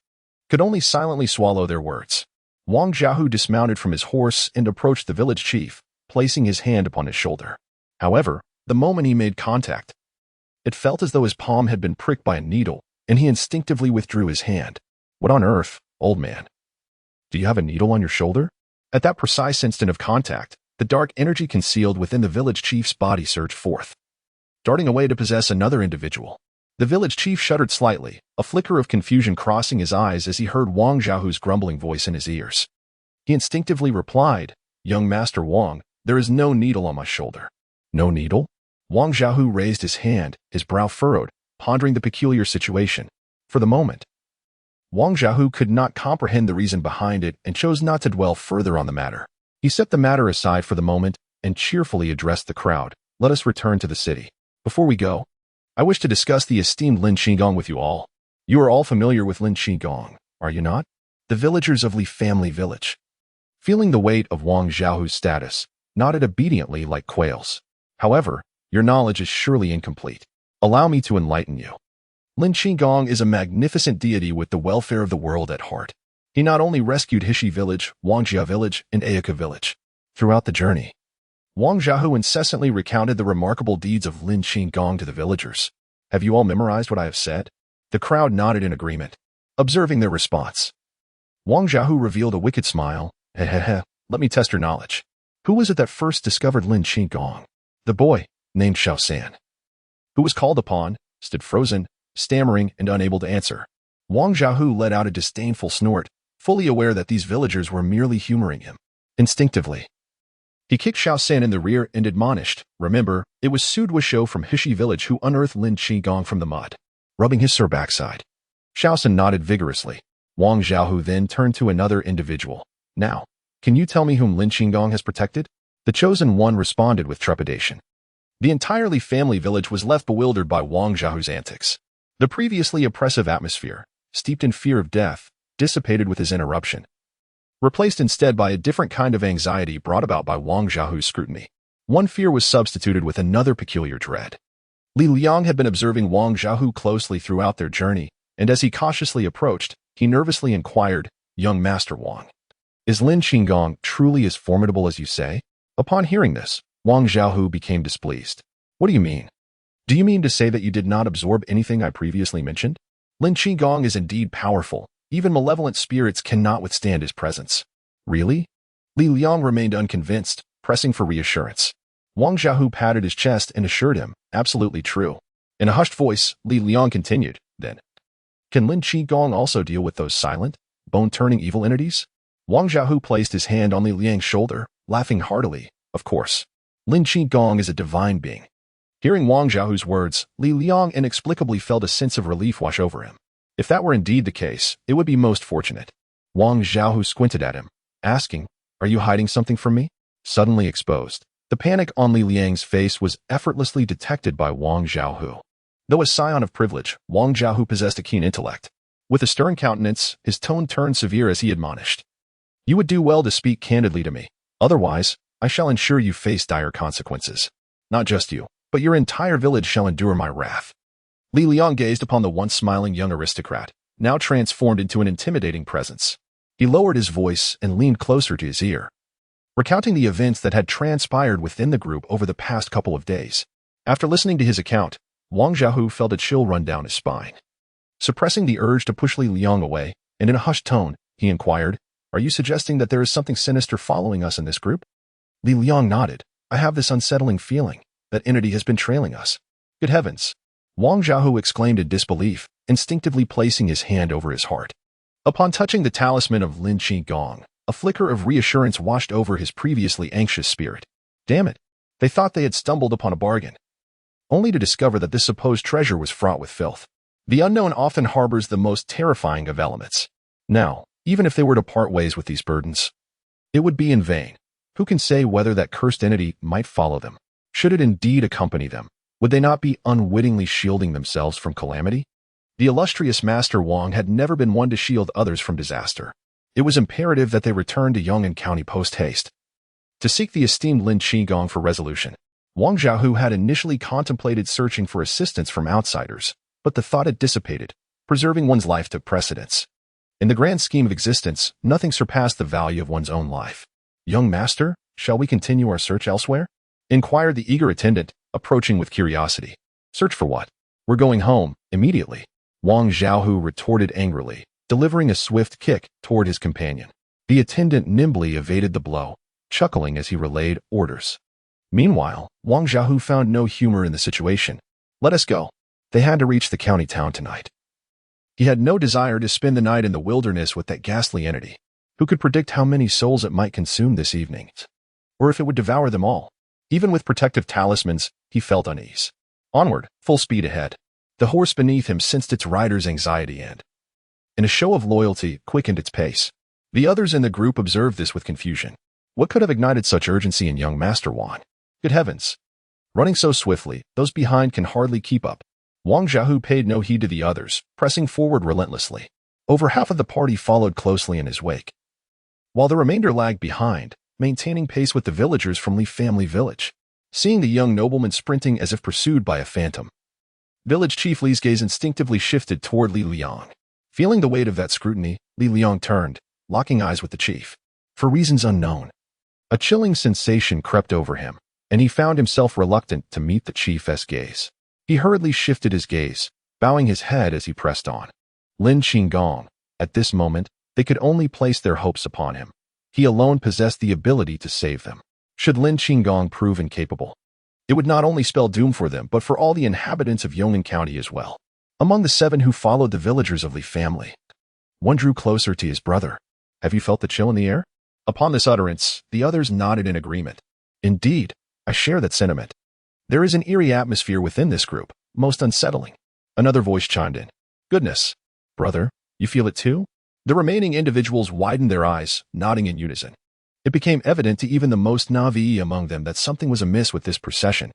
could only silently swallow their words. Wang Xiaohu dismounted from his horse and approached the village chief, placing his hand upon his shoulder. However, the moment he made contact, it felt as though his palm had been pricked by a needle, and he instinctively withdrew his hand. What on earth, old man? Do you have a needle on your shoulder? At that precise instant of contact, the dark energy concealed within the village chief's body surged forth, darting away to possess another individual. The village chief shuddered slightly, a flicker of confusion crossing his eyes as he heard Wang Xiaohu's grumbling voice in his ears. He instinctively replied, "Young Master Wang, there is no needle on my shoulder." No needle? Wang Xiaohu raised his hand, his brow furrowed, pondering the peculiar situation. For the moment, Wang Xiaohu could not comprehend the reason behind it and chose not to dwell further on the matter. He set the matter aside for the moment and cheerfully addressed the crowd. Let us return to the city. Before we go, I wish to discuss the esteemed Lin Qing with you all. You are all familiar with Lin Qing, are you not? The villagers of Li family village, feeling the weight of Wang Xiaohu's status, nodded obediently like quails. However, your knowledge is surely incomplete. Allow me to enlighten you. Lin Qing is a magnificent deity with the welfare of the world at heart. He not only rescued Hishi village, Wangjia village, and Ayaka village. Throughout the journey, Wang Xiaohu incessantly recounted the remarkable deeds of Lin Qing to the villagers. Have you all memorized what I have said? The crowd nodded in agreement, observing their response. Wang Xiaohu revealed a wicked smile. Hehehe, let me test your knowledge. Who was it that first discovered Lin Qing? The boy, named Xiao San, who was called upon, stood frozen, stammering and unable to answer. Wang Xiaohu let out a disdainful snort, fully aware that these villagers were merely humoring him. Instinctively, he kicked Xiao San in the rear and admonished, remember, it was Su Duisho from Hishi village who unearthed Lin Qing from the mud. Rubbing his sore backside, Xiao San nodded vigorously. Wang Xiaohu then turned to another individual. Now, can you tell me whom Lin Qing has protected? The chosen one responded with trepidation. The entirely family village was left bewildered by Wang Xiaohu's antics. The previously oppressive atmosphere, steeped in fear of death, dissipated with his interruption, replaced instead by a different kind of anxiety brought about by Wang Xiaohu's scrutiny. One fear was substituted with another peculiar dread. Li Liang had been observing Wang Xiaohu closely throughout their journey, and as he cautiously approached, he nervously inquired, "Young Master Wang, is Lin Qing truly as formidable as you say?" Upon hearing this, Wang Xiaohu became displeased. What do you mean? Do you mean to say that you did not absorb anything I previously mentioned? Lin Qing is indeed powerful. Even malevolent spirits cannot withstand his presence. Really? Li Liang remained unconvinced, pressing for reassurance. Wang Xiaohu patted his chest and assured him, absolutely true. In a hushed voice, Li Liang continued, then. Can Lin Qing also deal with those silent, bone-turning evil entities? Wang Xiaohu placed his hand on Li Liang's shoulder, laughing heartily. Of course. Lin Qing is a divine being. Hearing Wang Xiaohu's words, Li Liang inexplicably felt a sense of relief wash over him. If that were indeed the case, it would be most fortunate. Wang Xiaohu squinted at him, asking, "Are you hiding something from me?" Suddenly exposed. The panic on Li Liang's face was effortlessly detected by Wang Xiaohu. Though a scion of privilege, Wang Xiaohu possessed a keen intellect. With a stern countenance, his tone turned severe as he admonished. "You would do well to speak candidly to me. Otherwise, I shall ensure you face dire consequences. Not just you, but your entire village shall endure my wrath." Li Liang gazed upon the once smiling young aristocrat, now transformed into an intimidating presence. He lowered his voice and leaned closer to his ear, recounting the events that had transpired within the group over the past couple of days. After listening to his account, Wang Xiaohu felt a chill run down his spine. Suppressing the urge to push Li Liang away, and in a hushed tone, he inquired, "Are you suggesting that there is something sinister following us in this group?" Li Liang nodded. "I have this unsettling feeling. That entity has been trailing us." "Good heavens!" Wang Xiaohu exclaimed in disbelief, instinctively placing his hand over his heart. Upon touching the talisman of Lin Qing, a flicker of reassurance washed over his previously anxious spirit. Damn it! They thought they had stumbled upon a bargain, only to discover that this supposed treasure was fraught with filth. The unknown often harbors the most terrifying of elements. Now, even if they were to part ways with these burdens, it would be in vain. Who can say whether that cursed entity might follow them? Should it indeed accompany them, would they not be unwittingly shielding themselves from calamity? The illustrious Master Wang had never been one to shield others from disaster. It was imperative that they return to Yong'an County post-haste to seek the esteemed Lin Qing for resolution. Wang Xiaohu had initially contemplated searching for assistance from outsiders, but the thought had dissipated. Preserving one's life took precedence. In the grand scheme of existence, nothing surpassed the value of one's own life. "Young master, shall we continue our search elsewhere?" inquired the eager attendant, approaching with curiosity. "Search for what? We're going home, immediately," Wang Xiaohu retorted angrily, delivering a swift kick toward his companion. The attendant nimbly evaded the blow, chuckling as he relayed orders. Meanwhile, Wang Xiaohu found no humor in the situation. "Let us go." They had to reach the county town tonight. He had no desire to spend the night in the wilderness with that ghastly entity. Who could predict how many souls it might consume this evening? Or if it would devour them all? Even with protective talismans, he felt unease. Onward, full speed ahead. The horse beneath him sensed its rider's anxiety and, in a show of loyalty, quickened its pace. The others in the group observed this with confusion. What could have ignited such urgency in young Master Wang? Good heavens! Running so swiftly, those behind can hardly keep up. Wang Xiaohu paid no heed to the others, pressing forward relentlessly. Over half of the party followed closely in his wake, while the remainder lagged behind, maintaining pace with the villagers from Li family village. Seeing the young nobleman sprinting as if pursued by a phantom, village chief Li's gaze instinctively shifted toward Li Liang. Feeling the weight of that scrutiny, Li Liang turned, locking eyes with the chief. For reasons unknown, a chilling sensation crept over him, and he found himself reluctant to meet the chief's gaze. He hurriedly shifted his gaze, bowing his head as he pressed on. Lin Qing. At this moment, they could only place their hopes upon him. He alone possessed the ability to save them. Should Lin Qing prove incapable, it would not only spell doom for them, but for all the inhabitants of Yong'an County as well. Among the 7 who followed the villagers of Li family, one drew closer to his brother. "Have you felt the chill in the air?" Upon this utterance, the others nodded in agreement. "Indeed, I share that sentiment. There is an eerie atmosphere within this group, most unsettling." Another voice chimed in. "Goodness, brother, you feel it too?" The remaining individuals widened their eyes, nodding in unison. It became evident to even the most naive among them that something was amiss with this procession.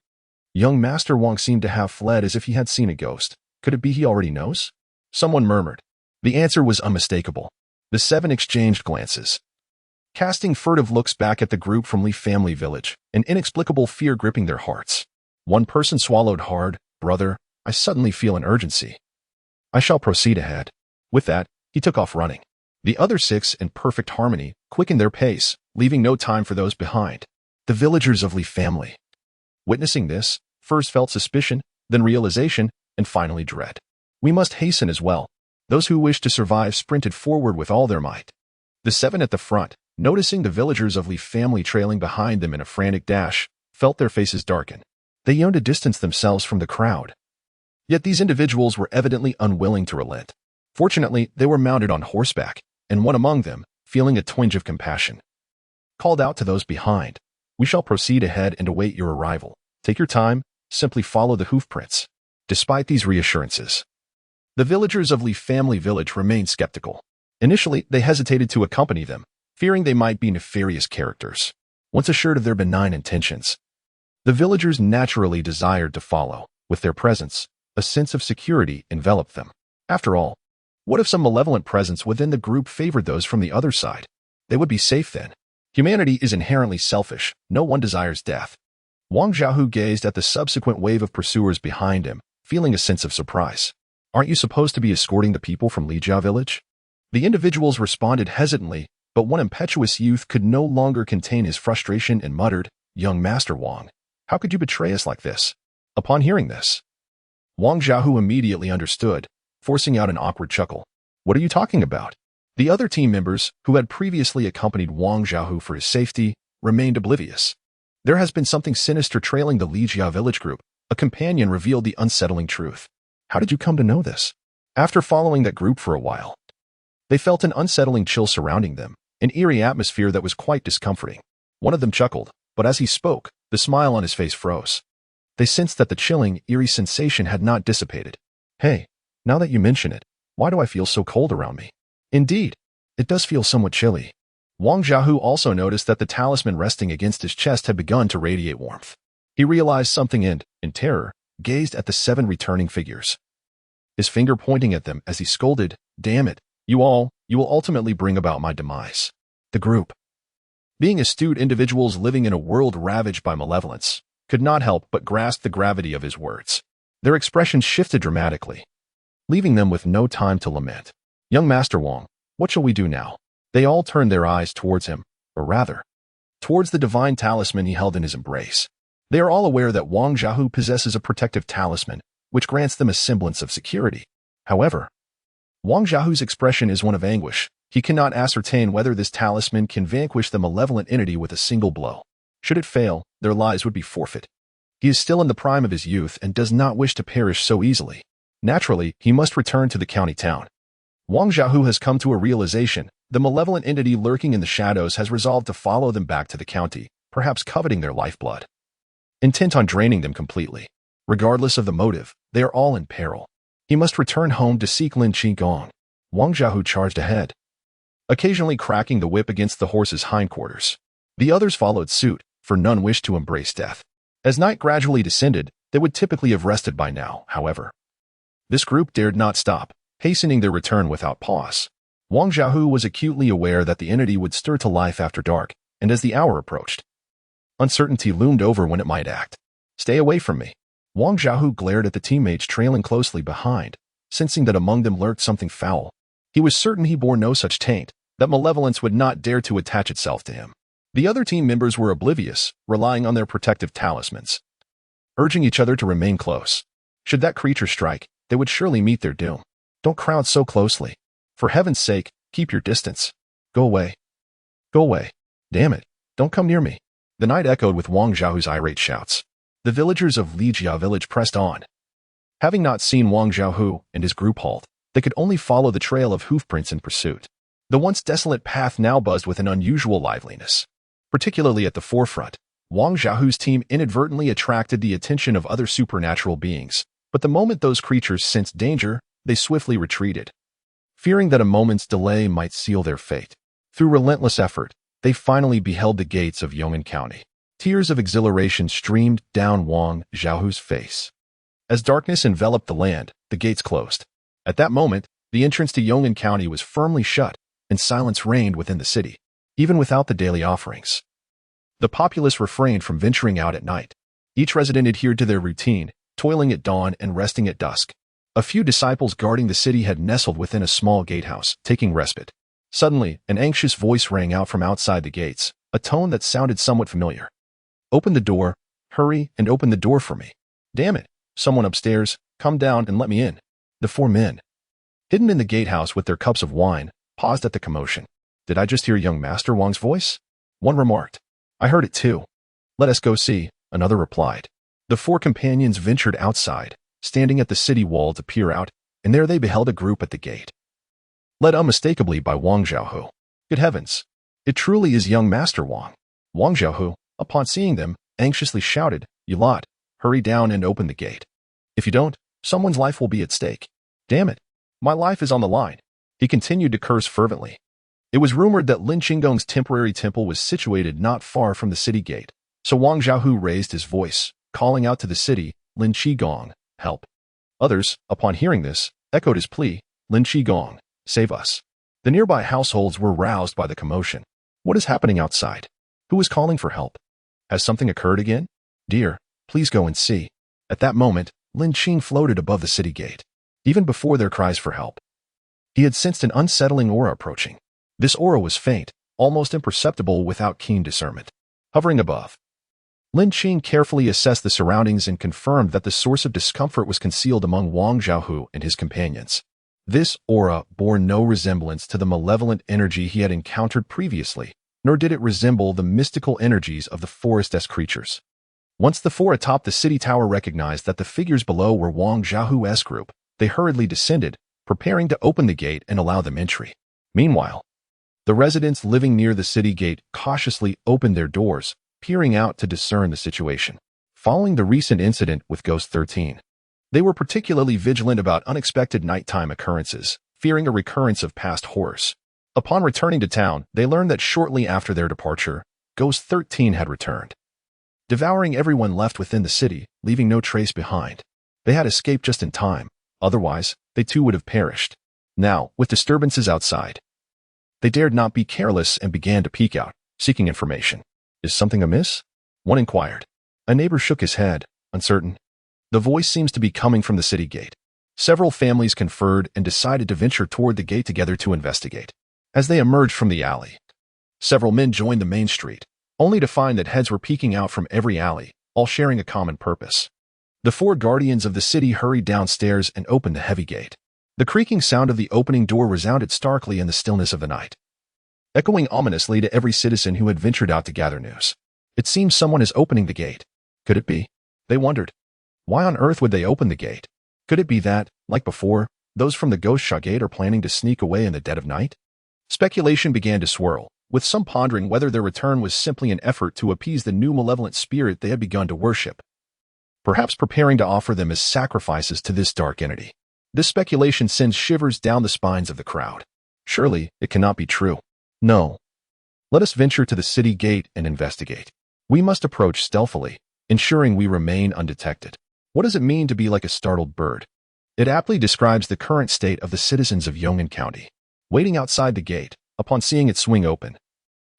Young Master Wang seemed to have fled as if he had seen a ghost. Could it be he already knows? Someone murmured. The answer was unmistakable. The 7 exchanged glances, casting furtive looks back at the group from Li family village, an inexplicable fear gripping their hearts. One person swallowed hard. "Brother, I suddenly feel an urgency. I shall proceed ahead." With that, he took off running. The other 6, in perfect harmony, quickened their pace, leaving no time for those behind. The villagers of Li family, witnessing this, first felt suspicion, then realization, and finally dread. "We must hasten as well." Those who wished to survive sprinted forward with all their might. The 7 at the front, noticing the villagers of Li family trailing behind them in a frantic dash, felt their faces darken. They yearned to distance themselves from the crowd. Yet these individuals were evidently unwilling to relent. Fortunately, they were mounted on horseback, and one among them, feeling a twinge of compassion, called out to those behind, "We shall proceed ahead and await your arrival. Take your time, simply follow the hoofprints." Despite these reassurances, the villagers of Li family village remained skeptical. Initially, they hesitated to accompany them, fearing they might be nefarious characters. Once assured of their benign intentions, the villagers naturally desired to follow. With their presence, a sense of security enveloped them. After all, what if some malevolent presence within the group favored those from the other side? They would be safe then. Humanity is inherently selfish. No one desires death. Wang Xiaohu gazed at the subsequent wave of pursuers behind him, feeling a sense of surprise. "Aren't you supposed to be escorting the people from Lijia village?" The individuals responded hesitantly, but one impetuous youth could no longer contain his frustration and muttered, "Young Master Wang, how could you betray us like this?" Upon hearing this, Wang Xiaohu immediately understood, forcing out an awkward chuckle. "What are you talking about?" The other team members, who had previously accompanied Wang Xiaohu for his safety, remained oblivious. "There has been something sinister trailing the Lijia village group," a companion revealed the unsettling truth. "How did you come to know this?" After following that group for a while, they felt an unsettling chill surrounding them, an eerie atmosphere that was quite discomforting. One of them chuckled, but as he spoke, the smile on his face froze. They sensed that the chilling, eerie sensation had not dissipated. "Hey, now that you mention it, why do I feel so cold around me?" "Indeed, it does feel somewhat chilly." Wang Xiaohu also noticed that the talisman resting against his chest had begun to radiate warmth. He realized something and, in terror, gazed at the 7 returning figures, his finger pointing at them as he scolded, "Damn it, you will ultimately bring about my demise." The group, being astute individuals living in a world ravaged by malevolence, could not help but grasp the gravity of his words. Their expressions shifted dramatically, leaving them with no time to lament. "Young Master Wang, what shall we do now?" They all turned their eyes towards him, or rather, towards the divine talisman he held in his embrace. They are all aware that Wang Xiaohu possesses a protective talisman, which grants them a semblance of security. However, Wang Xiaohu's expression is one of anguish. He cannot ascertain whether this talisman can vanquish the malevolent entity with a single blow. Should it fail, their lives would be forfeit. He is still in the prime of his youth and does not wish to perish so easily. Naturally, he must return to the county town. Wang Xiaohu has come to a realization. The malevolent entity lurking in the shadows has resolved to follow them back to the county, perhaps coveting their lifeblood, intent on draining them completely. Regardless of the motive, they are all in peril. He must return home to seek Lin Qing. Wang Xiaohu charged ahead, occasionally cracking the whip against the horse's hindquarters. The others followed suit, for none wished to embrace death. As night gradually descended, they would typically have rested by now, however. This group dared not stop, hastening their return without pause. Wang Xiaohu was acutely aware that the entity would stir to life after dark, and as the hour approached, uncertainty loomed over when it might act. "Stay away from me." Wang Xiaohu glared at the teammates trailing closely behind, sensing that among them lurked something foul. He was certain he bore no such taint, that malevolence would not dare to attach itself to him. The other team members were oblivious, relying on their protective talismans, urging each other to remain close. Should that creature strike, they would surely meet their doom. "Don't crowd so closely. For heaven's sake, keep your distance. Go away. Go away. Damn it, don't come near me." The night echoed with Wang Xiaohu's irate shouts. The villagers of Lijia village pressed on. Having not seen Wang Xiaohu and his group halt, they could only follow the trail of hoofprints in pursuit. The once desolate path now buzzed with an unusual liveliness. Particularly at the forefront, Wang Xiaohu's team inadvertently attracted the attention of other supernatural beings, but the moment those creatures sensed danger, they swiftly retreated, fearing that a moment's delay might seal their fate. Through relentless effort, they finally beheld the gates of Yong'an County. Tears of exhilaration streamed down Wang Xiaohu's face. As darkness enveloped the land, the gates closed. At that moment, the entrance to Yong'an County was firmly shut, and silence reigned within the city, even without the daily offerings. The populace refrained from venturing out at night. Each resident adhered to their routine, toiling at dawn and resting at dusk. A few disciples guarding the city had nestled within a small gatehouse, taking respite. Suddenly, an anxious voice rang out from outside the gates, a tone that sounded somewhat familiar. "Open the door. Hurry and open the door for me. Damn it, someone upstairs, come down and let me in." The 4 men, hidden in the gatehouse with their cups of wine, paused at the commotion. "Did I just hear young Master Wang's voice?" one remarked. "I heard it too." "Let us go see," another replied. The 4 companions ventured outside, standing at the city wall to peer out, and there they beheld a group at the gate, led unmistakably by Wang Xiaohu. Good heavens! It truly is young Master Wang. Wang Xiaohu, upon seeing them, anxiously shouted, "You lot, hurry down and open the gate. If you don't, someone's life will be at stake. Damn it! My life is on the line." He continued to curse fervently. It was rumored that Lin Qing's temporary temple was situated not far from the city gate, so Wang Xiaohu raised his voice, calling out to the city, "Lin Qing, help." Others, upon hearing this, echoed his plea, "Lin Qing, save us." The nearby households were roused by the commotion. What is happening outside? Who is calling for help? Has something occurred again? Dear, please go and see. At that moment, Lin Qing floated above the city gate. Even before their cries for help, he had sensed an unsettling aura approaching. This aura was faint, almost imperceptible without keen discernment. Hovering above, Lin Qing carefully assessed the surroundings and confirmed that the source of discomfort was concealed among Wang Xiaohu and his companions. This aura bore no resemblance to the malevolent energy he had encountered previously, nor did it resemble the mystical energies of the forest's creatures. Once the four atop the city tower recognized that the figures below were Wang Xiaohu's group, they hurriedly descended, preparing to open the gate and allow them entry. Meanwhile, the residents living near the city gate cautiously opened their doors, peering out to discern the situation. Following the recent incident with Ghost 13, they were particularly vigilant about unexpected nighttime occurrences, fearing a recurrence of past horrors. Upon returning to town, they learned that shortly after their departure, Ghost 13 had returned, devouring everyone left within the city, leaving no trace behind. They had escaped just in time, otherwise, they too would have perished. Now, with disturbances outside, they dared not be careless and began to peek out, seeking information. Is something amiss? One inquired. A neighbor shook his head, uncertain. The voice seems to be coming from the city gate. Several families conferred and decided to venture toward the gate together to investigate. As they emerged from the alley, several men joined the main street, only to find that heads were peeking out from every alley, all sharing a common purpose. The four guardians of the city hurried downstairs and opened the heavy gate. The creaking sound of the opening door resounded starkly in the stillness of the night, echoing ominously to every citizen who had ventured out to gather news. It seems someone is opening the gate. Could it be? They wondered. Why on earth would they open the gate? Could it be that, like before, those from the Ghost Shah Gate are planning to sneak away in the dead of night? Speculation began to swirl, with some pondering whether their return was simply an effort to appease the new malevolent spirit they had begun to worship, perhaps preparing to offer them as sacrifices to this dark entity. This speculation sends shivers down the spines of the crowd. Surely, it cannot be true. No. Let us venture to the city gate and investigate. We must approach stealthily, ensuring we remain undetected. What does it mean to be like a startled bird? It aptly describes the current state of the citizens of Yong'an County. Waiting outside the gate, upon seeing it swing open,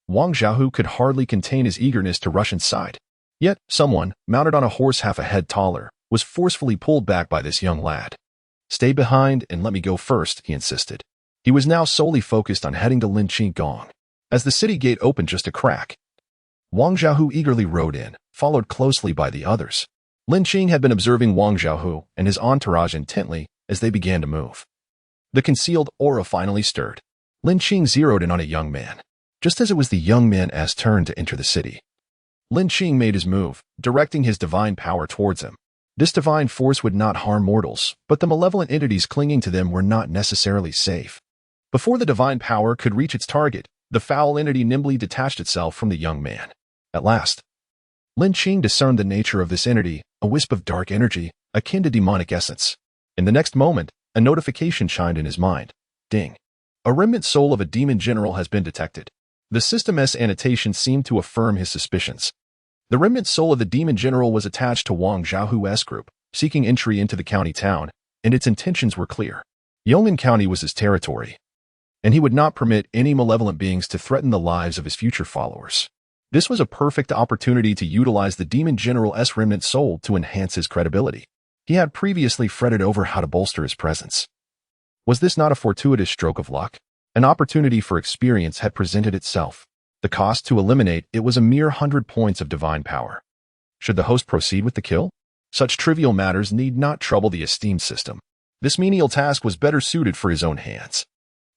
Wang Xiaohu could hardly contain his eagerness to rush inside. Yet, someone, mounted on a horse half a head taller, was forcefully pulled back by this young lad. "Stay behind and let me go first," he insisted. He was now solely focused on heading to Lin Qing. As the city gate opened just a crack, Wang Xiaohu eagerly rode in, followed closely by the others. Lin Qing had been observing Wang Xiaohu and his entourage intently as they began to move. The concealed aura finally stirred. Lin Qing zeroed in on a young man. Just as it was the young man's turn to enter the city, Lin Qing made his move, directing his divine power towards him. This divine force would not harm mortals, but the malevolent entities clinging to them were not necessarily safe. Before the divine power could reach its target, the foul entity nimbly detached itself from the young man. At last, Lin Qing discerned the nature of this entity, a wisp of dark energy, akin to demonic essence. In the next moment, a notification chimed in his mind. Ding. A remnant soul of a demon general has been detected. The system's annotation seemed to affirm his suspicions. The remnant soul of the demon general was attached to Wang Xiaohu's group, seeking entry into the county town, and its intentions were clear. Yong'an County was his territory, and he would not permit any malevolent beings to threaten the lives of his future followers. This was a perfect opportunity to utilize the demon general's remnant soul to enhance his credibility. He had previously fretted over how to bolster his presence. Was this not a fortuitous stroke of luck? An opportunity for experience had presented itself. The cost to eliminate it was a mere 100 points of divine power. Should the host proceed with the kill? Such trivial matters need not trouble the esteemed system. This menial task was better suited for his own hands.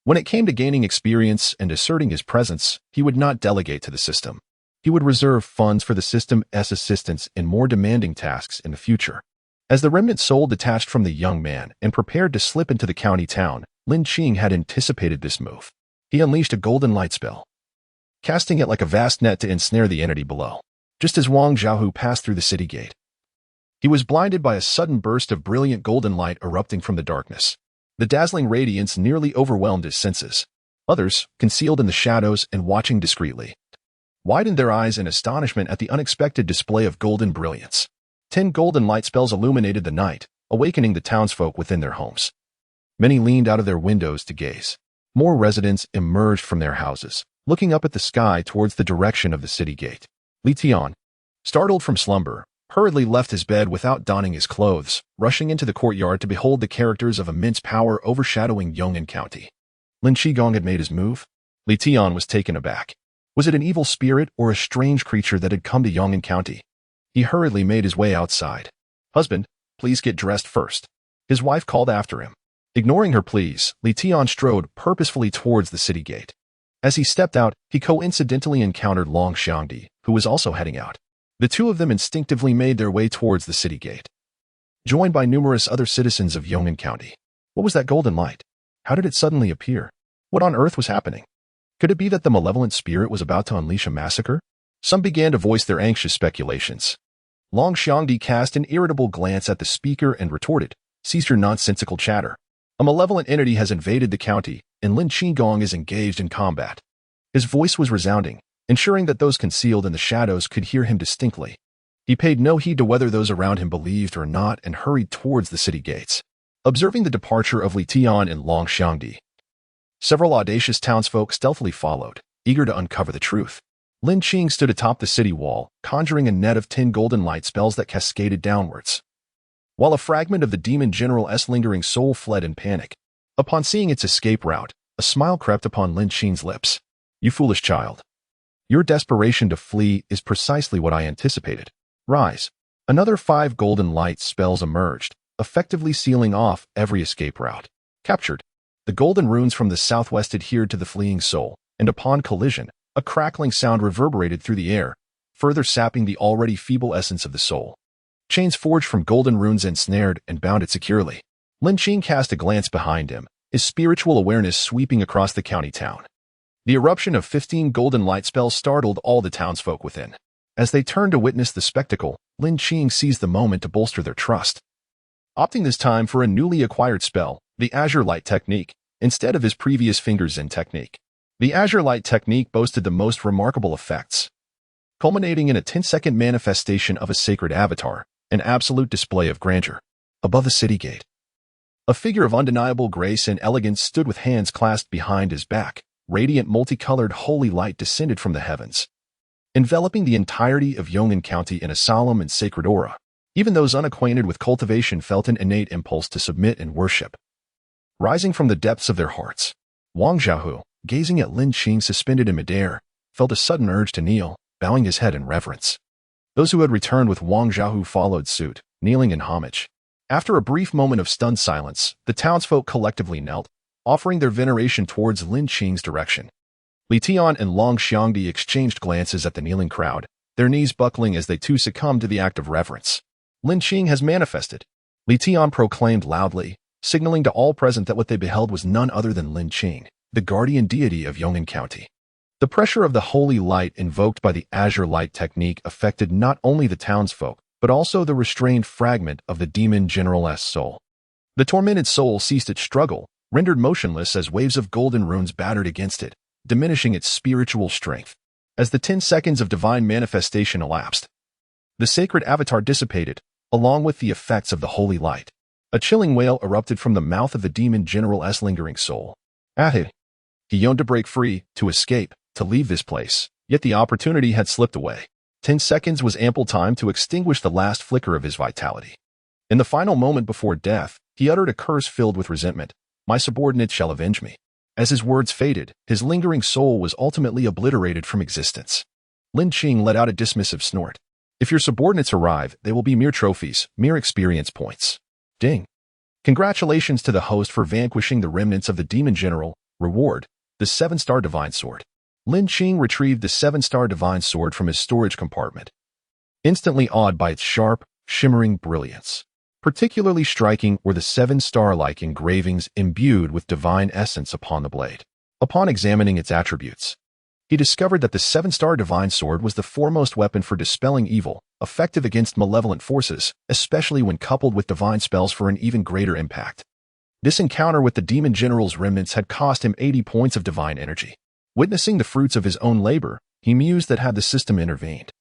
When it came to gaining experience and asserting his presence, he would not delegate to the system. He would reserve funds for the system's assistance in more demanding tasks in the future. As the remnant soul detached from the young man and prepared to slip into the county town, Lin Qing had anticipated this move. He unleashed a golden light spell, casting it like a vast net to ensnare the entity below. Just as Wang Zhaohu passed through the city gate, he was blinded by a sudden burst of brilliant golden light erupting from the darkness. The dazzling radiance nearly overwhelmed his senses. Others, concealed in the shadows and watching discreetly, widened their eyes in astonishment at the unexpected display of golden brilliance. 10 golden light spells illuminated the night, awakening the townsfolk within their homes. Many leaned out of their windows to gaze. More residents emerged from their houses, looking up at the sky towards the direction of the city gate. Li Tian, startled from slumber, hurriedly left his bed without donning his clothes, rushing into the courtyard to behold the characters of immense power overshadowing Yong'an County. Lin Qigong had made his move. Li Tian was taken aback. Was it an evil spirit or a strange creature that had come to Yong'an County? He hurriedly made his way outside. "Husband, please get dressed first," his wife called after him. Ignoring her pleas, Li Tian strode purposefully towards the city gate. As he stepped out, he coincidentally encountered Long Xiangdi, who was also heading out. The two of them instinctively made their way towards the city gate, joined by numerous other citizens of Yong'an County. What was that golden light? How did it suddenly appear? What on earth was happening? Could it be that the malevolent spirit was about to unleash a massacre? Some began to voice their anxious speculations. Long Xiangdi cast an irritable glance at the speaker and retorted, "Cease your nonsensical chatter. A malevolent entity has invaded the county, and Lin Qigong is engaged in combat." His voice was resounding, ensuring that those concealed in the shadows could hear him distinctly. He paid no heed to whether those around him believed or not and hurried towards the city gates. Observing the departure of Li Tian and Long Xiangdi, several audacious townsfolk stealthily followed, eager to uncover the truth. Lin Qing stood atop the city wall, conjuring a net of 10 golden light spells that cascaded downwards, while a fragment of the demon general's lingering soul fled in panic. Upon seeing its escape route, a smile crept upon Lin Qing's lips. "You foolish child. Your desperation to flee is precisely what I anticipated. Rise." Another 5 golden light spells emerged, effectively sealing off every escape route. Captured. The golden runes from the southwest adhered to the fleeing soul, and upon collision, a crackling sound reverberated through the air, further sapping the already feeble essence of the soul. Chains forged from golden runes ensnared and bound it securely. Lin Qing cast a glance behind him, his spiritual awareness sweeping across the county town. The eruption of 15 golden light spells startled all the townsfolk within. As they turned to witness the spectacle, Lin Qing seized the moment to bolster their trust, opting this time for a newly acquired spell, the Azure Light Technique, instead of his previous Finger Zen technique. The Azure Light Technique boasted the most remarkable effects, culminating in a 10-second manifestation of a sacred avatar, an absolute display of grandeur. Above the city gate, a figure of undeniable grace and elegance stood with hands clasped behind his back. Radiant multicolored holy light descended from the heavens, enveloping the entirety of Yong'an County in a solemn and sacred aura. Even those unacquainted with cultivation felt an innate impulse to submit and worship, rising from the depths of their hearts. Wang Zhaohu, gazing at Lin Qing suspended in midair, felt a sudden urge to kneel, bowing his head in reverence. Those who had returned with Wang Zhaohu followed suit, kneeling in homage. After a brief moment of stunned silence, the townsfolk collectively knelt, offering their veneration towards Lin Qing's direction. Li Tian and Long Xiangdi exchanged glances at the kneeling crowd, their knees buckling as they too succumbed to the act of reverence. "Lin Qing has manifested," Li Tian proclaimed loudly, signaling to all present that what they beheld was none other than Lin Qing, the guardian deity of Yong'an County. The pressure of the holy light invoked by the Azure Light Technique affected not only the townsfolk, but also the restrained fragment of the demon general's soul. The tormented soul ceased its struggle, rendered motionless as waves of golden runes battered against it, diminishing its spiritual strength. As the 10 seconds of divine manifestation elapsed, the sacred avatar dissipated, along with the effects of the holy light. A chilling wail erupted from the mouth of the demon general's lingering soul. He yearned to break free, to escape, to leave this place, yet the opportunity had slipped away. 10 seconds was ample time to extinguish the last flicker of his vitality. In the final moment before death, he uttered a curse filled with resentment. "My subordinates shall avenge me." As his words faded, his lingering soul was ultimately obliterated from existence. Lin Qing let out a dismissive snort. "If your subordinates arrive, they will be mere trophies, mere experience points." Ding. Congratulations to the host for vanquishing the remnants of the demon general. Reward, the 7-star divine sword. Lin Qing retrieved the 7-star divine sword from his storage compartment, instantly awed by its sharp, shimmering brilliance. Particularly striking were the 7 star-like engravings imbued with divine essence upon the blade. Upon examining its attributes, he discovered that the 7-star divine sword was the foremost weapon for dispelling evil, effective against malevolent forces, especially when coupled with divine spells for an even greater impact. This encounter with the demon general's remnants had cost him 80 points of divine energy. Witnessing the fruits of his own labor, he mused that had the system intervened,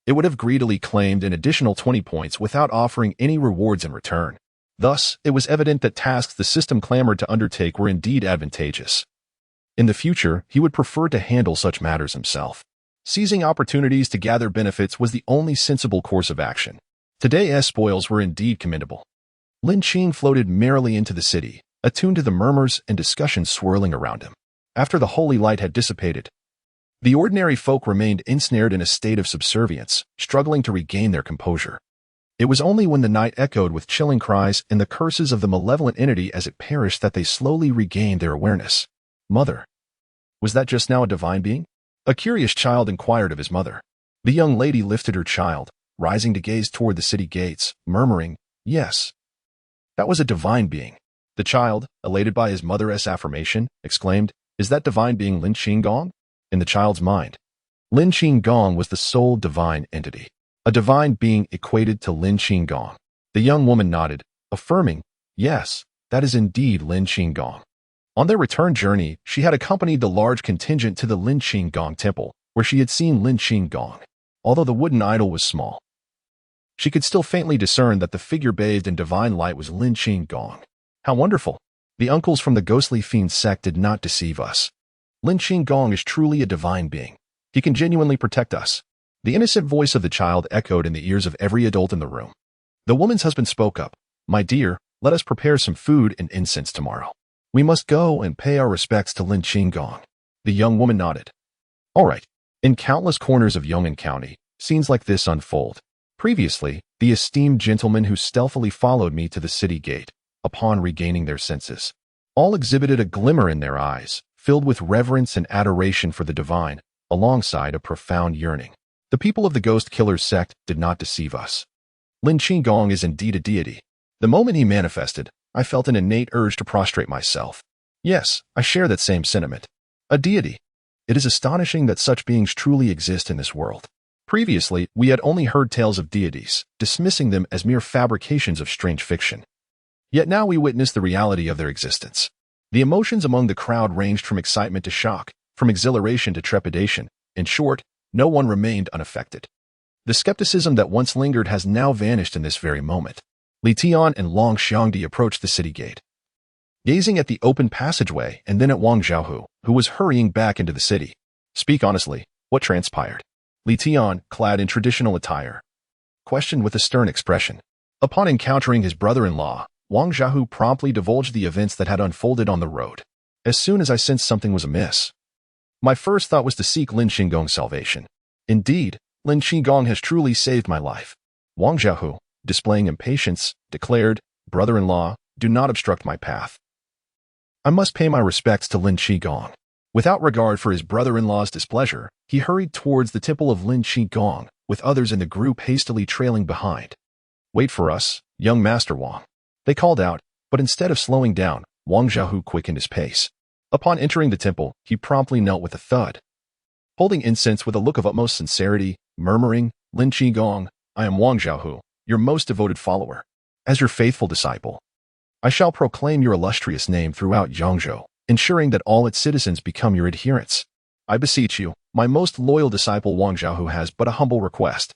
it would have greedily claimed an additional 20 points without offering any rewards in return. Thus, it was evident that tasks the system clamored to undertake were indeed advantageous. In the future, he would prefer to handle such matters himself. Seizing opportunities to gather benefits was the only sensible course of action. Today's spoils were indeed commendable. Lin Qing floated merrily into the city, attuned to the murmurs and discussions swirling around him. After the holy light had dissipated, the ordinary folk remained ensnared in a state of subservience, struggling to regain their composure. It was only when the night echoed with chilling cries and the curses of the malevolent entity as it perished that they slowly regained their awareness. Mother. Was that just now a divine being? A curious child inquired of his mother. The young lady lifted her child, rising to gaze toward the city gates, murmuring, "Yes." That was a divine being. The child, elated by his mother's affirmation, exclaimed, "Is that divine being Lin Qing?" In the child's mind, Lin Qing was the sole divine entity. A divine being equated to Lin Qing. The young woman nodded, affirming, "Yes, that is indeed Lin Qing." On their return journey, she had accompanied the large contingent to the Lin Qing temple, where she had seen Lin Qing. Although the wooden idol was small, she could still faintly discern that the figure bathed in divine light was Lin Qing. How wonderful! The uncles from the ghostly fiend sect did not deceive us. Lin Qing is truly a divine being. He can genuinely protect us. The innocent voice of the child echoed in the ears of every adult in the room. The woman's husband spoke up, "My dear, let us prepare some food and incense tomorrow. We must go and pay our respects to Lin Qing." The young woman nodded. All right. In countless corners of Yong'an County, scenes like this unfold. Previously, the esteemed gentlemen who stealthily followed me to the city gate, upon regaining their senses, all exhibited a glimmer in their eyes, filled with reverence and adoration for the divine, alongside a profound yearning. The people of the Ghost Killers sect did not deceive us. Lin Qing is indeed a deity. The moment he manifested, I felt an innate urge to prostrate myself. Yes, I share that same sentiment. A deity. It is astonishing that such beings truly exist in this world. Previously, we had only heard tales of deities, dismissing them as mere fabrications of strange fiction. Yet now we witness the reality of their existence. The emotions among the crowd ranged from excitement to shock, from exhilaration to trepidation. In short, no one remained unaffected. The skepticism that once lingered has now vanished in this very moment. Li Tian and Long Xiangdi approached the city gate, gazing at the open passageway and then at Wang Zhaohu, who was hurrying back into the city. "Speak honestly, what transpired?" Li Tian, clad in traditional attire, questioned with a stern expression. Upon encountering his brother-in-law, Wang Zhaohu promptly divulged the events that had unfolded on the road. As soon as I sensed something was amiss, my first thought was to seek Lin Qing's salvation. Indeed, Lin Qing has truly saved my life. Wang Zhaohu, displaying impatience, declared, "Brother-in-law, do not obstruct my path. I must pay my respects to Lin Qing." Without regard for his brother-in-law's displeasure, he hurried towards the temple of Lin Qing, with others in the group hastily trailing behind. "Wait for us, young Master Wang," they called out, but instead of slowing down, Wang Zhaohu quickened his pace. Upon entering the temple, he promptly knelt with a thud, holding incense with a look of utmost sincerity, murmuring, "Lin Qing, I am Wang Zhaohu, your most devoted follower. As your faithful disciple, I shall proclaim your illustrious name throughout Yangzhou, ensuring that all its citizens become your adherents. I beseech you, my most loyal disciple Wang Zhaohu has but a humble request."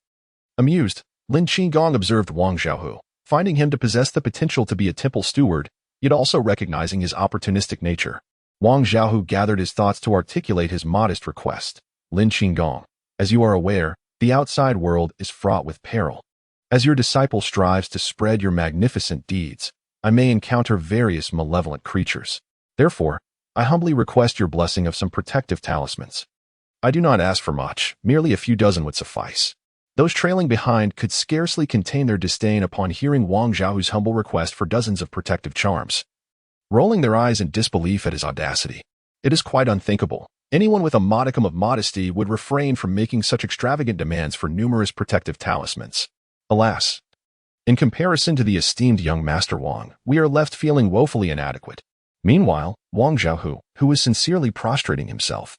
Amused, Lin Qing observed Wang Zhaohu, finding him to possess the potential to be a temple steward, yet also recognizing his opportunistic nature. Wang Zhaohu gathered his thoughts to articulate his modest request. "Lin Qing, as you are aware, the outside world is fraught with peril. As your disciple strives to spread your magnificent deeds, I may encounter various malevolent creatures. Therefore, I humbly request your blessing of some protective talismans. I do not ask for much, merely a few dozen would suffice." Those trailing behind could scarcely contain their disdain upon hearing Wang Zhaohu's humble request for dozens of protective charms, rolling their eyes in disbelief at his audacity. It is quite unthinkable. Anyone with a modicum of modesty would refrain from making such extravagant demands for numerous protective talismans. Alas! In comparison to the esteemed young Master Wang, we are left feeling woefully inadequate. Meanwhile, Wang Xiaohu, who is sincerely prostrating himself,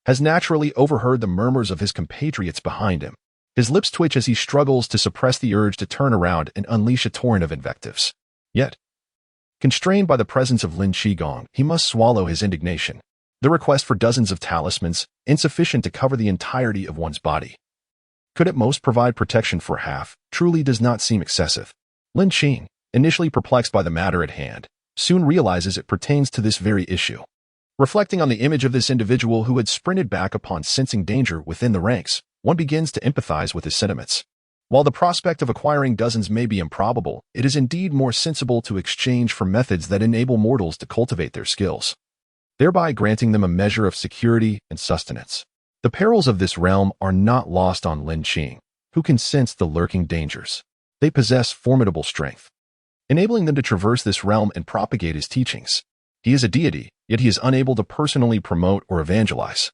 has naturally overheard the murmurs of his compatriots behind him. His lips twitch as he struggles to suppress the urge to turn around and unleash a torrent of invectives. Yet, constrained by the presence of Lin Qing, he must swallow his indignation. The request for dozens of talismans, insufficient to cover the entirety of one's body, could at most provide protection for half, truly does not seem excessive. Lin Qing, initially perplexed by the matter at hand, soon realizes it pertains to this very issue. Reflecting on the image of this individual who had sprinted back upon sensing danger within the ranks, one begins to empathize with his sentiments. While the prospect of acquiring dozens may be improbable, it is indeed more sensible to exchange for methods that enable mortals to cultivate their skills, thereby granting them a measure of security and sustenance. The perils of this realm are not lost on Lin Qing, who can sense the lurking dangers. They possess formidable strength, enabling them to traverse this realm and propagate his teachings. He is a deity, yet he is unable to personally promote or evangelize,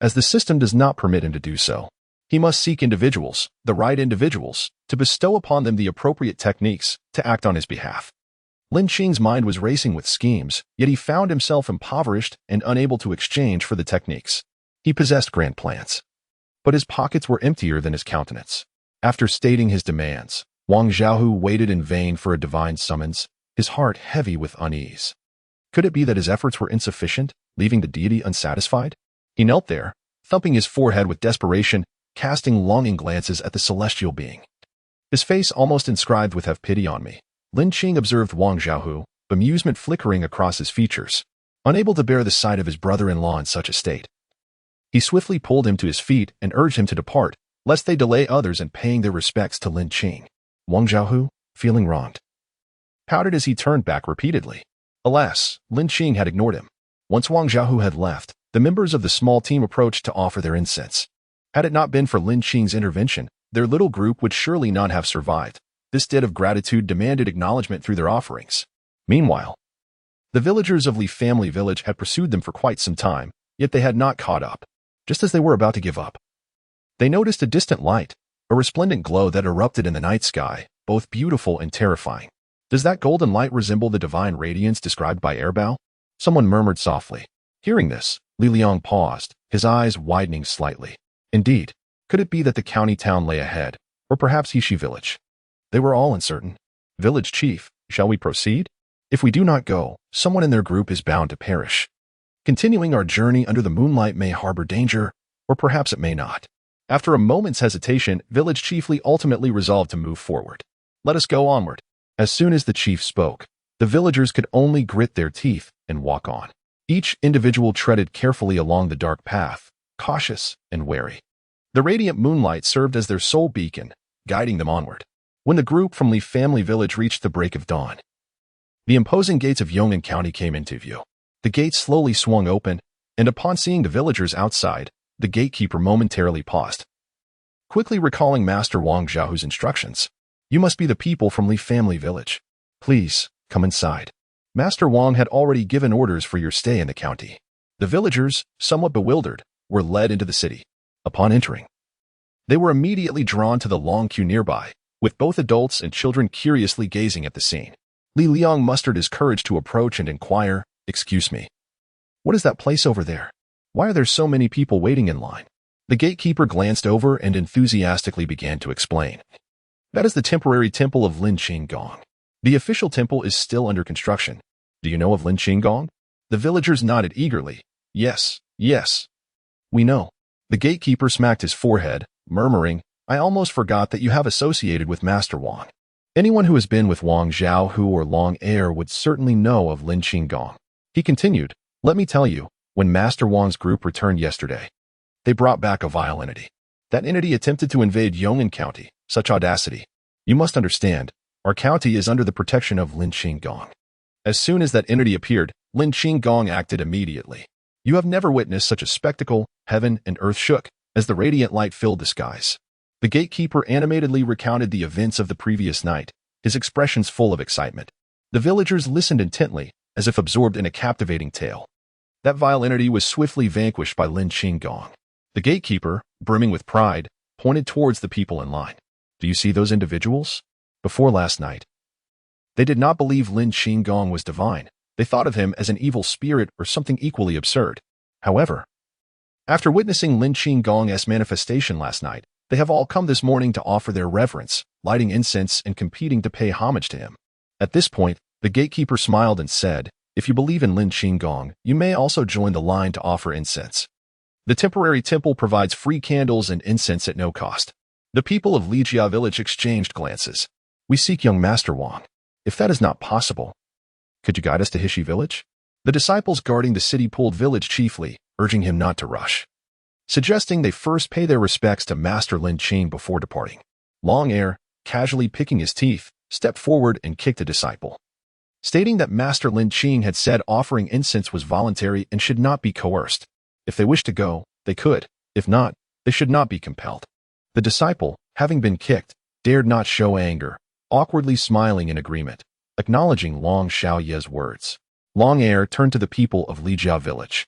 as the system does not permit him to do so. He must seek individuals, the right individuals, to bestow upon them the appropriate techniques to act on his behalf. Lin Qing's mind was racing with schemes, yet he found himself impoverished and unable to exchange for the techniques. He possessed grand plans, but his pockets were emptier than his countenance. After stating his demands, Wang Xiaohu waited in vain for a divine summons, his heart heavy with unease. Could it be that his efforts were insufficient, leaving the deity unsatisfied? He knelt there, thumping his forehead with desperation, casting longing glances at the celestial being. His face almost inscribed with "Have pity on me." Lin Qing observed Wang Xiaohu, bemusement flickering across his features. Unable to bear the sight of his brother-in-law in such a state, he swiftly pulled him to his feet and urged him to depart, lest they delay others in paying their respects to Lin Qing. Wang Xiaohu, feeling wronged, pouted as he turned back repeatedly. Alas, Lin Qing had ignored him. Once Wang Xiaohu had left, the members of the small team approached to offer their incense. Had it not been for Lin Qing's intervention, their little group would surely not have survived. This debt of gratitude demanded acknowledgement through their offerings. Meanwhile, the villagers of Li family village had pursued them for quite some time, yet they had not caught up. Just as they were about to give up, they noticed a distant light, a resplendent glow that erupted in the night sky, both beautiful and terrifying. Does that golden light resemble the divine radiance described by Erbao? Someone murmured softly. Hearing this, Li Liang paused, his eyes widening slightly. Indeed, could it be that the county town lay ahead, or perhaps Heshi village? They were all uncertain. Village chief, shall we proceed? If we do not go, someone in their group is bound to perish. Continuing our journey under the moonlight may harbor danger, or perhaps it may not. After a moment's hesitation, village chief Li ultimately resolved to move forward. Let us go onward. As soon as the chief spoke, the villagers could only grit their teeth and walk on. Each individual treaded carefully along the dark path, cautious and wary. The radiant moonlight served as their sole beacon, guiding them onward. When the group from Li family village reached the break of dawn, the imposing gates of Yong'an County came into view. The gates slowly swung open, and upon seeing the villagers outside, the gatekeeper momentarily paused. Quickly recalling Master Wang Xiaohu's instructions, "You must be the people from Li family village. Please, come inside." Master Wang had already given orders for your stay in the county. The villagers, somewhat bewildered, were led into the city. Upon entering, they were immediately drawn to the long queue nearby, with both adults and children curiously gazing at the scene. Li Liang mustered his courage to approach and inquire, "Excuse me, what is that place over there? Why are there so many people waiting in line?" The gatekeeper glanced over and enthusiastically began to explain. "That is the temporary temple of Lin Qing. The official temple is still under construction. Do you know of Lin Qing?" The villagers nodded eagerly. Yes, we know." The gatekeeper smacked his forehead, murmuring, "I almost forgot that you have associated with Master Wang. Anyone who has been with Wang Xiaohu or Long Air would certainly know of Lin Qing." He continued, "Let me tell you, when Master Wang's group returned yesterday, they brought back a vile entity. That entity attempted to invade Yong'an County. Such audacity. You must understand, our county is under the protection of Lin Qing. As soon as that entity appeared, Lin Qing acted immediately. You have never witnessed such a spectacle. Heaven and earth shook as the radiant light filled the skies." The gatekeeper animatedly recounted the events of the previous night, his expressions full of excitement. The villagers listened intently, as if absorbed in a captivating tale. That vile entity was swiftly vanquished by Lin Qing. The gatekeeper, brimming with pride, pointed towards the people in line. "Do you see those individuals? before last night. They did not believe Lin Qing was divine. They thought of him as an evil spirit or something equally absurd. However, after witnessing Lin Qing's manifestation last night, they have all come this morning to offer their reverence, lighting incense and competing to pay homage to him. At this point, the gatekeeper smiled and said, "If you believe in Lin Qing, you may also join the line to offer incense. The temporary temple provides free candles and incense at no cost." The people of it.The village exchanged glances. "We seek young Master Wang. If that is not possible, could you guide us to it.The village?" The disciples guarding the city pulled village chiefly, urging him not to rush, suggesting they first pay their respects to Master Lin Qing before departing. Long Air, casually picking his teeth, stepped forward and kicked a disciple, stating that Master Lin Qing had said offering incense was voluntary and should not be coerced. If they wished to go, they could. If not, they should not be compelled. The disciple, having been kicked, dared not show anger, awkwardly smiling in agreement, acknowledging Long Xiaoye's words. Long Air turned to the people of it.The village.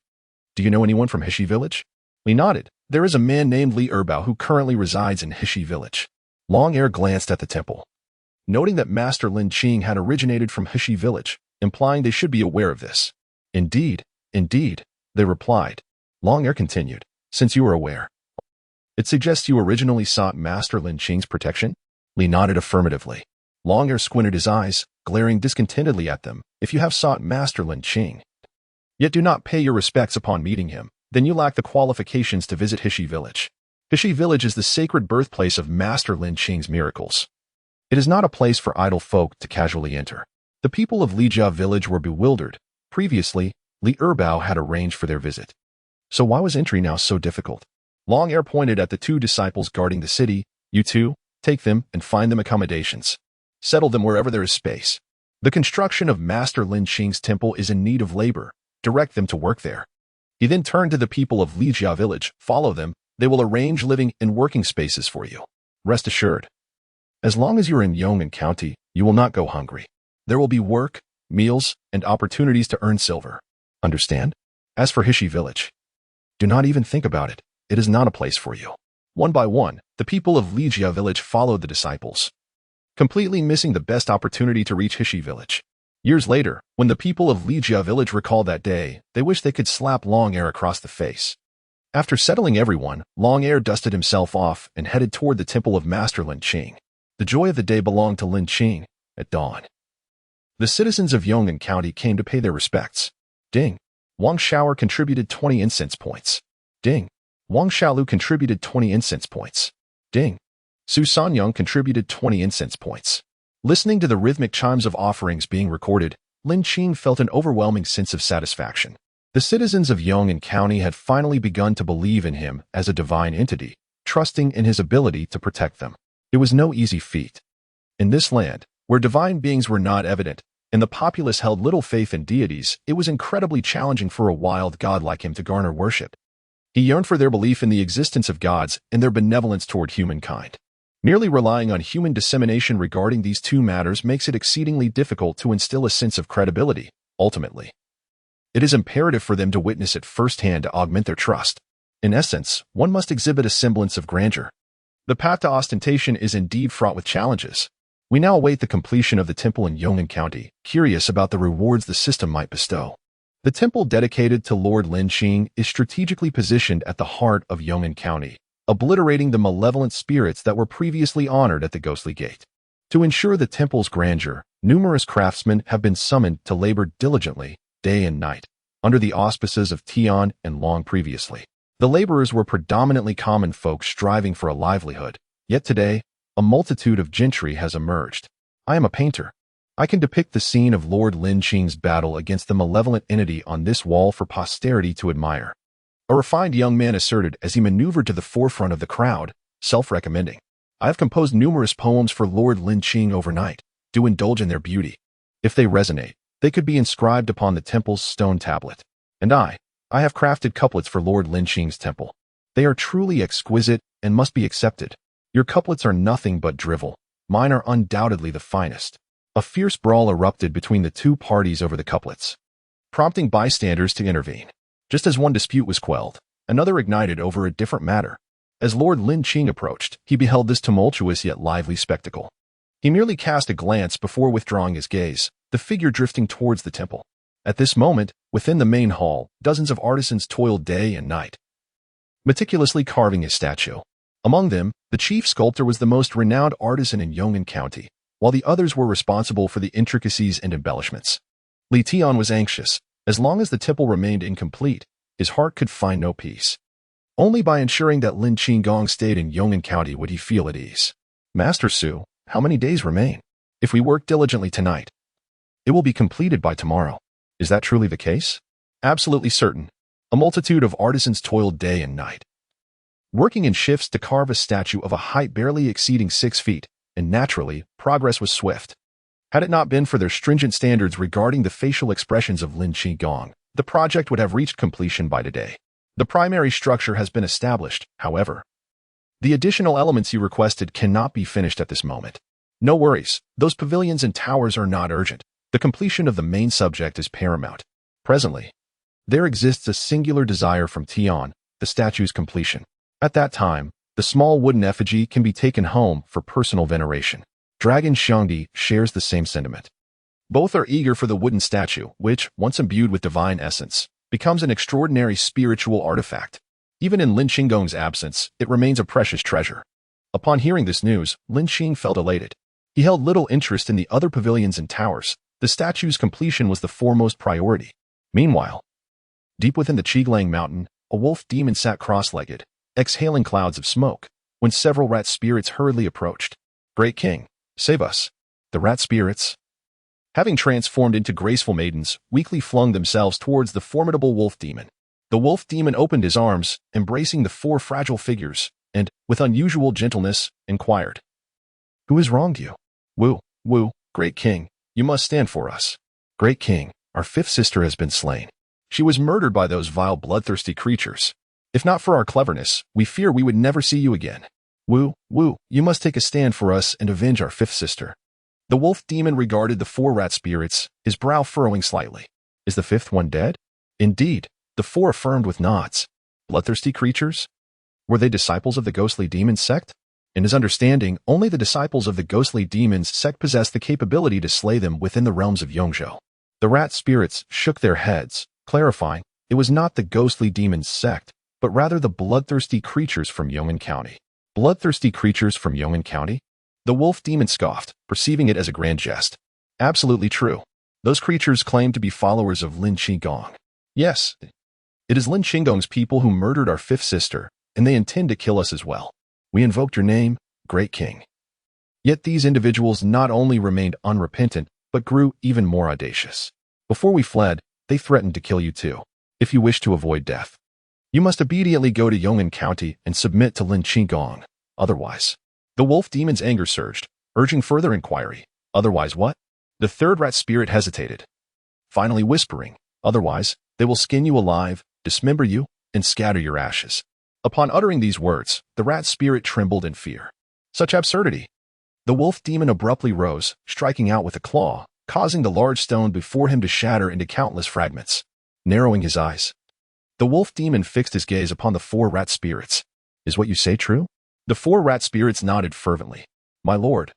"Do you know anyone from it.The village?" Li nodded. "There is a man named Li Erbao who currently resides in it.The village." Long Air glanced at the temple, noting that Master Lin Qing had originated from it.The village, implying they should be aware of this. Indeed, they replied. Long Air continued, "Since you are aware, it suggests you originally sought Master Lin Qing's protection?" Li nodded affirmatively. Long Air squinted his eyes, glaring discontentedly at them. "If you have sought Master Lin Qing, yet do not pay your respects upon meeting him, then you lack the qualifications to visit it.The village. it.The village is the sacred birthplace of Master Lin Qing's miracles. It is not a place for idle folk to casually enter." The people of it.The village were bewildered. Previously, Li Erbao had arranged for their visit. So why was entry now so difficult? Long Air pointed at the two disciples guarding the city. "You two, take them and find them accommodations. Settle them wherever there is space. The construction of Master Lin Qing's temple is in need of labor. Direct them to work there." He then turned to the people of it.The village. "Follow them. They will arrange living and working spaces for you. Rest assured, as long as you're in Yong'an County, you will not go hungry. There will be work, meals, and opportunities to earn silver. Understand? As for it.The village, do not even think about it. It is not a place for you." One by one, the people of it.The village followed the disciples, completely missing the best opportunity to reach it.The village. Years later, when the people of it.The village recalled that day, they wished they could slap Long Air across the face. After settling everyone, Long Air dusted himself off and headed toward the temple of Master Lin Qing. The joy of the day belonged to Lin Qing. At dawn, the citizens of Yong'an County came to pay their respects. Ding. Wang Xiaoer contributed 20 incense points. Ding. Wang Xiaolu contributed 20 incense points. Ding. Su Sanyang contributed 20 incense points. Listening to the rhythmic chimes of offerings being recorded, Lin Qing felt an overwhelming sense of satisfaction. The citizens of Yong'an County had finally begun to believe in him as a divine entity, trusting in his ability to protect them. It was no easy feat. In this land, where divine beings were not evident, and the populace held little faith in deities, it was incredibly challenging for a wild god like him to garner worship. He yearned for their belief in the existence of gods and their benevolence toward humankind. Merely relying on human dissemination regarding these two matters makes it exceedingly difficult to instill a sense of credibility. Ultimately, it is imperative for them to witness it firsthand to augment their trust. In essence, one must exhibit a semblance of grandeur. The path to ostentation is indeed fraught with challenges. We now await the completion of the temple in Yong'an County, curious about the rewards the system might bestow. The temple dedicated to Lord Lin Qing is strategically positioned at the heart of Yong'an County, obliterating the malevolent spirits that were previously honored at the ghostly gate. To ensure the temple's grandeur, numerous craftsmen have been summoned to labor diligently, day and night, under the auspices of Tian and Long previously. The laborers were predominantly common folk striving for a livelihood, yet today, a multitude of gentry has emerged. I am a painter. I can depict the scene of Lord Lin Qing's battle against the malevolent entity on this wall for posterity to admire. A refined young man asserted as he maneuvered to the forefront of the crowd, self-recommending. I have composed numerous poems for Lord Lin Qing overnight. Do indulge in their beauty. If they resonate, they could be inscribed upon the temple's stone tablet. And I have crafted couplets for Lord Lin Qing's temple. They are truly exquisite and must be accepted. Your couplets are nothing but drivel. Mine are undoubtedly the finest. A fierce brawl erupted between the two parties over the couplets, prompting bystanders to intervene. Just as one dispute was quelled, another ignited over a different matter. As Lord Lin Qing approached, he beheld this tumultuous yet lively spectacle. He merely cast a glance before withdrawing his gaze, the figure drifting towards the temple. At this moment, within the main hall, dozens of artisans toiled day and night, meticulously carving his statue. Among them, the chief sculptor was the most renowned artisan in Yong'an County, while the others were responsible for the intricacies and embellishments. Li Qing was anxious. As long as the temple remained incomplete, his heart could find no peace. Only by ensuring that Lin Qing stayed in Yong'an County would he feel at ease. Master Su, how many days remain? If we work diligently tonight, it will be completed by tomorrow. Is that truly the case? Absolutely certain. A multitude of artisans toiled day and night, working in shifts to carve a statue of a height barely exceeding 6 feet, and naturally, progress was swift. Had it not been for their stringent standards regarding the facial expressions of Lin Qing, the project would have reached completion by today. The primary structure has been established, however. The additional elements you requested cannot be finished at this moment. No worries, those pavilions and towers are not urgent. The completion of the main subject is paramount. Presently, there exists a singular desire from Tian, the statue's completion. At that time, the small wooden effigy can be taken home for personal veneration. Dragon Xiangdi shares the same sentiment. Both are eager for the wooden statue, which, once imbued with divine essence, becomes an extraordinary spiritual artifact. Even in Lin Qing's absence, it remains a precious treasure. Upon hearing this news, Lin Qing felt elated. He held little interest in the other pavilions and towers. The statue's completion was the foremost priority. Meanwhile, deep within the Qiglang mountain, a wolf demon sat cross-legged, exhaling clouds of smoke, when several rat spirits hurriedly approached. Great King, save us. The rat spirits, having transformed into graceful maidens, weakly flung themselves towards the formidable wolf demon. The wolf demon opened his arms, embracing the 4 fragile figures, and, with unusual gentleness, inquired, "Who has wronged you?" Wu, Great King, you must stand for us. Great King, our 5th sister has been slain. She was murdered by those vile bloodthirsty creatures. If not for our cleverness, we fear we would never see you again. Wu, you must take a stand for us and avenge our 5th sister. The wolf demon regarded the 4 rat spirits, his brow furrowing slightly. Is the 5th one dead? Indeed, the 4 affirmed with nods. Bloodthirsty creatures? Were they disciples of the ghostly demon sect? In his understanding, only the disciples of the ghostly demons sect possessed the capability to slay them within the realms of Yongzhou. The rat spirits shook their heads, clarifying, it was not the ghostly demons sect, but rather the bloodthirsty creatures from Yong'an County. Bloodthirsty creatures from Yong'an County? The wolf demon scoffed, perceiving it as a grand jest. Absolutely true. Those creatures claim to be followers of Lin Qing. Yes, it is Lin Qing's people who murdered our 5th sister, and they intend to kill us as well. We invoked your name, Great King. Yet these individuals not only remained unrepentant, but grew even more audacious. Before we fled, they threatened to kill you too. If you wish to avoid death, you must immediately go to Yong'an County and submit to Lin Qing. Otherwise, the wolf demon's anger surged, urging further inquiry. Otherwise what? The 3rd rat spirit hesitated, finally whispering, otherwise, they will skin you alive, dismember you, and scatter your ashes. Upon uttering these words, the rat spirit trembled in fear. Such absurdity! The wolf demon abruptly rose, striking out with a claw, causing the large stone before him to shatter into countless fragments. Narrowing his eyes, the wolf demon fixed his gaze upon the 4 rat spirits. Is what you say true? The 4 rat spirits nodded fervently. My lord,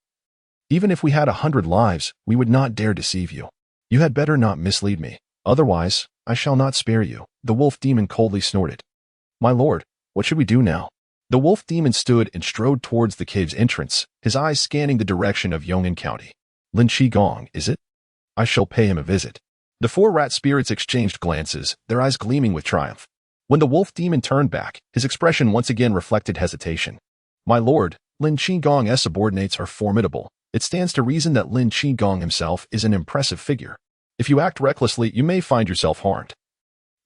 even if we had 100 lives, we would not dare deceive you. You had better not mislead me. Otherwise, I shall not spare you. The wolf demon coldly snorted. My lord, what should we do now? The wolf demon stood and strode towards the cave's entrance, his eyes scanning the direction of Yong'an County. Lin Qing, is it? I shall pay him a visit. The 4 rat spirits exchanged glances, their eyes gleaming with triumph. When the wolf demon turned back, his expression once again reflected hesitation. My lord, Lin Qing's subordinates are formidable. It stands to reason that Lin Qing himself is an impressive figure. If you act recklessly, you may find yourself harmed.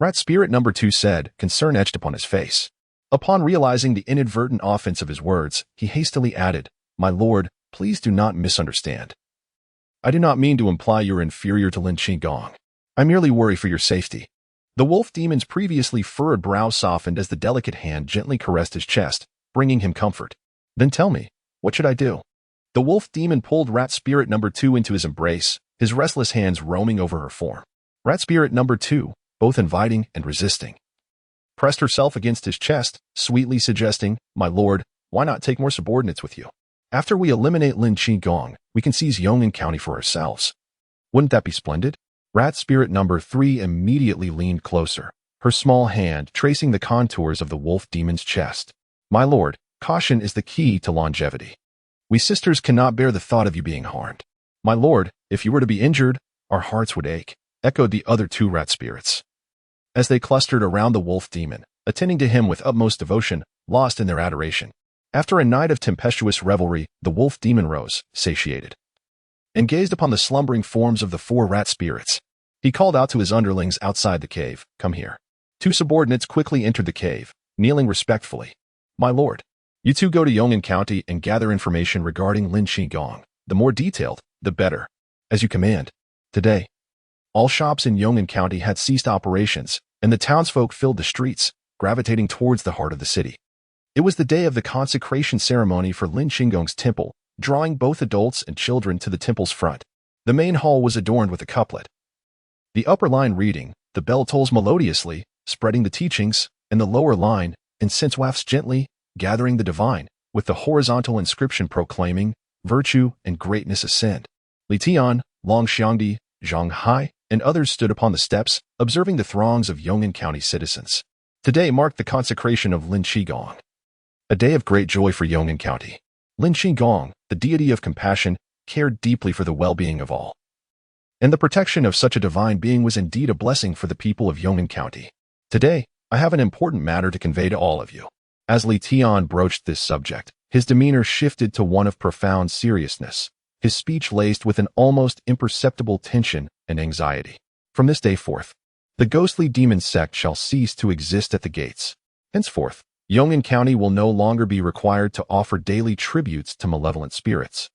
Rat spirit number 2 said, concern etched upon his face. Upon realizing the inadvertent offense of his words, he hastily added, My lord, please do not misunderstand. I do not mean to imply you're inferior to Lin Qing. I merely worry for your safety. The wolf demon's previously furrowed brow softened as the delicate hand gently caressed his chest, bringing him comfort. Then tell me, what should I do? The wolf demon pulled rat spirit number 2 into his embrace, his restless hands roaming over her form. Rat spirit number 2, both inviting and resisting, pressed herself against his chest, sweetly suggesting, My lord, why not take more subordinates with you? After we eliminate Lin Qing, we can seize Yong'an County for ourselves. Wouldn't that be splendid? Rat spirit number 3 immediately leaned closer, her small hand tracing the contours of the wolf demon's chest. My lord, caution is the key to longevity. We sisters cannot bear the thought of you being harmed. My lord, if you were to be injured, our hearts would ache, echoed the other 2 rat spirits. As they clustered around the wolf demon, attending to him with utmost devotion, lost in their adoration. After a night of tempestuous revelry, the wolf demon rose, satiated, and gazed upon the slumbering forms of the 4 rat spirits. He called out to his underlings outside the cave, "Come here." 2 subordinates quickly entered the cave, kneeling respectfully. My lord, you 2 go to Yong'an County and gather information regarding Lin Qing. The more detailed, the better. As you command. Today, all shops in Yong'an County had ceased operations, and the townsfolk filled the streets, gravitating towards the heart of the city. It was the day of the consecration ceremony for Lin Qing's temple, drawing both adults and children to the temple's front. The main hall was adorned with a couplet. The upper line reading, "The bell tolls melodiously, spreading the teachings," and the lower line, "Incense wafts gently, gathering the divine," with the horizontal inscription proclaiming, "Virtue and greatness ascend." Li Tian, Long Xiangdi, Zhang Hai, and others stood upon the steps, observing the throngs of Yong'an County citizens. Today marked the consecration of Lin Qing, a day of great joy for Yong'an County. Lin Qing, the deity of compassion, cared deeply for the well-being of all. And the protection of such a divine being was indeed a blessing for the people of Yong'an County. Today, I have an important matter to convey to all of you. As Li Tian broached this subject, his demeanor shifted to one of profound seriousness, his speech laced with an almost imperceptible tension and anxiety. From this day forth, the ghostly demon sect shall cease to exist at the gates. Henceforth, Yong'an County will no longer be required to offer daily tributes to malevolent spirits.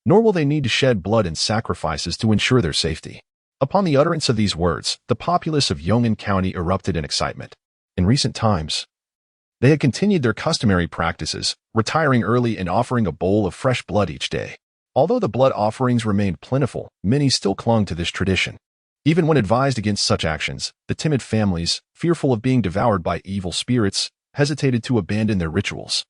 Nor will they need to shed blood and sacrifices to ensure their safety. Upon the utterance of these words, the populace of Yong'an County erupted in excitement. In recent times, they had continued their customary practices, retiring early and offering a bowl of fresh blood each day. Although the blood offerings remained plentiful, many still clung to this tradition. Even when advised against such actions, the timid families, fearful of being devoured by evil spirits, hesitated to abandon their rituals.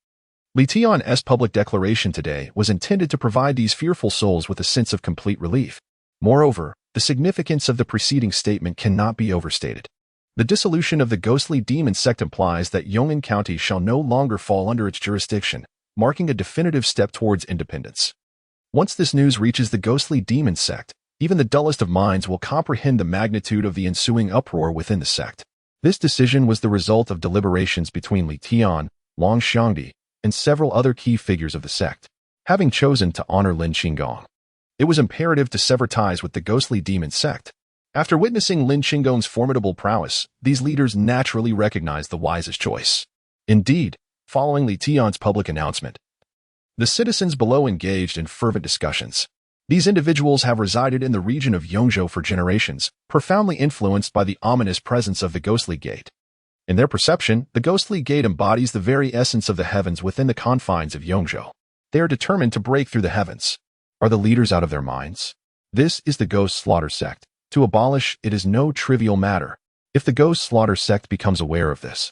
Li Tian's public declaration today was intended to provide these fearful souls with a sense of complete relief. Moreover, the significance of the preceding statement cannot be overstated. The dissolution of the ghostly demon sect implies that Yong'an County shall no longer fall under its jurisdiction, marking a definitive step towards independence. Once this news reaches the ghostly demon sect, even the dullest of minds will comprehend the magnitude of the ensuing uproar within the sect. This decision was the result of deliberations between Li Tian, Long Xiangdi, and several other key figures of the sect. Having chosen to honor Lin Qing, it was imperative to sever ties with the ghostly demon sect. After witnessing Lin Qing's formidable prowess, these leaders naturally recognized the wisest choice. Indeed, following Li Tian's public announcement, the citizens below engaged in fervent discussions. These individuals have resided in the region of Yongzhou for generations, profoundly influenced by the ominous presence of the ghostly gate. In their perception, the ghostly gate embodies the very essence of the heavens within the confines of Yongzhou. They are determined to break through the heavens. Are the leaders out of their minds? This is the Ghost Slaughter sect. To abolish it is no trivial matter. If the Ghost Slaughter sect becomes aware of this,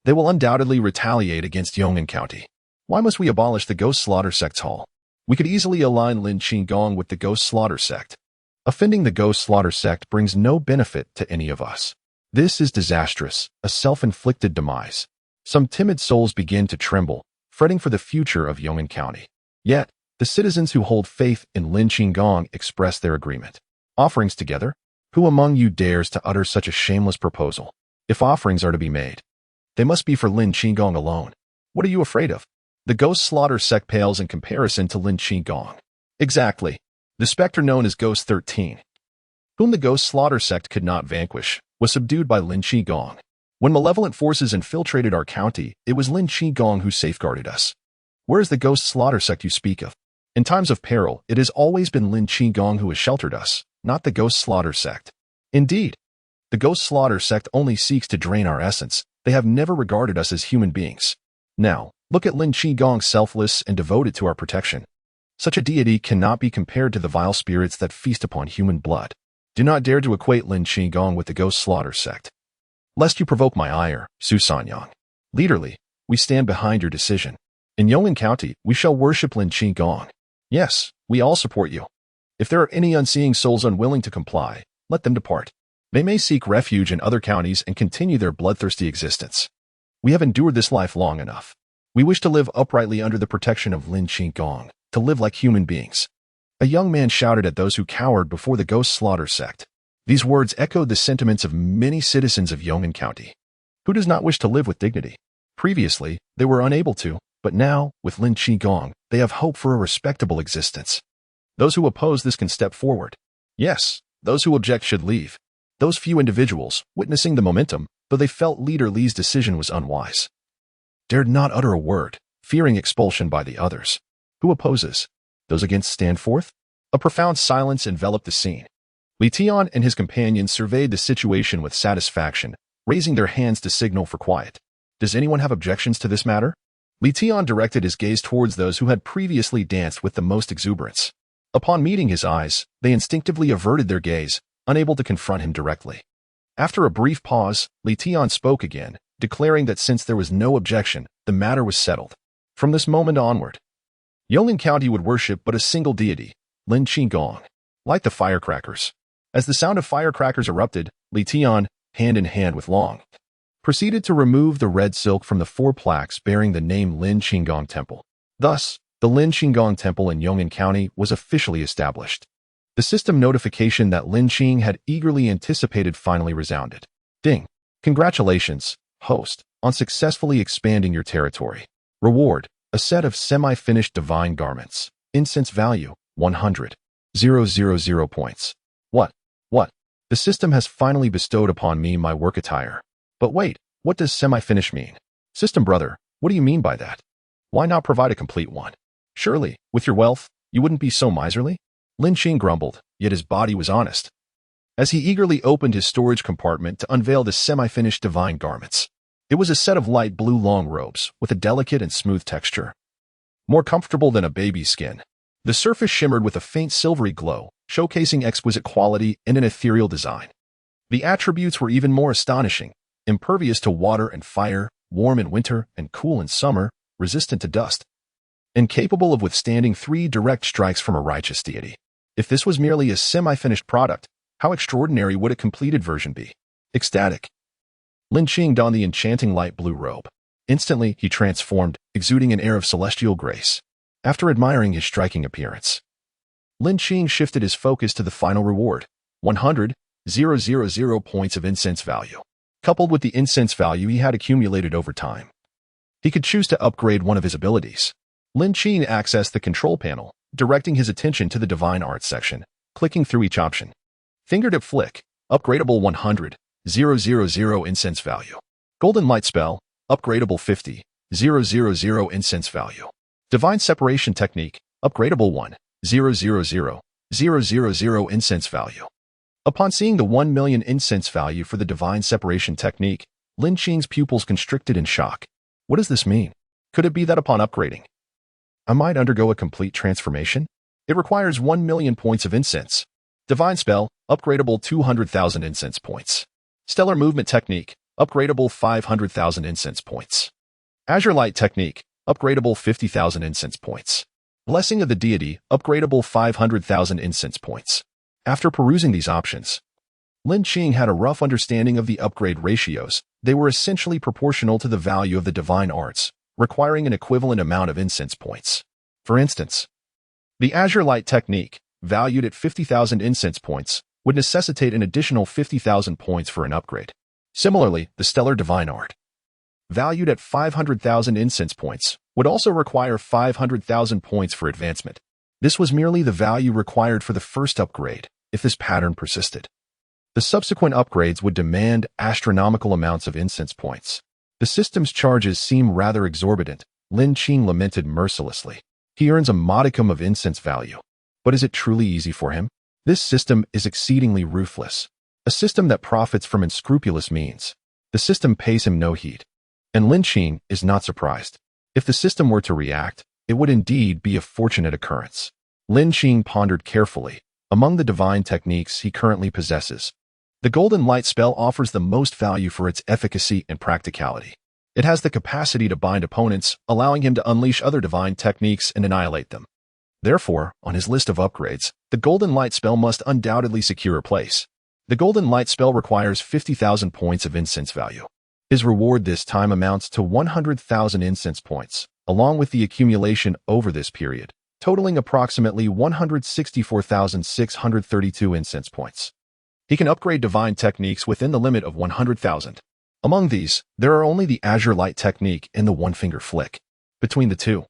they will undoubtedly retaliate against Yong'an County. Why must we abolish the Ghost Slaughter sect's hall? We could easily align Lin Qing with the Ghost Slaughter sect. Offending the Ghost Slaughter sect brings no benefit to any of us. This is disastrous, a self-inflicted demise. Some timid souls begin to tremble, fretting for the future of Yong'an County. Yet, the citizens who hold faith in Lin Qing express their agreement. Offerings together? Who among you dares to utter such a shameless proposal? If offerings are to be made, they must be for Lin Qing alone. What are you afraid of? The Ghost Slaughter sect pales in comparison to Lin Qing. Exactly. The specter known as Ghost 13, whom the Ghost Slaughter sect could not vanquish, was subdued by Lin Qing. When malevolent forces infiltrated our county, it was Lin Qing who safeguarded us. Where is the Ghost Slaughter sect you speak of? In times of peril, it has always been Lin Qing who has sheltered us, not the Ghost Slaughter sect. Indeed, the Ghost Slaughter sect only seeks to drain our essence. They have never regarded us as human beings. Now, look at Lin Qing, selfless and devoted to our protection. Such a deity cannot be compared to the vile spirits that feast upon human blood. Do not dare to equate Lin Qing with the Ghost Slaughter sect, lest you provoke my ire, Su Sanyang. Leaderly, we stand behind your decision. In Yong'an County, we shall worship Lin Qing. Yes, we all support you. If there are any unseeing souls unwilling to comply, let them depart. They may seek refuge in other counties and continue their bloodthirsty existence. We have endured this life long enough. We wish to live uprightly under the protection of Lin Qing, to live like human beings. A young man shouted at those who cowered before the ghost slaughter sect. These words echoed the sentiments of many citizens of Yong'an County. Who does not wish to live with dignity? Previously, they were unable to, but now, with Lin Qing, they have hope for a respectable existence. Those who oppose this can step forward. Yes, those who object should leave. Those few individuals, witnessing the momentum, though they felt Leader Li's decision was unwise, dared not utter a word, fearing expulsion by the others. Who opposes? Those against stand forth? A profound silence enveloped the scene. Li Tian and his companions surveyed the situation with satisfaction, raising their hands to signal for quiet. Does anyone have objections to this matter? Li Tian directed his gaze towards those who had previously danced with the most exuberance. Upon meeting his eyes, they instinctively averted their gaze, unable to confront him directly. After a brief pause, Li Tian spoke again, declaring that since there was no objection, the matter was settled. From this moment onward, Yong'an County would worship but a single deity, Lin Qing. Light the firecrackers. As the sound of firecrackers erupted, Li Tian, hand in hand with Long, proceeded to remove the red silk from the 4 plaques bearing the name Lin Qing Temple. Thus, the Lin Qing Temple in Yong'an County was officially established. The system notification that Lin Qing had eagerly anticipated finally resounded. Ding! Congratulations, host, on successfully expanding your territory. Reward: a set of semi-finished divine garments. Incense value: 100,000 points. What? The system has finally bestowed upon me my work attire. But wait, what does semi-finished mean? System brother, what do you mean by that? Why not provide a complete one? Surely, with your wealth, you wouldn't be so miserly? Lin Qing grumbled, yet his body was honest, as he eagerly opened his storage compartment to unveil the semi-finished divine garments. It was a set of light blue long robes with a delicate and smooth texture, more comfortable than a baby's skin. The surface shimmered with a faint silvery glow, showcasing exquisite quality and an ethereal design. The attributes were even more astonishing: impervious to water and fire, warm in winter and cool in summer, resistant to dust, and capable of withstanding 3 direct strikes from a righteous deity. If this was merely a semi-finished product, how extraordinary would a completed version be? Ecstatic, Lin Qing donned the enchanting light blue robe. Instantly, he transformed, exuding an air of celestial grace. After admiring his striking appearance, Lin Qing shifted his focus to the final reward: 100,000 points of incense value. Coupled with the incense value he had accumulated over time, he could choose to upgrade one of his abilities. Lin Qing accessed the control panel, directing his attention to the divine arts section, clicking through each option. Fingertip flick, upgradable 100,000 incense value. Golden light spell, upgradable 50,000 incense value. Divine separation technique, upgradable 100,000 incense value. Upon seeing the 1 million incense value for the divine separation technique, Lin Qing's pupils constricted in shock. What does this mean? Could it be that upon upgrading, I might undergo a complete transformation? It requires 1 million points of incense. Divine spell, upgradable 200,000 incense points. Stellar movement technique, upgradable 500,000 incense points. Azure light technique, upgradable 50,000 incense points. Blessing of the deity, upgradable 500,000 incense points. After perusing these options, Lin Qing had a rough understanding of the upgrade ratios. They were essentially proportional to the value of the divine arts, requiring an equivalent amount of incense points. For instance, the Azure Light technique, valued at 50,000 incense points, would necessitate an additional 50,000 points for an upgrade. Similarly, the Stellar Divine Art, valued at 500,000 incense points, would also require 500,000 points for advancement. This was merely the value required for the first upgrade. If this pattern persisted, the subsequent upgrades would demand astronomical amounts of incense points. The system's charges seem rather exorbitant, Lin Qing lamented mercilessly. He earns a modicum of incense value. But is it truly easy for him? This system is exceedingly ruthless. A system that profits from unscrupulous means. The system pays him no heed. And Lin Qing is not surprised. If the system were to react, it would indeed be a fortunate occurrence. Lin Qing pondered carefully. Among the divine techniques he currently possesses, the Golden Light spell offers the most value for its efficacy and practicality. It has the capacity to bind opponents, allowing him to unleash other divine techniques and annihilate them. Therefore, on his list of upgrades, the Golden Light spell must undoubtedly secure a place. The Golden Light spell requires 50,000 points of incense value. His reward this time amounts to 100,000 incense points, along with the accumulation over this period, totaling approximately 164,632 incense points. He can upgrade divine techniques within the limit of 100,000. Among these, there are only the Azure Light technique and the one-finger flick. Between the two,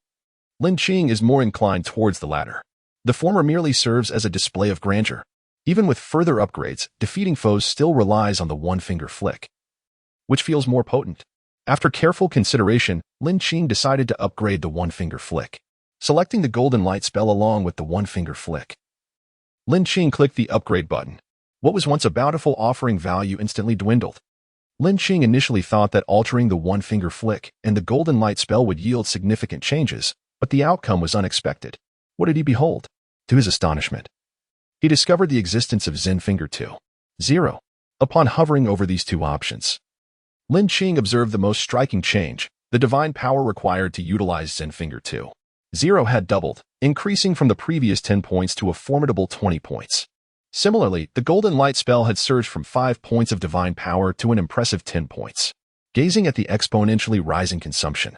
Lin Qing is more inclined towards the latter. The former merely serves as a display of grandeur. Even with further upgrades, defeating foes still relies on the one-finger flick. Which feels more potent? After careful consideration, Lin Qing decided to upgrade the one-finger flick, selecting the Golden Light spell along with the one-finger flick. Lin Qing clicked the upgrade button. What was once a bountiful offering value instantly dwindled. Lin Qing initially thought that altering the one-finger flick and the Golden Light spell would yield significant changes, but the outcome was unexpected. What did he behold? To his astonishment, he discovered the existence of Zen Finger 2.0. Upon hovering over these two options, Lin Qing observed the most striking change. The divine power required to utilize Zen Finger 2.0 had doubled, increasing from the previous 10 points to a formidable 20 points. Similarly, the Golden Light spell had surged from 5 points of divine power to an impressive 10 points. Gazing at the exponentially rising consumption,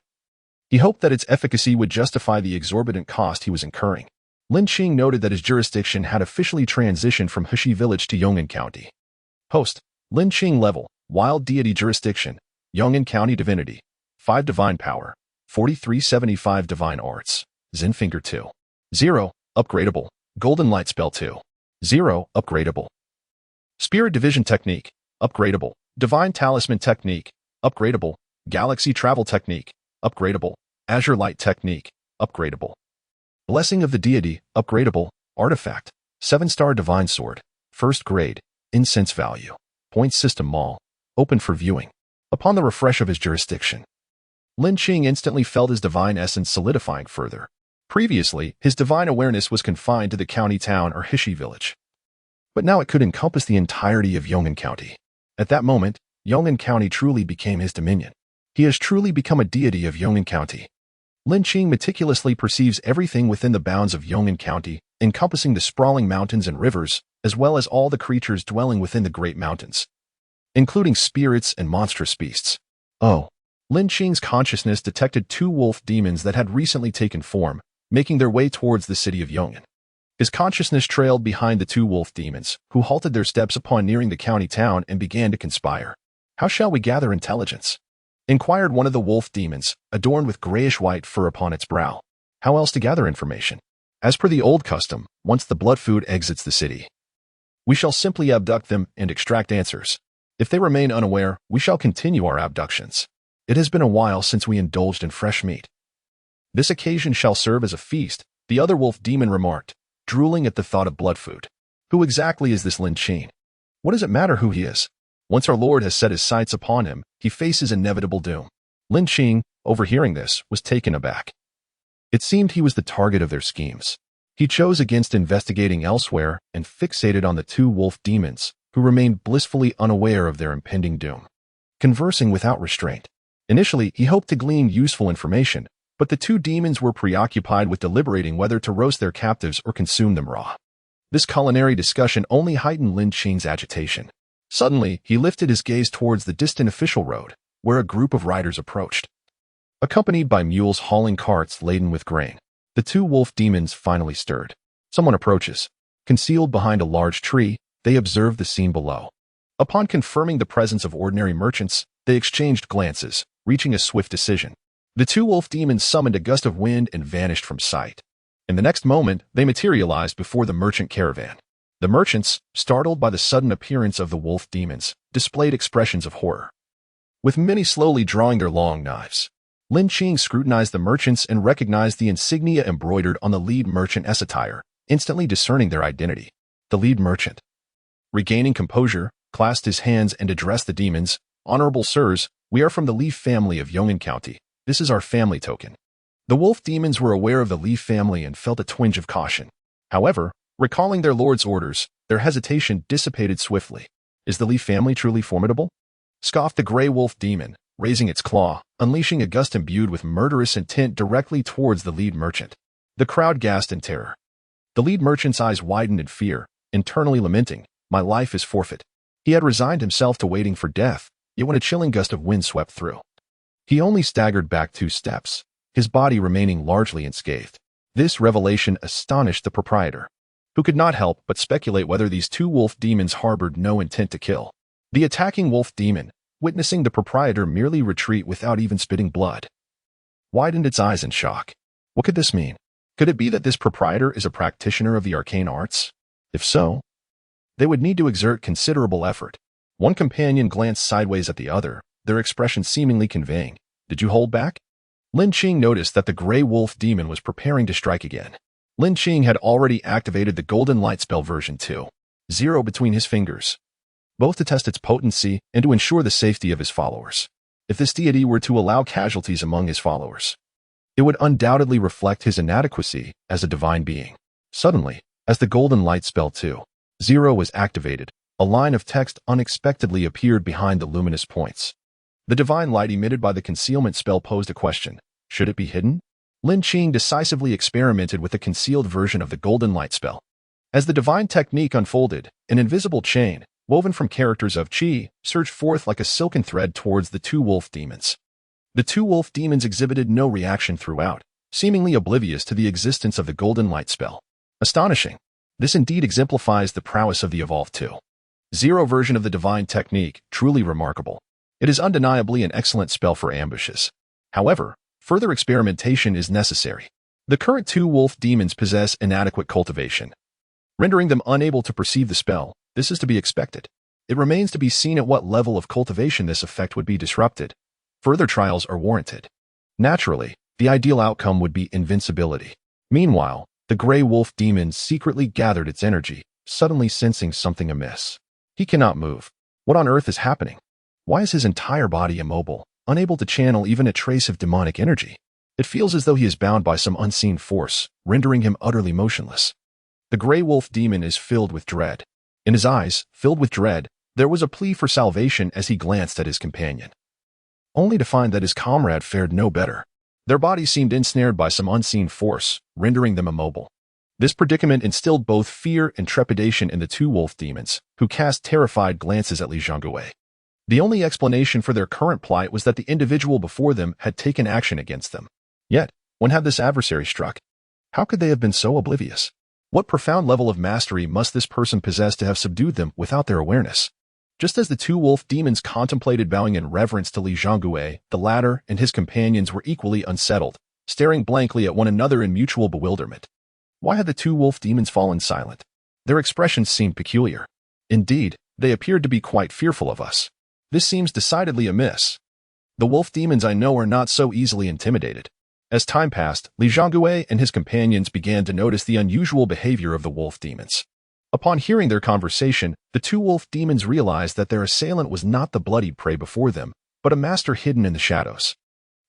he hoped that its efficacy would justify the exorbitant cost he was incurring. Lin Qing noted that his jurisdiction had officially transitioned from Heshi Village to Yong'an County. Host, Lin Qing level, Wild Deity Jurisdiction, Yong'an County Divinity, 5 Divine Power, 4375 Divine Arts, Zen Finger 2.0, upgradable, Golden Light Spell 2.0, upgradable. Spirit Division Technique, upgradable. Divine Talisman Technique, upgradable. Galaxy Travel Technique, upgradable. Azure Light Technique, upgradable. Blessing of the Deity, upgradable. Artifact, 7-star Divine Sword, first grade, incense value. Point System Mall, open for viewing. Upon the refresh of his jurisdiction, Lin Qing instantly felt his divine essence solidifying further. Previously, his divine awareness was confined to the county town or Heshi Village. But now it could encompass the entirety of Yong'an County. At that moment, Yong'an County truly became his dominion. He has truly become a deity of Yong'an County. Lin Qing meticulously perceives everything within the bounds of Yong'an County, encompassing the sprawling mountains and rivers, as well as all the creatures dwelling within the great mountains, including spirits and monstrous beasts. Oh! Lin Qing's consciousness detected 2 wolf demons that had recently taken form, making their way towards the city of Yong'an. His consciousness trailed behind the 2 wolf demons, who halted their steps upon nearing the county town and began to conspire. How shall we gather intelligence? Inquired one of the wolf demons, adorned with grayish-white fur upon its brow. How else to gather information? As per the old custom, once the blood food exits the city, we shall simply abduct them and extract answers. If they remain unaware, we shall continue our abductions. It has been a while since we indulged in fresh meat. This occasion shall serve as a feast, the other wolf demon remarked, drooling at the thought of blood food. Who exactly is this Lin Qing? What does it matter who he is? Once our Lord has set his sights upon him, he faces inevitable doom. Lin Qing, overhearing this, was taken aback. It seemed he was the target of their schemes. He chose against investigating elsewhere and fixated on the 2 wolf demons, who remained blissfully unaware of their impending doom, conversing without restraint. Initially, he hoped to glean useful information, but the 2 demons were preoccupied with deliberating whether to roast their captives or consume them raw. This culinary discussion only heightened Lin Qing's agitation. Suddenly, he lifted his gaze towards the distant official road, where a group of riders approached, accompanied by mules hauling carts laden with grain. The 2 wolf demons finally stirred. Someone approaches. Concealed behind a large tree, they observed the scene below. Upon confirming the presence of ordinary merchants, they exchanged glances, reaching a swift decision. The 2 wolf demons summoned a gust of wind and vanished from sight. In the next moment, they materialized before the merchant caravan. The merchants, startled by the sudden appearance of the wolf demons, displayed expressions of horror, with many slowly drawing their long knives. Lin Qing scrutinized the merchants and recognized the insignia embroidered on the lead merchant's attire, instantly discerning their identity. The lead merchant, regaining composure, clasped his hands and addressed the demons. Honorable sirs, we are from the Leaf family of Yong'an County. This is our family token. The wolf demons were aware of the Leaf family and felt a twinge of caution. However, recalling their lord's orders, their hesitation dissipated swiftly. Is the Leaf family truly formidable? Scoffed the gray wolf demon, raising its claw, unleashing a gust imbued with murderous intent directly towards the lead merchant. The crowd gasped in terror. The lead merchant's eyes widened in fear, internally lamenting, "My life is forfeit." He had resigned himself to waiting for death, yet when a chilling gust of wind swept through, he only staggered back 2 steps, his body remaining largely unscathed. This revelation astonished the proprietor, who could not help but speculate whether these 2 wolf demons harbored no intent to kill. The attacking wolf demon, witnessing the proprietor merely retreat without even spitting blood, widened its eyes in shock. What could this mean? Could it be that this proprietor is a practitioner of the arcane arts? If so, they would need to exert considerable effort. One companion glanced sideways at the other, their expression seemingly conveying, "Did you hold back?" Lin Qing noticed that the gray wolf demon was preparing to strike again. Lin Qing had already activated the golden light spell version 2.0 between his fingers, both to test its potency and to ensure the safety of his followers. If this deity were to allow casualties among his followers, it would undoubtedly reflect his inadequacy as a divine being. Suddenly, as the golden light spell 2.0 was activated, a line of text unexpectedly appeared behind the luminous points. The divine light emitted by the concealment spell posed a question. Should it be hidden? Lin Qing decisively experimented with a concealed version of the golden light spell. As the divine technique unfolded, an invisible chain, woven from characters of Qi, surged forth like a silken thread towards the 2 wolf demons. The 2 wolf demons exhibited no reaction throughout, seemingly oblivious to the existence of the golden light spell. Astonishing. This indeed exemplifies the prowess of the evolved 2.0 version of the divine technique, truly remarkable. It is undeniably an excellent spell for ambushes. However, further experimentation is necessary. The current 2 wolf demons possess inadequate cultivation, rendering them unable to perceive the spell. This is to be expected. It remains to be seen at what level of cultivation this effect would be disrupted. Further trials are warranted. Naturally, the ideal outcome would be invincibility. Meanwhile, the gray wolf demon secretly gathered its energy, suddenly sensing something amiss. He cannot move. What on earth is happening? Why is his entire body immobile, unable to channel even a trace of demonic energy? It feels as though he is bound by some unseen force, rendering him utterly motionless. The gray wolf demon is filled with dread. In his eyes, filled with dread, there was a plea for salvation as he glanced at his companion, only to find that his comrade fared no better. Their bodies seemed ensnared by some unseen force, rendering them immobile. This predicament instilled both fear and trepidation in the 2 wolf demons, who cast terrified glances at Li Zhonggui. The only explanation for their current plight was that the individual before them had taken action against them. Yet, when had this adversary struck? How could they have been so oblivious? What profound level of mastery must this person possess to have subdued them without their awareness? Just as the 2 wolf demons contemplated bowing in reverence to Li Zhonggui, the latter and his companions were equally unsettled, staring blankly at one another in mutual bewilderment. Why had the 2 wolf demons fallen silent? Their expressions seemed peculiar. Indeed, they appeared to be quite fearful of us. This seems decidedly amiss. The wolf demons I know are not so easily intimidated. As time passed, Li Zhonggui and his companions began to notice the unusual behavior of the wolf demons. Upon hearing their conversation, the 2 wolf demons realized that their assailant was not the bloody prey before them, but a master hidden in the shadows.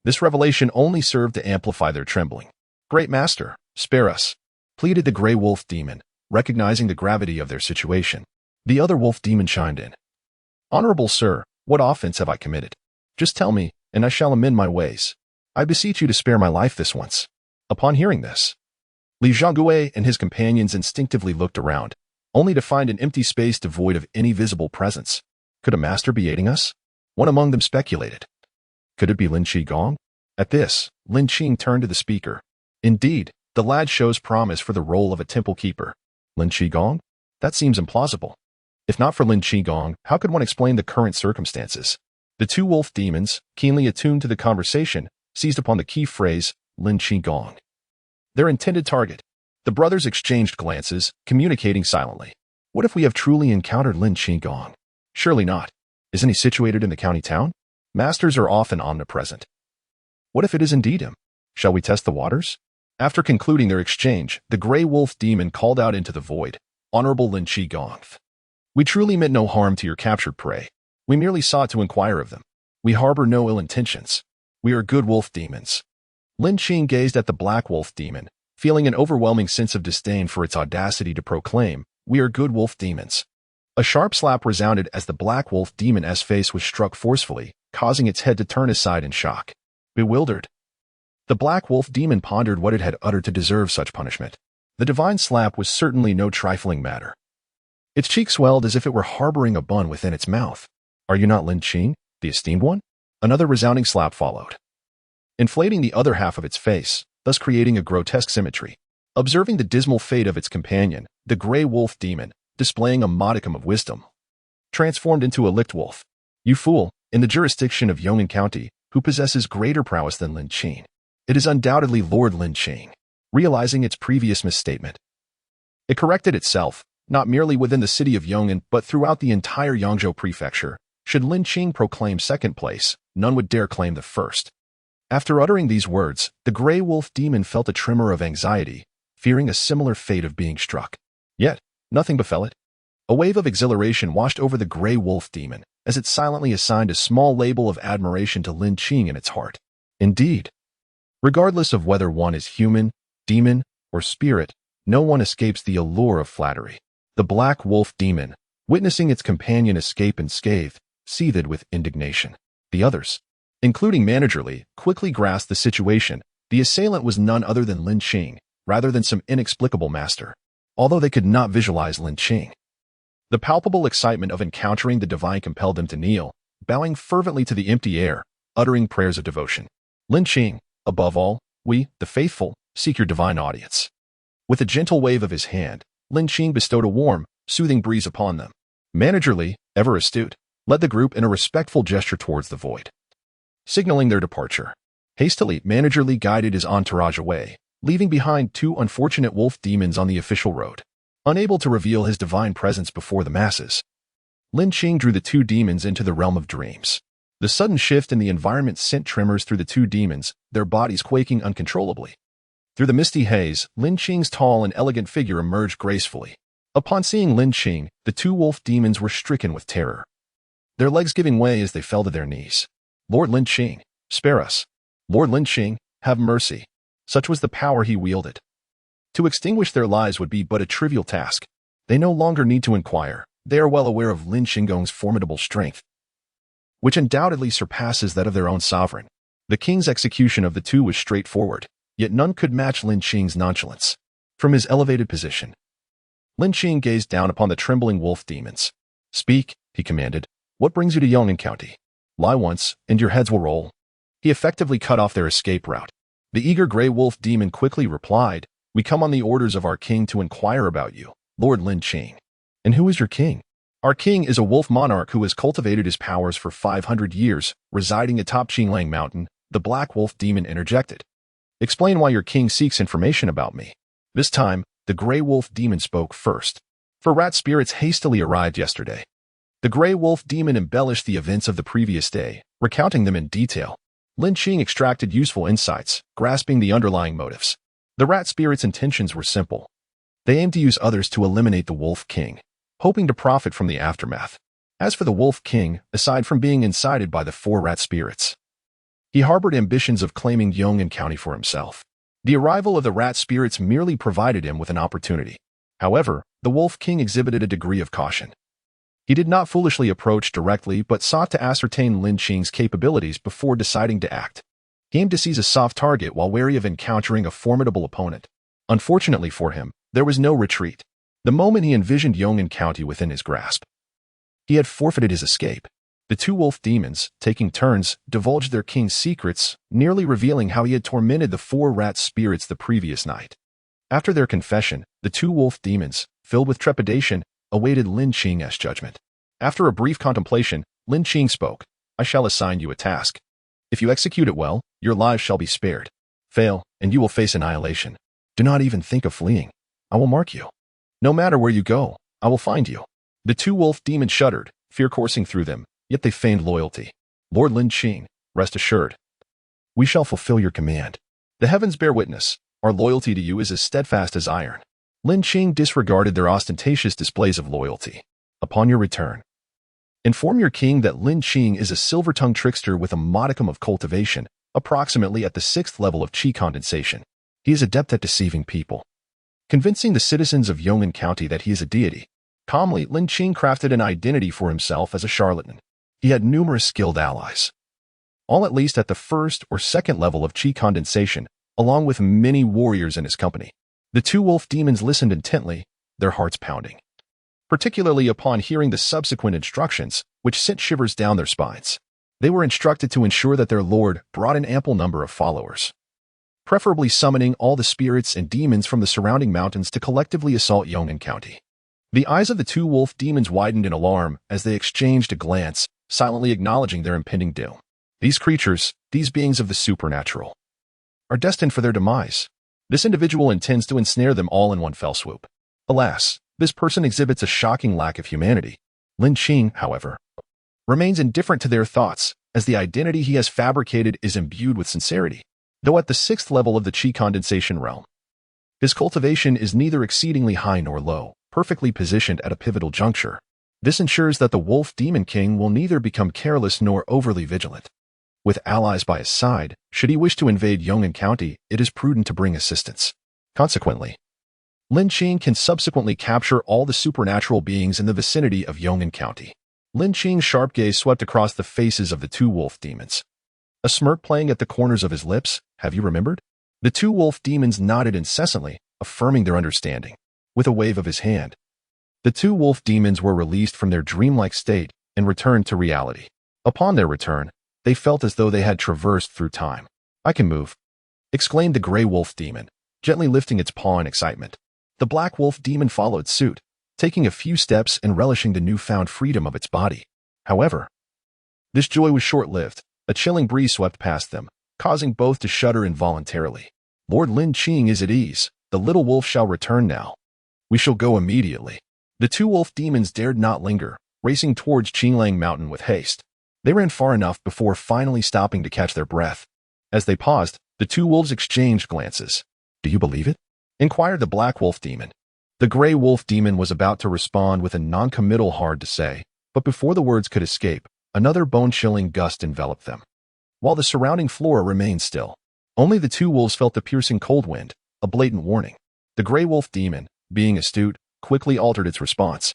This revelation only served to amplify their trembling. "Great master, spare us," pleaded the gray wolf demon, recognizing the gravity of their situation. The other wolf demon chimed in. "Honorable sir, what offense have I committed? Just tell me, and I shall amend my ways. I beseech you to spare my life this once." Upon hearing this, Li Zhonggui and his companions instinctively looked around, only to find an empty space devoid of any visible presence. Could a master be aiding us? One among them speculated. Could it be Lin Qing? At this, Lin Qing turned to the speaker. Indeed, the lad shows promise for the role of a temple keeper. Lin Qing? That seems implausible. If not for Lin Qing, how could one explain the current circumstances? The 2 wolf demons, keenly attuned to the conversation, seized upon the key phrase, Lin Qing. Their intended target. The brothers exchanged glances, communicating silently. What if we have truly encountered Lin Qing? Surely not. Isn't he situated in the county town? Masters are often omnipresent. What if it is indeed him? Shall we test the waters? After concluding their exchange, the gray wolf demon called out into the void, "Honorable Lin Qing. We truly meant no harm to your captured prey. We merely sought to inquire of them. We harbor no ill intentions. We are good wolf demons." Lin Qing gazed at the black wolf demon, feeling an overwhelming sense of disdain for its audacity to proclaim, "We are good wolf demons." A sharp slap resounded as the black wolf demon's face was struck forcefully, causing its head to turn aside in shock. Bewildered, the black wolf demon pondered what it had uttered to deserve such punishment. The divine slap was certainly no trifling matter. Its cheek swelled as if it were harboring a bun within its mouth. "Are you not Lin Qing, the esteemed one?" Another resounding slap followed, inflating the other half of its face, thus creating a grotesque symmetry. Observing the dismal fate of its companion, the gray wolf demon, displaying a modicum of wisdom, transformed into a licked wolf. "You fool, in the jurisdiction of Yong'an County, who possesses greater prowess than Lin Qing? It is undoubtedly Lord Lin Qing." Realizing its previous misstatement, it corrected itself, not merely within the city of Yong'an but throughout the entire Yangzhou prefecture. Should Lin Qing proclaim second place, none would dare claim the first. After uttering these words, the gray wolf demon felt a tremor of anxiety, fearing a similar fate of being struck. Yet, nothing befell it. A wave of exhilaration washed over the gray wolf demon, as it silently assigned a small label of admiration to Lin Qing in its heart. Indeed, regardless of whether one is human, demon, or spirit, no one escapes the allure of flattery. The black wolf demon, witnessing its companion escape unscathed, seethed with indignation. The others, including Manager Li, quickly grasped the situation. The assailant was none other than Lin Qing, rather than some inexplicable master. Although they could not visualize Lin Qing, the palpable excitement of encountering the divine compelled them to kneel, bowing fervently to the empty air, uttering prayers of devotion. "Lin Qing, above all, we, the faithful, seek your divine audience." With a gentle wave of his hand, Lin Qing bestowed a warm, soothing breeze upon them. Manager Li, ever astute, led the group in a respectful gesture towards the void, signaling their departure. Hastily, Manager Li guided his entourage away, leaving behind two unfortunate wolf demons on the official road. Unable to reveal his divine presence before the masses, Lin Qing drew the two demons into the realm of dreams. The sudden shift in the environment sent tremors through the two demons, their bodies quaking uncontrollably. Through the misty haze, Lin Qing's tall and elegant figure emerged gracefully. Upon seeing Lin Qing, the two wolf demons were stricken with terror, their legs giving way as they fell to their knees. "Lord Lin Qing, spare us. Lord Lin Qing, have mercy." Such was the power he wielded. To extinguish their lives would be but a trivial task. They no longer need to inquire. They are well aware of Lin Qinggong's formidable strength, which undoubtedly surpasses that of their own sovereign. The king's execution of the two was straightforward, yet none could match Lin Qing's nonchalance. From his elevated position, Lin Qing gazed down upon the trembling wolf demons. "Speak," he commanded. "What brings you to Yong'an County? Lie once, and your heads will roll." He effectively cut off their escape route. The eager gray wolf demon quickly replied, "We come on the orders of our king to inquire about you, Lord Lin Qing." "And who is your king?" "Our king is a wolf monarch who has cultivated his powers for 500 years, residing atop Qinglang Mountain," the black wolf demon interjected. "Explain why your king seeks information about me." This time, the gray wolf demon spoke first. "For rat spirits hastily arrived yesterday." The gray wolf demon embellished the events of the previous day, recounting them in detail. Lin Qing extracted useful insights, grasping the underlying motives. The rat spirits' intentions were simple. They aimed to use others to eliminate the wolf king, hoping to profit from the aftermath. As for the wolf king, aside from being incited by the four rat spirits, he harbored ambitions of claiming Yong'an County for himself. The arrival of the rat spirits merely provided him with an opportunity. However, the wolf king exhibited a degree of caution. He did not foolishly approach directly but sought to ascertain Lin Qing's capabilities before deciding to act. He aimed to seize a soft target while wary of encountering a formidable opponent. Unfortunately for him, there was no retreat. The moment he envisioned Yong'an County within his grasp, he had forfeited his escape. The two wolf demons, taking turns, divulged their king's secrets, nearly revealing how he had tormented the four rat spirits the previous night. After their confession, the two wolf demons, filled with trepidation, awaited Lin Qing's judgment. After a brief contemplation, Lin Qing spoke. "I shall assign you a task. If you execute it well, your lives shall be spared. Fail, and you will face annihilation. Do not even think of fleeing. I will mark you. No matter where you go, I will find you." The two wolf demons shuddered, fear coursing through them, yet they feigned loyalty. "Lord Lin Qing, rest assured. We shall fulfill your command. The heavens bear witness. Our loyalty to you is as steadfast as iron." Lin Qing disregarded their ostentatious displays of loyalty. "Upon your return, inform your king that Lin Qing is a silver-tongued trickster with a modicum of cultivation, approximately at the 6th level of qi condensation. He is adept at deceiving people, convincing the citizens of Yong'an County that he is a deity." Calmly, Lin Qing crafted an identity for himself as a charlatan. He had numerous skilled allies, all at least at the first or second level of chi condensation, along with many warriors in his company. The two wolf demons listened intently, their hearts pounding, particularly upon hearing the subsequent instructions, which sent shivers down their spines. They were instructed to ensure that their lord brought an ample number of followers, preferably summoning all the spirits and demons from the surrounding mountains to collectively assault Yongnan County. The eyes of the two wolf demons widened in alarm as they exchanged a glance, silently acknowledging their impending doom. These creatures, these beings of the supernatural, are destined for their demise. This individual intends to ensnare them all in one fell swoop. Alas, this person exhibits a shocking lack of humanity. Lin Qing, however, remains indifferent to their thoughts, as the identity he has fabricated is imbued with sincerity. Though at the sixth level of the chi condensation realm, his cultivation is neither exceedingly high nor low, perfectly positioned at a pivotal juncture. This ensures that the Wolf Demon King will neither become careless nor overly vigilant. With allies by his side, should he wish to invade Yongnan County, it is prudent to bring assistance. Consequently, Lin Qing can subsequently capture all the supernatural beings in the vicinity of Yongnan County. Lin Qing's sharp gaze swept across the faces of the two wolf demons, a smirk playing at the corners of his lips. Have you remembered? The two wolf demons nodded incessantly, affirming their understanding. With a wave of his hand, the two wolf demons were released from their dreamlike state and returned to reality. Upon their return, they felt as though they had traversed through time. I can move, exclaimed the gray wolf demon, gently lifting its paw in excitement. The black wolf demon followed suit, taking a few steps and relishing the newfound freedom of its body. However, this joy was short-lived. A chilling breeze swept past them, causing both to shudder involuntarily. Lord Lin Qing is at ease. The little wolf shall return now. We shall go immediately. The two wolf demons dared not linger, racing towards Qinglang Mountain with haste. They ran far enough before finally stopping to catch their breath. As they paused, the two wolves exchanged glances. Do you believe it? Inquired the black wolf demon. The gray wolf demon was about to respond with a non-committal hard to say, but before the words could escape, another bone-chilling gust enveloped them. While the surrounding flora remained still, only the two wolves felt the piercing cold wind, a blatant warning. The gray wolf demon, being astute, quickly altered its response.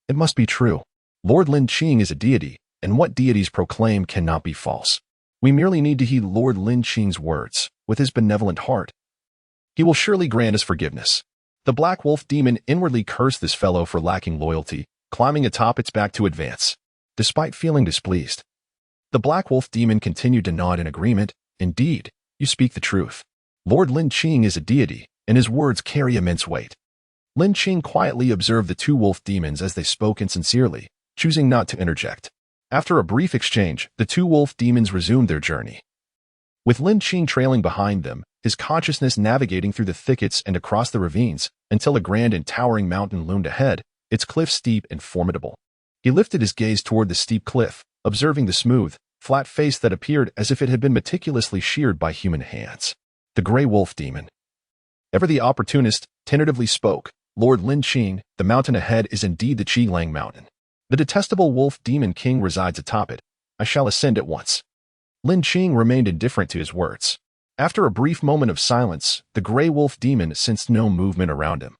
It must be true. Lord Lin Qing is a deity, and what deities proclaim cannot be false. We merely need to heed Lord Lin Qing's words. With his benevolent heart, he will surely grant us forgiveness. The black wolf demon inwardly cursed this fellow for lacking loyalty, climbing atop its back to advance. Despite feeling displeased, the black wolf demon continued to nod in agreement. Indeed, you speak the truth. Lord Lin Qing is a deity, and his words carry immense weight. Lin Qing quietly observed the two wolf demons as they spoke insincerely, choosing not to interject. After a brief exchange, the two wolf demons resumed their journey, with Lin Qing trailing behind them, his consciousness navigating through the thickets and across the ravines until a grand and towering mountain loomed ahead, its cliff steep and formidable. He lifted his gaze toward the steep cliff, observing the smooth, flat face that appeared as if it had been meticulously sheared by human hands. The gray wolf demon, ever the opportunist, tentatively spoke. Lord Lin Qing, the mountain ahead is indeed the Qinglang Mountain. The detestable wolf demon king resides atop it. I shall ascend at once. Lin Qing remained indifferent to his words. After a brief moment of silence, the gray wolf demon sensed no movement around him,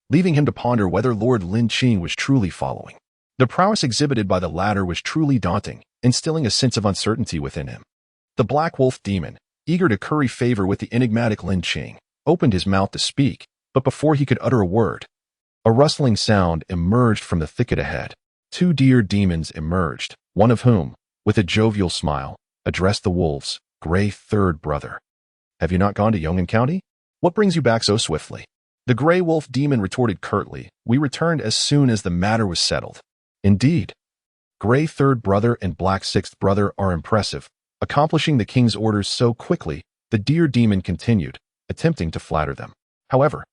leaving him to ponder whether Lord Lin Qing was truly following. The prowess exhibited by the latter was truly daunting, instilling a sense of uncertainty within him. The black wolf demon, eager to curry favor with the enigmatic Lin Qing, opened his mouth to speak, but before he could utter a word, a rustling sound emerged from the thicket ahead. Two deer demons emerged, one of whom, with a jovial smile, addressed the wolves. Gray third brother, have you not gone to Yongnan County? What brings you back so swiftly? The gray wolf demon retorted curtly. We returned as soon as the matter was settled. Indeed. Gray third brother and black sixth brother are impressive, accomplishing the king's orders so quickly. The deer demon continued, attempting to flatter them. However,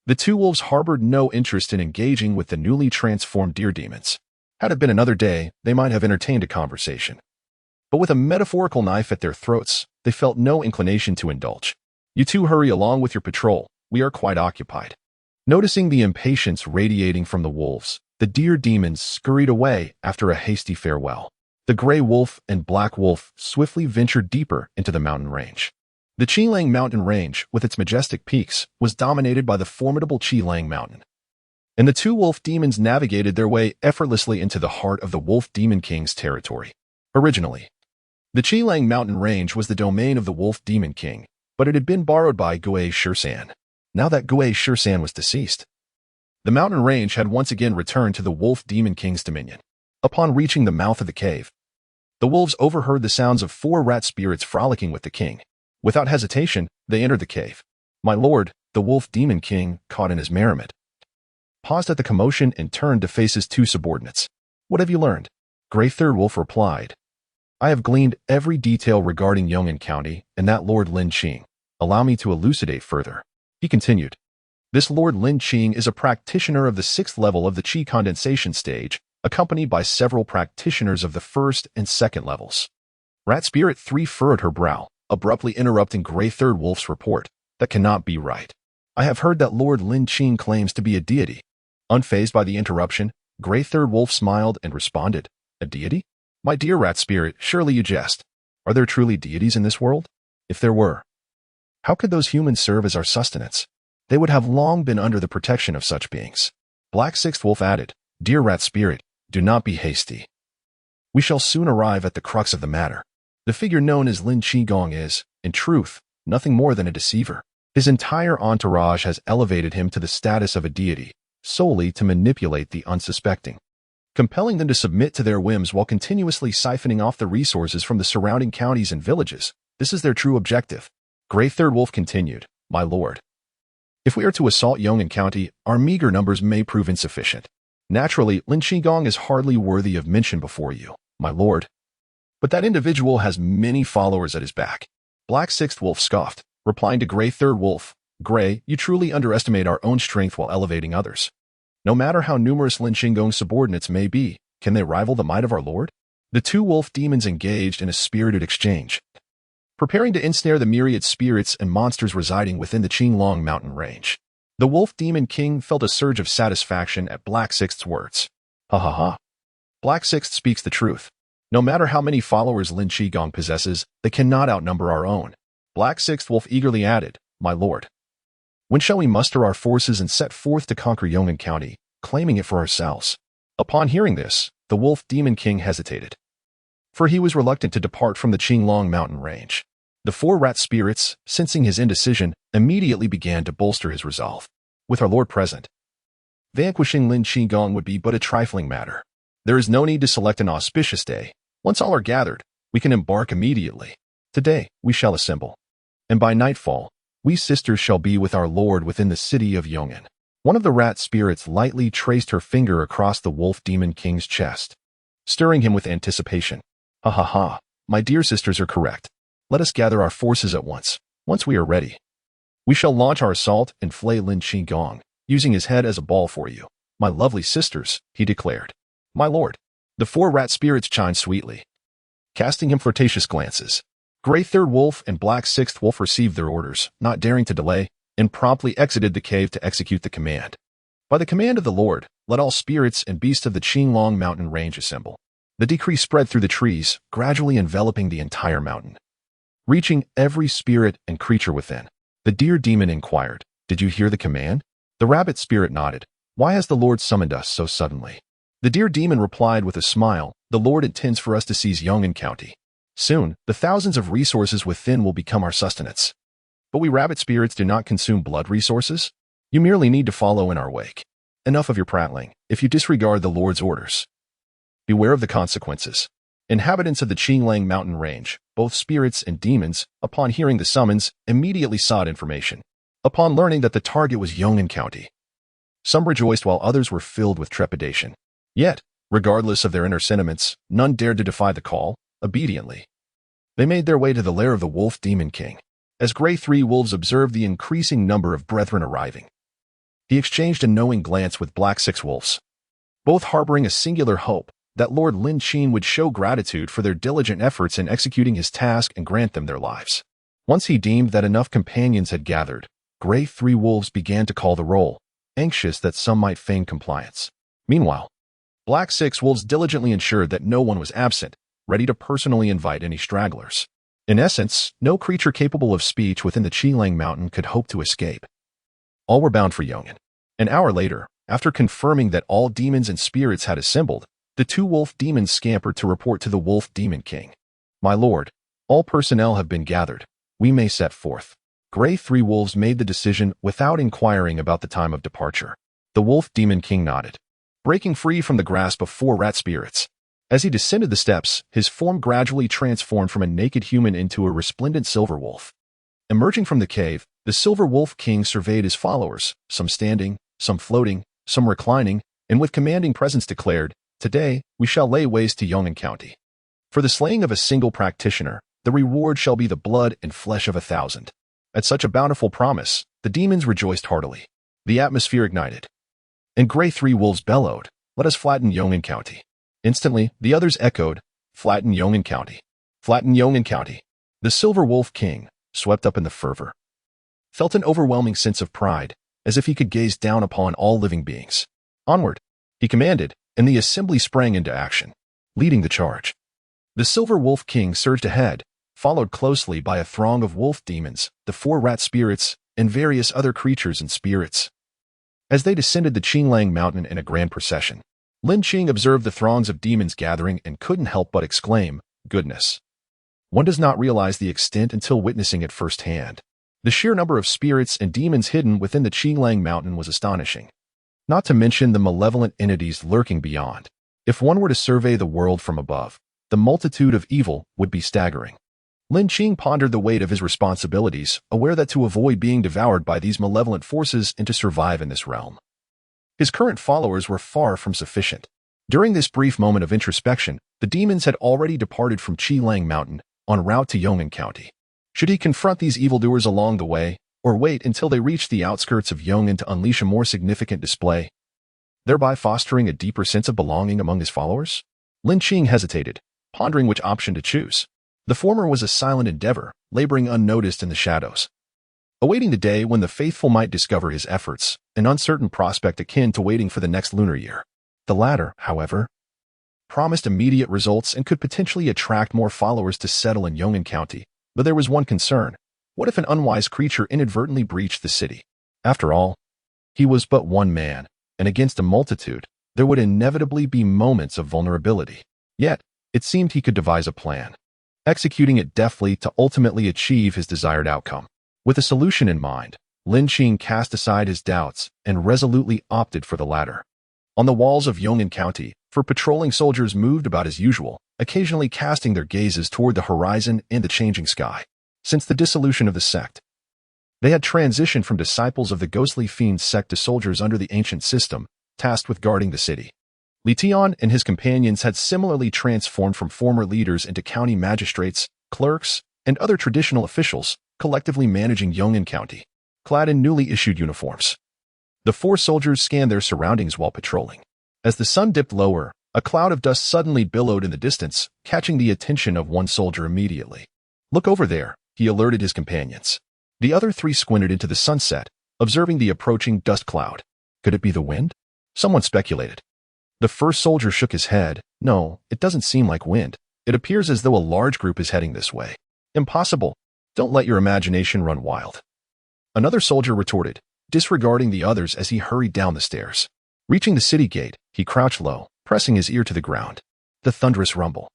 the two wolves harbored no interest in engaging with the newly transformed deer demons. Had it been another day, they might have entertained a conversation. But with a metaphorical knife at their throats, they felt no inclination to indulge. You two hurry along with your patrol. We are quite occupied. Noticing the impatience radiating from the wolves, the deer demons scurried away after a hasty farewell. The gray wolf and black wolf swiftly ventured deeper into the mountain range. The Qinglang Mountain Range, with its majestic peaks, was dominated by the formidable Qinglang Mountain, and the two wolf demons navigated their way effortlessly into the heart of the Wolf Demon King's territory. Originally, The Qilang mountain range was the domain of the Wolf Demon King, but it had been borrowed by Gui Shisan. Now that Gui Shisan was deceased, the mountain range had once again returned to the Wolf Demon King's dominion. Upon reaching the mouth of the cave, the wolves overheard the sounds of 4 rat spirits frolicking with the king. Without hesitation, they entered the cave. My lord, the Wolf Demon King, caught in his merriment, paused at the commotion and turned to face his 2 subordinates. What have you learned? Grey Third Wolf replied, I have gleaned every detail regarding Yong'an County and that Lord Lin Qing. Allow me to elucidate further. He continued, this Lord Lin Qing is a practitioner of the 6th level of the Qi condensation stage, accompanied by several practitioners of the 1st and 2nd levels. Rat Spirit 3 furrowed her brow, abruptly interrupting Grey Third Wolf's report. That cannot be right. I have heard that Lord Lin Qing claims to be a deity. Unfazed by the interruption, Grey Third Wolf smiled and responded, a deity? My dear Rat Spirit, surely you jest. Are there truly deities in this world? If there were, how could those humans serve as our sustenance? They would have long been under the protection of such beings. Black Sixth Wolf added, Dear Rat Spirit, do not be hasty. We shall soon arrive at the crux of the matter. The figure known as Lin Qigong is, in truth, nothing more than a deceiver. His entire entourage has elevated him to the status of a deity, solely to manipulate the unsuspecting, compelling them to submit to their whims while continuously siphoning off the resources from the surrounding counties and villages. This is their true objective. Grey Third Wolf continued, My lord, if we are to assault Yong'an County, our meager numbers may prove insufficient. Naturally, Lin Qigong is hardly worthy of mention before you, my lord. But that individual has many followers at his back. Black Sixth Wolf scoffed, replying to Grey Third Wolf, Grey, you truly underestimate our own strength while elevating others. No matter how numerous Lin Qigong's subordinates may be, can they rival the might of our lord? The 2 wolf demons engaged in a spirited exchange, preparing to ensnare the myriad spirits and monsters residing within the Qinglong mountain range. The Wolf Demon King felt a surge of satisfaction at Black Sixth's words. Ha ha ha. Black Sixth speaks the truth. No matter how many followers Lin Qigong possesses, they cannot outnumber our own. Black Sixth Wolf eagerly added, My lord, when shall we muster our forces and set forth to conquer Yong'an County, claiming it for ourselves? Upon hearing this, the Wolf Demon King hesitated, for he was reluctant to depart from the Qinglong mountain range. The 4 rat spirits, sensing his indecision, immediately began to bolster his resolve. With our lord present, vanquishing Lin Qigong would be but a trifling matter. There is no need to select an auspicious day. Once all are gathered, we can embark immediately. Today, we shall assemble, and by nightfall, we sisters shall be with our lord within the city of Yong'an. One of the rat spirits lightly traced her finger across the Wolf Demon King's chest, stirring him with anticipation. Ha ha ha, my dear sisters are correct. Let us gather our forces at once. Once we are ready, we shall launch our assault and flay Lin Qigong, using his head as a ball for you. My lovely sisters, he declared. My lord. The 4 rat spirits chimed sweetly, casting him flirtatious glances. Grey Third Wolf and Black Sixth Wolf received their orders, not daring to delay, and promptly exited the cave to execute the command. By the command of the Lord, let all spirits and beasts of the Qinglong mountain range assemble. The decree spread through the trees, gradually enveloping the entire mountain, reaching every spirit and creature within. The deer demon inquired, Did you hear the command? The rabbit spirit nodded. Why has the Lord summoned us so suddenly? The deer demon replied with a smile, The Lord intends for us to seize Yong'an County. Soon, the thousands of resources within will become our sustenance. But we rabbit spirits do not consume blood resources. You merely need to follow in our wake. Enough of your prattling. If you disregard the Lord's orders, beware of the consequences. Inhabitants of the Qinglang mountain range, both spirits and demons, upon hearing the summons, immediately sought information. Upon learning that the target was Yong'an County, some rejoiced while others were filled with trepidation. Yet, regardless of their inner sentiments, none dared to defy the call. Obediently, they made their way to the lair of the Wolf Demon King. As Grey Three Wolves observed the increasing number of brethren arriving, he exchanged a knowing glance with Black Six Wolves, both harboring a singular hope that Lord Lin Qing would show gratitude for their diligent efforts in executing his task and grant them their lives. Once he deemed that enough companions had gathered, Grey Three Wolves began to call the roll, anxious that some might feign compliance. Meanwhile, Black Six Wolves diligently ensured that no one was absent, ready to personally invite any stragglers. In essence, no creature capable of speech within the Qinglong mountain could hope to escape. All were bound for Yong'an. An hour later, after confirming that all demons and spirits had assembled, the 2 wolf demons scampered to report to the Wolf Demon King. My lord, all personnel have been gathered. We may set forth. Gray Three Wolves made the decision without inquiring about the time of departure. The wolf demon king nodded, breaking free from the grasp of 4 rat spirits. As he descended the steps, his form gradually transformed from a naked human into a resplendent silver wolf. Emerging from the cave, the silver wolf king surveyed his followers, some standing, some floating, some reclining, and with commanding presence declared, "Today, we shall lay waste to Yong'an County. For the slaying of a single practitioner, the reward shall be the blood and flesh of 1,000. At such a bountiful promise, the demons rejoiced heartily. The atmosphere ignited. And Gray Three Wolves bellowed, "Let us flatten Yong'an County." Instantly, the others echoed, "Flatten Yong'an County. Flatten Yong'an County." The Silver Wolf King, swept up in the fervor, felt an overwhelming sense of pride, as if he could gaze down upon all living beings. "Onward," he commanded, and the assembly sprang into action, leading the charge. The Silver Wolf King surged ahead, followed closely by a throng of wolf demons, the 4 rat spirits, and various other creatures and spirits. As they descended the Qinglang Mountain in a grand procession, Lin Qing observed the throngs of demons gathering and couldn't help but exclaim, "Goodness! One does not realize the extent until witnessing it firsthand." The sheer number of spirits and demons hidden within the Qinglang Mountain was astonishing, not to mention the malevolent entities lurking beyond. If one were to survey the world from above, the multitude of evil would be staggering. Lin Qing pondered the weight of his responsibilities, aware that to avoid being devoured by these malevolent forces and to survive in this realm, his current followers were far from sufficient. During this brief moment of introspection, the demons had already departed from Qinglang Mountain, en route to Yong'an County. Should he confront these evildoers along the way, or wait until they reached the outskirts of Yong'an to unleash a more significant display, thereby fostering a deeper sense of belonging among his followers? Lin Qing hesitated, pondering which option to choose. The former was a silent endeavor, laboring unnoticed in the shadows, awaiting the day when the faithful might discover his efforts, an uncertain prospect akin to waiting for the next lunar year. The latter, however, promised immediate results and could potentially attract more followers to settle in Yong'an County. But there was one concern. What if an unwise creature inadvertently breached the city? After all, he was but one man, and against a multitude, there would inevitably be moments of vulnerability. Yet, it seemed he could devise a plan, executing it deftly to ultimately achieve his desired outcome. With a solution in mind, Lin Qing cast aside his doubts and resolutely opted for the latter. On the walls of Yong'an County, patrolling soldiers moved about as usual, occasionally casting their gazes toward the horizon and the changing sky. Since the dissolution of the sect, they had transitioned from disciples of the ghostly fiend sect to soldiers under the ancient system, tasked with guarding the city. Li Tian and his companions had similarly transformed from former leaders into county magistrates, clerks, and other traditional officials, collectively managing Yong'an County, clad in newly issued uniforms. The 4 soldiers scanned their surroundings while patrolling. As the sun dipped lower, a cloud of dust suddenly billowed in the distance, catching the attention of one soldier immediately. "Look over there," he alerted his companions. The other 3 squinted into the sunset, observing the approaching dust cloud. Could it be the wind? Someone speculated. The first soldier shook his head. "No, it doesn't seem like wind. It appears as though a large group is heading this way." "Impossible. Don't let your imagination run wild," another soldier retorted, disregarding the others as he hurried down the stairs. Reaching the city gate, he crouched low, pressing his ear to the ground. The thunderous rumble,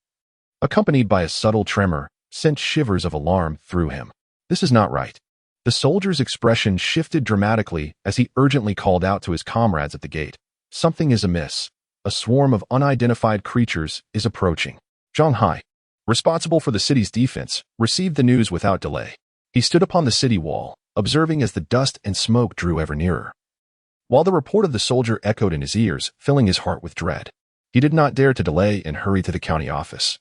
accompanied by a subtle tremor, sent shivers of alarm through him. This is not right. The soldier's expression shifted dramatically as he urgently called out to his comrades at the gate. Something is amiss. A swarm of unidentified creatures is approaching. Zhang Hai, responsible for the city's defense, received the news without delay. He stood upon the city wall, observing as the dust and smoke drew ever nearer, while the report of the soldier echoed in his ears, filling his heart with dread. He did not dare to delay and hurried to the county office,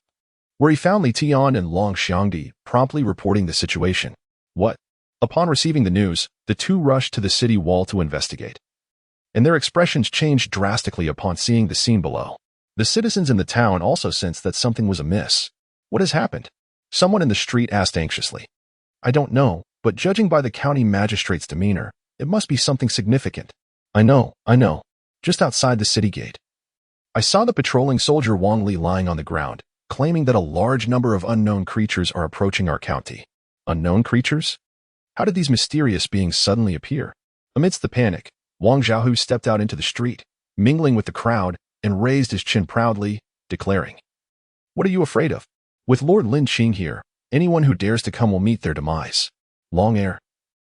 where he found Li Tian and Long Xiangdi promptly reporting the situation. "What?" Upon receiving the news, the 2 rushed to the city wall to investigate, and their expressions changed drastically upon seeing the scene below. The citizens in the town also sensed that something was amiss. "What has happened?" someone in the street asked anxiously. "I don't know, but judging by the county magistrate's demeanor, it must be something significant." I know. Just outside the city gate, I saw the patrolling soldier Wang Li lying on the ground, claiming that a large number of unknown creatures are approaching our county." Unknown creatures? How did these mysterious beings suddenly appear? Amidst the panic, Wang Xiaohu stepped out into the street, mingling with the crowd, and raised his chin proudly, declaring, "What are you afraid of? With Lord Lin Qing here, anyone who dares to come will meet their demise. Long ere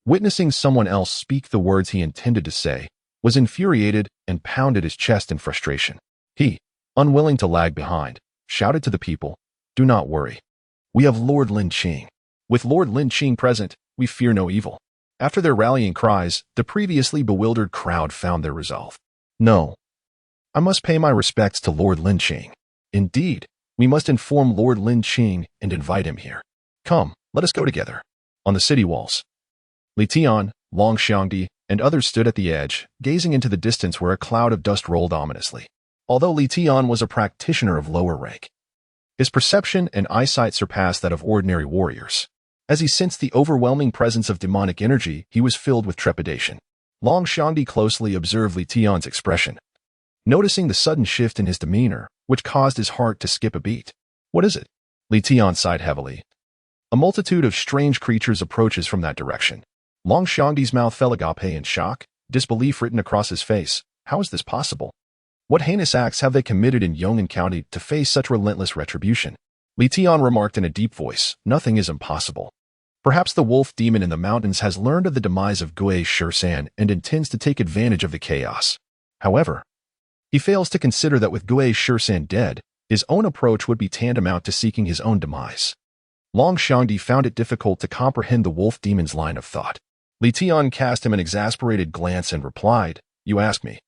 witnessing someone else speak the words he intended to say, was infuriated and pounded his chest in frustration. He, unwilling to lag behind, shouted to the people, "Do not worry. We have Lord Lin Qing. With Lord Lin Qing present, we fear no evil." After their rallying cries, the previously bewildered crowd found their resolve. "No. I must pay my respects to Lord Lin Qing. Indeed, we must inform Lord Lin Qing and invite him here. Come, let us go together." On the city walls, Li Tian, Long Xiangdi, and others stood at the edge, gazing into the distance where a cloud of dust rolled ominously. Although Li Tian was a practitioner of lower rank, his perception and eyesight surpassed that of ordinary warriors. As he sensed the overwhelming presence of demonic energy, he was filled with trepidation. Long Xiangdi closely observed Li Tian's expression, noticing the sudden shift in his demeanor, which caused his heart to skip a beat. "What is it?" Li Tian sighed heavily. "A multitude of strange creatures approaches from that direction." Long Xiangdi's mouth fell agape in shock, disbelief written across his face. How is this possible? What heinous acts have they committed in Yong'an County to face such relentless retribution? Li Tian remarked in a deep voice, "Nothing is impossible. Perhaps the wolf demon in the mountains has learned of the demise of Gui Shisan and intends to take advantage of the chaos. However, he fails to consider that with Gui Shisan dead, his own approach would be tantamount to seeking his own demise." Long Xiangdi found it difficult to comprehend the wolf demon's line of thought. Li Tian cast him an exasperated glance and replied, "You ask me.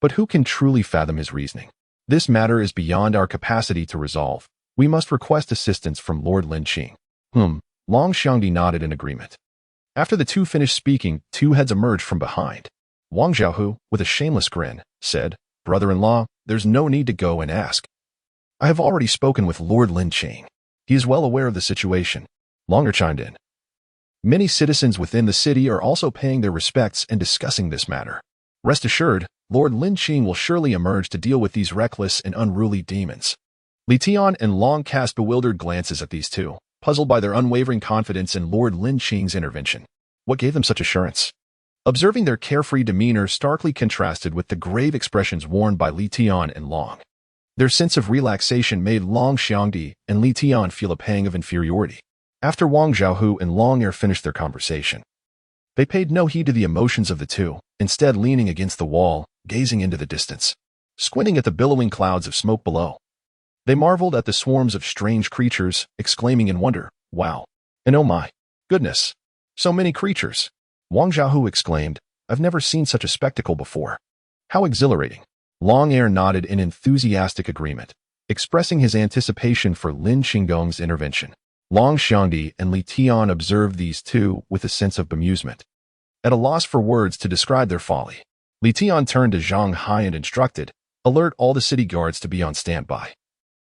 But who can truly fathom his reasoning? This matter is beyond our capacity to resolve. We must request assistance from Lord Lin Qing." Long Xiangdi nodded in agreement. After the two finished speaking, two heads emerged from behind. Wang Xiaohu, with a shameless grin, said, "Brother-in-law, there's no need to go and ask. I have already spoken with Lord Lin Qing. He is well aware of the situation." Longer chimed in. "Many citizens within the city are also paying their respects and discussing this matter. Rest assured, Lord Lin Qing will surely emerge to deal with these reckless and unruly demons." Li Tian and Long cast bewildered glances at these two, puzzled by their unwavering confidence in Lord Lin Qing's intervention. What gave them such assurance? Observing their carefree demeanor starkly contrasted with the grave expressions worn by Li Tian and Long. Their sense of relaxation made Long Xiangdi and Li Tian feel a pang of inferiority. After Wang Xiaohu and Long Er finished their conversation, they paid no heed to the emotions of the two, instead leaning against the wall, gazing into the distance, squinting at the billowing clouds of smoke below. They marveled at the swarms of strange creatures, exclaiming in wonder, "Wow! And oh my goodness! So many creatures!" Wang Xiaohu exclaimed, "I've never seen such a spectacle before. How exhilarating!" Long Er nodded in enthusiastic agreement, expressing his anticipation for Lin Qinggong's intervention. Long Xiangdi and Li Tian observed these two with a sense of bemusement, at a loss for words to describe their folly. Li Tian turned to Zhang Hai and instructed, "Alert all the city guards to be on standby,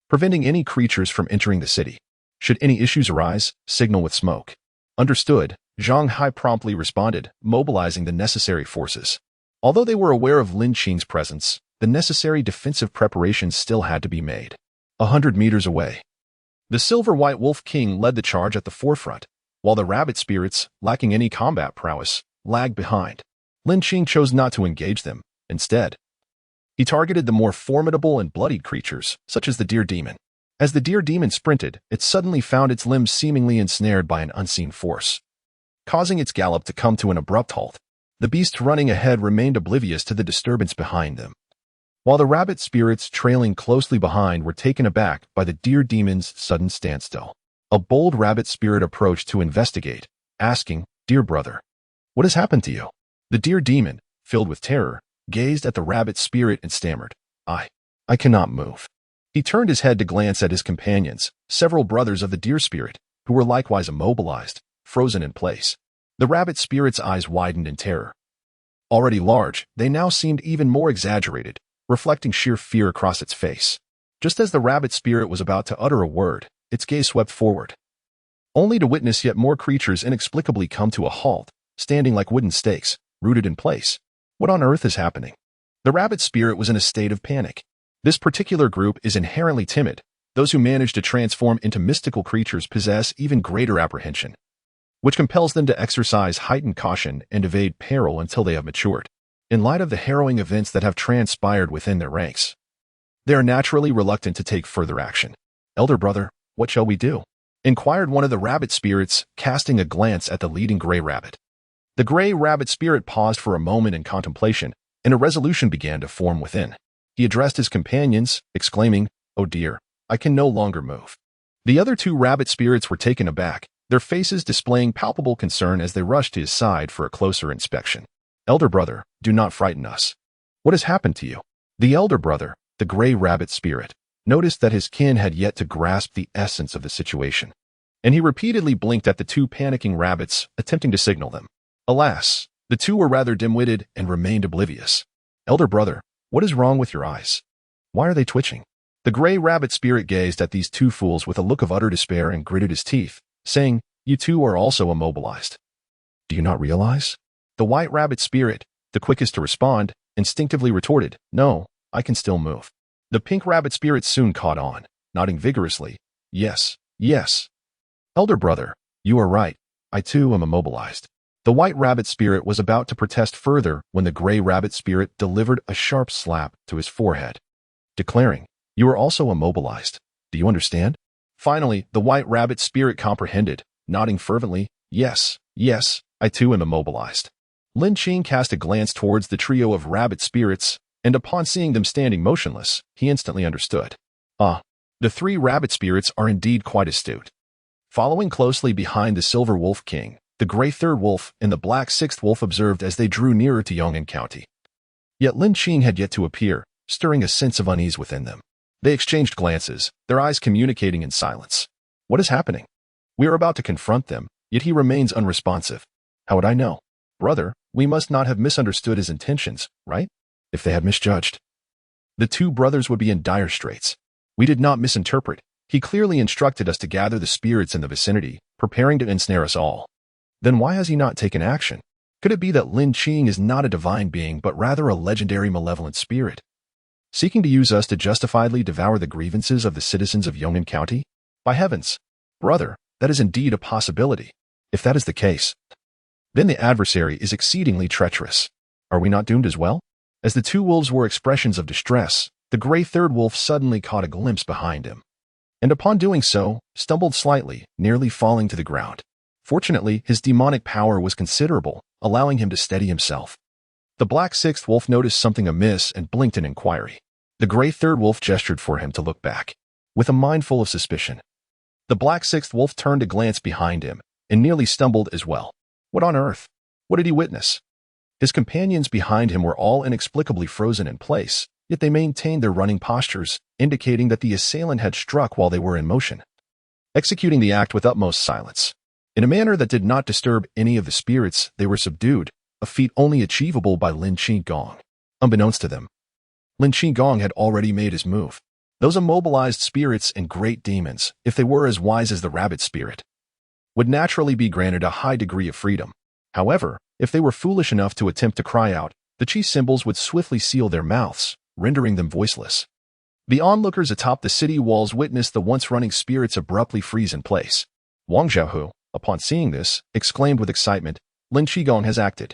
preventing any creatures from entering the city. Should any issues arise, signal with smoke." "Understood," Zhang Hai promptly responded, mobilizing the necessary forces. Although they were aware of Lin Qing's presence, the necessary defensive preparations still had to be made. 100 meters away, the silver-white wolf king led the charge at the forefront, while the rabbit spirits, lacking any combat prowess, lagged behind. Lin Qing chose not to engage them. Instead, he targeted the more formidable and bloodied creatures, such as the deer demon. As the deer demon sprinted, it suddenly found its limbs seemingly ensnared by an unseen force, causing its gallop to come to an abrupt halt. The beasts running ahead remained oblivious to the disturbance behind them, while the rabbit spirits trailing closely behind were taken aback by the deer demon's sudden standstill. A bold rabbit spirit approached to investigate, asking, "Dear brother, what has happened to you?" The deer demon, filled with terror, gazed at the rabbit spirit and stammered, I cannot move." He turned his head to glance at his companions, several brothers of the deer spirit, who were likewise immobilized, frozen in place. The rabbit spirit's eyes widened in terror. Already large, they now seemed even more exaggerated, reflecting sheer fear across its face. Just as the rabbit spirit was about to utter a word, its gaze swept forward, only to witness yet more creatures inexplicably come to a halt, standing like wooden stakes, rooted in place. What on earth is happening? The rabbit spirit was in a state of panic. This particular group is inherently timid. Those who manage to transform into mystical creatures possess even greater apprehension, which compels them to exercise heightened caution and evade peril until they have matured. In light of the harrowing events that have transpired within their ranks, they are naturally reluctant to take further action. "Elder brother, what shall we do? Inquired one of the rabbit spirits, casting a glance at the leading gray rabbit. The gray rabbit spirit paused for a moment in contemplation, and a resolution began to form within. He addressed his companions, exclaiming, "Oh dear, I can no longer move." The other two rabbit spirits were taken aback, their faces displaying palpable concern as they rushed to his side for a closer inspection. "Elder brother, do not frighten us. What has happened to you?" The elder brother, the gray rabbit spirit, noticed that his kin had yet to grasp the essence of the situation, and he repeatedly blinked at the two panicking rabbits, attempting to signal them. Alas, the two were rather dim-witted and remained oblivious. "Elder brother, what is wrong with your eyes? Why are they twitching?" The gray rabbit spirit gazed at these two fools with a look of utter despair and gritted his teeth, saying, "You two are also immobilized. Do you not realize?" The white rabbit spirit, the quickest to respond, instinctively retorted, "No, I can still move." The pink rabbit spirit soon caught on, nodding vigorously, "Yes, yes. Elder brother, you are right. I too am immobilized." The white rabbit spirit was about to protest further when the gray rabbit spirit delivered a sharp slap to his forehead, declaring, "You are also immobilized. Do you understand?" Finally, the white rabbit spirit comprehended, nodding fervently, "Yes, yes, I too am immobilized." Lin Qing cast a glance towards the trio of rabbit spirits, and upon seeing them standing motionless, he instantly understood. Ah, the three rabbit spirits are indeed quite astute. Following closely behind the silver wolf king, the gray third wolf and the black sixth wolf observed as they drew nearer to Yong'an County. Yet Lin Qing had yet to appear, stirring a sense of unease within them. They exchanged glances, their eyes communicating in silence. "What is happening? We are about to confront them, yet he remains unresponsive. How would I know? Brother, we must not have misunderstood his intentions, right? If they had misjudged, the two brothers would be in dire straits. We did not misinterpret. He clearly instructed us to gather the spirits in the vicinity, preparing to ensnare us all. Then why has he not taken action? Could it be that Lin Qing is not a divine being but rather a legendary malevolent spirit, seeking to use us to justifiably devour the grievances of the citizens of Yong'an County? By heavens, brother, that is indeed a possibility. If that is the case, then the adversary is exceedingly treacherous. Are we not doomed as well?" As the two wolves were expressions of distress, the gray third wolf suddenly caught a glimpse behind him, and upon doing so, stumbled slightly, nearly falling to the ground. Fortunately, his demonic power was considerable, allowing him to steady himself. The black sixth wolf noticed something amiss and blinked in inquiry. The gray third wolf gestured for him to look back, with a mind full of suspicion. The black sixth wolf turned to glance behind him, and nearly stumbled as well. What on earth? What did he witness? His companions behind him were all inexplicably frozen in place, yet they maintained their running postures, indicating that the assailant had struck while they were in motion, executing the act with utmost silence. In a manner that did not disturb any of the spirits, they were subdued, a feat only achievable by Lin Qing. Unbeknownst to them, Lin Qing had already made his move. Those immobilized spirits and great demons, if they were as wise as the rabbit spirit, would naturally be granted a high degree of freedom. However, if they were foolish enough to attempt to cry out, the chi symbols would swiftly seal their mouths, rendering them voiceless. The onlookers atop the city walls witnessed the once-running spirits abruptly freeze in place. Wang Xiaohu, upon seeing this, exclaimed with excitement, "Lin Qing has acted.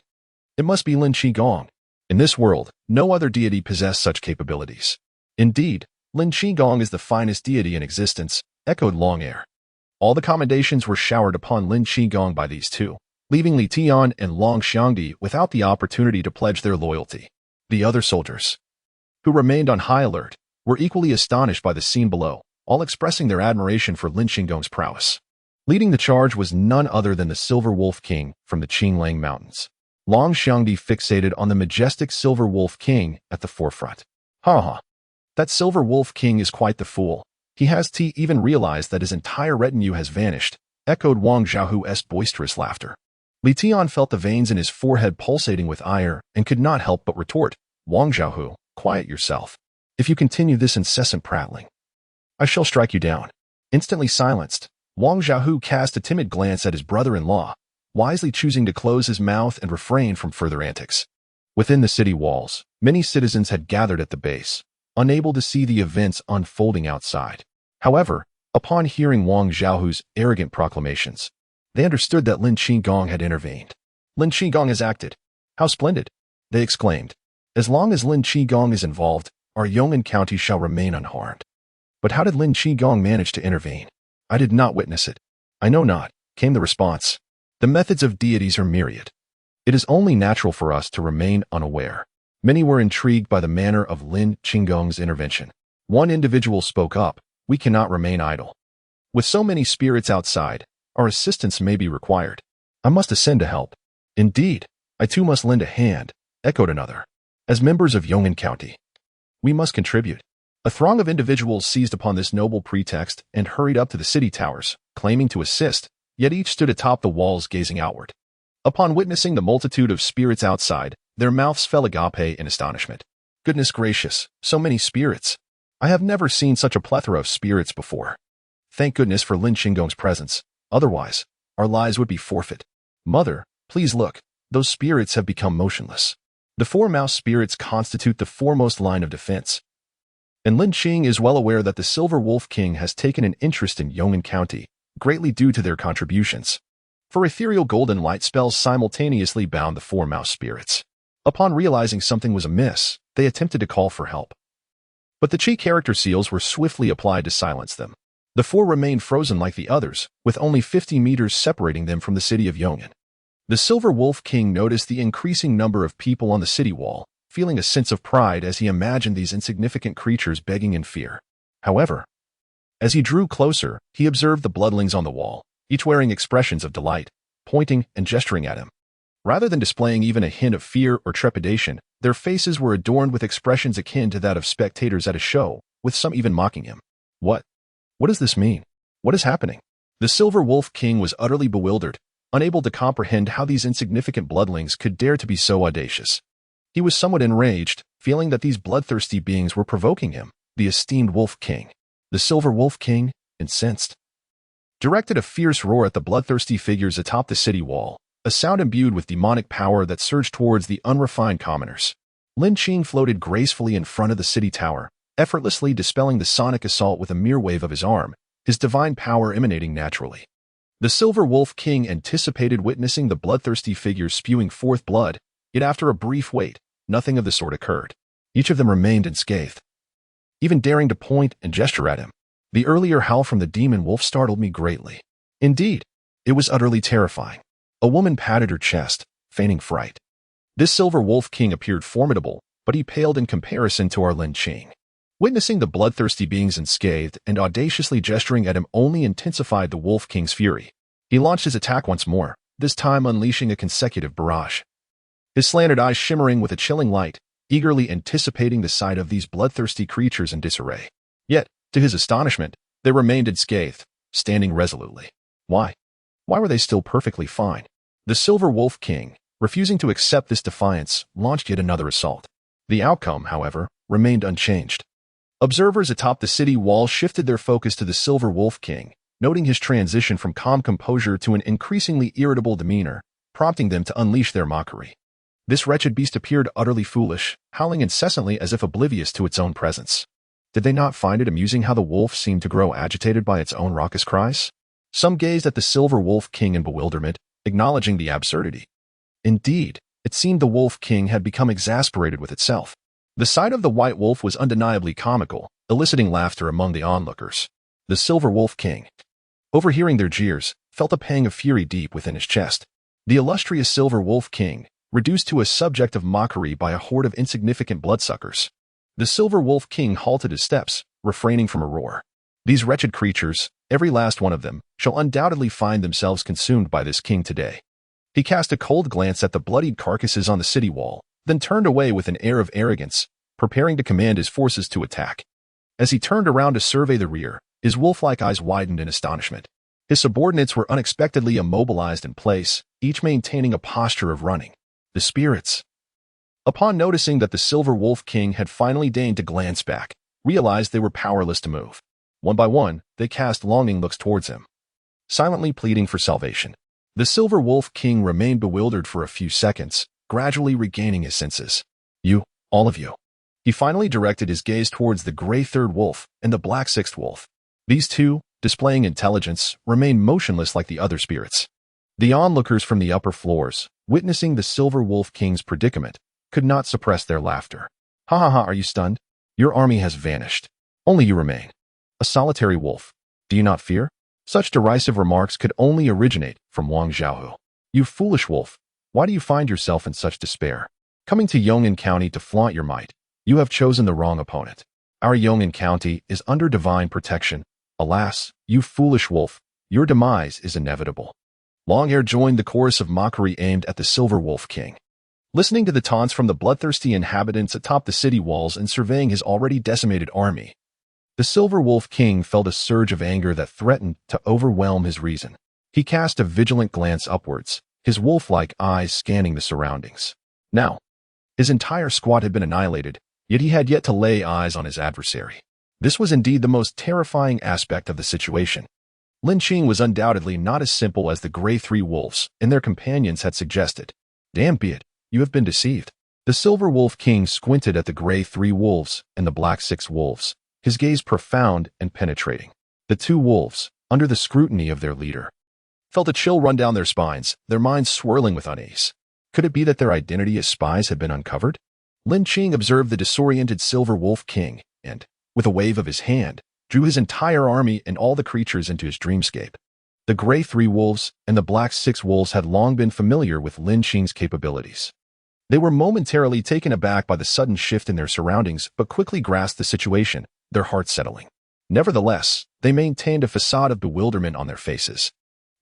It must be Lin Qing. In this world, no other deity possessed such capabilities. Indeed, Lin Qing is the finest deity in existence," echoed Long Air. All the commendations were showered upon Lin Qing by these two, leaving Li Tian and Long Xiangdi without the opportunity to pledge their loyalty. The other soldiers, who remained on high alert, were equally astonished by the scene below, all expressing their admiration for Lin Qing's prowess. Leading the charge was none other than the Silver Wolf King from the Qinglang Mountains. Long Xiangdi fixated on the majestic Silver Wolf King at the forefront. "Ha! That Silver Wolf King is quite the fool. He has even realized that his entire retinue has vanished," echoed Wang Xiaohu's boisterous laughter. Li Tian felt the veins in his forehead pulsating with ire and could not help but retort, "Wang Xiaohu, quiet yourself. If you continue this incessant prattling, I shall strike you down." Instantly silenced, Wang Xiaohu cast a timid glance at his brother-in-law, wisely choosing to close his mouth and refrain from further antics. Within the city walls, many citizens had gathered at the base, unable to see the events unfolding outside. However, upon hearing Wang Xiaohu's arrogant proclamations, they understood that Lin Qing had intervened. "Lin Qing has acted. How splendid!" they exclaimed. "As long as Lin Qing is involved, our Yong'an County shall remain unharmed." But how did Lin Qing manage to intervene? I did not witness it. I know not, came the response. The methods of deities are myriad. It is only natural for us to remain unaware. Many were intrigued by the manner of Lin Qing's intervention. One individual spoke up, we cannot remain idle. With so many spirits outside, our assistance may be required. I must ascend to help. Indeed, I too must lend a hand, echoed another. As members of Yong'an County, we must contribute. A throng of individuals seized upon this noble pretext and hurried up to the city towers, claiming to assist, yet each stood atop the walls gazing outward. Upon witnessing the multitude of spirits outside, their mouths fell agape in astonishment. Goodness gracious, so many spirits. I have never seen such a plethora of spirits before. Thank goodness for Lin Qing's presence, otherwise, our lives would be forfeit. Mother, please look, those spirits have become motionless. The four mouse spirits constitute the foremost line of defense. And Lin Qing is well aware that the Silver Wolf King has taken an interest in Yong'an County, greatly due to their contributions. For ethereal golden light spells simultaneously bound the four mouse spirits. Upon realizing something was amiss, they attempted to call for help. But the chi character seals were swiftly applied to silence them. The four remained frozen like the others, with only 50 meters separating them from the city of Yong'an. The Silver Wolf King noticed the increasing number of people on the city wall, feeling a sense of pride as he imagined these insignificant creatures begging in fear. However, as he drew closer, he observed the bloodlings on the wall, each wearing expressions of delight, pointing and gesturing at him. Rather than displaying even a hint of fear or trepidation, their faces were adorned with expressions akin to that of spectators at a show, with some even mocking him. What does this mean? What is happening? The Silver Wolf King was utterly bewildered, unable to comprehend how these insignificant bloodlings could dare to be so audacious. He was somewhat enraged, feeling that these bloodthirsty beings were provoking him, the esteemed Wolf King. The Silver Wolf King, incensed, directed a fierce roar at the bloodthirsty figures atop the city wall, a sound imbued with demonic power that surged towards the unrefined commoners. Lin Qing floated gracefully in front of the city tower, effortlessly dispelling the sonic assault with a mere wave of his arm, his divine power emanating naturally. The Silver Wolf King anticipated witnessing the bloodthirsty figures spewing forth blood, yet after a brief wait, nothing of the sort occurred. Each of them remained unscathed, even daring to point and gesture at him. The earlier howl from the demon wolf startled me greatly. Indeed, it was utterly terrifying. A woman patted her chest, feigning fright. This Silver Wolf King appeared formidable, but he paled in comparison to our Lin Qing. Witnessing the bloodthirsty beings unscathed and audaciously gesturing at him only intensified the Wolf King's fury. He launched his attack once more, this time unleashing a consecutive barrage. His slanted eyes shimmering with a chilling light, eagerly anticipating the sight of these bloodthirsty creatures in disarray. Yet, to his astonishment, they remained unscathed, standing resolutely. Why? Why were they still perfectly fine? The Silver Wolf King, refusing to accept this defiance, launched yet another assault. The outcome, however, remained unchanged. Observers atop the city wall shifted their focus to the Silver Wolf King, noting his transition from calm composure to an increasingly irritable demeanor, prompting them to unleash their mockery. This wretched beast appeared utterly foolish, howling incessantly as if oblivious to its own presence. Did they not find it amusing how the wolf seemed to grow agitated by its own raucous cries? Some gazed at the Silver Wolf King in bewilderment, acknowledging the absurdity. Indeed, it seemed the Wolf King had become exasperated with itself. The sight of the white wolf was undeniably comical, eliciting laughter among the onlookers. The Silver Wolf King, overhearing their jeers, felt a pang of fury deep within his chest. The illustrious Silver Wolf King, reduced to a subject of mockery by a horde of insignificant bloodsuckers. The Silver Wolf King halted his steps, refraining from a roar. These wretched creatures, every last one of them, shall undoubtedly find themselves consumed by this king today. He cast a cold glance at the bloodied carcasses on the city wall, then turned away with an air of arrogance, preparing to command his forces to attack. As he turned around to survey the rear, his wolf-like eyes widened in astonishment. His subordinates were unexpectedly immobilized in place, each maintaining a posture of running. The spirits, upon noticing that the Silver Wolf King had finally deigned to glance back, realized they were powerless to move. One by one, they cast longing looks towards him, silently pleading for salvation. The Silver Wolf King remained bewildered for a few seconds, gradually regaining his senses. You, all of you. He finally directed his gaze towards the gray third wolf and the black sixth wolf. These two, displaying intelligence, remained motionless like the other spirits. The onlookers from the upper floors, witnessing the Silver Wolf King's predicament, could not suppress their laughter. Ha ha ha, are you stunned? Your army has vanished. Only you remain. A solitary wolf. Do you not fear? Such derisive remarks could only originate from Wang Xiaohu. You foolish wolf, why do you find yourself in such despair? Coming to Yong'an County to flaunt your might, you have chosen the wrong opponent. Our Yong'an County is under divine protection. Alas, you foolish wolf, your demise is inevitable. Longhair joined the chorus of mockery aimed at the Silver Wolf King. Listening to the taunts from the bloodthirsty inhabitants atop the city walls and surveying his already decimated army, the Silver Wolf King felt a surge of anger that threatened to overwhelm his reason. He cast a vigilant glance upwards, his wolf-like eyes scanning the surroundings. Now, his entire squad had been annihilated, yet he had yet to lay eyes on his adversary. This was indeed the most terrifying aspect of the situation. Lin Qing was undoubtedly not as simple as the Grey Three Wolves and their companions had suggested. Damn be it, you have been deceived. The Silver Wolf King squinted at the Grey Three Wolves and the Black Six Wolves, his gaze profound and penetrating. The two wolves, under the scrutiny of their leader, felt a chill run down their spines, their minds swirling with unease. Could it be that their identity as spies had been uncovered? Lin Qing observed the disoriented Silver Wolf King and, with a wave of his hand, drew his entire army and all the creatures into his dreamscape. The Grey Three Wolves and the Black Six Wolves had long been familiar with Lin Qing's capabilities. They were momentarily taken aback by the sudden shift in their surroundings, but quickly grasped the situation, their hearts settling. Nevertheless, they maintained a facade of bewilderment on their faces.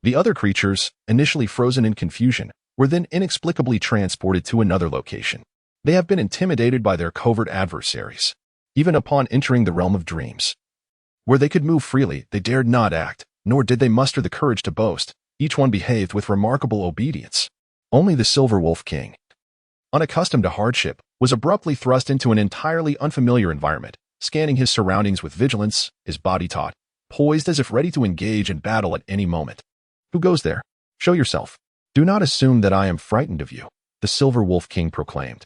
The other creatures, initially frozen in confusion, were then inexplicably transported to another location. They have been intimidated by their covert adversaries. Even upon entering the realm of dreams, where they could move freely, they dared not act, nor did they muster the courage to boast. Each one behaved with remarkable obedience. Only the Silver Wolf King, unaccustomed to hardship, was abruptly thrust into an entirely unfamiliar environment, scanning his surroundings with vigilance, his body taut, poised as if ready to engage in battle at any moment. Who goes there? Show yourself. Do not assume that I am frightened of you, the Silver Wolf King proclaimed,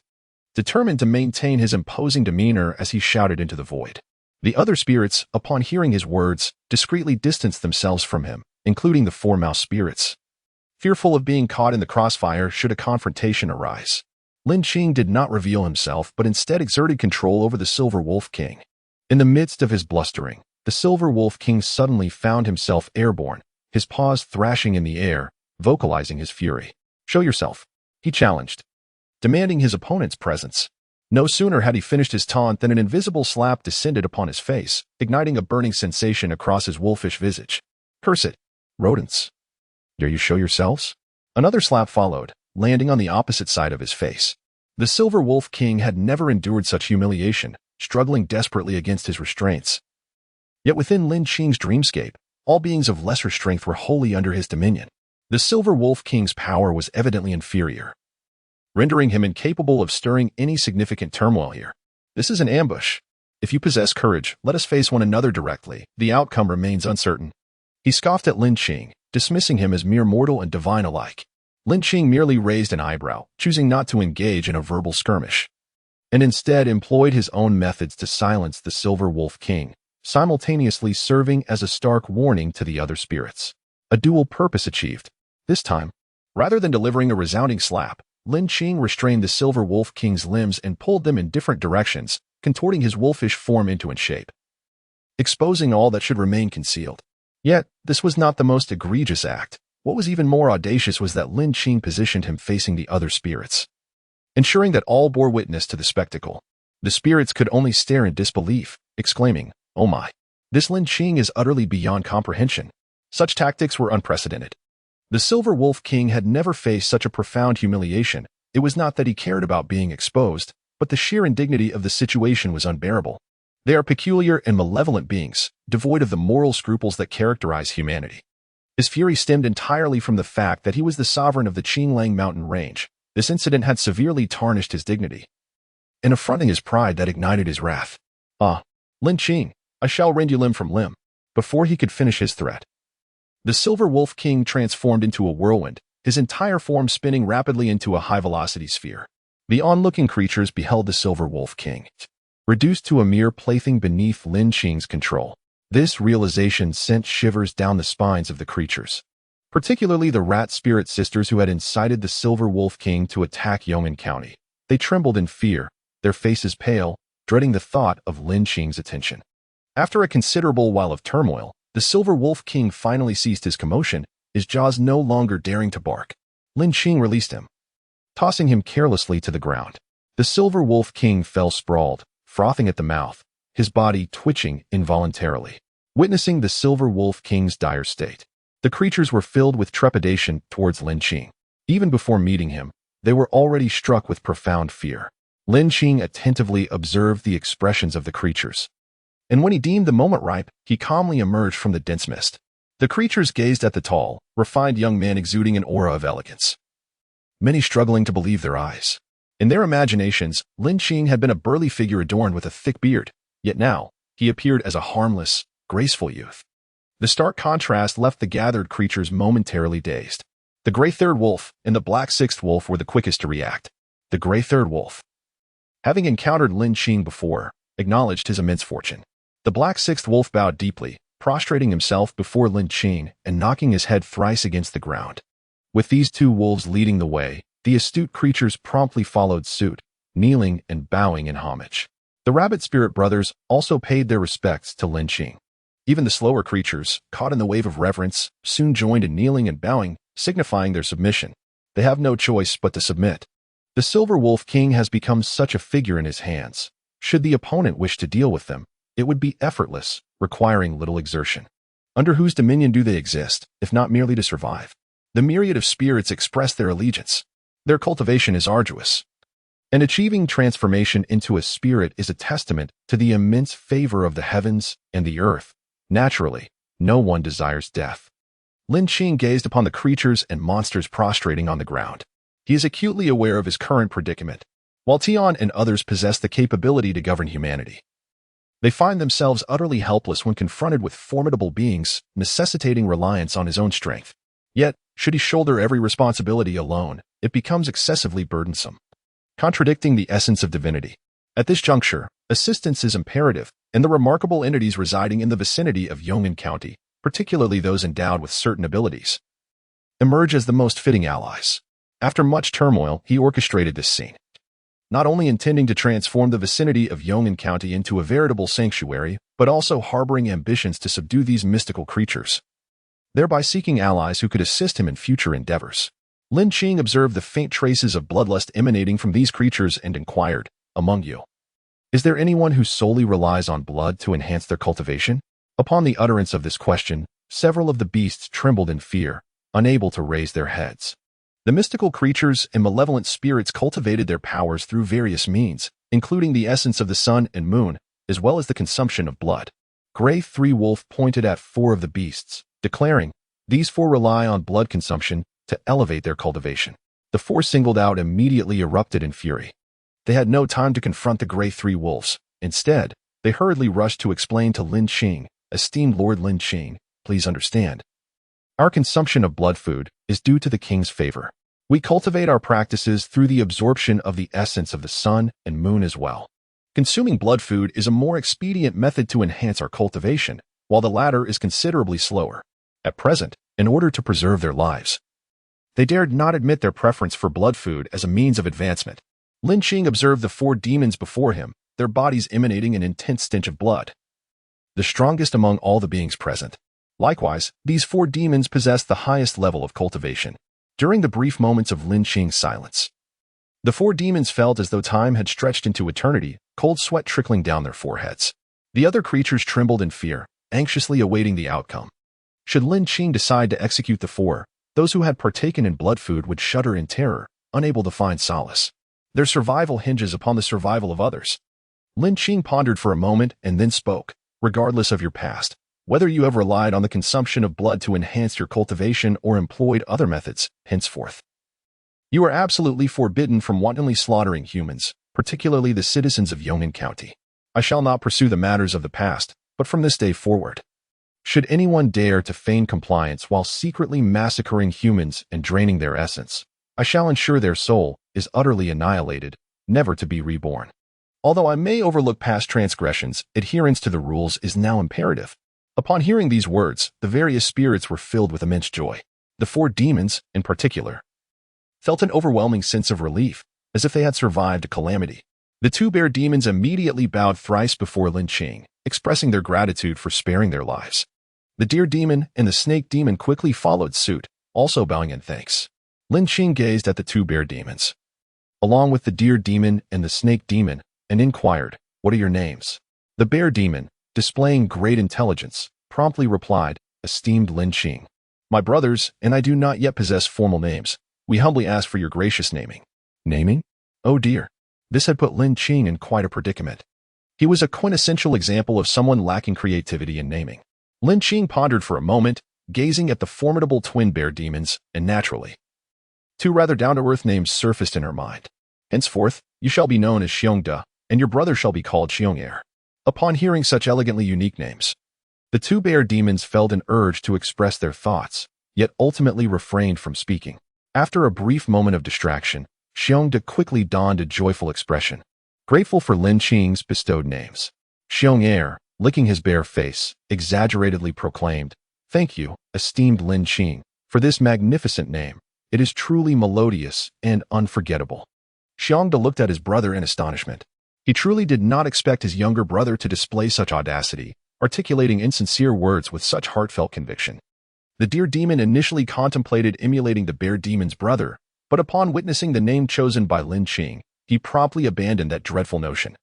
determined to maintain his imposing demeanor as he shouted into the void. The other spirits, upon hearing his words, discreetly distanced themselves from him, including the four mouse spirits, fearful of being caught in the crossfire should a confrontation arise. Lin Qing did not reveal himself but instead exerted control over the Silver Wolf King. In the midst of his blustering, the Silver Wolf King suddenly found himself airborne, his paws thrashing in the air, vocalizing his fury. Show yourself, he challenged, demanding his opponent's presence. No sooner had he finished his taunt than an invisible slap descended upon his face, igniting a burning sensation across his wolfish visage. Curse it, rodents. Dare you show yourselves? Another slap followed, landing on the opposite side of his face. The Silver Wolf King had never endured such humiliation, struggling desperately against his restraints. Yet within Lin Qing's dreamscape, all beings of lesser strength were wholly under his dominion. The Silver Wolf King's power was evidently inferior, rendering him incapable of stirring any significant turmoil here. This is an ambush. If you possess courage, let us face one another directly. The outcome remains uncertain. He scoffed at Lin Qing, dismissing him as mere mortal and divine alike. Lin Qing merely raised an eyebrow, choosing not to engage in a verbal skirmish, and instead employed his own methods to silence the Silver Wolf King, simultaneously serving as a stark warning to the other spirits. A dual purpose achieved. This time, rather than delivering a resounding slap, Lin Qing restrained the Silver Wolf King's limbs and pulled them in different directions, contorting his wolfish form into a shape, exposing all that should remain concealed. Yet, this was not the most egregious act. What was even more audacious was that Lin Qing positioned him facing the other spirits, ensuring that all bore witness to the spectacle. The spirits could only stare in disbelief, exclaiming, "Oh my! This Lin Qing is utterly beyond comprehension." Such tactics were unprecedented. The Silver Wolf King had never faced such a profound humiliation. It was not that he cared about being exposed, but the sheer indignity of the situation was unbearable. They are peculiar and malevolent beings, devoid of the moral scruples that characterize humanity. His fury stemmed entirely from the fact that he was the sovereign of the Qinglang mountain range. This incident had severely tarnished his dignity, and affronting his pride that ignited his wrath. "Ah, Lin Qing, I shall rend you limb from limb." Before he could finish his threat, the Silver Wolf King transformed into a whirlwind, his entire form spinning rapidly into a high-velocity sphere. The onlooking creatures beheld the Silver Wolf King, reduced to a mere plaything beneath Lin Qing's control. This realization sent shivers down the spines of the creatures, particularly the rat spirit sisters who had incited the Silver Wolf King to attack Yong'an County. They trembled in fear, their faces pale, dreading the thought of Lin Qing's attention. After a considerable while of turmoil, The Silver Wolf King finally ceased his commotion, his jaws no longer daring to bark. Lin Qing released him, tossing him carelessly to the ground. The Silver Wolf King fell sprawled, frothing at the mouth, his body twitching involuntarily. Witnessing the Silver Wolf King's dire state, the creatures were filled with trepidation towards Lin Qing. Even before meeting him, they were already struck with profound fear. Lin Qing attentively observed the expressions of the creatures, and when he deemed the moment ripe, he calmly emerged from the dense mist. The creatures gazed at the tall, refined young man exuding an aura of elegance, many struggling to believe their eyes. In their imaginations, Lin Qing had been a burly figure adorned with a thick beard, yet now, he appeared as a harmless, graceful youth. The stark contrast left the gathered creatures momentarily dazed. The gray third wolf and the black sixth wolf were the quickest to react. The gray third wolf, having encountered Lin Qing before, acknowledged his immense fortune. The black sixth wolf bowed deeply, prostrating himself before Lin Qing and knocking his head thrice against the ground. With these two wolves leading the way, the astute creatures promptly followed suit, kneeling and bowing in homage. The rabbit spirit brothers also paid their respects to Lin Qing. Even the slower creatures, caught in the wave of reverence, soon joined in kneeling and bowing, signifying their submission. They have no choice but to submit. The Silver Wolf King has become such a figure in his hands. Should the opponent wish to deal with them, it would be effortless, requiring little exertion. Under whose dominion do they exist, if not merely to survive? The myriad of spirits express their allegiance. Their cultivation is arduous, and achieving transformation into a spirit is a testament to the immense favor of the heavens and the earth. Naturally, no one desires death. Lin Qing gazed upon the creatures and monsters prostrating on the ground. He is acutely aware of his current predicament. While Tian and others possess the capability to govern humanity, they find themselves utterly helpless when confronted with formidable beings, necessitating reliance on his own strength. Yet, should he shoulder every responsibility alone, it becomes excessively burdensome, contradicting the essence of divinity. At this juncture, assistance is imperative, and the remarkable entities residing in the vicinity of Yong'an County, particularly those endowed with certain abilities, emerge as the most fitting allies. After much turmoil, he orchestrated this scene, not only intending to transform the vicinity of Yong'an County into a veritable sanctuary, but also harboring ambitions to subdue these mystical creatures, thereby seeking allies who could assist him in future endeavors. Lin Qing observed the faint traces of bloodlust emanating from these creatures and inquired, "Among you, is there anyone who solely relies on blood to enhance their cultivation?" Upon the utterance of this question, several of the beasts trembled in fear, unable to raise their heads. The mystical creatures and malevolent spirits cultivated their powers through various means, including the essence of the sun and moon, as well as the consumption of blood. Gray Three Wolf pointed at 4 of the beasts, declaring, "These 4 rely on blood consumption to elevate their cultivation." The 4 singled out immediately erupted in fury. They had no time to confront the Gray Three Wolves. Instead, they hurriedly rushed to explain to Lin Qing, "Esteemed Lord Lin Qing, please understand. Our consumption of blood food is due to the king's favor. We cultivate our practices through the absorption of the essence of the sun and moon as well. Consuming blood food is a more expedient method to enhance our cultivation, while the latter is considerably slower. At present, in order to preserve their lives, they dared not admit their preference for blood food as a means of advancement." Lin Qing observed the 4 demons before him, their bodies emanating an intense stench of blood, the strongest among all the beings present. Likewise, these 4 demons possessed the highest level of cultivation. During the brief moments of Lin Qing's silence, the 4 demons felt as though time had stretched into eternity, cold sweat trickling down their foreheads. The other creatures trembled in fear, anxiously awaiting the outcome. Should Lin Qing decide to execute the 4, those who had partaken in blood food would shudder in terror, unable to find solace. Their survival hinges upon the survival of others. Lin Qing pondered for a moment and then spoke, "Regardless of your past, whether you have relied on the consumption of blood to enhance your cultivation or employed other methods, henceforth, you are absolutely forbidden from wantonly slaughtering humans, particularly the citizens of Yong'an County. I shall not pursue the matters of the past, but from this day forward, should anyone dare to feign compliance while secretly massacring humans and draining their essence, I shall ensure their soul is utterly annihilated, never to be reborn. Although I may overlook past transgressions, adherence to the rules is now imperative." Upon hearing these words, the various spirits were filled with immense joy. The 4 demons, in particular, felt an overwhelming sense of relief, as if they had survived a calamity. The 2 bear demons immediately bowed thrice before Lin Qing, expressing their gratitude for sparing their lives. The deer demon and the snake demon quickly followed suit, also bowing in thanks. Lin Qing gazed at the two bear demons, along with the deer demon and the snake demon, and inquired, "What are your names?" The bear demon, displaying great intelligence, promptly replied, "Esteemed Lin Qing, my brothers and I do not yet possess formal names. We humbly ask for your gracious naming." Naming? Oh dear. This had put Lin Qing in quite a predicament. He was a quintessential example of someone lacking creativity in naming. Lin Qing pondered for a moment, gazing at the formidable twin bear demons, and naturally, two rather down-to-earth names surfaced in her mind. "Henceforth, you shall be known as it.The, and your brother shall be called it. Upon hearing such elegantly unique names, the two bear demons felt an urge to express their thoughts, yet ultimately refrained from speaking. After a brief moment of distraction, it.The quickly donned a joyful expression, grateful for Lin Qing's bestowed names. it, licking his bare face, exaggeratedly proclaimed, "Thank you, esteemed Lin Qing, for this magnificent name. It is truly melodious and unforgettable." it looked at his brother in astonishment. He truly did not expect his younger brother to display such audacity, articulating insincere words with such heartfelt conviction. The deer demon initially contemplated emulating the bear demon's brother, but upon witnessing the name chosen by Lin Qing, he promptly abandoned that dreadful notion.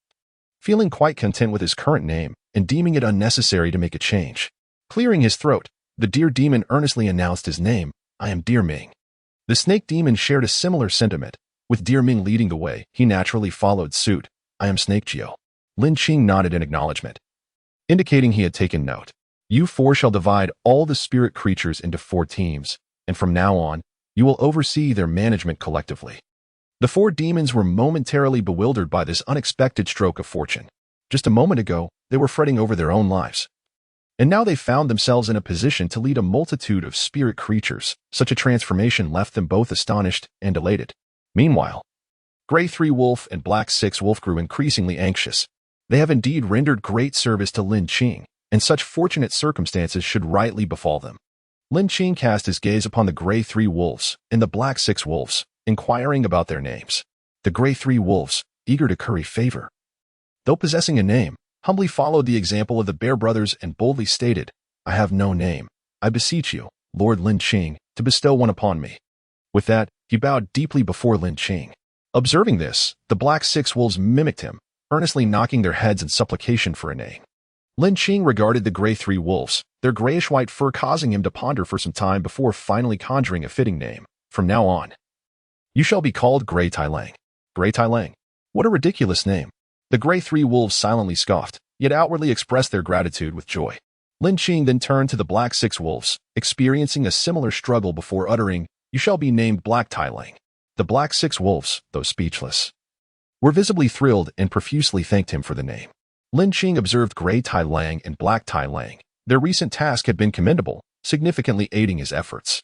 Feeling quite content with his current name and deeming it unnecessary to make a change, clearing his throat, the deer demon earnestly announced his name, "I am Deer Ming." The snake demon shared a similar sentiment. With Deer Ming leading the way, he naturally followed suit, "I am Snake Geo." Lin Qing nodded in acknowledgement, indicating he had taken note. "You four shall divide all the spirit creatures into 4 teams, and from now on, you will oversee their management collectively." The 4 demons were momentarily bewildered by this unexpected stroke of fortune. Just a moment ago, they were fretting over their own lives. And now they found themselves in a position to lead a multitude of spirit creatures. Such a transformation left them both astonished and elated. Meanwhile, Gray 3 Wolf and Black 6 Wolf grew increasingly anxious. They have indeed rendered great service to Lin Qing, and such fortunate circumstances should rightly befall them. Lin Qing cast his gaze upon the Gray 3 Wolves and the Black 6 Wolves, inquiring about their names. The Gray 3 Wolves, eager to curry favor, though possessing a name, humbly followed the example of the Bear brothers and boldly stated, "I have no name. I beseech you, Lord Lin Qing, to bestow one upon me." With that, he bowed deeply before Lin Qing. Observing this, the Black 6 Wolves mimicked him, earnestly knocking their heads in supplication for a name. Lin Qing regarded the Gray 3 Wolves, their grayish-white fur causing him to ponder for some time before finally conjuring a fitting name. "From now on, you shall be called Gray Tai Lang." Gray Tai Lang? What a ridiculous name. The Gray 3 Wolves silently scoffed, yet outwardly expressed their gratitude with joy. Lin Qing then turned to the Black 6 Wolves, experiencing a similar struggle before uttering, "You shall be named Black Tai Lang." The Black 6 Wolves, though speechless, were visibly thrilled and profusely thanked him for the name. Lin Qing observed Gray Tai Lang and Black Tai Lang. Their recent task had been commendable, significantly aiding his efforts.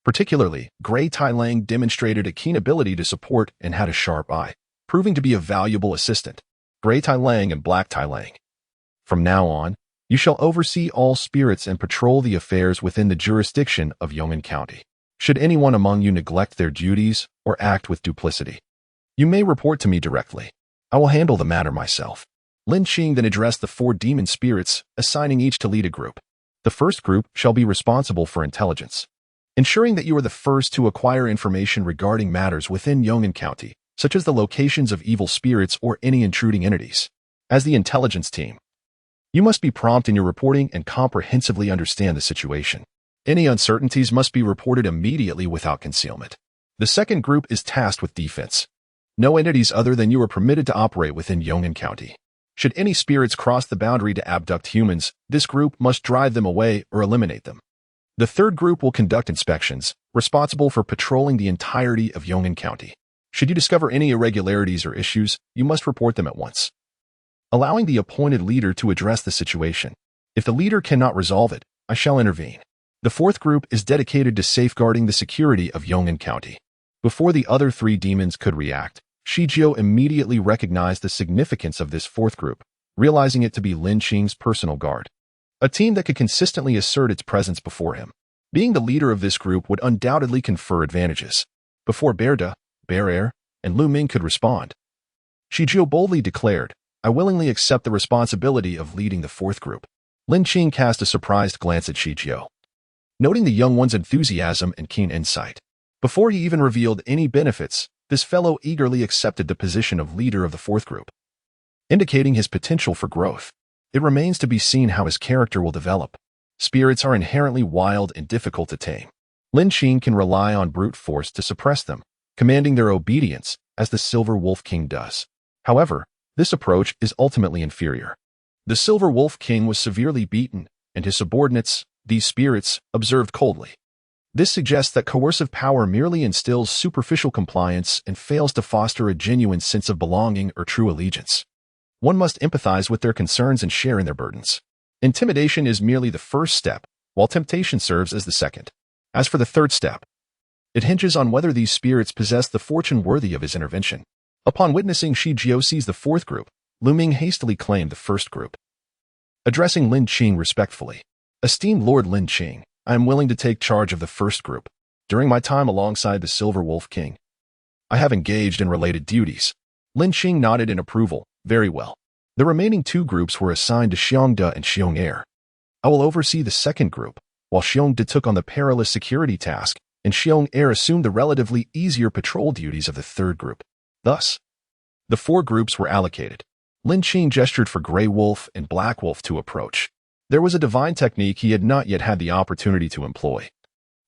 Particularly, Gray Tai Lang demonstrated a keen ability to support and had a sharp eye, proving to be a valuable assistant. Gray Tai Lang and Black Tai Lang. From now on, you shall oversee all spirits and patrol the affairs within the jurisdiction of Yong'an County. Should anyone among you neglect their duties or act with duplicity, you may report to me directly. I will handle the matter myself. Lin Qing then addressed the 4 demon spirits, assigning each to lead a group. The first group shall be responsible for intelligence, ensuring that you are the first to acquire information regarding matters within Yong'an County, such as the locations of evil spirits or any intruding entities. As the intelligence team, you must be prompt in your reporting and comprehensively understand the situation. Any uncertainties must be reported immediately without concealment. The second group is tasked with defense. No entities other than you are permitted to operate within Yong'an County. Should any spirits cross the boundary to abduct humans, this group must drive them away or eliminate them. The third group will conduct inspections, responsible for patrolling the entirety of Yong'an County. Should you discover any irregularities or issues, you must report them at once, allowing the appointed leader to address the situation. If the leader cannot resolve it, I shall intervene. The fourth group is dedicated to safeguarding the security of Yong'an County. Before the other 3 demons could react, Shijio immediately recognized the significance of this fourth group, realizing it to be Lin Qing's personal guard, a team that could consistently assert its presence before him. Being the leader of this group would undoubtedly confer advantages. Before it.The, Bear, and Lu Ming could respond, Shijio boldly declared, "I willingly accept the responsibility of leading the fourth group." Lin Qing cast a surprised glance at Shijiao, noting the young one's enthusiasm and keen insight. Before he even revealed any benefits, this fellow eagerly accepted the position of leader of the fourth group, indicating his potential for growth. It remains to be seen how his character will develop. Spirits are inherently wild and difficult to tame. Lin Qing can rely on brute force to suppress them, commanding their obedience, as the Silver Wolf King does. However, this approach is ultimately inferior. The Silver Wolf King was severely beaten, and his subordinates, these spirits, observed coldly. This suggests that coercive power merely instills superficial compliance and fails to foster a genuine sense of belonging or true allegiance. One must empathize with their concerns and share in their burdens. Intimidation is merely the first step, while temptation serves as the second. As for the third step, it hinges on whether these spirits possess the fortune worthy of his intervention. Upon witnessing Shijiao seize the fourth group, Lu Ming hastily claimed the first group. Addressing Lin Qing respectfully, "Esteemed Lord Lin Qing, I am willing to take charge of the first group. During my time alongside the Silver Wolf King, I have engaged in related duties." Lin Qing nodded in approval. "Very well. The remaining two groups were assigned to Xiongde and Xiong'er. I will oversee the second group, while Xiongde took on the perilous security task, and Xiong'er assumed the relatively easier patrol duties of the third group." Thus, the four groups were allocated. Lin Qing gestured for Grey Wolf and Black Wolf to approach. There was a divine technique he had not yet had the opportunity to employ.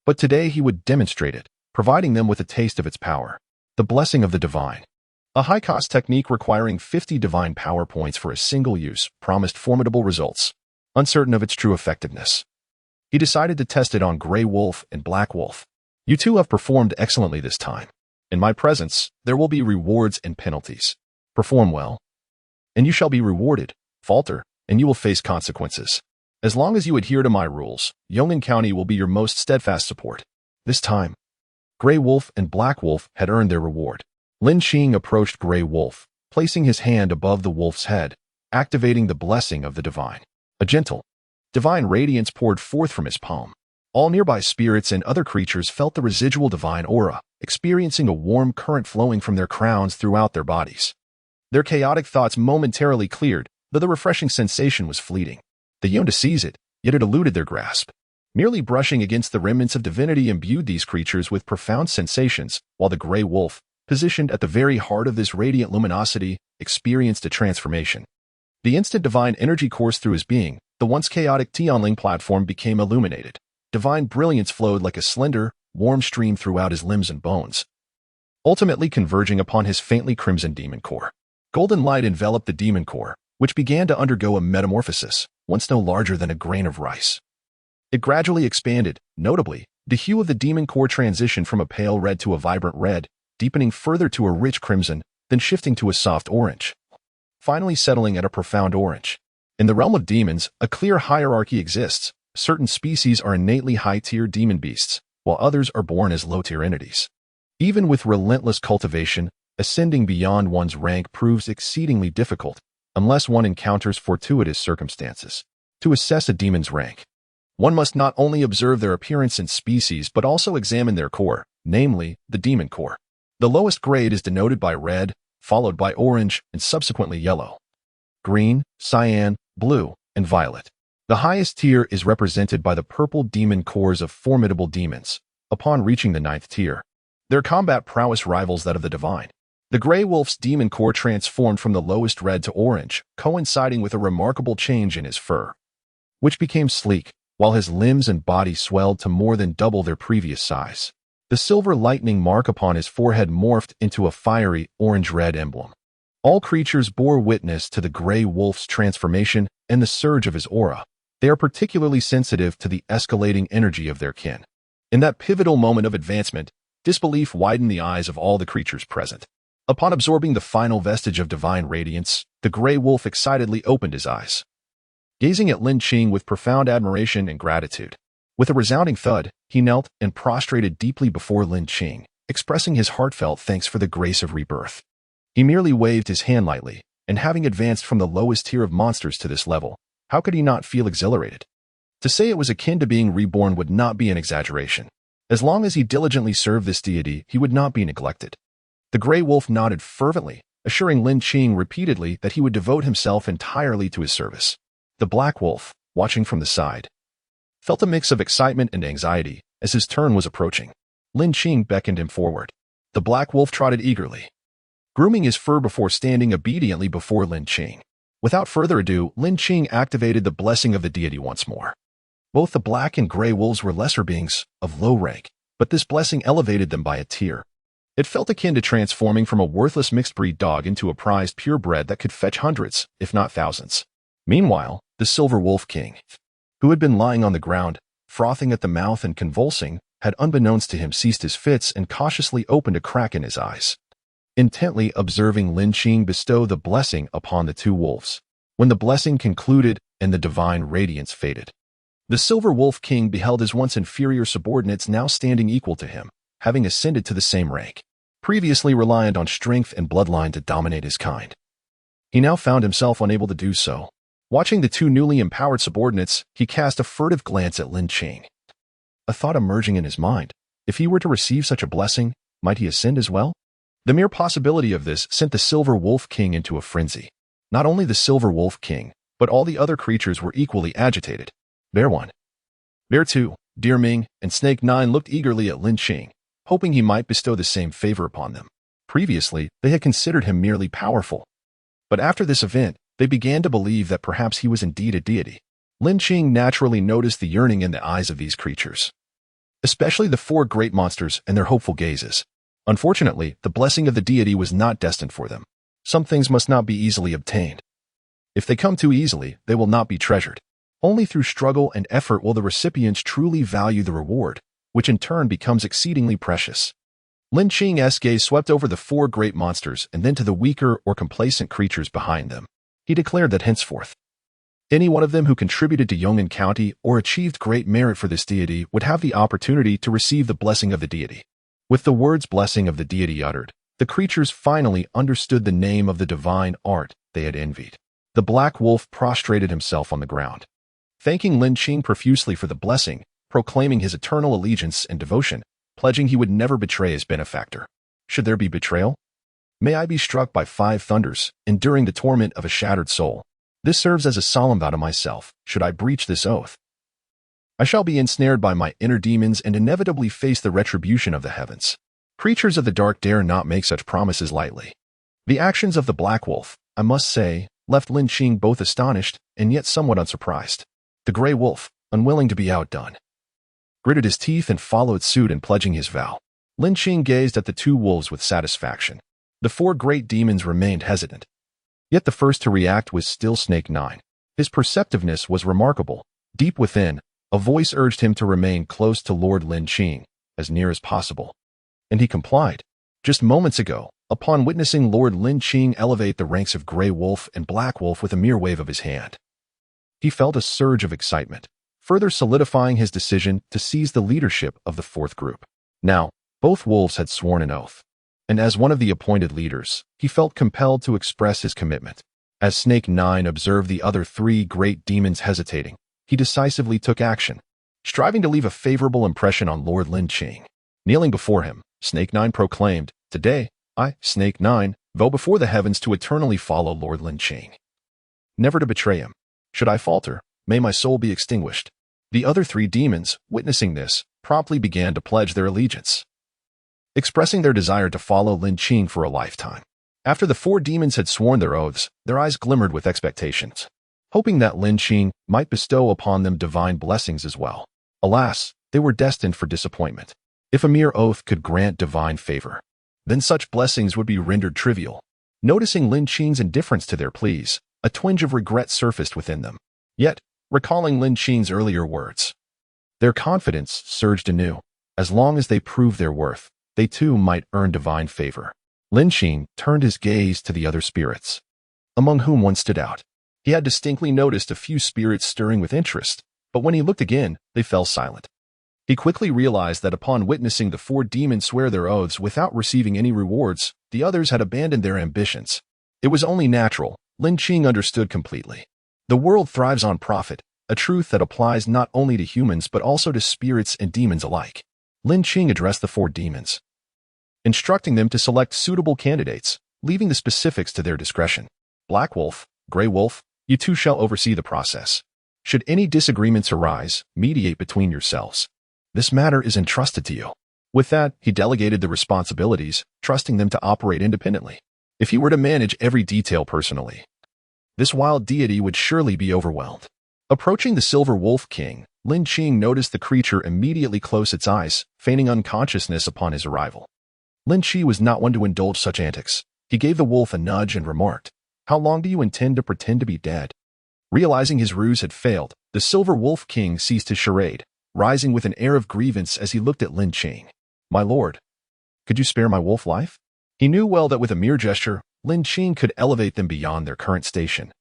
But today he would demonstrate it, providing them with a taste of its power. The blessing of the divine. A high-cost technique requiring 50 divine power points for a single use promised formidable results. Uncertain of its true effectiveness, he decided to test it on Grey Wolf and Black Wolf. "You two have performed excellently this time. In my presence, there will be rewards and penalties. Perform well, and you shall be rewarded. Falter, and you will face consequences. As long as you adhere to my rules, Yong'an County will be your most steadfast support." This time, Grey Wolf and Black Wolf had earned their reward. Lin Qing approached Grey Wolf, placing his hand above the wolf's head, activating the blessing of the divine. A gentle, divine radiance poured forth from his palm. All nearby spirits and other creatures felt the residual divine aura, experiencing a warm current flowing from their crowns throughout their bodies. Their chaotic thoughts momentarily cleared, though the refreshing sensation was fleeting. They yearned to seize it, yet it eluded their grasp. Merely brushing against the remnants of divinity imbued these creatures with profound sensations, while the Grey Wolf, positioned at the very heart of this radiant luminosity, experienced a transformation. The instant divine energy coursed through his being, the once chaotic Tianling platform became illuminated. Divine brilliance flowed like a slender, warm stream throughout his limbs and bones, ultimately converging upon his faintly crimson demon core. Golden light enveloped the demon core, which began to undergo a metamorphosis, once no larger than a grain of rice. It gradually expanded. Notably, the hue of the demon core transitioned from a pale red to a vibrant red, deepening further to a rich crimson, then shifting to a soft orange, finally settling at a profound orange. In the realm of demons, a clear hierarchy exists. Certain species are innately high-tier demon beasts, while others are born as low-tier entities. Even with relentless cultivation, ascending beyond one's rank proves exceedingly difficult, unless one encounters fortuitous circumstances. To assess a demon's rank, one must not only observe their appearance and species but also examine their core, namely, the demon core. The lowest grade is denoted by red, followed by orange, and subsequently yellow, green, cyan, blue, and violet. The highest tier is represented by the purple demon cores of formidable demons. Upon reaching the 9th tier, their combat prowess rivals that of the divine. The Grey Wolf's demon core transformed from the lowest red to orange, coinciding with a remarkable change in his fur, which became sleek, while his limbs and body swelled to more than double their previous size. The silver lightning mark upon his forehead morphed into a fiery orange-red emblem. All creatures bore witness to the Grey Wolf's transformation and the surge of his aura. They are particularly sensitive to the escalating energy of their kin. In that pivotal moment of advancement, disbelief widened the eyes of all the creatures present. Upon absorbing the final vestige of divine radiance, the Grey Wolf excitedly opened his eyes, gazing at Lin Qing with profound admiration and gratitude. With a resounding thud, he knelt and prostrated deeply before Lin Qing, expressing his heartfelt thanks for the grace of rebirth. He merely waved his hand lightly, and having advanced from the lowest tier of monsters to this level, how could he not feel exhilarated? To say it was akin to being reborn would not be an exaggeration. As long as he diligently served this deity, he would not be neglected. The Grey Wolf nodded fervently, assuring Lin Qing repeatedly that he would devote himself entirely to his service. The Black Wolf, watching from the side. Felt a mix of excitement and anxiety as his turn was approaching. Lin Qing beckoned him forward. The black wolf trotted eagerly, grooming his fur before standing obediently before Lin Qing. Without further ado, Lin Qing activated the blessing of the deity once more. Both the black and gray wolves were lesser beings of low rank, but this blessing elevated them by a tier. It felt akin to transforming from a worthless mixed-breed dog into a prized purebred that could fetch hundreds, if not thousands. Meanwhile, the Silver Wolf King, who had been lying on the ground, frothing at the mouth and convulsing, had unbeknownst to him ceased his fits and cautiously opened a crack in his eyes, intently observing Lin Qing bestow the blessing upon the two wolves. When the blessing concluded and the divine radiance faded, the Silver Wolf King beheld his once inferior subordinates now standing equal to him, having ascended to the same rank. Previously reliant on strength and bloodline to dominate his kind, he now found himself unable to do so. Watching the two newly empowered subordinates, he cast a furtive glance at Lin Qing. A thought emerging in his mind: if he were to receive such a blessing, might he ascend as well? The mere possibility of this sent the Silver Wolf King into a frenzy. Not only the Silver Wolf King, but all the other creatures were equally agitated. Bear 1, Bear 2, Deer Ming, and Snake 9 looked eagerly at Lin Qing, hoping he might bestow the same favor upon them. Previously, they had considered him merely powerful, but after this event, they began to believe that perhaps he was indeed a deity. Lin Qing naturally noticed the yearning in the eyes of these creatures, especially the four great monsters and their hopeful gazes. Unfortunately, the blessing of the deity was not destined for them. Some things must not be easily obtained. If they come too easily, they will not be treasured. Only through struggle and effort will the recipients truly value the reward, which in turn becomes exceedingly precious. Lin Qing's gaze swept over the four great monsters and then to the weaker or complacent creatures behind them. He declared that henceforth, any one of them who contributed to Yong'an County or achieved great merit for this deity would have the opportunity to receive the blessing of the deity. With the words blessing of the deity uttered, the creatures finally understood the name of the divine art they had envied. The black wolf prostrated himself on the ground, thanking Lin Qing profusely for the blessing, proclaiming his eternal allegiance and devotion, pledging he would never betray his benefactor. Should there be betrayal? May I be struck by 5 thunders, enduring the torment of a shattered soul. This serves as a solemn vow to myself. Should I breach this oath, I shall be ensnared by my inner demons and inevitably face the retribution of the heavens. Creatures of the dark dare not make such promises lightly. The actions of the black wolf, I must say, left Lin Qing both astonished and yet somewhat unsurprised. The gray wolf, unwilling to be outdone, gritted his teeth and followed suit in pledging his vow. Lin Qing gazed at the two wolves with satisfaction. The 4 great demons remained hesitant. Yet the first to react was still Snake 9. His perceptiveness was remarkable. Deep within, a voice urged him to remain close to Lord Lin Qing, as near as possible. And he complied. Just moments ago, upon witnessing Lord Lin Qing elevate the ranks of Gray Wolf and Black Wolf with a mere wave of his hand, he felt a surge of excitement, further solidifying his decision to seize the leadership of the 4th group. Now, both wolves had sworn an oath, and as one of the appointed leaders, he felt compelled to express his commitment. As Snake 9 observed the other 3 great demons hesitating, he decisively took action, striving to leave a favorable impression on Lord Lin Qing. Kneeling before him, Snake 9 proclaimed, "Today, I, Snake 9, vow before the heavens to eternally follow Lord Lin Qing, never to betray him. Should I falter, may my soul be extinguished." The other 3 demons, witnessing this, promptly began to pledge their allegiance, expressing their desire to follow Lin Qing for a lifetime. After the 4 demons had sworn their oaths, their eyes glimmered with expectations, hoping that Lin Qing might bestow upon them divine blessings as well. Alas, they were destined for disappointment. If a mere oath could grant divine favor, then such blessings would be rendered trivial. Noticing Lin Qing's indifference to their pleas, a twinge of regret surfaced within them. Yet, recalling Lin Qing's earlier words, their confidence surged anew. As long as they proved their worth, they too might earn divine favor. Lin Qing turned his gaze to the other spirits, among whom one stood out. He had distinctly noticed a few spirits stirring with interest, but when he looked again, they fell silent. He quickly realized that upon witnessing the 4 demons swear their oaths without receiving any rewards, the others had abandoned their ambitions. It was only natural. Lin Qing understood completely. The world thrives on profit, a truth that applies not only to humans but also to spirits and demons alike. Lin Qing addressed the 4 demons, instructing them to select suitable candidates, leaving the specifics to their discretion. Black Wolf, Gray Wolf, you two shall oversee the process. Should any disagreements arise, mediate between yourselves. This matter is entrusted to you. With that, he delegated the responsibilities, trusting them to operate independently. If he were to manage every detail personally, this wild deity would surely be overwhelmed. Approaching the Silver Wolf King, Lin Qing noticed the creature immediately close its eyes, feigning unconsciousness upon his arrival. Lin Qi was not one to indulge such antics. He gave the wolf a nudge and remarked, "How long do you intend to pretend to be dead?" Realizing his ruse had failed, the Silver Wolf King ceased his charade, rising with an air of grievance as he looked at Lin Qing. "My lord, could you spare my wolf life?" He knew well that with a mere gesture, Lin Qing could elevate them beyond their current station.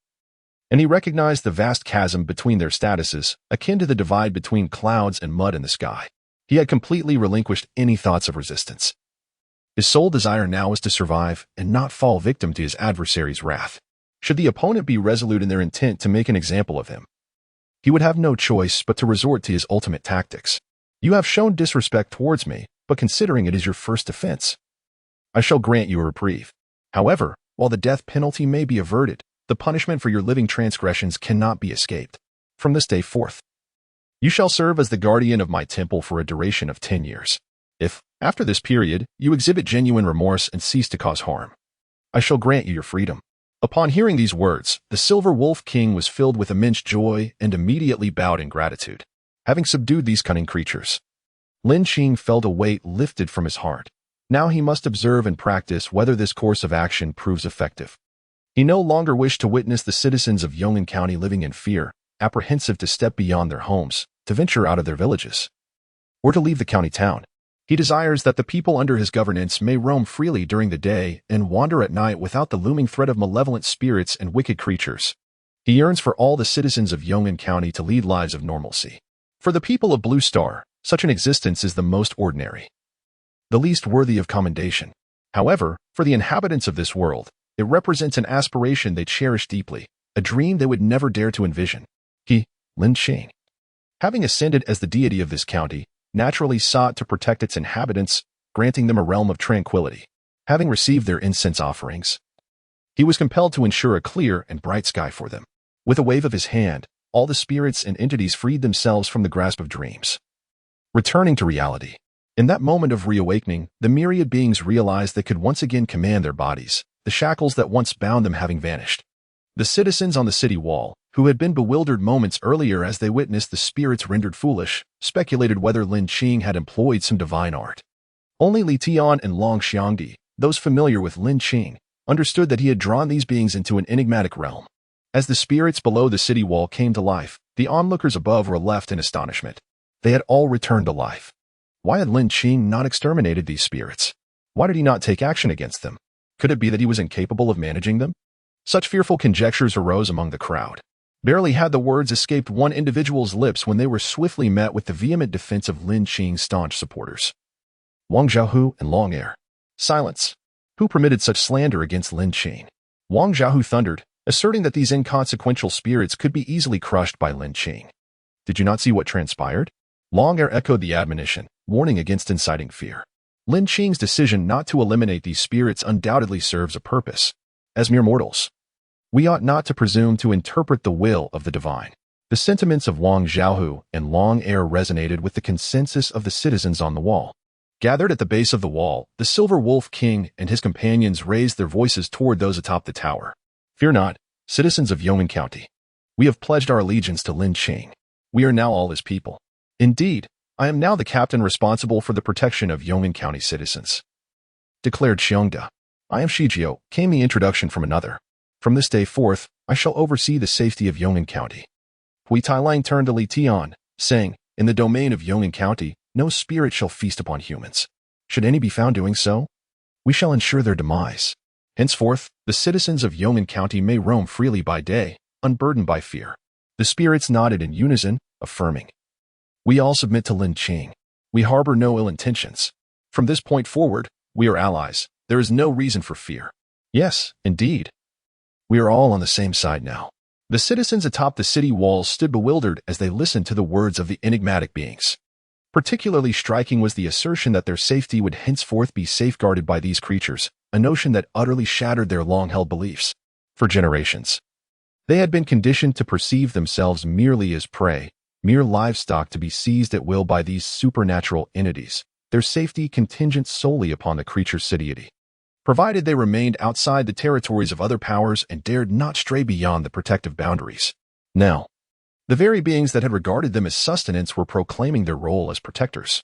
And he recognized the vast chasm between their statuses, akin to the divide between clouds and mud in the sky. He had completely relinquished any thoughts of resistance. His sole desire now was to survive and not fall victim to his adversary's wrath. Should the opponent be resolute in their intent to make an example of him, he would have no choice but to resort to his ultimate tactics. "You have shown disrespect towards me, but considering it is your first offense, I shall grant you a reprieve. However, while the death penalty may be averted, the punishment for your living transgressions cannot be escaped. From this day forth, you shall serve as the guardian of my temple for a duration of 10 years. If, after this period, you exhibit genuine remorse and cease to cause harm, I shall grant you your freedom." Upon hearing these words, the Silver Wolf King was filled with immense joy and immediately bowed in gratitude. Having subdued these cunning creatures, Lin Qing felt a weight lifted from his heart. Now he must observe and practice whether this course of action proves effective. He no longer wished to witness the citizens of Yong'an County living in fear, apprehensive to step beyond their homes, to venture out of their villages, or to leave the county town. He desires that the people under his governance may roam freely during the day and wander at night without the looming threat of malevolent spirits and wicked creatures. He yearns for all the citizens of Yong'an County to lead lives of normalcy. For the people of Blue Star, such an existence is the most ordinary, the least worthy of commendation. However, for the inhabitants of this world, it represents an aspiration they cherish deeply, a dream they would never dare to envision. He, Lin Qing, having ascended as the deity of this county, naturally sought to protect its inhabitants, granting them a realm of tranquility. Having received their incense offerings, he was compelled to ensure a clear and bright sky for them. With a wave of his hand, all the spirits and entities freed themselves from the grasp of dreams, returning to reality. In that moment of reawakening, the myriad beings realized they could once again command their bodies, the shackles that once bound them having vanished. The citizens on the city wall, who had been bewildered moments earlier as they witnessed the spirits rendered foolish, speculated whether Lin Qing had employed some divine art. Only Li Tian and Long Xiangdi, those familiar with Lin Qing, understood that he had drawn these beings into an enigmatic realm. As the spirits below the city wall came to life, the onlookers above were left in astonishment. They had all returned to life. Why had Lin Qing not exterminated these spirits? Why did he not take action against them? Could it be that he was incapable of managing them? Such fearful conjectures arose among the crowd. Barely had the words escaped one individual's lips when they were swiftly met with the vehement defense of Lin Qing's staunch supporters. Wang Zhaohu and Long Er. Silence. Who permitted such slander against Lin Qing? Wang Zhaohu thundered, asserting that these inconsequential spirits could be easily crushed by Lin Qing. Did you not see what transpired? Long Er echoed the admonition, warning against inciting fear. Lin Qing's decision not to eliminate these spirits undoubtedly serves a purpose. As mere mortals, we ought not to presume to interpret the will of the divine. The sentiments of Wang Zhaohu and Long Er resonated with the consensus of the citizens on the wall. Gathered at the base of the wall, the Silver Wolf King and his companions raised their voices toward those atop the tower. "Fear not, citizens of Yong'an County. We have pledged our allegiance to Lin Qing. We are now all his people. Indeed, I am now the captain responsible for the protection of Yong'an County citizens," declared Xiongda. "I am Shijio, came the introduction from another. From this day forth, I shall oversee the safety of Yong'an County." Hui Tailang turned to Li Tian, saying, "In the domain of Yong'an County, no spirit shall feast upon humans. Should any be found doing so, we shall ensure their demise. Henceforth, the citizens of Yong'an County may roam freely by day, unburdened by fear." The spirits nodded in unison, affirming, "We all submit to Lin Qing. We harbor no ill intentions. From this point forward, we are allies. There is no reason for fear." Yes, indeed. We are all on the same side now. The citizens atop the city walls stood bewildered as they listened to the words of the enigmatic beings. Particularly striking was the assertion that their safety would henceforth be safeguarded by these creatures, a notion that utterly shattered their long-held beliefs. For generations, They had been conditioned to perceive themselves merely as prey, mere livestock to be seized at will by these supernatural entities, their safety contingent solely upon the creature's satiety, provided they remained outside the territories of other powers and dared not stray beyond the protective boundaries. Now, the very beings that had regarded them as sustenance were proclaiming their role as protectors.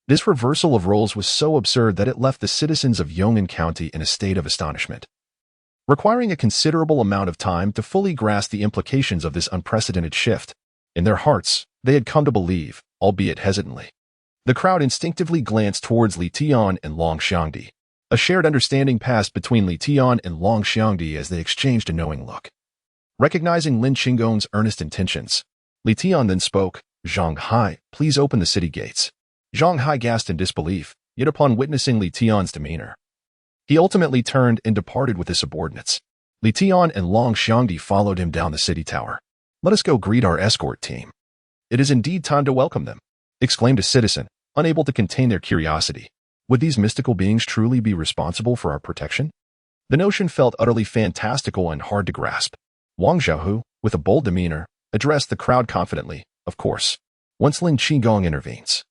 This reversal of roles was so absurd that it left the citizens of Yong'an County in a state of astonishment, requiring a considerable amount of time to fully grasp the implications of this unprecedented shift. In their hearts, they had come to believe, albeit hesitantly. The crowd instinctively glanced towards Li Tian and Long Xiangdi. A shared understanding passed between Li Tian and Long Xiangdi as they exchanged a knowing look. Recognizing Lin Qing's earnest intentions, Li Tian then spoke, "Zhang Hai, please open the city gates." Zhang Hai gasped in disbelief, yet upon witnessing Li Tian's demeanor, he ultimately turned and departed with his subordinates. Li Tian and Long Xiangdi followed him down the city tower. "Let us go greet our escort team. It is indeed time to welcome them," exclaimed a citizen, unable to contain their curiosity. Would these mystical beings truly be responsible for our protection? The notion felt utterly fantastical and hard to grasp. Wang Xiaohu, with a bold demeanor, addressed the crowd confidently, "Of course, once Lin Qing intervenes,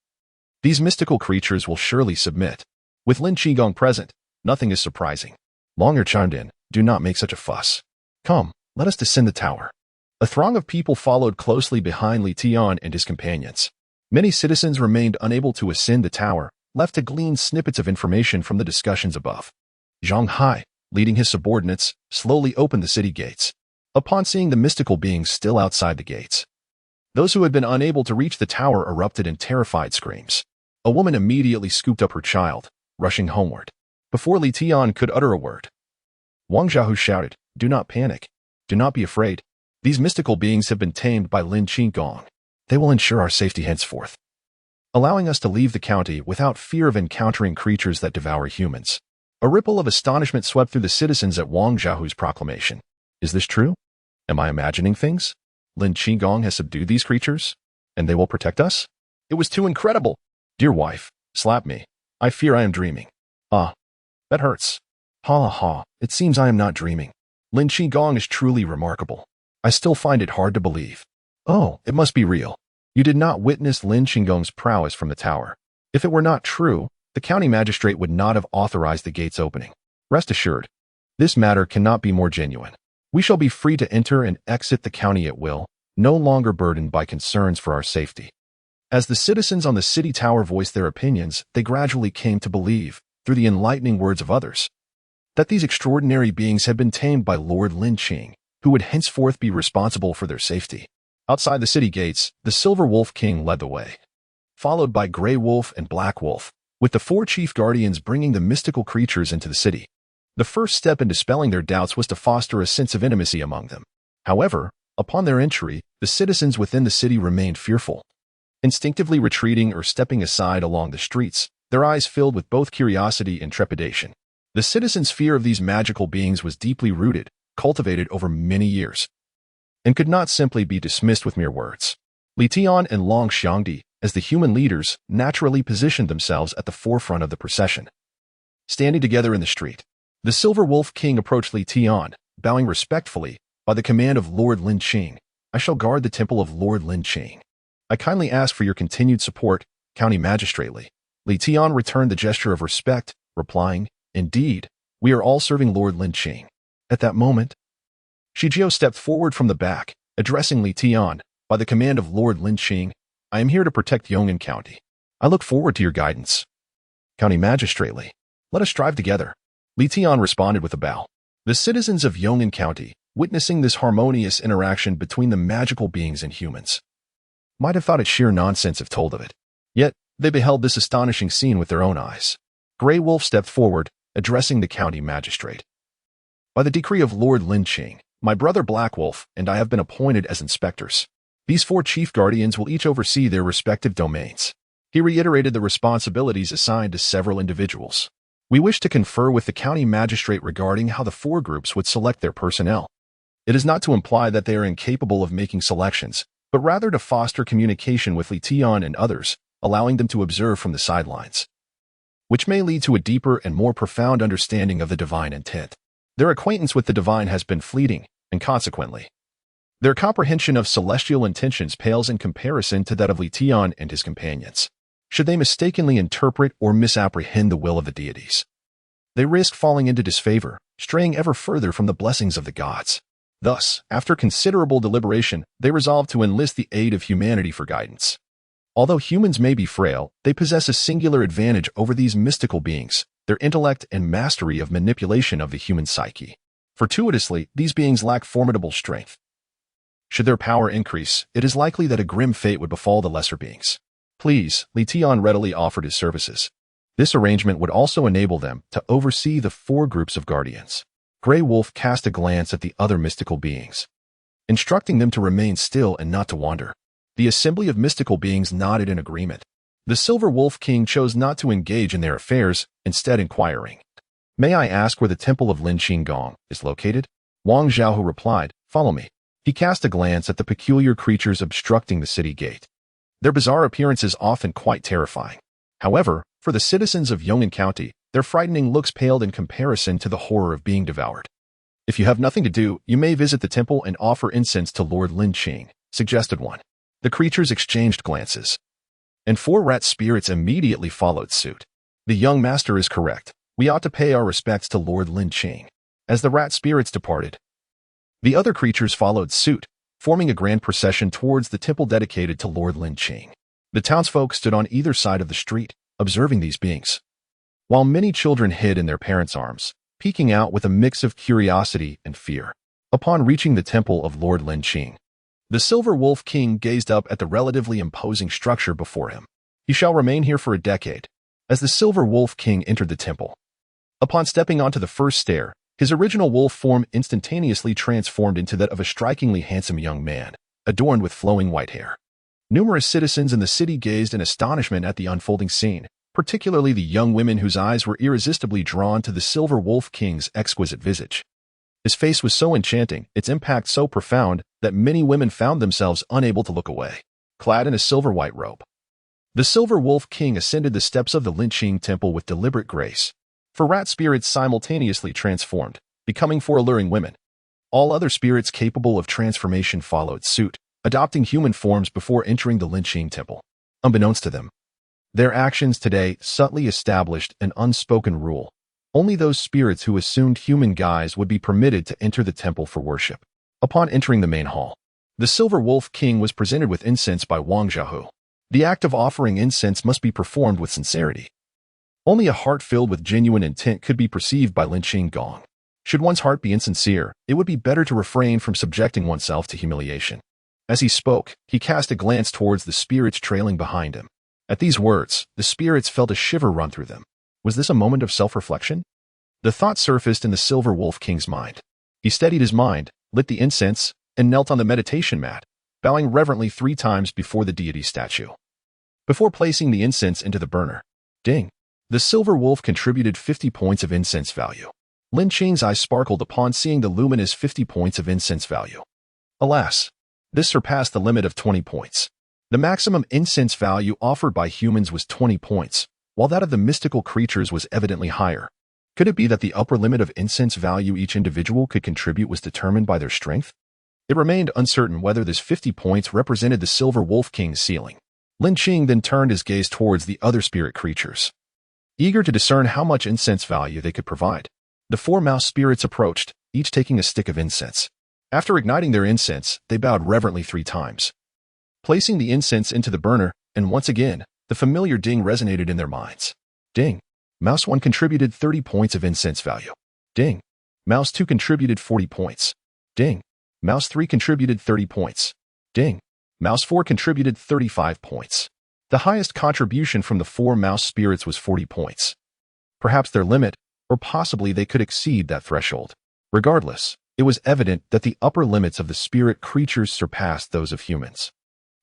these mystical creatures will surely submit. With Lin Qing present, nothing is surprising." Longer chimed in, "Do not make such a fuss. Come, let us descend the tower." A throng of people followed closely behind Li Tian and his companions. Many citizens remained unable to ascend the tower, left to glean snippets of information from the discussions above. Zhang Hai, leading his subordinates, slowly opened the city gates. Upon seeing the mystical beings still outside the gates, those who had been unable to reach the tower erupted in terrified screams. A woman immediately scooped up her child, rushing homeward. Before Li Tian could utter a word, Wang Xiaohu shouted, "Do not panic. Do not be afraid. These mystical beings have been tamed by Lin Qing. They will ensure our safety henceforth, allowing us to leave the county without fear of encountering creatures that devour humans." A ripple of astonishment swept through the citizens at Wang Xiaohu's proclamation. Is this true? Am I imagining things? Lin Qing has subdued these creatures, and they will protect us? It was too incredible. Dear wife, slap me. I fear I am dreaming. Ah, that hurts. Ha ha, it seems I am not dreaming. Lin Qing is truly remarkable. I still find it hard to believe. Oh, it must be real. You did not witness Lin Qing's prowess from the tower. If it were not true, the county magistrate would not have authorized the gates opening. Rest assured, this matter cannot be more genuine. We shall be free to enter and exit the county at will, no longer burdened by concerns for our safety. As the citizens on the city tower voiced their opinions, they gradually came to believe, through the enlightening words of others, that these extraordinary beings had been tamed by Lord Lin Qing, who would henceforth be responsible for their safety. Outside the city gates, the Silver Wolf King led the way, followed by Grey Wolf and Black Wolf, with the 4 chief guardians bringing the mystical creatures into the city. The first step in dispelling their doubts was to foster a sense of intimacy among them. However, upon their entry, the citizens within the city remained fearful, instinctively retreating or stepping aside along the streets, their eyes filled with both curiosity and trepidation. The citizens' fear of these magical beings was deeply rooted, cultivated over many years, and could not simply be dismissed with mere words. Li Tian and Long Xiangdi, as the human leaders, naturally positioned themselves at the forefront of the procession. Standing together in the street, the Silver Wolf King approached Li Tian, bowing respectfully. "By the command of Lord Lin Qing, I shall guard the temple of Lord Lin Qing. I kindly ask for your continued support, county magistrately." Li Tian returned the gesture of respect, replying, "Indeed, we are all serving Lord Lin Qing." At that moment, Shijiao stepped forward from the back, addressing Li Tian, "By the command of Lord Lin Qing, I am here to protect Yong'an County. I look forward to your guidance. County magistrately, let us strive together." Li Tian responded with a bow. The citizens of Yong'an County, witnessing this harmonious interaction between the magical beings and humans, might have thought it sheer nonsense if told of it. Yet, they beheld this astonishing scene with their own eyes. Grey Wolf stepped forward, addressing the county magistrate. "By the decree of Lord Lin Qing, my brother Black Wolf and I have been appointed as inspectors. These 4 chief guardians will each oversee their respective domains." He reiterated the responsibilities assigned to several individuals. "We wish to confer with the county magistrate regarding how the 4 groups would select their personnel. It is not to imply that they are incapable of making selections, but rather to foster communication with Li Tian and others, allowing them to observe from the sidelines, which may lead to a deeper and more profound understanding of the divine intent. Their acquaintance with the divine has been fleeting, and consequently, Their comprehension of celestial intentions pales in comparison to that of Lin Qing and his companions. Should they mistakenly interpret or misapprehend the will of the deities, they risk falling into disfavor, straying ever further from the blessings of the gods. Thus, after considerable deliberation, they resolve to enlist the aid of humanity for guidance. Although humans may be frail, they possess a singular advantage over these mystical beings, their intellect and mastery of manipulation of the human psyche. Fortuitously, these beings lack formidable strength. Should their power increase, it is likely that a grim fate would befall the lesser beings. Please, Lin Qing readily offered his services. This arrangement would also enable them to oversee the 4 groups of guardians. Grey Wolf cast a glance at the other mystical beings, instructing them to remain still and not to wander. The assembly of mystical beings nodded in agreement. The Silver Wolf King chose not to engage in their affairs, instead inquiring, "May I ask where the temple of Lin Qing is located?" Wang Zhaohu replied, "Follow me." He cast a glance at the peculiar creatures obstructing the city gate. Their bizarre appearance is often quite terrifying. However, for the citizens of Yong'an County, their frightening looks paled in comparison to the horror of being devoured. "If you have nothing to do, you may visit the temple and offer incense to Lord Lin Qing," suggested one. The creatures exchanged glances, and 4 rat spirits immediately followed suit. "The young master is correct. We ought to pay our respects to Lord Lin Qing." As the rat spirits departed, the other creatures followed suit, forming a grand procession towards the temple dedicated to Lord Lin Qing. The townsfolk stood on either side of the street, observing these beings, while many children hid in their parents' arms, peeking out with a mix of curiosity and fear. Upon reaching the temple of Lord Lin Qing, the Silver Wolf King gazed up at the relatively imposing structure before him. "He shall remain here for a decade." As the Silver Wolf King entered the temple, upon stepping onto the first stair, his original wolf form instantaneously transformed into that of a strikingly handsome young man, adorned with flowing white hair. Numerous citizens in the city gazed in astonishment at the unfolding scene, particularly the young women whose eyes were irresistibly drawn to the Silver Wolf King's exquisite visage. His face was so enchanting, its impact so profound, that many women found themselves unable to look away. Clad in a silver-white robe, the Silver Wolf King ascended the steps of the Lin Qing temple with deliberate grace. 4 rat spirits simultaneously transformed, becoming 4 alluring women. All other spirits capable of transformation followed suit, adopting human forms before entering the Lin Qing temple. Unbeknownst to them, their actions today subtly established an unspoken rule. Only those spirits who assumed human guise would be permitted to enter the temple for worship. Upon entering the main hall, the Silver Wolf King was presented with incense by Wang Zhaohu. The act of offering incense must be performed with sincerity. Only a heart filled with genuine intent could be perceived by Lin Qing. Should one's heart be insincere, it would be better to refrain from subjecting oneself to humiliation. As he spoke, he cast a glance towards the spirits trailing behind him. At these words, the spirits felt a shiver run through them. Was this a moment of self-reflection? The thought surfaced in the Silver Wolf King's mind. He steadied his mind, lit the incense, and knelt on the meditation mat, bowing reverently 3 times before the deity statue. Before placing the incense into the burner, ding, the Silver Wolf contributed 50 points of incense value. Lin Qing's eyes sparkled upon seeing the luminous 50 points of incense value. Alas, this surpassed the limit of 20 points. The maximum incense value offered by humans was 20 points, while that of the mystical creatures was evidently higher. Could it be that the upper limit of incense value each individual could contribute was determined by their strength? It remained uncertain whether this 50 points represented the Silver Wolf King's ceiling. Lin Qing then turned his gaze towards the other spirit creatures, eager to discern how much incense value they could provide. The 4 mouse spirits approached, each taking a stick of incense. After igniting their incense, they bowed reverently 3 times, placing the incense into the burner, and once again, the familiar ding resonated in their minds. Ding. Mouse 1 contributed 30 points of incense value. Ding. Mouse 2 contributed 40 points. Ding. Mouse 3 contributed 30 points. Ding. Mouse 4 contributed 35 points. The highest contribution from the 4 mouse spirits was 40 points. Perhaps their limit, or possibly they could exceed that threshold. Regardless, it was evident that the upper limits of the spirit creatures surpassed those of humans.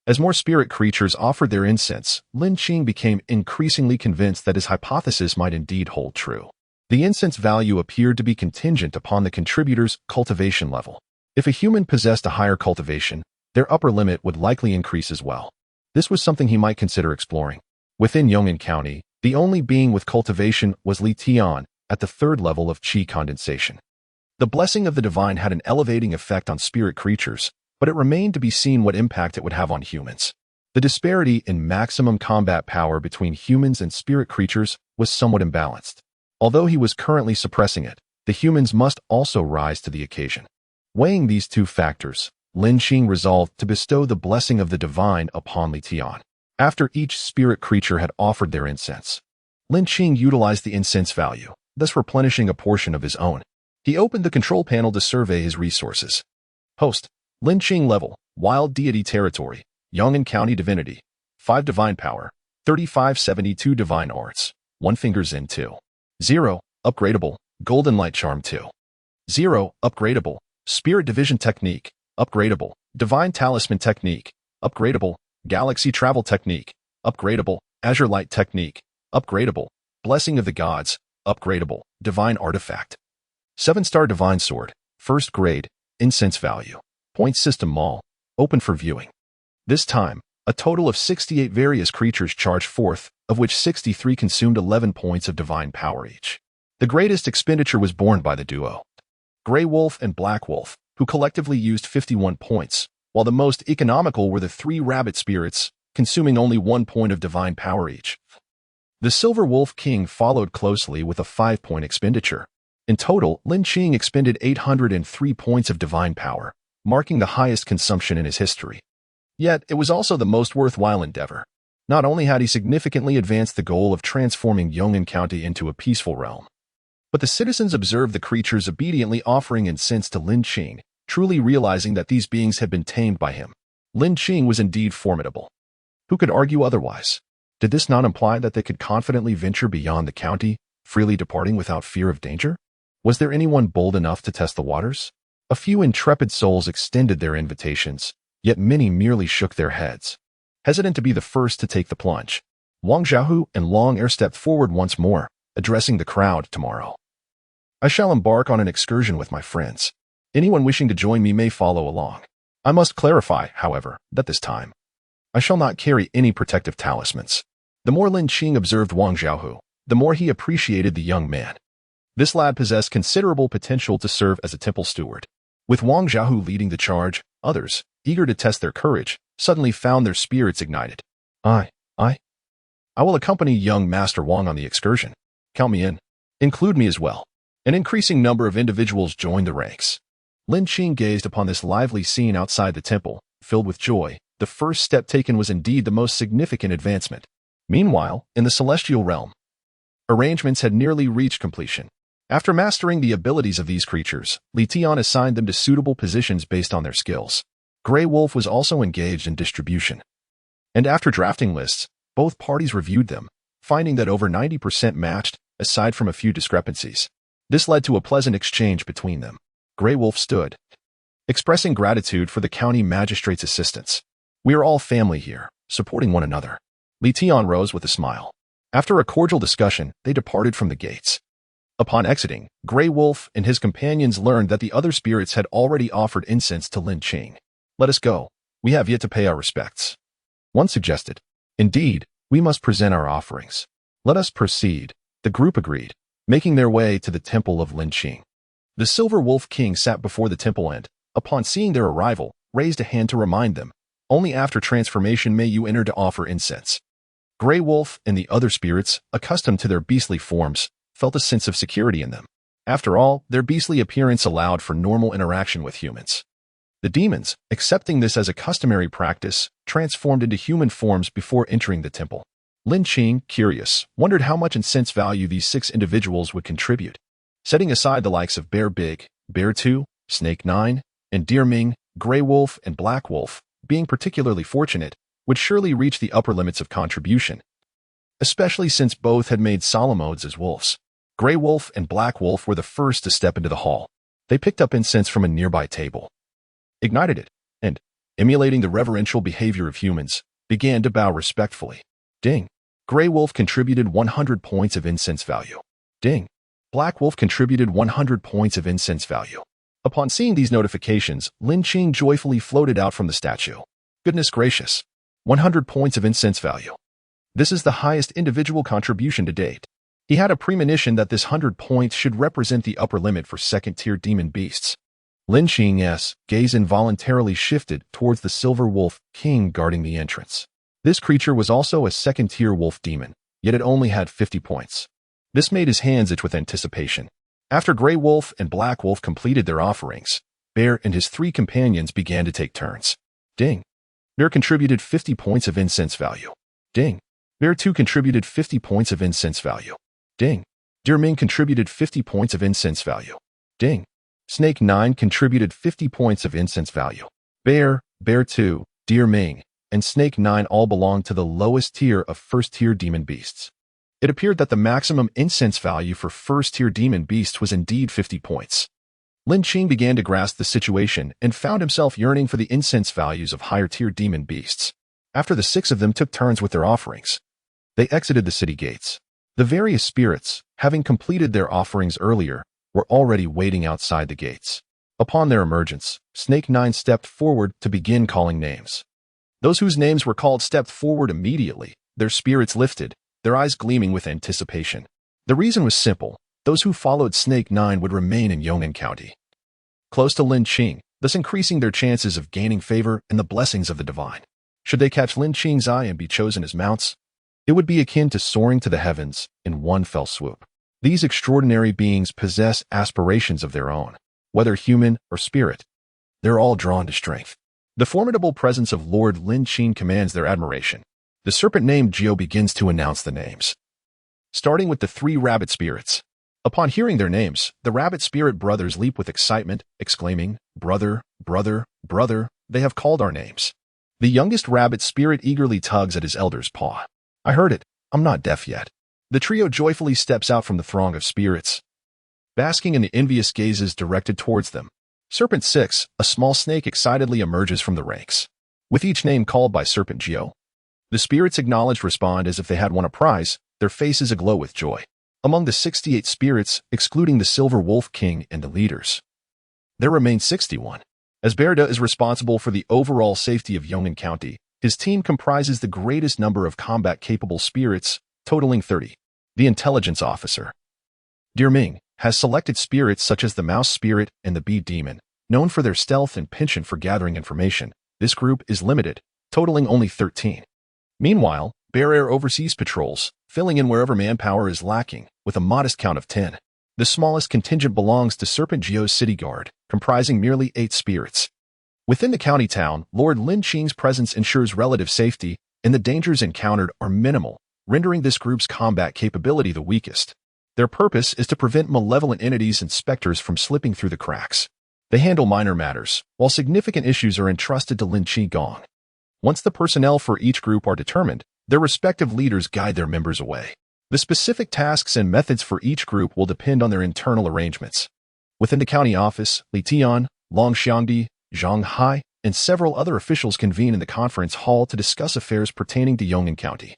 As more spirit creatures offered their incense, Lin Qing became increasingly convinced that his hypothesis might indeed hold true. The incense value appeared to be contingent upon the contributor's cultivation level. If a human possessed a higher cultivation, their upper limit would likely increase as well. This was something he might consider exploring. Within Yong'an County, the only being with cultivation was Lin Qing at the 3rd level of qi condensation. The blessing of the divine had an elevating effect on spirit creatures, but it remained to be seen what impact it would have on humans. The disparity in maximum combat power between humans and spirit creatures was somewhat imbalanced. Although he was currently suppressing it, the humans must also rise to the occasion. Weighing these two factors, Lin Qing resolved to bestow the blessing of the divine upon Li Tian. After each spirit creature had offered their incense, Lin Qing utilized the incense value, thus replenishing a portion of his own. He opened the control panel to survey his resources. Host, Lin Qing level, Wild Deity Territory, Yong'an County Divinity, 5 Divine Power, 3572 Divine Arts, 1 Fingers in 2. 0, Upgradable, Golden Light Charm 2. 0, Upgradable, Spirit Division Technique, Upgradable, Divine Talisman Technique, Upgradable, Galaxy Travel Technique, Upgradable, Azure Light Technique, Upgradable, Blessing of the Gods, Upgradable, Divine Artifact. 7-star Divine Sword, First Grade, Incense Value. Point System Mall, open for viewing. This time, a total of 68 various creatures charged forth, of which 63 consumed 11 points of divine power each. The greatest expenditure was borne by the duo, Grey Wolf and Black Wolf, who collectively used 51 points, while the most economical were the 3 rabbit spirits, consuming only 1 point of divine power each. The Silver Wolf King followed closely with a 5-point expenditure. In total, Lin Qing expended 803 points of divine power, marking the highest consumption in his history. Yet, it was also the most worthwhile endeavor. Not only had he significantly advanced the goal of transforming Yong'an County into a peaceful realm, but the citizens observed the creatures obediently offering incense to Lin Qing, truly realizing that these beings had been tamed by him. Lin Qing was indeed formidable. Who could argue otherwise? Did this not imply that they could confidently venture beyond the county, freely departing without fear of danger? Was there anyone bold enough to test the waters? A few intrepid souls extended their invitations, yet many merely shook their heads, hesitant to be the first to take the plunge. Wang Xiaohu and Long Er stepped forward once more, addressing the crowd. Tomorrow, I shall embark on an excursion with my friends. Anyone wishing to join me may follow along. I must clarify, however, that this time, I shall not carry any protective talismans. The more Lin Qing observed Wang Xiaohu, the more he appreciated the young man. This lad possessed considerable potential to serve as a temple steward. With Wang Xiaohu leading the charge, others, eager to test their courage, suddenly found their spirits ignited. I will accompany young Master Wang on the excursion. Count me in. Include me as well. An increasing number of individuals joined the ranks. Lin Qing gazed upon this lively scene outside the temple, filled with joy. The first step taken was indeed the most significant advancement. Meanwhile, in the celestial realm, arrangements had nearly reached completion. After mastering the abilities of these creatures, Li Tian assigned them to suitable positions based on their skills. Grey Wolf was also engaged in distribution. And after drafting lists, both parties reviewed them, finding that over 90% matched, aside from a few discrepancies. This led to a pleasant exchange between them. Grey Wolf stood, expressing gratitude for the county magistrate's assistance. We are all family here, supporting one another. Li Tian rose with a smile. After a cordial discussion, they departed from the gates. Upon exiting, Grey Wolf and his companions learned that the other spirits had already offered incense to Lin Qing. Let us go. We have yet to pay our respects. One suggested. Indeed, we must present our offerings. Let us proceed. The group agreed, making their way to the temple of Lin Qing. The Silver Wolf King sat before the temple and, upon seeing their arrival, raised a hand to remind them. Only after transformation may you enter to offer incense. Grey Wolf and the other spirits, accustomed to their beastly forms, felt a sense of security in them. After all, their beastly appearance allowed for normal interaction with humans. The demons, accepting this as a customary practice, transformed into human forms before entering the temple. Lin Qing, curious, wondered how much incense value these 6 individuals would contribute. Setting aside the likes of Bear Big, Bear 2, Snake 9, and Deer Ming, Grey Wolf and Black Wolf, being particularly fortunate, would surely reach the upper limits of contribution, especially since both had made solemn oaths as wolves. Grey Wolf and Black Wolf were the first to step into the hall. They picked up incense from a nearby table, ignited it, and, emulating the reverential behavior of humans, began to bow respectfully. Ding. Grey Wolf contributed 100 points of incense value. Ding. Black Wolf contributed 100 points of incense value. Upon seeing these notifications, Lin Qing joyfully floated out from the statue. Goodness gracious. 100 points of incense value. This is the highest individual contribution to date. He had a premonition that this 100 points should represent the upper limit for second-tier demon beasts. Lin Qing's gaze involuntarily shifted towards the silver wolf king guarding the entrance. This creature was also a second-tier wolf demon, yet it only had 50 points. This made his hands itch with anticipation. After Gray Wolf and Black Wolf completed their offerings, Bear and his 3 companions began to take turns. Ding. Bear contributed 50 points of incense value. Ding. Bear 2 contributed 50 points of incense value. Ding. Deer Ming contributed 50 points of incense value. Ding. Snake 9 contributed 50 points of incense value. Bear, Bear 2, Deer Ming, and Snake 9 all belonged to the lowest tier of first-tier demon beasts. It appeared that the maximum incense value for first-tier demon beasts was indeed 50 points. Lin Qing began to grasp the situation and found himself yearning for the incense values of higher-tier demon beasts. After the 6 of them took turns with their offerings, they exited the city gates. The various spirits, having completed their offerings earlier, were already waiting outside the gates. Upon their emergence, Snake 9 stepped forward to begin calling names. Those whose names were called stepped forward immediately, their spirits lifted, their eyes gleaming with anticipation. The reason was simple. Those who followed Snake 9 would remain in Yong'an County, close to Lin Qing, thus increasing their chances of gaining favor and the blessings of the divine. Should they catch Lin Qing's eye and be chosen as mounts, it would be akin to soaring to the heavens in one fell swoop. These extraordinary beings possess aspirations of their own, whether human or spirit. They're all drawn to strength. The formidable presence of Lord Lin Qing commands their admiration. The serpent named Geo begins to announce the names, starting with the 3 rabbit spirits. Upon hearing their names, the rabbit spirit brothers leap with excitement, exclaiming, "Brother, brother, brother, they have called our names." The youngest rabbit spirit eagerly tugs at his elder's paw. "I heard it. I'm not deaf yet." The trio joyfully steps out from the throng of spirits, basking in the envious gazes directed towards them. Serpent 6, a small snake, excitedly emerges from the ranks. With each name called by Serpent Geo, the spirits acknowledged respond as if they had won a prize, their faces aglow with joy. Among the 68 spirits, excluding the Silver Wolf King and the leaders, there remain 61. As Bear-Da is responsible for the overall safety of Yong'an County, his team comprises the greatest number of combat-capable spirits, totaling 30. The intelligence officer, Deer Ming, has selected spirits such as the Mouse Spirit and the Bee Demon, known for their stealth and penchant for gathering information. This group is limited, totaling only 13. Meanwhile, Bear Air oversees patrols, filling in wherever manpower is lacking, with a modest count of 10. The smallest contingent belongs to Serpent Geo's city guard, comprising merely 8 spirits. Within the county town, Lord Lin Qing's presence ensures relative safety, and the dangers encountered are minimal, rendering this group's combat capability the weakest. Their purpose is to prevent malevolent entities and specters from slipping through the cracks. They handle minor matters, while significant issues are entrusted to Lin Qigong. Once the personnel for each group are determined, their respective leaders guide their members away. The specific tasks and methods for each group will depend on their internal arrangements. Within the county office, Li Tian, Long Xiangdi, Zhang Hai, and several other officials convene in the conference hall to discuss affairs pertaining to Yong'an County.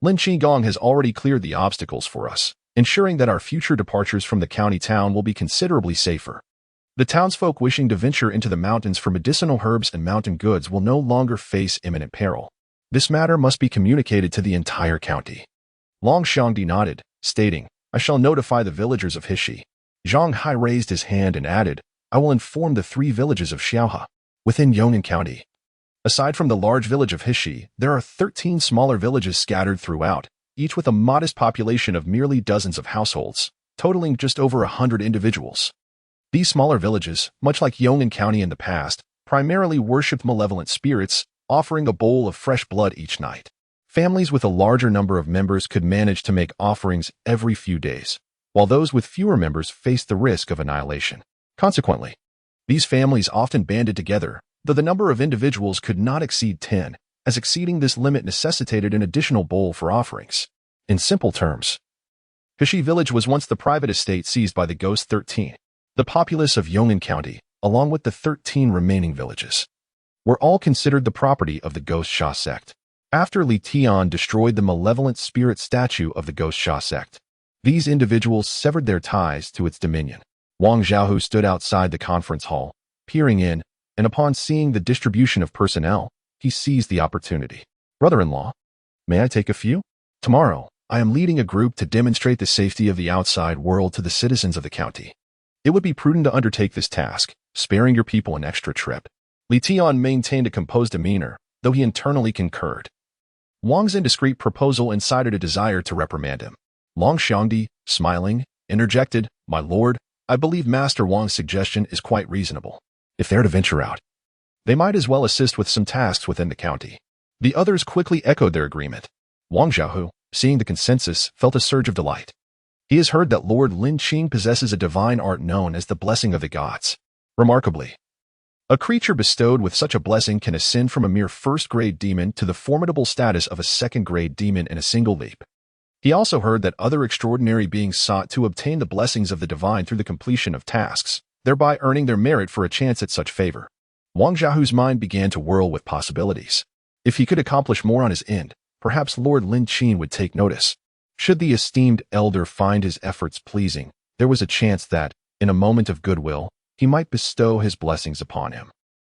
Lin Qigong has already cleared the obstacles for us, ensuring that our future departures from the county town will be considerably safer. The townsfolk wishing to venture into the mountains for medicinal herbs and mountain goods will no longer face imminent peril. This matter must be communicated to the entire county. Long Xiangdi nodded, stating, "I shall notify the villagers of Hishi." Zhang Hai raised his hand and added, "I will inform the 3 villages of Xiaohe within Yong'an County." Aside from the large village of Hishi, there are 13 smaller villages scattered throughout, each with a modest population of merely dozens of households, totaling just over 100 individuals. These smaller villages, much like Yong'an County in the past, primarily worshipped malevolent spirits, offering a bowl of fresh blood each night. Families with a larger number of members could manage to make offerings every few days, while those with fewer members faced the risk of annihilation. Consequently, these families often banded together, though the number of individuals could not exceed 10, as exceeding this limit necessitated an additional bowl for offerings. In simple terms, Hishi Village was once the private estate seized by the Ghost 13. The populace of Yong'an County, along with the 13 remaining villages, were all considered the property of the Ghost Sha sect. After Li Tian destroyed the malevolent spirit statue of the Ghost Sha sect, these individuals severed their ties to its dominion. Wang Xiaohu stood outside the conference hall, peering in, and upon seeing the distribution of personnel, he seized the opportunity. "Brother-in-law, may I take a few? Tomorrow, I am leading a group to demonstrate the safety of the outside world to the citizens of the county. It would be prudent to undertake this task, sparing your people an extra trip. Li Tian maintained a composed demeanor, though he internally concurred. Wang's indiscreet proposal incited a desire to reprimand him. Long Xiangdi, smiling, interjected, "My lord, I believe Master Wang's suggestion is quite reasonable. If they're to venture out, they might as well assist with some tasks within the county." The others quickly echoed their agreement. Wang Xiaohu, seeing the consensus, felt a surge of delight. He has heard that Lord Lin Qing possesses a divine art known as the blessing of the gods. Remarkably, a creature bestowed with such a blessing can ascend from a mere first-grade demon to the formidable status of a second-grade demon in a single leap. He also heard that other extraordinary beings sought to obtain the blessings of the divine through the completion of tasks, thereby earning their merit for a chance at such favor. Wang Xiaohu's mind began to whirl with possibilities. If he could accomplish more on his end, perhaps Lord Lin Qing would take notice. Should the esteemed elder find his efforts pleasing, there was a chance that, in a moment of goodwill, he might bestow his blessings upon him,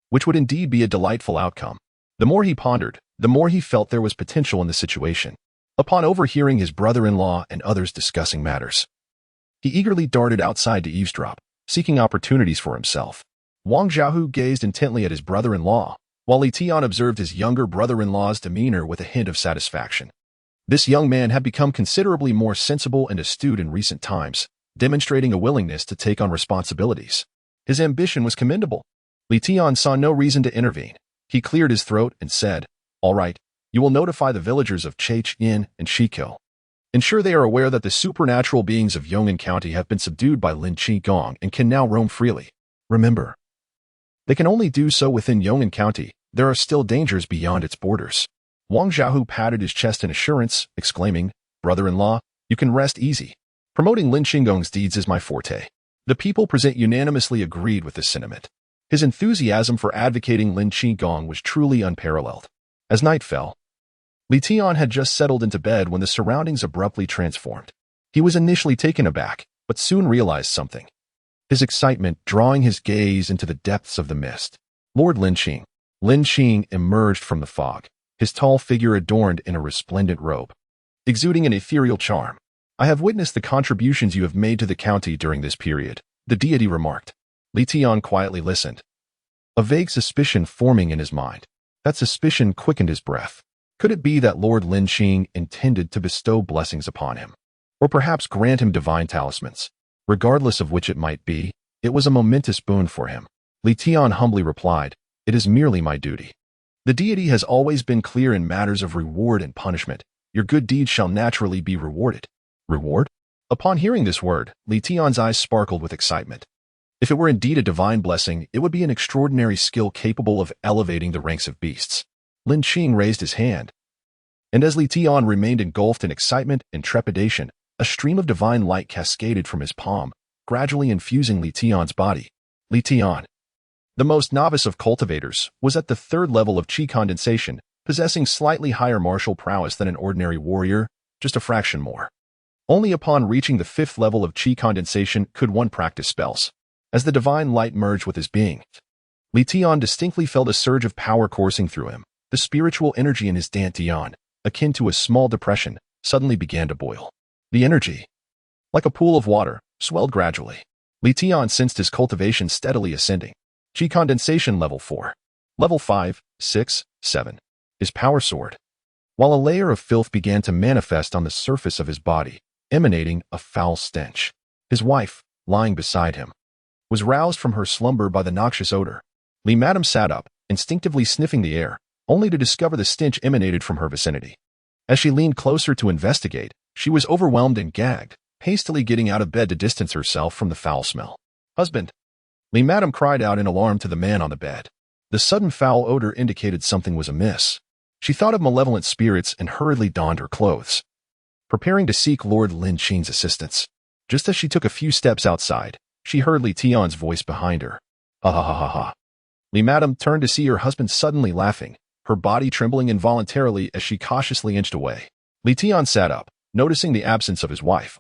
which would indeed be a delightful outcome. The more he pondered, the more he felt there was potential in the situation. Upon overhearing his brother-in-law and others discussing matters, he eagerly darted outside to eavesdrop, seeking opportunities for himself. Wang Xiaohu gazed intently at his brother-in-law, while Li Tian observed his younger brother-in-law's demeanor with a hint of satisfaction. This young man had become considerably more sensible and astute in recent times, demonstrating a willingness to take on responsibilities. His ambition was commendable. Li Tian saw no reason to intervene. He cleared his throat and said, "All right, you will notify the villagers of Chaiyin and Shikil. Ensure they are aware that the supernatural beings of Yong'an County have been subdued by Lin Qing and can now roam freely. Remember, they can only do so within Yong'an County. There are still dangers beyond its borders." Wang Xiaohu patted his chest in assurance, exclaiming, "Brother-in-law, you can rest easy. Promoting Lin Qing's deeds is my forte." The people present unanimously agreed with this sentiment. His enthusiasm for advocating Lin Qing was truly unparalleled. As night fell, Li Tian had just settled into bed when the surroundings abruptly transformed. He was initially taken aback, but soon realized something. His excitement drawing his gaze into the depths of the mist. Lord Lin Qing. Lin Qing emerged from the fog, his tall figure adorned in a resplendent robe, exuding an ethereal charm. "I have witnessed the contributions you have made to the county during this period," the deity remarked. Li Tian quietly listened, a vague suspicion forming in his mind. That suspicion quickened his breath. Could it be that Lord Lin Qing intended to bestow blessings upon him, or perhaps grant him divine talismans? Regardless of which it might be, it was a momentous boon for him. Li Tian humbly replied, "It is merely my duty." The deity has always been clear in matters of reward and punishment. Your good deeds shall naturally be rewarded. Reward? Upon hearing this word, Li Tian's eyes sparkled with excitement. If it were indeed a divine blessing, it would be an extraordinary skill capable of elevating the ranks of beasts. Lin Qing raised his hand, and as Li Tian remained engulfed in excitement and trepidation, a stream of divine light cascaded from his palm, gradually infusing Li Tian's body. Li Tian, the most novice of cultivators, was at the third level of qi condensation, possessing slightly higher martial prowess than an ordinary warrior, just a fraction more. Only upon reaching the fifth level of qi condensation could one practice spells. As the divine light merged with his being, Li Tian distinctly felt a surge of power coursing through him. The spiritual energy in his dantian, akin to a small depression, suddenly began to boil. The energy, like a pool of water, swelled gradually. Li Tian sensed his cultivation steadily ascending. Qi condensation level 4. Level 5, 6, 7. His power soared, while a layer of filth began to manifest on the surface of his body, emanating a foul stench. His wife, lying beside him, was roused from her slumber by the noxious odor. Li Madam sat up, instinctively sniffing the air, only to discover the stench emanated from her vicinity. As she leaned closer to investigate, she was overwhelmed and gagged, hastily getting out of bed to distance herself from the foul smell. "Husband!" Li Madam cried out in alarm to the man on the bed. The sudden foul odor indicated something was amiss. She thought of malevolent spirits and hurriedly donned her clothes, preparing to seek Lord Lin Qing's assistance. Just as she took a few steps outside, she heard Li Tian's voice behind her. "Ha ha ha ha ha." Li Madam turned to see her husband suddenly laughing, her body trembling involuntarily as she cautiously inched away. Li Tian sat up, noticing the absence of his wife.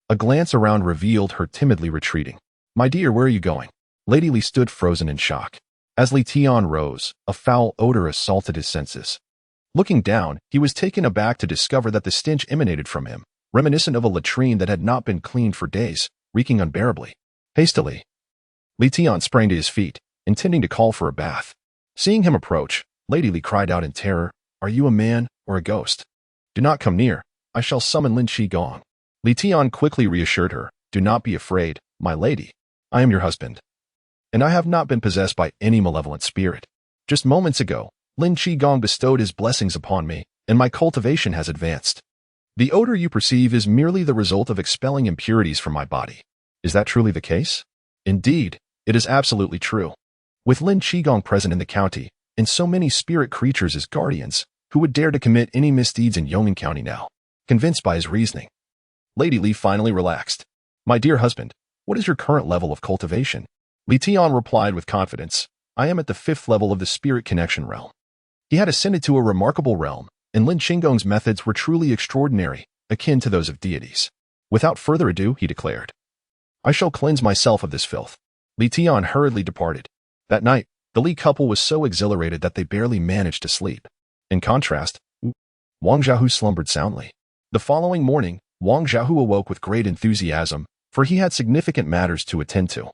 A glance around revealed her timidly retreating. "My dear, where are you going?" Lady Li stood frozen in shock. As Li Tian rose, a foul odor assaulted his senses. Looking down, he was taken aback to discover that the stench emanated from him, reminiscent of a latrine that had not been cleaned for days, reeking unbearably. Hastily, Li Tian sprang to his feet, intending to call for a bath. Seeing him approach, Lady Li cried out in terror, "Are you a man or a ghost? Do not come near. I shall summon Lin Qing." Li Tian quickly reassured her, "Do not be afraid, my lady. I am your husband. And I have not been possessed by any malevolent spirit. Just moments ago, Lin Qing bestowed his blessings upon me, and my cultivation has advanced. The odor you perceive is merely the result of expelling impurities from my body. Is that truly the case?" "Indeed, it is absolutely true. With Lin Qing present in the county, and so many spirit creatures as guardians, who would dare to commit any misdeeds in Yong'an County now?" Convinced by his reasoning, Lady Li finally relaxed. "My dear husband, what is your current level of cultivation?" Li Tian replied with confidence, "I am at the 5th level of the spirit connection realm." He had ascended to a remarkable realm, and Lin Qing's methods were truly extraordinary, akin to those of deities. Without further ado, he declared, "I shall cleanse myself of this filth." Li Tian hurriedly departed. That night, the Li couple was so exhilarated that they barely managed to sleep. In contrast, Wang Xiaohu slumbered soundly. The following morning, Wang Xiaohu awoke with great enthusiasm, for he had significant matters to attend to.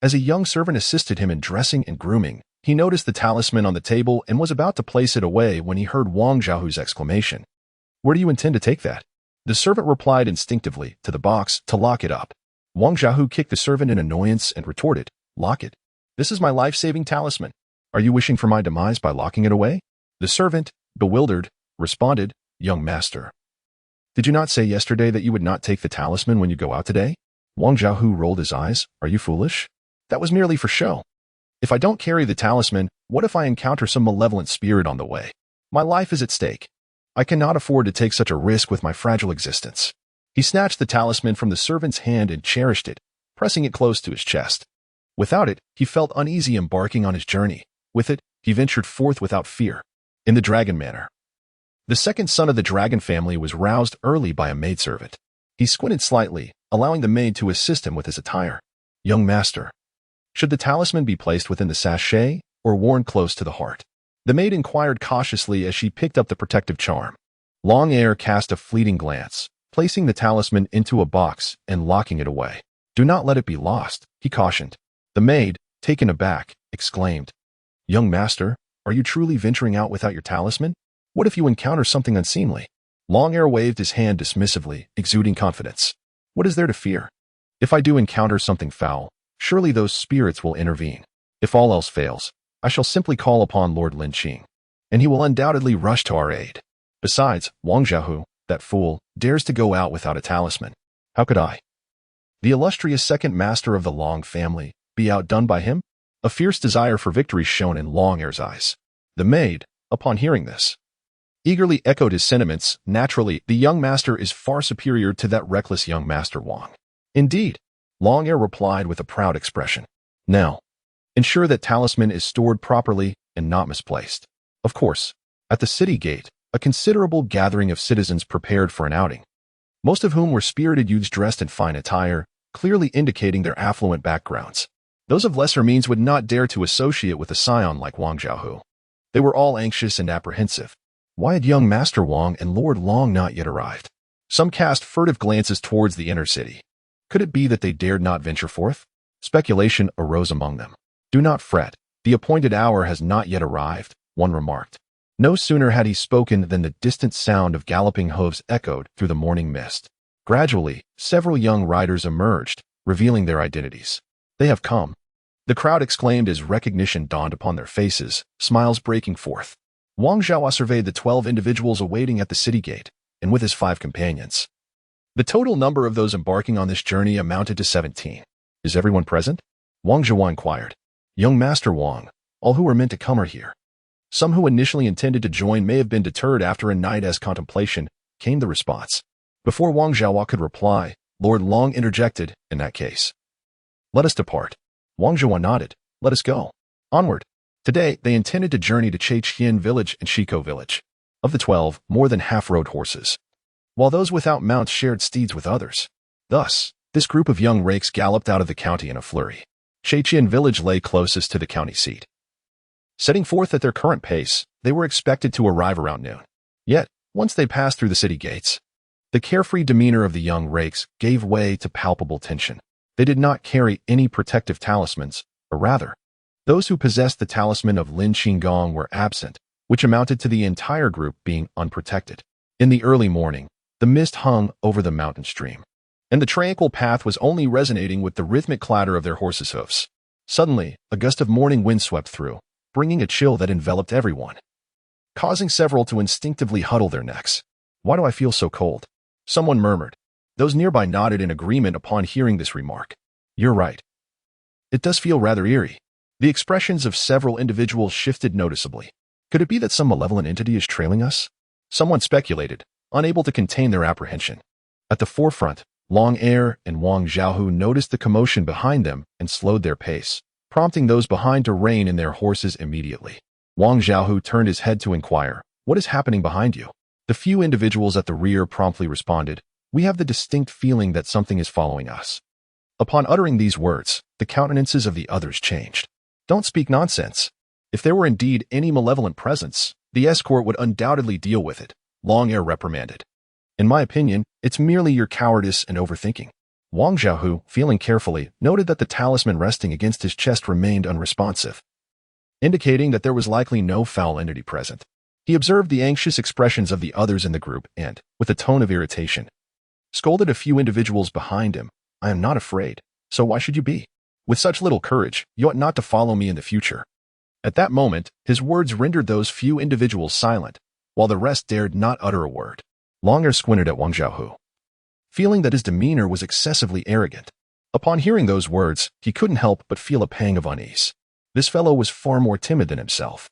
As a young servant assisted him in dressing and grooming, he noticed the talisman on the table and was about to place it away when he heard Wang Xiaohu's exclamation. "Where do you intend to take that?" The servant replied instinctively, "To the box, to lock it up." Wang Xiaohu kicked the servant in annoyance and retorted, "Lock it? This is my life-saving talisman. Are you wishing for my demise by locking it away?" The servant, bewildered, responded, "Young master, did you not say yesterday that you would not take the talisman when you go out today?" Wang Xiaohu rolled his eyes. "Are you foolish? That was merely for show. If I don't carry the talisman, what if I encounter some malevolent spirit on the way? My life is at stake. I cannot afford to take such a risk with my fragile existence." He snatched the talisman from the servant's hand and cherished it, pressing it close to his chest. Without it, he felt uneasy embarking on his journey. With it, he ventured forth without fear. In the dragon manner. The second son of the dragon family was roused early by a maidservant. He squinted slightly, allowing the maid to assist him with his attire. "Young master, should the talisman be placed within the sachet or worn close to the heart?" The maid inquired cautiously as she picked up the protective charm. Long Air cast a fleeting glance, placing the talisman into a box and locking it away. "Do not let it be lost," he cautioned. The maid, taken aback, exclaimed, "Young master, are you truly venturing out without your talisman? What if you encounter something unseemly?" Long Air waved his hand dismissively, exuding confidence. "What is there to fear? If I do encounter something foul, surely those spirits will intervene. If all else fails, I shall simply call upon Lord Lin Qing, and he will undoubtedly rush to our aid. Besides, Wang Xiaohu, that fool, dares to go out without a talisman. How could I, the illustrious second master of the Long family, be outdone by him?" A fierce desire for victory shone in Long Air's eyes. The maid, upon hearing this, eagerly echoed his sentiments. "Naturally, the young master is far superior to that reckless young master Wang." "Indeed," Long Air replied with a proud expression. "Now, ensure that talisman is stored properly and not misplaced." Of course, at the city gate, a considerable gathering of citizens prepared for an outing, most of whom were spirited youths dressed in fine attire, clearly indicating their affluent backgrounds. Those of lesser means would not dare to associate with a scion like Wang Xiaohu. They were all anxious and apprehensive. Why had young Master Wang and Lord Long not yet arrived? Some cast furtive glances towards the inner city. Could it be that they dared not venture forth? Speculation arose among them. "Do not fret. The appointed hour has not yet arrived," one remarked. No sooner had he spoken than the distant sound of galloping hooves echoed through the morning mist. Gradually, several young riders emerged, revealing their identities. "They have come," the crowd exclaimed as recognition dawned upon their faces, smiles breaking forth. Wang Xiaohua surveyed the 12 individuals awaiting at the city gate, and with his 5 companions. The total number of those embarking on this journey amounted to 17. "Is everyone present?" Wang Xiaohua inquired. "Young Master Wang, all who were meant to come are here. Some who initially intended to join may have been deterred after a night as contemplation," came the response. Before Wang Xiaohua could reply, Lord Long interjected, "In that case, let us depart." Wang Xiaohua nodded. "Let us go. Onward." Today, they intended to journey to Chaiqian village and Shiko village. Of the 12, more than half rode horses, while those without mounts shared steeds with others. Thus, this group of young rakes galloped out of the county in a flurry. Chaiqian village lay closest to the county seat. Setting forth at their current pace, they were expected to arrive around noon. Yet, once they passed through the city gates, the carefree demeanor of the young rakes gave way to palpable tension. They did not carry any protective talismans, or rather, those who possessed the talisman of Lin Qing were absent, which amounted to the entire group being unprotected. In the early morning, the mist hung over the mountain stream, and the tranquil path was only resonating with the rhythmic clatter of their horses' hoofs. Suddenly, a gust of morning wind swept through, bringing a chill that enveloped everyone, causing several to instinctively huddle their necks. "Why do I feel so cold?" someone murmured. Those nearby nodded in agreement upon hearing this remark. "You're right. It does feel rather eerie." The expressions of several individuals shifted noticeably. Could it be that some malevolent entity is trailing us? Someone speculated, unable to contain their apprehension. At the forefront, Long Air and Wang Xiaohu noticed the commotion behind them and slowed their pace, prompting those behind to rein in their horses immediately. Wang Xiaohu turned his head to inquire, "What is happening behind you?" The few individuals at the rear promptly responded, "We have the distinct feeling that something is following us." Upon uttering these words, the countenances of the others changed. "Don't speak nonsense. If there were indeed any malevolent presence, the escort would undoubtedly deal with it," Long Air reprimanded. "In my opinion, it's merely your cowardice and overthinking." Wang Xiaohu, feeling carefully, noted that the talisman resting against his chest remained unresponsive, indicating that there was likely no foul entity present. He observed the anxious expressions of the others in the group and, with a tone of irritation, scolded a few individuals behind him. "I am not afraid, so why should you be? With such little courage, you ought not to follow me in the future." At that moment, his words rendered those few individuals silent, while the rest dared not utter a word. Long Air squinted at Wang Xiaohu, feeling that his demeanor was excessively arrogant. Upon hearing those words, he couldn't help but feel a pang of unease. This fellow was far more timid than himself,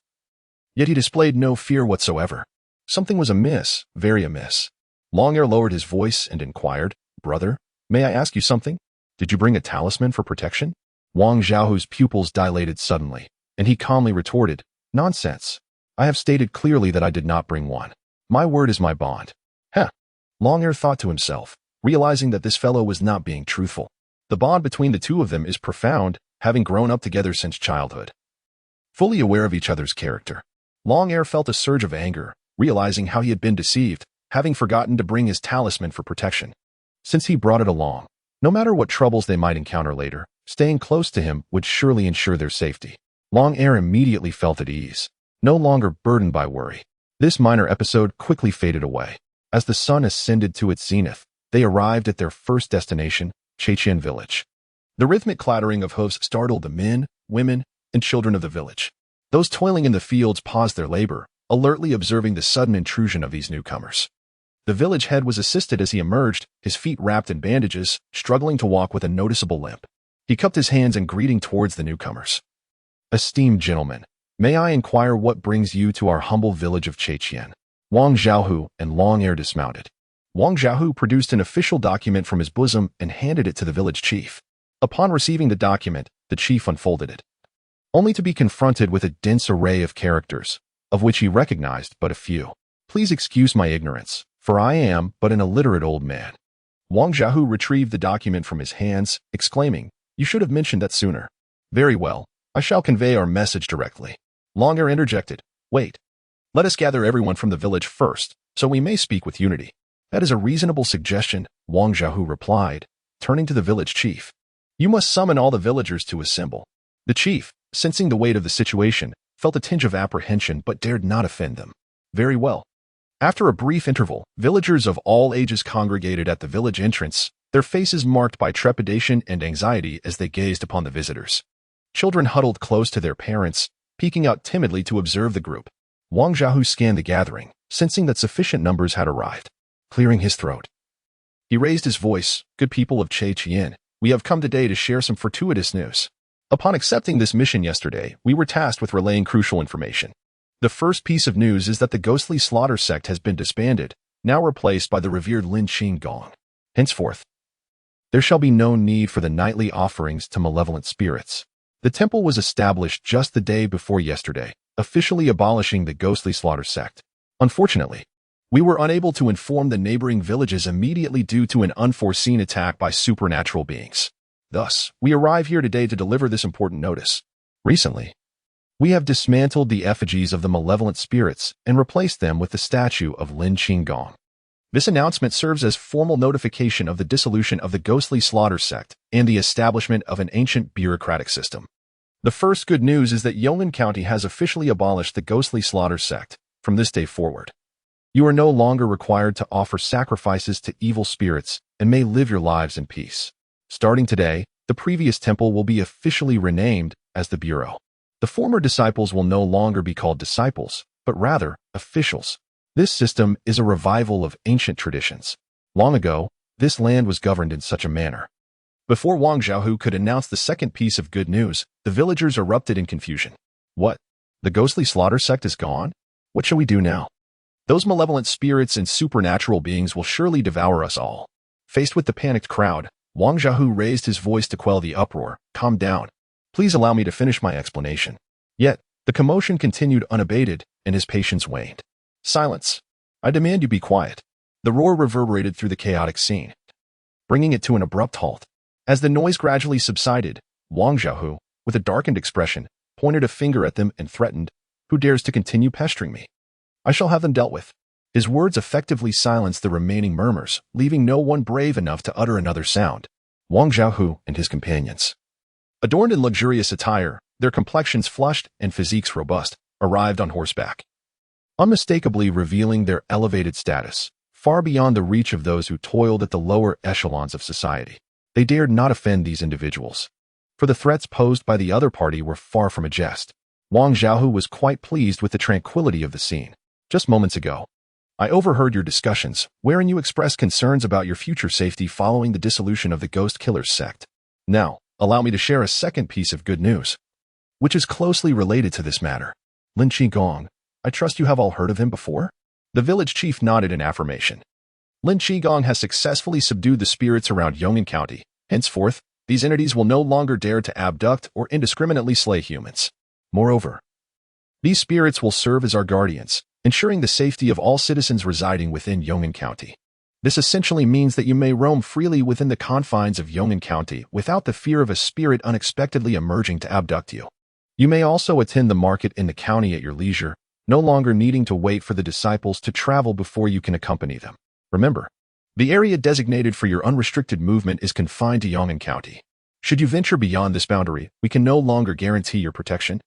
yet he displayed no fear whatsoever. Something was amiss, very amiss. Long Air lowered his voice and inquired, "Brother, may I ask you something? Did you bring a talisman for protection?" Wang Xiaohu's pupils dilated suddenly, and he calmly retorted, "Nonsense. I have stated clearly that I did not bring one. My word is my bond." Heh. Long Air thought to himself, realizing that this fellow was not being truthful. The bond between the two of them is profound, having grown up together since childhood. Fully aware of each other's character, Long Air felt a surge of anger, realizing how he had been deceived, having forgotten to bring his talisman for protection. Since he brought it along, no matter what troubles they might encounter later, staying close to him would surely ensure their safety. Long Air immediately felt at ease, no longer burdened by worry. This minor episode quickly faded away. As the sun ascended to its zenith, they arrived at their first destination, Cheiqian village. The rhythmic clattering of hoofs startled the men, women, and children of the village. Those toiling in the fields paused their labor, alertly observing the sudden intrusion of these newcomers. The village head was assisted as he emerged, his feet wrapped in bandages, struggling to walk with a noticeable limp. He cupped his hands in greeting towards the newcomers. "Esteemed gentlemen, may I inquire what brings you to our humble village of Cheiqian?" Wang Xiaohu and Long Air dismounted. Wang Xiaohu produced an official document from his bosom and handed it to the village chief. Upon receiving the document, the chief unfolded it, only to be confronted with a dense array of characters, of which he recognized but a few. "Please excuse my ignorance, for I am but an illiterate old man." Wang Xiaohu retrieved the document from his hands, exclaiming, "You should have mentioned that sooner." "Very well, I shall convey our message directly." Long Air interjected, "Wait. Let us gather everyone from the village first, so we may speak with unity." "That is a reasonable suggestion," Wang Xiaohu replied, turning to the village chief. "You must summon all the villagers to assemble." The chief, sensing the weight of the situation, felt a tinge of apprehension but dared not offend them. "Very well." After a brief interval, villagers of all ages congregated at the village entrance, their faces marked by trepidation and anxiety as they gazed upon the visitors. Children huddled close to their parents, peeking out timidly to observe the group. Wang Xiaohu scanned the gathering, sensing that sufficient numbers had arrived. Clearing his throat, he raised his voice, "Good people of Cheiqian, we have come today to share some fortuitous news. Upon accepting this mission yesterday, we were tasked with relaying crucial information. The first piece of news is that the ghostly slaughter sect has been disbanded, now replaced by the revered Lin Qing. Henceforth, there shall be no need for the nightly offerings to malevolent spirits. The temple was established just the day before yesterday, officially abolishing the ghostly slaughter sect. Unfortunately, we were unable to inform the neighboring villages immediately due to an unforeseen attack by supernatural beings. Thus, we arrive here today to deliver this important notice. Recently, we have dismantled the effigies of the malevolent spirits and replaced them with the statue of Lin Qing. This announcement serves as formal notification of the dissolution of the ghostly slaughter sect and the establishment of an ancient bureaucratic system. The first good news is that Yong'an County has officially abolished the ghostly slaughter sect. From this day forward, you are no longer required to offer sacrifices to evil spirits and may live your lives in peace. Starting today, the previous temple will be officially renamed as the Bureau. The former disciples will no longer be called disciples, but rather officials. This system is a revival of ancient traditions. Long ago, this land was governed in such a manner. Before Wang Xiaohu could announce the second piece of good news, the villagers erupted in confusion. What? The ghostly slaughter sect is gone? What shall we do now? Those malevolent spirits and supernatural beings will surely devour us all. Faced with the panicked crowd, Wang Xiaohu raised his voice to quell the uproar. Calm down. Please allow me to finish my explanation. Yet, the commotion continued unabated, and his patience waned. Silence. I demand you be quiet. The roar reverberated through the chaotic scene, bringing it to an abrupt halt. As the noise gradually subsided, Wang Xiaohu, with a darkened expression, pointed a finger at them and threatened, "Who dares to continue pestering me? I shall have them dealt with." His words effectively silenced the remaining murmurs, leaving no one brave enough to utter another sound. Wang Xiaohu and his companions, adorned in luxurious attire, their complexions flushed and physiques robust, arrived on horseback, unmistakably revealing their elevated status, far beyond the reach of those who toiled at the lower echelons of society. They dared not offend these individuals, for the threats posed by the other party were far from a jest. Wang Xiaohu was quite pleased with the tranquility of the scene. Just moments ago, I overheard your discussions, wherein you expressed concerns about your future safety following the dissolution of the Ghost Killers sect. Now, allow me to share a second piece of good news, which is closely related to this matter. Lin Qing, I trust you have all heard of him before? The village chief nodded in affirmation. Lin Qing has successfully subdued the spirits around Yong'an County. Henceforth, these entities will no longer dare to abduct or indiscriminately slay humans. Moreover, these spirits will serve as our guardians, ensuring the safety of all citizens residing within Yong'an County. This essentially means that you may roam freely within the confines of Yong'an County without the fear of a spirit unexpectedly emerging to abduct you. You may also attend the market in the county at your leisure, no longer needing to wait for the disciples to travel before you can accompany them. Remember, the area designated for your unrestricted movement is confined to Yong'an County. Should you venture beyond this boundary, we can no longer guarantee your protection,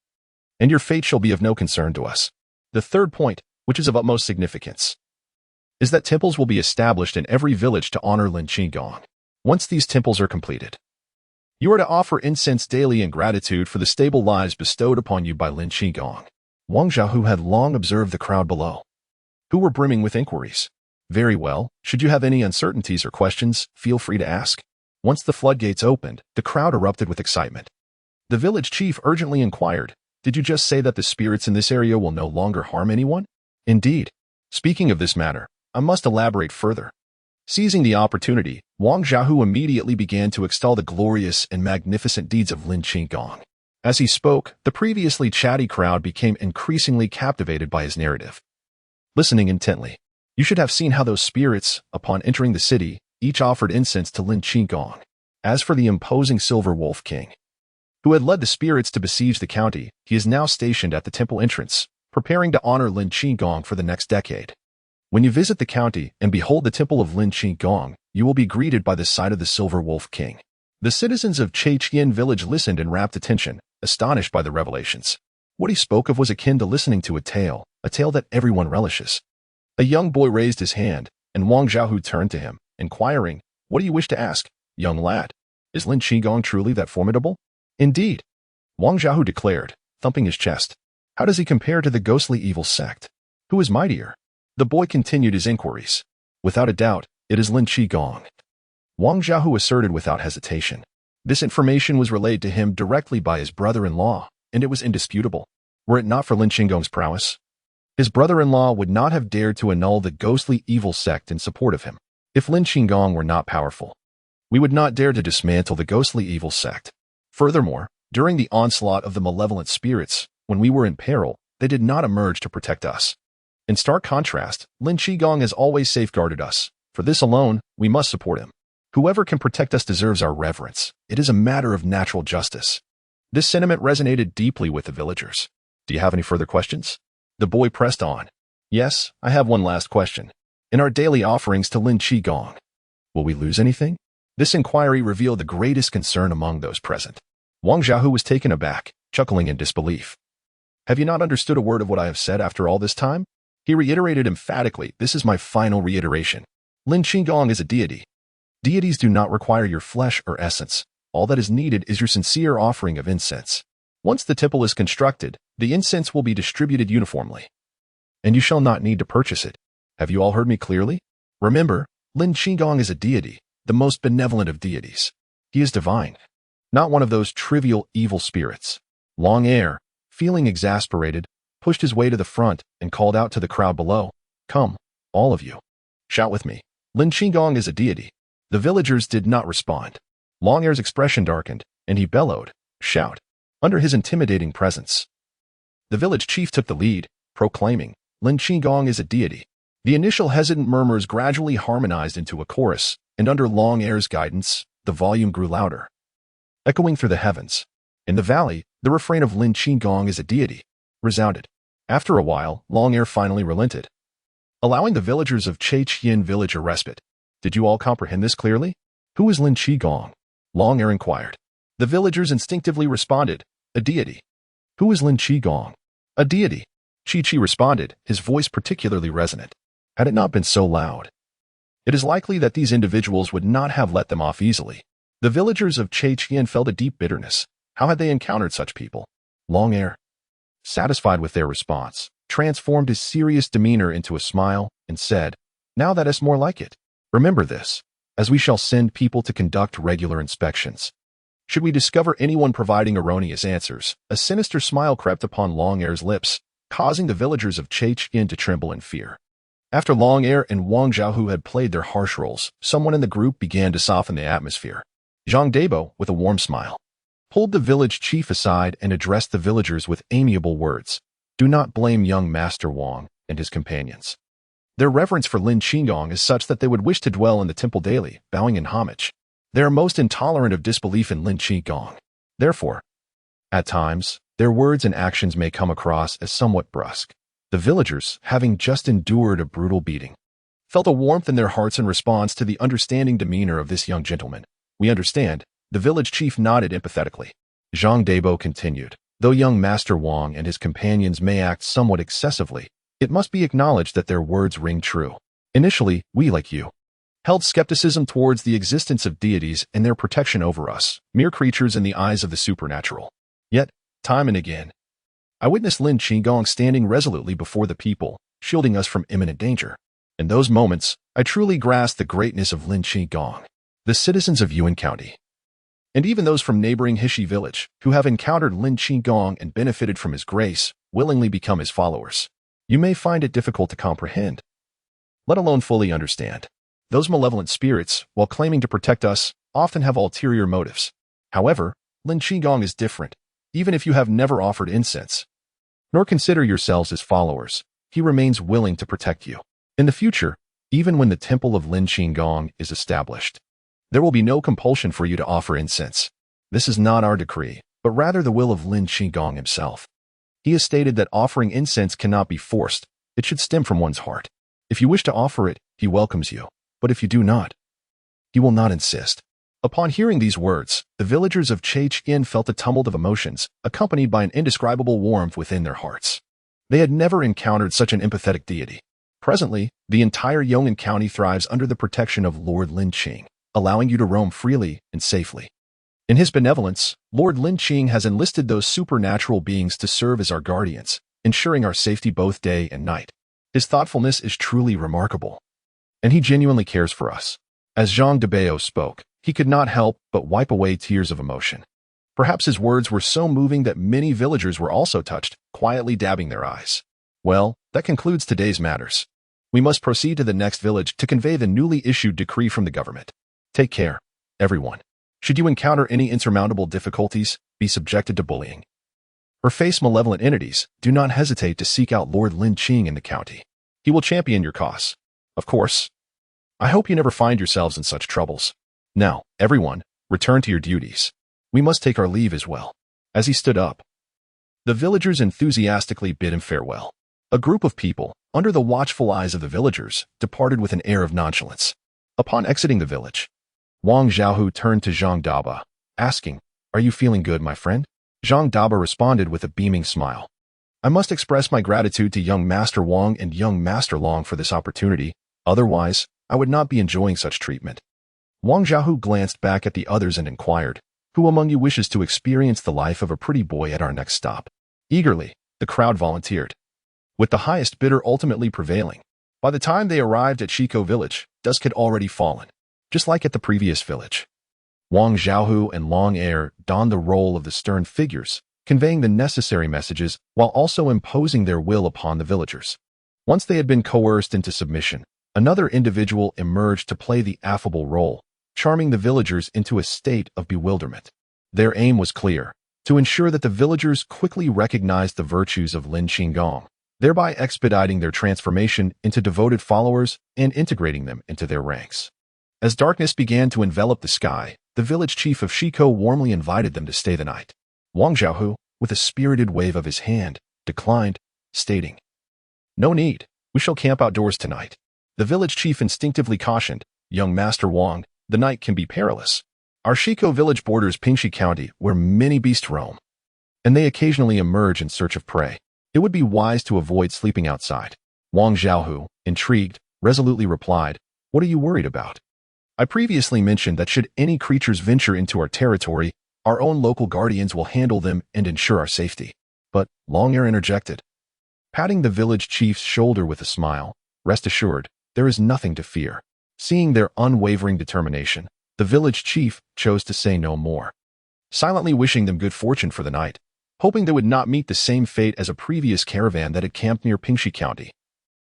and your fate shall be of no concern to us. The third point, which is of utmost significance, is that temples will be established in every village to honor Lin Qing. Once these temples are completed, you are to offer incense daily in gratitude for the stable lives bestowed upon you by Lin Qing. Wang Xiaohu had long observed the crowd below, who were brimming with inquiries. Very well, should you have any uncertainties or questions, feel free to ask. Once the floodgates opened, the crowd erupted with excitement. The village chief urgently inquired, "Did you just say that the spirits in this area will no longer harm anyone?" "Indeed. Speaking of this matter, I must elaborate further." Seizing the opportunity, Wang Xiaohu immediately began to extol the glorious and magnificent deeds of Lin Qing. As he spoke, the previously chatty crowd became increasingly captivated by his narrative, listening intently. You should have seen how those spirits, upon entering the city, each offered incense to Lin Qing. As for the imposing Silver Wolf King, who had led the spirits to besiege the county, he is now stationed at the temple entrance, preparing to honor Lin Qing for the next decade. When you visit the county and behold the temple of Lin Qing, you will be greeted by the sight of the Silver Wolf King. The citizens of Chaiqian village listened in rapt attention, astonished by the revelations. What he spoke of was akin to listening to a tale that everyone relishes. A young boy raised his hand, and Wang Xiaohu turned to him, inquiring, "What do you wish to ask, young lad? Is Lin Qing truly that formidable?" "Indeed," Wang Xiaohu declared, thumping his chest. "How does he compare to the ghostly evil sect? Who is mightier?" The boy continued his inquiries. "Without a doubt, it is Lin Qing," Wang Xiaohu asserted without hesitation. This information was relayed to him directly by his brother-in-law, and it was indisputable. Were it not for Lin Qing's prowess, his brother-in-law would not have dared to annul the ghostly evil sect in support of him. If Lin Qing were not powerful, we would not dare to dismantle the ghostly evil sect. Furthermore, during the onslaught of the malevolent spirits, when we were in peril, they did not emerge to protect us. In stark contrast, Lin Qing has always safeguarded us. For this alone, we must support him. Whoever can protect us deserves our reverence. It is a matter of natural justice. This sentiment resonated deeply with the villagers. Do you have any further questions? The boy pressed on. Yes, I have one last question. in our daily offerings to Lin Qing. Will we lose anything? This inquiry revealed the greatest concern among those present. Wang Xiaohu was taken aback, chuckling in disbelief. Have you not understood a word of what I have said after all this time? He reiterated emphatically, this is my final reiteration. Lin Qing is a deity. Deities do not require your flesh or essence. All that is needed is your sincere offering of incense. Once the temple is constructed, the incense will be distributed uniformly. And you shall not need to purchase it. Have you all heard me clearly? Remember, Lin Qing is a deity, the most benevolent of deities. He is divine, not one of those trivial evil spirits. Long Air, feeling exasperated, pushed his way to the front and called out to the crowd below, come, all of you. Shout with me. Lin Qing is a deity. The villagers did not respond. Long Air's expression darkened, and he bellowed, shout. Under his intimidating presence, the village chief took the lead, proclaiming, Lin Qing is a deity. The initial hesitant murmurs gradually harmonized into a chorus, and under Long Air's guidance, the volume grew louder, echoing through the heavens. In the valley, the refrain of Lin Qing is a deity resounded. After a while, Long Air finally relented, allowing the villagers of Qian village a respite. Did you all comprehend this clearly? Who is Lin Qing? Long Air inquired. The villagers instinctively responded, a deity. Who is Lin Qing? A deity. Chi responded, his voice particularly resonant. Had it not been so loud, it is likely that these individuals would not have let them off easily. The villagers of Qian felt a deep bitterness. How had they encountered such people? Long Air, satisfied with their response, transformed his serious demeanor into a smile and said, now that is more like it. Remember this, as we shall send people to conduct regular inspections. Should we discover anyone providing erroneous answers, a sinister smile crept upon Long Air's lips, causing the villagers of Qian to tremble in fear. After Long Air and Wang Xiaohu had played their harsh roles, someone in the group began to soften the atmosphere. Zhang Debo, with a warm smile, pulled the village chief aside and addressed the villagers with amiable words. Do not blame young Master Wang and his companions. Their reverence for Lin Qing is such that they would wish to dwell in the temple daily, bowing in homage. They are most intolerant of disbelief in Lin Qing. Therefore, at times, their words and actions may come across as somewhat brusque. The villagers, having just endured a brutal beating, felt a warmth in their hearts in response to the understanding demeanor of this young gentleman. We understand. The village chief nodded empathetically. Zhang Debo continued. Though young Master Wang and his companions may act somewhat excessively, it must be acknowledged that their words ring true. Initially, we, like you, held skepticism towards the existence of deities and their protection over us, mere creatures in the eyes of the supernatural. Yet, time and again, I witnessed Lin Qing standing resolutely before the people, shielding us from imminent danger. In those moments, I truly grasped the greatness of Lin Qing. The citizens of Yuan County, and even those from neighboring Hishi village, who have encountered Lin Qing and benefited from his grace, willingly become his followers. You may find it difficult to comprehend, let alone fully understand. Those malevolent spirits, while claiming to protect us, often have ulterior motives. However, Lin Qing is different. Even if you have never offered incense, nor consider yourselves his followers, he remains willing to protect you. In the future, even when the temple of Lin Qing is established, there will be no compulsion for you to offer incense. This is not our decree, but rather the will of Lin Qing himself. He has stated that offering incense cannot be forced. It should stem from one's heart. If you wish to offer it, he welcomes you. But if you do not, he will not insist. Upon hearing these words, the villagers of Qian felt a tumult of emotions, accompanied by an indescribable warmth within their hearts. They had never encountered such an empathetic deity. Presently, the entire Yong'an County thrives under the protection of Lord Lin Qing, allowing you to roam freely and safely. In his benevolence, Lord Lin Qing has enlisted those supernatural beings to serve as our guardians, ensuring our safety both day and night. His thoughtfulness is truly remarkable, and he genuinely cares for us. As Zhang Debo spoke, he could not help but wipe away tears of emotion. Perhaps his words were so moving that many villagers were also touched, quietly dabbing their eyes. Well, that concludes today's matters. We must proceed to the next village to convey the newly issued decree from the government. Take care, everyone. Should you encounter any insurmountable difficulties, be subjected to bullying, or face malevolent entities, do not hesitate to seek out Lord Lin Qing in the county. He will champion your cause. Of course, I hope you never find yourselves in such troubles. Now, everyone, return to your duties. We must take our leave as well. As he stood up, the villagers enthusiastically bid him farewell. A group of people, under the watchful eyes of the villagers, departed with an air of nonchalance. Upon exiting the village, Wang Xiaohu turned to Zhang Daba, asking, "Are you feeling good, my friend?" Zhang Daba responded with a beaming smile. "I must express my gratitude to young Master Wang and young Master Long for this opportunity, otherwise, I would not be enjoying such treatment." Wang Xiaohu glanced back at the others and inquired, "Who among you wishes to experience the life of a pretty boy at our next stop?" Eagerly, the crowd volunteered, with the highest bidder ultimately prevailing. By the time they arrived at Shiko village, dusk had already fallen, just like at the previous village. Wang Xiaohu and Long Air donned the role of the stern figures, conveying the necessary messages while also imposing their will upon the villagers. Once they had been coerced into submission, another individual emerged to play the affable role, charming the villagers into a state of bewilderment. Their aim was clear, to ensure that the villagers quickly recognized the virtues of Lin Qing, thereby expediting their transformation into devoted followers and integrating them into their ranks. As darkness began to envelop the sky, the village chief of Shiko warmly invited them to stay the night. Wang Xiaohu, with a spirited wave of his hand, declined, stating, "No need, we shall camp outdoors tonight." The village chief instinctively cautioned, "Young Master Wang, the night can be perilous. Our Shiko village borders Pingxi County, where many beasts roam, and they occasionally emerge in search of prey. It would be wise to avoid sleeping outside." Wang Xiaohu, intrigued, resolutely replied, "What are you worried about? I previously mentioned that should any creatures venture into our territory, our own local guardians will handle them and ensure our safety." But Long Air interjected, patting the village chief's shoulder with a smile, "Rest assured, there is nothing to fear." Seeing their unwavering determination, the village chief chose to say no more, silently wishing them good fortune for the night, hoping they would not meet the same fate as a previous caravan that had camped near Pingxi County,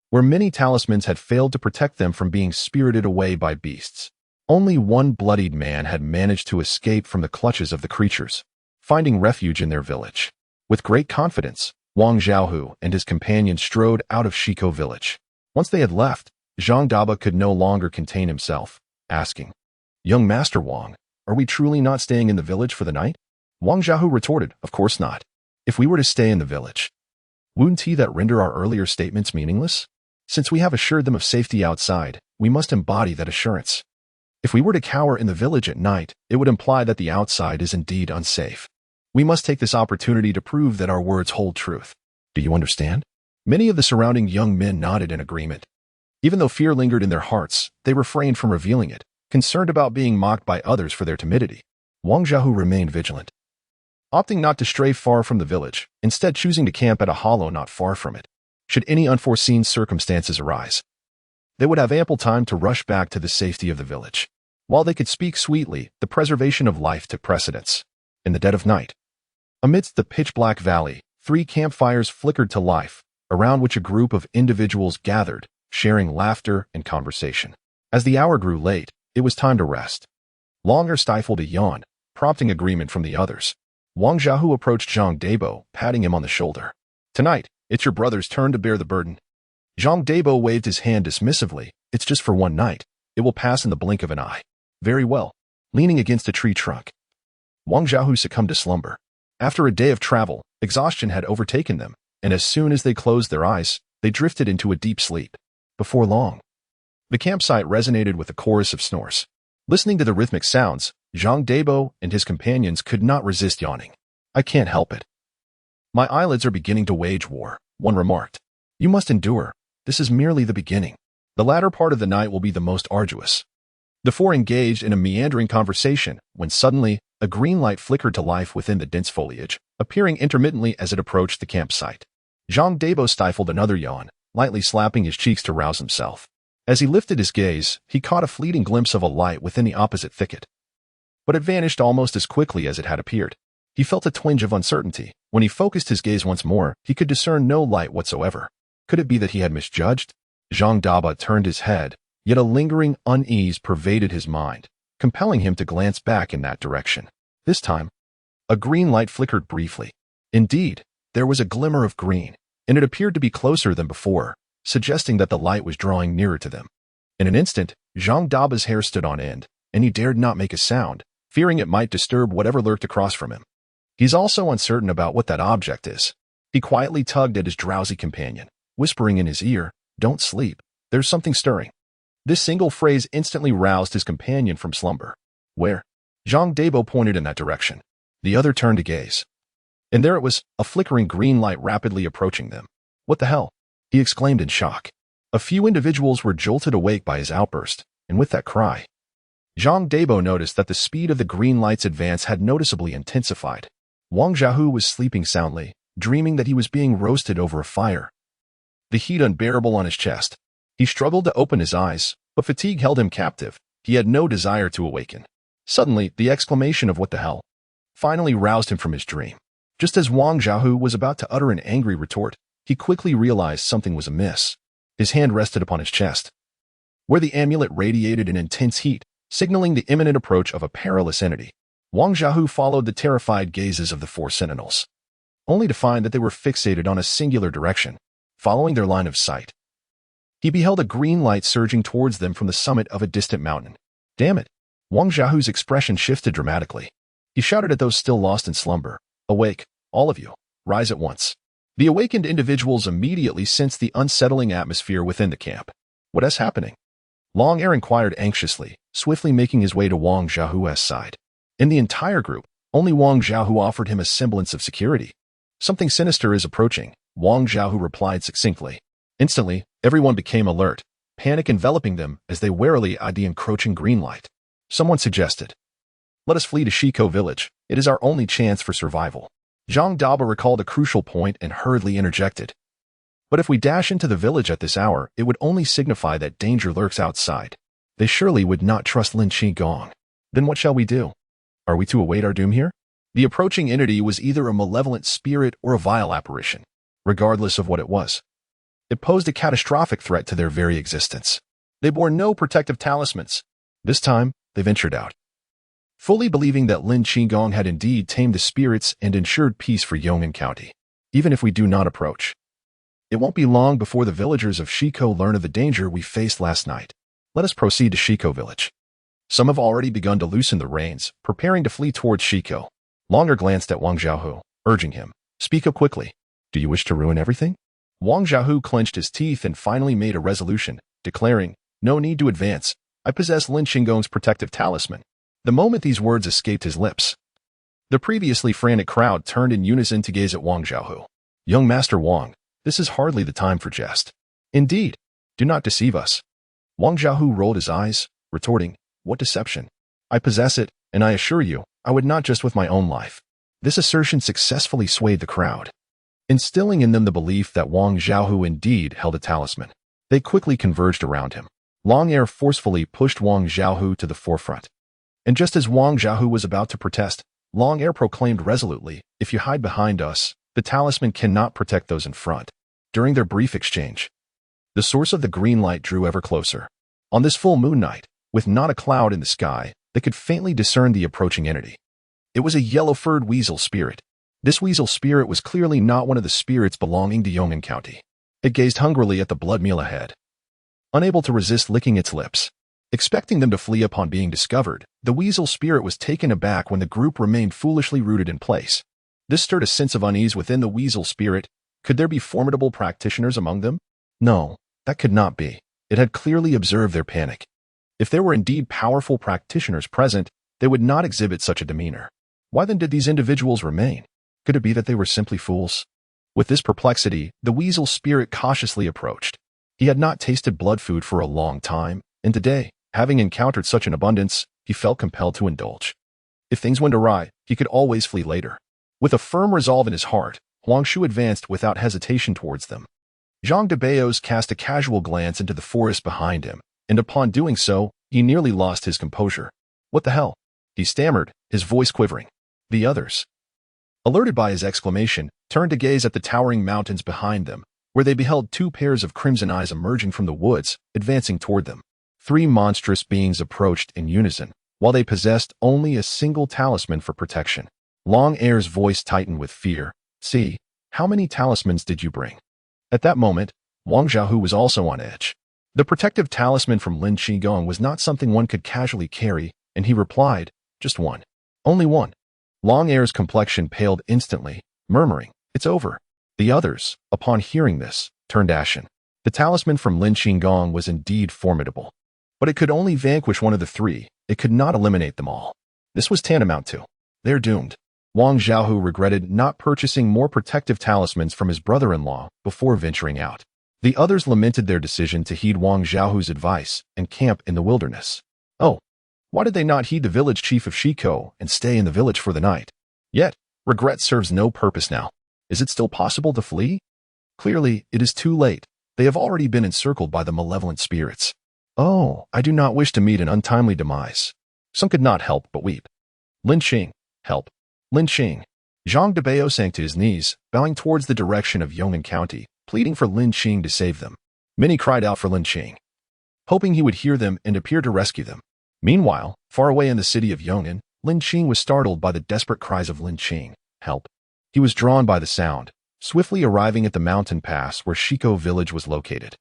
where many talismans had failed to protect them from being spirited away by beasts. Only one bloodied man had managed to escape from the clutches of the creatures, finding refuge in their village. With great confidence, Wang Xiaohu and his companions strode out of Shiko village. Once they had left, Zhang Daba could no longer contain himself, asking, "Young Master Wang, are we truly not staying in the village for the night?" Wang Xiaohu retorted, "Of course not. If we were to stay in the village, wouldn't that render our earlier statements meaningless? Since we have assured them of safety outside, we must embody that assurance. If we were to cower in the village at night, it would imply that the outside is indeed unsafe. We must take this opportunity to prove that our words hold truth. Do you understand?" Many of the surrounding young men nodded in agreement. Even though fear lingered in their hearts, they refrained from revealing it, concerned about being mocked by others for their timidity. Wang Xiaohu remained vigilant, opting not to stray far from the village, instead choosing to camp at a hollow not far from it. Should any unforeseen circumstances arise, they would have ample time to rush back to the safety of the village. While they could speak sweetly, the preservation of life took precedence. In the dead of night, amidst the pitch-black valley, 3 campfires flickered to life, around which a group of individuals gathered, sharing laughter and conversation. As the hour grew late, it was time to rest. Longer stifled a yawn, prompting agreement from the others. Wang Xiaohu approached Zhang Dabo, patting him on the shoulder. "Tonight, it's your brother's turn to bear the burden." Zhang Dabo waved his hand dismissively. "It's just for one night. It will pass in the blink of an eye." "Very well." Leaning against a tree trunk, Wang Xiaohu succumbed to slumber. After a day of travel, exhaustion had overtaken them, and as soon as they closed their eyes, they drifted into a deep sleep. Before long, the campsite resonated with a chorus of snores. Listening to the rhythmic sounds, Zhang Dabo and his companions could not resist yawning. "I can't help it. My eyelids are beginning to wage war," one remarked. "You must endure. This is merely the beginning. The latter part of the night will be the most arduous." The 4 engaged in a meandering conversation when suddenly a green light flickered to life within the dense foliage, appearing intermittently as it approached the campsite. Zhang Dabo stifled another yawn, lightly slapping his cheeks to rouse himself. As he lifted his gaze, he caught a fleeting glimpse of a light within the opposite thicket. But it vanished almost as quickly as it had appeared. He felt a twinge of uncertainty. When he focused his gaze once more, he could discern no light whatsoever. Could it be that he had misjudged? Zhang Daba turned his head, yet a lingering unease pervaded his mind, compelling him to glance back in that direction. This time, a green light flickered briefly. Indeed, there was a glimmer of green, and it appeared to be closer than before, suggesting that the light was drawing nearer to them. In an instant, Zhang Daba's hair stood on end, and he dared not make a sound, fearing it might disturb whatever lurked across from him. He's also uncertain about what that object is. He quietly tugged at his drowsy companion. whispering in his ear, "Don't sleep. There's something stirring." This single phrase instantly roused his companion from slumber. "Where?" Zhang Debo pointed in that direction. The other turned to gaze. And there it was, a flickering green light rapidly approaching them. "What the hell?" he exclaimed in shock. A few individuals were jolted awake by his outburst, and with that cry, Zhang Debo noticed that the speed of the green light's advance had noticeably intensified. Wang Xiaohu was sleeping soundly, dreaming that he was being roasted over a fire. The heat unbearable on his chest. He struggled to open his eyes, but fatigue held him captive. He had no desire to awaken. Suddenly, the exclamation of "What the hell?" finally roused him from his dream. Just as Wang Xiaohu was about to utter an angry retort, he quickly realized something was amiss. His hand rested upon his chest, where the amulet radiated an intense heat, signaling the imminent approach of a perilous entity. Wang Xiaohu followed the terrified gazes of the four sentinels, only to find that they were fixated on a singular direction, following their line of sight. He beheld a green light surging towards them from the summit of a distant mountain. "Damn it!" Wang Xiaohu's expression shifted dramatically. He shouted at those still lost in slumber, "Awake, all of you, rise at once." The awakened individuals immediately sensed the unsettling atmosphere within the camp. "What is happening?" Long Air inquired anxiously, swiftly making his way to Wang Xiaohu's side. In the entire group, only Wang Xiaohu offered him a semblance of security. "Something sinister is approaching," Wang Xiaohu replied succinctly. Instantly, everyone became alert, panic enveloping them as they warily eyed the encroaching green light. Someone suggested, "Let us flee to Shiko village. It is our only chance for survival." Zhang Daba recalled a crucial point and hurriedly interjected, "But if we dash into the village at this hour, it would only signify that danger lurks outside. They surely would not trust Lin Qing. Then what shall we do? Are we to await our doom here?" The approaching entity was either a malevolent spirit or a vile apparition. Regardless of what it was, it posed a catastrophic threat to their very existence. They bore no protective talismans. This time, they ventured out, fully believing that Lin Qing had indeed tamed the spirits and ensured peace for Yong'an County. "Even if we do not approach, it won't be long before the villagers of Shiko learn of the danger we faced last night. Let us proceed to Shiko village." Some have already begun to loosen the reins, preparing to flee towards Shiko. Longer glanced at Wang Xiaohu, urging him, "Speak up quickly. Do you wish to ruin everything?" Wang Xiaohu clenched his teeth and finally made a resolution, declaring, "No need to advance. I possess Lin Qing's protective talisman." The moment these words escaped his lips, the previously frantic crowd turned in unison to gaze at Wang Xiaohu. "Young Master Wang, this is hardly the time for jest." "Indeed. Do not deceive us." Wang Xiaohu rolled his eyes, retorting, "What deception? I possess it, and I assure you, I would not just with my own life." This assertion successfully swayed the crowd, instilling in them the belief that Wang Xiaohu indeed held a talisman. They quickly converged around him. Long Air forcefully pushed Wang Xiaohu to the forefront. And just as Wang Xiaohu was about to protest, Long Air proclaimed resolutely, "If you hide behind us, the talisman cannot protect those in front." During their brief exchange, the source of the green light drew ever closer. On this full moon night, with not a cloud in the sky, they could faintly discern the approaching entity. It was a yellow-furred weasel spirit. This weasel spirit was clearly not one of the spirits belonging to Yong'an County. It gazed hungrily at the blood meal ahead, unable to resist licking its lips. Expecting them to flee upon being discovered, the weasel spirit was taken aback when the group remained foolishly rooted in place. This stirred a sense of unease within the weasel spirit. Could there be formidable practitioners among them? No, that could not be. It had clearly observed their panic. If there were indeed powerful practitioners present, they would not exhibit such a demeanor. Why then did these individuals remain? Could it be that they were simply fools? With this perplexity, the weasel spirit cautiously approached. He had not tasted blood food for a long time, and today, having encountered such an abundance, he felt compelled to indulge. If things went awry, he could always flee later. With a firm resolve in his heart, Huang Shu advanced without hesitation towards them. Zhang Debeos cast a casual glance into the forest behind him, and upon doing so, he nearly lost his composure. "What the hell?" he stammered, his voice quivering. The others, alerted by his exclamation, turned to gaze at the towering mountains behind them, where they beheld two pairs of crimson eyes emerging from the woods, advancing toward them. Three monstrous beings approached in unison, while they possessed only a single talisman for protection. Long Air's voice tightened with fear. "See, how many talismans did you bring?" At that moment, Wang Xiaohu was also on edge. The protective talisman from Lin Qing was not something one could casually carry, and he replied, "Just one. Only one." Long Air's complexion paled instantly, murmuring, "It's over." The others, upon hearing this, turned ashen. The talisman from Lin Qing was indeed formidable, but it could only vanquish one of the three. It could not eliminate them all. This was tantamount to, they're doomed. Wang Xiaohu regretted not purchasing more protective talismans from his brother-in-law before venturing out. The others lamented their decision to heed Wang Xiaohu's advice and camp in the wilderness. Oh, why did they not heed the village chief of Shiko and stay in the village for the night? Yet, regret serves no purpose now. Is it still possible to flee? Clearly, it is too late. They have already been encircled by the malevolent spirits. Oh, I do not wish to meet an untimely demise. Some could not help but weep. Lin Qing, help. Lin Qing. Zhang Debao sank to his knees, bowing towards the direction of Yong'an County, pleading for Lin Qing to save them. Many cried out for Lin Qing, hoping he would hear them and appear to rescue them. Meanwhile, far away in the city of Yong'an, Lin Qing was startled by the desperate cries of Lin Qing, help. He was drawn by the sound, swiftly arriving at the mountain pass where Shiko village was located.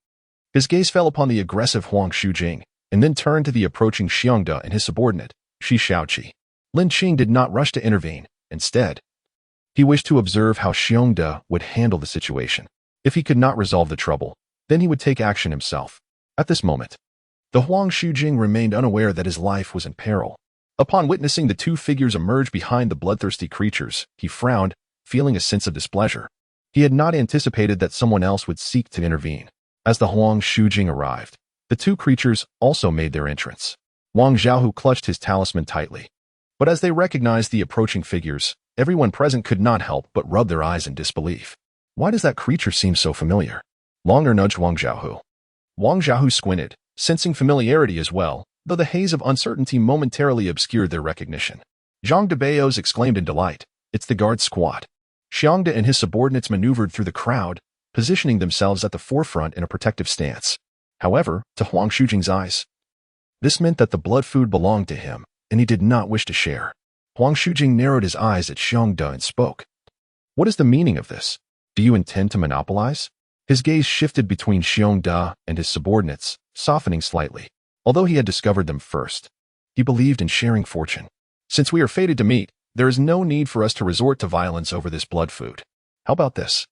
His gaze fell upon the aggressive Huang Shujing, and then turned to the approaching Xiongde and his subordinate, Shi Shaoqi. Lin Qing did not rush to intervene. Instead, he wished to observe how Xiongde would handle the situation. If he could not resolve the trouble, then he would take action himself. At this moment, the Huang Shujing remained unaware that his life was in peril. Upon witnessing the two figures emerge behind the bloodthirsty creatures, he frowned, feeling a sense of displeasure. He had not anticipated that someone else would seek to intervene. As the Huang Shujing arrived, the two creatures also made their entrance. Wang Xiaohu clutched his talisman tightly. But as they recognized the approaching figures, everyone present could not help but rub their eyes in disbelief. Why does that creature seem so familiar? Longer nudged Wang Xiaohu. Wang Xiaohu squinted, sensing familiarity as well, though the haze of uncertainty momentarily obscured their recognition. Zhang Debao's exclaimed in delight, it's the guard squad. Xiongde and his subordinates maneuvered through the crowd, positioning themselves at the forefront in a protective stance. However, to Huang Shujing's eyes, this meant that the blood food belonged to him, and he did not wish to share. Huang Shujing narrowed his eyes at Xiongde and spoke. What is the meaning of this? Do you intend to monopolize? His gaze shifted between Xiongde and his subordinates, softening slightly. Although he had discovered them first, he believed in sharing fortune. Since we are fated to meet, there is no need for us to resort to violence over this blood food. How about this?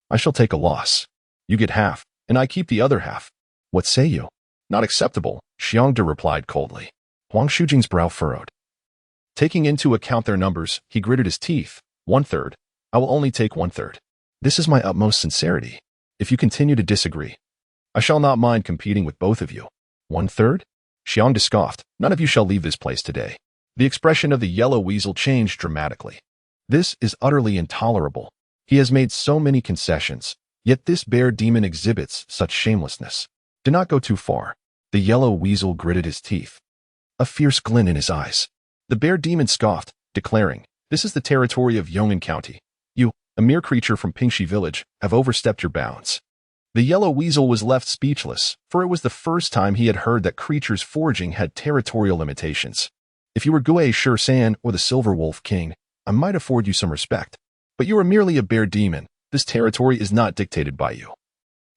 I shall take a loss. You get half, and I keep the other half. What say you? Not acceptable, Xiongde replied coldly. Huang Shujing's brow furrowed. Taking into account their numbers, he gritted his teeth. 1/3. I will only take 1/3. This is my utmost sincerity. If you continue to disagree, I shall not mind competing with both of you. 1/3? Xiongde scoffed. None of you shall leave this place today. The expression of the yellow weasel changed dramatically. This is utterly intolerable. He has made so many concessions, yet this bear demon exhibits such shamelessness. Do not go too far. The yellow weasel gritted his teeth, a fierce glint in his eyes. The bear demon scoffed, declaring, this is the territory of Yong'an County. You, a mere creature from Pingxi village, have overstepped your bounds. The yellow weasel was left speechless, for it was the first time he had heard that creatures foraging had territorial limitations. If you were Gue Shi-san or the Silver Wolf King, I might afford you some respect. But you are merely a bear demon. This territory is not dictated by you.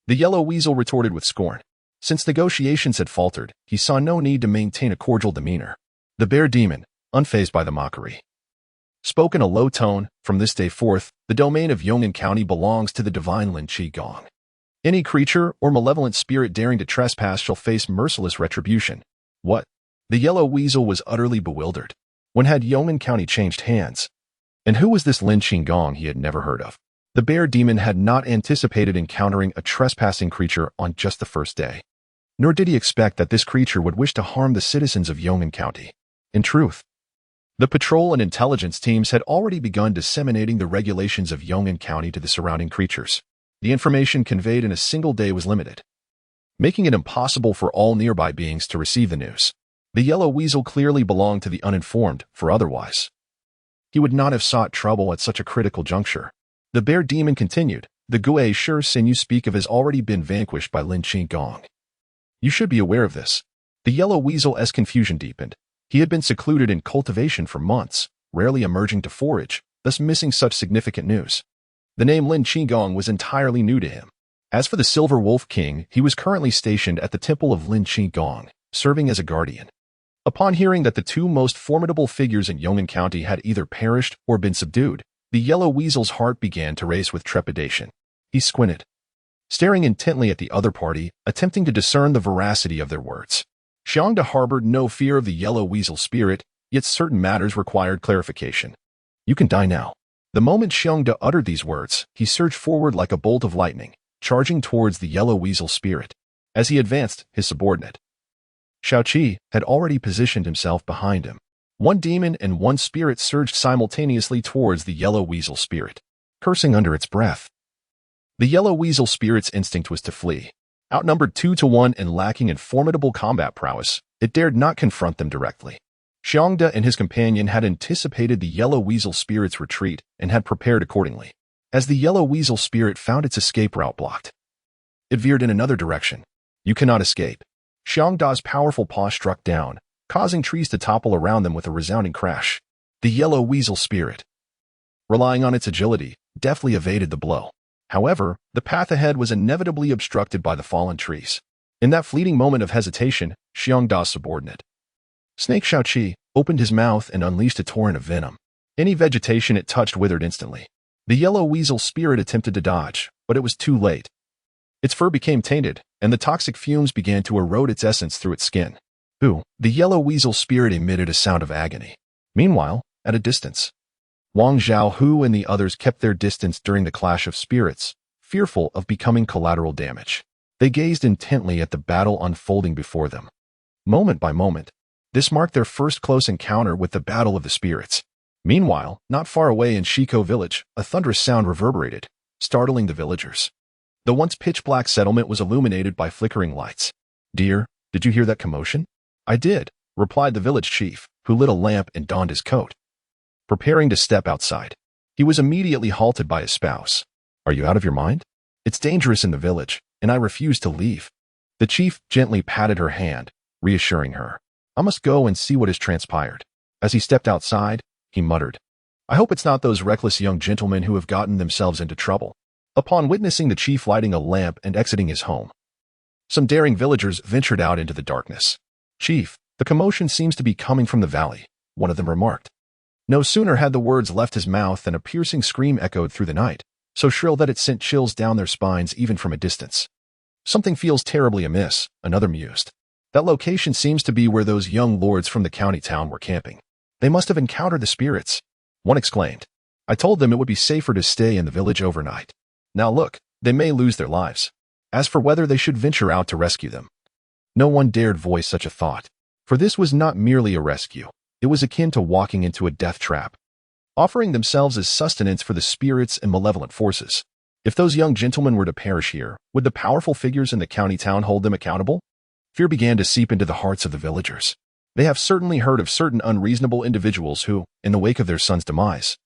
The yellow weasel retorted with scorn. Since negotiations had faltered, he saw no need to maintain a cordial demeanor. The bear demon, unfazed by the mockery, spoke in a low tone, from this day forth, the domain of Yong'an County belongs to the divine Lin Qing. Any creature or malevolent spirit daring to trespass shall face merciless retribution. What? The yellow weasel was utterly bewildered. When had Yong'an County changed hands? And who was this Lin Qing he had never heard of? The bear demon had not anticipated encountering a trespassing creature on just the first day. Nor did he expect that this creature would wish to harm the citizens of Yong'an County. In truth, the patrol and intelligence teams had already begun disseminating the regulations of Yong'an County to the surrounding creatures. The information conveyed in a single day was limited, making it impossible for all nearby beings to receive the news. The yellow weasel clearly belonged to the uninformed, for otherwise he would not have sought trouble at such a critical juncture. The bear demon continued, the Gue Shi-san you speak of has already been vanquished by Lin Qing. You should be aware of this. The yellow weasel's confusion deepened. He had been secluded in cultivation for months, rarely emerging to forage, thus missing such significant news. The name Lin Qing was entirely new to him. As for the Silver Wolf King, he was currently stationed at the temple of Lin Qing, serving as a guardian. Upon hearing that the two most formidable figures in Yong'an County had either perished or been subdued, the yellow weasel's heart began to race with trepidation. He squinted, staring intently at the other party, attempting to discern the veracity of their words. Xiangda harbored no fear of the yellow weasel spirit, yet certain matters required clarification. You can die now. The moment Xiangda uttered these words, he surged forward like a bolt of lightning, charging towards the yellow weasel spirit. As he advanced, his subordinate, Shaoqi, had already positioned himself behind him. One demon and one spirit surged simultaneously towards the yellow weasel spirit, cursing under its breath. The yellow weasel spirit's instinct was to flee. Outnumbered 2-1 and lacking in formidable combat prowess, it dared not confront them directly. Xiangda and his companion had anticipated the yellow weasel spirit's retreat and had prepared accordingly. As the yellow weasel spirit found its escape route blocked, it veered in another direction. You cannot escape. Xiangda's powerful paw struck down, causing trees to topple around them with a resounding crash. The yellow weasel spirit, relying on its agility, deftly evaded the blow. However, the path ahead was inevitably obstructed by the fallen trees. In that fleeting moment of hesitation, Xiangda's subordinate, Snake Shaoqi, opened his mouth and unleashed a torrent of venom. Any vegetation it touched withered instantly. The yellow weasel spirit attempted to dodge, but it was too late. Its fur became tainted, and the toxic fumes began to erode its essence through its skin. Ooh, the yellow weasel spirit emitted a sound of agony. Meanwhile, at a distance, Wang Zhaohu and the others kept their distance during the clash of spirits, fearful of becoming collateral damage. They gazed intently at the battle unfolding before them. Moment by moment, this marked their first close encounter with the battle of the spirits. Meanwhile, not far away in Shiko village, a thunderous sound reverberated, startling the villagers. The once pitch-black settlement was illuminated by flickering lights. Dear, did you hear that commotion? I did, replied the village chief, who lit a lamp and donned his coat. Preparing to step outside, he was immediately halted by his spouse. Are you out of your mind? It's dangerous in the village, and I refuse to leave. The chief gently patted her hand, reassuring her. I must go and see what has transpired. As he stepped outside, he muttered, I hope it's not those reckless young gentlemen who have gotten themselves into trouble. Upon witnessing the chief lighting a lamp and exiting his home, some daring villagers ventured out into the darkness. Chief, the commotion seems to be coming from the valley, one of them remarked. No sooner had the words left his mouth than a piercing scream echoed through the night, so shrill that it sent chills down their spines even from a distance. Something feels terribly amiss, another mused. That location seems to be where those young lords from the county town were camping. They must have encountered the spirits. One exclaimed. I told them it would be safer to stay in the village overnight. Now look, they may lose their lives. As for whether they should venture out to rescue them, no one dared voice such a thought, for this was not merely a rescue. It was akin to walking into a death trap, offering themselves as sustenance for the spirits and malevolent forces. If those young gentlemen were to perish here, would the powerful figures in the county town hold them accountable? Fear began to seep into the hearts of the villagers. They have certainly heard of certain unreasonable individuals who, in the wake of their son's demise,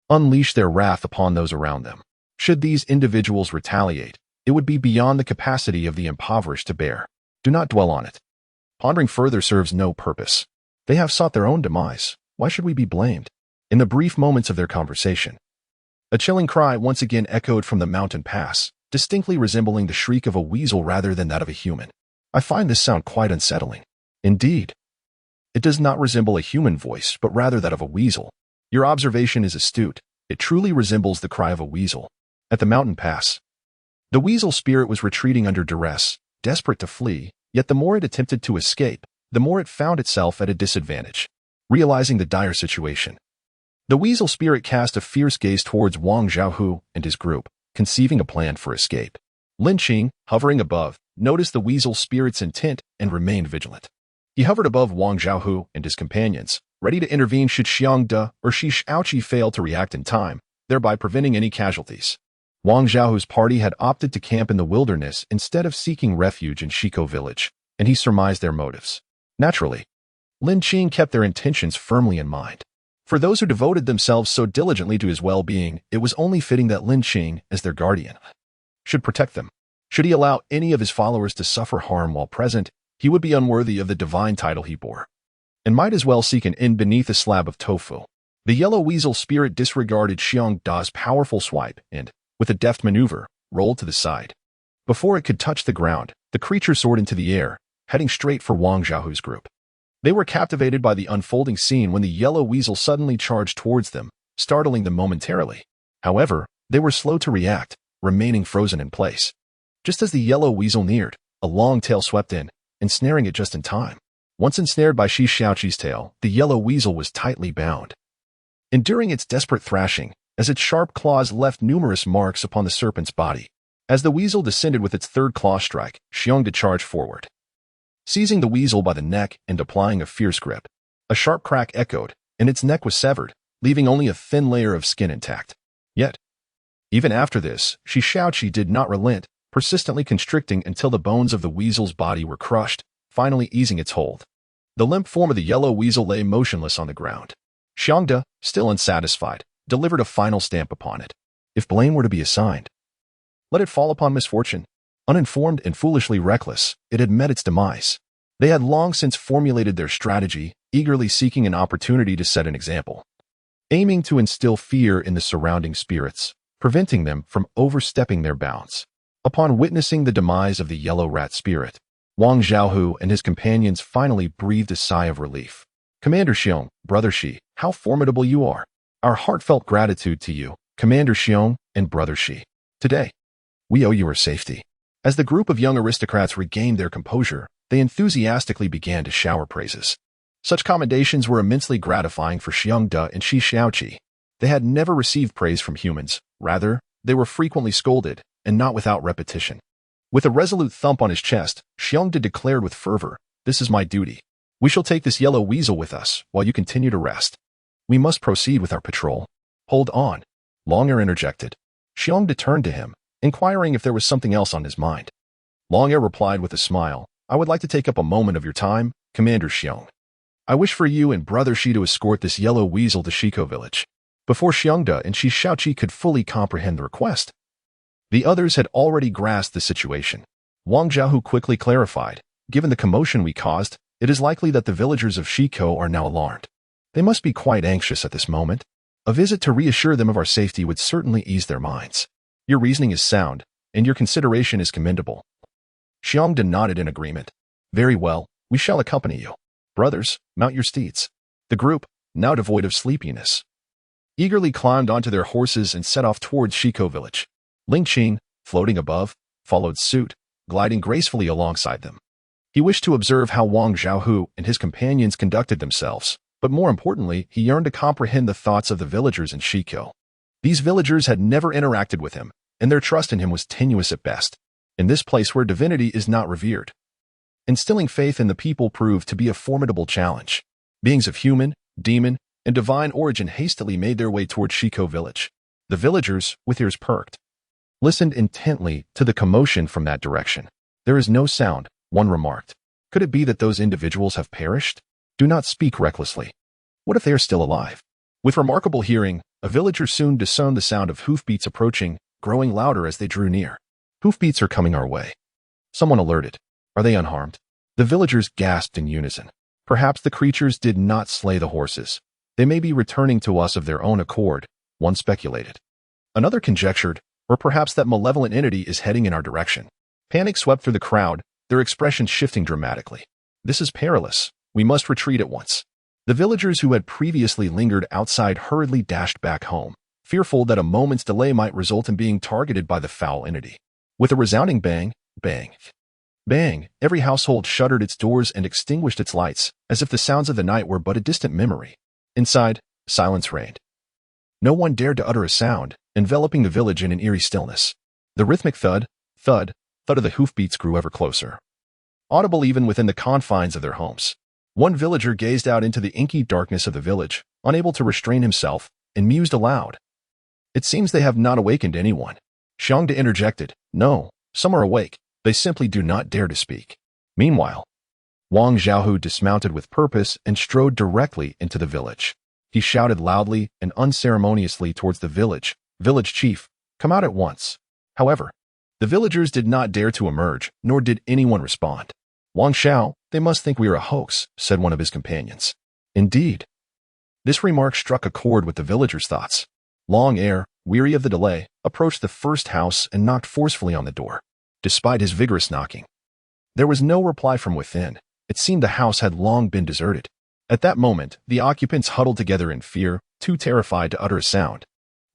unleash their wrath upon those around them. Should these individuals retaliate, it would be beyond the capacity of the impoverished to bear. Do not dwell on it. Pondering further serves no purpose. They have sought their own demise. Why should we be blamed? In the brief moments of their conversation, a chilling cry once again echoed from the mountain pass, distinctly resembling the shriek of a weasel rather than that of a human. I find this sound quite unsettling. Indeed, it does not resemble a human voice, but rather that of a weasel. Your observation is astute. It truly resembles the cry of a weasel. At the mountain pass, the weasel spirit was retreating under duress, desperate to flee, yet the more it attempted to escape, the more it found itself at a disadvantage. Realizing the dire situation, the weasel spirit cast a fierce gaze towards Wang Zhaohu and his group, conceiving a plan for escape. Lin Qing, hovering above, noticed the weasel spirit's intent and remained vigilant. He hovered above Wang Zhaohu and his companions, ready to intervene should Xiangda or Shaoqi fail to react in time, thereby preventing any casualties. Wang Zhaohu's party had opted to camp in the wilderness instead of seeking refuge in Shiko village, and he surmised their motives. Naturally, Lin Qing kept their intentions firmly in mind. For those who devoted themselves so diligently to his well-being, it was only fitting that Lin Qing, as their guardian, should protect them. Should he allow any of his followers to suffer harm while present, he would be unworthy of the divine title he bore, and might as well seek an inn beneath a slab of tofu. The yellow weasel spirit disregarded Xiangda's powerful swipe and, with a deft maneuver, rolled to the side. Before it could touch the ground, the creature soared into the air, heading straight for Wang Zhaohu's group. They were captivated by the unfolding scene when the yellow weasel suddenly charged towards them, startling them momentarily. However, they were slow to react, remaining frozen in place. Just as the yellow weasel neared, a long tail swept in, ensnaring it just in time. Once ensnared by Shi Xiaoqi's tail, the yellow weasel was tightly bound. Enduring its desperate thrashing, as its sharp claws left numerous marks upon the serpent's body. As the weasel descended with its third claw strike, Xiongda charged forward. Seizing the weasel by the neck and applying a fierce grip, a sharp crack echoed, and its neck was severed, leaving only a thin layer of skin intact. Yet, even after this, Shi Xiaoqi did not relent, persistently constricting until the bones of the weasel's body were crushed, finally easing its hold. The limp form of the yellow weasel lay motionless on the ground. Xiongda, still unsatisfied, delivered a final stamp upon it. If blame were to be assigned, let it fall upon misfortune. Uninformed and foolishly reckless, it had met its demise. They had long since formulated their strategy, eagerly seeking an opportunity to set an example, aiming to instill fear in the surrounding spirits, preventing them from overstepping their bounds. Upon witnessing the demise of the yellow rat spirit, Wang Xiaohu and his companions finally breathed a sigh of relief. Commander Xiong, Brother Shi, how formidable you are. Our heartfelt gratitude to you, Commander Xiong and Brother Shi. Today, we owe you our safety. As the group of young aristocrats regained their composure, they enthusiastically began to shower praises. Such commendations were immensely gratifying for Xiongda and Shi Xiaoqi. They had never received praise from humans. Rather, they were frequently scolded, and not without repetition. With a resolute thump on his chest, Xiongda declared with fervor, "This is my duty. We shall take this yellow weasel with us while you continue to rest. We must proceed with our patrol." "Hold on," Long Air interjected. Xiongda turned to him, inquiring if there was something else on his mind. Long Air replied with a smile, "I would like to take up a moment of your time, Commander Xiong. I wish for you and Brother Shi to escort this yellow weasel to Shiko village." Before Xiongda and Shi Xiaoqi could fully comprehend the request, the others had already grasped the situation. Wang Xiaohu quickly clarified, "Given the commotion we caused, it is likely that the villagers of Shiko are now alarmed. They must be quite anxious at this moment. A visit to reassure them of our safety would certainly ease their minds. Your reasoning is sound, and your consideration is commendable." Xiongda nodded in agreement. "Very well, we shall accompany you. Brothers, mount your steeds." The group, now devoid of sleepiness, eagerly climbed onto their horses and set off towards Shiko village. Lin Qing, floating above, followed suit, gliding gracefully alongside them. He wished to observe how Wang Xiaohu and his companions conducted themselves, but more importantly, he yearned to comprehend the thoughts of the villagers in Shiko. These villagers had never interacted with him, and their trust in him was tenuous at best. In this place where divinity is not revered, instilling faith in the people proved to be a formidable challenge. Beings of human, demon, and divine origin hastily made their way toward Shiko village. The villagers, with ears perked, listened intently to the commotion from that direction. "There is no sound," one remarked. "Could it be that those individuals have perished? Do not speak recklessly. What if they are still alive?" With remarkable hearing, a villager soon discerned the sound of hoofbeats approaching, growing louder as they drew near. "Hoofbeats are coming our way." Someone alerted. "Are they unharmed?" The villagers gasped in unison. "Perhaps the creatures did not slay the horses. They may be returning to us of their own accord," one speculated. Another conjectured, "Or perhaps that malevolent entity is heading in our direction." Panic swept through the crowd, their expressions shifting dramatically. "This is perilous. We must retreat at once." The villagers who had previously lingered outside hurriedly dashed back home, fearful that a moment's delay might result in being targeted by the foul entity. With a resounding bang, bang, bang, every household shuttered its doors and extinguished its lights, as if the sounds of the night were but a distant memory. Inside, silence reigned. No one dared to utter a sound, enveloping the village in an eerie stillness. The rhythmic thud, thud, thud of the hoofbeats grew ever closer, audible even within the confines of their homes. One villager gazed out into the inky darkness of the village, unable to restrain himself, and mused aloud. "It seems they have not awakened anyone." Xiongda interjected, "No, some are awake. They simply do not dare to speak." Meanwhile, Wang Xiaohu dismounted with purpose and strode directly into the village. He shouted loudly and unceremoniously towards the village, "Village chief, come out at once." However, the villagers did not dare to emerge, nor did anyone respond. "Wang Xiao, they must think we are a hoax," said one of his companions. Indeed. This remark struck a chord with the villagers' thoughts. Long Air, weary of the delay, approached the first house and knocked forcefully on the door. Despite his vigorous knocking, there was no reply from within. It seemed the house had long been deserted. At that moment, the occupants huddled together in fear, too terrified to utter a sound.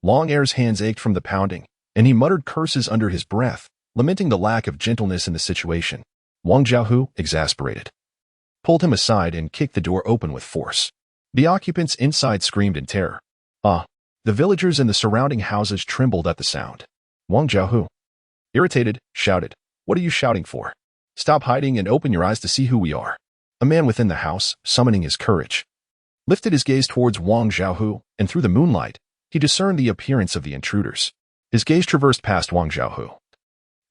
Long Air's hands ached from the pounding, and he muttered curses under his breath, lamenting the lack of gentleness in the situation. Wang Zhaohu, exasperated, pulled him aside and kicked the door open with force. The occupants inside screamed in terror. The villagers in the surrounding houses trembled at the sound. Wang Zhaohu, irritated, shouted, "What are you shouting for? Stop hiding and open your eyes to see who we are." A man within the house, summoning his courage, lifted his gaze towards Wang Zhaohu, and through the moonlight, he discerned the appearance of the intruders. His gaze traversed past Wang Zhaohu,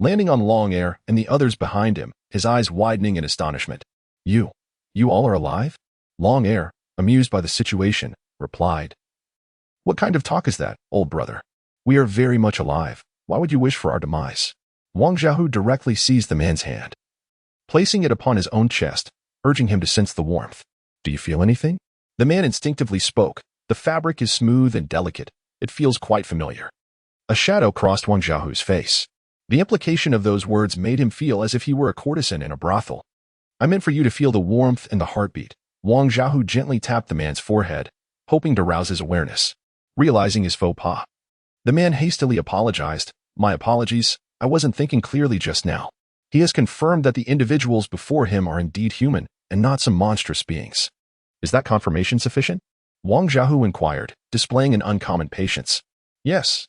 landing on Long Air and the others behind him, his eyes widening in astonishment. You all are alive?" Long Air, amused by the situation, replied. "What kind of talk is that, old brother? We are very much alive. Why would you wish for our demise?" Wang Zhaohu directly seized the man's hand, placing it upon his own chest, urging him to sense the warmth. "Do you feel anything?" The man instinctively spoke. "The fabric is smooth and delicate. It feels quite familiar." A shadow crossed Wang Zhaohu's face. The implication of those words made him feel as if he were a courtesan in a brothel. "I meant for you to feel the warmth and the heartbeat." Wang Zhaohu gently tapped the man's forehead, hoping to rouse his awareness. Realizing his faux pas, the man hastily apologized. "My apologies, I wasn't thinking clearly just now." He has confirmed that the individuals before him are indeed human and not some monstrous beings. "Is that confirmation sufficient?" Wang Zhaohu inquired, displaying an uncommon patience. Yes,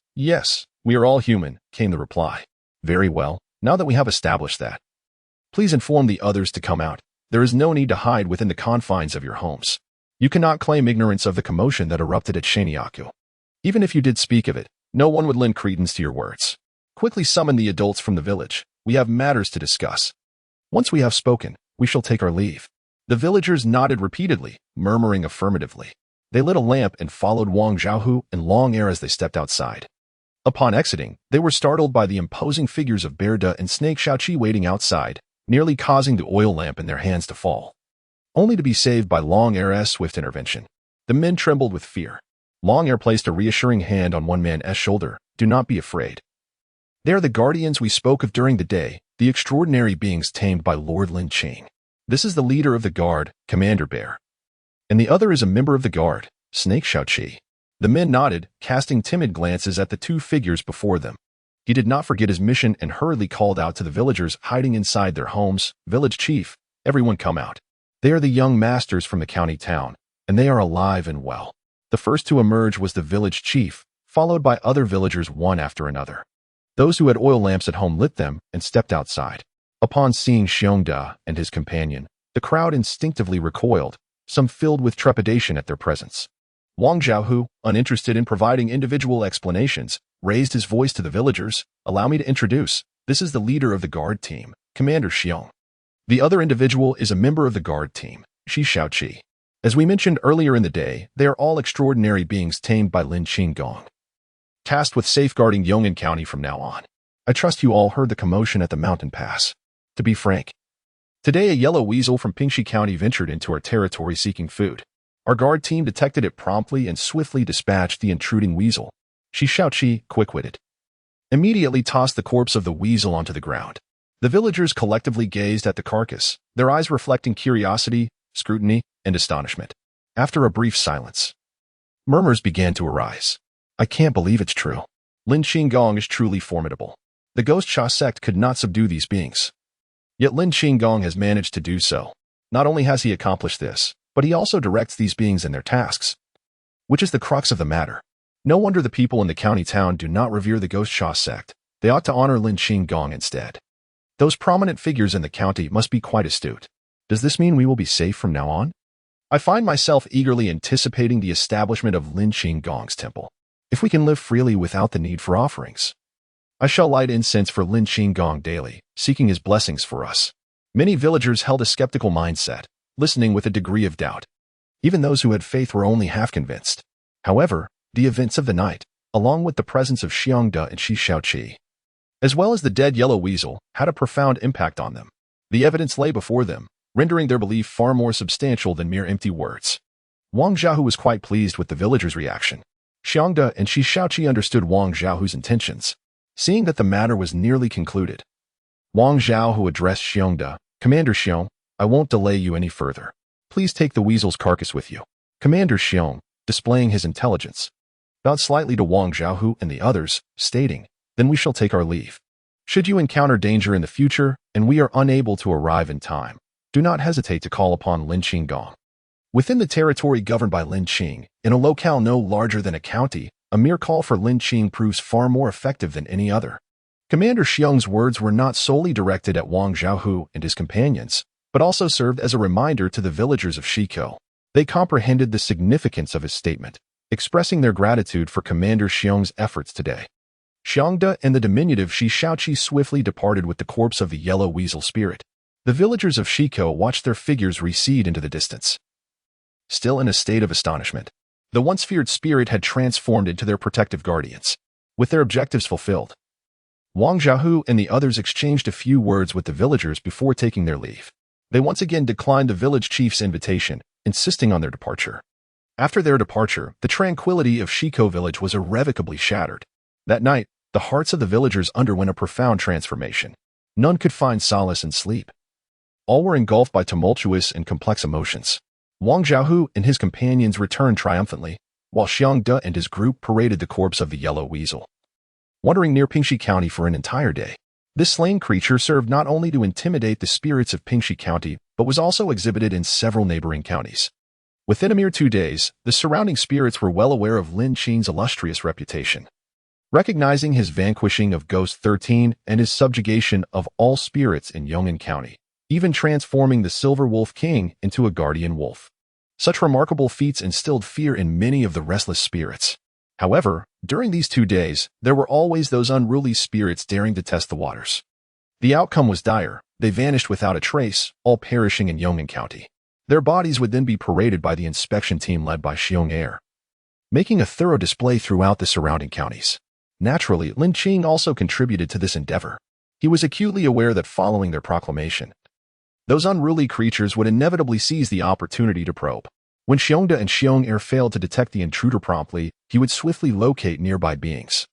we are all human," came the reply. "Very well, now that we have established that, please inform the others to come out. There is no need to hide within the confines of your homes. You cannot claim ignorance of the commotion that erupted at Shanyaku. Even if you did speak of it, no one would lend credence to your words. Quickly summon the adults from the village. We have matters to discuss. Once we have spoken, we shall take our leave." The villagers nodded repeatedly, murmuring affirmatively. They lit a lamp and followed Wang Zhaohu and Long Air as they stepped outside. Upon exiting, they were startled by the imposing figures of Bear-Da and Snake Shaoqi waiting outside, nearly causing the oil lamp in their hands to fall, only to be saved by Long Air's swift intervention. The men trembled with fear. Long Air placed a reassuring hand on one man's shoulder. "Do not be afraid. They are the guardians we spoke of during the day, the extraordinary beings tamed by Lord Lin Qing. This is the leader of the guard, Commander Bear. And the other is a member of the guard, Snake Shaoqi." The men nodded, casting timid glances at the two figures before them. He did not forget his mission and hurriedly called out to the villagers hiding inside their homes. "Village chief, everyone come out. They are the young masters from the county town, and they are alive and well." The first to emerge was the village chief, followed by other villagers one after another. Those who had oil lamps at home lit them and stepped outside. Upon seeing Xiongda and his companion, the crowd instinctively recoiled, some filled with trepidation at their presence. Wang Zhaohu, uninterested in providing individual explanations, raised his voice to the villagers. "Allow me to introduce. This is the leader of the guard team, Commander Xiong. The other individual is a member of the guard team, Shi Shaoqi. As we mentioned earlier in the day, they are all extraordinary beings tamed by Lin Qing Gong, tasked with safeguarding Yong'an County from now on. I trust you all heard the commotion at the mountain pass. To be frank, today a yellow weasel from Pingxi County ventured into our territory seeking food. Our guard team detected it promptly and swiftly dispatched the intruding weasel. Shi Shaoqi, quick-witted, immediately tossed the corpse of the weasel onto the ground. The villagers collectively gazed at the carcass, their eyes reflecting curiosity, scrutiny, and astonishment. After a brief silence, murmurs began to arise. "I can't believe it's true. Lin Qing Gong is truly formidable. The Ghost Sha sect could not subdue these beings. Yet Lin Qing Gong has managed to do so. Not only has he accomplished this, but he also directs these beings in their tasks, which is the crux of the matter. No wonder the people in the county town do not revere the Ghost Sha sect. They ought to honor Lin Qing Gong instead. Those prominent figures in the county must be quite astute. Does this mean we will be safe from now on? I find myself eagerly anticipating the establishment of Lin Qing Gong's temple. If we can live freely without the need for offerings, I shall light incense for Lin Qing Gong daily, seeking his blessings for us." Many villagers held a skeptical mindset, listening with a degree of doubt. Even those who had faith were only half convinced. However, the events of the night, along with the presence of Xiongda and Shi Shaoqi, as well as the dead yellow weasel, had a profound impact on them. The evidence lay before them, rendering their belief far more substantial than mere empty words. Wang Zhaohu was quite pleased with the villagers' reaction. Xiongda and Shi Shaoqi understood Wang Zhaohu's intentions. Seeing that the matter was nearly concluded, Wang Zhaohu addressed Xiongda. "Commander Xiong, I won't delay you any further. Please take the weasel's carcass with you." Commander Xiong, displaying his intelligence, bowed slightly to Wang Zhaohu and the others, stating, "Then we shall take our leave." Should you encounter danger in the future and we are unable to arrive in time, do not hesitate to call upon Lin Qing Gong. Within the territory governed by Lin Qing, in a locale no larger than a county, a mere call for Lin Qing proves far more effective than any other. Commander Xiong's words were not solely directed at Wang Xiaohu and his companions, but also served as a reminder to the villagers of Shiko. They comprehended the significance of his statement, expressing their gratitude for Commander Xiong's efforts today. Xiongde and the diminutive Shi Shaoqi swiftly departed with the corpse of the yellow weasel spirit. The villagers of Shiko watched their figures recede into the distance. Still in a state of astonishment, the once feared spirit had transformed into their protective guardians. With their objectives fulfilled, Wang Xiaohu and the others exchanged a few words with the villagers before taking their leave. They once again declined the village chief's invitation, insisting on their departure. After their departure, the tranquility of Shiko village was irrevocably shattered. That night, the hearts of the villagers underwent a profound transformation. None could find solace in sleep. All were engulfed by tumultuous and complex emotions. Wang Xiaohu and his companions returned triumphantly, while Xiongde and his group paraded the corpse of the yellow weasel. Wandering near Pingxi County for an entire day, this slain creature served not only to intimidate the spirits of Pingxi County, but was also exhibited in several neighboring counties. Within a mere 2 days, the surrounding spirits were well aware of Lin Qing's illustrious reputation. Recognizing his vanquishing of Ghost 13 and his subjugation of all spirits in Yong'an County, even transforming the Silver Wolf King into a guardian wolf. Such remarkable feats instilled fear in many of the restless spirits. However, during these 2 days, there were always those unruly spirits daring to test the waters. The outcome was dire. They vanished without a trace, all perishing in Yong'an County. Their bodies would then be paraded by the inspection team led by Xiong Air, making a thorough display throughout the surrounding counties. Naturally, Lin Qing also contributed to this endeavor. He was acutely aware that following their proclamation, those unruly creatures would inevitably seize the opportunity to probe. When Xiongde and Xiong Air failed to detect the intruder promptly, he would swiftly locate nearby beings,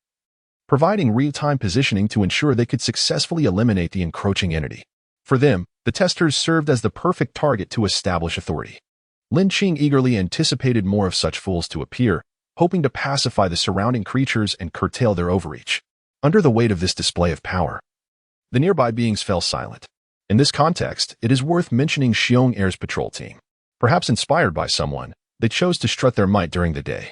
providing real-time positioning to ensure they could successfully eliminate the encroaching entity. For them, the testers served as the perfect target to establish authority. Lin Qing eagerly anticipated more of such fools to appear, hoping to pacify the surrounding creatures and curtail their overreach. Under the weight of this display of power, the nearby beings fell silent. In this context, it is worth mentioning Xiong Air's patrol team. Perhaps inspired by someone, they chose to strut their might during the day,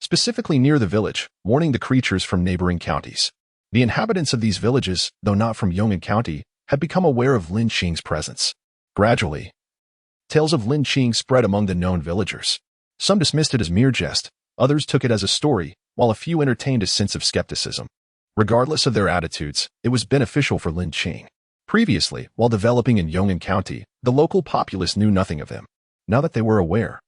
specifically near the village, warning the creatures from neighboring counties. The inhabitants of these villages, though not from Yong'an County, had become aware of Lin Qing's presence. Gradually, tales of Lin Qing spread among the known villagers. Some dismissed it as mere jest, others took it as a story, while a few entertained a sense of skepticism. Regardless of their attitudes, it was beneficial for Lin Qing. Previously, while developing in Yong'an County, the local populace knew nothing of him. Now that they were aware,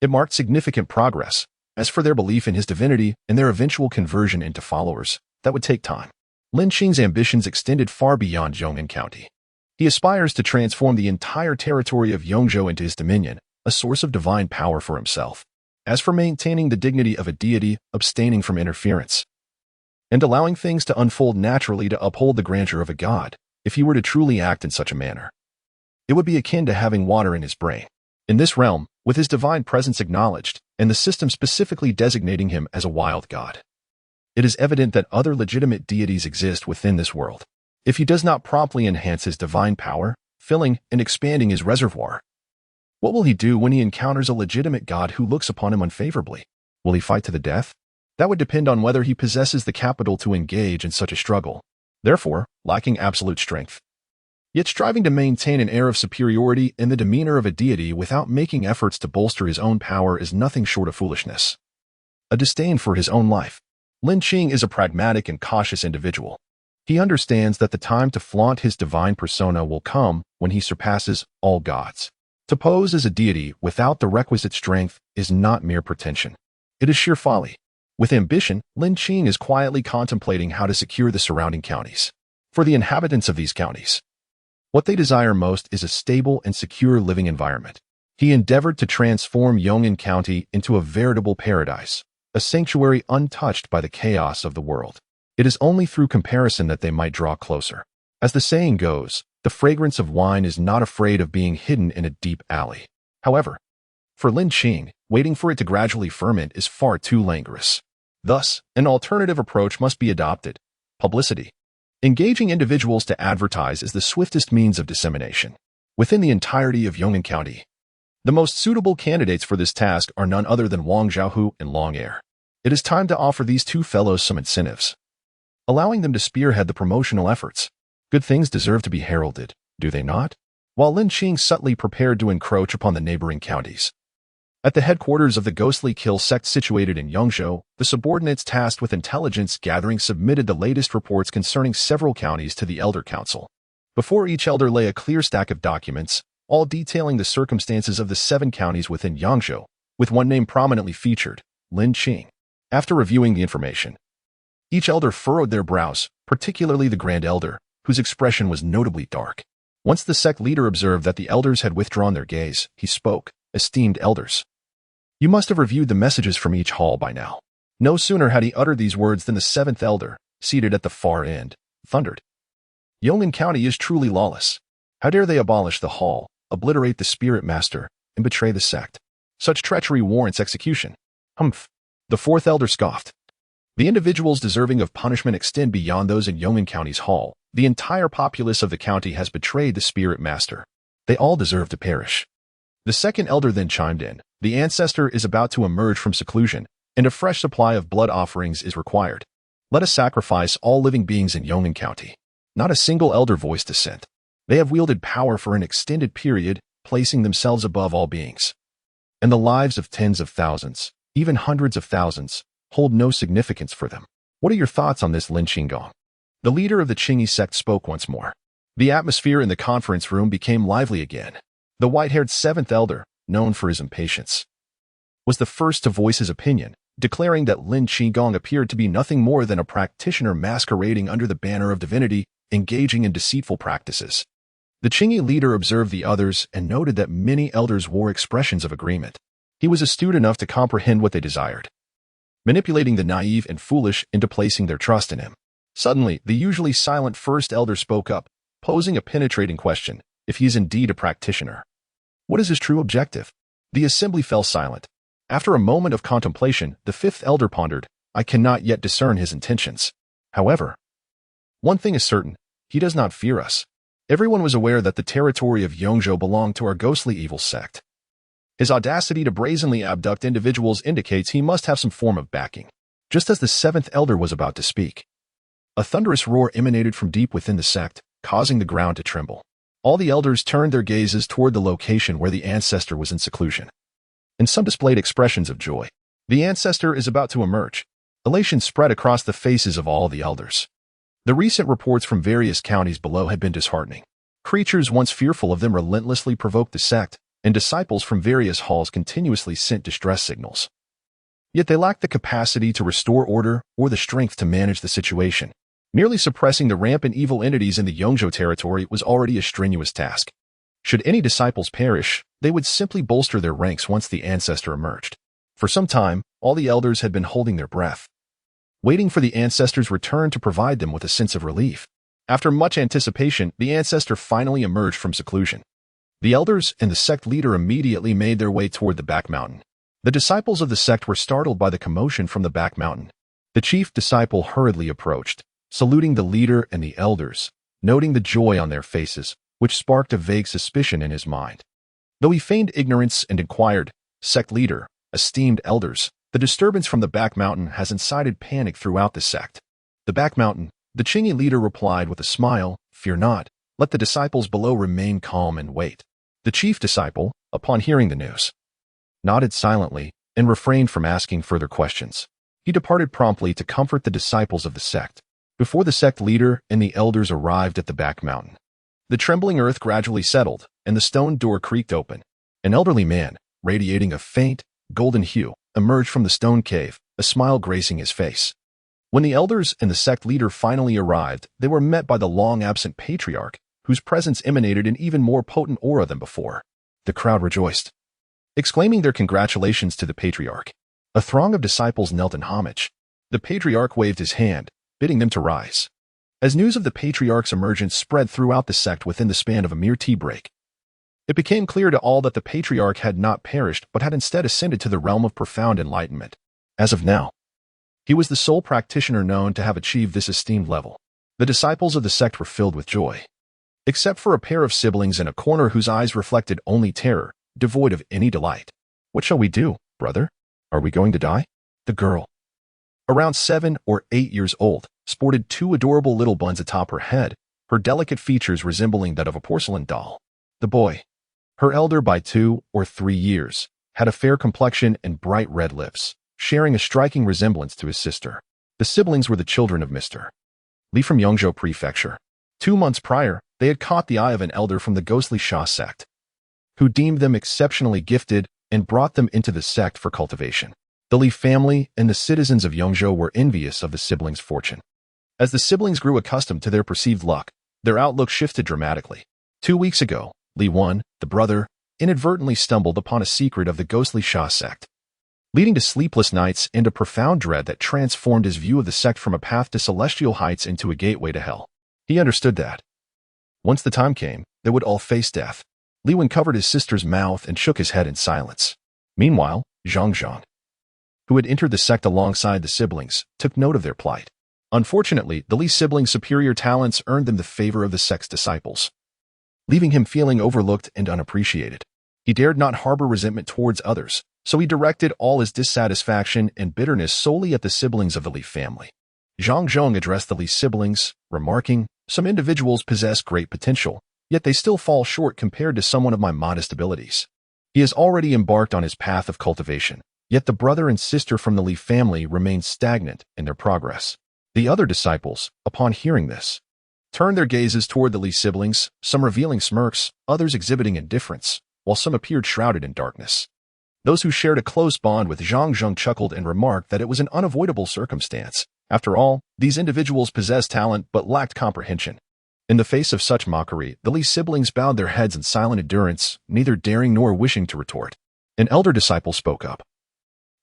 it marked significant progress. As for their belief in his divinity and their eventual conversion into followers, that would take time. Lin Qing's ambitions extended far beyond Yong'an County. He aspires to transform the entire territory of Yongzhou into his dominion, a source of divine power for himself. As for maintaining the dignity of a deity, abstaining from interference, and allowing things to unfold naturally to uphold the grandeur of a god, if he were to truly act in such a manner, it would be akin to having water in his brain. In this realm, with his divine presence acknowledged, and the system specifically designating him as a wild god, it is evident that other legitimate deities exist within this world. If he does not promptly enhance his divine power, filling and expanding his reservoir, what will he do when he encounters a legitimate god who looks upon him unfavorably? Will he fight to the death? That would depend on whether he possesses the capital to engage in such a struggle, therefore lacking absolute strength. Yet striving to maintain an air of superiority in the demeanor of a deity without making efforts to bolster his own power is nothing short of foolishness. A disdain for his own life. Lin Qing is a pragmatic and cautious individual. He understands that the time to flaunt his divine persona will come when he surpasses all gods. To pose as a deity without the requisite strength is not mere pretension. It is sheer folly. With ambition, Lin Qing is quietly contemplating how to secure the surrounding counties. For the inhabitants of these counties, what they desire most is a stable and secure living environment. He endeavored to transform Yong'an County into a veritable paradise, a sanctuary untouched by the chaos of the world. It is only through comparison that they might draw closer. As the saying goes, the fragrance of wine is not afraid of being hidden in a deep alley. However, for Lin Qing, waiting for it to gradually ferment is far too languorous. Thus, an alternative approach must be adopted: publicity. Engaging individuals to advertise is the swiftest means of dissemination within the entirety of Yong'an County. The most suitable candidates for this task are none other than Wang Zhaohu and Long Air. It is time to offer these two fellows some incentives, allowing them to spearhead the promotional efforts. Good things deserve to be heralded, do they not? While Lin Qing subtly prepared to encroach upon the neighboring counties. At the headquarters of the ghostly kill sect situated in Yongzhou, the subordinates tasked with intelligence gathering submitted the latest reports concerning several counties to the Elder Council. Before each elder lay a clear stack of documents, all detailing the circumstances of the 7 counties within Yongzhou, with one name prominently featured, Lin Qing. After reviewing the information, each elder furrowed their brows, particularly the Grand Elder, whose expression was notably dark. Once the sect leader observed that the elders had withdrawn their gaze, he spoke, "Esteemed elders, you must have reviewed the messages from each hall by now." No sooner had he uttered these words than the 7th elder, seated at the far end, thundered, "Yong'an County is truly lawless. How dare they abolish the hall, obliterate the spirit master, and betray the sect? Such treachery warrants execution." Humph. The 4th elder scoffed. "The individuals deserving of punishment extend beyond those in Yong'an County's hall. The entire populace of the county has betrayed the spirit master. They all deserve to perish." The 2nd elder then chimed in, "The ancestor is about to emerge from seclusion, and a fresh supply of blood offerings is required. Let us sacrifice all living beings in Yong'an County." Not a single elder voiced dissent. They have wielded power for an extended period, placing themselves above all beings. And the lives of tens of thousands, even hundreds of thousands, hold no significance for them. What are your thoughts on this, Lin Qing? The leader of the Qingyi sect spoke once more. The atmosphere in the conference room became lively again. The white-haired 7th elder, known for his impatience, was the first to voice his opinion, declaring that Lin Qing appeared to be nothing more than a practitioner masquerading under the banner of divinity, engaging in deceitful practices. The Qingyi leader observed the others and noted that many elders wore expressions of agreement. He was astute enough to comprehend what they desired, manipulating the naive and foolish into placing their trust in him. Suddenly, the usually silent 1st elder spoke up, posing a penetrating question, if he is indeed a practitioner. What is his true objective? The assembly fell silent. After a moment of contemplation, the 5th elder pondered, "I cannot yet discern his intentions. However, one thing is certain, he does not fear us." Everyone was aware that the territory of Yongzhou belonged to our ghostly evil sect. His audacity to brazenly abduct individuals indicates he must have some form of backing. Just as the 7th elder was about to speak, a thunderous roar emanated from deep within the sect, causing the ground to tremble. All the elders turned their gazes toward the location where the ancestor was in seclusion, and some displayed expressions of joy. The ancestor is about to emerge. Elation spread across the faces of all the elders. The recent reports from various counties below had been disheartening. Creatures once fearful of them relentlessly provoked the sect, and disciples from various halls continuously sent distress signals. Yet they lacked the capacity to restore order or the strength to manage the situation. Merely suppressing the rampant evil entities in the Yongzhou territory was already a strenuous task. Should any disciples perish, they would simply bolster their ranks once the ancestor emerged. For some time, all the elders had been holding their breath, waiting for the ancestor's return to provide them with a sense of relief. After much anticipation, the ancestor finally emerged from seclusion. The elders and the sect leader immediately made their way toward the back mountain. The disciples of the sect were startled by the commotion from the back mountain. The chief disciple hurriedly approached, saluting the leader and the elders, noting the joy on their faces, which sparked a vague suspicion in his mind. Though he feigned ignorance and inquired, "Sect leader, esteemed elders, the disturbance from the back mountain has incited panic throughout the sect." "The back mountain," the Qingyi leader replied with a smile, "Fear not, let the disciples below remain calm and wait." The chief disciple, upon hearing the news, nodded silently and refrained from asking further questions. He departed promptly to comfort the disciples of the sect. Before the sect leader and the elders arrived at the back mountain, the trembling earth gradually settled, and the stone door creaked open. An elderly man, radiating a faint, golden hue, emerged from the stone cave, a smile gracing his face. When the elders and the sect leader finally arrived, they were met by the long-absent patriarch, whose presence emanated an even more potent aura than before. The crowd rejoiced, exclaiming their congratulations to the patriarch. A throng of disciples knelt in homage. The patriarch waved his hand, bidding them to rise. As news of the patriarch's emergence spread throughout the sect within the span of a mere tea break, it became clear to all that the patriarch had not perished but had instead ascended to the realm of profound enlightenment. As of now, he was the sole practitioner known to have achieved this esteemed level. The disciples of the sect were filled with joy. Except for a pair of siblings in a corner whose eyes reflected only terror, devoid of any delight. "What shall we do, brother? Are we going to die?" The girl, around 7 or 8 years old, sported 2 adorable little buns atop her head, her delicate features resembling that of a porcelain doll. The boy, her elder by 2 or 3 years, had a fair complexion and bright red lips, sharing a striking resemblance to his sister. The siblings were the children of Mr. Li from Yongzhou Prefecture. 2 months prior, they had caught the eye of an elder from the ghostly Sha sect, who deemed them exceptionally gifted and brought them into the sect for cultivation. The Li family and the citizens of Yongzhou were envious of the siblings' fortune. As the siblings grew accustomed to their perceived luck, their outlook shifted dramatically. 2 weeks ago, Li Wen, the brother, inadvertently stumbled upon a secret of the ghostly Sha sect, leading to sleepless nights and a profound dread that transformed his view of the sect from a path to celestial heights into a gateway to hell. He understood that, once the time came, they would all face death. Li Wen covered his sister's mouth and shook his head in silence. Meanwhile, Zhang, who had entered the sect alongside the siblings, took note of their plight. Unfortunately, the Li siblings' superior talents earned them the favor of the sect's disciples, leaving him feeling overlooked and unappreciated. He dared not harbor resentment towards others, so he directed all his dissatisfaction and bitterness solely at the siblings of the Li family. Zhang addressed the Li siblings, remarking, "Some individuals possess great potential, yet they still fall short compared to someone of my modest abilities." He has already embarked on his path of cultivation, yet the brother and sister from the Li family remain stagnant in their progress. The other disciples, upon hearing this, turned their gazes toward the Li siblings, some revealing smirks, others exhibiting indifference, while some appeared shrouded in darkness. Those who shared a close bond with Zhang chuckled and remarked that it was an unavoidable circumstance. After all, these individuals possessed talent but lacked comprehension. In the face of such mockery, the Li siblings bowed their heads in silent endurance, neither daring nor wishing to retort. An elder disciple spoke up,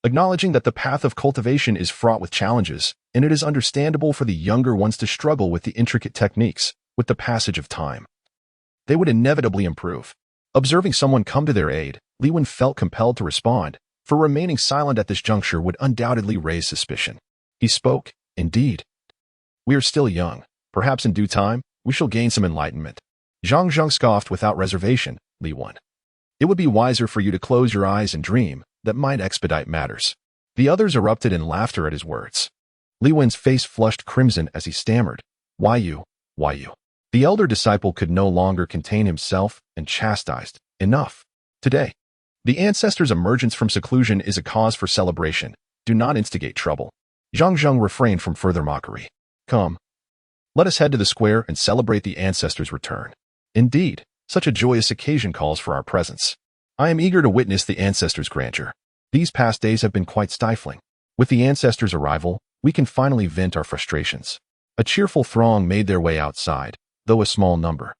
acknowledging that the path of cultivation is fraught with challenges, and it is understandable for the younger ones to struggle with the intricate techniques. With the passage of time, they would inevitably improve. Observing someone come to their aid, Li Wen felt compelled to respond, for remaining silent at this juncture would undoubtedly raise suspicion. He spoke, "Indeed. We are still young. Perhaps in due time, we shall gain some enlightenment." Zhang scoffed without reservation. "Li Wen, it would be wiser for you to close your eyes and dream. That might expedite matters." The others erupted in laughter at his words. Li Wen's face flushed crimson as he stammered, Why you? The elder disciple could no longer contain himself and chastised, "Enough. Today, the ancestors' emergence from seclusion is a cause for celebration. Do not instigate trouble." Zhang refrained from further mockery. "Come, let us head to the square and celebrate the ancestors' return. Indeed, such a joyous occasion calls for our presence. I am eager to witness the ancestors' grandeur. These past days have been quite stifling. With the ancestors' arrival, we can finally vent our frustrations." A cheerful throng made their way outside, though a small number,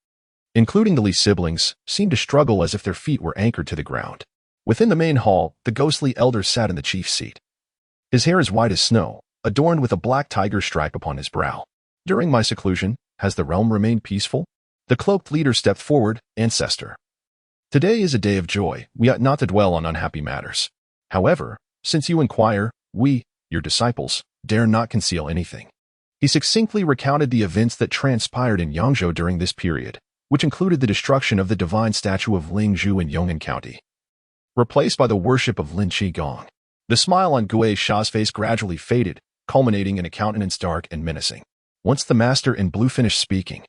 including the Li siblings, seemed to struggle as if their feet were anchored to the ground. Within the main hall, the ghostly elder sat in the chief's seat. His hair is white as snow, adorned with a black tiger stripe upon his brow. "During my seclusion, has the realm remained peaceful?" The cloaked leader stepped forward. "Ancestor, today is a day of joy. We ought not to dwell on unhappy matters. However, since you inquire, we, your disciples, dare not conceal anything." He succinctly recounted the events that transpired in Yangzhou during this period, which included the destruction of the divine statue of Ling Zhu in Yong'an County, replaced by the worship of Lin Qing. The smile on Gui Sha's face gradually faded, culminating in a countenance dark and menacing. Once the master in blue finished speaking,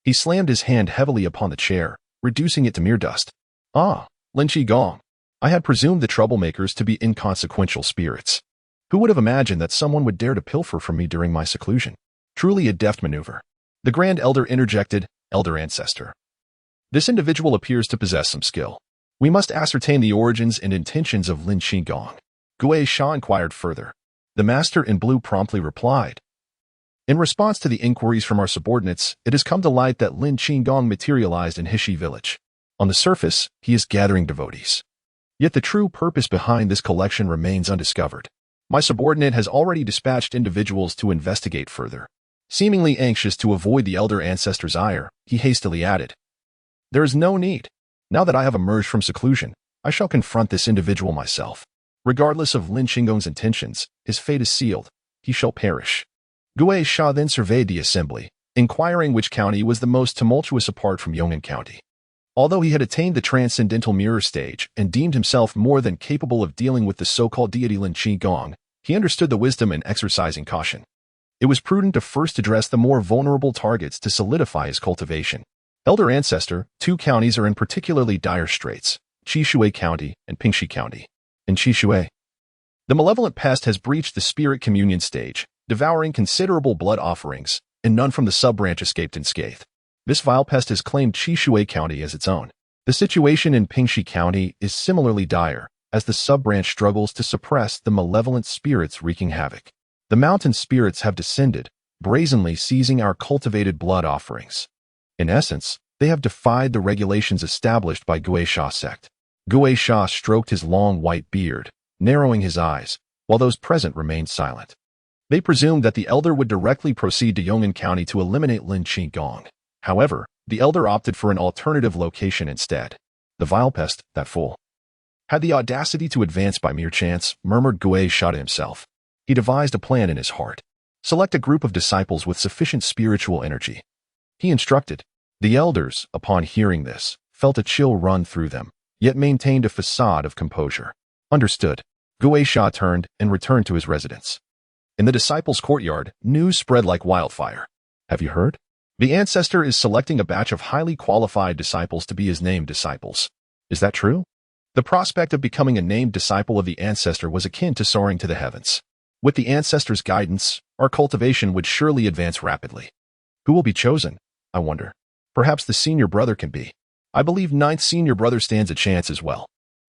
he slammed his hand heavily upon the chair, reducing it to mere dust. "Ah, Lin Qing. I had presumed the troublemakers to be inconsequential spirits. Who would have imagined that someone would dare to pilfer from me during my seclusion? Truly a deft maneuver." The Grand Elder interjected, "Elder Ancestor, this individual appears to possess some skill. We must ascertain the origins and intentions of Lin Qing." Gui Sha inquired further. The Master in Blue promptly replied, "In response to the inquiries from our subordinates, it has come to light that Lin Qing materialized in Hishi village. On the surface, he is gathering devotees. Yet the true purpose behind this collection remains undiscovered. My subordinate has already dispatched individuals to investigate further." Seemingly anxious to avoid the elder ancestor's ire, he hastily added, "There is no need. Now that I have emerged from seclusion, I shall confront this individual myself. Regardless of Lin Qing's intentions, his fate is sealed. He shall perish." Gui Sha then surveyed the assembly, inquiring which county was the most tumultuous apart from Yong'an County. Although he had attained the transcendental mirror stage and deemed himself more than capable of dealing with the so-called deity Lin Qing, he understood the wisdom in exercising caution. It was prudent to first address the more vulnerable targets to solidify his cultivation. Elder Ancestor, 2 counties are in particularly dire straits, Qishui County and Pingxi County. In Qishui, the malevolent pest has breached the spirit communion stage, devouring considerable blood offerings, and none from the sub-branch escaped unscathed. This vile pest has claimed Qishui County as its own. The situation in Pingxi County is similarly dire, as the sub-branch struggles to suppress the malevolent spirits wreaking havoc. The mountain spirits have descended, brazenly seizing our cultivated blood offerings. In essence, they have defied the regulations established by Gui Sha sect. Gui Sha stroked his long white beard, narrowing his eyes, while those present remained silent. They presumed that the elder would directly proceed to Yong'an County to eliminate Lin Qing. However, the elder opted for an alternative location instead. The vile pest, that fool, had the audacity to advance by mere chance, murmured Gui Sha to himself. He devised a plan in his heart. Select a group of disciples with sufficient spiritual energy. He instructed. The elders, upon hearing this, felt a chill run through them, yet maintained a facade of composure. Understood. Gui Sha turned and returned to his residence. In the disciples' courtyard, news spread like wildfire. Have you heard? The ancestor is selecting a batch of highly qualified disciples to be his named disciples. Is that true? The prospect of becoming a named disciple of the ancestor was akin to soaring to the heavens. With the ancestor's guidance, our cultivation would surely advance rapidly. Who will be chosen, I wonder? Perhaps the senior brother can be. I believe 9th senior brother stands a chance as well.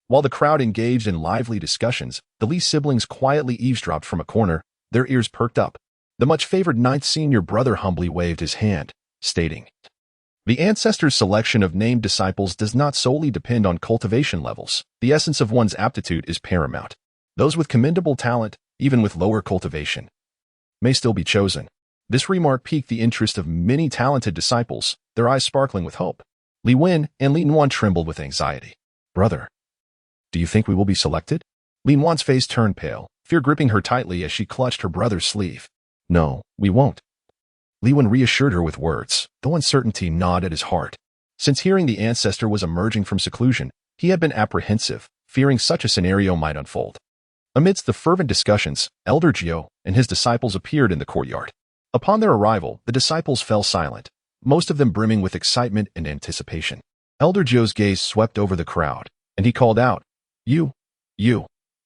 While the crowd engaged in lively discussions, the Li siblings quietly eavesdropped from a corner, their ears perked up. The much-favored 9th senior brother humbly waved his hand, stating, "The ancestor's selection of named disciples does not solely depend on cultivation levels. The essence of one's aptitude is paramount. Those with commendable talent, even with lower cultivation, may still be chosen." This remark piqued the interest of many talented disciples, their eyes sparkling with hope. Li Wen and Lin Wan trembled with anxiety. "Brother, do you think we will be selected?" Lin Wan's face turned pale, fear gripping her tightly as she clutched her brother's sleeve. "No, we won't." Li Wen reassured her with words, though uncertainty gnawed at his heart. Since hearing the ancestor was emerging from seclusion, he had been apprehensive, fearing such a scenario might unfold. Amidst the fervent discussions, Elder Jiao and his disciples appeared in the courtyard. Upon their arrival, the disciples fell silent, most of them brimming with excitement and anticipation. Elder Jiao's gaze swept over the crowd, and he called out, You,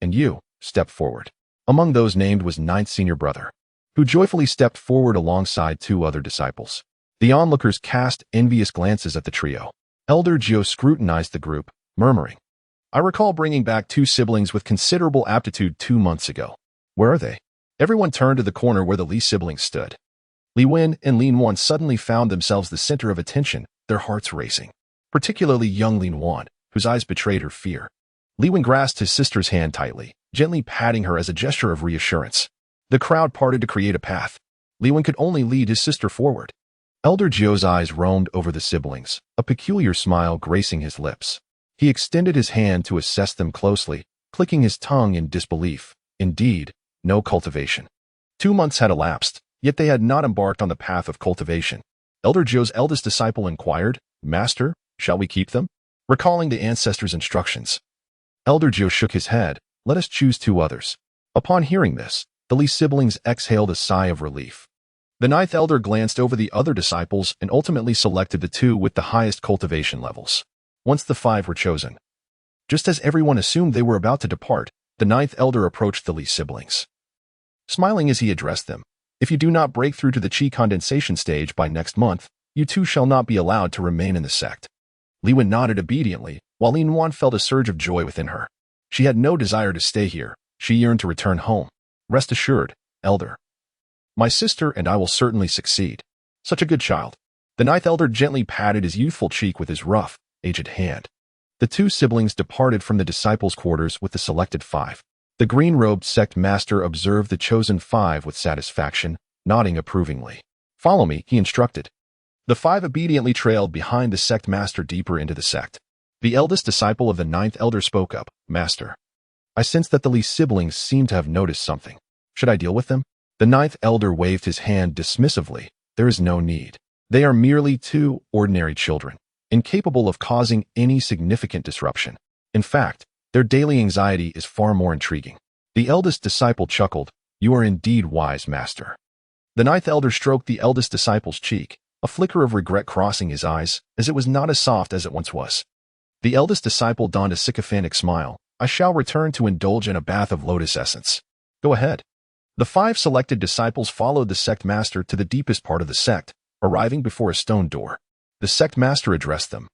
and you, step forward." Among those named was 9th senior brother, who joyfully stepped forward alongside 2 other disciples. The onlookers cast envious glances at the trio. Elder Jiao scrutinized the group, murmuring, "I recall bringing back 2 siblings with considerable aptitude 2 months ago. Where are they?" Everyone turned to the corner where the Li siblings stood. Li Wen and Lin Wan suddenly found themselves the center of attention, their hearts racing. Particularly young Lin Wan, whose eyes betrayed her fear. Li Wen grasped his sister's hand tightly, gently patting her as a gesture of reassurance. The crowd parted to create a path. Li Wen could only lead his sister forward. Elder Jiao's eyes roamed over the siblings, a peculiar smile gracing his lips. He extended his hand to assess them closely, clicking his tongue in disbelief. Indeed, no cultivation. 2 months had elapsed, yet they had not embarked on the path of cultivation. Elder Jiao's eldest disciple inquired, "Master, shall we keep them?" Recalling the ancestor's instructions. Elder Jiao shook his head, "Let us choose 2 others." Upon hearing this, the Li siblings exhaled a sigh of relief. The 9th elder glanced over the other disciples and ultimately selected the 2 with the highest cultivation levels. Once the 5 were chosen, just as everyone assumed they were about to depart, the 9th elder approached the Li siblings. Smiling as he addressed them, "If you do not break through to the qi condensation stage by next month, you 2 shall not be allowed to remain in the sect." Li Wen nodded obediently, while Lin Wan felt a surge of joy within her. She had no desire to stay here. She yearned to return home. "Rest assured, elder. My sister and I will certainly succeed. Such a good child." The 9th elder gently patted his youthful cheek with his rough, aged hand. The 2 siblings departed from the disciples' quarters with the selected 5. The green-robed sect master observed the chosen 5 with satisfaction, nodding approvingly. "Follow me," he instructed. The 5 obediently trailed behind the sect master deeper into the sect. The eldest disciple of the 9th elder spoke up, "Master, I sense that the Li siblings seem to have noticed something. Should I deal with them?" The ninth elder waved his hand dismissively. There is no need. They are merely two ordinary children, incapable of causing any significant disruption. In fact, their daily anxiety is far more intriguing. The eldest disciple chuckled. You are indeed wise, master. The ninth elder stroked the eldest disciple's cheek, a flicker of regret crossing his eyes, as it was not as soft as it once was. The eldest disciple donned a sycophantic smile. I shall return to indulge in a bath of lotus essence. Go ahead. The 5 selected disciples followed the sect master to the deepest part of the sect, arriving before a stone door. The sect master addressed them.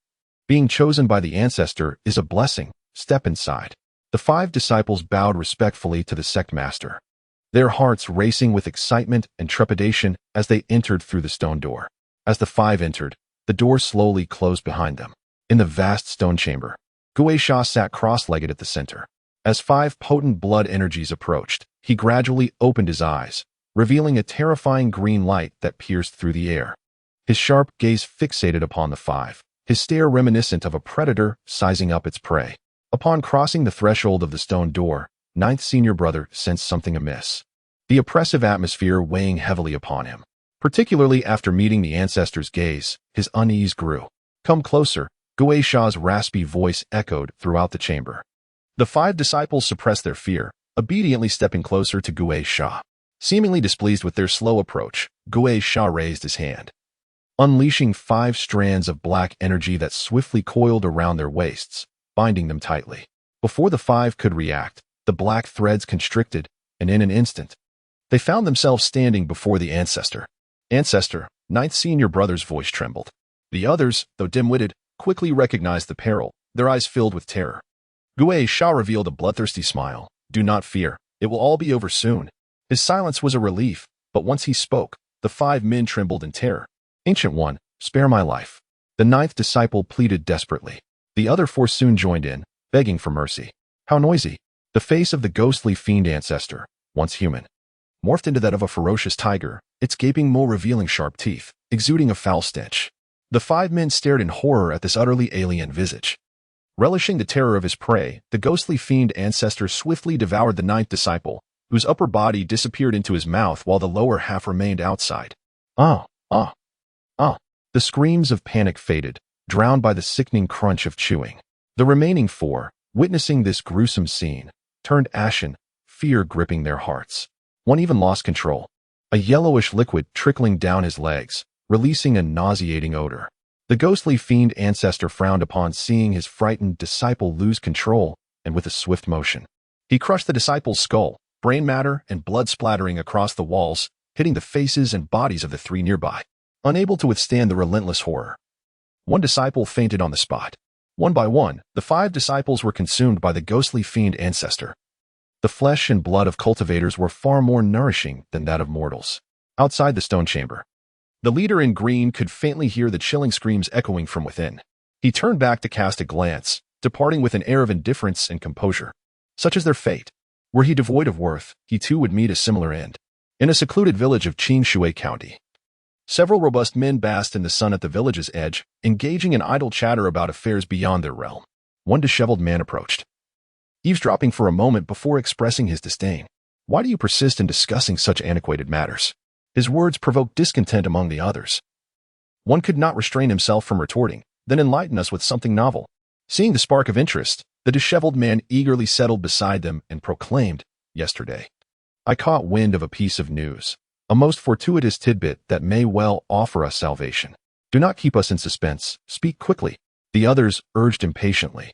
Being chosen by the ancestor is a blessing. Step inside. The 5 disciples bowed respectfully to the sect master, their hearts racing with excitement and trepidation as they entered through the stone door. As the 5 entered, the door slowly closed behind them. In the vast stone chamber, Gui Sha sat cross-legged at the center. As 5 potent blood energies approached, he gradually opened his eyes, revealing a terrifying green light that pierced through the air. His sharp gaze fixated upon the 5, his stare reminiscent of a predator sizing up its prey. Upon crossing the threshold of the stone door, ninth senior brother sensed something amiss. The oppressive atmosphere weighing heavily upon him. Particularly after meeting the ancestor's gaze, his unease grew. Come closer, Gui Sha's raspy voice echoed throughout the chamber. The 5 disciples suppressed their fear, obediently stepping closer to Gui Sha. Seemingly displeased with their slow approach, Gui Sha raised his hand, unleashing 5 strands of black energy that swiftly coiled around their waists, binding them tightly. Before the 5 could react, the black threads constricted, and in an instant, they found themselves standing before the ancestor. Ancestor, ninth senior brother's voice trembled. The others, though dim-witted, quickly recognized the peril, their eyes filled with terror. Gui Sha revealed a bloodthirsty smile. Do not fear, it will all be over soon. His silence was a relief, but once he spoke, the 5 men trembled in terror. Ancient One, spare my life. The 9th disciple pleaded desperately. The other 4 soon joined in, begging for mercy. How noisy. The face of the ghostly fiend ancestor, once human, morphed into that of a ferocious tiger, its gaping maw revealing sharp teeth, exuding a foul stench. The 5 men stared in horror at this utterly alien visage. Relishing the terror of his prey, the ghostly fiend ancestor swiftly devoured the 9th disciple, whose upper body disappeared into his mouth while the lower half remained outside. Ah! The screams of panic faded, drowned by the sickening crunch of chewing. The remaining 4, witnessing this gruesome scene, turned ashen, fear gripping their hearts. One even lost control, a yellowish liquid trickling down his legs, releasing a nauseating odor. The ghostly fiend ancestor frowned upon seeing his frightened disciple lose control, and with a swift motion, he crushed the disciple's skull, brain matter and blood splattering across the walls, hitting the faces and bodies of the 3 nearby. Unable to withstand the relentless horror, one disciple fainted on the spot. One by one, the 5 disciples were consumed by the ghostly fiend ancestor. The flesh and blood of cultivators were far more nourishing than that of mortals. Outside the stone chamber, the leader in green could faintly hear the chilling screams echoing from within. He turned back to cast a glance, departing with an air of indifference and composure. Such is their fate. Were he devoid of worth, he too would meet a similar end. In a secluded village of Qing County, several robust men basked in the sun at the village's edge, engaging in idle chatter about affairs beyond their realm. One disheveled man approached, eavesdropping for a moment before expressing his disdain. Why do you persist in discussing such antiquated matters? His words provoked discontent among the others. One could not restrain himself from retorting, then enlighten us with something novel. Seeing the spark of interest, the disheveled man eagerly settled beside them and proclaimed, Yesterday, I caught wind of a piece of news, a most fortuitous tidbit that may well offer us salvation. Do not keep us in suspense, speak quickly. The others urged impatiently.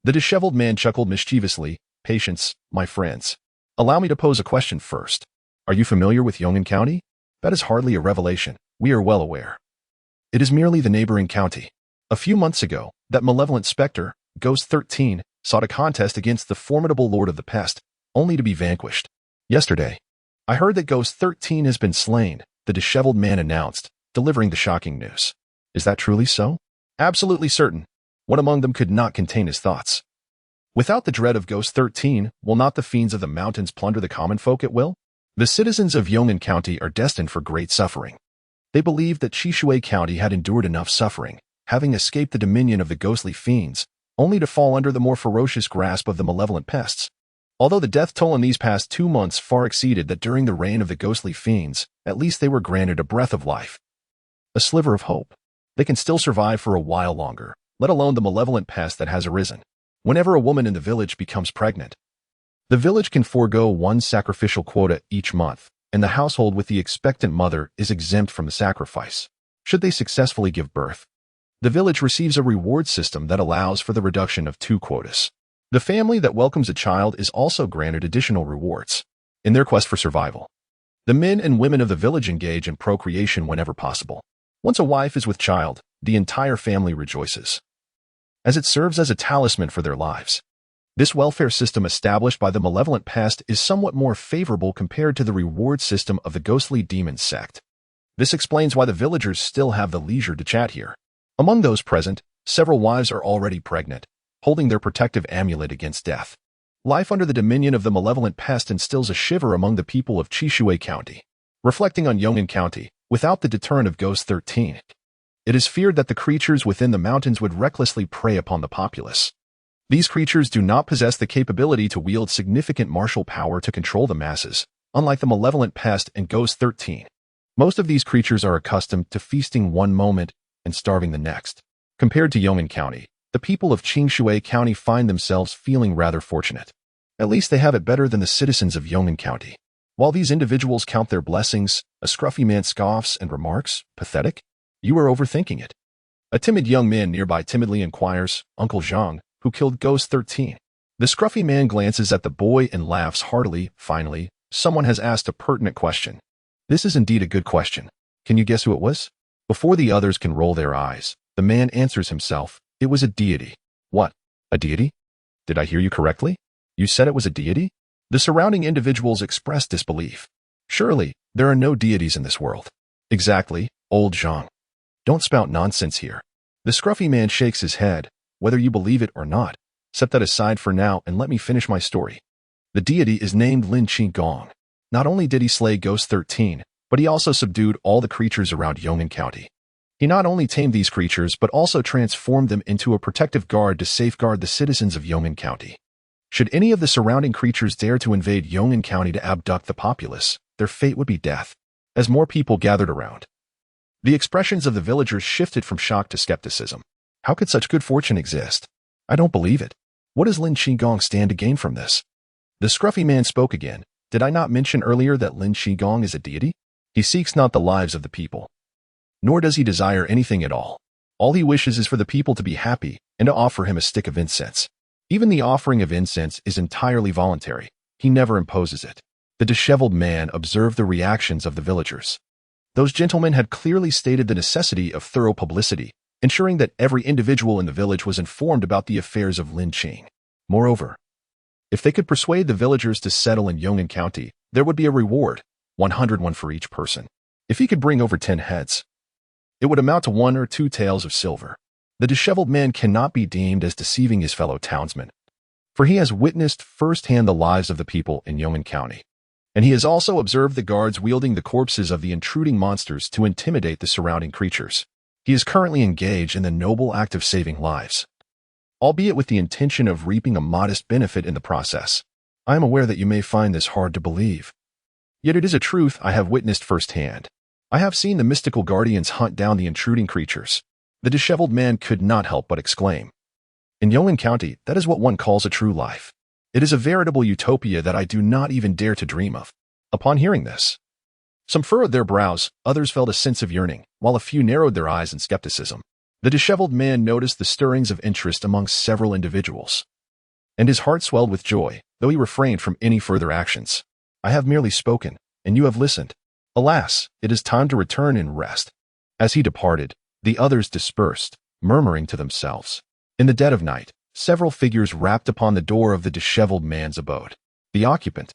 The disheveled man chuckled mischievously. Patience, my friends. Allow me to pose a question first. Are you familiar with Yong'an County? That is hardly a revelation, we are well aware. It is merely the neighboring county. A few months ago, that malevolent specter, Ghost 13, sought a contest against the formidable Lord of the Pest, only to be vanquished. Yesterday, I heard that Ghost 13 has been slain, the disheveled man announced, delivering the shocking news. Is that truly so? Absolutely certain. One among them could not contain his thoughts. Without the dread of Ghost 13, will not the fiends of the mountains plunder the common folk at will? The citizens of Yong'an County are destined for great suffering. They believed that Qishui County had endured enough suffering, having escaped the dominion of the ghostly fiends, only to fall under the more ferocious grasp of the malevolent pests. Although the death toll in these past 2 months far exceeded that during the reign of the ghostly fiends, at least they were granted a breath of life. A sliver of hope. They can still survive for a while longer, let alone the malevolent pest that has arisen. Whenever a woman in the village becomes pregnant, the village can forego one sacrificial quota each month, and the household with the expectant mother is exempt from the sacrifice. Should they successfully give birth, the village receives a reward system that allows for the reduction of 2 quotas. The family that welcomes a child is also granted additional rewards. In their quest for survival, the men and women of the village engage in procreation whenever possible. Once a wife is with child, the entire family rejoices, as it serves as a talisman for their lives. This welfare system established by the malevolent pest is somewhat more favorable compared to the reward system of the ghostly demon sect. This explains why the villagers still have the leisure to chat here. Among those present, several wives are already pregnant, holding their protective amulet against death. Life under the dominion of the malevolent pest instills a shiver among the people of Qishui County. Reflecting on Yong'an County, without the deterrent of Ghost 13, it is feared that the creatures within the mountains would recklessly prey upon the populace. These creatures do not possess the capability to wield significant martial power to control the masses, unlike the malevolent pest and Ghost 13. Most of these creatures are accustomed to feasting one moment and starving the next. Compared to Yong'an County, the people of Qishui County find themselves feeling rather fortunate. At least they have it better than the citizens of Yong'an County. While these individuals count their blessings, a scruffy man scoffs and remarks, "Pathetic? You are overthinking it." A timid young man nearby timidly inquires, "Uncle Zhang, who killed Ghost 13?" The scruffy man glances at the boy and laughs heartily. Finally, someone has asked a pertinent question. This is indeed a good question. Can you guess who it was? Before the others can roll their eyes, the man answers himself, "It was a deity." "What? A deity? Did I hear you correctly? You said it was a deity?" The surrounding individuals express disbelief. "Surely, there are no deities in this world." "Exactly, old Zhang. Don't spout nonsense here." The scruffy man shakes his head. "Whether you believe it or not, set that aside for now and let me finish my story. The deity is named Lin Qing. Not only did he slay Ghost 13, but he also subdued all the creatures around Yong'an County. He not only tamed these creatures but also transformed them into a protective guard to safeguard the citizens of Yong'an County. Should any of the surrounding creatures dare to invade Yong'an County to abduct the populace, their fate would be death. As more people gathered around, the expressions of the villagers shifted from shock to skepticism. How could such good fortune exist? I don't believe it. What does Lin Qing stand to gain from this? The scruffy man spoke again. Did I not mention earlier that Lin Qing is a deity? He seeks not the lives of the people, nor does he desire anything at all. All he wishes is for the people to be happy and to offer him a stick of incense. Even the offering of incense is entirely voluntary. He never imposes it. The disheveled man observed the reactions of the villagers. Those gentlemen had clearly stated the necessity of thorough publicity, ensuring that every individual in the village was informed about the affairs of Lin Qing. Moreover, if they could persuade the villagers to settle in Yong'an County, there would be a reward, 101 for each person. If he could bring over 10 heads, it would amount to 1 or 2 taels of silver. The disheveled man cannot be deemed as deceiving his fellow townsmen, for he has witnessed firsthand the lives of the people in Yong'an County, and he has also observed the guards wielding the corpses of the intruding monsters to intimidate the surrounding creatures. He is currently engaged in the noble act of saving lives, albeit with the intention of reaping a modest benefit in the process. I am aware that you may find this hard to believe, yet it is a truth I have witnessed firsthand. I have seen the mystical guardians hunt down the intruding creatures. The disheveled man could not help but exclaim. In Yong'an County, that is what one calls a true life. It is a veritable utopia that I do not even dare to dream of. Upon hearing this, some furrowed their brows, others felt a sense of yearning, while a few narrowed their eyes in skepticism. The disheveled man noticed the stirrings of interest among several individuals, and his heart swelled with joy, though he refrained from any further actions. I have merely spoken, and you have listened. Alas, it is time to return and rest. As he departed, the others dispersed, murmuring to themselves. In the dead of night, several figures rapped upon the door of the disheveled man's abode. The occupant,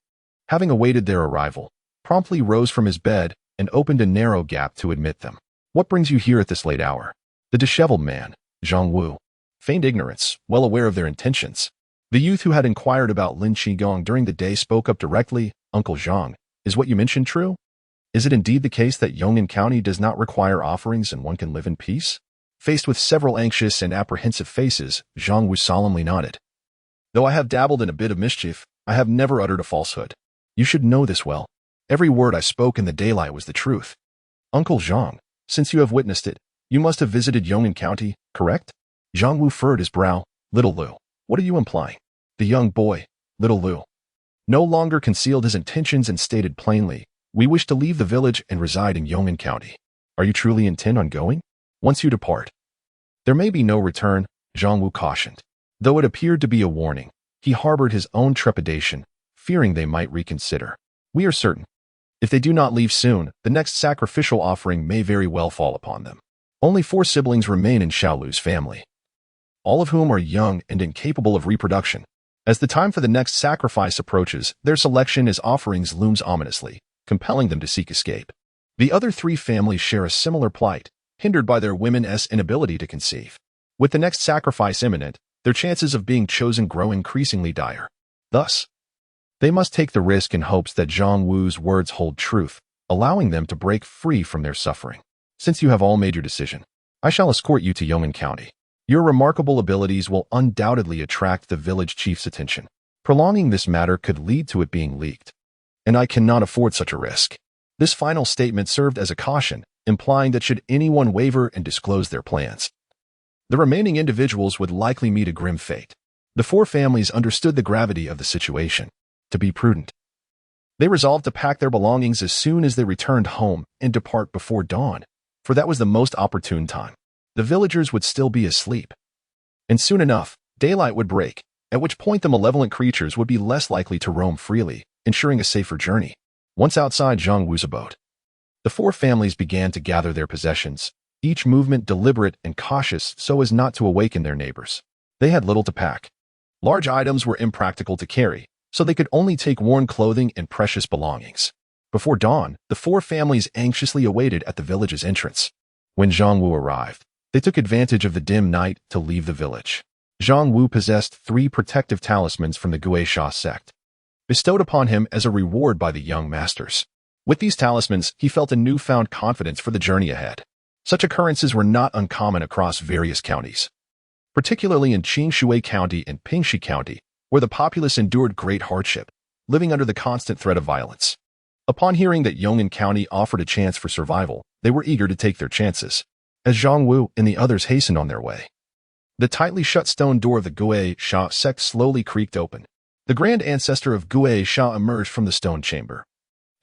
having awaited their arrival, promptly rose from his bed and opened a narrow gap to admit them. What brings you here at this late hour? The disheveled man, Zhang Wu, feigned ignorance, well aware of their intentions. The youth who had inquired about Lin Qing during the day spoke up directly. Uncle Zhang, is what you mentioned true? Is it indeed the case that Yong'an County does not require offerings and one can live in peace? Faced with several anxious and apprehensive faces, Zhang Wu solemnly nodded. Though I have dabbled in a bit of mischief, I have never uttered a falsehood. You should know this well. Every word I spoke in the daylight was the truth. Uncle Zhang, since you have witnessed it, you must have visited Yong'an County, correct? Zhang Wu furrowed his brow. Little Lu, what are you implying? The young boy, Little Lu, no longer concealed his intentions and stated plainly, we wish to leave the village and reside in Yong'an County. Are you truly intent on going? Once you depart, there may be no return, Zhang Wu cautioned. Though it appeared to be a warning, he harbored his own trepidation, fearing they might reconsider. We are certain. If they do not leave soon, the next sacrificial offering may very well fall upon them. Only 4 siblings remain in Xiaolu's family, all of whom are young and incapable of reproduction. As the time for the next sacrifice approaches, their selection as offerings looms ominously, compelling them to seek escape. The other 3 families share a similar plight, hindered by their women's inability to conceive. With the next sacrifice imminent, their chances of being chosen grow increasingly dire. Thus, they must take the risk in hopes that Zhang Wu's words hold truth, allowing them to break free from their suffering. Since you have all made your decision, I shall escort you to Yong'an County. Your remarkable abilities will undoubtedly attract the village chief's attention. Prolonging this matter could lead to it being leaked, and I cannot afford such a risk. This final statement served as a caution, implying that should anyone waver and disclose their plans, the remaining individuals would likely meet a grim fate. The 4 families understood the gravity of the situation. To be prudent, they resolved to pack their belongings as soon as they returned home and depart before dawn, for that was the most opportune time. The villagers would still be asleep, and soon enough, daylight would break, at which point the malevolent creatures would be less likely to roam freely, ensuring a safer journey. Once outside Zhang Wu's abode, the 4 families began to gather their possessions, each movement deliberate and cautious so as not to awaken their neighbors. They had little to pack. Large items were impractical to carry, so they could only take worn clothing and precious belongings. Before dawn, the 4 families anxiously awaited at the village's entrance. When Zhang Wu arrived, they took advantage of the dim night to leave the village. Zhang Wu possessed 3 protective talismans from the Guisha sect, bestowed upon him as a reward by the young masters. With these talismans, he felt a newfound confidence for the journey ahead. Such occurrences were not uncommon across various counties, particularly in Qingshui County and Pingxi County, where the populace endured great hardship, living under the constant threat of violence. Upon hearing that Yong'an County offered a chance for survival, they were eager to take their chances, as Zhang Wu and the others hastened on their way. The tightly shut stone door of the Guisha sect slowly creaked open. The grand ancestor of Guisha emerged from the stone chamber,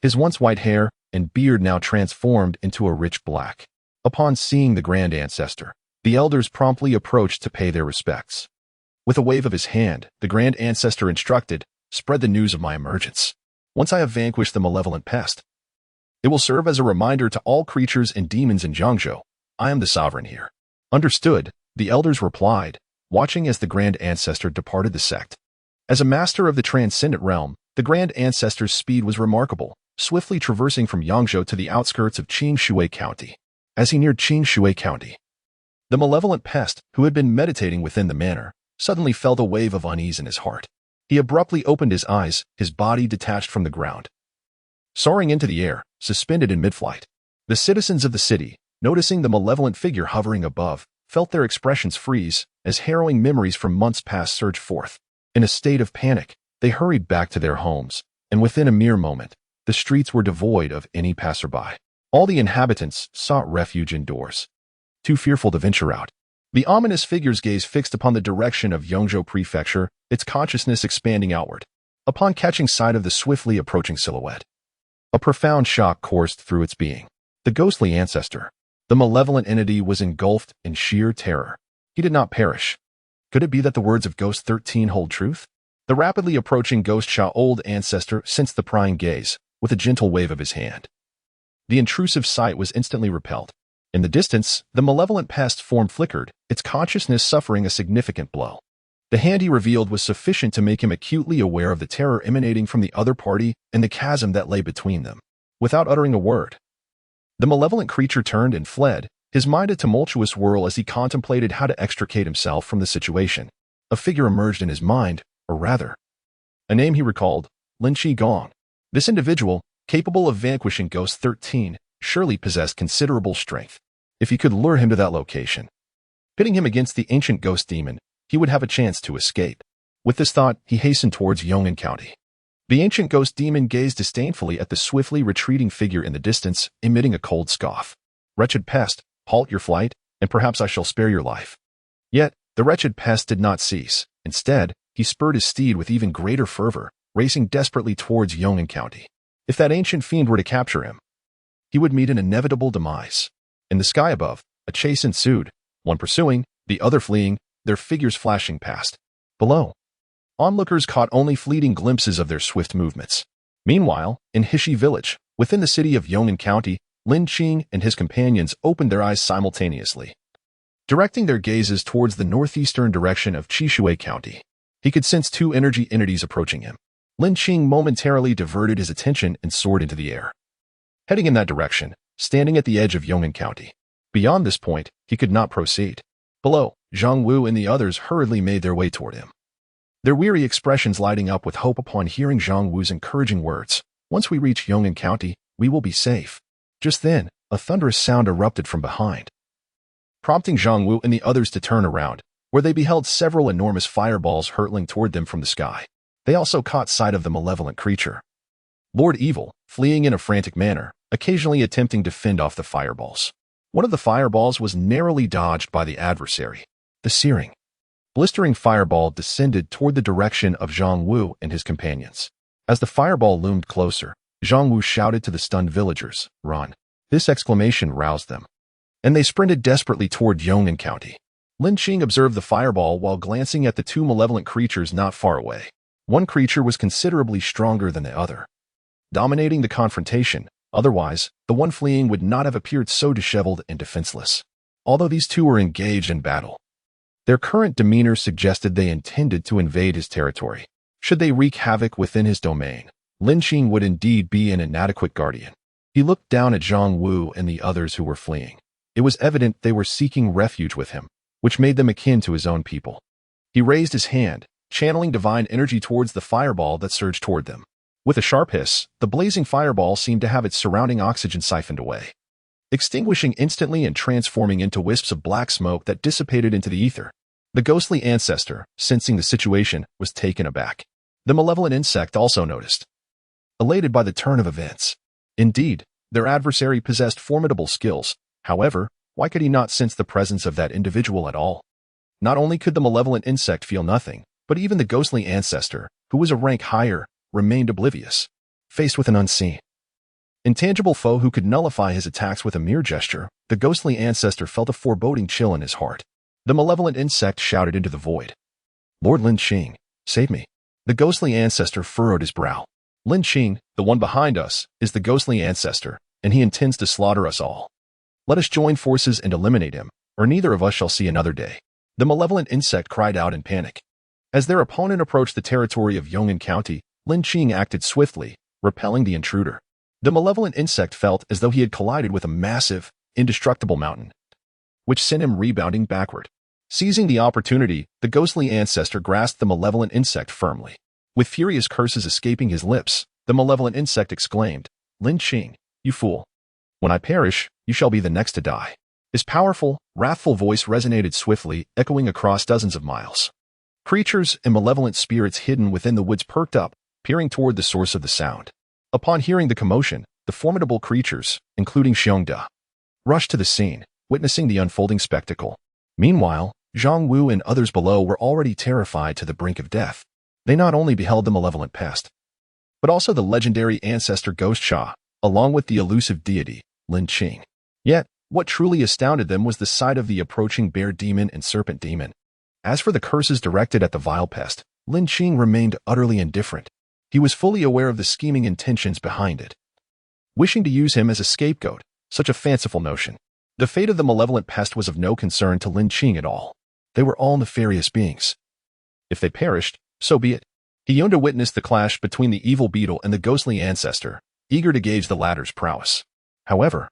his once white hair and beard now transformed into a rich black. Upon seeing the grand ancestor, the elders promptly approached to pay their respects. With a wave of his hand, the grand ancestor instructed, "Spread the news of my emergence. Once I have vanquished the malevolent pest, it will serve as a reminder to all creatures and demons in Jiangzhou. I am the sovereign here." Understood, the elders replied, watching as the grand ancestor departed the sect. As a master of the transcendent realm, the grand ancestor's speed was remarkable, swiftly traversing from Yangzhou to the outskirts of Qingshui County. As he neared Qingshui County, the malevolent pest, who had been meditating within the manor, suddenly felt a wave of unease in his heart. He abruptly opened his eyes, his body detached from the ground, soaring into the air, suspended in mid-flight. The citizens of the city, noticing the malevolent figure hovering above, felt their expressions freeze as harrowing memories from months past surged forth. In a state of panic, they hurried back to their homes, and within a mere moment, the streets were devoid of any passerby. All the inhabitants sought refuge indoors, too fearful to venture out. The ominous figure's gaze fixed upon the direction of Yongzhou Prefecture, its consciousness expanding outward. Upon catching sight of the swiftly approaching silhouette, a profound shock coursed through its being. The ghostly ancestor, the malevolent entity, was engulfed in sheer terror. He did not perish. Could it be that the words of Ghost 13 hold truth? The rapidly approaching Guisha old ancestor sensed the prying gaze, with a gentle wave of his hand. The intrusive sight was instantly repelled. In the distance, the malevolent pest form flickered, its consciousness suffering a significant blow. The hand he revealed was sufficient to make him acutely aware of the terror emanating from the other party and the chasm that lay between them. Without uttering a word, the malevolent creature turned and fled, his mind a tumultuous whirl as he contemplated how to extricate himself from the situation. A figure emerged in his mind, or rather, a name he recalled, Lin Qing. This individual, capable of vanquishing Ghost 13, surely possessed considerable strength. If he could lure him to that location, pitting him against the ancient ghost demon, he would have a chance to escape. With this thought, he hastened towards Yong'an County. The ancient ghost demon gazed disdainfully at the swiftly retreating figure in the distance, emitting a cold scoff. "Wretched pest, halt your flight, and perhaps I shall spare your life." Yet, the wretched pest did not cease. Instead, he spurred his steed with even greater fervor, racing desperately towards Yong'an County. If that ancient fiend were to capture him, he would meet an inevitable demise. In the sky above, a chase ensued, one pursuing, the other fleeing, their figures flashing past. Below, onlookers caught only fleeting glimpses of their swift movements. Meanwhile, in Hishi village, within the city of Yong'an County, Lin Qing and his companions opened their eyes simultaneously. Directing their gazes towards the northeastern direction of Chishui County, he could sense two energy entities approaching him. Lin Qing momentarily diverted his attention and soared into the air, heading in that direction, standing at the edge of Yong'an County. Beyond this point, he could not proceed. Below, Zhang Wu and the others hurriedly made their way toward him, their weary expressions lighting up with hope upon hearing Zhang Wu's encouraging words. "Once we reach Yong'an County, we will be safe." Just then, a thunderous sound erupted from behind, prompting Zhang Wu and the others to turn around, where they beheld several enormous fireballs hurtling toward them from the sky. They also caught sight of the malevolent creature, Lord Evil, fleeing in a frantic manner, occasionally attempting to fend off the fireballs. One of the fireballs was narrowly dodged by the adversary. The searing, blistering fireball descended toward the direction of Zhang Wu and his companions. As the fireball loomed closer, Zhang Wu shouted to the stunned villagers, "Run!" This exclamation roused them, and they sprinted desperately toward Yong'an County. Lin Qing observed the fireball while glancing at the two malevolent creatures not far away. One creature was considerably stronger than the other, dominating the confrontation. Otherwise, the one fleeing would not have appeared so disheveled and defenseless. Although these two were engaged in battle, their current demeanor suggested they intended to invade his territory. Should they wreak havoc within his domain, Lin Qing would indeed be an inadequate guardian. He looked down at Zhang Wu and the others who were fleeing. It was evident they were seeking refuge with him, which made them akin to his own people. He raised his hand, channeling divine energy towards the fireball that surged toward them. With a sharp hiss, the blazing fireball seemed to have its surrounding oxygen siphoned away, extinguishing instantly and transforming into wisps of black smoke that dissipated into the ether. The ghostly ancestor, sensing the situation, was taken aback. The malevolent insect also noticed, elated by the turn of events. Indeed, their adversary possessed formidable skills. However, why could he not sense the presence of that individual at all? Not only could the malevolent insect feel nothing, but even the ghostly ancestor, who was a rank higher, remained oblivious. Faced with an unseen, intangible foe who could nullify his attacks with a mere gesture, the ghostly ancestor felt a foreboding chill in his heart. The malevolent insect shouted into the void, "Lord Lin Qing, save me." The ghostly ancestor furrowed his brow. "Lin Qing, the one behind us, is the ghostly ancestor, and he intends to slaughter us all. Let us join forces and eliminate him, or neither of us shall see another day." The malevolent insect cried out in panic. As their opponent approached the territory of Yong'an County, Lin Qing acted swiftly, repelling the intruder. The malevolent insect felt as though he had collided with a massive, indestructible mountain, which sent him rebounding backward. Seizing the opportunity, the ghostly ancestor grasped the malevolent insect firmly. With furious curses escaping his lips, the malevolent insect exclaimed, "Lin Qing, you fool. When I perish, you shall be the next to die." His powerful, wrathful voice resonated swiftly, echoing across dozens of miles. Creatures and malevolent spirits hidden within the woods perked up, peering toward the source of the sound. Upon hearing the commotion, the formidable creatures, including it.The, rushed to the scene, witnessing the unfolding spectacle. Meanwhile, Zhang Wu and others below were already terrified to the brink of death. They not only beheld the malevolent pest, but also the legendary ancestor Ghost Sha, along with the elusive deity, Lin Qing. Yet, what truly astounded them was the sight of the approaching bear demon and serpent demon. As for the curses directed at the vile pest, Lin Qing remained utterly indifferent. He was fully aware of the scheming intentions behind it, wishing to use him as a scapegoat. Such a fanciful notion. The fate of the malevolent pest was of no concern to Lin Qing at all. They were all nefarious beings. If they perished, so be it. He yearned to witness the clash between the evil beetle and the ghostly ancestor, eager to gauge the latter's prowess. However,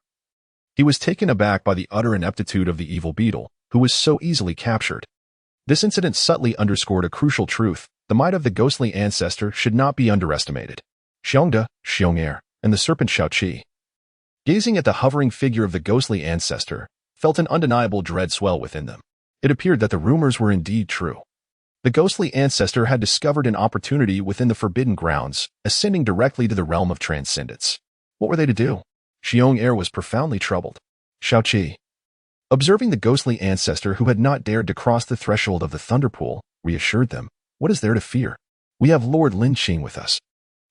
he was taken aback by the utter ineptitude of the evil beetle, who was so easily captured. This incident subtly underscored a crucial truth: the might of the ghostly ancestor should not be underestimated. it.The, Xiong'er, and the serpent Shaoqi, gazing at the hovering figure of the ghostly ancestor, felt an undeniable dread swell within them. It appeared that the rumors were indeed true. The ghostly ancestor had discovered an opportunity within the forbidden grounds, ascending directly to the realm of transcendence. What were they to do? Xiong Air was profoundly troubled. Shaoqi, observing the ghostly ancestor who had not dared to cross the threshold of the Thunderpool, reassured them, what is there to fear? We have Lord Lin Qing with us.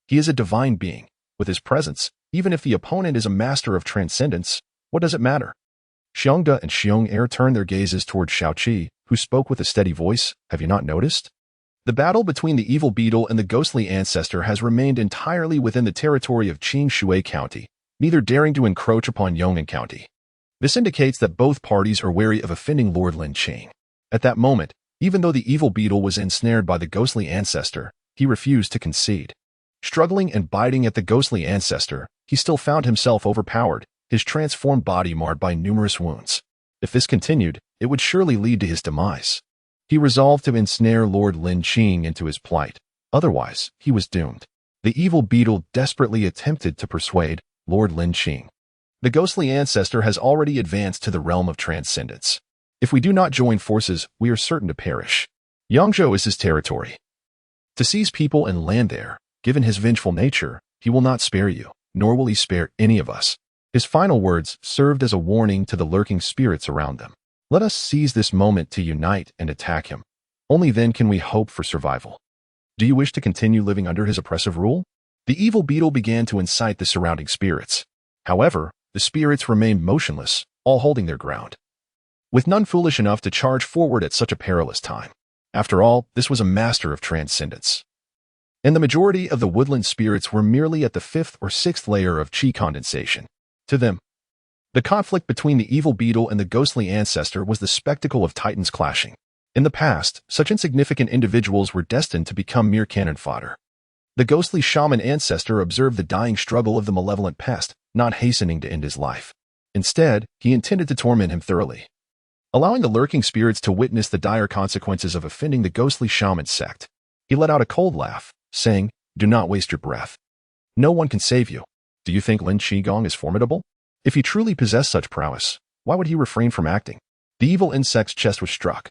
He is a divine being. With his presence, even if the opponent is a master of transcendence, what does it matter? Xiongda and Xiong Air turned their gazes toward Shaoqi, who spoke with a steady voice. Have you not noticed? The battle between the evil beetle and the ghostly ancestor has remained entirely within the territory of Qing Shui County, neither daring to encroach upon Yong'an County. This indicates that both parties are wary of offending Lord Lin Qing. At that moment, even though the evil beetle was ensnared by the ghostly ancestor, he refused to concede. Struggling and biting at the ghostly ancestor, he still found himself overpowered, his transformed body marred by numerous wounds. If this continued, it would surely lead to his demise. He resolved to ensnare Lord Lin Qing into his plight. Otherwise, he was doomed. The evil beetle desperately attempted to persuade Lord Lin Qing. The ghostly ancestor has already advanced to the realm of transcendence. If we do not join forces, we are certain to perish. Yangzhou is his territory. To seize people and land there, given his vengeful nature, he will not spare you, nor will he spare any of us. His final words served as a warning to the lurking spirits around them. Let us seize this moment to unite and attack him. Only then can we hope for survival. Do you wish to continue living under his oppressive rule? The evil beetle began to incite the surrounding spirits. However, the spirits remained motionless, all holding their ground, with none foolish enough to charge forward at such a perilous time. After all, this was a master of transcendence. And the majority of the woodland spirits were merely at the 5th or 6th layer of qi condensation. To them, the conflict between the evil beetle and the ghostly ancestor was the spectacle of titans clashing. In the past, such insignificant individuals were destined to become mere cannon fodder. The ghostly shaman ancestor observed the dying struggle of the malevolent pest, not hastening to end his life. Instead, he intended to torment him thoroughly, allowing the lurking spirits to witness the dire consequences of offending the ghostly shaman sect. He let out a cold laugh, saying, "Do not waste your breath. No one can save you. Do you think Lin Qigong is formidable? If he truly possessed such prowess, why would he refrain from acting?" The evil insect's chest was struck,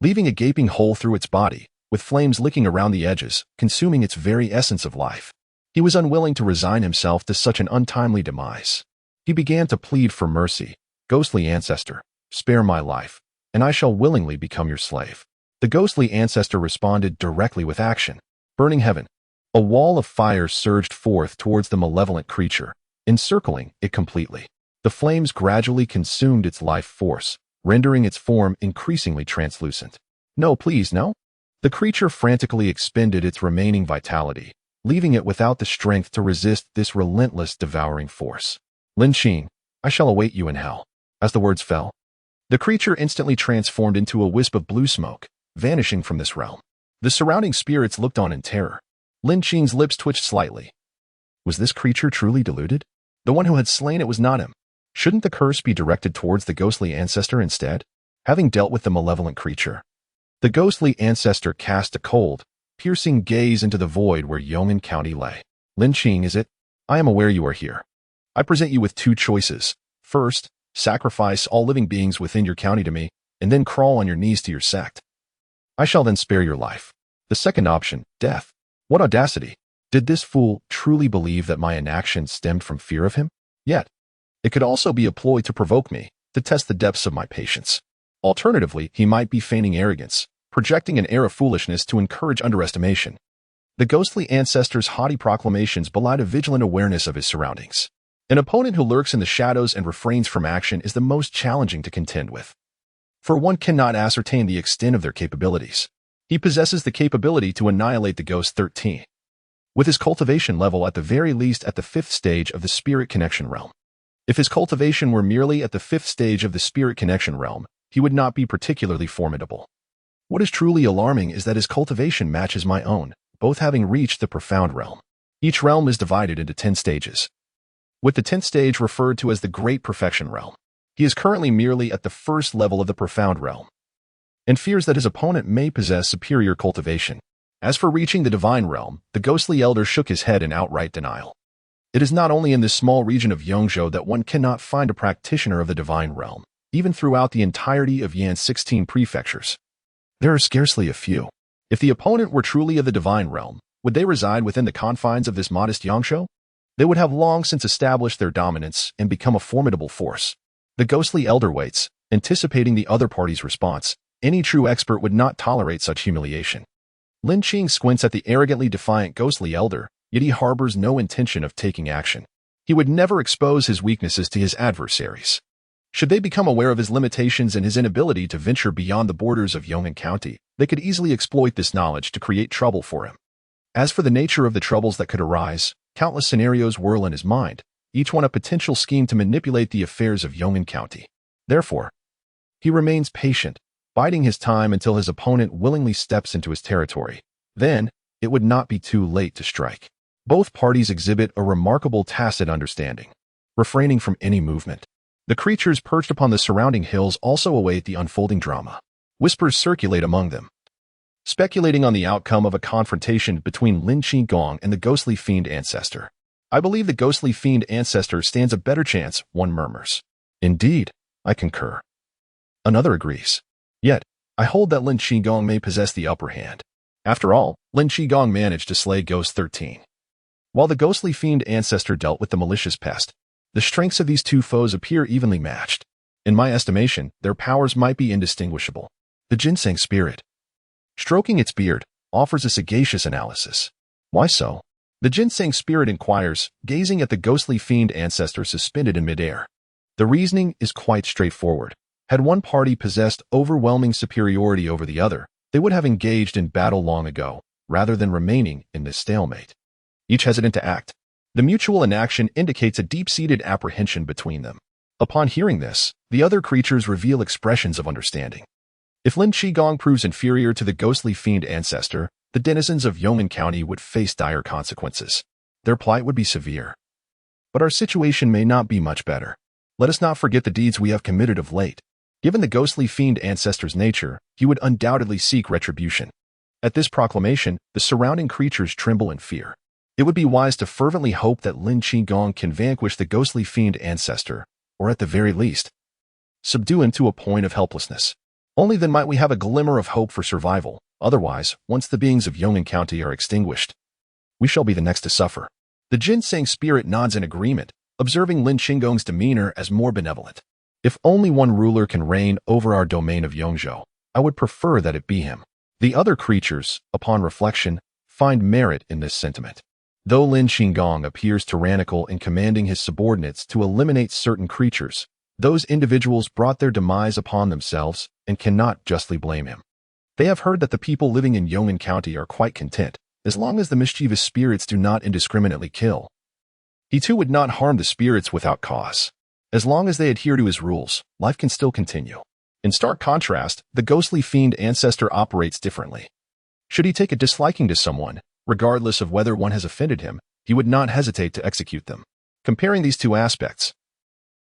leaving a gaping hole through its body, with flames licking around the edges, consuming its very essence of life. He was unwilling to resign himself to such an untimely demise. He began to plead for mercy. "Ghostly ancestor, spare my life, and I shall willingly become your slave." The ghostly ancestor responded directly with action. Burning heaven. A wall of fire surged forth towards the malevolent creature, encircling it completely. The flames gradually consumed its life force, rendering its form increasingly translucent. "No, please, no." The creature frantically expended its remaining vitality, leaving it without the strength to resist this relentless devouring force. "Lin Qing, I shall await you in hell." As the words fell, the creature instantly transformed into a wisp of blue smoke, vanishing from this realm. The surrounding spirits looked on in terror. Lin Qing's lips twitched slightly. Was this creature truly deluded? The one who had slain it was not him. Shouldn't the curse be directed towards the ghostly ancestor instead? Having dealt with the malevolent creature, the ghostly ancestor cast a cold, piercing gaze into the void where Yong'an County lay. "Lin Qing, is it? I am aware you are here. I present you with two choices. First, sacrifice all living beings within your county to me, and then crawl on your knees to your sect. I shall then spare your life. The second option, death." What audacity! Did this fool truly believe that my inaction stemmed from fear of him? Yet, it could also be a ploy to provoke me, to test the depths of my patience. Alternatively, he might be feigning arrogance, projecting an air of foolishness to encourage underestimation. The ghostly ancestor's haughty proclamations belied a vigilant awareness of his surroundings. An opponent who lurks in the shadows and refrains from action is the most challenging to contend with, for one cannot ascertain the extent of their capabilities. He possesses the capability to annihilate the Ghost 13, with his cultivation level at the very least at the 5th stage of the Spirit Connection realm. If his cultivation were merely at the 5th stage of the Spirit Connection realm, he would not be particularly formidable. What is truly alarming is that his cultivation matches my own, both having reached the profound realm. Each realm is divided into 10 stages, with the 10th stage referred to as the Great Perfection realm. He is currently merely at the 1st level of the profound realm, and fears that his opponent may possess superior cultivation. As for reaching the divine realm, the ghostly elder shook his head in outright denial. It is not only in this small region of Yongzhou that one cannot find a practitioner of the divine realm, even throughout the entirety of Yan's 16 prefectures. There are scarcely a few. If the opponent were truly of the divine realm, would they reside within the confines of this modest yangshuo? They would have long since established their dominance and become a formidable force. The ghostly elder waits, anticipating the other party's response. Any true expert would not tolerate such humiliation. Lin Qing squints at the arrogantly defiant ghostly elder, yet he harbors no intention of taking action. He would never expose his weaknesses to his adversaries. Should they become aware of his limitations and his inability to venture beyond the borders of Yong'an County, they could easily exploit this knowledge to create trouble for him. As for the nature of the troubles that could arise, countless scenarios whirl in his mind, each one a potential scheme to manipulate the affairs of Yong'an County. Therefore, he remains patient, biding his time until his opponent willingly steps into his territory. Then, it would not be too late to strike. Both parties exhibit a remarkable tacit understanding, refraining from any movement. The creatures perched upon the surrounding hills also await the unfolding drama. Whispers circulate among them, speculating on the outcome of a confrontation between Lin Qing and the ghostly fiend ancestor. I believe the ghostly fiend ancestor stands a better chance, one murmurs. Indeed, I concur. Another agrees. Yet, I hold that Lin Qing may possess the upper hand. After all, Lin Qing managed to slay Ghost 13. While the ghostly fiend ancestor dealt with the malicious pest, the strengths of these two foes appear evenly matched. In my estimation, their powers might be indistinguishable. The ginseng spirit, stroking its beard, offers a sagacious analysis. Why so? The ginseng spirit inquires, gazing at the ghostly fiend ancestor suspended in midair. The reasoning is quite straightforward. Had one party possessed overwhelming superiority over the other, they would have engaged in battle long ago, rather than remaining in this stalemate. Each hesitant to act. The mutual inaction indicates a deep-seated apprehension between them. Upon hearing this, the other creatures reveal expressions of understanding. If Lin Qing proves inferior to the ghostly fiend ancestor, the denizens of Yong'an County would face dire consequences. Their plight would be severe. But our situation may not be much better. Let us not forget the deeds we have committed of late. Given the ghostly fiend ancestor's nature, he would undoubtedly seek retribution. At this proclamation, the surrounding creatures tremble in fear. It would be wise to fervently hope that Lin Qing can vanquish the ghostly fiend ancestor, or at the very least, subdue him to a point of helplessness. Only then might we have a glimmer of hope for survival. Otherwise, once the beings of Yong'an County are extinguished, we shall be the next to suffer. The ginseng spirit nods in agreement, observing Lin Qing's demeanor as more benevolent. If only one ruler can reign over our domain of Yongzhou, I would prefer that it be him. The other creatures, upon reflection, find merit in this sentiment. Though Lin Qing appears tyrannical in commanding his subordinates to eliminate certain creatures, those individuals brought their demise upon themselves and cannot justly blame him. They have heard that the people living in Yong'an County are quite content, as long as the mischievous spirits do not indiscriminately kill. He too would not harm the spirits without cause. As long as they adhere to his rules, life can still continue. In stark contrast, the ghostly fiend ancestor operates differently. Should he take a disliking to someone, regardless of whether one has offended him, he would not hesitate to execute them. Comparing these two aspects,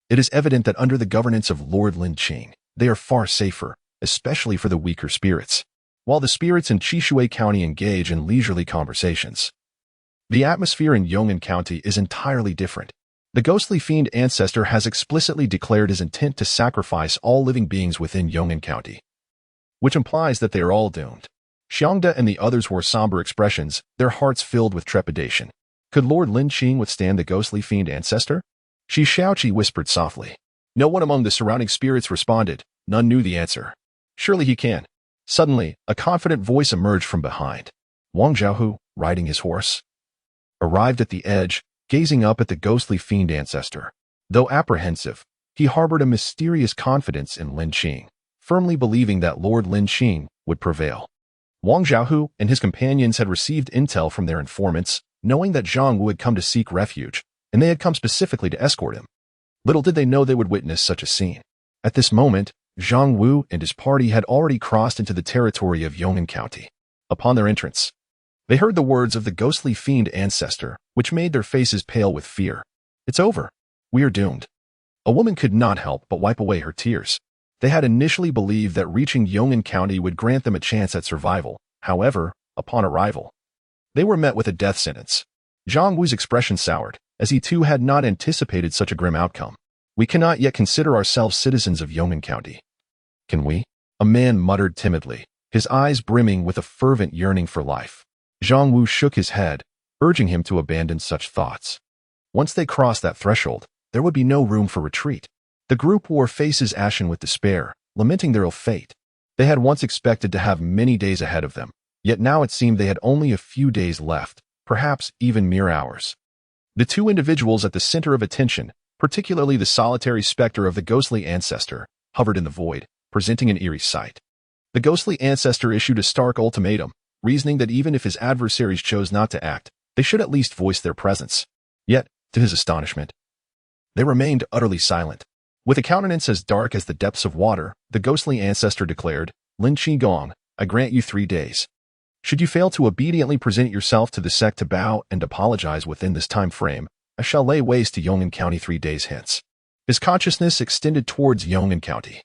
it is evident that under the governance of Lord Lin Qing, they are far safer, especially for the weaker spirits. While the spirits in Qishui County engage in leisurely conversations, the atmosphere in Yong'an County is entirely different. The ghostly fiend ancestor has explicitly declared his intent to sacrifice all living beings within Yong'an County, which implies that they are all doomed. Xiangda and the others wore somber expressions, their hearts filled with trepidation. Could Lord Lin Qing withstand the ghostly fiend ancestor? Shi Shaoqi whispered softly. No one among the surrounding spirits responded. None knew the answer. Surely he can. Suddenly, a confident voice emerged from behind. Wang Zhaohu, riding his horse, arrived at the edge, gazing up at the ghostly fiend ancestor. Though apprehensive, he harbored a mysterious confidence in Lin Qing, firmly believing that Lord Lin Qing would prevail. Wang Zhaohu and his companions had received intel from their informants, knowing that Zhang Wu had come to seek refuge, and they had come specifically to escort him. Little did they know they would witness such a scene. At this moment, Zhang Wu and his party had already crossed into the territory of Yong'an County. Upon their entrance, they heard the words of the ghostly fiend ancestor, which made their faces pale with fear. It's over. We are doomed. A woman could not help but wipe away her tears. They had initially believed that reaching Yong'an County would grant them a chance at survival. However, upon arrival, they were met with a death sentence. Zhang Wu's expression soured, as he too had not anticipated such a grim outcome. We cannot yet consider ourselves citizens of Yong'an County. Can we? A man muttered timidly, his eyes brimming with a fervent yearning for life. Zhang Wu shook his head, urging him to abandon such thoughts. Once they crossed that threshold, there would be no room for retreat. The group wore faces ashen with despair, lamenting their ill fate. They had once expected to have many days ahead of them, yet now it seemed they had only a few days left, perhaps even mere hours. The two individuals at the center of attention, particularly the solitary specter of the ghostly ancestor, hovered in the void, presenting an eerie sight. The ghostly ancestor issued a stark ultimatum, reasoning that even if his adversaries chose not to act, they should at least voice their presence. Yet, to his astonishment, they remained utterly silent. With a countenance as dark as the depths of water, the ghostly ancestor declared, "Lin Qing, I grant you 3 days. Should you fail to obediently present yourself to the sect to bow and apologize within this time frame, I shall lay waste to Yong'an County 3 days hence." His consciousness extended towards Yong'an County.